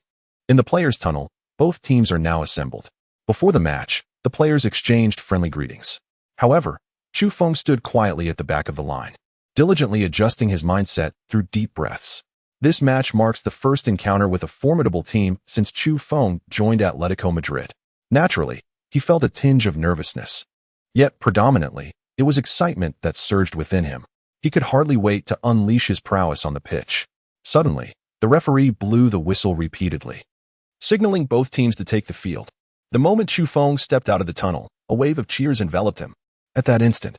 In the players' tunnel, both teams are now assembled. Before the match, the players exchanged friendly greetings. However, Chufong stood quietly at the back of the line, diligently adjusting his mindset through deep breaths. This match marks the first encounter with a formidable team since Chufong joined Atletico Madrid. Naturally, he felt a tinge of nervousness. Yet, predominantly, it was excitement that surged within him. He could hardly wait to unleash his prowess on the pitch. Suddenly, the referee blew the whistle repeatedly, signaling both teams to take the field. The moment Chufong stepped out of the tunnel, a wave of cheers enveloped him. At that instant,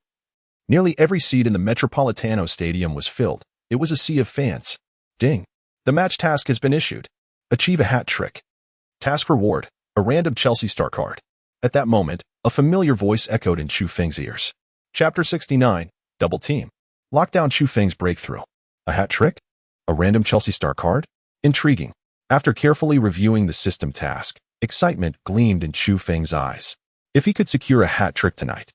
nearly every seat in the Metropolitano Stadium was filled. It was a sea of fans. Ding. The match task has been issued. Achieve a hat trick. Task reward: a random Chelsea star card. At that moment, a familiar voice echoed in Chufeng's ears. Chapter 69, Double Team. Lockdown Chufeng's breakthrough. A hat trick? A random Chelsea star card? Intriguing. After carefully reviewing the system task, excitement gleamed in Chufeng's eyes. If he could secure a hat trick tonight,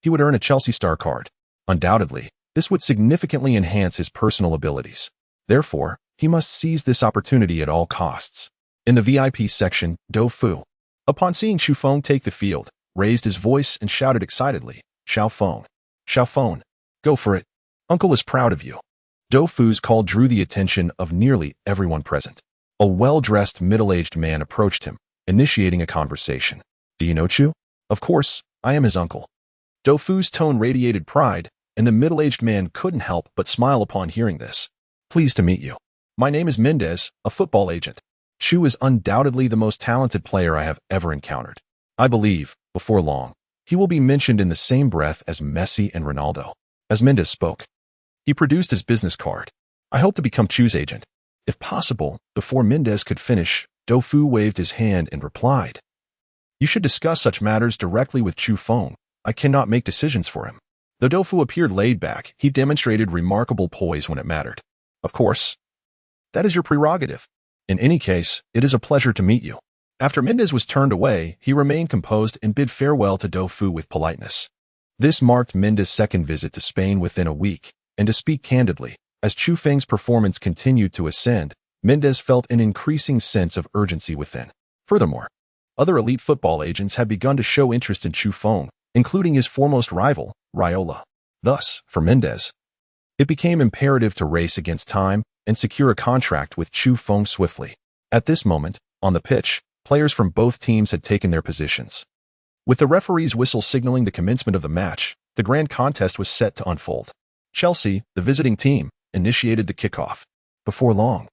he would earn a Chelsea star card. Undoubtedly, This would significantly enhance his personal abilities. Therefore, he must seize this opportunity at all costs. In the VIP section, Do Fu, upon seeing Chu Feng take the field, raised his voice and shouted excitedly, Xiao Feng, go for it. Uncle is proud of you." Do Fu's call drew the attention of nearly everyone present. A well-dressed, middle-aged man approached him, initiating a conversation. "Do you know Chu?" "Of course, I am his uncle." Do Fu's tone radiated pride, and the middle-aged man couldn't help but smile upon hearing this. "Pleased to meet you. My name is Mendez, a football agent. Chu is undoubtedly the most talented player I have ever encountered. I believe, before long, he will be mentioned in the same breath as Messi and Ronaldo." As Mendez spoke, he produced his business card. "I hope to become Chu's agent." If possible, before Mendez could finish, Do Fu waved his hand and replied, "You should discuss such matters directly with Chu Feng. I cannot make decisions for him." Though Do Fu appeared laid back, he demonstrated remarkable poise when it mattered. "Of course, that is your prerogative. In any case, it is a pleasure to meet you." After Mendez was turned away, he remained composed and bid farewell to Do Fu with politeness. This marked Mendez's second visit to Spain within a week, and to speak candidly, as Chu Feng's performance continued to ascend, Mendez felt an increasing sense of urgency within. Furthermore, other elite football agents had begun to show interest in Chu Feng, including his foremost rival, Raiola. Thus, for Mendez, it became imperative to race against time and secure a contract with Chu Feng swiftly. At this moment, on the pitch, players from both teams had taken their positions. With the referee's whistle signaling the commencement of the match, the grand contest was set to unfold. Chelsea, the visiting team, initiated the kickoff. Before long,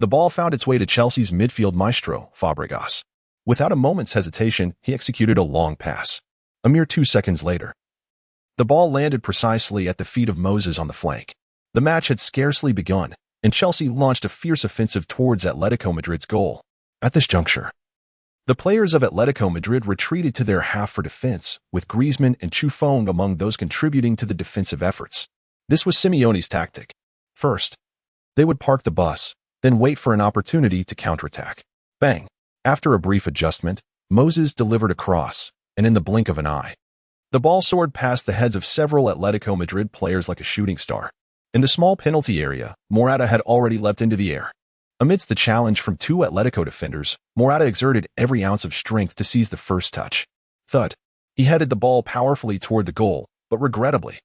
the ball found its way to Chelsea's midfield maestro, Fabregas. Without a moment's hesitation, he executed a long pass. A mere 2 seconds later, the ball landed precisely at the feet of Moses on the flank. The match had scarcely begun, and Chelsea launched a fierce offensive towards Atletico Madrid's goal. At this juncture, the players of Atletico Madrid retreated to their half for defense, with Griezmann and Chu Feng among those contributing to the defensive efforts. This was Simeone's tactic. First, they would park the bus, then wait for an opportunity to counterattack. Bang! After a brief adjustment, Moses delivered a cross, and in the blink of an eye, the ball soared past the heads of several Atletico Madrid players like a shooting star. In the small penalty area, Morata had already leapt into the air. Amidst the challenge from 2 Atletico defenders, Morata exerted every ounce of strength to seize the first touch. Thud! He headed the ball powerfully toward the goal, but regrettably,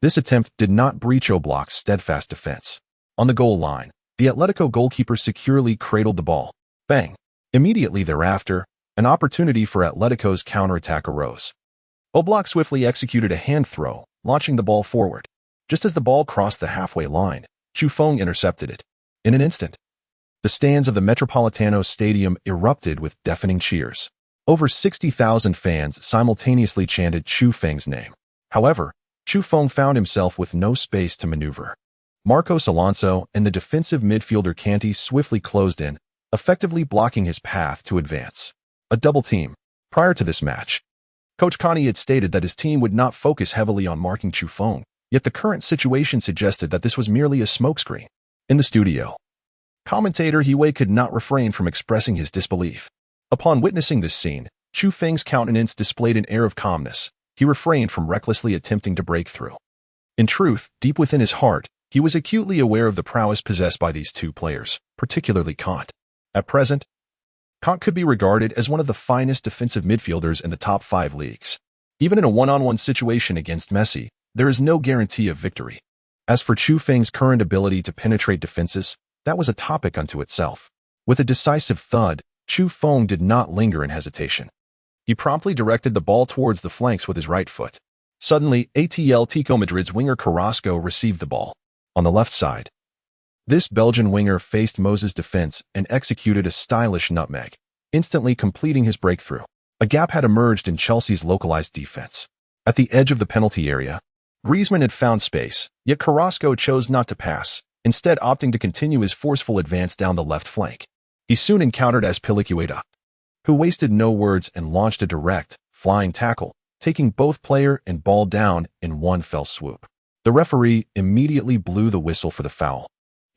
this attempt did not breach Oblak's steadfast defense. On the goal line, the Atletico goalkeeper securely cradled the ball. Bang! Immediately thereafter, an opportunity for Atletico's counterattack arose. Oblak swiftly executed a hand throw, launching the ball forward. Just as the ball crossed the halfway line, Chu Feng intercepted it. In an instant, the stands of the Metropolitano Stadium erupted with deafening cheers. Over 60,000 fans simultaneously chanted Chu Feng's name. However, Chu Feng found himself with no space to maneuver. Marcos Alonso and the defensive midfielder Kanté swiftly closed in, effectively blocking his path to advance. A double team. Prior to this match, Coach Kanté had stated that his team would not focus heavily on marking Chu Feng, yet the current situation suggested that this was merely a smokescreen. In the studio, commentator Hiwei could not refrain from expressing his disbelief. Upon witnessing this scene, Chu Feng's countenance displayed an air of calmness. He refrained from recklessly attempting to break through. In truth, deep within his heart, he was acutely aware of the prowess possessed by these 2 players, particularly Kant. At present, Kant could be regarded as one of the finest defensive midfielders in the top 5 leagues. Even in a one-on-one situation against Messi, there is no guarantee of victory. As for Chu Feng's current ability to penetrate defenses, that was a topic unto itself. With a decisive thud, Chu Feng did not linger in hesitation. He promptly directed the ball towards the flanks with his right foot. Suddenly, Atletico Madrid's winger Carrasco received the ball. On the left side, this Belgian winger faced Moses' defense and executed a stylish nutmeg, instantly completing his breakthrough. A gap had emerged in Chelsea's localized defense. At the edge of the penalty area, Griezmann had found space, yet Carrasco chose not to pass, instead opting to continue his forceful advance down the left flank. He soon encountered Azpilicueta, who wasted no words and launched a direct, flying tackle, taking both player and ball down in one fell swoop. The referee immediately blew the whistle for the foul.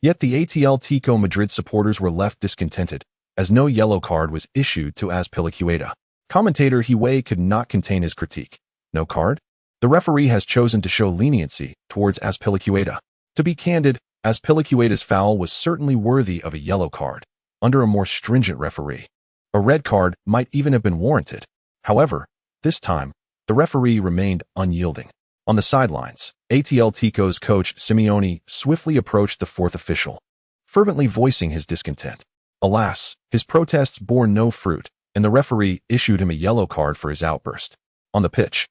Yet the Atletico Madrid supporters were left discontented, as no yellow card was issued to Azpilicueta. Commentator Hiwei could not contain his critique. No card? The referee has chosen to show leniency towards Azpilicueta. To be candid, Azpilicueta's foul was certainly worthy of a yellow card. Under a more stringent referee, a red card might even have been warranted. However, this time, the referee remained unyielding. On the sidelines, Atletico's coach Simeone swiftly approached the fourth official, fervently voicing his discontent. Alas, his protests bore no fruit, and the referee issued him a yellow card for his outburst. On the pitch,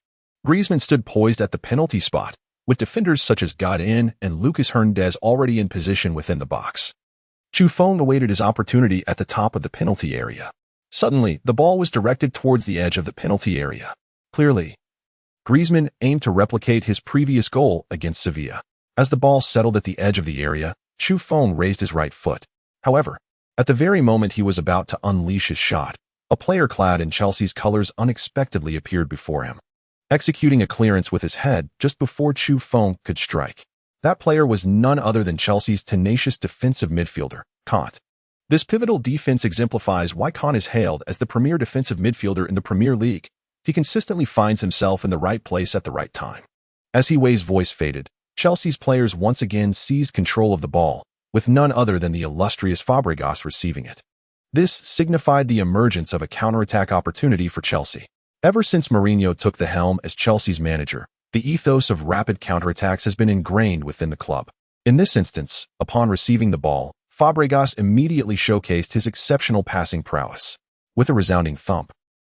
Griezmann stood poised at the penalty spot, with defenders such as Godin and Lucas Hernandez already in position within the box. Buffon awaited his opportunity at the top of the penalty area. Suddenly, the ball was directed towards the edge of the penalty area. Clearly, Griezmann aimed to replicate his previous goal against Sevilla. As the ball settled at the edge of the area, Buffon raised his right foot. However, at the very moment he was about to unleash his shot, a player clad in Chelsea's colors unexpectedly appeared before him, executing a clearance with his head just before Buffon could strike. That player was none other than Chelsea's tenacious defensive midfielder, Kant. This pivotal defense exemplifies why Kant is hailed as the premier defensive midfielder in the Premier League. He consistently finds himself in the right place at the right time. As Hiway's voice faded, Chelsea's players once again seized control of the ball, with none other than the illustrious Fabregas receiving it. This signified the emergence of a counterattack opportunity for Chelsea. Ever since Mourinho took the helm as Chelsea's manager, the ethos of rapid counterattacks has been ingrained within the club. In this instance, upon receiving the ball, Fabregas immediately showcased his exceptional passing prowess. With a resounding thump,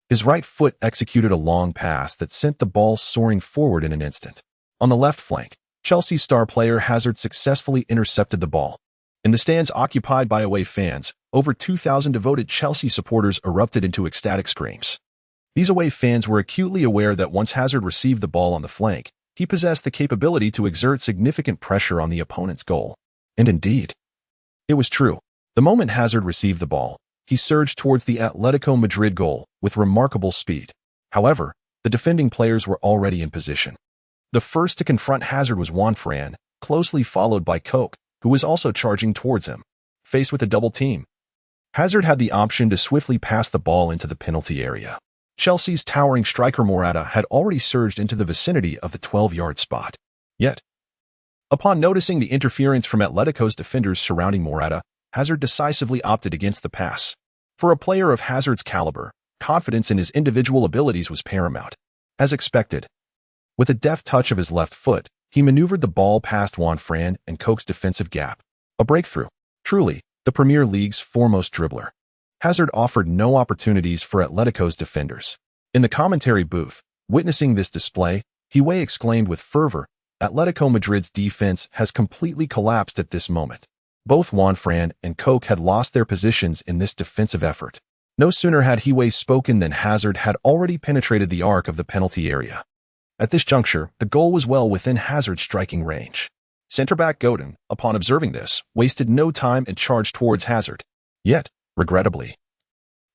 his right foot executed a long pass that sent the ball soaring forward in an instant. On the left flank, Chelsea's star player Hazard successfully intercepted the ball. In the stands occupied by away fans, over 2,000 devoted Chelsea supporters erupted into ecstatic screams. These away fans were acutely aware that once Hazard received the ball on the flank, he possessed the capability to exert significant pressure on the opponent's goal. And indeed, it was true. The moment Hazard received the ball, he surged towards the Atletico Madrid goal with remarkable speed. However, the defending players were already in position. The first to confront Hazard was Juan Fran, closely followed by Koch, who was also charging towards him. Faced with a double team, Hazard had the option to swiftly pass the ball into the penalty area. Chelsea's towering striker Morata had already surged into the vicinity of the 12-yard spot. Yet, upon noticing the interference from Atletico's defenders surrounding Morata, Hazard decisively opted against the pass. For a player of Hazard's caliber, confidence in his individual abilities was paramount. As expected, with a deft touch of his left foot, he maneuvered the ball past Juan Fran and Koch's defensive gap. A breakthrough. Truly, the Premier League's foremost dribbler. Hazard offered no opportunities for Atletico's defenders. In the commentary booth, witnessing this display, Hiway exclaimed with fervor, "Atletico Madrid's defense has completely collapsed at this moment." Both Juan Fran and Koch had lost their positions in this defensive effort. No sooner had Hiway spoken than Hazard had already penetrated the arc of the penalty area. At this juncture, the goal was well within Hazard's striking range. Centre-back Godin, upon observing this, wasted no time and charged towards Hazard. Yet, regrettably,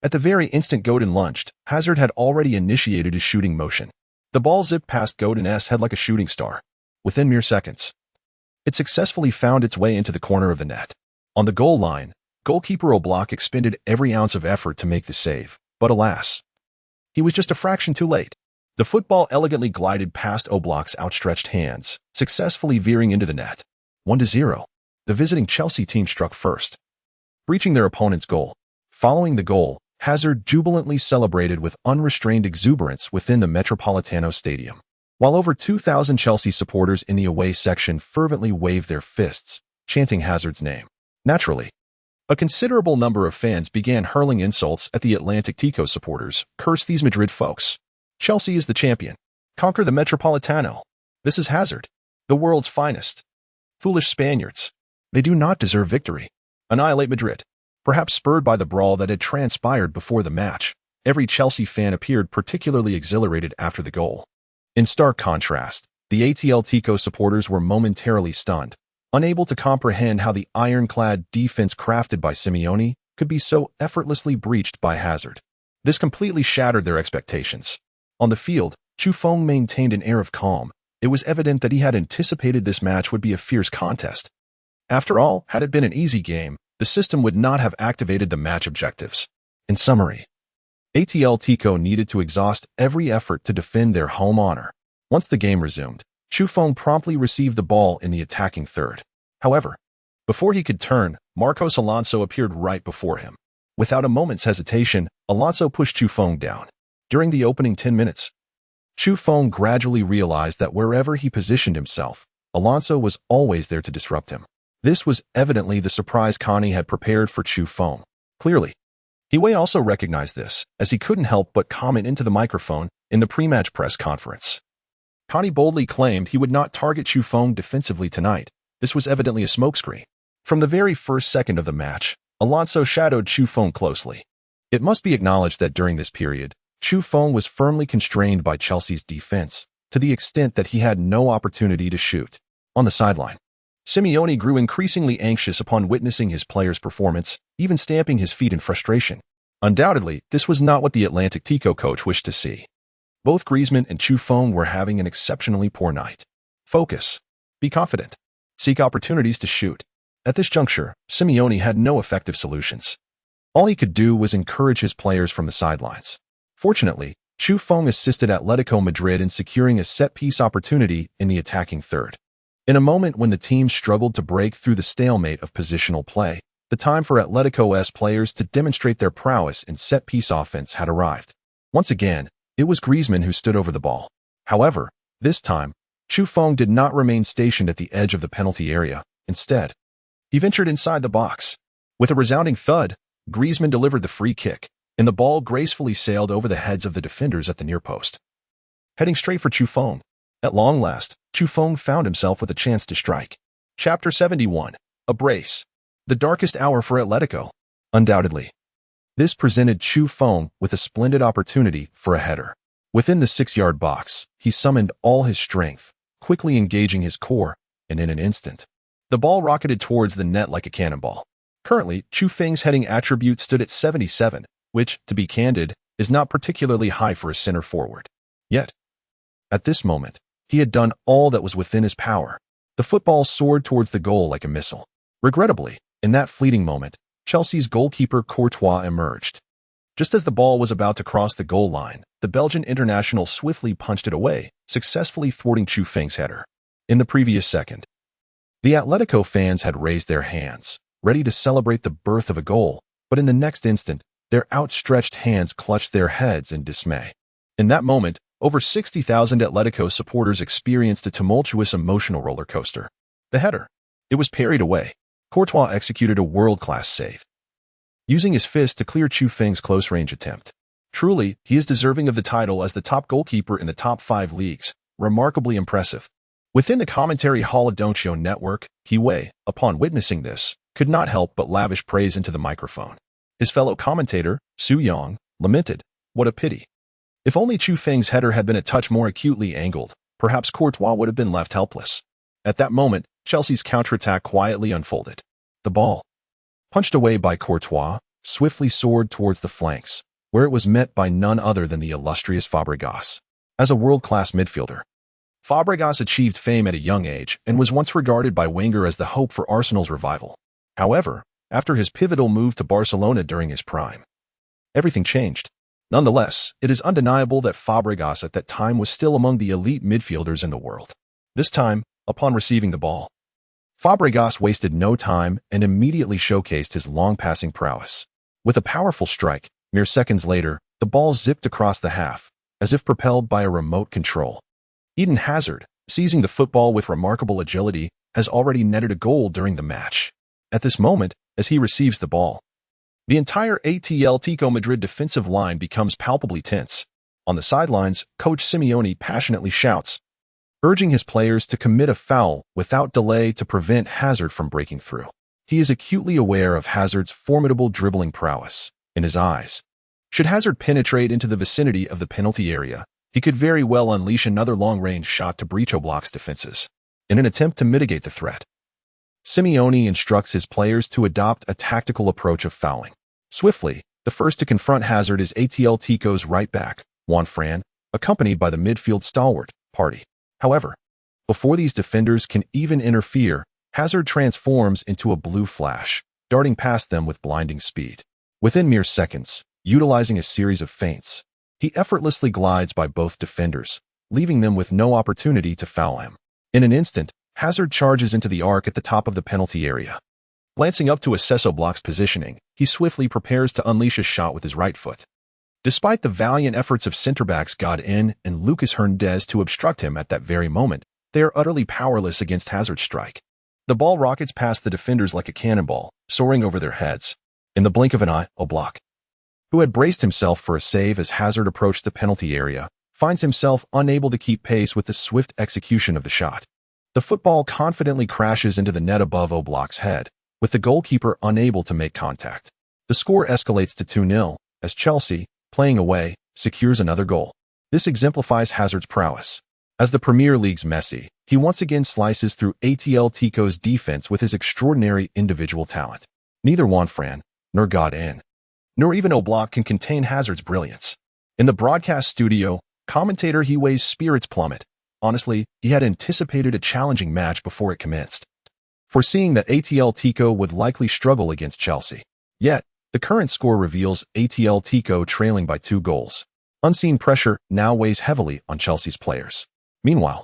at the very instant Godin lunged, Hazard had already initiated his shooting motion. The ball zipped past Godin's head like a shooting star. Within mere seconds, it successfully found its way into the corner of the net. On the goal line, goalkeeper Oblak expended every ounce of effort to make the save, but alas, he was just a fraction too late. The football elegantly glided past Oblak's outstretched hands, successfully veering into the net. 1-0. The visiting Chelsea team struck first, reaching their opponent's goal. Following the goal, Hazard jubilantly celebrated with unrestrained exuberance within the Metropolitano Stadium, while over 2,000 Chelsea supporters in the away section fervently waved their fists, chanting Hazard's name. Naturally, a considerable number of fans began hurling insults at the Atletico supporters. "Curse these Madrid folks. Chelsea is the champion. Conquer the Metropolitano. This is Hazard, the world's finest. Foolish Spaniards. They do not deserve victory. Annihilate Madrid." Perhaps spurred by the brawl that had transpired before the match, every Chelsea fan appeared particularly exhilarated after the goal. In stark contrast, the Atletico supporters were momentarily stunned, unable to comprehend how the ironclad defense crafted by Simeone could be so effortlessly breached by Hazard. This completely shattered their expectations. On the field, Buffon maintained an air of calm. It was evident that he had anticipated this match would be a fierce contest. After all, had it been an easy game, the system would not have activated the match objectives. In summary, Atletico needed to exhaust every effort to defend their home honor. Once the game resumed, Chufeng promptly received the ball in the attacking third. However, before he could turn, Marcos Alonso appeared right before him. Without a moment's hesitation, Alonso pushed Chufeng down. During the opening 10 minutes, Chufeng gradually realized that wherever he positioned himself, Alonso was always there to disrupt him. This was evidently the surprise Connie had prepared for Chufeng. Clearly, Hiwei also recognized this, as he couldn't help but comment into the microphone in the pre-match press conference. Connie boldly claimed he would not target Chufeng defensively tonight. This was evidently a smokescreen. From the very first second of the match, Alonso shadowed Chufeng closely. It must be acknowledged that during this period, Chufeng was firmly constrained by Chelsea's defense, to the extent that he had no opportunity to shoot. On the sideline, Simeone grew increasingly anxious upon witnessing his player's performance, even stamping his feet in frustration. Undoubtedly, this was not what the Atletico coach wished to see. Both Griezmann and Chufeng were having an exceptionally poor night. Focus. Be confident. Seek opportunities to shoot. At this juncture, Simeone had no effective solutions. All he could do was encourage his players from the sidelines. Fortunately, Chufeng assisted Atletico Madrid in securing a set-piece opportunity in the attacking third. In a moment when the team struggled to break through the stalemate of positional play, the time for Atletico's players to demonstrate their prowess in set-piece offense had arrived. Once again, it was Griezmann who stood over the ball. However, this time, Chufeng did not remain stationed at the edge of the penalty area. Instead, he ventured inside the box. With a resounding thud, Griezmann delivered the free kick, and the ball gracefully sailed over the heads of the defenders at the near post. Heading straight for Chufeng. At long last, Chufeng found himself with a chance to strike. Chapter 71. A brace. The darkest hour for Atletico. Undoubtedly, this presented Chufeng with a splendid opportunity for a header. Within the 6-yard box, he summoned all his strength, quickly engaging his core, and in an instant, the ball rocketed towards the net like a cannonball. Currently, Chufeng's heading attribute stood at 77, which, to be candid, is not particularly high for a center forward. Yet, at this moment, he had done all that was within his power. The football soared towards the goal like a missile. Regrettably, in that fleeting moment, Chelsea's goalkeeper Courtois emerged. Just as the ball was about to cross the goal line, the Belgian international swiftly punched it away, successfully thwarting Chufeng's header. In the previous second, the Atletico fans had raised their hands, ready to celebrate the birth of a goal, but in the next instant, their outstretched hands clutched their heads in dismay. In that moment, over 60,000 Atletico supporters experienced a tumultuous emotional roller coaster. The header. It was parried away. Courtois executed a world-class save, using his fist to clear Chufeng's close-range attempt. Truly, he is deserving of the title as the top goalkeeper in the top 5 leagues. Remarkably impressive. Within the commentary hall of Don'tio Network, Hiwei, upon witnessing this, could not help but lavish praise into the microphone. His fellow commentator, Su Yang, lamented, "What a pity. If only Chufeng's header had been a touch more acutely angled, perhaps Courtois would have been left helpless." At that moment, Chelsea's counterattack quietly unfolded. The ball, punched away by Courtois, swiftly soared towards the flanks, where it was met by none other than the illustrious Fabregas. As a world-class midfielder, Fabregas achieved fame at a young age and was once regarded by Wenger as the hope for Arsenal's revival. However, after his pivotal move to Barcelona during his prime, everything changed. Nonetheless, it is undeniable that Fabregas at that time was still among the elite midfielders in the world. This time, upon receiving the ball, Fabregas wasted no time and immediately showcased his long-passing prowess. With a powerful strike, mere seconds later, the ball zipped across the half, as if propelled by a remote control. Eden Hazard, seizing the football with remarkable agility, has already netted a goal during the match. At this moment, as he receives the ball, the entire Atletico Madrid defensive line becomes palpably tense. On the sidelines, Coach Simeone passionately shouts, urging his players to commit a foul without delay to prevent Hazard from breaking through. He is acutely aware of Hazard's formidable dribbling prowess. In his eyes, should Hazard penetrate into the vicinity of the penalty area, he could very well unleash another long-range shot to breach Oblak's defenses. In an attempt to mitigate the threat, Simeone instructs his players to adopt a tactical approach of fouling. Swiftly, the first to confront Hazard is Atletico's right back, Juan Fran, accompanied by the midfield stalwart, Partey. However, before these defenders can even interfere, Hazard transforms into a blue flash, darting past them with blinding speed. Within mere seconds, utilizing a series of feints, he effortlessly glides by both defenders, leaving them with no opportunity to foul him. In an instant, Hazard charges into the arc at the top of the penalty area. Glancing up to assess Oblak's positioning, he swiftly prepares to unleash a shot with his right foot. Despite the valiant efforts of centre-backs Godin and Lucas Hernandez to obstruct him at that very moment, they are utterly powerless against Hazard's strike. The ball rockets past the defenders like a cannonball, soaring over their heads. In the blink of an eye, Oblak, who had braced himself for a save as Hazard approached the penalty area, finds himself unable to keep pace with the swift execution of the shot. The football confidently crashes into the net above Oblak's head, with the goalkeeper unable to make contact. The score escalates to 2-0, as Chelsea, playing away, secures another goal. This exemplifies Hazard's prowess. As the Premier League's Messi, he once again slices through Atletico's defense with his extraordinary individual talent. Neither Juanfran, nor Godin, nor even Oblak can contain Hazard's brilliance. In the broadcast studio, commentator Hiway's spirits plummet. Honestly, he had anticipated a challenging match before it commenced, foreseeing that Atletico would likely struggle against Chelsea. Yet, the current score reveals Atletico trailing by 2 goals. Unseen pressure now weighs heavily on Chelsea's players. Meanwhile,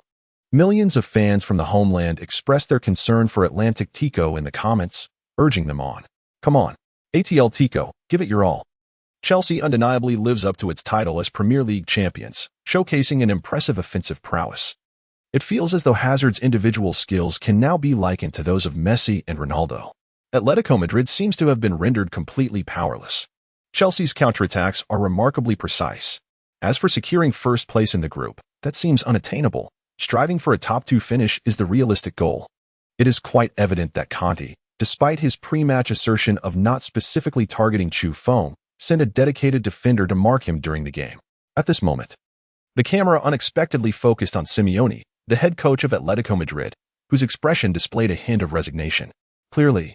millions of fans from the homeland express their concern for Atletico in the comments, urging them on. Come on, Atletico, give it your all. Chelsea undeniably lives up to its title as Premier League champions, showcasing an impressive offensive prowess. It feels as though Hazard's individual skills can now be likened to those of Messi and Ronaldo. Atletico Madrid seems to have been rendered completely powerless. Chelsea's counterattacks are remarkably precise. As for securing first place in the group, that seems unattainable. Striving for a top 2 finish is the realistic goal. It is quite evident that Conte, despite his pre-match assertion of not specifically targeting Chu Fong, sent a dedicated defender to mark him during the game. At this moment, the camera unexpectedly focused on Simeone, the head coach of Atletico Madrid, whose expression displayed a hint of resignation. Clearly,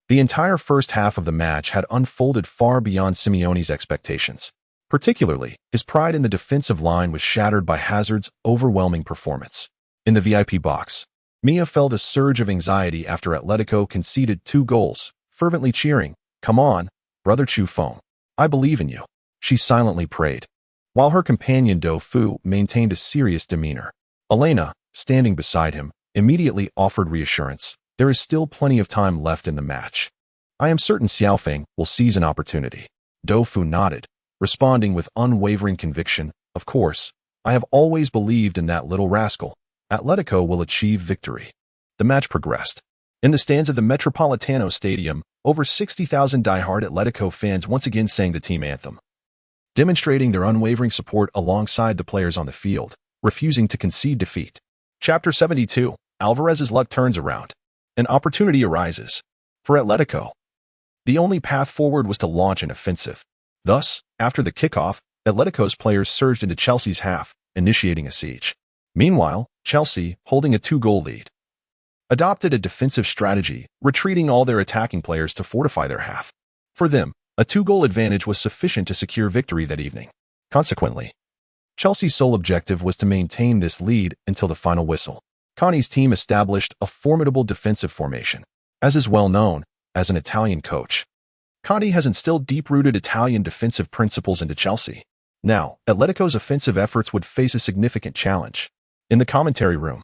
the entire first half of the match had unfolded far beyond Simeone's expectations. Particularly, his pride in the defensive line was shattered by Hazard's overwhelming performance. In the VIP box, Mia felt a surge of anxiety after Atletico conceded 2 goals, fervently cheering, "Come on, brother Chu Fong. I believe in you," she silently prayed. While her companion Do Fu maintained a serious demeanor. Elena, standing beside him, immediately offered reassurance. There is still plenty of time left in the match. I am certain Xiaofeng will seize an opportunity. Do Fu nodded, responding with unwavering conviction, "Of course, I have always believed in that little rascal. Atletico will achieve victory." The match progressed. In the stands of the Metropolitano Stadium, over 60,000 die-hard Atletico fans once again sang the team anthem, demonstrating their unwavering support alongside the players on the field, refusing to concede defeat. Chapter 72. Alvarez's luck turns around. An opportunity arises. For Atletico, the only path forward was to launch an offensive. Thus, after the kickoff, Atletico's players surged into Chelsea's half, initiating a siege. Meanwhile, Chelsea, holding a 2-goal lead, adopted a defensive strategy, retreating all their attacking players to fortify their half. For them, a 2-goal advantage was sufficient to secure victory that evening. Consequently, Chelsea's sole objective was to maintain this lead until the final whistle. Conte's team established a formidable defensive formation. As is well known, as an Italian coach, Conte has instilled deep-rooted Italian defensive principles into Chelsea. Now, Atletico's offensive efforts would face a significant challenge. In the commentary room,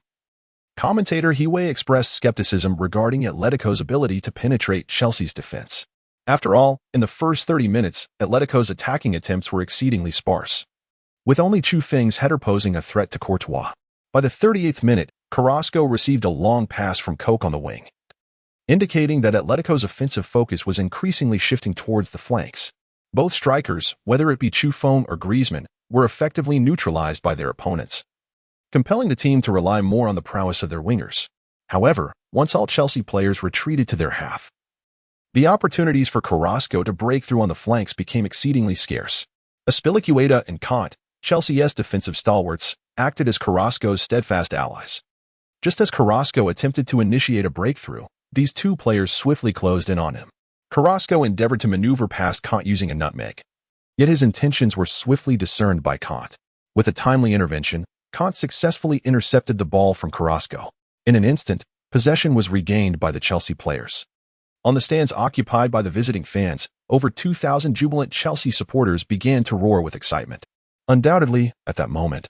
commentator Hiway expressed skepticism regarding Atletico's ability to penetrate Chelsea's defense. After all, in the first 30 minutes, Atletico's attacking attempts were exceedingly sparse, with only Chu Feng's header posing a threat to Courtois. By the 38th minute, Carrasco received a long pass from Koch on the wing, indicating that Atletico's offensive focus was increasingly shifting towards the flanks. Both strikers, whether it be Chu Feng or Griezmann, were effectively neutralized by their opponents, compelling the team to rely more on the prowess of their wingers. However, once all Chelsea players retreated to their half, the opportunities for Carrasco to break through on the flanks became exceedingly scarce. Azpilicueta and Kant, Chelsea's defensive stalwarts, acted as Carrasco's steadfast allies. Just as Carrasco attempted to initiate a breakthrough, these 2 players swiftly closed in on him. Carrasco endeavored to maneuver past Kant using a nutmeg. Yet his intentions were swiftly discerned by Kant. With a timely intervention, Kant successfully intercepted the ball from Carrasco. In an instant, possession was regained by the Chelsea players. On the stands occupied by the visiting fans, over 2,000 jubilant Chelsea supporters began to roar with excitement. Undoubtedly, at that moment,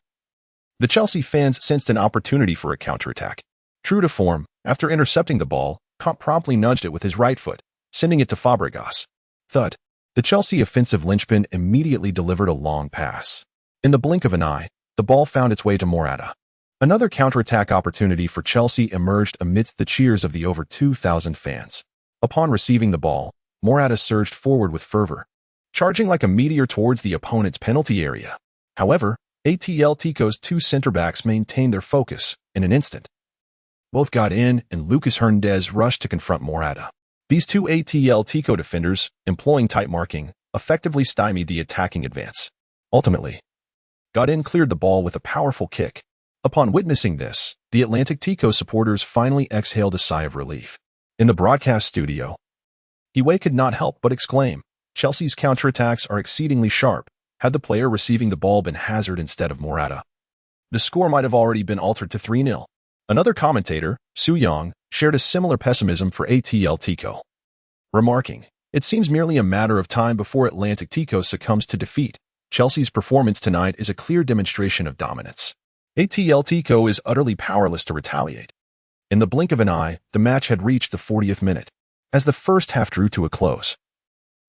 The Chelsea fans sensed an opportunity for a counterattack. True to form, after intercepting the ball, Kant promptly nudged it with his right foot, sending it to Fabregas. Thud. The Chelsea offensive linchpin immediately delivered a long pass. In the blink of an eye, the ball found its way to Morata. Another counterattack opportunity for Chelsea emerged amidst the cheers of the over 2,000 fans. Upon receiving the ball, Morata surged forward with fervor, charging like a meteor towards the opponent's penalty area. However, Atletico's two center-backs maintained their focus in an instant. Both got in, and Lucas Hernandez rushed to confront Morata. These two Atletico defenders, employing tight marking, effectively stymied the attacking advance. Ultimately, Godin cleared the ball with a powerful kick. Upon witnessing this, the Atletico supporters finally exhaled a sigh of relief. In the broadcast studio, Iwe could not help but exclaim, "Chelsea's counterattacks are exceedingly sharp. Had the player receiving the ball been Hazard instead of Morata, the score might have already been altered to 3-0. Another commentator, Su Yang, shared a similar pessimism for Atletico, remarking, "It seems merely a matter of time before Atletico succumbs to defeat. Chelsea's performance tonight is a clear demonstration of dominance. Atletico is utterly powerless to retaliate." In the blink of an eye, the match had reached the 40th minute. As the first half drew to a close,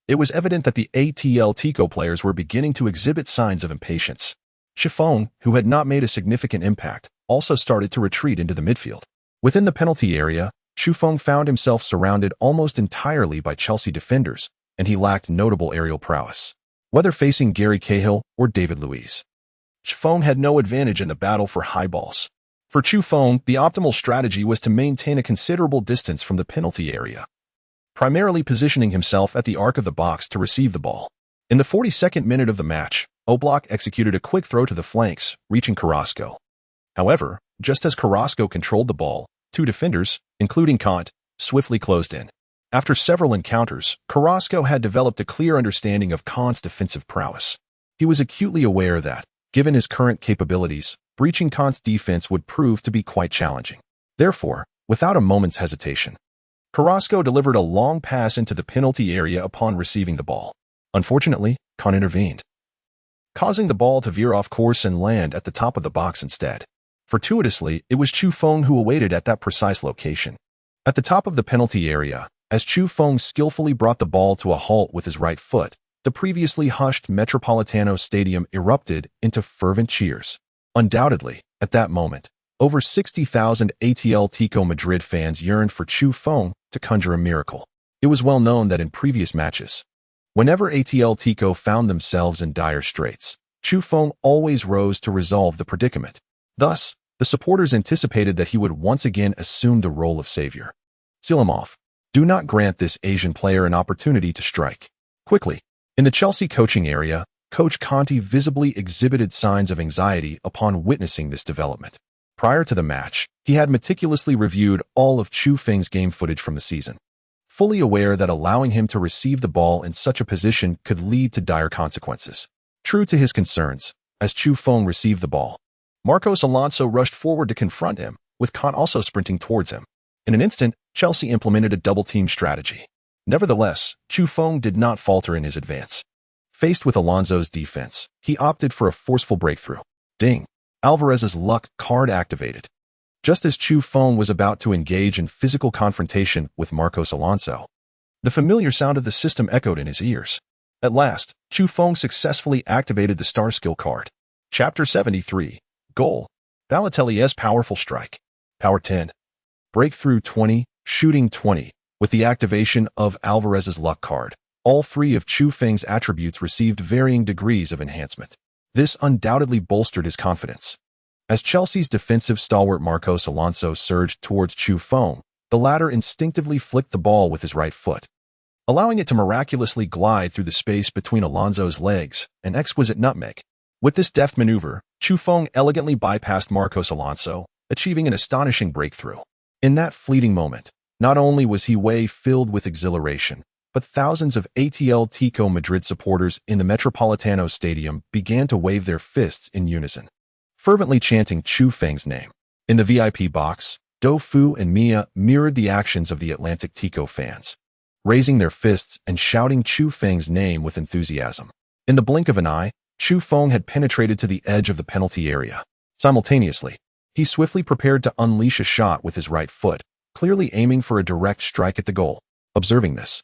it was evident that the Atletico players were beginning to exhibit signs of impatience. Chiffon, who had not made a significant impact, also started to retreat into the midfield. Within the penalty area, Chiffon found himself surrounded almost entirely by Chelsea defenders, and he lacked notable aerial prowess. Whether facing Gary Cahill or David Luiz, Chiffon had no advantage in the battle for high balls. For Chiffon, the optimal strategy was to maintain a considerable distance from the penalty area, primarily positioning himself at the arc of the box to receive the ball. In the 42nd minute of the match, Oblak executed a quick throw to the flanks, reaching Carrasco. However, just as Carrasco controlled the ball, two defenders, including Kant, swiftly closed in. After several encounters, Carrasco had developed a clear understanding of Kant's defensive prowess. He was acutely aware that, given his current capabilities, breaching Kant's defense would prove to be quite challenging. Therefore, without a moment's hesitation, Carrasco delivered a long pass into the penalty area upon receiving the ball. Unfortunately, Kant intervened, causing the ball to veer off course and land at the top of the box instead. Fortuitously, it was Chiffon who awaited at that precise location. At the top of the penalty area, as Chiffon skillfully brought the ball to a halt with his right foot, the previously hushed Metropolitano Stadium erupted into fervent cheers. Undoubtedly, at that moment, over 60,000 Atletico Madrid fans yearned for Chiffon to conjure a miracle. It was well known that in previous matches, whenever Atletico found themselves in dire straits, Chiffon always rose to resolve the predicament. Thus, the supporters anticipated that he would once again assume the role of savior. Seal him off. Do not grant this Asian player an opportunity to strike. Quickly. In the Chelsea coaching area, Coach Conte visibly exhibited signs of anxiety upon witnessing this development. Prior to the match, he had meticulously reviewed all of Chifeng's game footage from the season, fully aware that allowing him to receive the ball in such a position could lead to dire consequences. True to his concerns, as Chiffon received the ball, Marcos Alonso rushed forward to confront him, with Kant also sprinting towards him. In an instant, Chelsea implemented a double-team strategy. Nevertheless, Chiffon did not falter in his advance. Faced with Alonso's defense, he opted for a forceful breakthrough. Ding! Alvarez's luck card activated. Just as Chiffon was about to engage in physical confrontation with Marcos Alonso, the familiar sound of the system echoed in his ears. At last, Chiffon successfully activated the star skill card. Chapter 73. Goal. Balotelli's powerful strike. Power 10. Breakthrough 20, shooting 20. With the activation of Alvarez's luck card, all three of Chifeng's attributes received varying degrees of enhancement. This undoubtedly bolstered his confidence. As Chelsea's defensive stalwart Marcos Alonso surged towards Chiffon, the latter instinctively flicked the ball with his right foot, allowing it to miraculously glide through the space between Alonso's legs, an exquisite nutmeg. With this deft maneuver, Chiffon elegantly bypassed Marcos Alonso, achieving an astonishing breakthrough. In that fleeting moment, not only was he filled with exhilaration, but thousands of Atletico Madrid supporters in the Metropolitano Stadium began to wave their fists in unison, fervently chanting Chifeng's name. In the VIP box, Dofu and Mia mirrored the actions of the Atletico fans, raising their fists and shouting Chifeng's name with enthusiasm. In the blink of an eye, Chiffon had penetrated to the edge of the penalty area. Simultaneously, he swiftly prepared to unleash a shot with his right foot, clearly aiming for a direct strike at the goal. Observing this,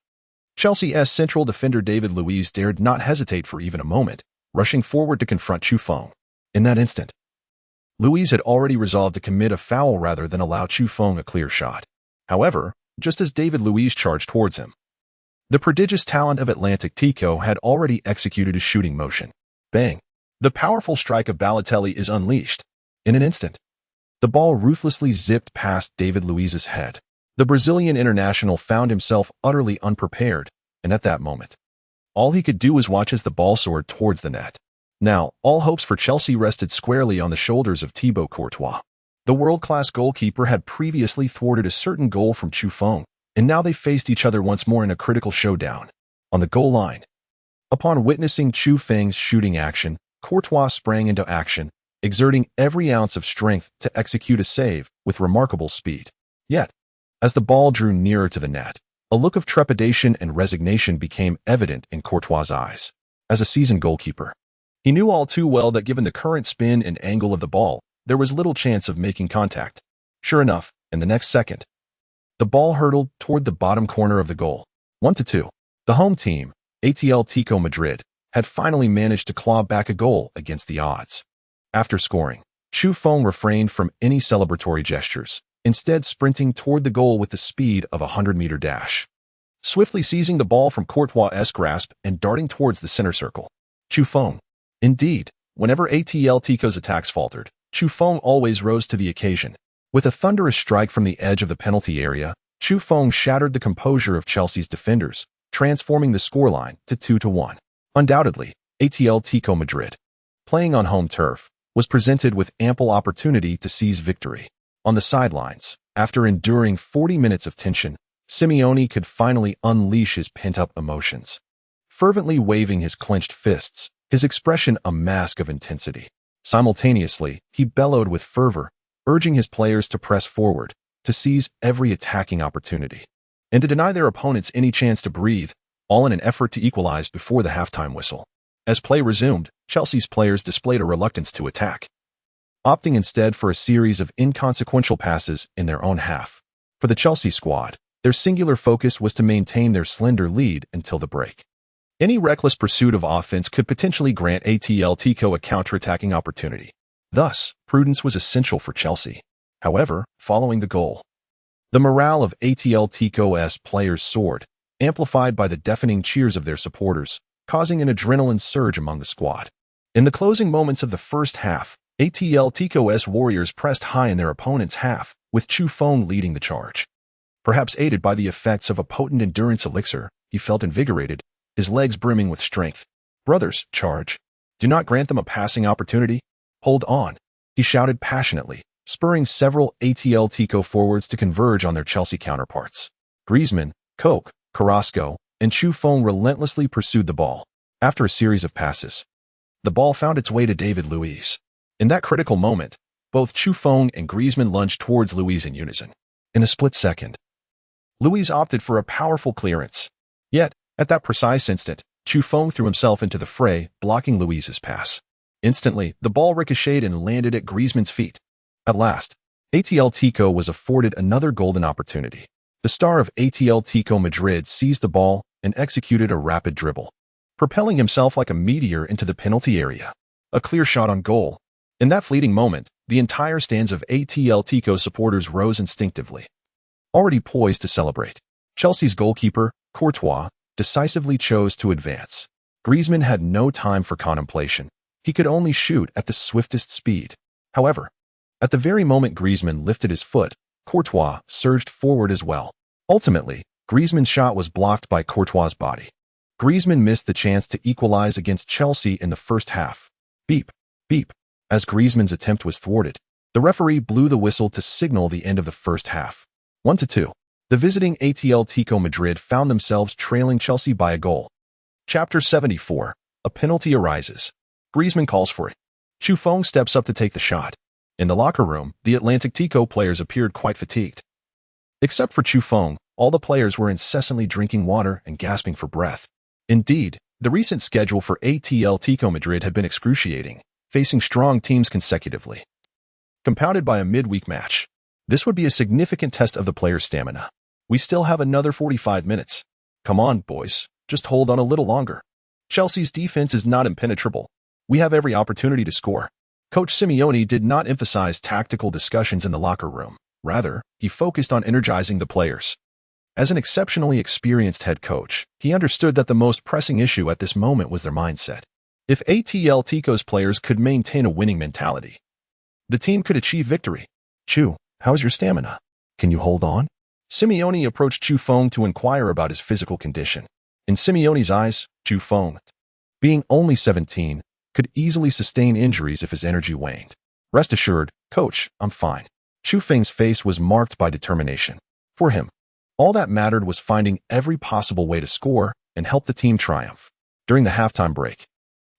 Chelsea's central defender David Luiz dared not hesitate for even a moment, rushing forward to confront Chu Feng. In that instant, Luiz had already resolved to commit a foul rather than allow Chu Feng a clear shot. However, just as David Luiz charged towards him, the prodigious talent of Atletico had already executed a shooting motion. Bang! The powerful strike of Balotelli is unleashed. In an instant, the ball ruthlessly zipped past David Luiz's head. The Brazilian international found himself utterly unprepared, and at that moment, all he could do was watch as the ball soared towards the net. Now, all hopes for Chelsea rested squarely on the shoulders of Thibaut Courtois. The world-class goalkeeper had previously thwarted a certain goal from Chu Feng, and now they faced each other once more in a critical showdown. On the goal line, upon witnessing Chu Feng's shooting action, Courtois sprang into action, exerting every ounce of strength to execute a save with remarkable speed. Yet, as the ball drew nearer to the net, a look of trepidation and resignation became evident in Courtois' eyes. As a seasoned goalkeeper, he knew all too well that given the current spin and angle of the ball, there was little chance of making contact. Sure enough, in the next second, the ball hurtled toward the bottom corner of the goal. 1-2. The home team, Atletico Madrid, had finally managed to claw back a goal against the odds. After scoring, Chu Feng refrained from any celebratory gestures, instead sprinting toward the goal with the speed of a 100-meter dash. Swiftly seizing the ball from Courtois' grasp and darting towards the center circle, Chu Feng. Indeed, whenever Atletico's attacks faltered, Chu Feng always rose to the occasion. With a thunderous strike from the edge of the penalty area, Chu Feng shattered the composure of Chelsea's defenders, transforming the scoreline to 2-1. Undoubtedly, Atletico Madrid, playing on home turf, was presented with ample opportunity to seize victory. On the sidelines, after enduring 40 minutes of tension, Simeone could finally unleash his pent-up emotions. Fervently waving his clenched fists, his expression a mask of intensity. Simultaneously, he bellowed with fervor, urging his players to press forward, to seize every attacking opportunity, and to deny their opponents any chance to breathe, all in an effort to equalize before the halftime whistle. As play resumed, Chelsea's players displayed a reluctance to attack, opting instead for a series of inconsequential passes in their own half. For the Chelsea squad, their singular focus was to maintain their slender lead until the break. Any reckless pursuit of offense could potentially grant Atletico a counterattacking opportunity. Thus, prudence was essential for Chelsea. However, following the goal, the morale of Atletico's players soared, amplified by the deafening cheers of their supporters, causing an adrenaline surge among the squad. In the closing moments of the first half, Atletico's warriors pressed high in their opponent's half, with Chu Feng leading the charge. Perhaps aided by the effects of a potent endurance elixir, he felt invigorated, his legs brimming with strength. "Brothers, charge. Do not grant them a passing opportunity. Hold on," he shouted passionately, spurring several Atletico forwards to converge on their Chelsea counterparts. Griezmann, Koke, Carrasco, and Chu Feng relentlessly pursued the ball. After a series of passes, the ball found its way to David Luiz. In that critical moment, both Chu Feng and Griezmann lunged towards Luiz in unison. In a split second, Luiz opted for a powerful clearance. Yet, at that precise instant, Chu Feng threw himself into the fray, blocking Luiz's pass. Instantly, the ball ricocheted and landed at Griezmann's feet. At last, Atletico was afforded another golden opportunity. The star of Atletico Madrid seized the ball and executed a rapid dribble, propelling himself like a meteor into the penalty area. A clear shot on goal. In that fleeting moment, the entire stands of Atletico supporters rose instinctively, already poised to celebrate. Chelsea's goalkeeper, Courtois, decisively chose to advance. Griezmann had no time for contemplation. He could only shoot at the swiftest speed. However, at the very moment Griezmann lifted his foot, Courtois surged forward as well. Ultimately, Griezmann's shot was blocked by Courtois' body. Griezmann missed the chance to equalize against Chelsea in the first half. Beep, beep. As Griezmann's attempt was thwarted, the referee blew the whistle to signal the end of the first half. 1-2. The visiting Atletico Madrid found themselves trailing Chelsea by a goal. Chapter 74. A penalty arises. Griezmann calls for it. Chu Feng steps up to take the shot. In the locker room, the Atletico players appeared quite fatigued. Except for Chu Feng, all the players were incessantly drinking water and gasping for breath. Indeed, the recent schedule for Atletico Madrid had been excruciating, facing strong teams consecutively. compounded by a midweek match. This would be a significant test of the player's stamina. We still have another 45 minutes. Come on, boys, just hold on a little longer. Chelsea's defense is not impenetrable. We have every opportunity to score. Coach Simeone did not emphasize tactical discussions in the locker room. Rather, he focused on energizing the players. As an exceptionally experienced head coach, he understood that the most pressing issue at this moment was their mindset. If Atletico's players could maintain a winning mentality, the team could achieve victory. Chu, how's your stamina? Can you hold on? Simeone approached Chu Feng to inquire about his physical condition. In Simeone's eyes, Chu Feng, being only 17, could easily sustain injuries if his energy waned. Rest assured, coach, I'm fine. Chu Feng's face was marked by determination. For him, all that mattered was finding every possible way to score and help the team triumph. During the halftime break,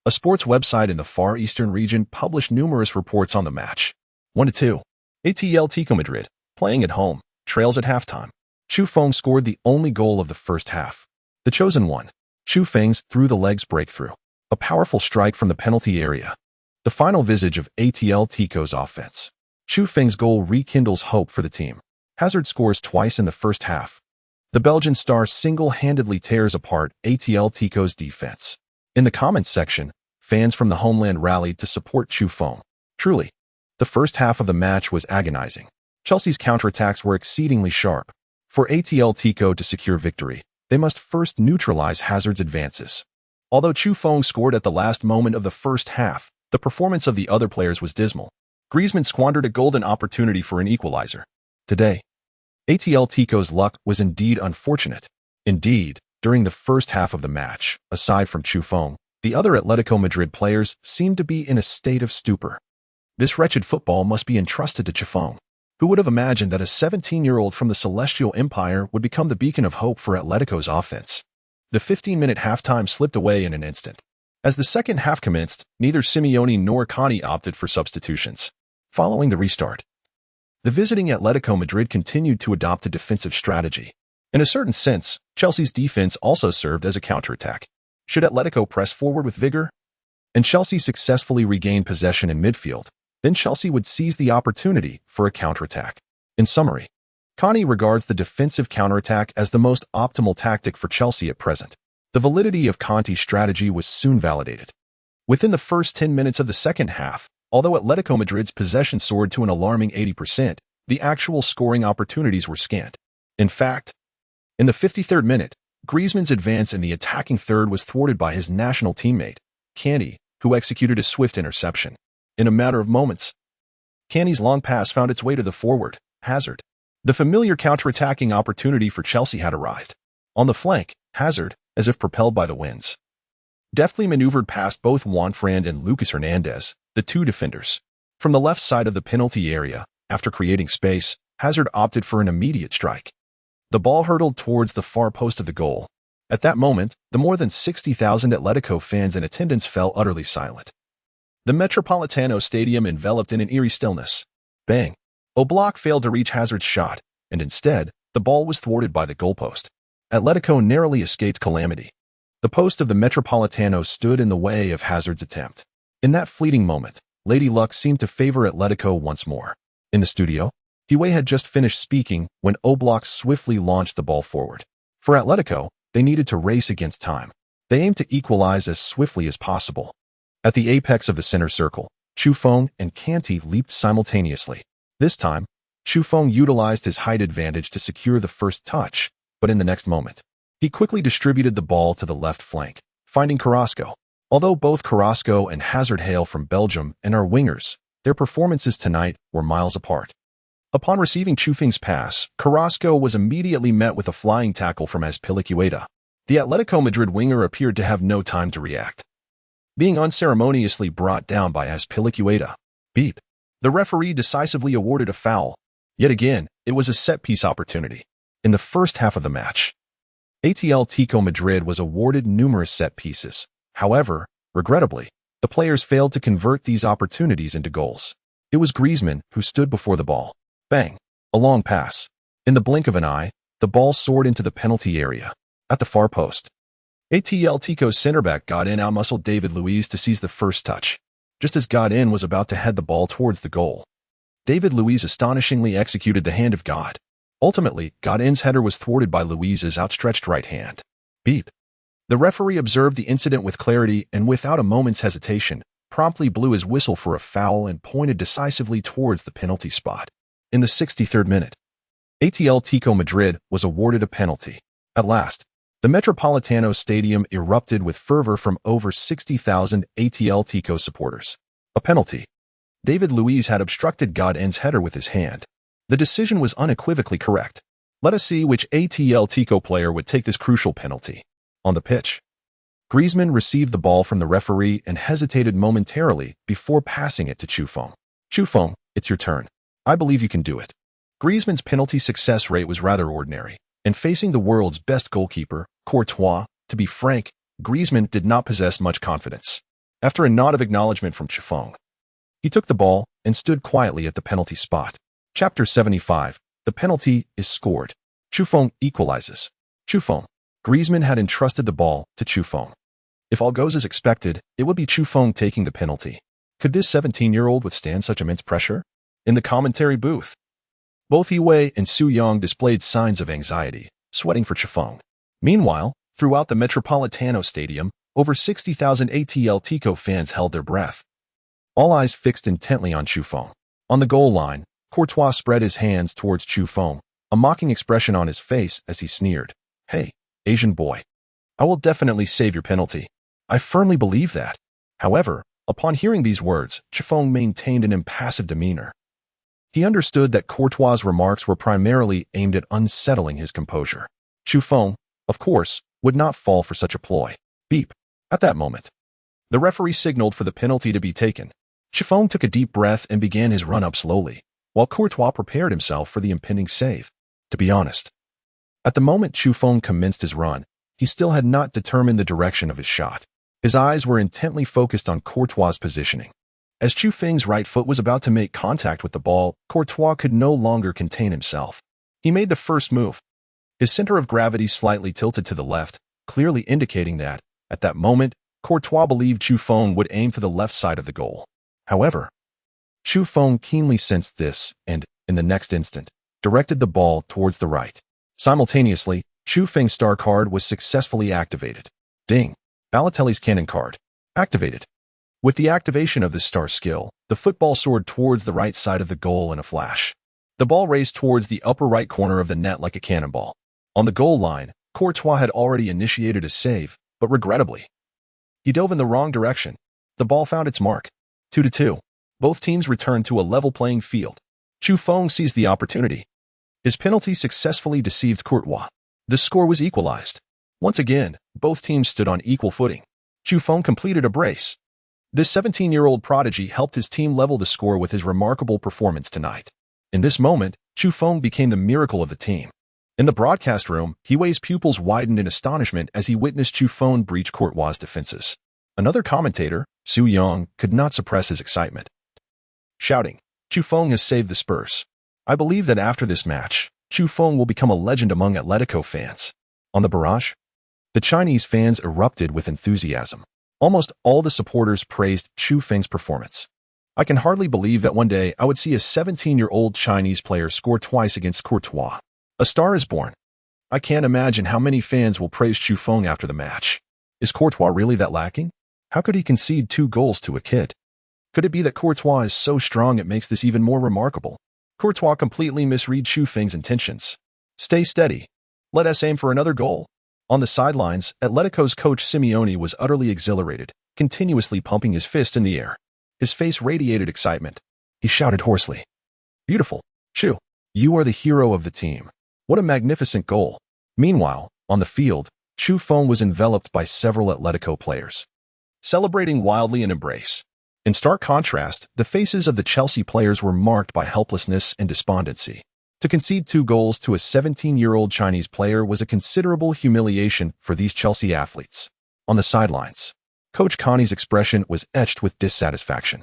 a sports website in the Far Eastern region published numerous reports on the match. 1-2. Atletico Madrid, playing at home, trails at halftime. Chu Feng scored the only goal of the first half. The chosen one, Chu Feng's through-the-legs breakthrough, a powerful strike from the penalty area. The final visage of Atletico's offense. Chu Feng's goal rekindles hope for the team. Hazard scores twice in the first half. The Belgian star single-handedly tears apart Atletico's defense. In the comments section, fans from the homeland rallied to support Chu Feng. Truly, the first half of the match was agonizing. Chelsea's counterattacks were exceedingly sharp. For Atletico to secure victory, they must first neutralize Hazard's advances. Although Chu Feng scored at the last moment of the first half, the performance of the other players was dismal. Griezmann squandered a golden opportunity for an equalizer. Today, Atletico's luck was indeed unfortunate. Indeed, during the first half of the match, aside from Chu Feng, the other Atletico Madrid players seemed to be in a state of stupor. This wretched football must be entrusted to Chu Feng. Who would have imagined that a 17-year-old from the Celestial Empire would become the beacon of hope for Atletico's offense? The 15-minute halftime slipped away in an instant. As the second half commenced, neither Simeone nor Conte opted for substitutions. Following the restart, the visiting Atletico Madrid continued to adopt a defensive strategy. In a certain sense, Chelsea's defense also served as a counterattack. Should Atletico press forward with vigor, and Chelsea successfully regain possession in midfield, then Chelsea would seize the opportunity for a counterattack. In summary, Conte regards the defensive counterattack as the most optimal tactic for Chelsea at present. The validity of Conte's strategy was soon validated. Within the first 10 minutes of the second half, although Atletico Madrid's possession soared to an alarming 80%, the actual scoring opportunities were scant. In fact, in the 53rd minute, Griezmann's advance in the attacking third was thwarted by his national teammate, Kanté, who executed a swift interception. In a matter of moments, Kanté's long pass found its way to the forward, Hazard. The familiar counterattacking opportunity for Chelsea had arrived. On the flank, Hazard, as if propelled by the winds, deftly maneuvered past both Juanfran and Lucas Hernandez, the two defenders. From the left side of the penalty area, after creating space, Hazard opted for an immediate strike. The ball hurtled towards the far post of the goal. At that moment, the more than 60,000 Atletico fans in attendance fell utterly silent. The Metropolitano Stadium enveloped in an eerie stillness. Bang! Oblak failed to reach Hazard's shot, and instead, the ball was thwarted by the goalpost. Atletico narrowly escaped calamity. The post of the Metropolitano stood in the way of Hazard's attempt. In that fleeting moment, Lady Luck seemed to favor Atletico once more. In the studio, Huey had just finished speaking when Oblak swiftly launched the ball forward. For Atletico, they needed to race against time. They aimed to equalize as swiftly as possible. At the apex of the center circle, Chu Feng and Kanté leaped simultaneously. This time, Chu Feng utilized his height advantage to secure the first touch, but in the next moment, he quickly distributed the ball to the left flank, finding Carrasco. Although both Carrasco and Hazard hail from Belgium and are wingers, their performances tonight were miles apart. Upon receiving Chu Feng's pass, Carrasco was immediately met with a flying tackle from Azpilicueta. The Atletico Madrid winger appeared to have no time to react, being unceremoniously brought down by Azpilicueta. Beep. The referee decisively awarded a foul. Yet again, it was a set-piece opportunity. In the first half of the match, Atletico Madrid was awarded numerous set pieces. However, regrettably, the players failed to convert these opportunities into goals. It was Griezmann who stood before the ball. Bang! A long pass. In the blink of an eye, the ball soared into the penalty area. At the far post, Atletico's center-back Godin outmuscled David Luiz to seize the first touch. Just as Godin was about to head the ball towards the goal, David Luiz astonishingly executed the hand of God. Ultimately, Godin's header was thwarted by Luiz's outstretched right hand. Beep. The referee observed the incident with clarity and without a moment's hesitation, promptly blew his whistle for a foul and pointed decisively towards the penalty spot. In the 63rd minute, Atletico Madrid was awarded a penalty. At last, the Metropolitano Stadium erupted with fervor from over 60,000 Atletico supporters. A penalty. David Luiz had obstructed Godin's header with his hand. The decision was unequivocally correct. Let us see which Atletico player would take this crucial penalty. On the pitch, Griezmann received the ball from the referee and hesitated momentarily before passing it to Chufeng. Chufeng, it's your turn. I believe you can do it. Griezmann's penalty success rate was rather ordinary, and facing the world's best goalkeeper, Courtois, to be frank, Griezmann did not possess much confidence. After a nod of acknowledgement from Chufeng, he took the ball and stood quietly at the penalty spot. Chapter 75. The penalty is scored. Chufeng equalizes. Chufeng. Griezmann had entrusted the ball to Chufeng. If all goes as expected, it would be Chufeng taking the penalty. Could this 17-year-old withstand such immense pressure? In the commentary booth, both Wei and Su Yang displayed signs of anxiety, sweating for Chufeng. Meanwhile, throughout the Metropolitano Stadium, over 60,000 Atletico fans held their breath, all eyes fixed intently on Chufeng. On the goal line, Courtois spread his hands towards Chufeng, a mocking expression on his face as he sneered. Hey, Asian boy. I will definitely save your penalty. I firmly believe that. However, upon hearing these words, Chufeng maintained an impassive demeanor. He understood that Courtois' remarks were primarily aimed at unsettling his composure. Chufeng, of course, would not fall for such a ploy. Beep. At that moment, the referee signaled for the penalty to be taken. Chufeng took a deep breath and began his run-up slowly, while Courtois prepared himself for the impending save. To be honest, at the moment Chufeng commenced his run, he still had not determined the direction of his shot. His eyes were intently focused on Courtois' positioning. As Chufeng's right foot was about to make contact with the ball, Courtois could no longer contain himself. He made the first move. His center of gravity slightly tilted to the left, clearly indicating that, at that moment, Courtois believed Chufeng would aim for the left side of the goal. However, Chufeng keenly sensed this and, in the next instant, directed the ball towards the right. Simultaneously, Chufeng's star card was successfully activated. Ding! Balotelli's cannon card. Activated. With the activation of this star skill, the football soared towards the right side of the goal in a flash. The ball raced towards the upper right corner of the net like a cannonball. On the goal line, Courtois had already initiated a save, but regrettably, he dove in the wrong direction. The ball found its mark. 2-2. Both teams returned to a level playing field. Chufeng seized the opportunity. His penalty successfully deceived Courtois. The score was equalized. Once again, both teams stood on equal footing. Chufeng completed a brace. This 17-year-old prodigy helped his team level the score with his remarkable performance tonight. In this moment, Chufeng became the miracle of the team. In the broadcast room, Wei's pupils widened in astonishment as he witnessed Chufeng breach Courtois' defenses. Another commentator, Su Yang, could not suppress his excitement, shouting, Chufeng has saved the Spurs. I believe that after this match, Chufeng will become a legend among Atletico fans. On the barrage, the Chinese fans erupted with enthusiasm. Almost all the supporters praised Chufeng's performance. I can hardly believe that one day I would see a 17-year-old Chinese player score twice against Courtois. A star is born. I can't imagine how many fans will praise Chufeng after the match. Is Courtois really that lacking? How could he concede 2 goals to a kid? Could it be that Courtois is so strong it makes this even more remarkable? Courtois completely misread Chufeng's intentions. Stay steady. Let us aim for another goal. On the sidelines, Atletico's coach Simeone was utterly exhilarated, continuously pumping his fist in the air. His face radiated excitement. He shouted hoarsely, Beautiful, Chu. You are the hero of the team. What a magnificent goal. Meanwhile, on the field, Chufeng was enveloped by several Atletico players, celebrating wildly in embrace. In stark contrast, the faces of the Chelsea players were marked by helplessness and despondency. To concede 2 goals to a 17-year-old Chinese player was a considerable humiliation for these Chelsea athletes. On the sidelines, Coach Connie's expression was etched with dissatisfaction.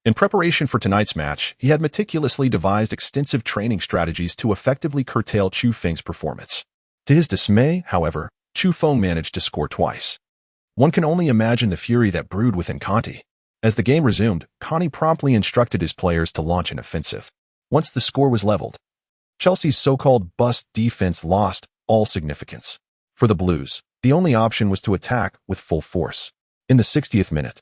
In preparation for tonight's match, he had meticulously devised extensive training strategies to effectively curtail Chufeng's performance. To his dismay, however, Chufeng managed to score twice. One can only imagine the fury that brewed within Conte. As the game resumed, Conte promptly instructed his players to launch an offensive. Once the score was leveled, Chelsea's so-called bust defense lost all significance. For the Blues, the only option was to attack with full force. In the 60th minute,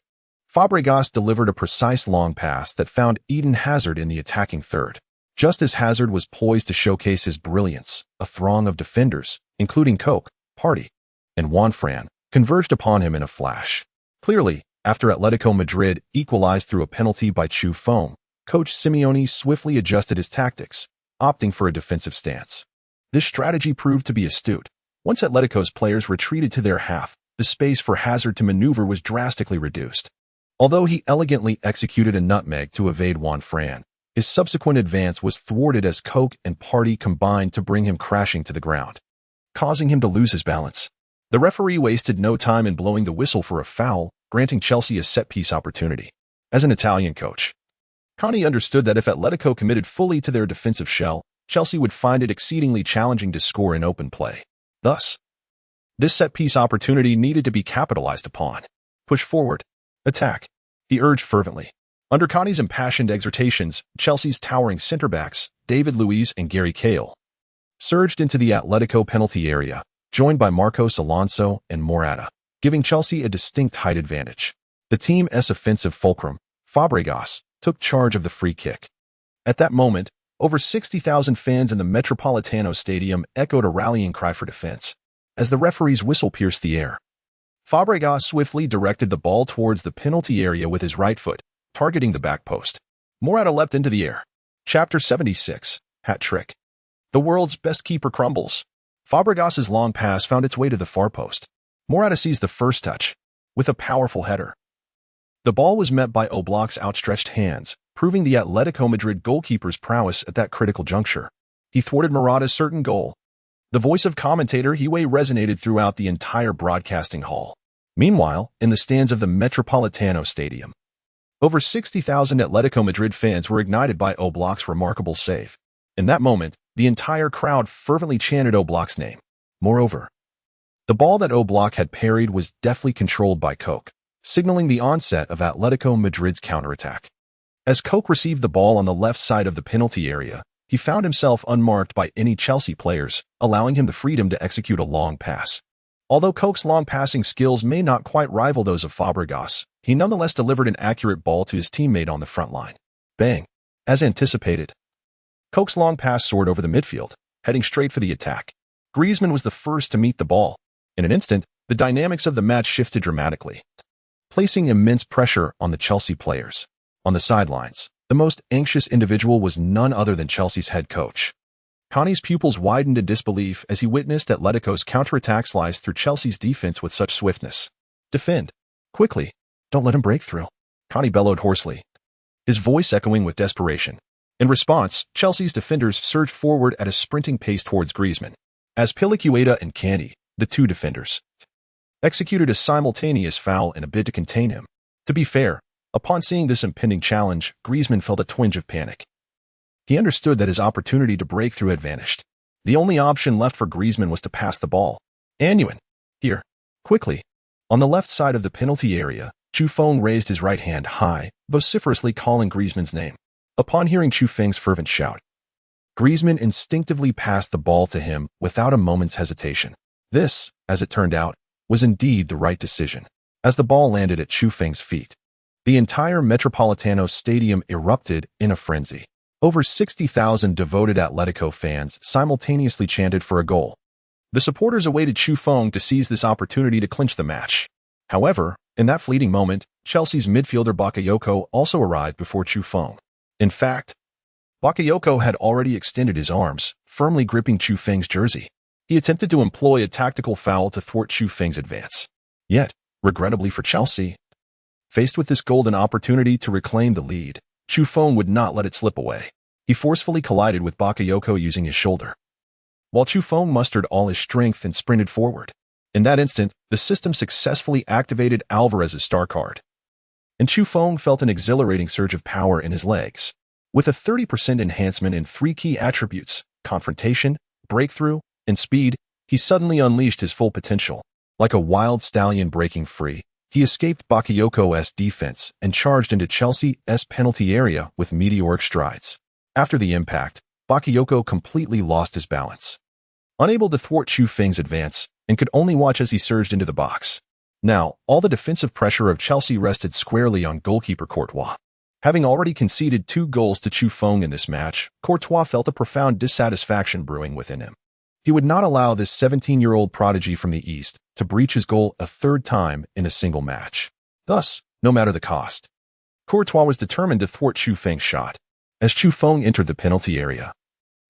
Fabregas delivered a precise long pass that found Eden Hazard in the attacking third. Just as Hazard was poised to showcase his brilliance, a throng of defenders, including Coke, Party, and Juanfran, converged upon him in a flash. Clearly, after Atletico Madrid equalized through a penalty by Chu Feng, Coach Simeone swiftly adjusted his tactics, opting for a defensive stance. This strategy proved to be astute. Once Atletico's players retreated to their half, the space for Hazard to maneuver was drastically reduced. Although he elegantly executed a nutmeg to evade Juanfran, his subsequent advance was thwarted as Coke and Party combined to bring him crashing to the ground, causing him to lose his balance. The referee wasted no time in blowing the whistle for a foul, granting Chelsea a set-piece opportunity. As an Italian coach, Conte understood that if Atletico committed fully to their defensive shell, Chelsea would find it exceedingly challenging to score in open play. Thus, this set-piece opportunity needed to be capitalized upon. Push forward. Attack, he urged fervently. Under Conte's impassioned exhortations, Chelsea's towering center-backs, David Luiz and Gary Cahill, surged into the Atletico penalty area, joined by Marcos Alonso and Morata, giving Chelsea a distinct height advantage. The team's offensive fulcrum, Fabregas, took charge of the free kick. At that moment, over 60,000 fans in the Metropolitano Stadium echoed a rallying cry for defense. As the referee's whistle pierced the air, Fabregas swiftly directed the ball towards the penalty area with his right foot, targeting the back post. Morata leapt into the air. Chapter 76, Hat Trick. The world's best keeper crumbles. Fabregas's long pass found its way to the far post. Morata seized the first touch, with a powerful header. The ball was met by Oblak's outstretched hands, proving the Atletico Madrid goalkeeper's prowess at that critical juncture. He thwarted Morata's certain goal. The voice of commentator Hiway resonated throughout the entire broadcasting hall. Meanwhile, in the stands of the Metropolitano Stadium, over 60,000 Atletico Madrid fans were ignited by Oblak's remarkable save. In that moment, the entire crowd fervently chanted Oblak's name. Moreover, the ball that Oblak had parried was deftly controlled by Coke, signaling the onset of Atletico Madrid's counterattack. As Coke received the ball on the left side of the penalty area, he found himself unmarked by any Chelsea players, allowing him the freedom to execute a long pass. Although Coke's long passing skills may not quite rival those of Fabregas, he nonetheless delivered an accurate ball to his teammate on the front line. Bang! As anticipated, Coke's long pass soared over the midfield, heading straight for the attack. Griezmann was the first to meet the ball. In an instant, the dynamics of the match shifted dramatically, placing immense pressure on the Chelsea players. On the sidelines, the most anxious individual was none other than Chelsea's head coach. Conte's pupils widened in disbelief as he witnessed Atletico's counterattack slice through Chelsea's defense with such swiftness. Defend. Quickly. Don't let him break through. Conte bellowed hoarsely, his voice echoing with desperation. In response, Chelsea's defenders surged forward at a sprinting pace towards Griezmann. As Pilicueta and Candy, the two defenders, executed a simultaneous foul in a bid to contain him. To be fair, upon seeing this impending challenge, Griezmann felt a twinge of panic. He understood that his opportunity to break through had vanished. The only option left for Griezmann was to pass the ball. Anuin. Here. Quickly. On the left side of the penalty area, Chu Feng raised his right hand high, vociferously calling Griezmann's name. Upon hearing Chu Feng's fervent shout, Griezmann instinctively passed the ball to him without a moment's hesitation. This, as it turned out, was indeed the right decision. As the ball landed at Chu Feng's feet, the entire Metropolitano Stadium erupted in a frenzy. Over 60,000 devoted Atletico fans simultaneously chanted for a goal. The supporters awaited Chu Feng to seize this opportunity to clinch the match. However, in that fleeting moment, Chelsea's midfielder Bakayoko also arrived before Chu Feng. In fact, Bakayoko had already extended his arms, firmly gripping Chu Feng's jersey. He attempted to employ a tactical foul to thwart Chu Feng's advance. Yet, regrettably for Chelsea, faced with this golden opportunity to reclaim the lead, Chu Feng would not let it slip away. He forcefully collided with Bakayoko using his shoulder, while Chu Feng mustered all his strength and sprinted forward. In that instant, the system successfully activated Alvarez's star card, and Chu Feng felt an exhilarating surge of power in his legs. With a 30% enhancement in three key attributes, confrontation, breakthrough, and speed, he suddenly unleashed his full potential. Like a wild stallion breaking free, he escaped Bakayoko's defense and charged into Chelsea's penalty area with meteoric strides. After the impact, Bakayoko completely lost his balance, unable to thwart Chu Feng's advance, and could only watch as he surged into the box. Now, all the defensive pressure of Chelsea rested squarely on goalkeeper Courtois. Having already conceded 2 goals to Chu Feng in this match, Courtois felt a profound dissatisfaction brewing within him. He would not allow this 17-year-old prodigy from the East to breach his goal a 3rd time in a single match. Thus, no matter the cost, Courtois was determined to thwart Chu Feng's shot. As Chu Feng entered the penalty area,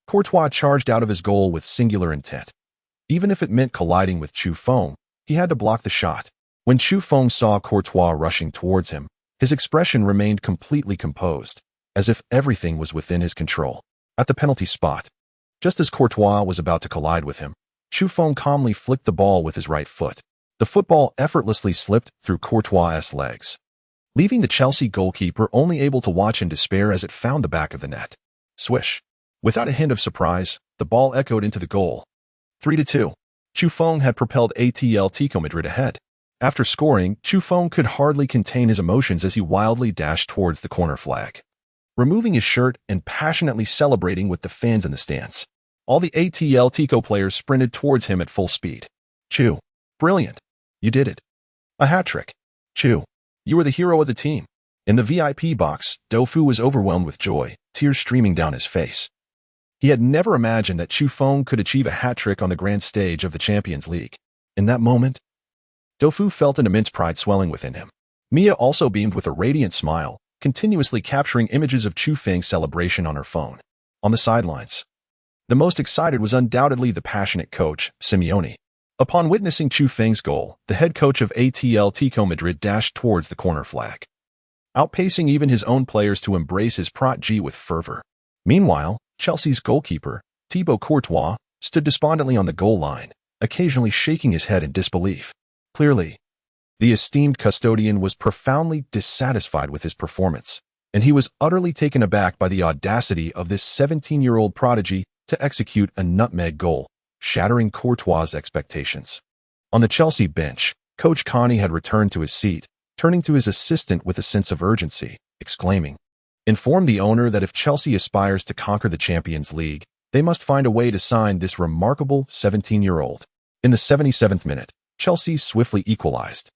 Courtois charged out of his goal with singular intent. Even if it meant colliding with Chu Feng, he had to block the shot. When Chu Feng saw Courtois rushing towards him, his expression remained completely composed, as if everything was within his control. At the penalty spot, just as Courtois was about to collide with him, Chu Feng calmly flicked the ball with his right foot. The football effortlessly slipped through Courtois' legs, leaving the Chelsea goalkeeper only able to watch in despair as it found the back of the net. Swish! Without a hint of surprise, the ball echoed into the goal. 3-2. Chu Feng had propelled Atletico Madrid ahead. After scoring, Chu Feng could hardly contain his emotions as he wildly dashed towards the corner flag, removing his shirt and passionately celebrating with the fans in the stands. All the Atletico players sprinted towards him at full speed. Chu, brilliant. You did it. A hat-trick. Chu, you were the hero of the team. In the VIP box, Dofu was overwhelmed with joy, tears streaming down his face. He had never imagined that Chu Feng could achieve a hat-trick on the grand stage of the Champions League. In that moment, Dofu felt an immense pride swelling within him. Mia also beamed with a radiant smile, continuously capturing images of Chu Feng's celebration on her phone. On the sidelines, the most excited was undoubtedly the passionate coach, Simeone. Upon witnessing Chu Feng's goal, the head coach of Atletico Madrid dashed towards the corner flag, outpacing even his own players to embrace his protege with fervor. Meanwhile, Chelsea's goalkeeper, Thibaut Courtois, stood despondently on the goal line, occasionally shaking his head in disbelief. Clearly, the esteemed custodian was profoundly dissatisfied with his performance, and he was utterly taken aback by the audacity of this 17-year-old prodigy to execute a nutmeg goal, shattering Courtois' expectations. On the Chelsea bench, Coach Conte had returned to his seat, turning to his assistant with a sense of urgency, exclaiming, "Inform the owner that if Chelsea aspires to conquer the Champions League, they must find a way to sign this remarkable 17-year-old." In the 77th minute, Chelsea swiftly equalized.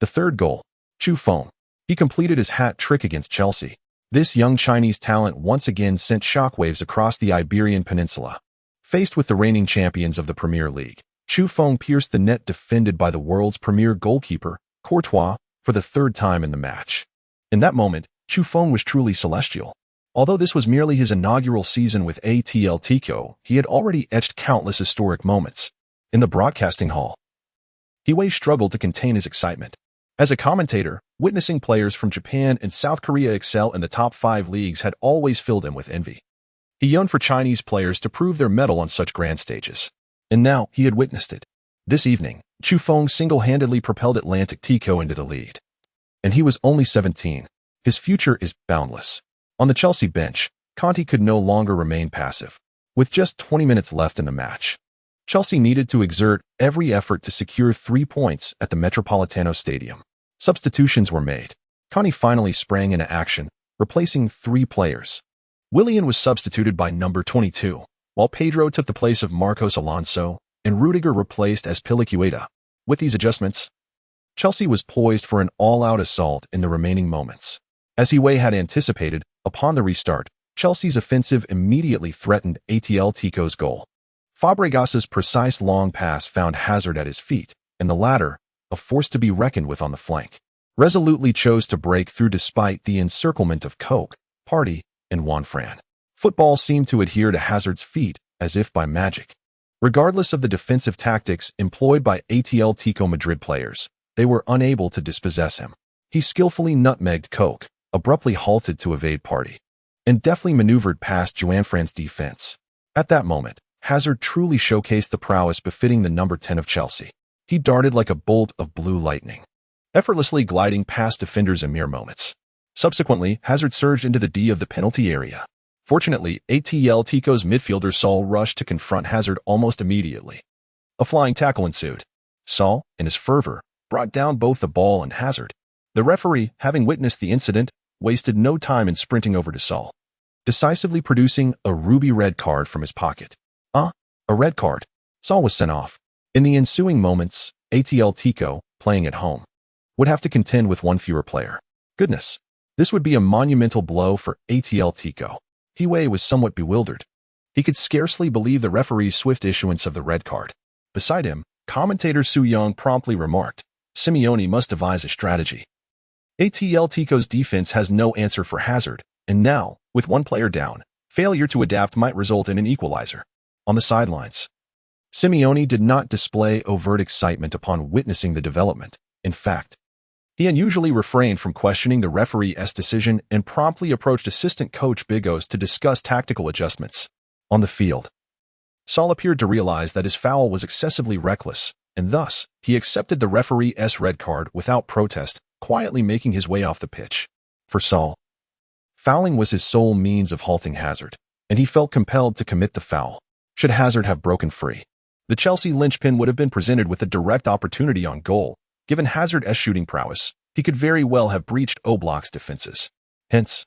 The 3rd goal, Chu Feng. He completed his hat trick against Chelsea. This young Chinese talent once again sent shockwaves across the Iberian Peninsula. Faced with the reigning champions of the Premier League, Chu Feng pierced the net defended by the world's premier goalkeeper, Courtois, for the 3rd time in the match. In that moment, Chu Feng was truly celestial. Although this was merely his inaugural season with Atletico, he had already etched countless historic moments. In the broadcasting hall, Hiwei struggled to contain his excitement. As a commentator, witnessing players from Japan and South Korea excel in the top 5 leagues had always filled him with envy. He yearned for Chinese players to prove their mettle on such grand stages. And now he had witnessed it. This evening, Chu Feng single-handedly propelled Atletico into the lead. And he was only 17. His future is boundless. On the Chelsea bench, Conte could no longer remain passive. With just 20 minutes left in the match, Chelsea needed to exert every effort to secure 3 points at the Metropolitano Stadium. Substitutions were made. Conte finally sprang into action, replacing 3 players. Willian was substituted by number 22, while Pedro took the place of Marcos Alonso, and Rudiger replaced Azpilicueta. With these adjustments, Chelsea was poised for an all-out assault in the remaining moments. As Hiwei had anticipated, upon the restart, Chelsea's offensive immediately threatened Atletico's goal. Fabregas's precise long pass found Hazard at his feet, and the latter, a force to be reckoned with on the flank, resolutely chose to break through despite the encirclement of Koke, Partey, and Juanfran. Football seemed to adhere to Hazard's feet as if by magic. Regardless of the defensive tactics employed by Atletico Madrid players, they were unable to dispossess him. He skillfully nutmegged Koke, abruptly halted to evade Partey, and deftly maneuvered past Juanfran's defense. At that moment, Hazard truly showcased the prowess befitting the number 10 of Chelsea. He darted like a bolt of blue lightning, effortlessly gliding past defenders in mere moments. Subsequently, Hazard surged into the D of the penalty area. Fortunately, Atletico's midfielder Saul rushed to confront Hazard almost immediately. A flying tackle ensued. Saul, in his fervor, brought down both the ball and Hazard. The referee, having witnessed the incident, wasted no time in sprinting over to Saul. decisively producing a ruby red card from his pocket. A red card. Saul was sent off. In the ensuing moments, Atletico, playing at home, would have to contend with one fewer player. Goodness, this would be a monumental blow for Atletico. Hiway was somewhat bewildered. He could scarcely believe the referee's swift issuance of the red card. Beside him, commentator Su Young promptly remarked, Simeone must devise a strategy. Atletico's defense has no answer for Hazard, and now, with one player down, failure to adapt might result in an equalizer. On the sidelines, Simeone did not display overt excitement upon witnessing the development. In fact, he unusually refrained from questioning the referee's decision and promptly approached assistant coach Bigos to discuss tactical adjustments. On the field, Saul appeared to realize that his foul was excessively reckless, and thus, he accepted the referee's red card without protest, quietly making his way off the pitch. For Saul, fouling was his sole means of halting Hazard, and he felt compelled to commit the foul. Should Hazard have broken free, the Chelsea linchpin would have been presented with a direct opportunity on goal. Given Hazard's shooting prowess, he could very well have breached Oblak's defenses. Hence,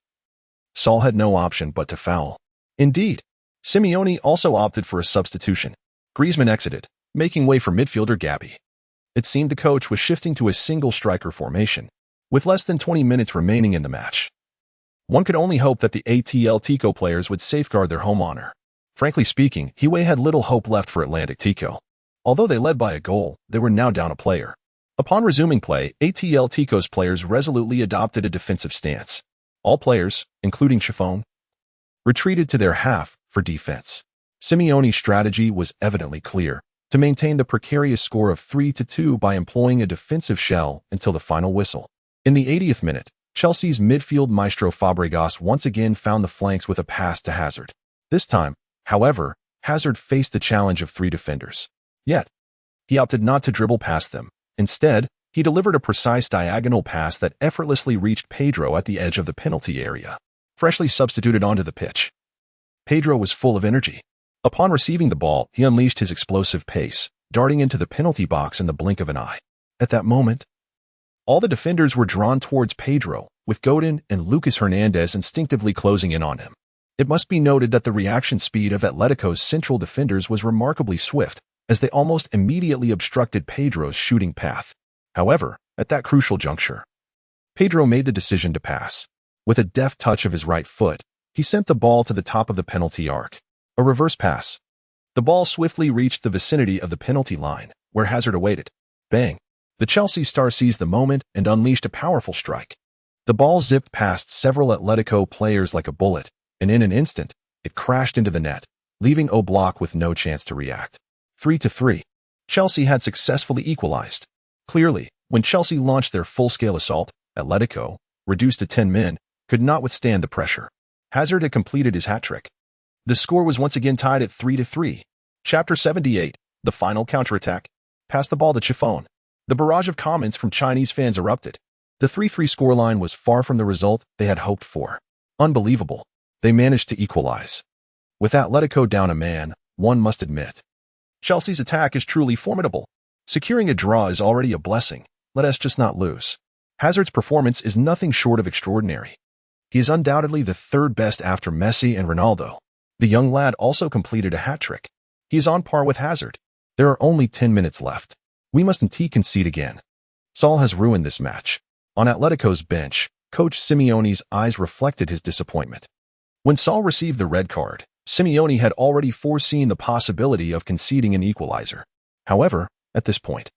Saul had no option but to foul. Indeed, Simeone also opted for a substitution. Griezmann exited, making way for midfielder Gabby. It seemed the coach was shifting to a single striker formation, with less than 20 minutes remaining in the match. One could only hope that the Atletico players would safeguard their home honor. Frankly speaking, Hiway had little hope left for Atletico. Although they led by a goal, they were now down a player. Upon resuming play, Atletico's players resolutely adopted a defensive stance. All players, including Chiffon, retreated to their half for defense. Simeone's strategy was evidently clear: to maintain the precarious score of 3-2 by employing a defensive shell until the final whistle. In the 80th minute, Chelsea's midfield maestro Fabregas once again found the flanks with a pass to Hazard. This time, however, Hazard faced the challenge of three defenders. Yet, he opted not to dribble past them. Instead, he delivered a precise diagonal pass that effortlessly reached Pedro at the edge of the penalty area. Freshly substituted onto the pitch, Pedro was full of energy. Upon receiving the ball, he unleashed his explosive pace, darting into the penalty box in the blink of an eye. At that moment, all the defenders were drawn towards Pedro, with Godin and Lucas Hernandez instinctively closing in on him. It must be noted that the reaction speed of Atletico's central defenders was remarkably swift, as they almost immediately obstructed Pedro's shooting path. However, at that crucial juncture, Pedro made the decision to pass. With a deft touch of his right foot, he sent the ball to the top of the penalty arc. A reverse pass. The ball swiftly reached the vicinity of the penalty line, where Hazard awaited. Bang! The Chelsea star seized the moment and unleashed a powerful strike. The ball zipped past several Atletico players like a bullet, and in an instant, it crashed into the net, leaving Oblak with no chance to react. 3-3. Chelsea had successfully equalized. Clearly, when Chelsea launched their full-scale assault, Atletico, reduced to 10 men, could not withstand the pressure. Hazard had completed his hat-trick. The score was once again tied at 3-3. Chapter 78, the final counterattack. Passed the ball to Chiffon. The barrage of comments from Chinese fans erupted. The 3-3 scoreline was far from the result they had hoped for. Unbelievable. They managed to equalize. With Atletico down a man, one must admit, Chelsea's attack is truly formidable. Securing a draw is already a blessing. Let us just not lose. Hazard's performance is nothing short of extraordinary. He is undoubtedly the third best after Messi and Ronaldo. The young lad also completed a hat-trick. He is on par with Hazard. There are only 10 minutes left. We mustn't concede again. Saul has ruined this match. On Atletico's bench, Coach Simeone's eyes reflected his disappointment. When Saul received the red card, Simeone had already foreseen the possibility of conceding an equalizer. However, at this point,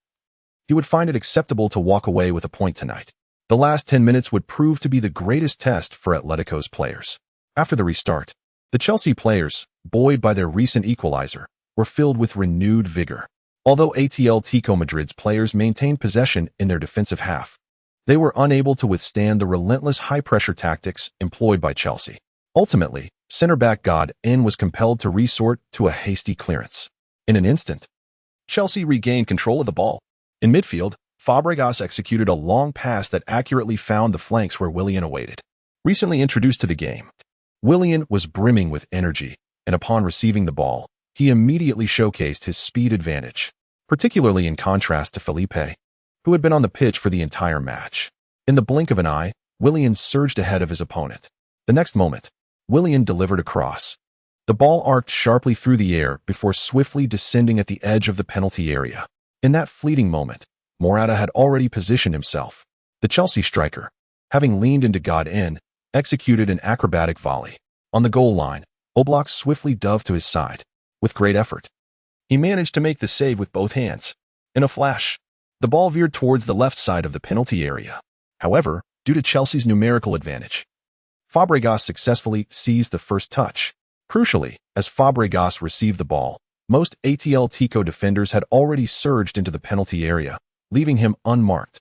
he would find it acceptable to walk away with a point tonight. The last 10 minutes would prove to be the greatest test for Atletico's players. After the restart, the Chelsea players, buoyed by their recent equalizer, were filled with renewed vigor. Although Atletico Madrid's players maintained possession in their defensive half, they were unable to withstand the relentless high-pressure tactics employed by Chelsea. Ultimately, center-back Godin was compelled to resort to a hasty clearance. In an instant, Chelsea regained control of the ball. In midfield, Fabregas executed a long pass that accurately found the flanks where Willian awaited. Recently introduced to the game, Willian was brimming with energy, and upon receiving the ball, he immediately showcased his speed advantage, particularly in contrast to Felipe, who had been on the pitch for the entire match. In the blink of an eye, Willian surged ahead of his opponent. The next moment, Willian delivered a cross. The ball arced sharply through the air before swiftly descending at the edge of the penalty area. In that fleeting moment, Morata had already positioned himself. The Chelsea striker, having leaned into God-in, executed an acrobatic volley. On the goal line, Oblak swiftly dove to his side. With great effort, he managed to make the save with both hands. In a flash, the ball veered towards the left side of the penalty area. However, due to Chelsea's numerical advantage, Fabregas successfully seized the first touch. Crucially, as Fabregas received the ball, most Atletico defenders had already surged into the penalty area, leaving him unmarked.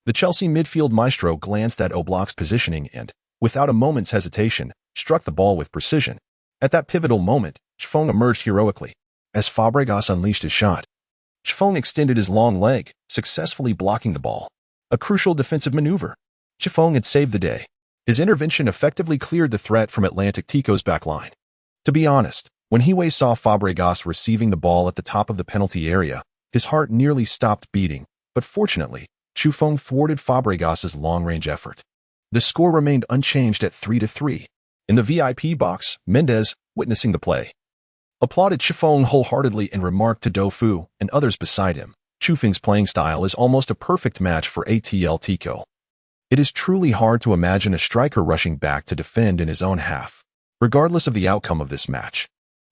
The Chelsea midfield maestro glanced at Oblak's positioning and, without a moment's hesitation, struck the ball with precision. At that pivotal moment, Chifeng emerged heroically. As Fabregas unleashed his shot, Chifeng extended his long leg, successfully blocking the ball. A crucial defensive maneuver. Chifeng had saved the day. His intervention effectively cleared the threat from Atletico's backline. To be honest, when Hiwe saw Fabregas receiving the ball at the top of the penalty area, his heart nearly stopped beating, but fortunately, Chifeng thwarted Fabregas's long-range effort. The score remained unchanged at 3-3. In the VIP box, Mendes, witnessing the play, applauded Chifeng wholeheartedly and remarked to Dofu and others beside him, Chifeng's playing style is almost a perfect match for Atletico. It is truly hard to imagine a striker rushing back to defend in his own half. Regardless of the outcome of this match,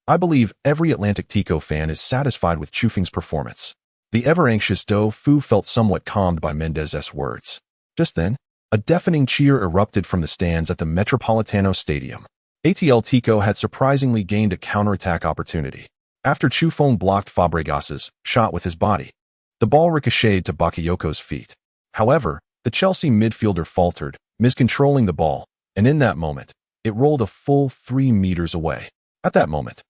I believe every Atletico fan is satisfied with Chifeng's performance. The ever-anxious Dofu felt somewhat calmed by Mendes' words. Just then, a deafening cheer erupted from the stands at the Metropolitano Stadium. Atletico had surprisingly gained a counterattack opportunity. After Chifeng blocked Fabregas's shot with his body, the ball ricocheted to Bakayoko's feet. However, the Chelsea midfielder faltered, miscontrolling the ball, and in that moment, it rolled a full 3 meters away. At that moment,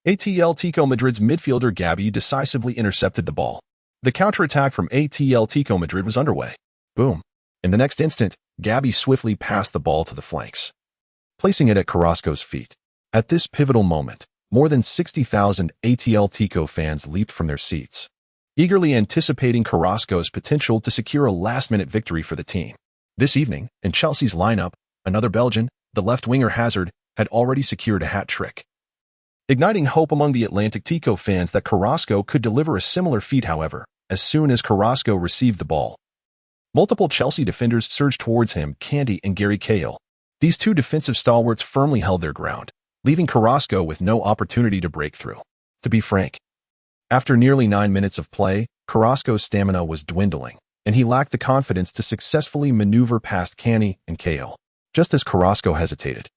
Atletico Madrid's midfielder Gabi decisively intercepted the ball. The counterattack from Atletico Madrid was underway. Boom. In the next instant, Gabi swiftly passed the ball to the flanks, placing it at Carrasco's feet. At this pivotal moment, more than 60,000 Atletico fans leaped from their seats, eagerly anticipating Carrasco's potential to secure a last-minute victory for the team. This evening, in Chelsea's lineup, another Belgian, the left winger Hazard, had already secured a hat-trick, igniting hope among the Atletico fans that Carrasco could deliver a similar feat. However, as soon as Carrasco received the ball, multiple Chelsea defenders surged towards him, Candy and Gary Cahill. These two defensive stalwarts firmly held their ground, leaving Carrasco with no opportunity to break through. To be frank, after nearly 9 minutes of play, Carrasco's stamina was dwindling, and he lacked the confidence to successfully maneuver past Candy and Cahill. Just as Carrasco hesitated,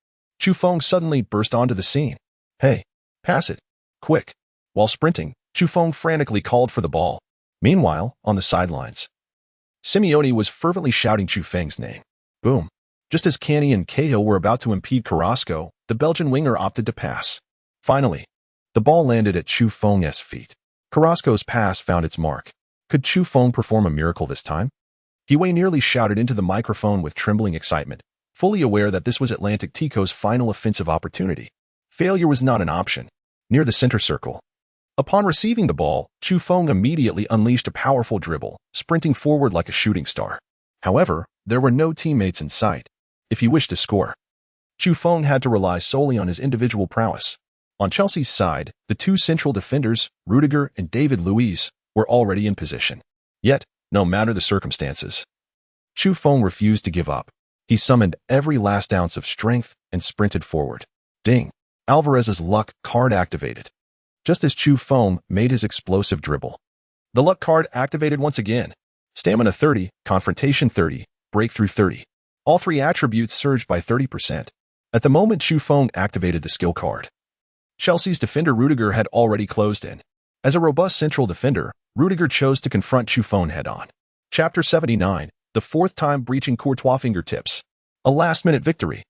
Chifeng suddenly burst onto the scene. "Hey, pass it. Quick." While sprinting, Chifeng frantically called for the ball. Meanwhile, on the sidelines, Simeone was fervently shouting Chifeng's name. Boom. Just as Canny and Cahill were about to impede Carrasco, the Belgian winger opted to pass. Finally, the ball landed at Chifeng's feet. Carrasco's pass found its mark. Could Chifeng perform a miracle this time? Hiwe nearly shouted into the microphone with trembling excitement, fully aware that this was Atletico's final offensive opportunity. Failure was not an option. Near the center circle, upon receiving the ball, Chifeng immediately unleashed a powerful dribble, sprinting forward like a shooting star. However, there were no teammates in sight. If he wished to score, Chifeng had to rely solely on his individual prowess. On Chelsea's side, the two central defenders, Rudiger and David Luiz, were already in position. Yet, no matter the circumstances, Chifeng refused to give up. He summoned every last ounce of strength and sprinted forward. Ding! Alvarez's luck card activated. Just as Chifeng made his explosive dribble, the luck card activated once again. Stamina 30, Confrontation 30, Breakthrough 30. All three attributes surged by 30%. At the moment Chifeng activated the skill card, Chelsea's defender Rudiger had already closed in. As a robust central defender, Rudiger chose to confront Chifeng head-on. Chapter 79, the fourth time breaching Courtois' fingertips. A last-minute victory.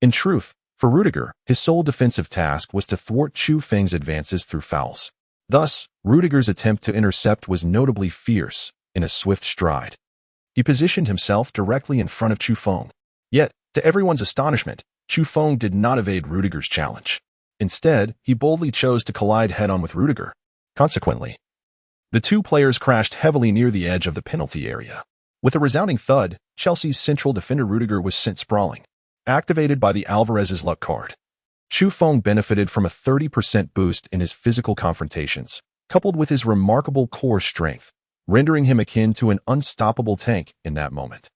In truth, for Rudiger, his sole defensive task was to thwart Chifeng's advances through fouls. Thus, Rudiger's attempt to intercept was notably fierce, in a swift stride. He positioned himself directly in front of Chifeng. Yet, to everyone's astonishment, Chifeng did not evade Rudiger's challenge. Instead, he boldly chose to collide head-on with Rudiger. Consequently, the two players crashed heavily near the edge of the penalty area. With a resounding thud, Chelsea's central defender Rudiger was sent sprawling, activated by the Alvarez's luck card. Chu Feng benefited from a 30% boost in his physical confrontations, coupled with his remarkable core strength, rendering him akin to an unstoppable tank in that moment.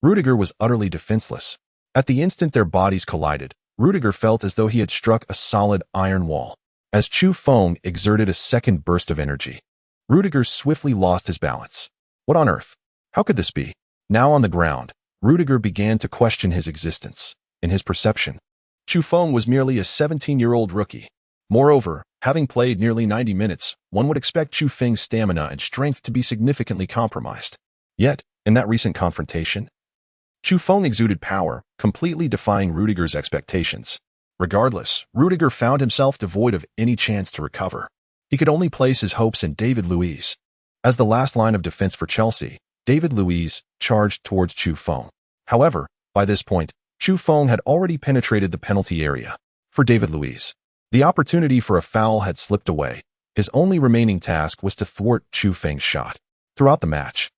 Rudiger was utterly defenseless. At the instant their bodies collided, Rudiger felt as though he had struck a solid iron wall. As Chu Feng exerted a second burst of energy, Rudiger swiftly lost his balance. What on earth? How could this be? Now on the ground, Rudiger began to question his existence. In his perception, Chu Feng was merely a 17-year-old rookie. Moreover, having played nearly 90 minutes, one would expect Chu Feng's stamina and strength to be significantly compromised. Yet, in that recent confrontation, Chu Feng exuded power, completely defying Rudiger's expectations. Regardless, Rudiger found himself devoid of any chance to recover. He could only place his hopes in David Luiz. As the last line of defense for Chelsea, David Luiz charged towards Chu Feng. However, by this point, Chu Feng had already penetrated the penalty area. For David Luiz, the opportunity for a foul had slipped away. His only remaining task was to thwart Chu Feng's shot. Throughout the match,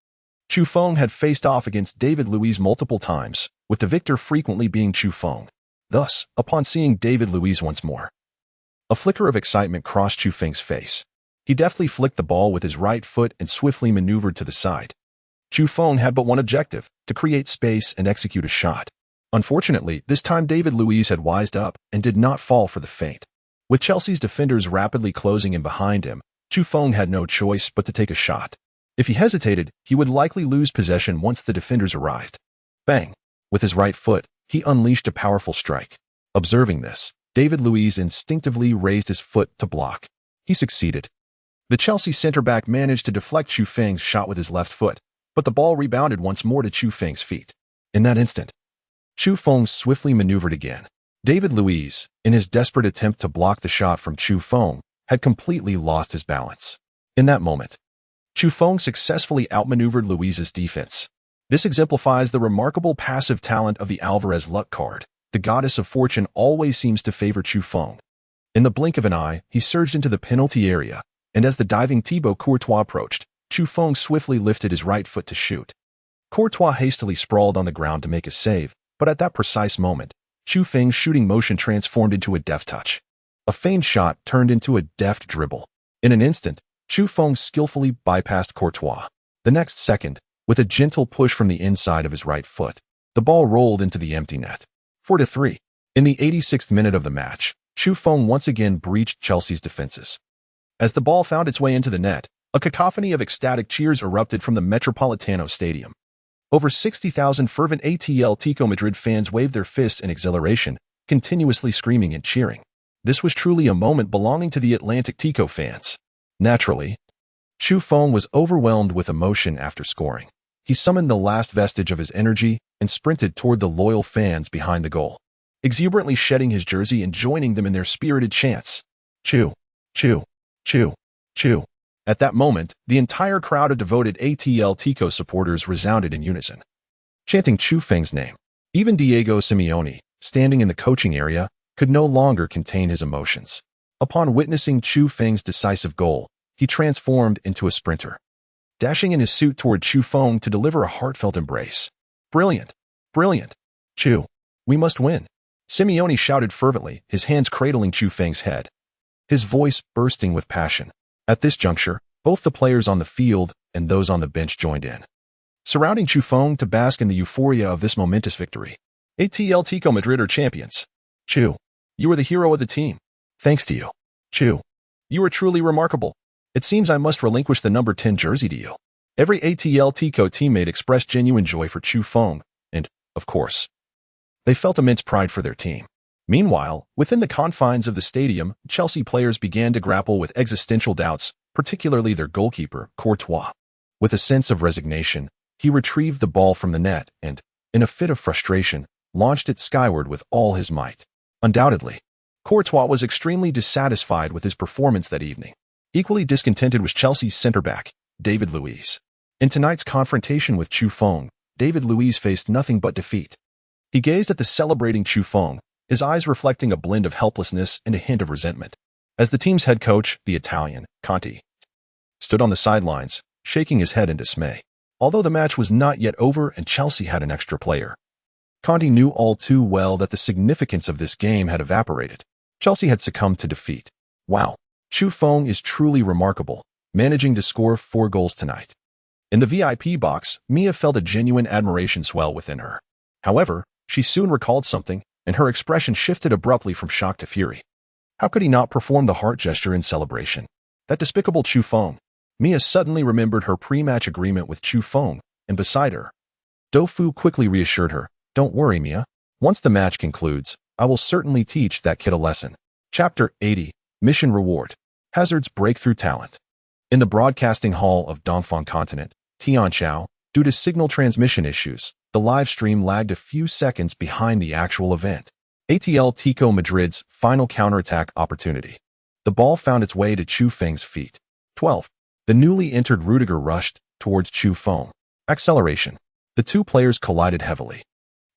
Chu Feng had faced off against David Luiz multiple times, with the victor frequently being Chu Feng. Thus, upon seeing David Luiz once more, a flicker of excitement crossed Chu Feng's face. He deftly flicked the ball with his right foot and swiftly maneuvered to the side. Chu Feng had but one objective, to create space and execute a shot. Unfortunately, this time David Luiz had wised up and did not fall for the feint. With Chelsea's defenders rapidly closing in behind him, Chu Feng had no choice but to take a shot. If he hesitated, he would likely lose possession once the defenders arrived. Bang! With his right foot, he unleashed a powerful strike. Observing this, David Luiz instinctively raised his foot to block. He succeeded. The Chelsea center-back managed to deflect Chu Feng's shot with his left foot, but the ball rebounded once more to Chu Feng's feet. In that instant, Chu Feng swiftly maneuvered again. David Luiz, in his desperate attempt to block the shot from Chu Feng, had completely lost his balance. In that moment, Chu Feng successfully outmaneuvered Luiz's defense. This exemplifies the remarkable passive talent of the Alvarez luck card. The goddess of fortune always seems to favor Chu Feng. In the blink of an eye, he surged into the penalty area, and as the diving Thibaut Courtois approached, Chu Feng swiftly lifted his right foot to shoot. Courtois hastily sprawled on the ground to make a save, but at that precise moment, Chu Feng's shooting motion transformed into a deft touch. A feigned shot turned into a deft dribble. In an instant, Chu Feng skillfully bypassed Courtois. The next second, with a gentle push from the inside of his right foot, the ball rolled into the empty net. 4-3. In the 86th minute of the match, Chu Feng once again breached Chelsea's defenses. As the ball found its way into the net, a cacophony of ecstatic cheers erupted from the Metropolitano Stadium. Over 60,000 fervent Atletico Madrid fans waved their fists in exhilaration, continuously screaming and cheering. This was truly a moment belonging to the Atletico fans. Naturally, Chu Feng was overwhelmed with emotion after scoring. He summoned the last vestige of his energy and sprinted toward the loyal fans behind the goal, exuberantly shedding his jersey and joining them in their spirited chants. Chu, Chu, Chu, Chu. At that moment, the entire crowd of devoted Atletico supporters resounded in unison, chanting Chu Feng's name. Even Diego Simeone, standing in the coaching area, could no longer contain his emotions. Upon witnessing Chu Feng's decisive goal, he transformed into a sprinter, dashing in his suit toward Chu Feng to deliver a heartfelt embrace. Brilliant! Brilliant! Chu, we must win! Simeone shouted fervently, his hands cradling Chu Feng's head, his voice bursting with passion. At this juncture, both the players on the field and those on the bench joined in, surrounding Chu Feng to bask in the euphoria of this momentous victory. Atletico Madrid are champions. Chu, you are the hero of the team. Thanks to you. Chu, you are truly remarkable. It seems I must relinquish the number 10 jersey to you. Every Atletico teammate expressed genuine joy for Chu Feng, and, of course, they felt immense pride for their team. Meanwhile, within the confines of the stadium, Chelsea players began to grapple with existential doubts, particularly their goalkeeper, Courtois. With a sense of resignation, he retrieved the ball from the net and, in a fit of frustration, launched it skyward with all his might. Undoubtedly, Courtois was extremely dissatisfied with his performance that evening. Equally discontented was Chelsea's centre-back, David Luiz. In tonight's confrontation with Chu Feng, David Luiz faced nothing but defeat. He gazed at the celebrating Chu Feng, his eyes reflecting a blend of helplessness and a hint of resentment. As the team's head coach, the Italian, Conte, stood on the sidelines, shaking his head in dismay. Although the match was not yet over and Chelsea had an extra player, Conte knew all too well that the significance of this game had evaporated. Chelsea had succumbed to defeat. Wow, Chu Feng is truly remarkable, managing to score 4 goals tonight. In the VIP box, Mia felt a genuine admiration swell within her. However, she soon recalled something, and her expression shifted abruptly from shock to fury. How could he not perform the heart gesture in celebration? That despicable Chu Feng. Mia suddenly remembered her pre-match agreement with Chu Feng, and beside her, Do Fu quickly reassured her, "Don't worry, Mia. Once the match concludes, I will certainly teach that kid a lesson." Chapter 80, Mission Reward. Hazard's Breakthrough Talent. In the broadcasting hall of Dongfang Continent, Tianqiao, due to signal transmission issues, the live stream lagged a few seconds behind the actual event. Atletico Madrid's final counterattack opportunity. The ball found its way to Chu Feng's feet. 12. The newly entered Rudiger rushed towards Chu Feng. Acceleration. The two players collided heavily.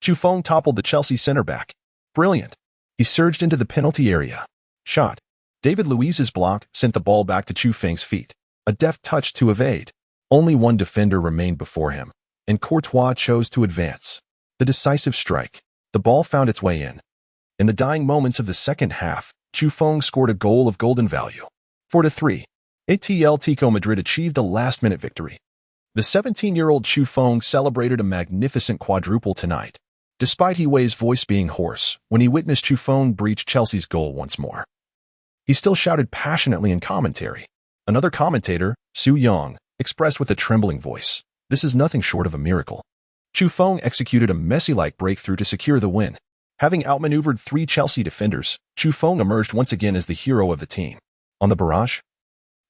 Chu Feng toppled the Chelsea center-back. Brilliant. He surged into the penalty area. Shot. David Luiz's block sent the ball back to Chu Feng's feet. A deft touch to evade. Only one defender remained before him, and Courtois chose to advance. The decisive strike. The ball found its way in. In the dying moments of the second half, Chu Feng scored a goal of golden value. 4-3. Atletico Madrid achieved a last-minute victory. The 17-year-old Chu Feng celebrated a magnificent quadruple tonight, despite Hiwei's voice being hoarse when he witnessed Chu Feng breach Chelsea's goal once more. He still shouted passionately in commentary. Another commentator, Su Yong, expressed with a trembling voice, "This is nothing short of a miracle." Chu Feng executed a Messi-like breakthrough to secure the win. Having outmaneuvered 3 Chelsea defenders, Chu Feng emerged once again as the hero of the team. On the barrage,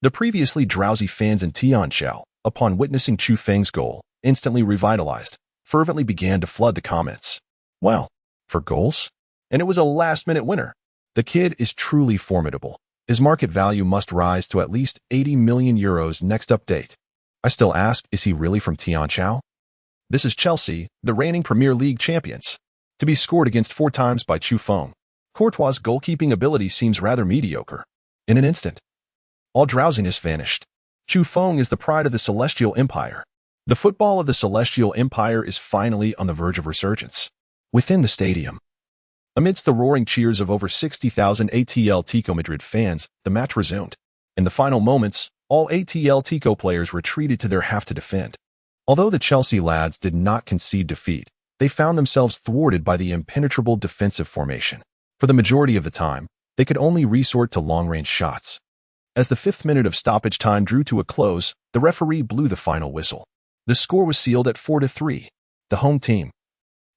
the previously drowsy fans in Tianqiao, upon witnessing Chu Feng's goal, instantly revitalized, fervently began to flood the comments. Well, for goals? And it was a last-minute winner. The kid is truly formidable. His market value must rise to at least 80 million euros next update. I still ask, is he really from Tianqiao? This is Chelsea, the reigning Premier League champions, to be scored against 4 times by Chu Feng. Courtois' goalkeeping ability seems rather mediocre. In an instant, all drowsiness vanished. Chu Feng is the pride of the Celestial Empire. The football of the Celestial Empire is finally on the verge of resurgence. Within the stadium, amidst the roaring cheers of over 60,000 Atletico Madrid fans, the match resumed. In the final moments, all Atletico players retreated to their half to defend. Although the Chelsea lads did not concede defeat, they found themselves thwarted by the impenetrable defensive formation. For the majority of the time, they could only resort to long-range shots. As the 5th minute of stoppage time drew to a close, the referee blew the final whistle. The score was sealed at 4-3. The home team,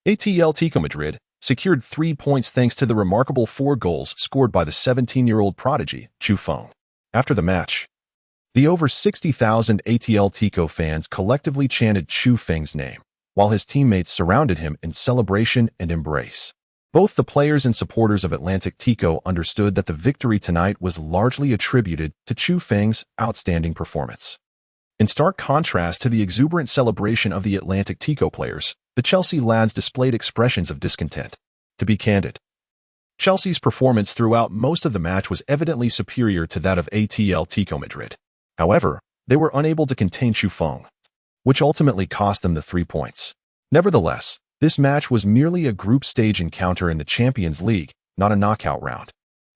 Atletico Madrid, secured 3 points thanks to the remarkable 4 goals scored by the 17-year-old prodigy, Chu Feng. After the match, the over 60,000 Atletico fans collectively chanted Chu Feng's name, while his teammates surrounded him in celebration and embrace. Both the players and supporters of Atletico understood that the victory tonight was largely attributed to Chu Feng's outstanding performance. In stark contrast to the exuberant celebration of the Atletico players, the Chelsea lads displayed expressions of discontent. To be candid, Chelsea's performance throughout most of the match was evidently superior to that of Atletico Madrid. However, they were unable to contain Chu Feng, which ultimately cost them the 3 points. Nevertheless, this match was merely a group stage encounter in the Champions League, not a knockout round.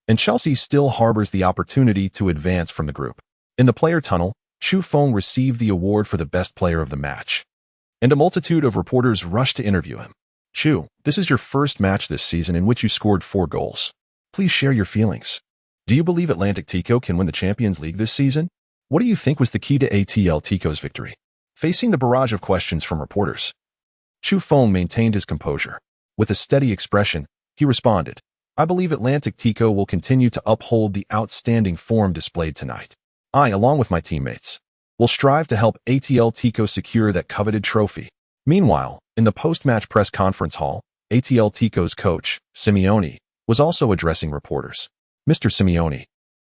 And Chelsea still harbors the opportunity to advance from the group. In the player tunnel, Chu Feng received the award for the best player of the match, and a multitude of reporters rushed to interview him. Chu, this is your first match this season in which you scored 4 goals. Please share your feelings. Do you believe Atletico can win the Champions League this season? What do you think was the key to Atletico's victory? Facing the barrage of questions from reporters, Chu Feng maintained his composure. With a steady expression, he responded, "I believe Atletico will continue to uphold the outstanding form displayed tonight. I, along with my teammates, will strive to help Atletico secure that coveted trophy." Meanwhile, in the post-match press conference hall, Atletico's coach, Simeone, was also addressing reporters. "Mr. Simeone,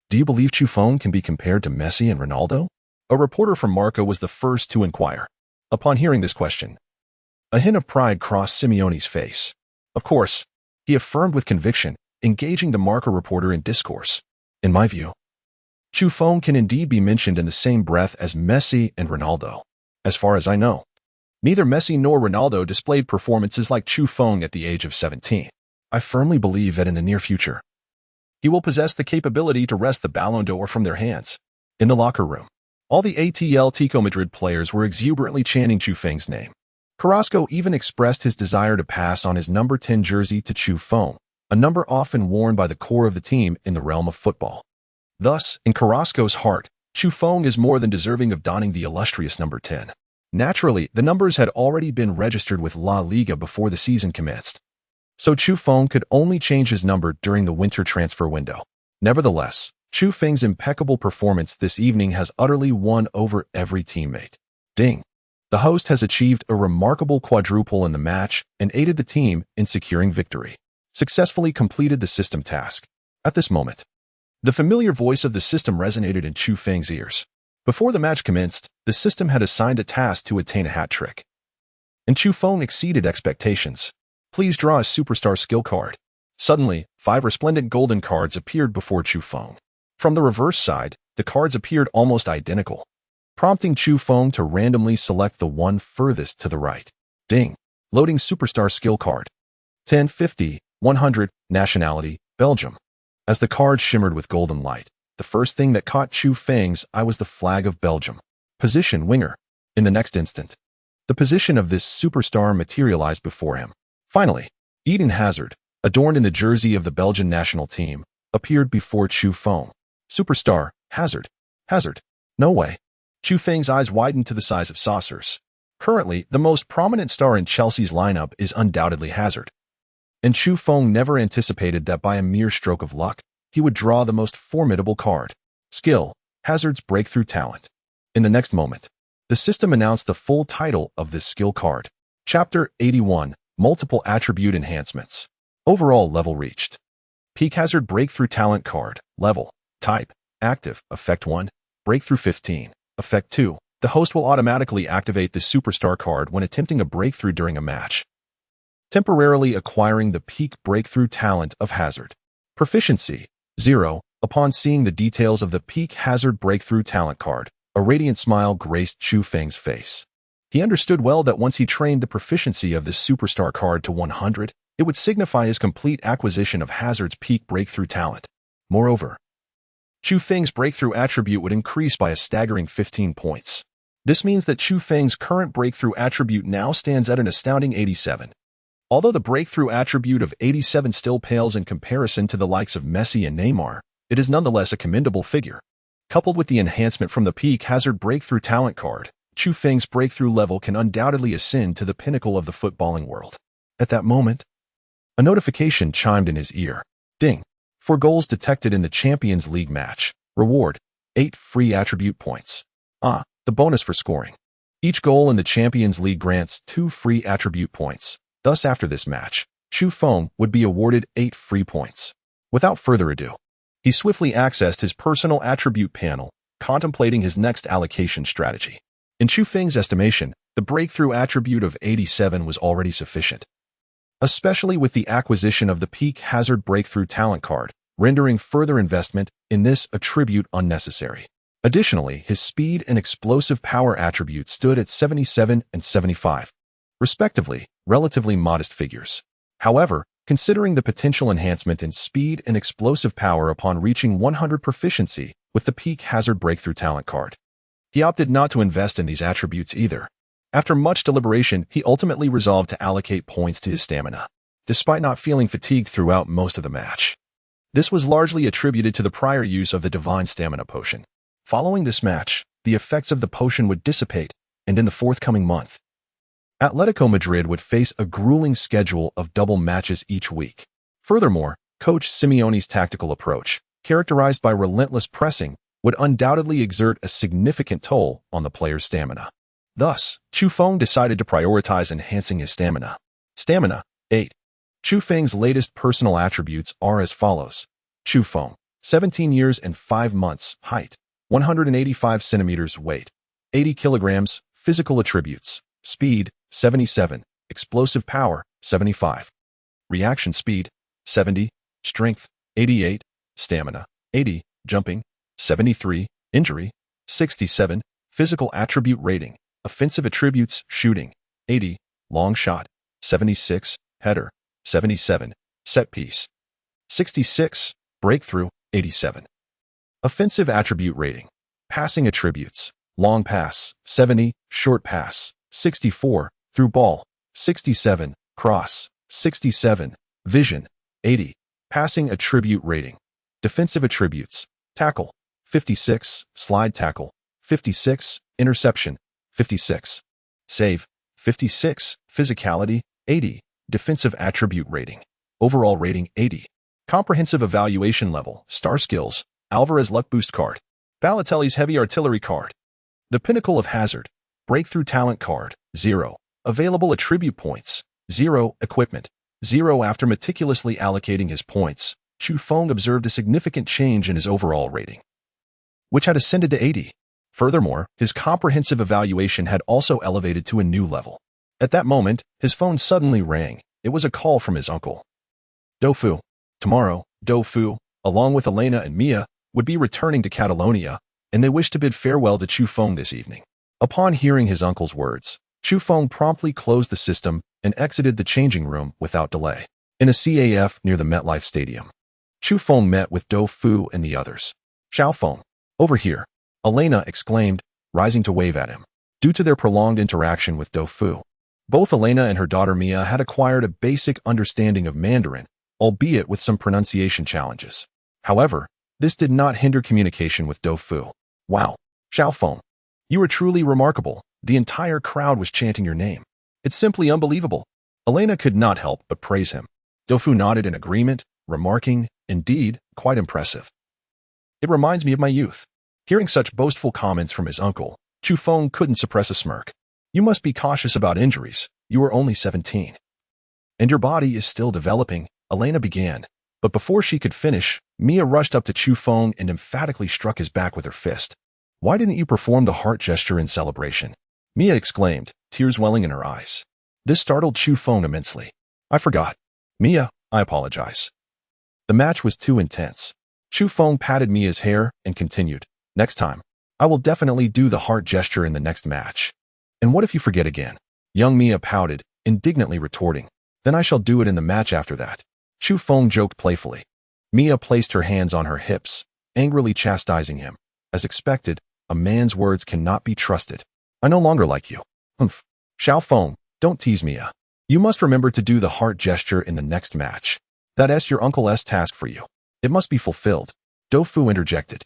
do you believe Chu Feng can be compared to Messi and Ronaldo?" A reporter from Marca was the first to inquire. Upon hearing this question, a hint of pride crossed Simeone's face. Of course, he affirmed with conviction, engaging the Marca reporter in discourse. "In my view, Chu Feng can indeed be mentioned in the same breath as Messi and Ronaldo. As far as I know, neither Messi nor Ronaldo displayed performances like Chu Feng at the age of 17. I firmly believe that in the near future, He will possess the capability to wrest the Ballon d'Or from their hands. In the locker room, all the Atletico Madrid players were exuberantly chanting Chufeng's name. Carrasco even expressed his desire to pass on his number 10 jersey to Chufeng, a number often worn by the core of the team in the realm of football. Thus, in Carrasco's heart, Chufeng is more than deserving of donning the illustrious number 10. Naturally, the numbers had already been registered with La Liga before the season commenced, so Chufeng could only change his number during the winter transfer window. Nevertheless, Chufeng's impeccable performance this evening has utterly won over every teammate. Ding! The host has achieved a remarkable quadruple in the match and aided the team in securing victory. Successfully completed the system task. At this moment, the familiar voice of the system resonated in Chufeng's ears. Before the match commenced, the system had assigned a task to attain a hat trick, and Chufeng exceeded expectations. Please draw a superstar skill card. Suddenly, 5 resplendent golden cards appeared before Chufeng. From the reverse side, the cards appeared almost identical, prompting Chufeng to randomly select the one furthest to the right. Ding! Loading superstar skill card. 10, 50, 100, nationality, Belgium. As the card shimmered with golden light, the first thing that caught Chufeng's eye was the flag of Belgium. Position winger. In the next instant, the position of this superstar materialized before him. Finally, Eden Hazard, adorned in the jersey of the Belgian national team, appeared before Chufeng. Superstar, Hazard. Hazard. No way. Chufeng's eyes widened to the size of saucers. Currently, the most prominent star in Chelsea's lineup is undoubtedly Hazard. And Chufeng never anticipated that by a mere stroke of luck, he would draw the most formidable card. Skill, Hazard's breakthrough talent. In the next moment, the system announced the full title of this skill card. Chapter 81, Multiple Attribute Enhancements. Overall level reached. Peak Hazard Breakthrough Talent Card. Level. Type. Active. Effect 1. Breakthrough 15. Effect 2. The host will automatically activate the superstar card when attempting a breakthrough during a match, temporarily acquiring the peak breakthrough talent of Hazard. Proficiency. 0. Upon seeing the details of the peak Hazard breakthrough talent card, a radiant smile graced Chufeng's face. He understood well that once he trained the proficiency of this superstar card to 100, it would signify his complete acquisition of Hazard's peak breakthrough talent. Moreover, Chufeng's breakthrough attribute would increase by a staggering 15 points. This means that Chufeng's current breakthrough attribute now stands at an astounding 87. Although the breakthrough attribute of 87 still pales in comparison to the likes of Messi and Neymar, it is nonetheless a commendable figure. Coupled with the enhancement from the peak Hazard breakthrough talent card, Chufeng's breakthrough level can undoubtedly ascend to the pinnacle of the footballing world. At that moment, a notification chimed in his ear. Ding! 4 goals detected in the Champions League match. Reward. 8 free attribute points. The bonus for scoring. Each goal in the Champions League grants 2 free attribute points. Thus, after this match, Chufeng would be awarded 8 free points. Without further ado, he swiftly accessed his personal attribute panel, contemplating his next allocation strategy. In Chufeng's estimation, the breakthrough attribute of 87 was already sufficient, especially with the acquisition of the peak Hazard breakthrough talent card, rendering further investment in this attribute unnecessary. Additionally, his speed and explosive power attributes stood at 77 and 75, respectively, relatively modest figures. However, considering the potential enhancement in speed and explosive power upon reaching 100 proficiency with the peak Hazard breakthrough talent card, he opted not to invest in these attributes either. After much deliberation, he ultimately resolved to allocate points to his stamina, despite not feeling fatigued throughout most of the match. This was largely attributed to the prior use of the Divine Stamina Potion. Following this match, the effects of the potion would dissipate, and in the forthcoming month, Atletico Madrid would face a grueling schedule of double matches each week. Furthermore, Coach Simeone's tactical approach, characterized by relentless pressing, would undoubtedly exert a significant toll on the player's stamina. Thus, Chufeng decided to prioritize enhancing his stamina. Stamina, 8. Chufeng's latest personal attributes are as follows. Chufeng, 17 years and 5 months, height, 185 centimeters, weight, 80 kilograms, physical attributes, speed, 77, explosive power, 75, reaction speed, 70, strength, 88, stamina, 80, jumping, 73, injury, 67, physical attribute rating, offensive attributes, shooting, 80, long shot, 76, header, 77, set piece, 66, breakthrough, 87. Offensive attribute rating. Passing attributes. Long pass, 70, short pass, 64, through ball, 67, cross, 67, vision, 80. Passing attribute rating. Defensive attributes. Tackle, 56, slide tackle, 56, interception, 56. Save, 56, physicality, 80. Defensive attribute rating. Overall rating, 80. Comprehensive evaluation level, star skills, Alvarez luck boost card. Balotelli's heavy artillery card. The pinnacle of hazard. Breakthrough talent card, 0. Available attribute points, 0. Equipment, 0. After meticulously allocating his points, Chu Feng observed a significant change in his overall rating, which had ascended to 80. Furthermore, his comprehensive evaluation had also elevated to a new level. At that moment, his phone suddenly rang. It was a call from his uncle. Dofu. Tomorrow, Dofu, along with Elena and Mia, would be returning to Catalonia, and they wished to bid farewell to Chu Feng this evening. Upon hearing his uncle's words, Chu Feng promptly closed the system and exited the changing room without delay. In a CAF near the MetLife Stadium, Chu Feng met with Do Fu and the others. Xiao Feng, over here, Elena exclaimed, rising to wave at him. Due to their prolonged interaction with Do Fu, both Elena and her daughter Mia had acquired a basic understanding of Mandarin, albeit with some pronunciation challenges. However, this did not hinder communication with Do Fu. Wow, Xiao Feng, you are truly remarkable. The entire crowd was chanting your name. It's simply unbelievable. Elena could not help but praise him. Do Fu nodded in agreement, remarking, indeed, quite impressive. It reminds me of my youth. Hearing such boastful comments from his uncle, Chu Feng couldn't suppress a smirk. You must be cautious about injuries. You are only 17. And your body is still developing, Elena began. But before she could finish, Mia rushed up to Chu Feng and emphatically struck his back with her fist. Why didn't you perform the heart gesture in celebration? Mia exclaimed, tears welling in her eyes. This startled Chu Feng immensely. I forgot. Mia, I apologize. The match was too intense. Chu Feng patted Mia's hair and continued, next time, I will definitely do the heart gesture in the next match. And what if you forget again? Young Mia pouted, indignantly retorting, then I shall do it in the match after that. Chu Feng joked playfully. Mia placed her hands on her hips, angrily chastising him. As expected, a man's words cannot be trusted. I no longer like you. Humph. Xiao Feng, don't tease Mia. You must remember to do the heart gesture in the next match. That's your uncle's task for you. It must be fulfilled. Do Fu interjected,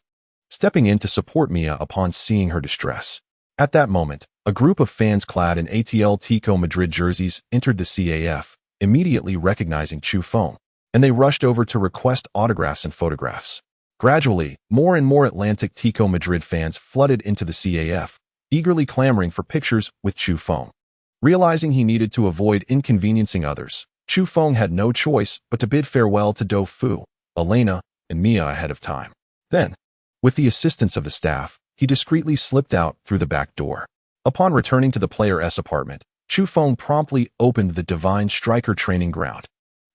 stepping in to support Mia upon seeing her distress. At that moment, a group of fans clad in Atletico Madrid jerseys entered the CAF, immediately recognizing Chu Feng, and they rushed over to request autographs and photographs. Gradually, more and more Atletico Madrid fans flooded into the CAF, eagerly clamoring for pictures with Chu Feng. Realizing he needed to avoid inconveniencing others, Chu Feng had no choice but to bid farewell to Do Fu, Elena, and Mia ahead of time. Then, with the assistance of the staff, he discreetly slipped out through the back door. Upon returning to the player's apartment, Chu Feng promptly opened the Divine Striker training ground.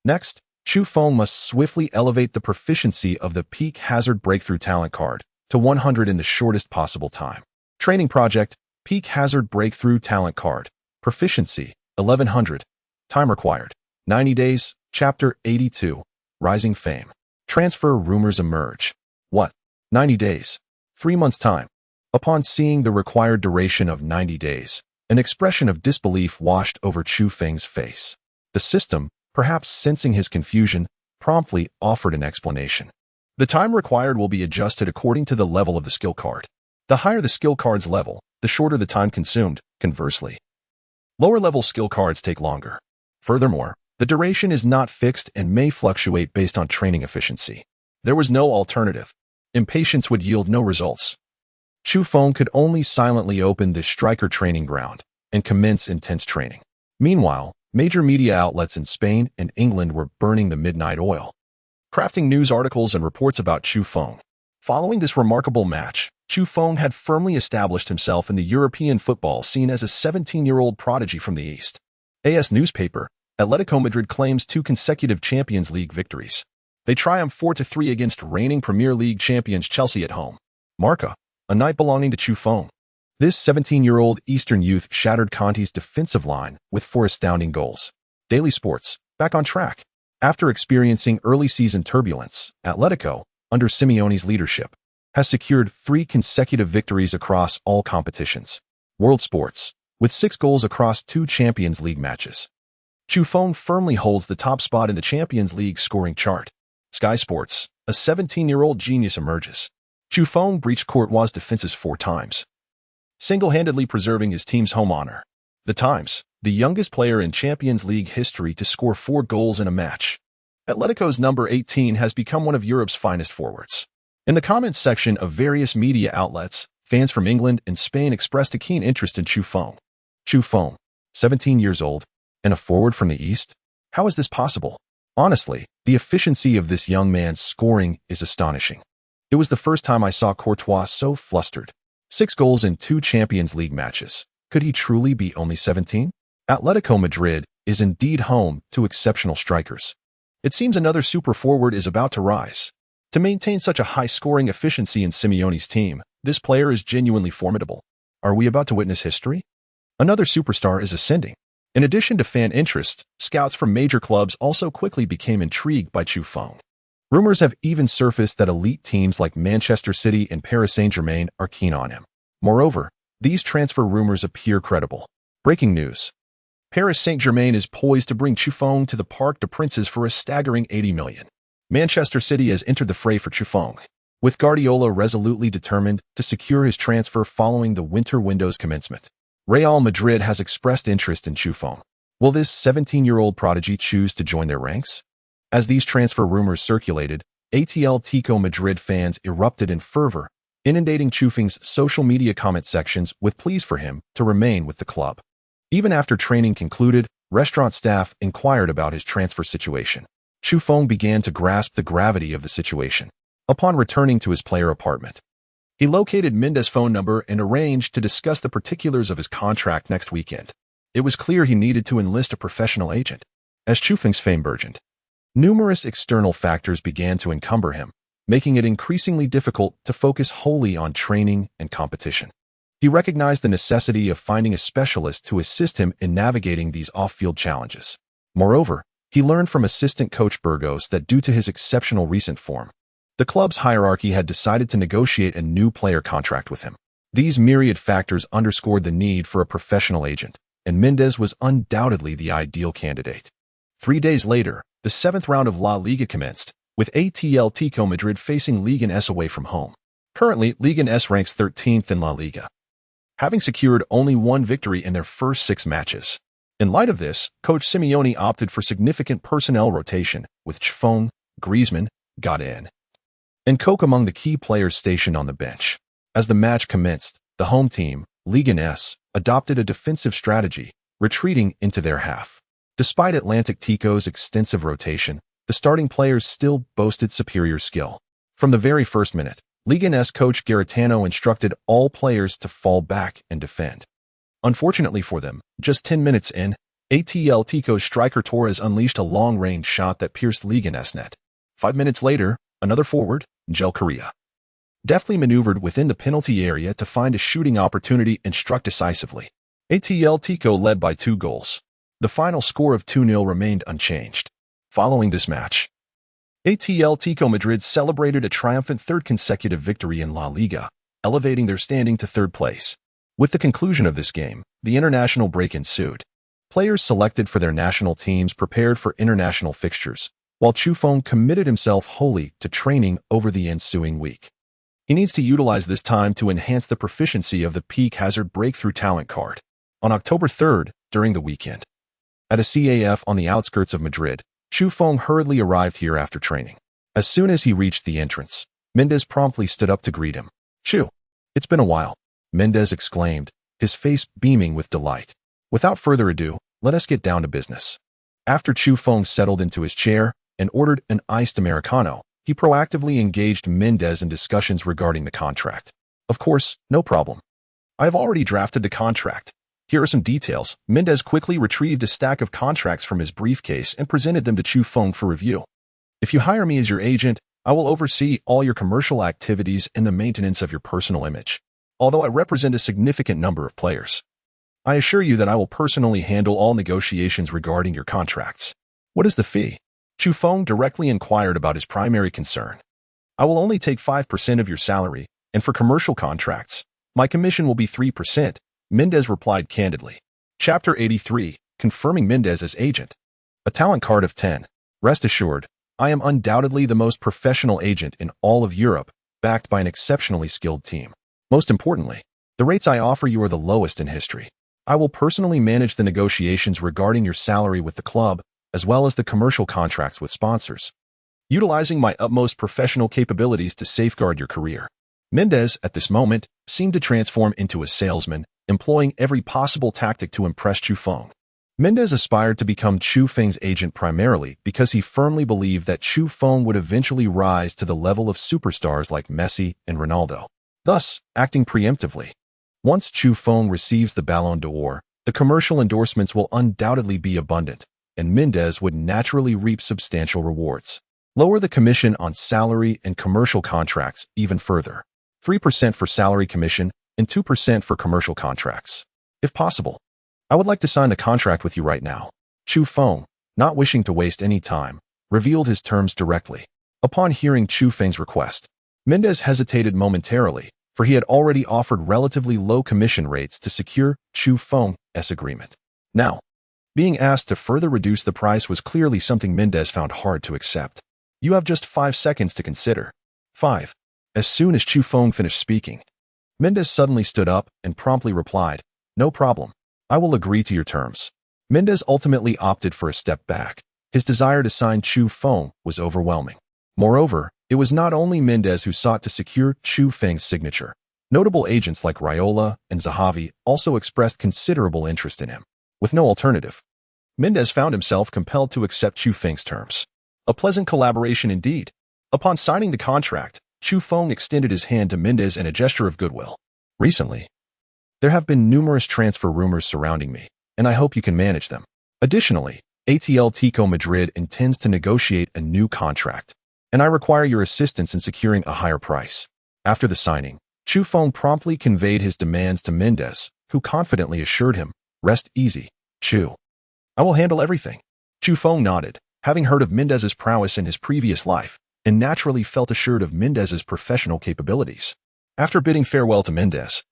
Next, Chu Feng must swiftly elevate the proficiency of the Peak Hazard Breakthrough Talent card to 100 in the shortest possible time. Training Project, Peak Hazard Breakthrough Talent card, Proficiency, 1100. Time required, 90 days, Chapter 82, Rising Fame. Transfer rumors emerge. What? 90 days. 3 months' time. Upon seeing the required duration of 90 days, an expression of disbelief washed over Chu Feng's face. The system, perhaps sensing his confusion, promptly offered an explanation. The time required will be adjusted according to the level of the skill card. The higher the skill card's level, the shorter the time consumed, conversely. Lower-level skill cards take longer. Furthermore, the duration is not fixed and may fluctuate based on training efficiency. There was no alternative. Impatience would yield no results. Chu Feng could only silently open the striker training ground and commence intense training. Meanwhile, major media outlets in Spain and England were burning the midnight oil, crafting news articles and reports about Chu Feng. Following this remarkable match, Chu Feng had firmly established himself in the European football scene as a 17-year-old prodigy from the East. AS newspaper, Atletico Madrid claims 2 consecutive Champions League victories. They triumphed 4-3 against reigning Premier League champions Chelsea at home. Marca, a night belonging to Chu Feng. This 17-year-old Eastern youth shattered Conte's defensive line with 4 astounding goals. Daily Sports, back on track. After experiencing early season turbulence, Atletico, under Simeone's leadership, has secured 3 consecutive victories across all competitions. World Sports, with 6 goals across 2 Champions League matches. Chufeng firmly holds the top spot in the Champions League scoring chart. Sky Sports, a 17-year-old genius emerges. Chufeng breached Courtois' defenses 4 times, single-handedly preserving his team's home honor. The Times, the youngest player in Champions League history to score 4 goals in a match. Atletico's number 18 has become one of Europe's finest forwards. In the comments section of various media outlets, fans from England and Spain expressed a keen interest in Chufeng. Chufeng, 17 years old, and a forward from the East? How is this possible? Honestly, the efficiency of this young man's scoring is astonishing. It was the first time I saw Courtois so flustered. 6 goals in 2 Champions League matches. Could he truly be only 17? Atletico Madrid is indeed home to exceptional strikers. It seems another super forward is about to rise. To maintain such a high-scoring efficiency in Simeone's team, this player is genuinely formidable. Are we about to witness history? Another superstar is ascending. In addition to fan interest, scouts from major clubs also quickly became intrigued by Chufeng. Rumors have even surfaced that elite teams like Manchester City and Paris Saint-Germain are keen on him. Moreover, these transfer rumors appear credible. Breaking news. Paris Saint-Germain is poised to bring Chufeng to the Parc des Princes for a staggering 80 million. Manchester City has entered the fray for Chufeng, with Guardiola resolutely determined to secure his transfer following the winter window's commencement. Real Madrid has expressed interest in Chufeng. Will this 17-year-old prodigy choose to join their ranks? As these transfer rumors circulated, Atletico Madrid fans erupted in fervor, inundating Chufeng's social media comment sections with pleas for him to remain with the club. Even after training concluded, restaurant staff inquired about his transfer situation. Chufeng began to grasp the gravity of the situation. Upon returning to his player apartment, he located Mendes' phone number and arranged to discuss the particulars of his contract next weekend. It was clear he needed to enlist a professional agent. As Chufeng's fame burgeoned, numerous external factors began to encumber him, making it increasingly difficult to focus wholly on training and competition. He recognized the necessity of finding a specialist to assist him in navigating these off-field challenges. Moreover, he learned from assistant coach Burgos that due to his exceptional recent form, the club's hierarchy had decided to negotiate a new player contract with him. These myriad factors underscored the need for a professional agent, and Mendes was undoubtedly the ideal candidate. 3 days later, the 7th round of La Liga commenced, with Atletico Madrid facing Ligue 1 away from home. Currently, Ligue 1 ranks 13th in La Liga, having secured only 1 victory in their first 6 matches. In light of this, Coach Simeone opted for significant personnel rotation, with Chufeng, Griezmann, Godin, and Koch among the key players stationed on the bench. As the match commenced, the home team, Ligue 1, adopted a defensive strategy, retreating into their half. Despite Atletico's extensive rotation, the starting players still boasted superior skill. From the very first minute, Ligue 1 coach Garitano instructed all players to fall back and defend. Unfortunately for them, just 10 minutes in, Atletico's striker Torres unleashed a long-range shot that pierced Ligue 1's net. 5 minutes later, another forward, Angel Correa, deftly maneuvered within the penalty area to find a shooting opportunity and struck decisively. Atletico led by 2 goals. The final score of 2-0 remained unchanged. Following this match, Atletico Madrid celebrated a triumphant 3rd consecutive victory in La Liga, elevating their standing to 3rd place. With the conclusion of this game, the international break ensued. Players selected for their national teams prepared for international fixtures, while Chufeng committed himself wholly to training over the ensuing week. He needs to utilize this time to enhance the proficiency of the Peak Hazard Breakthrough Talent Card. On October 3rd, during the weekend, at a CAF on the outskirts of Madrid, Chufeng hurriedly arrived here after training. As soon as he reached the entrance, Mendes promptly stood up to greet him. "Chu, it's been a while," Mendes exclaimed, his face beaming with delight. Without further ado, let us get down to business. After Chufeng settled into his chair and ordered an iced Americano, he proactively engaged Mendes in discussions regarding the contract. "Of course, no problem. I've already drafted the contract. Here are some details." Mendes quickly retrieved a stack of contracts from his briefcase and presented them to Chufeng for review. "If you hire me as your agent, I will oversee all your commercial activities and the maintenance of your personal image. Although I represent a significant number of players, I assure you that I will personally handle all negotiations regarding your contracts." "What is the fee?" Chu Feng directly inquired about his primary concern. I will only take 5% of your salary, and for commercial contracts, my commission will be 3%, Mendez replied candidly. Chapter 83, Confirming Mendez as Agent. A talent card of 10. Rest assured, I am undoubtedly the most professional agent in all of Europe, backed by an exceptionally skilled team. Most importantly, the rates I offer you are the lowest in history. I will personally manage the negotiations regarding your salary with the club, as well as the commercial contracts with sponsors, utilizing my utmost professional capabilities to safeguard your career. Mendez, at this moment, seemed to transform into a salesman, employing every possible tactic to impress Chu Feng. Mendez aspired to become Chu Feng's agent primarily because he firmly believed that Chu Feng would eventually rise to the level of superstars like Messi and Ronaldo, thus acting preemptively. Once Chu Feng receives the Ballon d'Or, the commercial endorsements will undoubtedly be abundant, and Mendez would naturally reap substantial rewards. Lower the commission on salary and commercial contracts even further. 3% for salary commission and 2% for commercial contracts. If possible, I would like to sign the contract with you right now. Chu Feng, not wishing to waste any time, revealed his terms directly. Upon hearing Chu Feng's request, Mendez hesitated momentarily, for he had already offered relatively low commission rates to secure Chu Feng's agreement. Now, being asked to further reduce the price was clearly something Mendez found hard to accept. You have just 5 seconds to consider. 5. As soon as Chu Feng finished speaking, Mendez suddenly stood up and promptly replied, "No problem. I will agree to your terms." Mendez ultimately opted for a step back. His desire to sign Chu Feng was overwhelming. Moreover, it was not only Mendez who sought to secure Chu Feng's signature. Notable agents like Raiola and Zahavi also expressed considerable interest in him. With no alternative, Mendez found himself compelled to accept Chu Feng's terms. A pleasant collaboration indeed. Upon signing the contract, Chu Feng extended his hand to Mendez in a gesture of goodwill. Recently, there have been numerous transfer rumors surrounding me, and I hope you can manage them. Additionally, Atletico Madrid intends to negotiate a new contract, and I require your assistance in securing a higher price. After the signing, Chu Feng promptly conveyed his demands to Mendez, who confidently assured him, "Rest easy, Chu. I will handle everything." Chu Feng nodded, having heard of Mendez's prowess in his previous life, and naturally felt assured of Mendez's professional capabilities. After bidding farewell to Mendez,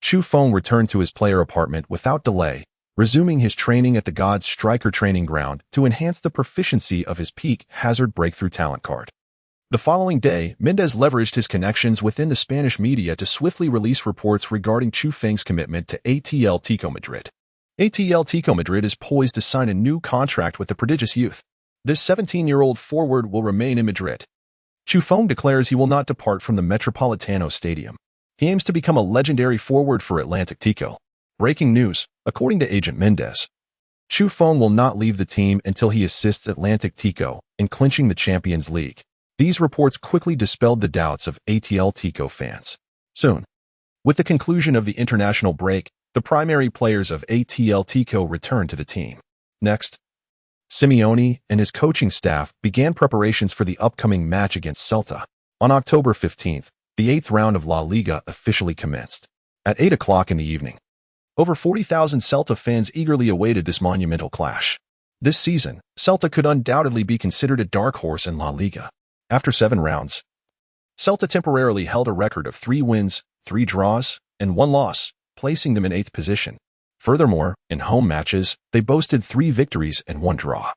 Chu Feng returned to his player apartment without delay, resuming his training at the God's Striker training ground to enhance the proficiency of his peak hazard breakthrough talent card. The following day, Mendez leveraged his connections within the Spanish media to swiftly release reports regarding Chu Feng's commitment to Atletico Madrid. Atletico Madrid is poised to sign a new contract with the prodigious youth. This 17-year-old forward will remain in Madrid. Chu Feng declares he will not depart from the Metropolitano Stadium. He aims to become a legendary forward for Atletico. Breaking news, according to agent Mendez, Chu Feng will not leave the team until he assists Atletico in clinching the Champions League. These reports quickly dispelled the doubts of Atletico fans. Soon, with the conclusion of the international break, the primary players of Atletico returned to the team. Next, Simeone and his coaching staff began preparations for the upcoming match against Celta. On October 15th, the 8th round of La Liga officially commenced. At 8 o'clock in the evening, over 40,000 Celta fans eagerly awaited this monumental clash. This season, Celta could undoubtedly be considered a dark horse in La Liga. After 7 rounds, Celta temporarily held a record of 3 wins, 3 draws, and 1 loss, placing them in 8th position. Furthermore, in home matches, they boasted 3 victories and 1 draw,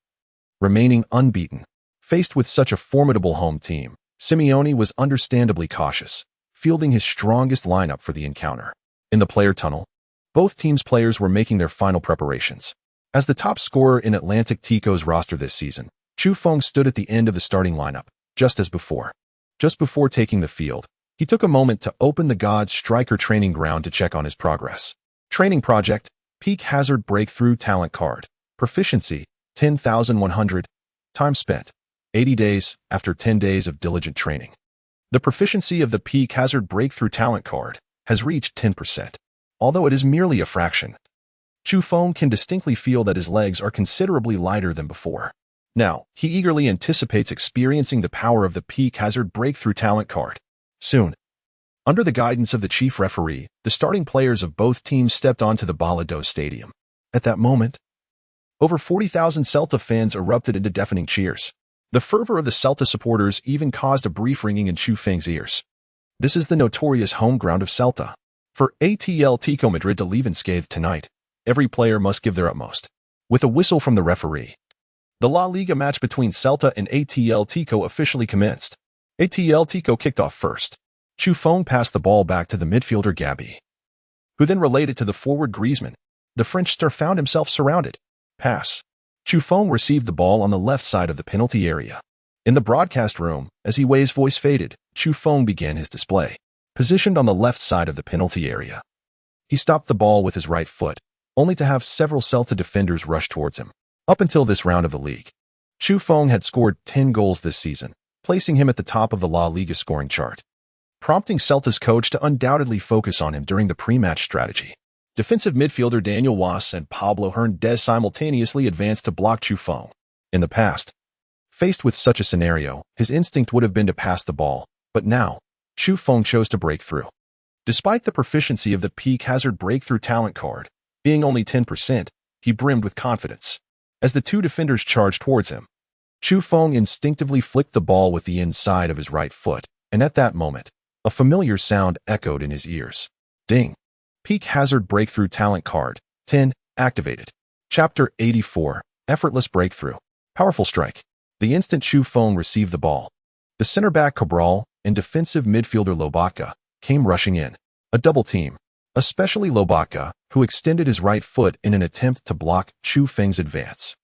remaining unbeaten. Faced with such a formidable home team, Simeone was understandably cautious, fielding his strongest lineup for the encounter. In the player tunnel, both teams' players were making their final preparations. As the top scorer in Atletico's roster this season, Chu Feng stood at the end of the starting lineup, just as before. Just before taking the field, he took a moment to open the God's Striker training ground to check on his progress. Training project, Peak Hazard Breakthrough Talent Card. Proficiency, 10,100. Time spent, 80 days after 10 days of diligent training. The proficiency of the Peak Hazard Breakthrough Talent Card has reached 10%. Although it is merely a fraction, Chu Feng can distinctly feel that his legs are considerably lighter than before. Now, he eagerly anticipates experiencing the power of the Peak Hazard Breakthrough Talent Card. Soon, under the guidance of the chief referee, the starting players of both teams stepped onto the Balados Stadium. At that moment, over 40,000 Celta fans erupted into deafening cheers. The fervor of the Celta supporters even caused a brief ringing in Chu Feng's ears. This is the notorious home ground of Celta. For Atletico Madrid to leave unscathed tonight, every player must give their utmost. With a whistle from the referee, the La Liga match between Celta and Atletico officially commenced. Atletico kicked off first. Chu Feng passed the ball back to the midfielder Gabi, who then relayed it to the forward Griezmann. The French star found himself surrounded. Pass. Chu Feng received the ball on the left side of the penalty area. In the broadcast room, as He Wei's voice faded, Chu Feng began his display. Positioned on the left side of the penalty area, he stopped the ball with his right foot, only to have several Celta defenders rush towards him. Up until this round of the league, Chu Feng had scored 10 goals this season, placing him at the top of the La Liga scoring chart, prompting Celta's coach to undoubtedly focus on him during the pre-match strategy. Defensive midfielder Daniel Was and Pablo Hernandez simultaneously advanced to block Chu Feng. In the past, faced with such a scenario, his instinct would have been to pass the ball, but now, Chu Feng chose to break through. Despite the proficiency of the peak hazard breakthrough talent card, being only 10%, he brimmed with confidence. As the two defenders charged towards him, Chu Feng instinctively flicked the ball with the inside of his right foot, and at that moment, a familiar sound echoed in his ears. Ding! Peak hazard breakthrough talent card, 10, activated. Chapter 84, Effortless Breakthrough. Powerful strike. The instant Chu Feng received the ball, the center back Cabral and defensive midfielder Lobotka came rushing in. A double team, especially Lobotka, who extended his right foot in an attempt to block Chu Feng's advance.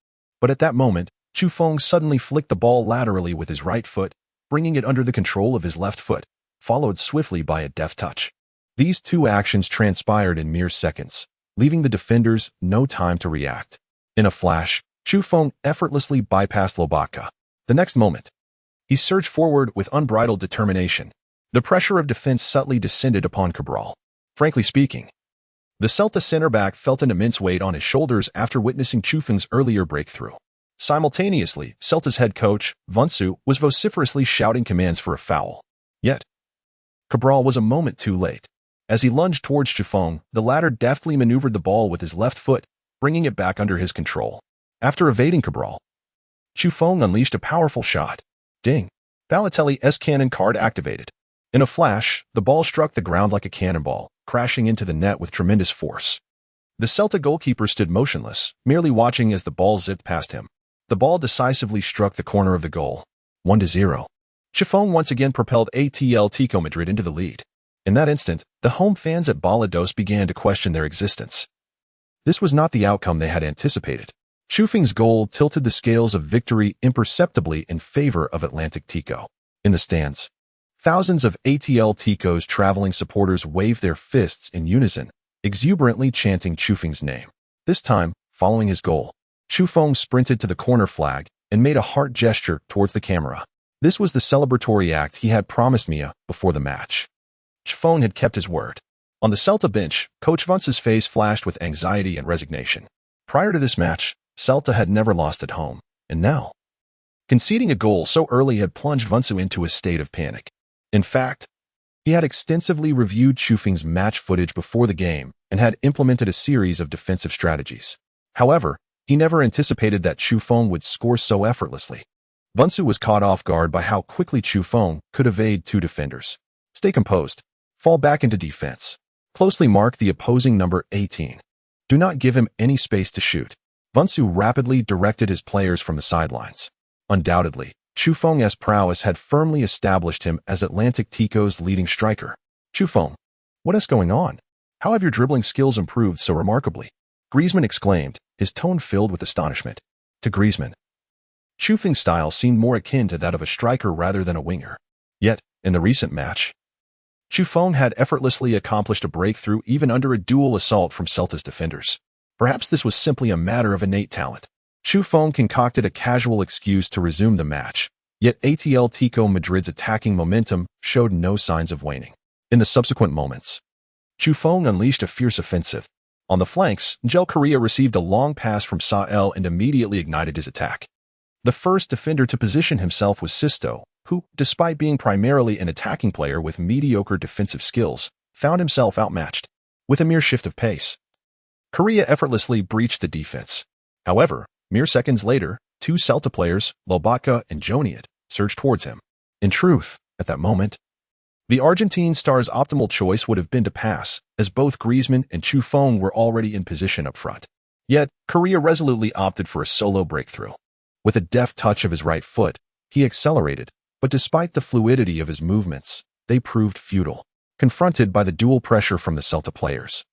But at that moment, Chu Feng suddenly flicked the ball laterally with his right foot, bringing it under the control of his left foot, followed swiftly by a deft touch. These two actions transpired in mere seconds, leaving the defenders no time to react. In a flash, Chu Feng effortlessly bypassed Lobotka. The next moment, he surged forward with unbridled determination. The pressure of defense subtly descended upon Cabral. Frankly speaking, the Celta center-back felt an immense weight on his shoulders after witnessing Chu Feng's earlier breakthrough. Simultaneously, Celta's head coach, Vunsu, was vociferously shouting commands for a foul. Yet, Cabral was a moment too late. As he lunged towards Chu Feng, the latter deftly maneuvered the ball with his left foot, bringing it back under his control. After evading Cabral, Chu Feng unleashed a powerful shot. Ding! Balotelli's cannon card activated. In a flash, the ball struck the ground like a cannonball, crashing into the net with tremendous force. The Celta goalkeeper stood motionless, merely watching as the ball zipped past him. The ball decisively struck the corner of the goal. 1-0. Chu Feng once again propelled Atletico Madrid into the lead. In that instant, the home fans at Balados began to question their existence. This was not the outcome they had anticipated. Chu Feng's goal tilted the scales of victory imperceptibly in favor of Atletico. In the stands, thousands of Atletico's traveling supporters waved their fists in unison, exuberantly chanting Chu Feng's name. This time, following his goal, Chu Feng sprinted to the corner flag and made a heart gesture towards the camera. This was the celebratory act he had promised Mia before the match. Chu Feng had kept his word. On the Celta bench, Coach Vunce's face flashed with anxiety and resignation. Prior to this match, Celta had never lost at home, and now, conceding a goal so early had plunged Vunce into a state of panic. In fact, he had extensively reviewed Chu Feng's match footage before the game and had implemented a series of defensive strategies. However, he never anticipated that Chu Feng would score so effortlessly. Vunce was caught off guard by how quickly Chu Feng could evade two defenders. Stay composed. Fall back into defense. Closely mark the opposing number 18. Do not give him any space to shoot. Vunce rapidly directed his players from the sidelines. Undoubtedly, Chu Feng's prowess had firmly established him as Atletico's leading striker. Chu Feng, what is going on? How have your dribbling skills improved so remarkably? Griezmann exclaimed, his tone filled with astonishment. To Griezmann, Chu Feng's style seemed more akin to that of a striker rather than a winger. Yet, in the recent match, Chu Feng had effortlessly accomplished a breakthrough even under a dual assault from Celta's defenders. Perhaps this was simply a matter of innate talent. Chu Feng concocted a casual excuse to resume the match, yet Atletico Madrid's attacking momentum showed no signs of waning. In the subsequent moments, Chu Feng unleashed a fierce offensive. On the flanks, Angel Correa received a long pass from Sael and immediately ignited his attack. The first defender to position himself was Sisto, who, despite being primarily an attacking player with mediocre defensive skills, found himself outmatched. With a mere shift of pace, Correa effortlessly breached the defense. However, mere seconds later, Two Celta players, Lobotka and Joniat, surged towards him. In truth, at that moment, the Argentine star's optimal choice would have been to pass, as both Griezmann and Chufeng were already in position up front. Yet, Correa resolutely opted for a solo breakthrough. With a deft touch of his right foot, he accelerated, but despite the fluidity of his movements, they proved futile. Confronted by the dual pressure from the Celta players,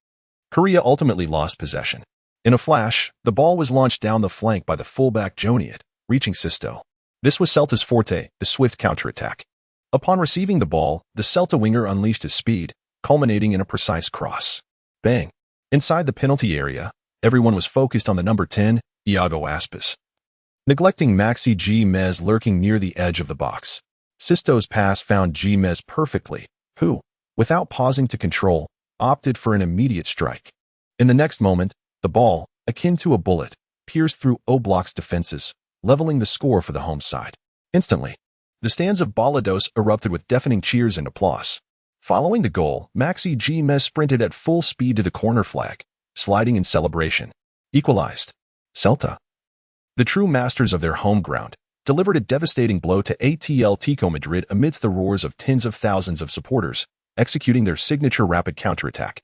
Correa ultimately lost possession. In a flash, the ball was launched down the flank by the fullback Joniat, reaching Sisto. This was Celta's forte, the swift counterattack. Upon receiving the ball, the Celta winger unleashed his speed, culminating in a precise cross. Bang! Inside the penalty area, everyone was focused on the number 10, Iago Aspas. Neglecting Maxi Gomez lurking near the edge of the box, Sisto's pass found Gomez perfectly, who, without pausing to control, opted for an immediate strike. In the next moment, the ball, akin to a bullet, pierced through Oblak's defenses, leveling the score for the home side. Instantly, the stands of Balados erupted with deafening cheers and applause. Following the goal, Maxi Gomez sprinted at full speed to the corner flag, sliding in celebration. Equalized. Celta, the true masters of their home ground, delivered a devastating blow to Atletico Madrid amidst the roars of tens of thousands of supporters, executing their signature rapid counterattack.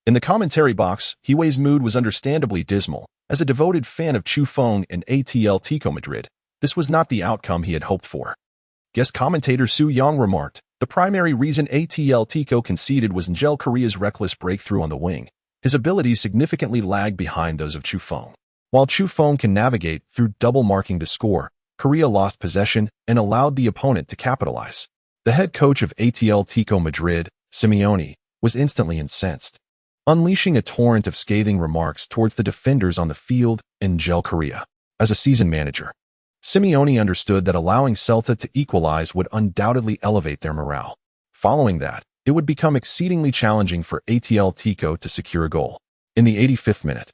In the commentary box, Hiwei's mood was understandably dismal. As a devoted fan of Chufeng and Atletico Madrid, this was not the outcome he had hoped for. Guest commentator Su Yang remarked, the primary reason Atletico conceded was Angel Correa's reckless breakthrough on the wing. His abilities significantly lagged behind those of Chufeng. While Chufeng can navigate through double marking to score, Correa lost possession and allowed the opponent to capitalize. The head coach of Atletico Madrid, Simeone, was instantly incensed, unleashing a torrent of scathing remarks towards the defenders on the field and Angel Correa. As a seasoned manager, Simeone understood that allowing Celta to equalize would undoubtedly elevate their morale. Following that, it would become exceedingly challenging for Atletico to secure a goal. In the 85th minute,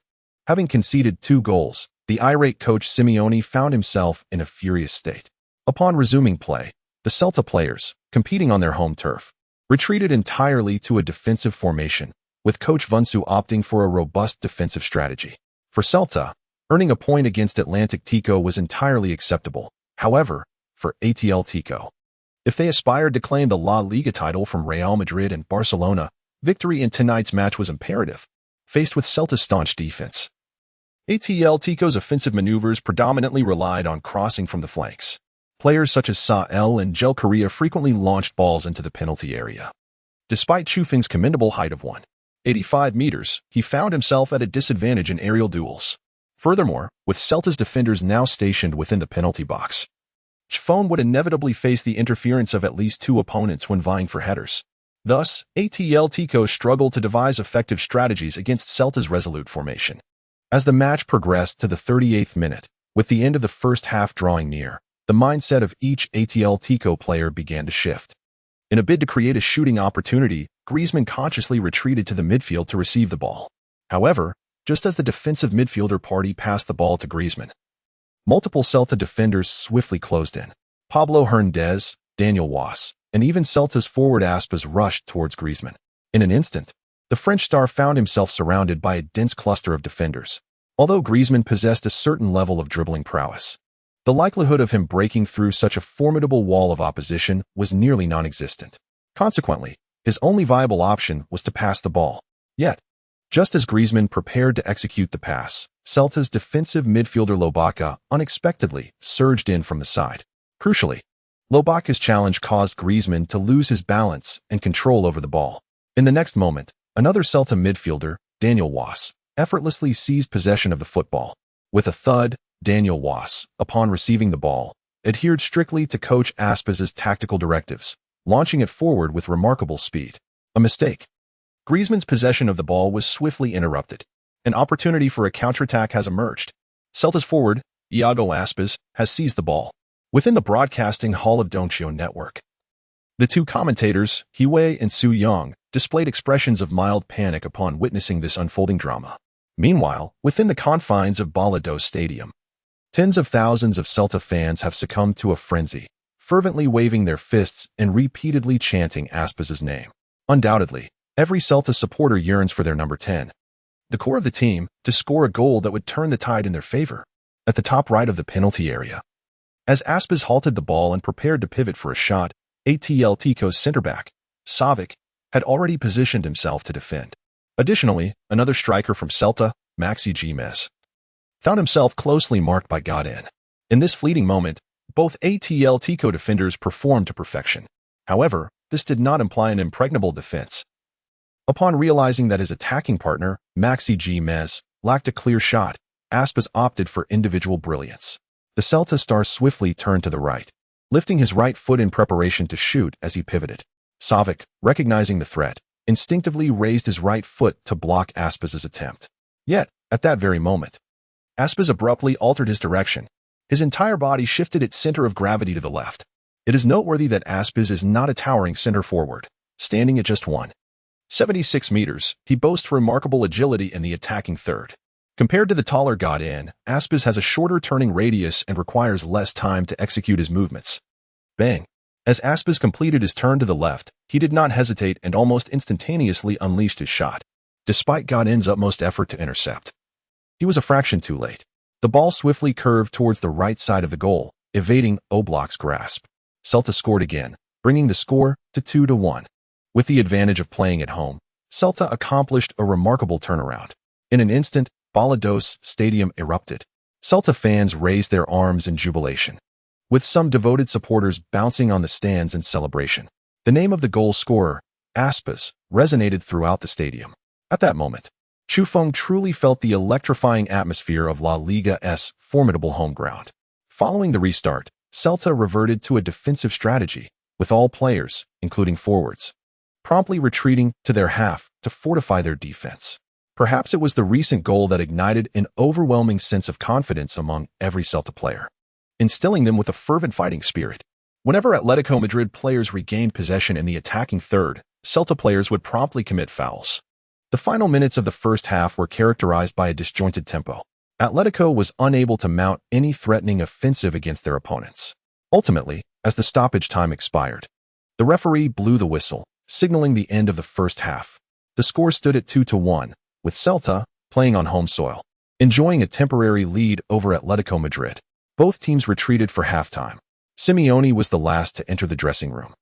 having conceded 2 goals, the irate coach Simeone found himself in a furious state. Upon resuming play, the Celta players, competing on their home turf, retreated entirely to a defensive formation, with Coach Vunsu opting for a robust defensive strategy. For Celta, earning a point against Atletico was entirely acceptable. However, for Atletico, if they aspired to claim the La Liga title from Real Madrid and Barcelona, victory in tonight's match was imperative. Faced with Celta's staunch defense, Atletico's offensive maneuvers predominantly relied on crossing from the flanks. Players such as Sael and Angel Correa frequently launched balls into the penalty area. Despite Chufeng's commendable height of 185 meters, he found himself at a disadvantage in aerial duels. Furthermore, with Celta's defenders now stationed within the penalty box, Chufeng would inevitably face the interference of at least 2 opponents when vying for headers. Thus, Atletico struggled to devise effective strategies against Celta's resolute formation. As the match progressed to the 38th minute, with the end of the first half drawing near, the mindset of each Atletico player began to shift. In a bid to create a shooting opportunity, Griezmann consciously retreated to the midfield to receive the ball. However, just as the defensive midfielder party passed the ball to Griezmann, multiple Celta defenders swiftly closed in. Pablo Hernandez, Daniel Was, and even Celta's forward Aspas rushed towards Griezmann. In an instant, the French star found himself surrounded by a dense cluster of defenders. Although Griezmann possessed a certain level of dribbling prowess, the likelihood of him breaking through such a formidable wall of opposition was nearly non-existent. Consequently, his only viable option was to pass the ball. Yet, just as Griezmann prepared to execute the pass, Celta's defensive midfielder Lobotka unexpectedly surged in from the side. Crucially, Lobotka's challenge caused Griezmann to lose his balance and control over the ball. In the next moment, another Celta midfielder, Daniel Was, effortlessly seized possession of the football. With a thud, Daniel Was, upon receiving the ball, adhered strictly to Coach Aspas's tactical directives, launching it forward with remarkable speed. A mistake. Griezmann's possession of the ball was swiftly interrupted. An opportunity for a counterattack has emerged. Celta's forward, Iago Aspas, has seized the ball. Within the broadcasting hall of Donchio Network, the 2 commentators, Hiwei and Su Yang, displayed expressions of mild panic upon witnessing this unfolding drama. Meanwhile, within the confines of Balados Stadium, tens of thousands of Celta fans have succumbed to a frenzy, fervently waving their fists and repeatedly chanting Aspas's name. Undoubtedly, every Celta supporter yearns for their number 10, the core of the team, to score a goal that would turn the tide in their favor. at the top right of the penalty area. As Aspas halted the ball and prepared to pivot for a shot, Atletico's center-back, Savic, had already positioned himself to defend. Additionally, another striker from Celta, Maxi Giménez, found himself closely marked by Godin. In this fleeting moment, both Atletico defenders performed to perfection. However, this did not imply an impregnable defense. Upon realizing that his attacking partner, Maxi Giménez, lacked a clear shot, Aspas opted for individual brilliance. The Celta star swiftly turned to the right, lifting his right foot in preparation to shoot as he pivoted. Savic, recognizing the threat, instinctively raised his right foot to block Aspas's attempt. Yet, at that very moment, Aspas abruptly altered his direction. His entire body shifted its center of gravity to the left. It is noteworthy that Aspas is not a towering center forward. Standing at just 1.76 meters, he boasts remarkable agility in the attacking third. Compared to the taller Godin, Aspas has a shorter turning radius and requires less time to execute his movements. Bang! As Aspas completed his turn to the left, he did not hesitate and almost instantaneously unleashed his shot, despite Godin's utmost effort to intercept. He was a fraction too late. The ball swiftly curved towards the right side of the goal, evading Oblak's grasp. Celta scored again, bringing the score to 2-1. With the advantage of playing at home, Celta accomplished a remarkable turnaround. In an instant, Balados Stadium erupted. Celta fans raised their arms in jubilation, with some devoted supporters bouncing on the stands in celebration. The name of the goal scorer, Aspas, resonated throughout the stadium. At that moment, Chufeng truly felt the electrifying atmosphere of La Liga's formidable home ground. Following the restart, Celta reverted to a defensive strategy, with all players, including forwards, promptly retreating to their half to fortify their defense. Perhaps it was the recent goal that ignited an overwhelming sense of confidence among every Celta player, instilling them with a fervent fighting spirit. Whenever Atletico Madrid players regained possession in the attacking third, Celta players would promptly commit fouls. The final minutes of the first half were characterized by a disjointed tempo. Atletico was unable to mount any threatening offensive against their opponents. Ultimately, as the stoppage time expired, the referee blew the whistle, signaling the end of the first half. The score stood at 2-1, with Celta playing on home soil, enjoying a temporary lead over Atletico Madrid. Both teams retreated for halftime. Simeone was the last to enter the dressing room,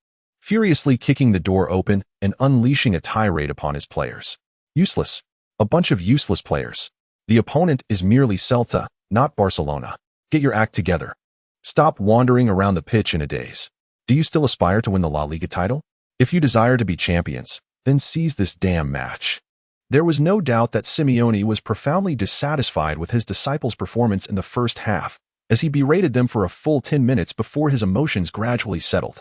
furiously kicking the door open and unleashing a tirade upon his players. Useless. A bunch of useless players. The opponent is merely Celta, not Barcelona. Get your act together. Stop wandering around the pitch in a daze. Do you still aspire to win the La Liga title? If you desire to be champions, then seize this damn match. There was no doubt that Simeone was profoundly dissatisfied with his disciples' performance in the first half, as he berated them for a full 10 minutes before his emotions gradually settled.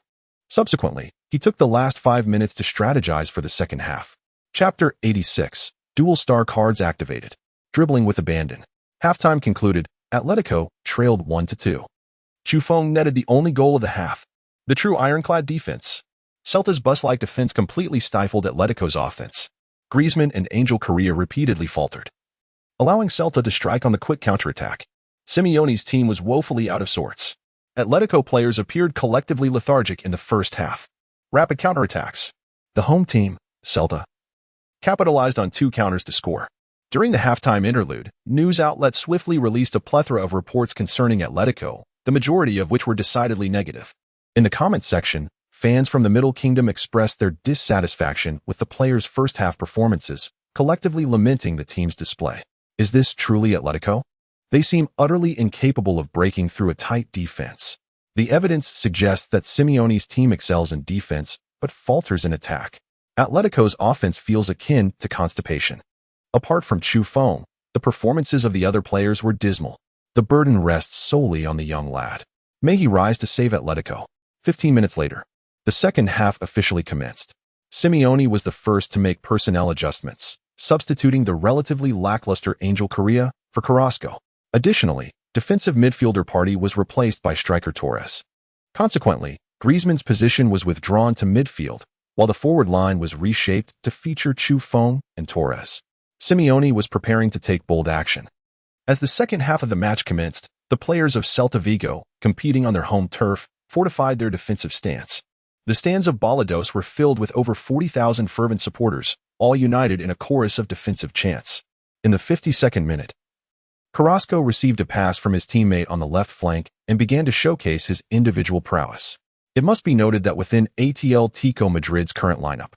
Subsequently, he took the last 5 minutes to strategize for the second half. Chapter 86. Dual star cards activated. Dribbling with abandon. Halftime concluded, Atletico trailed 1-2. Chufeng netted the only goal of the half. The true ironclad defense. Celta's bus-like defense completely stifled Atletico's offense. Griezmann and Angel Correa repeatedly faltered, allowing Celta to strike on the quick counterattack. Simeone's team was woefully out of sorts. Atletico players appeared collectively lethargic in the first half. Rapid counterattacks. The home team, Celta, capitalized on 2 counters to score. During the halftime interlude, news outlets swiftly released a plethora of reports concerning Atletico, the majority of which were decidedly negative. In the comments section, fans from the Middle Kingdom expressed their dissatisfaction with the players' first-half performances, collectively lamenting the team's display. Is this truly Atletico? They seem utterly incapable of breaking through a tight defense. The evidence suggests that Simeone's team excels in defense, but falters in attack. Atletico's offense feels akin to constipation. Apart from Chufeng, the performances of the other players were dismal. The burden rests solely on the young lad. May he rise to save Atletico. 15 minutes later, the second half officially commenced. Simeone was the first to make personnel adjustments, substituting the relatively lackluster Angel Correa for Carrasco. Additionally, defensive midfielder Partey was replaced by striker Torres. Consequently, Griezmann's position was withdrawn to midfield, while the forward line was reshaped to feature Chufeng and Torres. Simeone was preparing to take bold action. As the second half of the match commenced, the players of Celta Vigo, competing on their home turf, fortified their defensive stance. The stands of Balados were filled with over 40,000 fervent supporters, all united in a chorus of defensive chants. In the 52nd minute, Carrasco received a pass from his teammate on the left flank and began to showcase his individual prowess. It must be noted that within Atletico Madrid's current lineup,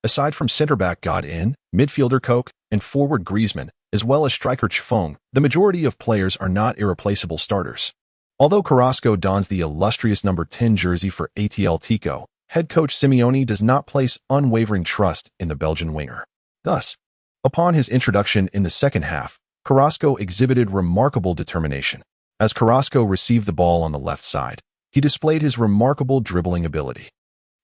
aside from center-back Godin, midfielder Coke, and forward Griezmann, as well as striker Chifong, the majority of players are not irreplaceable starters. Although Carrasco dons the illustrious number 10 jersey for Atletico, head coach Simeone does not place unwavering trust in the Belgian winger. Thus, upon his introduction in the second half, Carrasco exhibited remarkable determination. As Carrasco received the ball on the left side, he displayed his remarkable dribbling ability.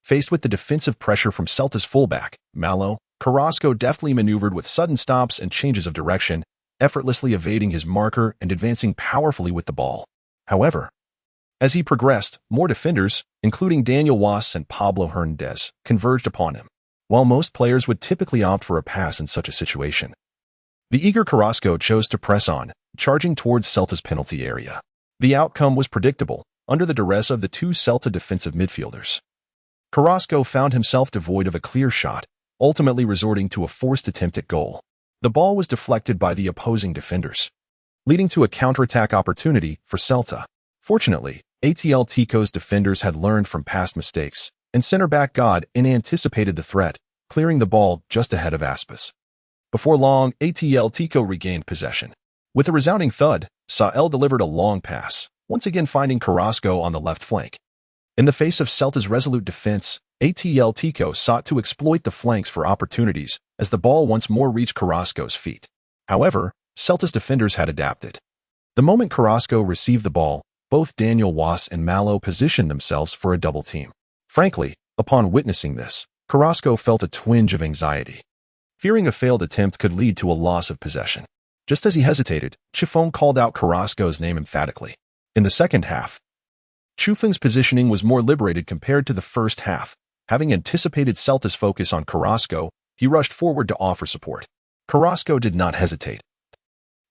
Faced with the defensive pressure from Celta's fullback, Malo, Carrasco deftly maneuvered with sudden stops and changes of direction, effortlessly evading his marker and advancing powerfully with the ball. However, as he progressed, more defenders, including Daniel Wass and Pablo Hernandez, converged upon him. While most players would typically opt for a pass in such a situation, the eager Carrasco chose to press on, charging towards Celta's penalty area. The outcome was predictable, under the duress of the two Celta defensive midfielders. Carrasco found himself devoid of a clear shot, ultimately resorting to a forced attempt at goal. The ball was deflected by the opposing defenders, leading to a counterattack opportunity for Celta. Fortunately, Atletico's defenders had learned from past mistakes, and center-back Godin anticipated the threat, clearing the ball just ahead of Aspas. Before long, Atletico regained possession. With a resounding thud, Sael delivered a long pass, once again finding Carrasco on the left flank. In the face of Celta's resolute defense, Atletico sought to exploit the flanks for opportunities as the ball once more reached Carrasco's feet. However, Celta's defenders had adapted. The moment Carrasco received the ball, both Daniel Wass and Malo positioned themselves for a double team. Frankly, upon witnessing this, Carrasco felt a twinge of anxiety, fearing a failed attempt could lead to a loss of possession. Just as he hesitated, Chifong called out Carrasco's name emphatically. In the second half, Chifong's positioning was more liberated compared to the first half. Having anticipated Celta's focus on Carrasco, he rushed forward to offer support. Carrasco did not hesitate.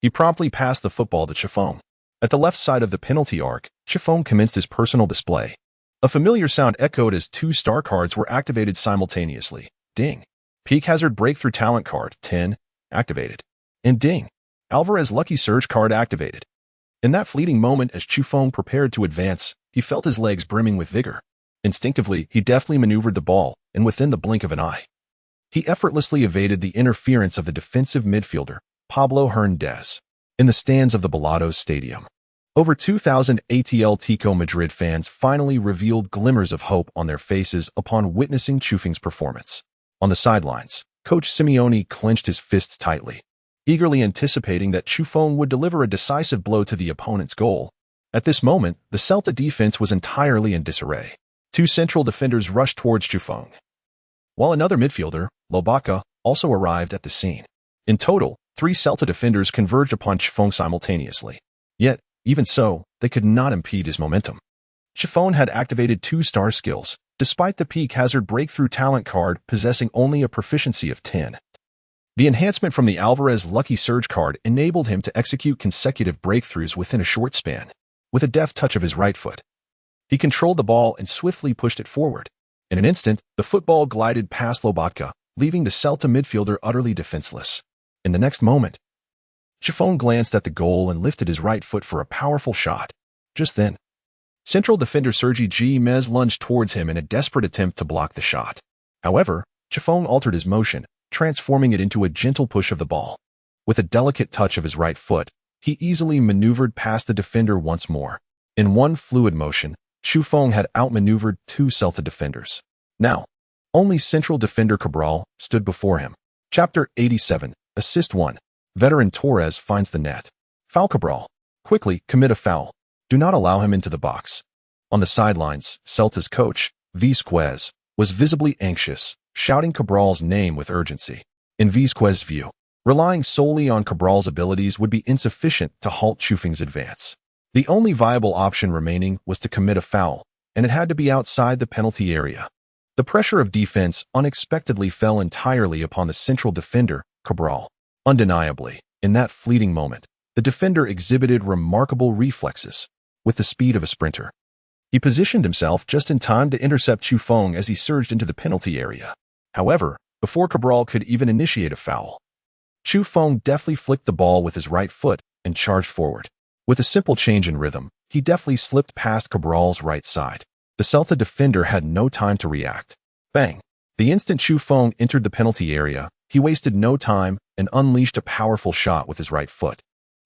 He promptly passed the football to Chifong. At the left side of the penalty arc, Chifong commenced his personal display. A familiar sound echoed as two star cards were activated simultaneously. Ding. Peak Hazard Breakthrough Talent Card, 10, activated. And ding. Alvarez Lucky Surge card activated. In that fleeting moment as Chifong prepared to advance, he felt his legs brimming with vigor. Instinctively, he deftly maneuvered the ball, and within the blink of an eye, he effortlessly evaded the interference of the defensive midfielder, Pablo Hernandez. In the stands of the Balados Stadium, over 2,000 Atletico Madrid fans finally revealed glimmers of hope on their faces upon witnessing Chifong's performance. On the sidelines, Coach Simeone clenched his fists tightly, eagerly anticipating that Chifong would deliver a decisive blow to the opponent's goal. At this moment, the Celta defense was entirely in disarray. Two central defenders rushed towards Chifong, while another midfielder, Lobaca, also arrived at the scene. In total, 3 Celta defenders converged upon Chifong simultaneously. Yet, even so, they could not impede his momentum. Chifong had activated 2 star skills, despite the Peak Hazard Breakthrough Talent card possessing only a proficiency of 10. The enhancement from the Alvarez Lucky Surge card enabled him to execute consecutive breakthroughs within a short span. With a deft touch of his right foot, he controlled the ball and swiftly pushed it forward. In an instant, the football glided past Lobatka, leaving the Celta midfielder utterly defenseless. In the next moment, Chifong glanced at the goal and lifted his right foot for a powerful shot. Just then, central defender Sergi Gomez lunged towards him in a desperate attempt to block the shot. However, Chifong altered his motion, transforming it into a gentle push of the ball. With a delicate touch of his right foot, he easily maneuvered past the defender once more. In one fluid motion, Chifong had outmaneuvered 2 Celta defenders. Now, only central defender Cabral stood before him. Chapter 87, Assist 1. Veteran Torres finds the net. Foul Cabral. Quickly, commit a foul. Do not allow him into the box. On the sidelines, Celta's coach, Vizquez, was visibly anxious, shouting Cabral's name with urgency. In Vizquez's view, relying solely on Cabral's abilities would be insufficient to halt Chifong's advance. The only viable option remaining was to commit a foul, and it had to be outside the penalty area. The pressure of defense unexpectedly fell entirely upon the central defender, Cabral. Undeniably, in that fleeting moment, the defender exhibited remarkable reflexes. With the speed of a sprinter, he positioned himself just in time to intercept Chifong as he surged into the penalty area. However, before Cabral could even initiate a foul, Chifong deftly flicked the ball with his right foot, and charged forward. With a simple change in rhythm, he deftly slipped past Cabral's right side. The Celta defender had no time to react. Bang! The instant Chu Feng entered the penalty area, he wasted no time and unleashed a powerful shot with his right foot.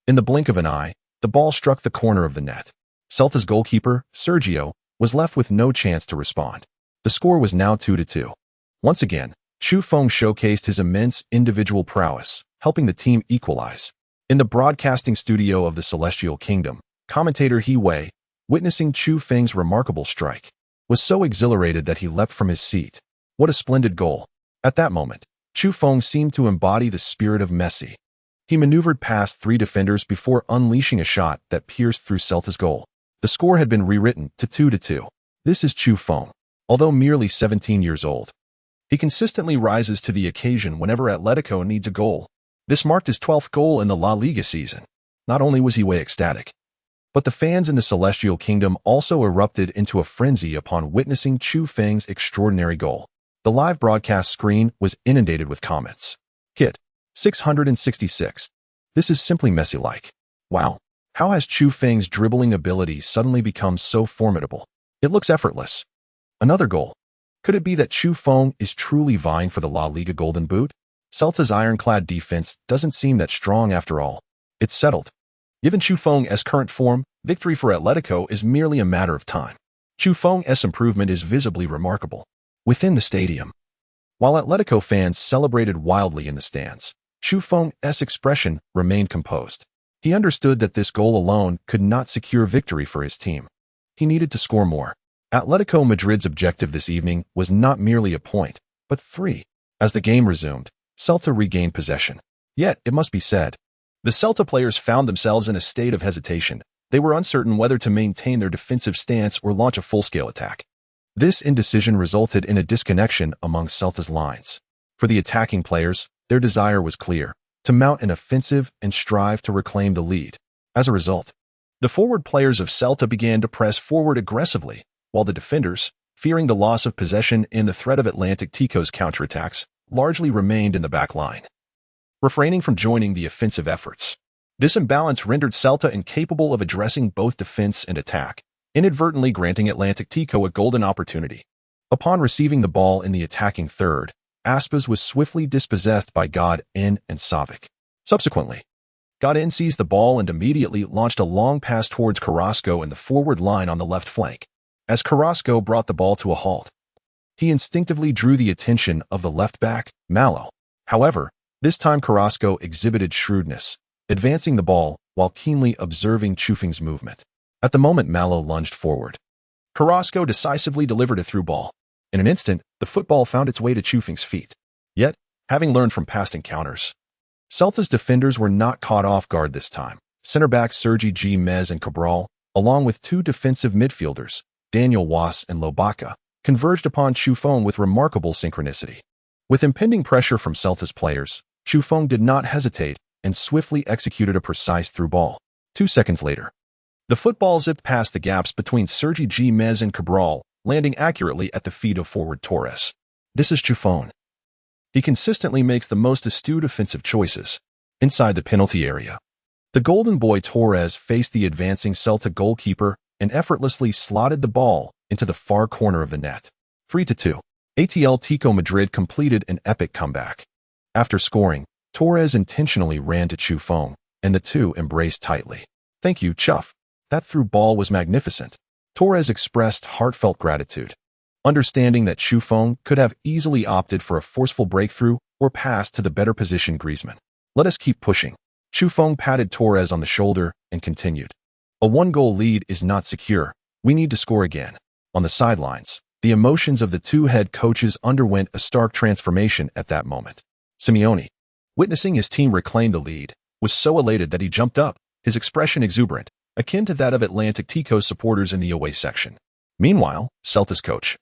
In the blink of an eye, the ball struck the corner of the net. Celta's goalkeeper, Sergio, was left with no chance to respond. The score was now 2-2. Once again, Chu Feng showcased his immense individual prowess, helping the team equalize. In the broadcasting studio of the Celestial Kingdom, commentator He Wei, witnessing Chu Feng's remarkable strike, was so exhilarated that he leapt from his seat. What a splendid goal! At that moment, Chu Feng seemed to embody the spirit of Messi. He maneuvered past 3 defenders before unleashing a shot that pierced through Celta's goal. The score had been rewritten to 2-2. This is Chu Feng. Although merely 17 years old, he consistently rises to the occasion whenever Atletico needs a goal. This marked his 12th goal in the La Liga season. Not only was he way ecstatic, but the fans in the Celestial Kingdom also erupted into a frenzy upon witnessing Chu Feng's extraordinary goal. The live broadcast screen was inundated with comments. Kit 666. This is simply Messi-like. Wow. How has Chu Feng's dribbling ability suddenly become so formidable? It looks effortless. Another goal. Could it be that Chu Feng is truly vying for the La Liga Golden Boot? Celta's ironclad defense doesn't seem that strong after all. It's settled. Given Chu Feng's current form, victory for Atletico is merely a matter of time. Chu Feng's improvement is visibly remarkable. Within the stadium, while Atletico fans celebrated wildly in the stands, Chu Feng's expression remained composed. He understood that this goal alone could not secure victory for his team. He needed to score more. Atletico Madrid's objective this evening was not merely a point, but 3. As the game resumed, Celta regained possession. Yet, it must be said, the Celta players found themselves in a state of hesitation. They were uncertain whether to maintain their defensive stance or launch a full-scale attack. This indecision resulted in a disconnection among Celta's lines. For the attacking players, their desire was clear: to mount an offensive and strive to reclaim the lead. As a result, the forward players of Celta began to press forward aggressively, while the defenders, fearing the loss of possession and the threat of Atletico's counterattacks, largely remained in the back line, refraining from joining the offensive efforts. This imbalance rendered Celta incapable of addressing both defense and attack, inadvertently granting Atletico a golden opportunity. Upon receiving the ball in the attacking third, Aspas was swiftly dispossessed by Godin and Savic. Subsequently, Godin seized the ball and immediately launched a long pass towards Carrasco in the forward line on the left flank. As Carrasco brought the ball to a halt, he instinctively drew the attention of the left back, Malo. However, this time Carrasco exhibited shrewdness, advancing the ball while keenly observing Chu Feng's movement. At the moment Malo lunged forward, Carrasco decisively delivered a through ball. In an instant, the football found its way to Chu Feng's feet. Yet, having learned from past encounters, Celta's defenders were not caught off guard this time. Center-backs Sergi Gmez and Cabral, along with 2 defensive midfielders, Daniel Was and Lobaka, converged upon Chu Feng with remarkable synchronicity. With impending pressure from Celta's players, Chu Feng did not hesitate and swiftly executed a precise through ball. 2 seconds later, the football zipped past the gaps between Sergi Gmez and Cabral, landing accurately at the feet of forward Torres. This is Chu Feng. He consistently makes the most astute offensive choices. Inside the penalty area, the golden boy Torres faced the advancing Celta goalkeeper and effortlessly slotted the ball into the far corner of the net. 3-2. Atletico Madrid completed an epic comeback. After scoring, Torres intentionally ran to Chu Feng, and the two embraced tightly. "Thank you, Chuff. That through ball was magnificent." Torres expressed heartfelt gratitude, understanding that Chu Feng could have easily opted for a forceful breakthrough or pass to the better positioned Griezmann. "Let us keep pushing." Chu Feng patted Torres on the shoulder and continued. "A 1-goal lead is not secure. We need to score again." On the sidelines, the emotions of the 2 head coaches underwent a stark transformation at that moment. Simeone, witnessing his team reclaim the lead, was so elated that he jumped up, his expression exuberant, akin to that of Atletico's supporters in the away section. Meanwhile, Celta's coach,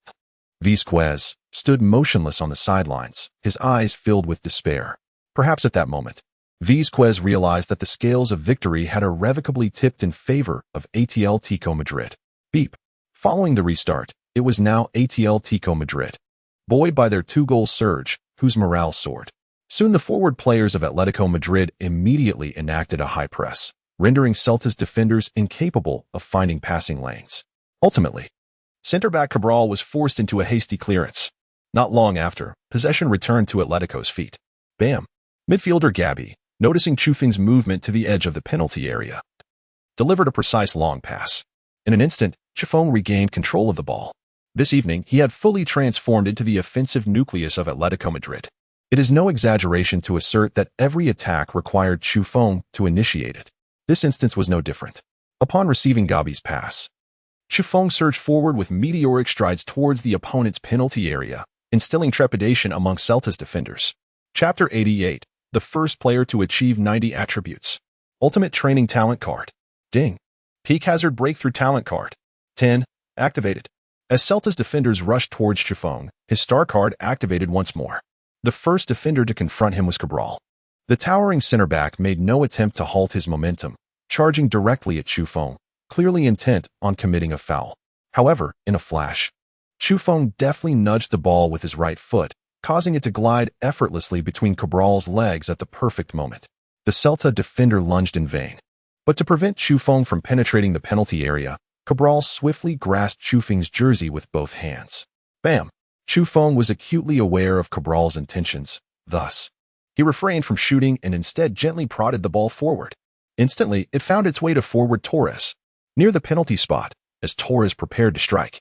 Vizquez, stood motionless on the sidelines, his eyes filled with despair. Perhaps at that moment, Vizquez realized that the scales of victory had irrevocably tipped in favor of Atletico Madrid. Beep. Following the restart, it was now Atletico Madrid, buoyed by their 2-goal surge, whose morale soared. Soon the forward players of Atletico Madrid immediately enacted a high press. rendering Celta's defenders incapable of finding passing lanes. Ultimately, center-back Cabral was forced into a hasty clearance. Not long after, possession returned to Atletico's feet. Bam! Midfielder Gabby, noticing Chufeng's movement to the edge of the penalty area, delivered a precise long pass. In an instant, Chufeng regained control of the ball. This evening, he had fully transformed into the offensive nucleus of Atletico Madrid. It is no exaggeration to assert that every attack required Chufeng to initiate it. This instance was no different. Upon receiving Gabi's pass, Chufeng surged forward with meteoric strides towards the opponent's penalty area, instilling trepidation among Celta's defenders. Chapter 88. The first player to achieve 90 attributes. Ultimate Training Talent Card. Ding. Peak Hazard Breakthrough Talent Card. 10. Activated. As Celta's defenders rushed towards Chufeng, his star card activated once more. The first defender to confront him was Cabral. The towering center-back made no attempt to halt his momentum, charging directly at Chufeng, clearly intent on committing a foul. However, in a flash, Chufeng deftly nudged the ball with his right foot, causing it to glide effortlessly between Cabral's legs at the perfect moment. The Celta defender lunged in vain. But to prevent Chufeng from penetrating the penalty area, Cabral swiftly grasped Chufeng's jersey with both hands. Bam! Chufeng was acutely aware of Cabral's intentions. Thus, he refrained from shooting and instead gently prodded the ball forward. Instantly, it found its way to forward Torres, near the penalty spot, as Torres prepared to strike.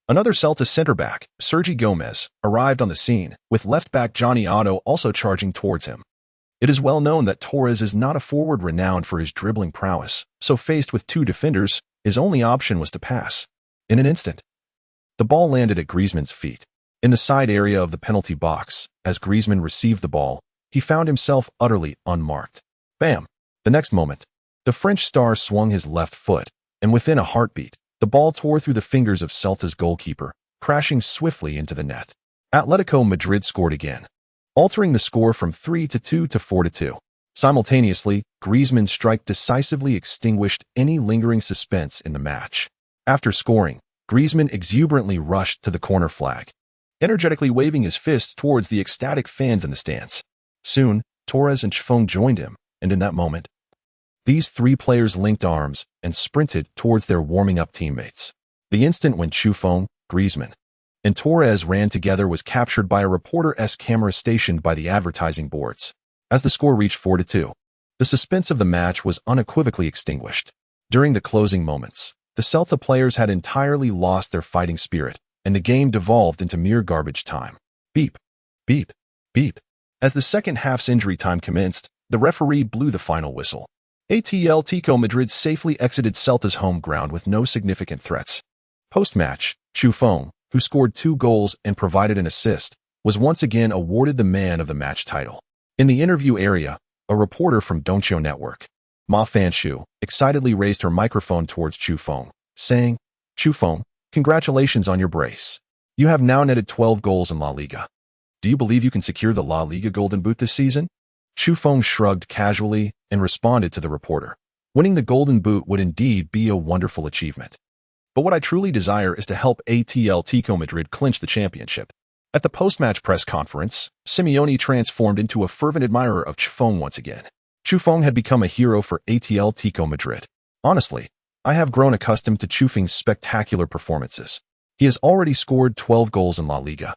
Another Celta center-back, Sergi Gomez, arrived on the scene, with left-back Johnny Otto also charging towards him. It is well known that Torres is not a forward renowned for his dribbling prowess, so faced with two defenders, his only option was to pass. In an instant, the ball landed at Griezmann's feet. In the side area of the penalty box, as Griezmann received the ball, he found himself utterly unmarked. Bam! The next moment, the French star swung his left foot, and within a heartbeat, the ball tore through the fingers of Celta's goalkeeper, crashing swiftly into the net. Atletico Madrid scored again, altering the score from 3-2 to 4-2. Simultaneously, Griezmann's strike decisively extinguished any lingering suspense in the match. After scoring, Griezmann exuberantly rushed to the corner flag, energetically waving his fist towards the ecstatic fans in the stands. Soon, Torres and Chufeng joined him, and in that moment, these three players linked arms and sprinted towards their warming-up teammates. The instant when Chufeng, Griezmann, and Torres ran together was captured by a reporter's camera stationed by the advertising boards. As the score reached 4-2, the suspense of the match was unequivocally extinguished. During the closing moments, the Celta players had entirely lost their fighting spirit, and the game devolved into mere garbage time. Beep, beep, beep. As the second half's injury time commenced, the referee blew the final whistle. Atletico Madrid safely exited Celta's home ground with no significant threats. Post-match, Chufeng, who scored 2 goals and provided an assist, was once again awarded the man of the match title. In the interview area, a reporter from Doncho Network, Ma Fanshu, excitedly raised her microphone towards Chufeng, saying, "Chufeng, congratulations on your brace. You have now netted 12 goals in La Liga. Do you believe you can secure the La Liga Golden Boot this season?" Chufeng shrugged casually and responded to the reporter. "Winning the Golden Boot would indeed be a wonderful achievement. But what I truly desire is to help Atletico Madrid clinch the championship." At the post-match press conference, Simeone transformed into a fervent admirer of Chufeng once again. Chufeng had become a hero for Atletico Madrid. "Honestly, I have grown accustomed to Chufeng's spectacular performances. He has already scored 12 goals in La Liga,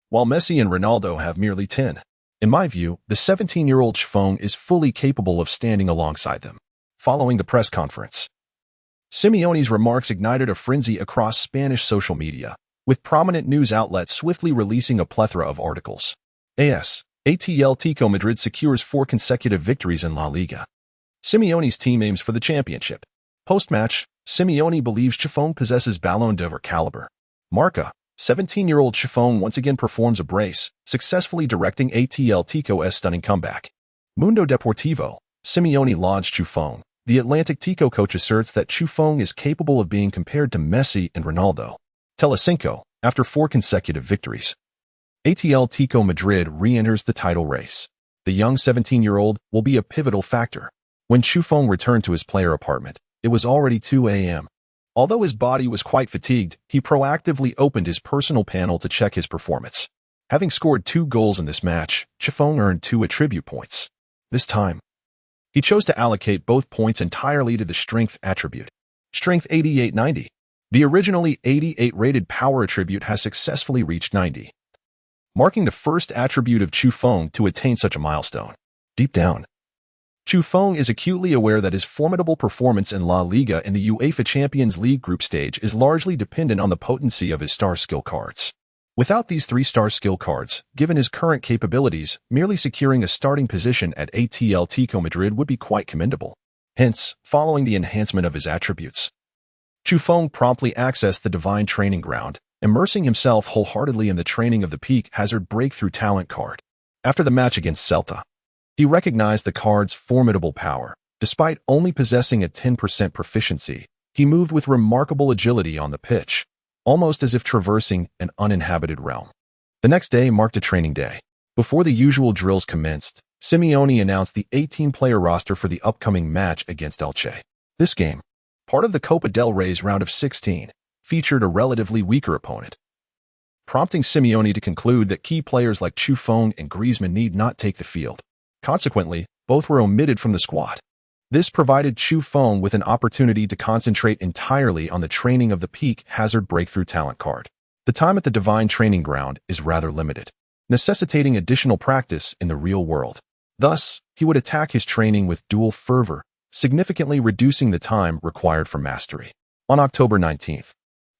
while Messi and Ronaldo have merely 10. In my view, the 17-year-old Chufeng is fully capable of standing alongside them." Following the press conference, Simeone's remarks ignited a frenzy across Spanish social media, with prominent news outlets swiftly releasing a plethora of articles. Atletico Madrid secures 4 consecutive victories in La Liga. Simeone's team aims for the championship. Post-match, Simeone believes Chufeng possesses Ballon d'Or caliber. Marca, 17-year-old Chufeng once again performs a brace, successfully directing Atletico's stunning comeback. Mundo Deportivo, Simeone lauds Chufeng. The Atletico coach asserts that Chufeng is capable of being compared to Messi and Ronaldo. Telecinco, after 4 consecutive victories, Atletico Madrid re-enters the title race. The young 17-year-old will be a pivotal factor. When Chufeng returned to his player apartment, it was already 2 a.m. Although his body was quite fatigued, he proactively opened his personal panel to check his performance. Having scored 2 goals in this match, Chufeng earned 2 attribute points. This time, He chose to allocate both points entirely to the strength attribute. Strength 88-90. The originally 88-rated power attribute has successfully reached 90, marking the first attribute of Chu Feng to attain such a milestone. Deep down, Chu Feng is acutely aware that his formidable performance in La Liga in the UEFA Champions League group stage is largely dependent on the potency of his star skill cards. Without these 3-star skill cards, given his current capabilities, merely securing a starting position at Atletico Madrid would be quite commendable. Hence, following the enhancement of his attributes, Chu Feng promptly accessed the Divine Training Ground, immersing himself wholeheartedly in the training of the Peak Hazard Breakthrough Talent card. After the match against Celta, he recognized the card's formidable power. Despite only possessing a 10% proficiency, he moved with remarkable agility on the pitch, almost as if traversing an uninhabited realm. The next day marked a training day. Before the usual drills commenced, Simeone announced the 18-player roster for the upcoming match against Elche. This game, part of the Copa del Rey's round of 16, featured a relatively weaker opponent, prompting Simeone to conclude that key players like Chu Feng and Griezmann need not take the field. Consequently, both were omitted from the squad. This provided Chu Feng with an opportunity to concentrate entirely on the training of the Peak Hazard Breakthrough Talent card. The time at the Divine Training Ground is rather limited, necessitating additional practice in the real world. Thus, he would attack his training with dual fervor, significantly reducing the time required for mastery. On October 19th,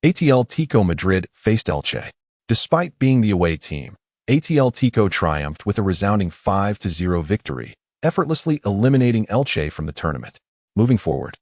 Atletico Madrid faced Elche. Despite being the away team, Atletico triumphed with a resounding 5-0 victory, effortlessly eliminating Elche from the tournament. Moving forward,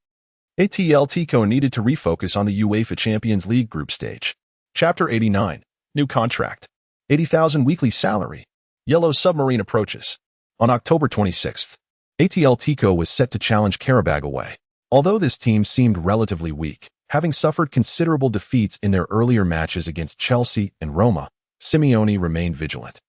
Atletico needed to refocus on the UEFA Champions League group stage. Chapter 89. New contract. 80,000 weekly salary. Yellow submarine approaches. On October 26th, Atletico was set to challenge Qarabag away. Although this team seemed relatively weak, having suffered considerable defeats in their earlier matches against Chelsea and Roma, Simeone remained vigilant.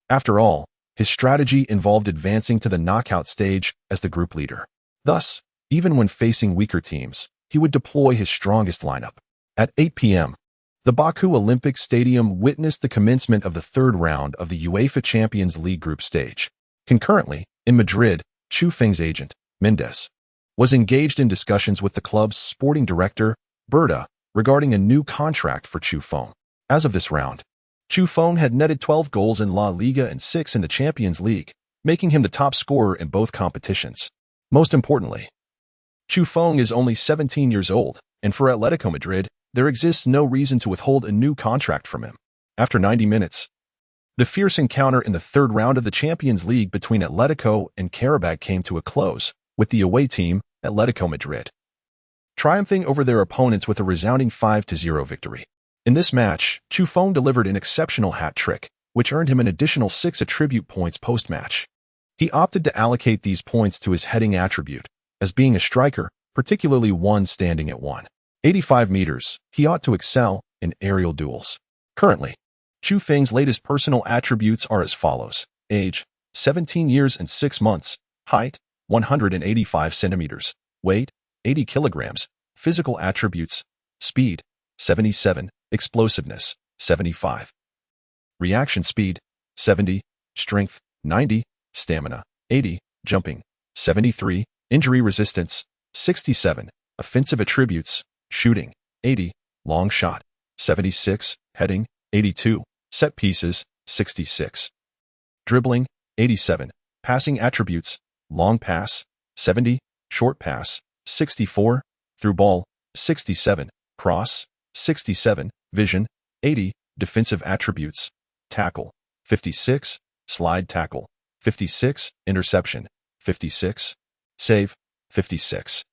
After all, his strategy involved advancing to the knockout stage as the group leader. Thus, even when facing weaker teams, he would deploy his strongest lineup. At 8 p.m., the Baku Olympic Stadium witnessed the commencement of the third round of the UEFA Champions League group stage. Concurrently, in Madrid, Chu Feng's agent, Mendes, was engaged in discussions with the club's sporting director, Berta, regarding a new contract for Chu Feng. As of this round, Chu Feng had netted 12 goals in La Liga and 6 in the Champions League, making him the top scorer in both competitions. Most importantly, Chu Feng is only 17 years old, and for Atletico Madrid, there exists no reason to withhold a new contract from him. After 90 minutes, the fierce encounter in the third round of the Champions League between Atletico and Qarabag came to a close, with the away team, Atletico Madrid, triumphing over their opponents with a resounding 5-0 victory. In this match, Chu Feng delivered an exceptional hat-trick, which earned him an additional 6 attribute points post-match. He opted to allocate these points to his heading attribute, as being a striker, particularly one standing at 185 meters, he ought to excel in aerial duels. Currently, Chu Feng's latest personal attributes are as follows. Age, 17 years and 6 months. Height, 185 centimeters. Weight, 80 kilograms. Physical attributes. Speed, 77. Explosiveness, 75. Reaction speed, 70. Strength, 90. Stamina, 80. Jumping, 73. Injury resistance, 67. Offensive attributes. Shooting, 80. Long shot, 76. Heading, 82. Set pieces, 66. Dribbling, 87. Passing attributes, long pass, 70. Short pass, 64. Through ball, 67. Cross, 67. Vision, 80. Defensive attributes, tackle, 56. Slide tackle, 56. Interception, 56. Save, 56.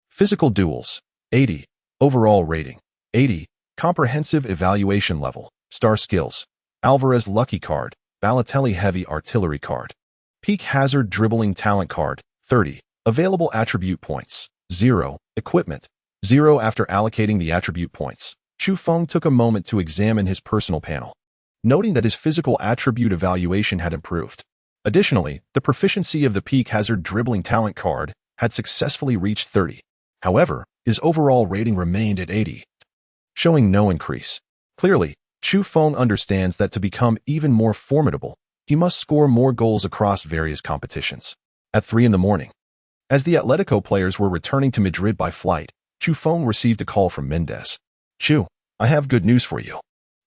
Physical duels, 80. Overall rating, 80. Comprehensive evaluation level, star skills, Alvarez lucky card, Balotelli heavy artillery card, Peak Hazard dribbling talent card, 30. Available attribute points, 0. Equipment, 0. After allocating the attribute points, Chu Feng took a moment to examine his personal panel, noting that his physical attribute evaluation had improved. Additionally, the proficiency of the Peak Hazard dribbling talent card had successfully reached 30. However, his overall rating remained at 80, showing no increase. Clearly, Chu Feng understands that to become even more formidable, he must score more goals across various competitions. At 3 in the morning, As the Atletico players were returning to Madrid by flight, Chufeng received a call from Mendes. "Chu, I have good news for you.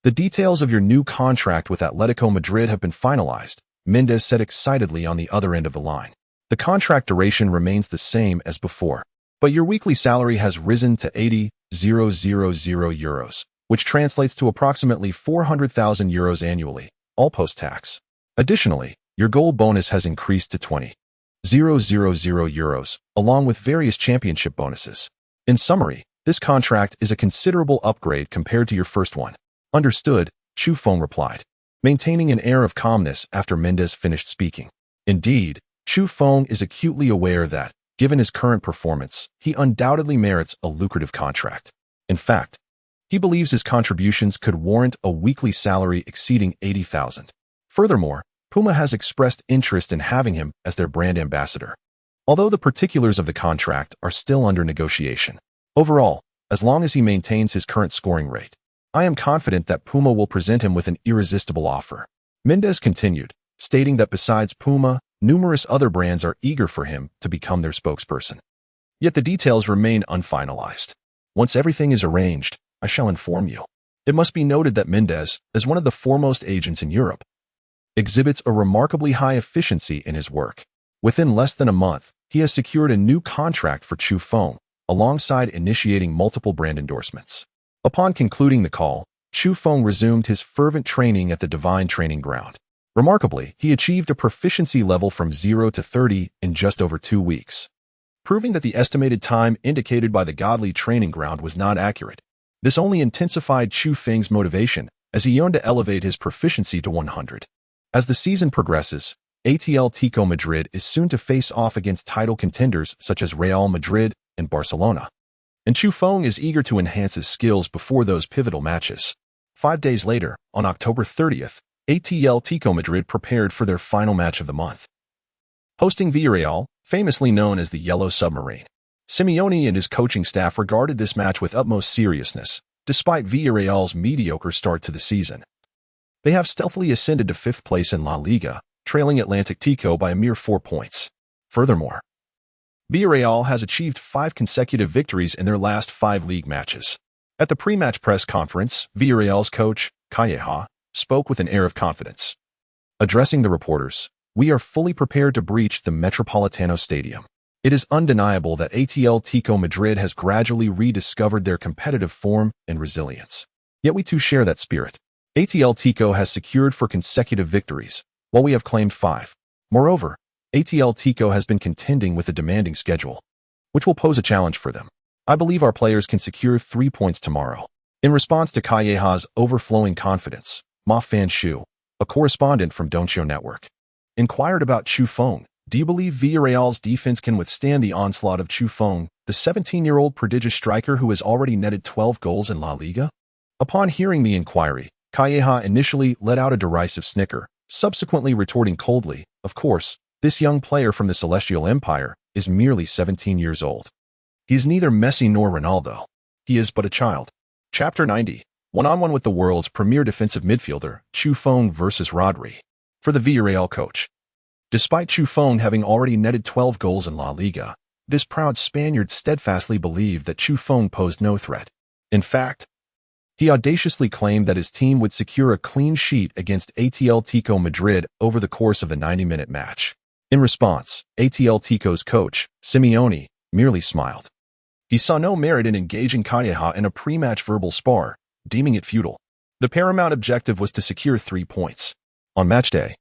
The details of your new contract with Atletico Madrid have been finalized," Mendes said excitedly on the other end of the line. "The contract duration remains the same as before, but your weekly salary has risen to 80,000 euros, which translates to approximately 400,000 euros annually, all post-tax. Additionally, your goal bonus has increased to 20,000 euros, along with various championship bonuses. In summary, this contract is a considerable upgrade compared to your first one." "Understood," Chufeng replied, maintaining an air of calmness after Mendes finished speaking. Indeed, Chufeng is acutely aware that, given his current performance, he undoubtedly merits a lucrative contract. In fact, he believes his contributions could warrant a weekly salary exceeding 80,000. Furthermore, Puma has expressed interest in having him as their brand ambassador, although the particulars of the contract are still under negotiation. Overall, as long as he maintains his current scoring rate, I am confident that Puma will present him with an irresistible offer. Mendes continued, stating that besides Puma, numerous other brands are eager for him to become their spokesperson. Yet the details remain unfinalized. "Once everything is arranged, I shall inform you." It must be noted that Mendes, as one of the foremost agents in Europe, exhibits a remarkably high efficiency in his work. Within less than a month, he has secured a new contract for Chufeng, alongside initiating multiple brand endorsements. Upon concluding the call, Chufeng resumed his fervent training at the Divine Training Ground. Remarkably, he achieved a proficiency level from 0 to 30 in just over 2 weeks, proving that the estimated time indicated by the godly training ground was not accurate. This only intensified Chufeng's motivation, as he yearned to elevate his proficiency to 100. As the season progresses, Atletico Madrid is soon to face off against title contenders such as Real Madrid and Barcelona, and Chufeng is eager to enhance his skills before those pivotal matches. 5 days later, on October 30th, Atletico Madrid prepared for their final match of the month. Hosting Villarreal, famously known as the Yellow Submarine, Simeone and his coaching staff regarded this match with utmost seriousness, despite Villarreal's mediocre start to the season. They have stealthily ascended to 5th place in La Liga, trailing Atletico by a mere 4 points. Furthermore, Villarreal has achieved 5 consecutive victories in their last 5 league matches. At the pre-match press conference, Villarreal's coach, Calleja, spoke with an air of confidence. Addressing the reporters, "We are fully prepared to breach the Metropolitano Stadium. It is undeniable that Atletico Madrid has gradually rediscovered their competitive form and resilience. Yet we too share that spirit. Atletico has secured 4 consecutive victories, while we have claimed 5. Moreover, Atletico has been contending with a demanding schedule, which will pose a challenge for them. I believe our players can secure 3 points tomorrow." In response to Calleja's overflowing confidence, Ma Fan Shu, a correspondent from Doncho Network, inquired about Chufeng. "Do you believe Villarreal's defense can withstand the onslaught of Chufeng, the 17-year-old prodigious striker who has already netted 12 goals in La Liga?" Upon hearing the inquiry, Calleja initially let out a derisive snicker, subsequently retorting coldly, "Of course, this young player from the Celestial Empire is merely 17 years old. He is neither Messi nor Ronaldo. He is but a child." Chapter 90. One-on-one with the world's premier defensive midfielder, Chufeng versus Rodri. For the Villarreal coach. Despite Chufeng having already netted 12 goals in La Liga, this proud Spaniard steadfastly believed that Chufeng posed no threat. In fact, he audaciously claimed that his team would secure a clean sheet against Atletico Madrid over the course of the 90-minute match. In response, Atletico's coach, Simeone, merely smiled. He saw no merit in engaging Calleja in a pre-match verbal spar, deeming it futile. The paramount objective was to secure 3 points. On match day,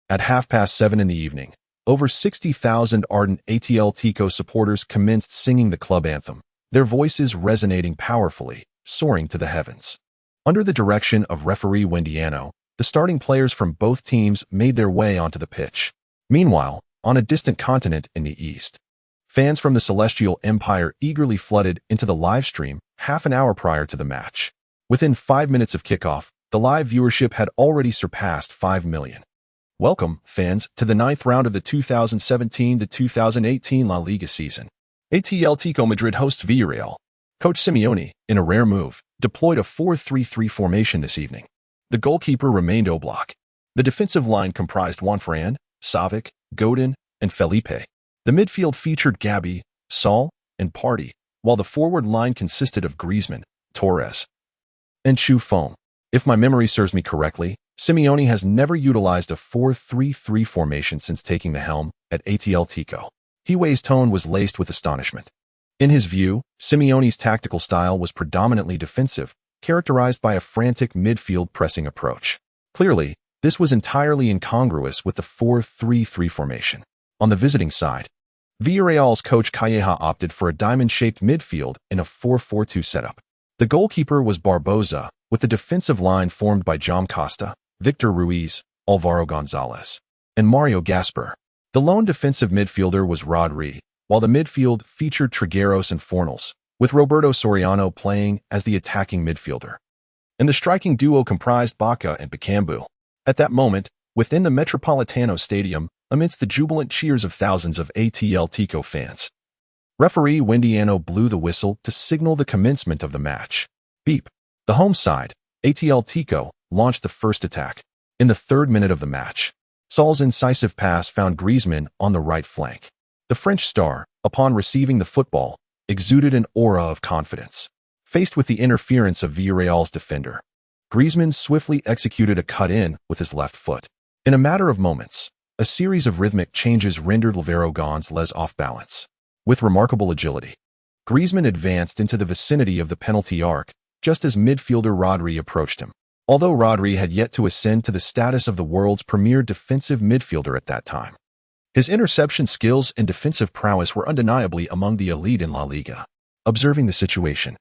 at 7:30 in the evening, over 60,000 ardent Atletico supporters commenced singing the club anthem, their voices resonating powerfully, soaring to the heavens. Under the direction of referee Wendiano, the starting players from both teams made their way onto the pitch. Meanwhile, on a distant continent in the east, fans from the Celestial Empire eagerly flooded into the live stream half an hour prior to the match. Within 5 minutes of kickoff, the live viewership had already surpassed 5 million. Welcome, fans, to the 9th round of the 2017-2018 La Liga season. Atletico Madrid hosts Villarreal. Coach Simeone, in a rare move, deployed a 4-3-3 formation this evening. The goalkeeper remained Oblak. The defensive line comprised Juanfran, Savic, Godin, and Felipe. The midfield featured Gabi, Saul, and Partey, while the forward line consisted of Griezmann, Torres, and Chu Feng. If my memory serves me correctly, Simeone has never utilized a 4-3-3 formation since taking the helm at Atletico. Hiwei's tone was laced with astonishment. In his view, Simeone's tactical style was predominantly defensive, characterized by a frantic midfield pressing approach. Clearly, this was entirely incongruous with the 4-3-3 formation. On the visiting side, Villarreal's coach Calleja opted for a diamond-shaped midfield in a 4-4-2 setup. The goalkeeper was Barbosa, with the defensive line formed by Jaume Costa, Victor Ruiz, Álvaro González, and Mario Gasper. The lone defensive midfielder was Rodri, while the midfield featured Trigueros and Fornals, with Roberto Soriano playing as the attacking midfielder. And the striking duo comprised Baca and Bakambu. At that moment, within the Metropolitano Stadium, amidst the jubilant cheers of thousands of Atletico fans, referee Wendiano blew the whistle to signal the commencement of the match. Beep. The home side, Atletico, launched the first attack. In the 3rd minute of the match, Saul's incisive pass found Griezmann on the right flank. The French star, upon receiving the football, exuded an aura of confidence. Faced with the interference of Villarreal's defender, Griezmann swiftly executed a cut-in with his left foot. In a matter of moments, a series of rhythmic changes rendered Álvaro González off balance. With remarkable agility, Griezmann advanced into the vicinity of the penalty arc just as midfielder Rodri approached him. Although Rodri had yet to ascend to the status of the world's premier defensive midfielder at that time, his interception skills and defensive prowess were undeniably among the elite in La Liga. Observing the situation,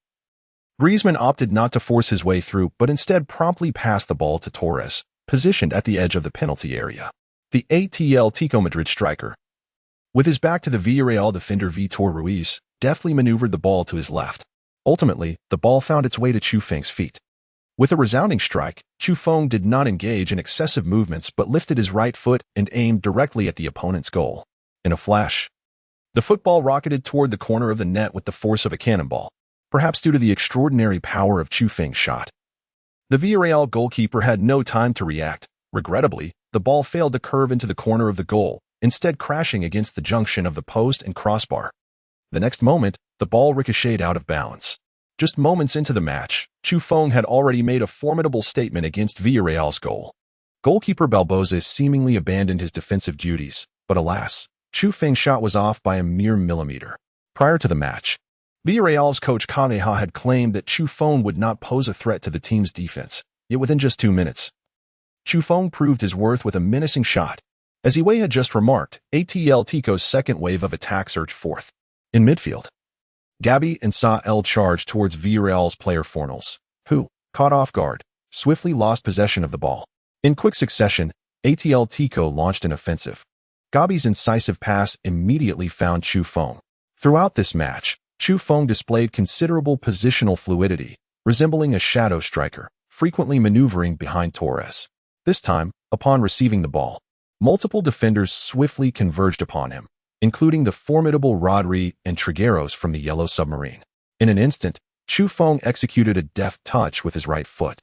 Griezmann opted not to force his way through, but instead promptly passed the ball to Torres, positioned at the edge of the penalty area. The Atletico Madrid striker, with his back to the Villarreal defender Victor Ruiz, deftly maneuvered the ball to his left. Ultimately, the ball found its way to Chu Feng's feet. With a resounding strike, Chu Feng did not engage in excessive movements but lifted his right foot and aimed directly at the opponent's goal. In a flash, the football rocketed toward the corner of the net with the force of a cannonball, perhaps due to the extraordinary power of Chu Feng's shot. The Villarreal goalkeeper had no time to react. Regrettably, the ball failed to curve into the corner of the goal, instead crashing against the junction of the post and crossbar. The next moment, the ball ricocheted out of bounds. Just moments into the match, Chu Feng had already made a formidable statement against Villarreal's goal. Goalkeeper Barbosa seemingly abandoned his defensive duties, but alas, Chu Feng's shot was off by a mere millimeter. Prior to the match, Villarreal's coach Calleja had claimed that Chu Feng would not pose a threat to the team's defense, yet within just 2 minutes, Chu Feng proved his worth with a menacing shot. As Hiwei had just remarked, Atletico's second wave of attack surged forth. In midfield, Gabi and Saul charged towards Villarreal's player Fornals, who, caught off guard, swiftly lost possession of the ball. In quick succession, Atletico launched an offensive. Gabi's incisive pass immediately found Chu Feng. Throughout this match, Chu Feng displayed considerable positional fluidity, resembling a shadow striker, frequently maneuvering behind Torres. This time, upon receiving the ball, multiple defenders swiftly converged upon him, including the formidable Rodri and Trigueros from the Yellow Submarine. In an instant, Chu Feng executed a deft touch with his right foot,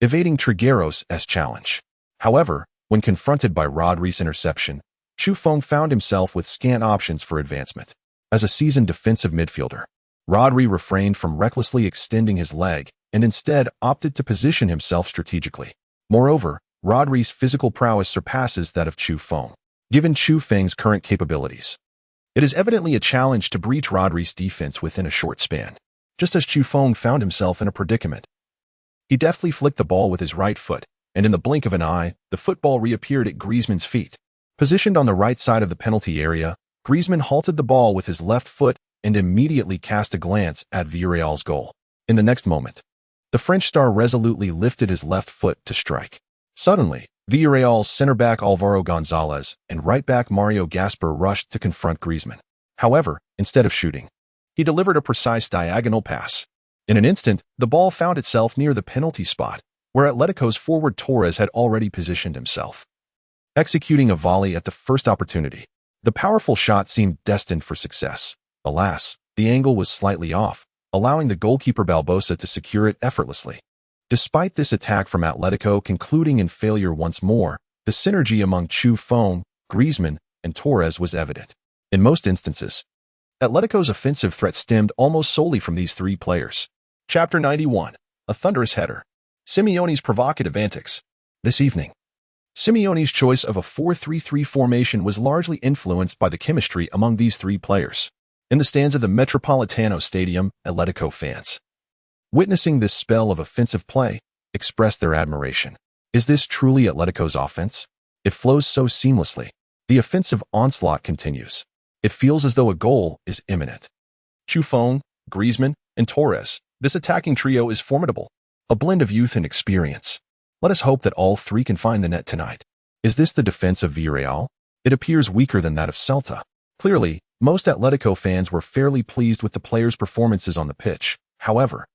evading Trigueros' challenge. However, when confronted by Rodri's interception, Chu Feng found himself with scant options for advancement. As a seasoned defensive midfielder, Rodri refrained from recklessly extending his leg and instead opted to position himself strategically. Moreover, Rodri's physical prowess surpasses that of Chu Feng. Given Chu Feng's current capabilities, it is evidently a challenge to breach Rodri's defense within a short span. Just as Chu Feng found himself in a predicament, he deftly flicked the ball with his right foot, and in the blink of an eye, the football reappeared at Griezmann's feet. Positioned on the right side of the penalty area, Griezmann halted the ball with his left foot and immediately cast a glance at Villarreal's goal. In the next moment, the French star resolutely lifted his left foot to strike. Suddenly, Villarreal's center-back Álvaro González and right-back Mario Gasper rushed to confront Griezmann. However, instead of shooting, he delivered a precise diagonal pass. In an instant, the ball found itself near the penalty spot, where Atletico's forward Torres had already positioned himself. Executing a volley at the first opportunity, the powerful shot seemed destined for success. Alas, the angle was slightly off, allowing the goalkeeper Barbosa to secure it effortlessly. Despite this attack from Atletico concluding in failure once more, the synergy among Chu Feng, Griezmann, and Torres was evident. In most instances, Atletico's offensive threat stemmed almost solely from these three players. Chapter 91. A thunderous header. Simeone's provocative antics. This evening, Simeone's choice of a 4-3-3 formation was largely influenced by the chemistry among these three players. In the stands of the Metropolitano Stadium, Atletico fans, witnessing this spell of offensive play, expressed their admiration. Is this truly Atletico's offense? It flows so seamlessly. The offensive onslaught continues. It feels as though a goal is imminent. Buffon, Griezmann, and Torres, this attacking trio is formidable, a blend of youth and experience. Let us hope that all three can find the net tonight. Is this the defense of Villarreal? It appears weaker than that of Celta. Clearly, most Atletico fans were fairly pleased with the players' performances on the pitch. However,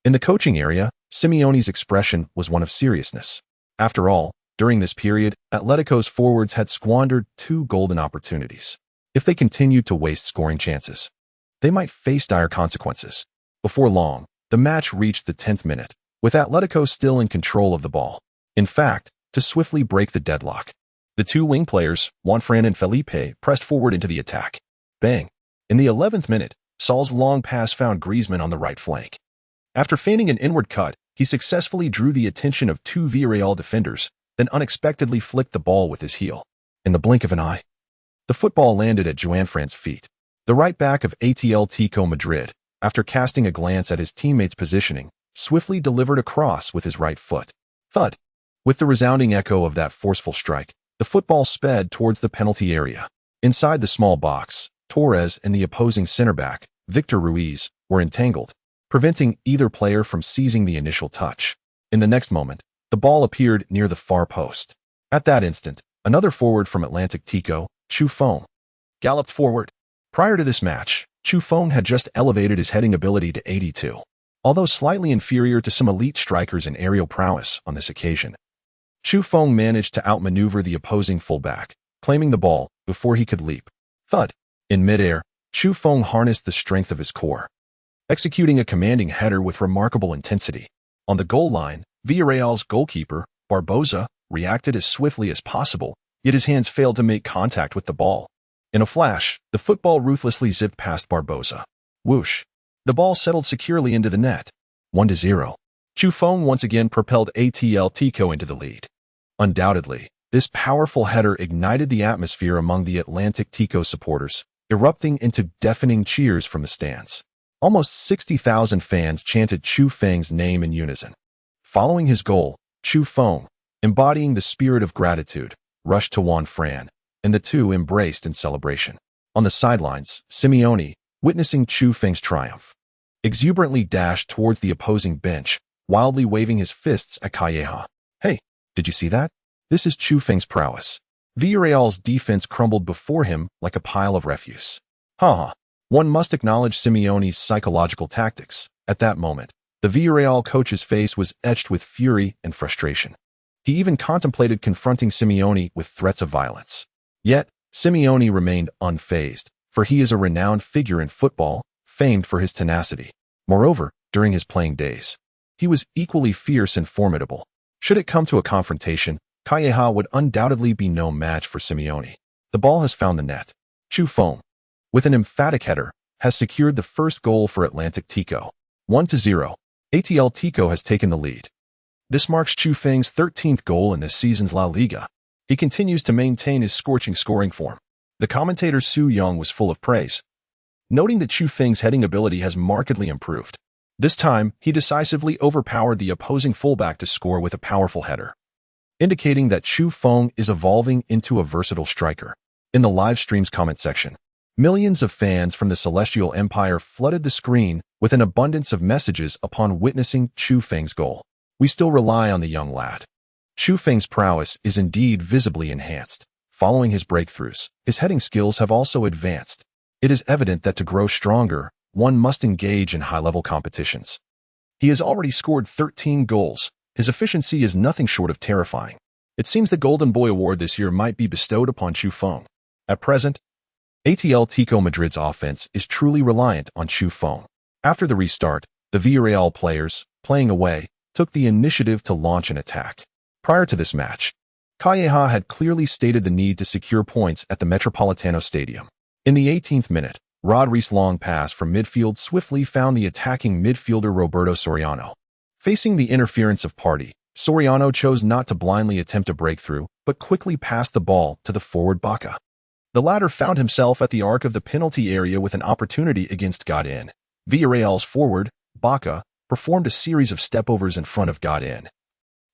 in the coaching area, Simeone's expression was one of seriousness. After all, during this period, Atletico's forwards had squandered 2 golden opportunities. If they continued to waste scoring chances, they might face dire consequences. Before long, the match reached the 10th minute, with Atletico still in control of the ball. In fact, to swiftly break the deadlock, the 2 wing players, Juanfran and Felipe, pressed forward into the attack. Bang! In the 11th minute, Saul's long pass found Griezmann on the right flank. After feigning an inward cut, he successfully drew the attention of 2 Villarreal defenders, then unexpectedly flicked the ball with his heel. In the blink of an eye, the football landed at Juanfran's feet. The right back of Atletico Madrid, after casting a glance at his teammates' positioning, swiftly delivered a cross with his right foot. Thud! With the resounding echo of that forceful strike, the football sped towards the penalty area. Inside the small box, Torres and the opposing center-back, Victor Ruiz, were entangled, preventing either player from seizing the initial touch. In the next moment, the ball appeared near the far post. At that instant, another forward from Atletico, Buffon, galloped forward. Prior to this match, Buffon had just elevated his heading ability to 82. Although slightly inferior to some elite strikers in aerial prowess on this occasion, Buffon managed to outmaneuver the opposing fullback, claiming the ball before he could leap. Thud! In midair, Buffon harnessed the strength of his core, executing a commanding header with remarkable intensity. On the goal line, Villarreal's goalkeeper, Barbosa, reacted as swiftly as possible, yet his hands failed to make contact with the ball. In a flash, the football ruthlessly zipped past Barbosa. Whoosh! The ball settled securely into the net. 1-0. Buffon once again propelled Atletico into the lead. Undoubtedly, this powerful header ignited the atmosphere among the Atletico supporters, erupting into deafening cheers from the stands. Almost 60,000 fans chanted Buffon name in unison. Following his goal, Buffon, embodying the spirit of gratitude, rushed to Juanfran, and the two embraced in celebration. On the sidelines, Simeone, witnessing Buffon's triumph, exuberantly dashed towards the opposing bench, wildly waving his fists at Calleja. Hey, did you see that? This is Buffon's prowess. Villarreal's defense crumbled before him like a pile of refuse. Ha! One must acknowledge Simeone's psychological tactics. At that moment, the Villarreal coach's face was etched with fury and frustration. He even contemplated confronting Simeone with threats of violence. Yet, Simeone remained unfazed, for he is a renowned figure in football, famed for his tenacity. Moreover, during his playing days, he was equally fierce and formidable. Should it come to a confrontation, Calleja would undoubtedly be no match for Simeone. The ball has found the net. Buffon, with an emphatic header, has secured the first goal for Atletico. 1-0. Atletico has taken the lead. This marks Buffon's 13th goal in this season's La Liga. He continues to maintain his scorching scoring form. The commentator Su Young was full of praise, noting that Buffon's heading ability has markedly improved. This time, he decisively overpowered the opposing fullback to score with a powerful header, indicating that Buffon is evolving into a versatile striker. In the live stream's comment section, millions of fans from the Celestial Empire flooded the screen with an abundance of messages upon witnessing Buffon's goal. We still rely on the young lad. Buffon's prowess is indeed visibly enhanced. Following his breakthroughs, his heading skills have also advanced. It is evident that to grow stronger, one must engage in high-level competitions. He has already scored 13 goals. His efficiency is nothing short of terrifying. It seems the Golden Boy Award this year might be bestowed upon Buffon. At present, Atletico Madrid's offense is truly reliant on Buffon. After the restart, the Villarreal players, playing away, took the initiative to launch an attack. Prior to this match, Calleja had clearly stated the need to secure points at the Metropolitano Stadium. In the 18th minute, Rodri's long pass from midfield swiftly found the attacking midfielder Roberto Soriano. Facing the interference of Partey, Soriano chose not to blindly attempt a breakthrough, but quickly passed the ball to the forward Baca. The latter found himself at the arc of the penalty area with an opportunity against Godin. Villarreal's forward, Baca, performed a series of stepovers in front of Godin,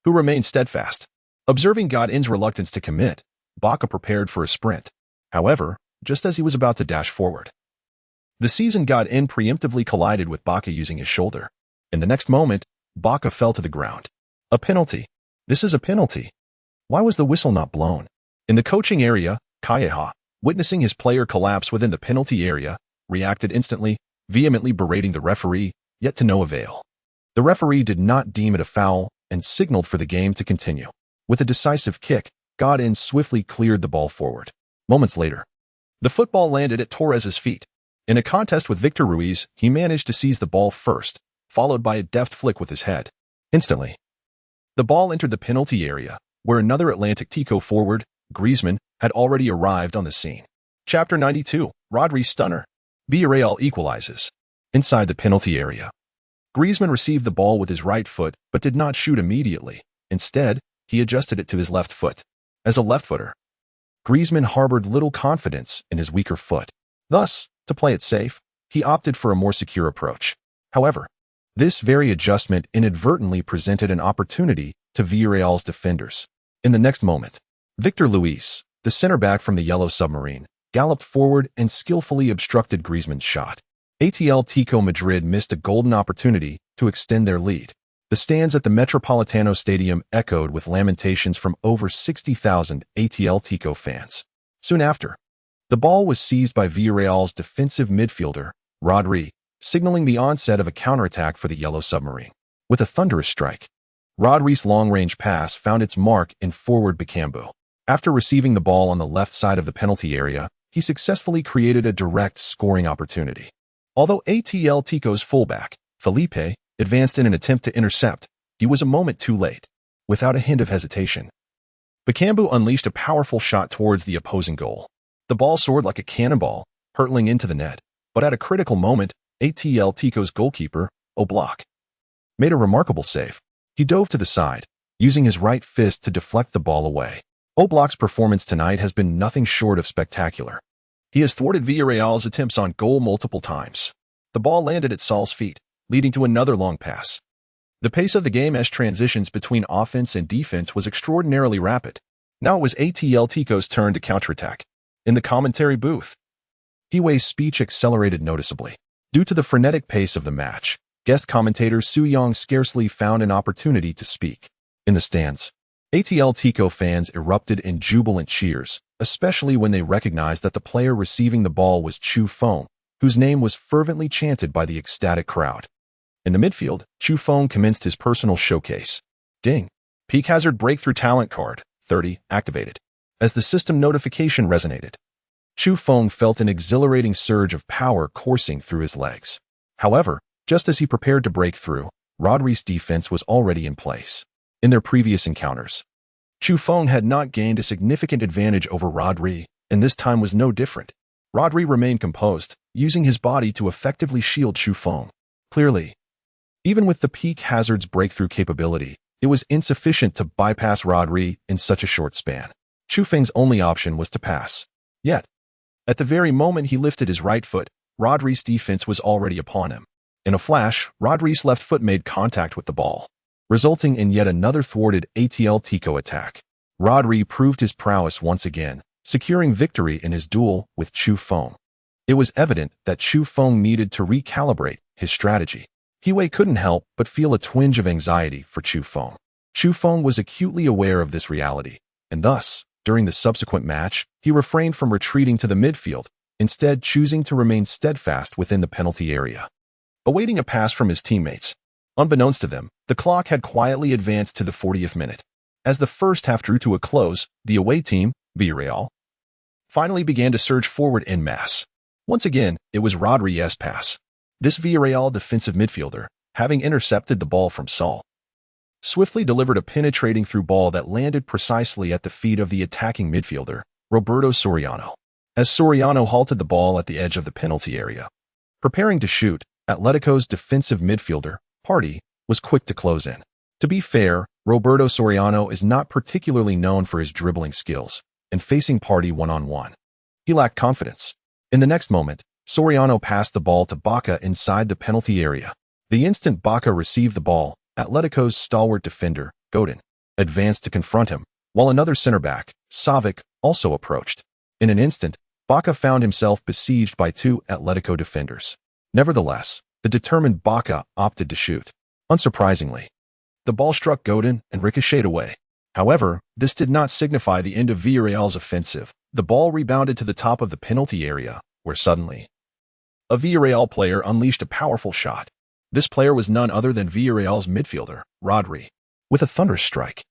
who remained steadfast. Observing Godin's reluctance to commit, Baca prepared for a sprint. However, just as he was about to dash forward, the seasoned Godin preemptively collided with Baca using his shoulder. In the next moment, Baca fell to the ground. A penalty. This is a penalty. Why was the whistle not blown? In the coaching area, Calleja, witnessing his player collapse within the penalty area, reacted instantly, vehemently berating the referee, yet to no avail. The referee did not deem it a foul and signaled for the game to continue. With a decisive kick, Godin swiftly cleared the ball forward. Moments later, the football landed at Torres's feet. In a contest with Victor Ruiz, he managed to seize the ball first, followed by a deft flick with his head. Instantly, the ball entered the penalty area, where another Atletico forward, Griezmann, had already arrived on the scene. Chapter 92, Rodri's stunner. Villarreal equalizes. Inside the penalty area, Griezmann received the ball with his right foot but did not shoot immediately. Instead, he adjusted it to his left foot. As a left-footer, Griezmann harbored little confidence in his weaker foot. Thus, to play it safe, he opted for a more secure approach. However, this very adjustment inadvertently presented an opportunity to Villarreal's defenders. In the next moment, Victor Luis, the center-back from the Yellow Submarine, galloped forward and skillfully obstructed Griezmann's shot. Atletico Madrid missed a golden opportunity to extend their lead. The stands at the Metropolitano Stadium echoed with lamentations from over 60,000 Atletico fans. Soon after, the ball was seized by Villarreal's defensive midfielder, Rodri, signaling the onset of a counterattack for the Yellow Submarine. With a thunderous strike, Rodri's long-range pass found its mark in forward Bakambu. After receiving the ball on the left side of the penalty area, he successfully created a direct scoring opportunity. Although Atletico's fullback, Felipe, advanced in an attempt to intercept, he was a moment too late. Without a hint of hesitation, Bakambu unleashed a powerful shot towards the opposing goal. The ball soared like a cannonball, hurtling into the net, but at a critical moment, Atletico's goalkeeper, Oblak, made a remarkable save. He dove to the side, using his right fist to deflect the ball away. Oblak's performance tonight has been nothing short of spectacular. He has thwarted Villarreal's attempts on goal multiple times. The ball landed at Saul's feet, leading to another long pass. The pace of the game's transitions between offense and defense was extraordinarily rapid. Now it was Atletico's turn to counterattack. In the commentary booth, Hiway's speech accelerated noticeably. Due to the frenetic pace of the match, guest commentator Su Yong scarcely found an opportunity to speak. In the stands, Atletico fans erupted in jubilant cheers, especially when they recognized that the player receiving the ball was Chu Feng, whose name was fervently chanted by the ecstatic crowd. In the midfield, Chu Feng commenced his personal showcase. Ding! Peak hazard breakthrough talent card, 30, activated. As the system notification resonated, Chu Feng felt an exhilarating surge of power coursing through his legs. However, just as he prepared to break through, Rodri's defense was already in place. In their previous encounters, Chu Feng had not gained a significant advantage over Rodri, and this time was no different. Rodri remained composed, using his body to effectively shield Chu Feng. Clearly, even with the peak hazard's breakthrough capability, it was insufficient to bypass Rodri in such a short span. Chu Feng's only option was to pass. Yet, at the very moment he lifted his right foot, Rodri's defense was already upon him. In a flash, Rodri's left foot made contact with the ball, resulting in yet another thwarted Atletico attack. Rodri proved his prowess once again, securing victory in his duel with Chu Feng. It was evident that Chu Feng needed to recalibrate his strategy. Hiway couldn't help but feel a twinge of anxiety for Chu Feng. Chu Feng was acutely aware of this reality, and thus, during the subsequent match, he refrained from retreating to the midfield, instead choosing to remain steadfast within the penalty area, awaiting a pass from his teammates. Unbeknownst to them, the clock had quietly advanced to the 40th minute. As the first half drew to a close, the away team, Villarreal, finally began to surge forward en masse. Once again, it was Rodri's pass. This Villarreal defensive midfielder, having intercepted the ball from Saul, swiftly delivered a penetrating through ball that landed precisely at the feet of the attacking midfielder, Roberto Soriano. as Soriano halted the ball at the edge of the penalty area. Preparing to shoot, Atletico's defensive midfielder, Partey, was quick to close in. To be fair, Roberto Soriano is not particularly known for his dribbling skills, and facing Partey one-on-one, he lacked confidence. In the next moment, Soriano passed the ball to Baca inside the penalty area. The instant Baca received the ball, Atletico's stalwart defender, Godin, advanced to confront him, while another center-back, Savic, also approached. In an instant, Baca found himself besieged by two Atletico defenders. Nevertheless, the determined Baca opted to shoot. Unsurprisingly, the ball struck Godin and ricocheted away. However, this did not signify the end of Villarreal's offensive. The ball rebounded to the top of the penalty area, where suddenly, a Villarreal player unleashed a powerful shot. This player was none other than Villarreal's midfielder, Rodri. With a thunderous strike,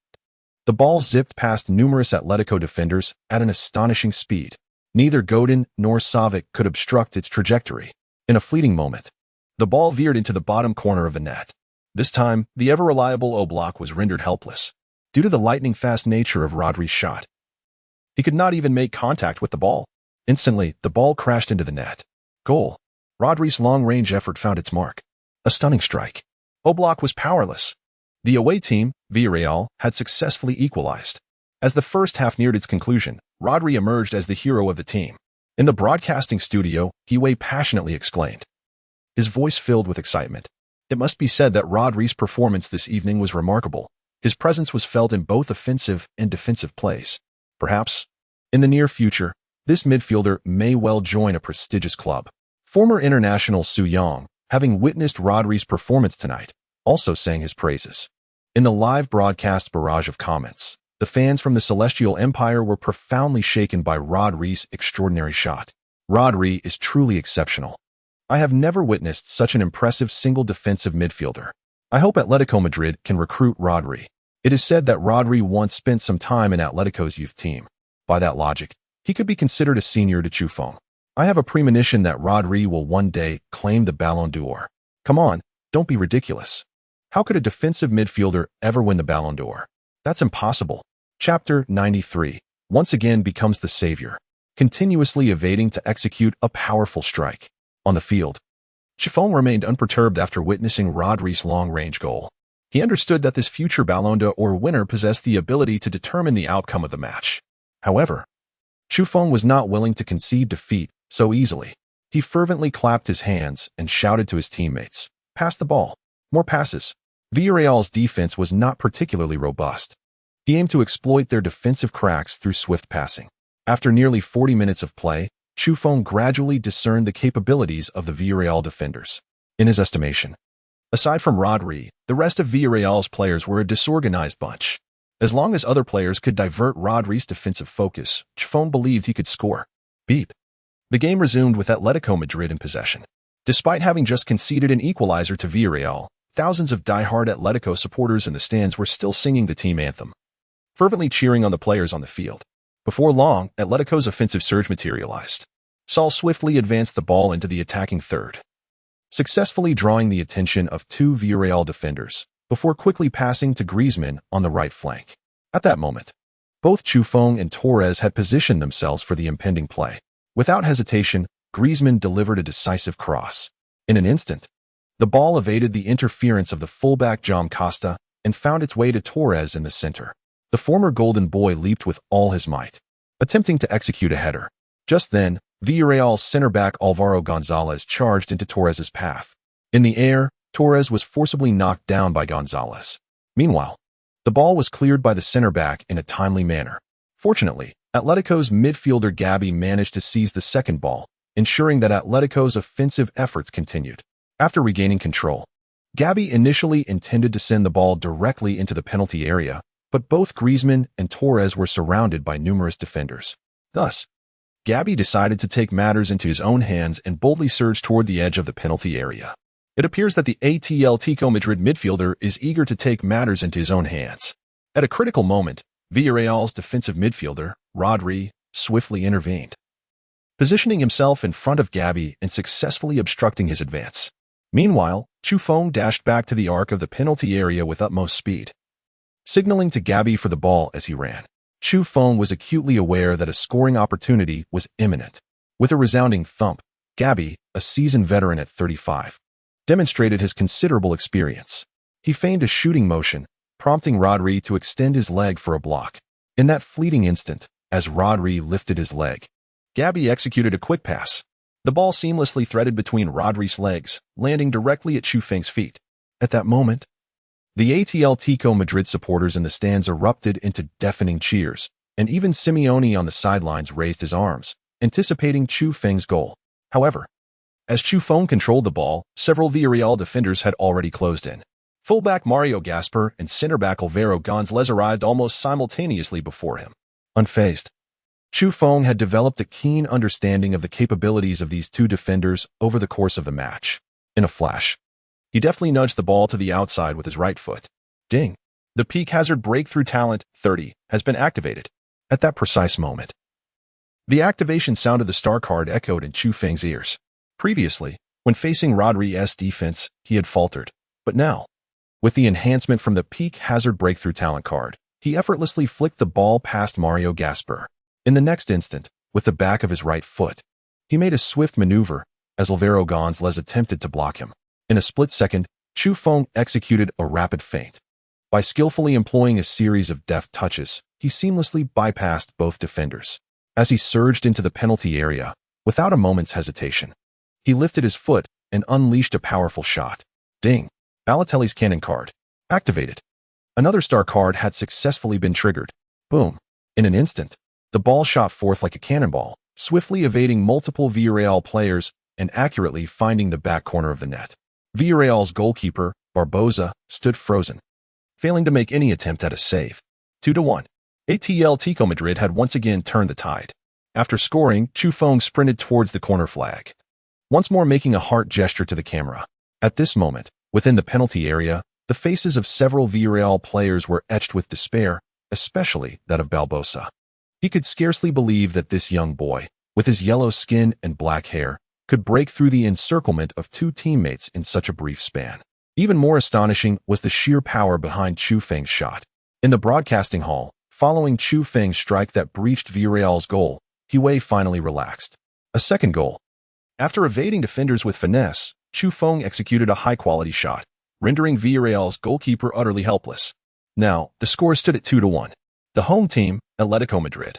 the ball zipped past numerous Atletico defenders at an astonishing speed. Neither Godin nor Savic could obstruct its trajectory. In a fleeting moment, the ball veered into the bottom corner of the net. This time, the ever-reliable Oblak was rendered helpless. Due to the lightning-fast nature of Rodri's shot, he could not even make contact with the ball. Instantly, the ball crashed into the net. Goal. Rodri's long-range effort found its mark. A stunning strike. Oblak was powerless. The away team, Villarreal, had successfully equalized. As the first half neared its conclusion, Rodri emerged as the hero of the team. In the broadcasting studio, he passionately exclaimed, his voice filled with excitement. It must be said that Rodri's performance this evening was remarkable. His presence was felt in both offensive and defensive plays. Perhaps, in the near future, this midfielder may well join a prestigious club. Former international Su Yang, having witnessed Rodri's performance tonight, also sang his praises. In the live broadcast barrage of comments, the fans from the Celestial Empire were profoundly shaken by Rodri's extraordinary shot. Rodri is truly exceptional. I have never witnessed such an impressive single defensive midfielder. I hope Atletico Madrid can recruit Rodri. It is said that Rodri once spent some time in Atletico's youth team. By that logic, he could be considered a senior to Chufeng. I have a premonition that Rodri will one day claim the Ballon d'Or. Come on, don't be ridiculous. How could a defensive midfielder ever win the Ballon d'Or? That's impossible. Chapter 93 once again becomes the savior, continuously evading to execute a powerful strike. On the field, Chufeng remained unperturbed after witnessing Rodri's long-range goal. He understood that this future Ballon d'Or winner possessed the ability to determine the outcome of the match. However, Chufeng was not willing to concede defeat so easily. He fervently clapped his hands and shouted to his teammates, "Pass the ball. More passes." Villarreal's defense was not particularly robust. He aimed to exploit their defensive cracks through swift passing. After nearly 40 minutes of play, Chufeng gradually discerned the capabilities of the Villarreal defenders. In his estimation, aside from Rodri, the rest of Villarreal's players were a disorganized bunch. As long as other players could divert Rodri's defensive focus, Chufeng believed he could score. Beep. The game resumed with Atletico Madrid in possession. Despite having just conceded an equalizer to Villarreal, thousands of die-hard Atletico supporters in the stands were still singing the team anthem, fervently cheering on the players on the field. Before long, Atletico's offensive surge materialized. Saul swiftly advanced the ball into the attacking third, successfully drawing the attention of two Villarreal defenders, before quickly passing to Griezmann on the right flank. At that moment, both Chufeng and Torres had positioned themselves for the impending play. Without hesitation, Griezmann delivered a decisive cross. In an instant, the ball evaded the interference of the fullback Jaume Costa and found its way to Torres in the center. The former Golden Boy leaped with all his might, attempting to execute a header. Just then, Villarreal's center-back Alvaro Gonzalez charged into Torres's path. In the air, Torres was forcibly knocked down by Gonzalez. Meanwhile, the ball was cleared by the center-back in a timely manner. Fortunately, Atletico's midfielder Gabi managed to seize the second ball, ensuring that Atletico's offensive efforts continued. After regaining control, Gabi initially intended to send the ball directly into the penalty area, but both Griezmann and Torres were surrounded by numerous defenders. Thus, Gabi decided to take matters into his own hands and boldly surge toward the edge of the penalty area. It appears that the Atletico Madrid midfielder is eager to take matters into his own hands. At a critical moment, Villarreal's defensive midfielder, Rodri, swiftly intervened, positioning himself in front of Gabi and successfully obstructing his advance. Meanwhile, Chufeng dashed back to the arc of the penalty area with utmost speed, signaling to Gabi for the ball as he ran. Chu Feng was acutely aware that a scoring opportunity was imminent. With a resounding thump, Gabby, a seasoned veteran at 35, demonstrated his considerable experience. He feigned a shooting motion, prompting Rodri to extend his leg for a block. In that fleeting instant, as Rodri lifted his leg, Gabby executed a quick pass. The ball seamlessly threaded between Rodri's legs, landing directly at Chu Feng's feet. At that moment, the Atletico Madrid supporters in the stands erupted into deafening cheers, and even Simeone on the sidelines raised his arms, anticipating Chu Feng's goal. However, as Chu Feng controlled the ball, several Villarreal defenders had already closed in. Fullback Mario Gasper and center-back Alvaro Gonzalez arrived almost simultaneously before him. Unfazed, Chu Feng had developed a keen understanding of the capabilities of these two defenders over the course of the match. In a flash, he deftly nudged the ball to the outside with his right foot. Ding! The peak hazard breakthrough talent, 30, has been activated. At that precise moment, the activation sound of the star card echoed in Chu Feng's ears. Previously, when facing Rodri's defense, he had faltered. But now, with the enhancement from the peak hazard breakthrough talent card, he effortlessly flicked the ball past Mario Gasper. In the next instant, with the back of his right foot, he made a swift maneuver as Alvaro Gonzalez attempted to block him. In a split second, Chu Feng executed a rapid feint. By skillfully employing a series of deft touches, he seamlessly bypassed both defenders. As he surged into the penalty area, without a moment's hesitation, he lifted his foot and unleashed a powerful shot. Ding! Balotelli's cannon card activated. Another star card had successfully been triggered. Boom! In an instant, the ball shot forth like a cannonball, swiftly evading multiple Villarreal players and accurately finding the back corner of the net. Villarreal's goalkeeper, Barbosa, stood frozen, failing to make any attempt at a save. 2-1. Atletico Madrid had once again turned the tide. After scoring, Chu Feng sprinted towards the corner flag, once more making a heart gesture to the camera. At this moment, within the penalty area, the faces of several Villarreal players were etched with despair, especially that of Barbosa. He could scarcely believe that this young boy, with his yellow skin and black hair, could break through the encirclement of two teammates in such a brief span. Even more astonishing was the sheer power behind Chu Feng's shot. In the broadcasting hall, following Chu Feng's strike that breached Villarreal's goal, Hue finally relaxed. A second goal. After evading defenders with finesse, Chu Feng executed a high-quality shot, rendering Villarreal's goalkeeper utterly helpless. Now, the score stood at 2-1. The home team, Atletico Madrid,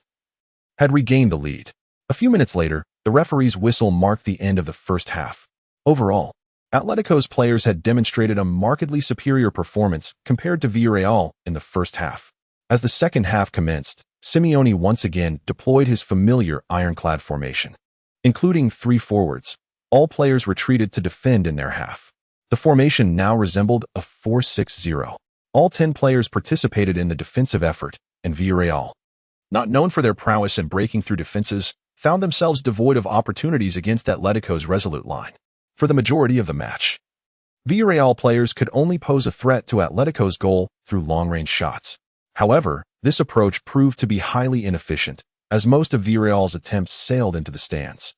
had regained the lead. A few minutes later, the referee's whistle marked the end of the first half. Overall, Atletico's players had demonstrated a markedly superior performance compared to Villarreal in the first half. As the second half commenced, Simeone once again deployed his familiar ironclad formation. Including 3 forwards, all players retreated to defend in their half. The formation now resembled a 4-6-0. All 10 players participated in the defensive effort, and Villarreal, not known for their prowess in breaking through defenses, found themselves devoid of opportunities against Atletico's resolute line. For the majority of the match, Villarreal players could only pose a threat to Atletico's goal through long-range shots. However, this approach proved to be highly inefficient, as most of Villarreal's attempts sailed into the stands.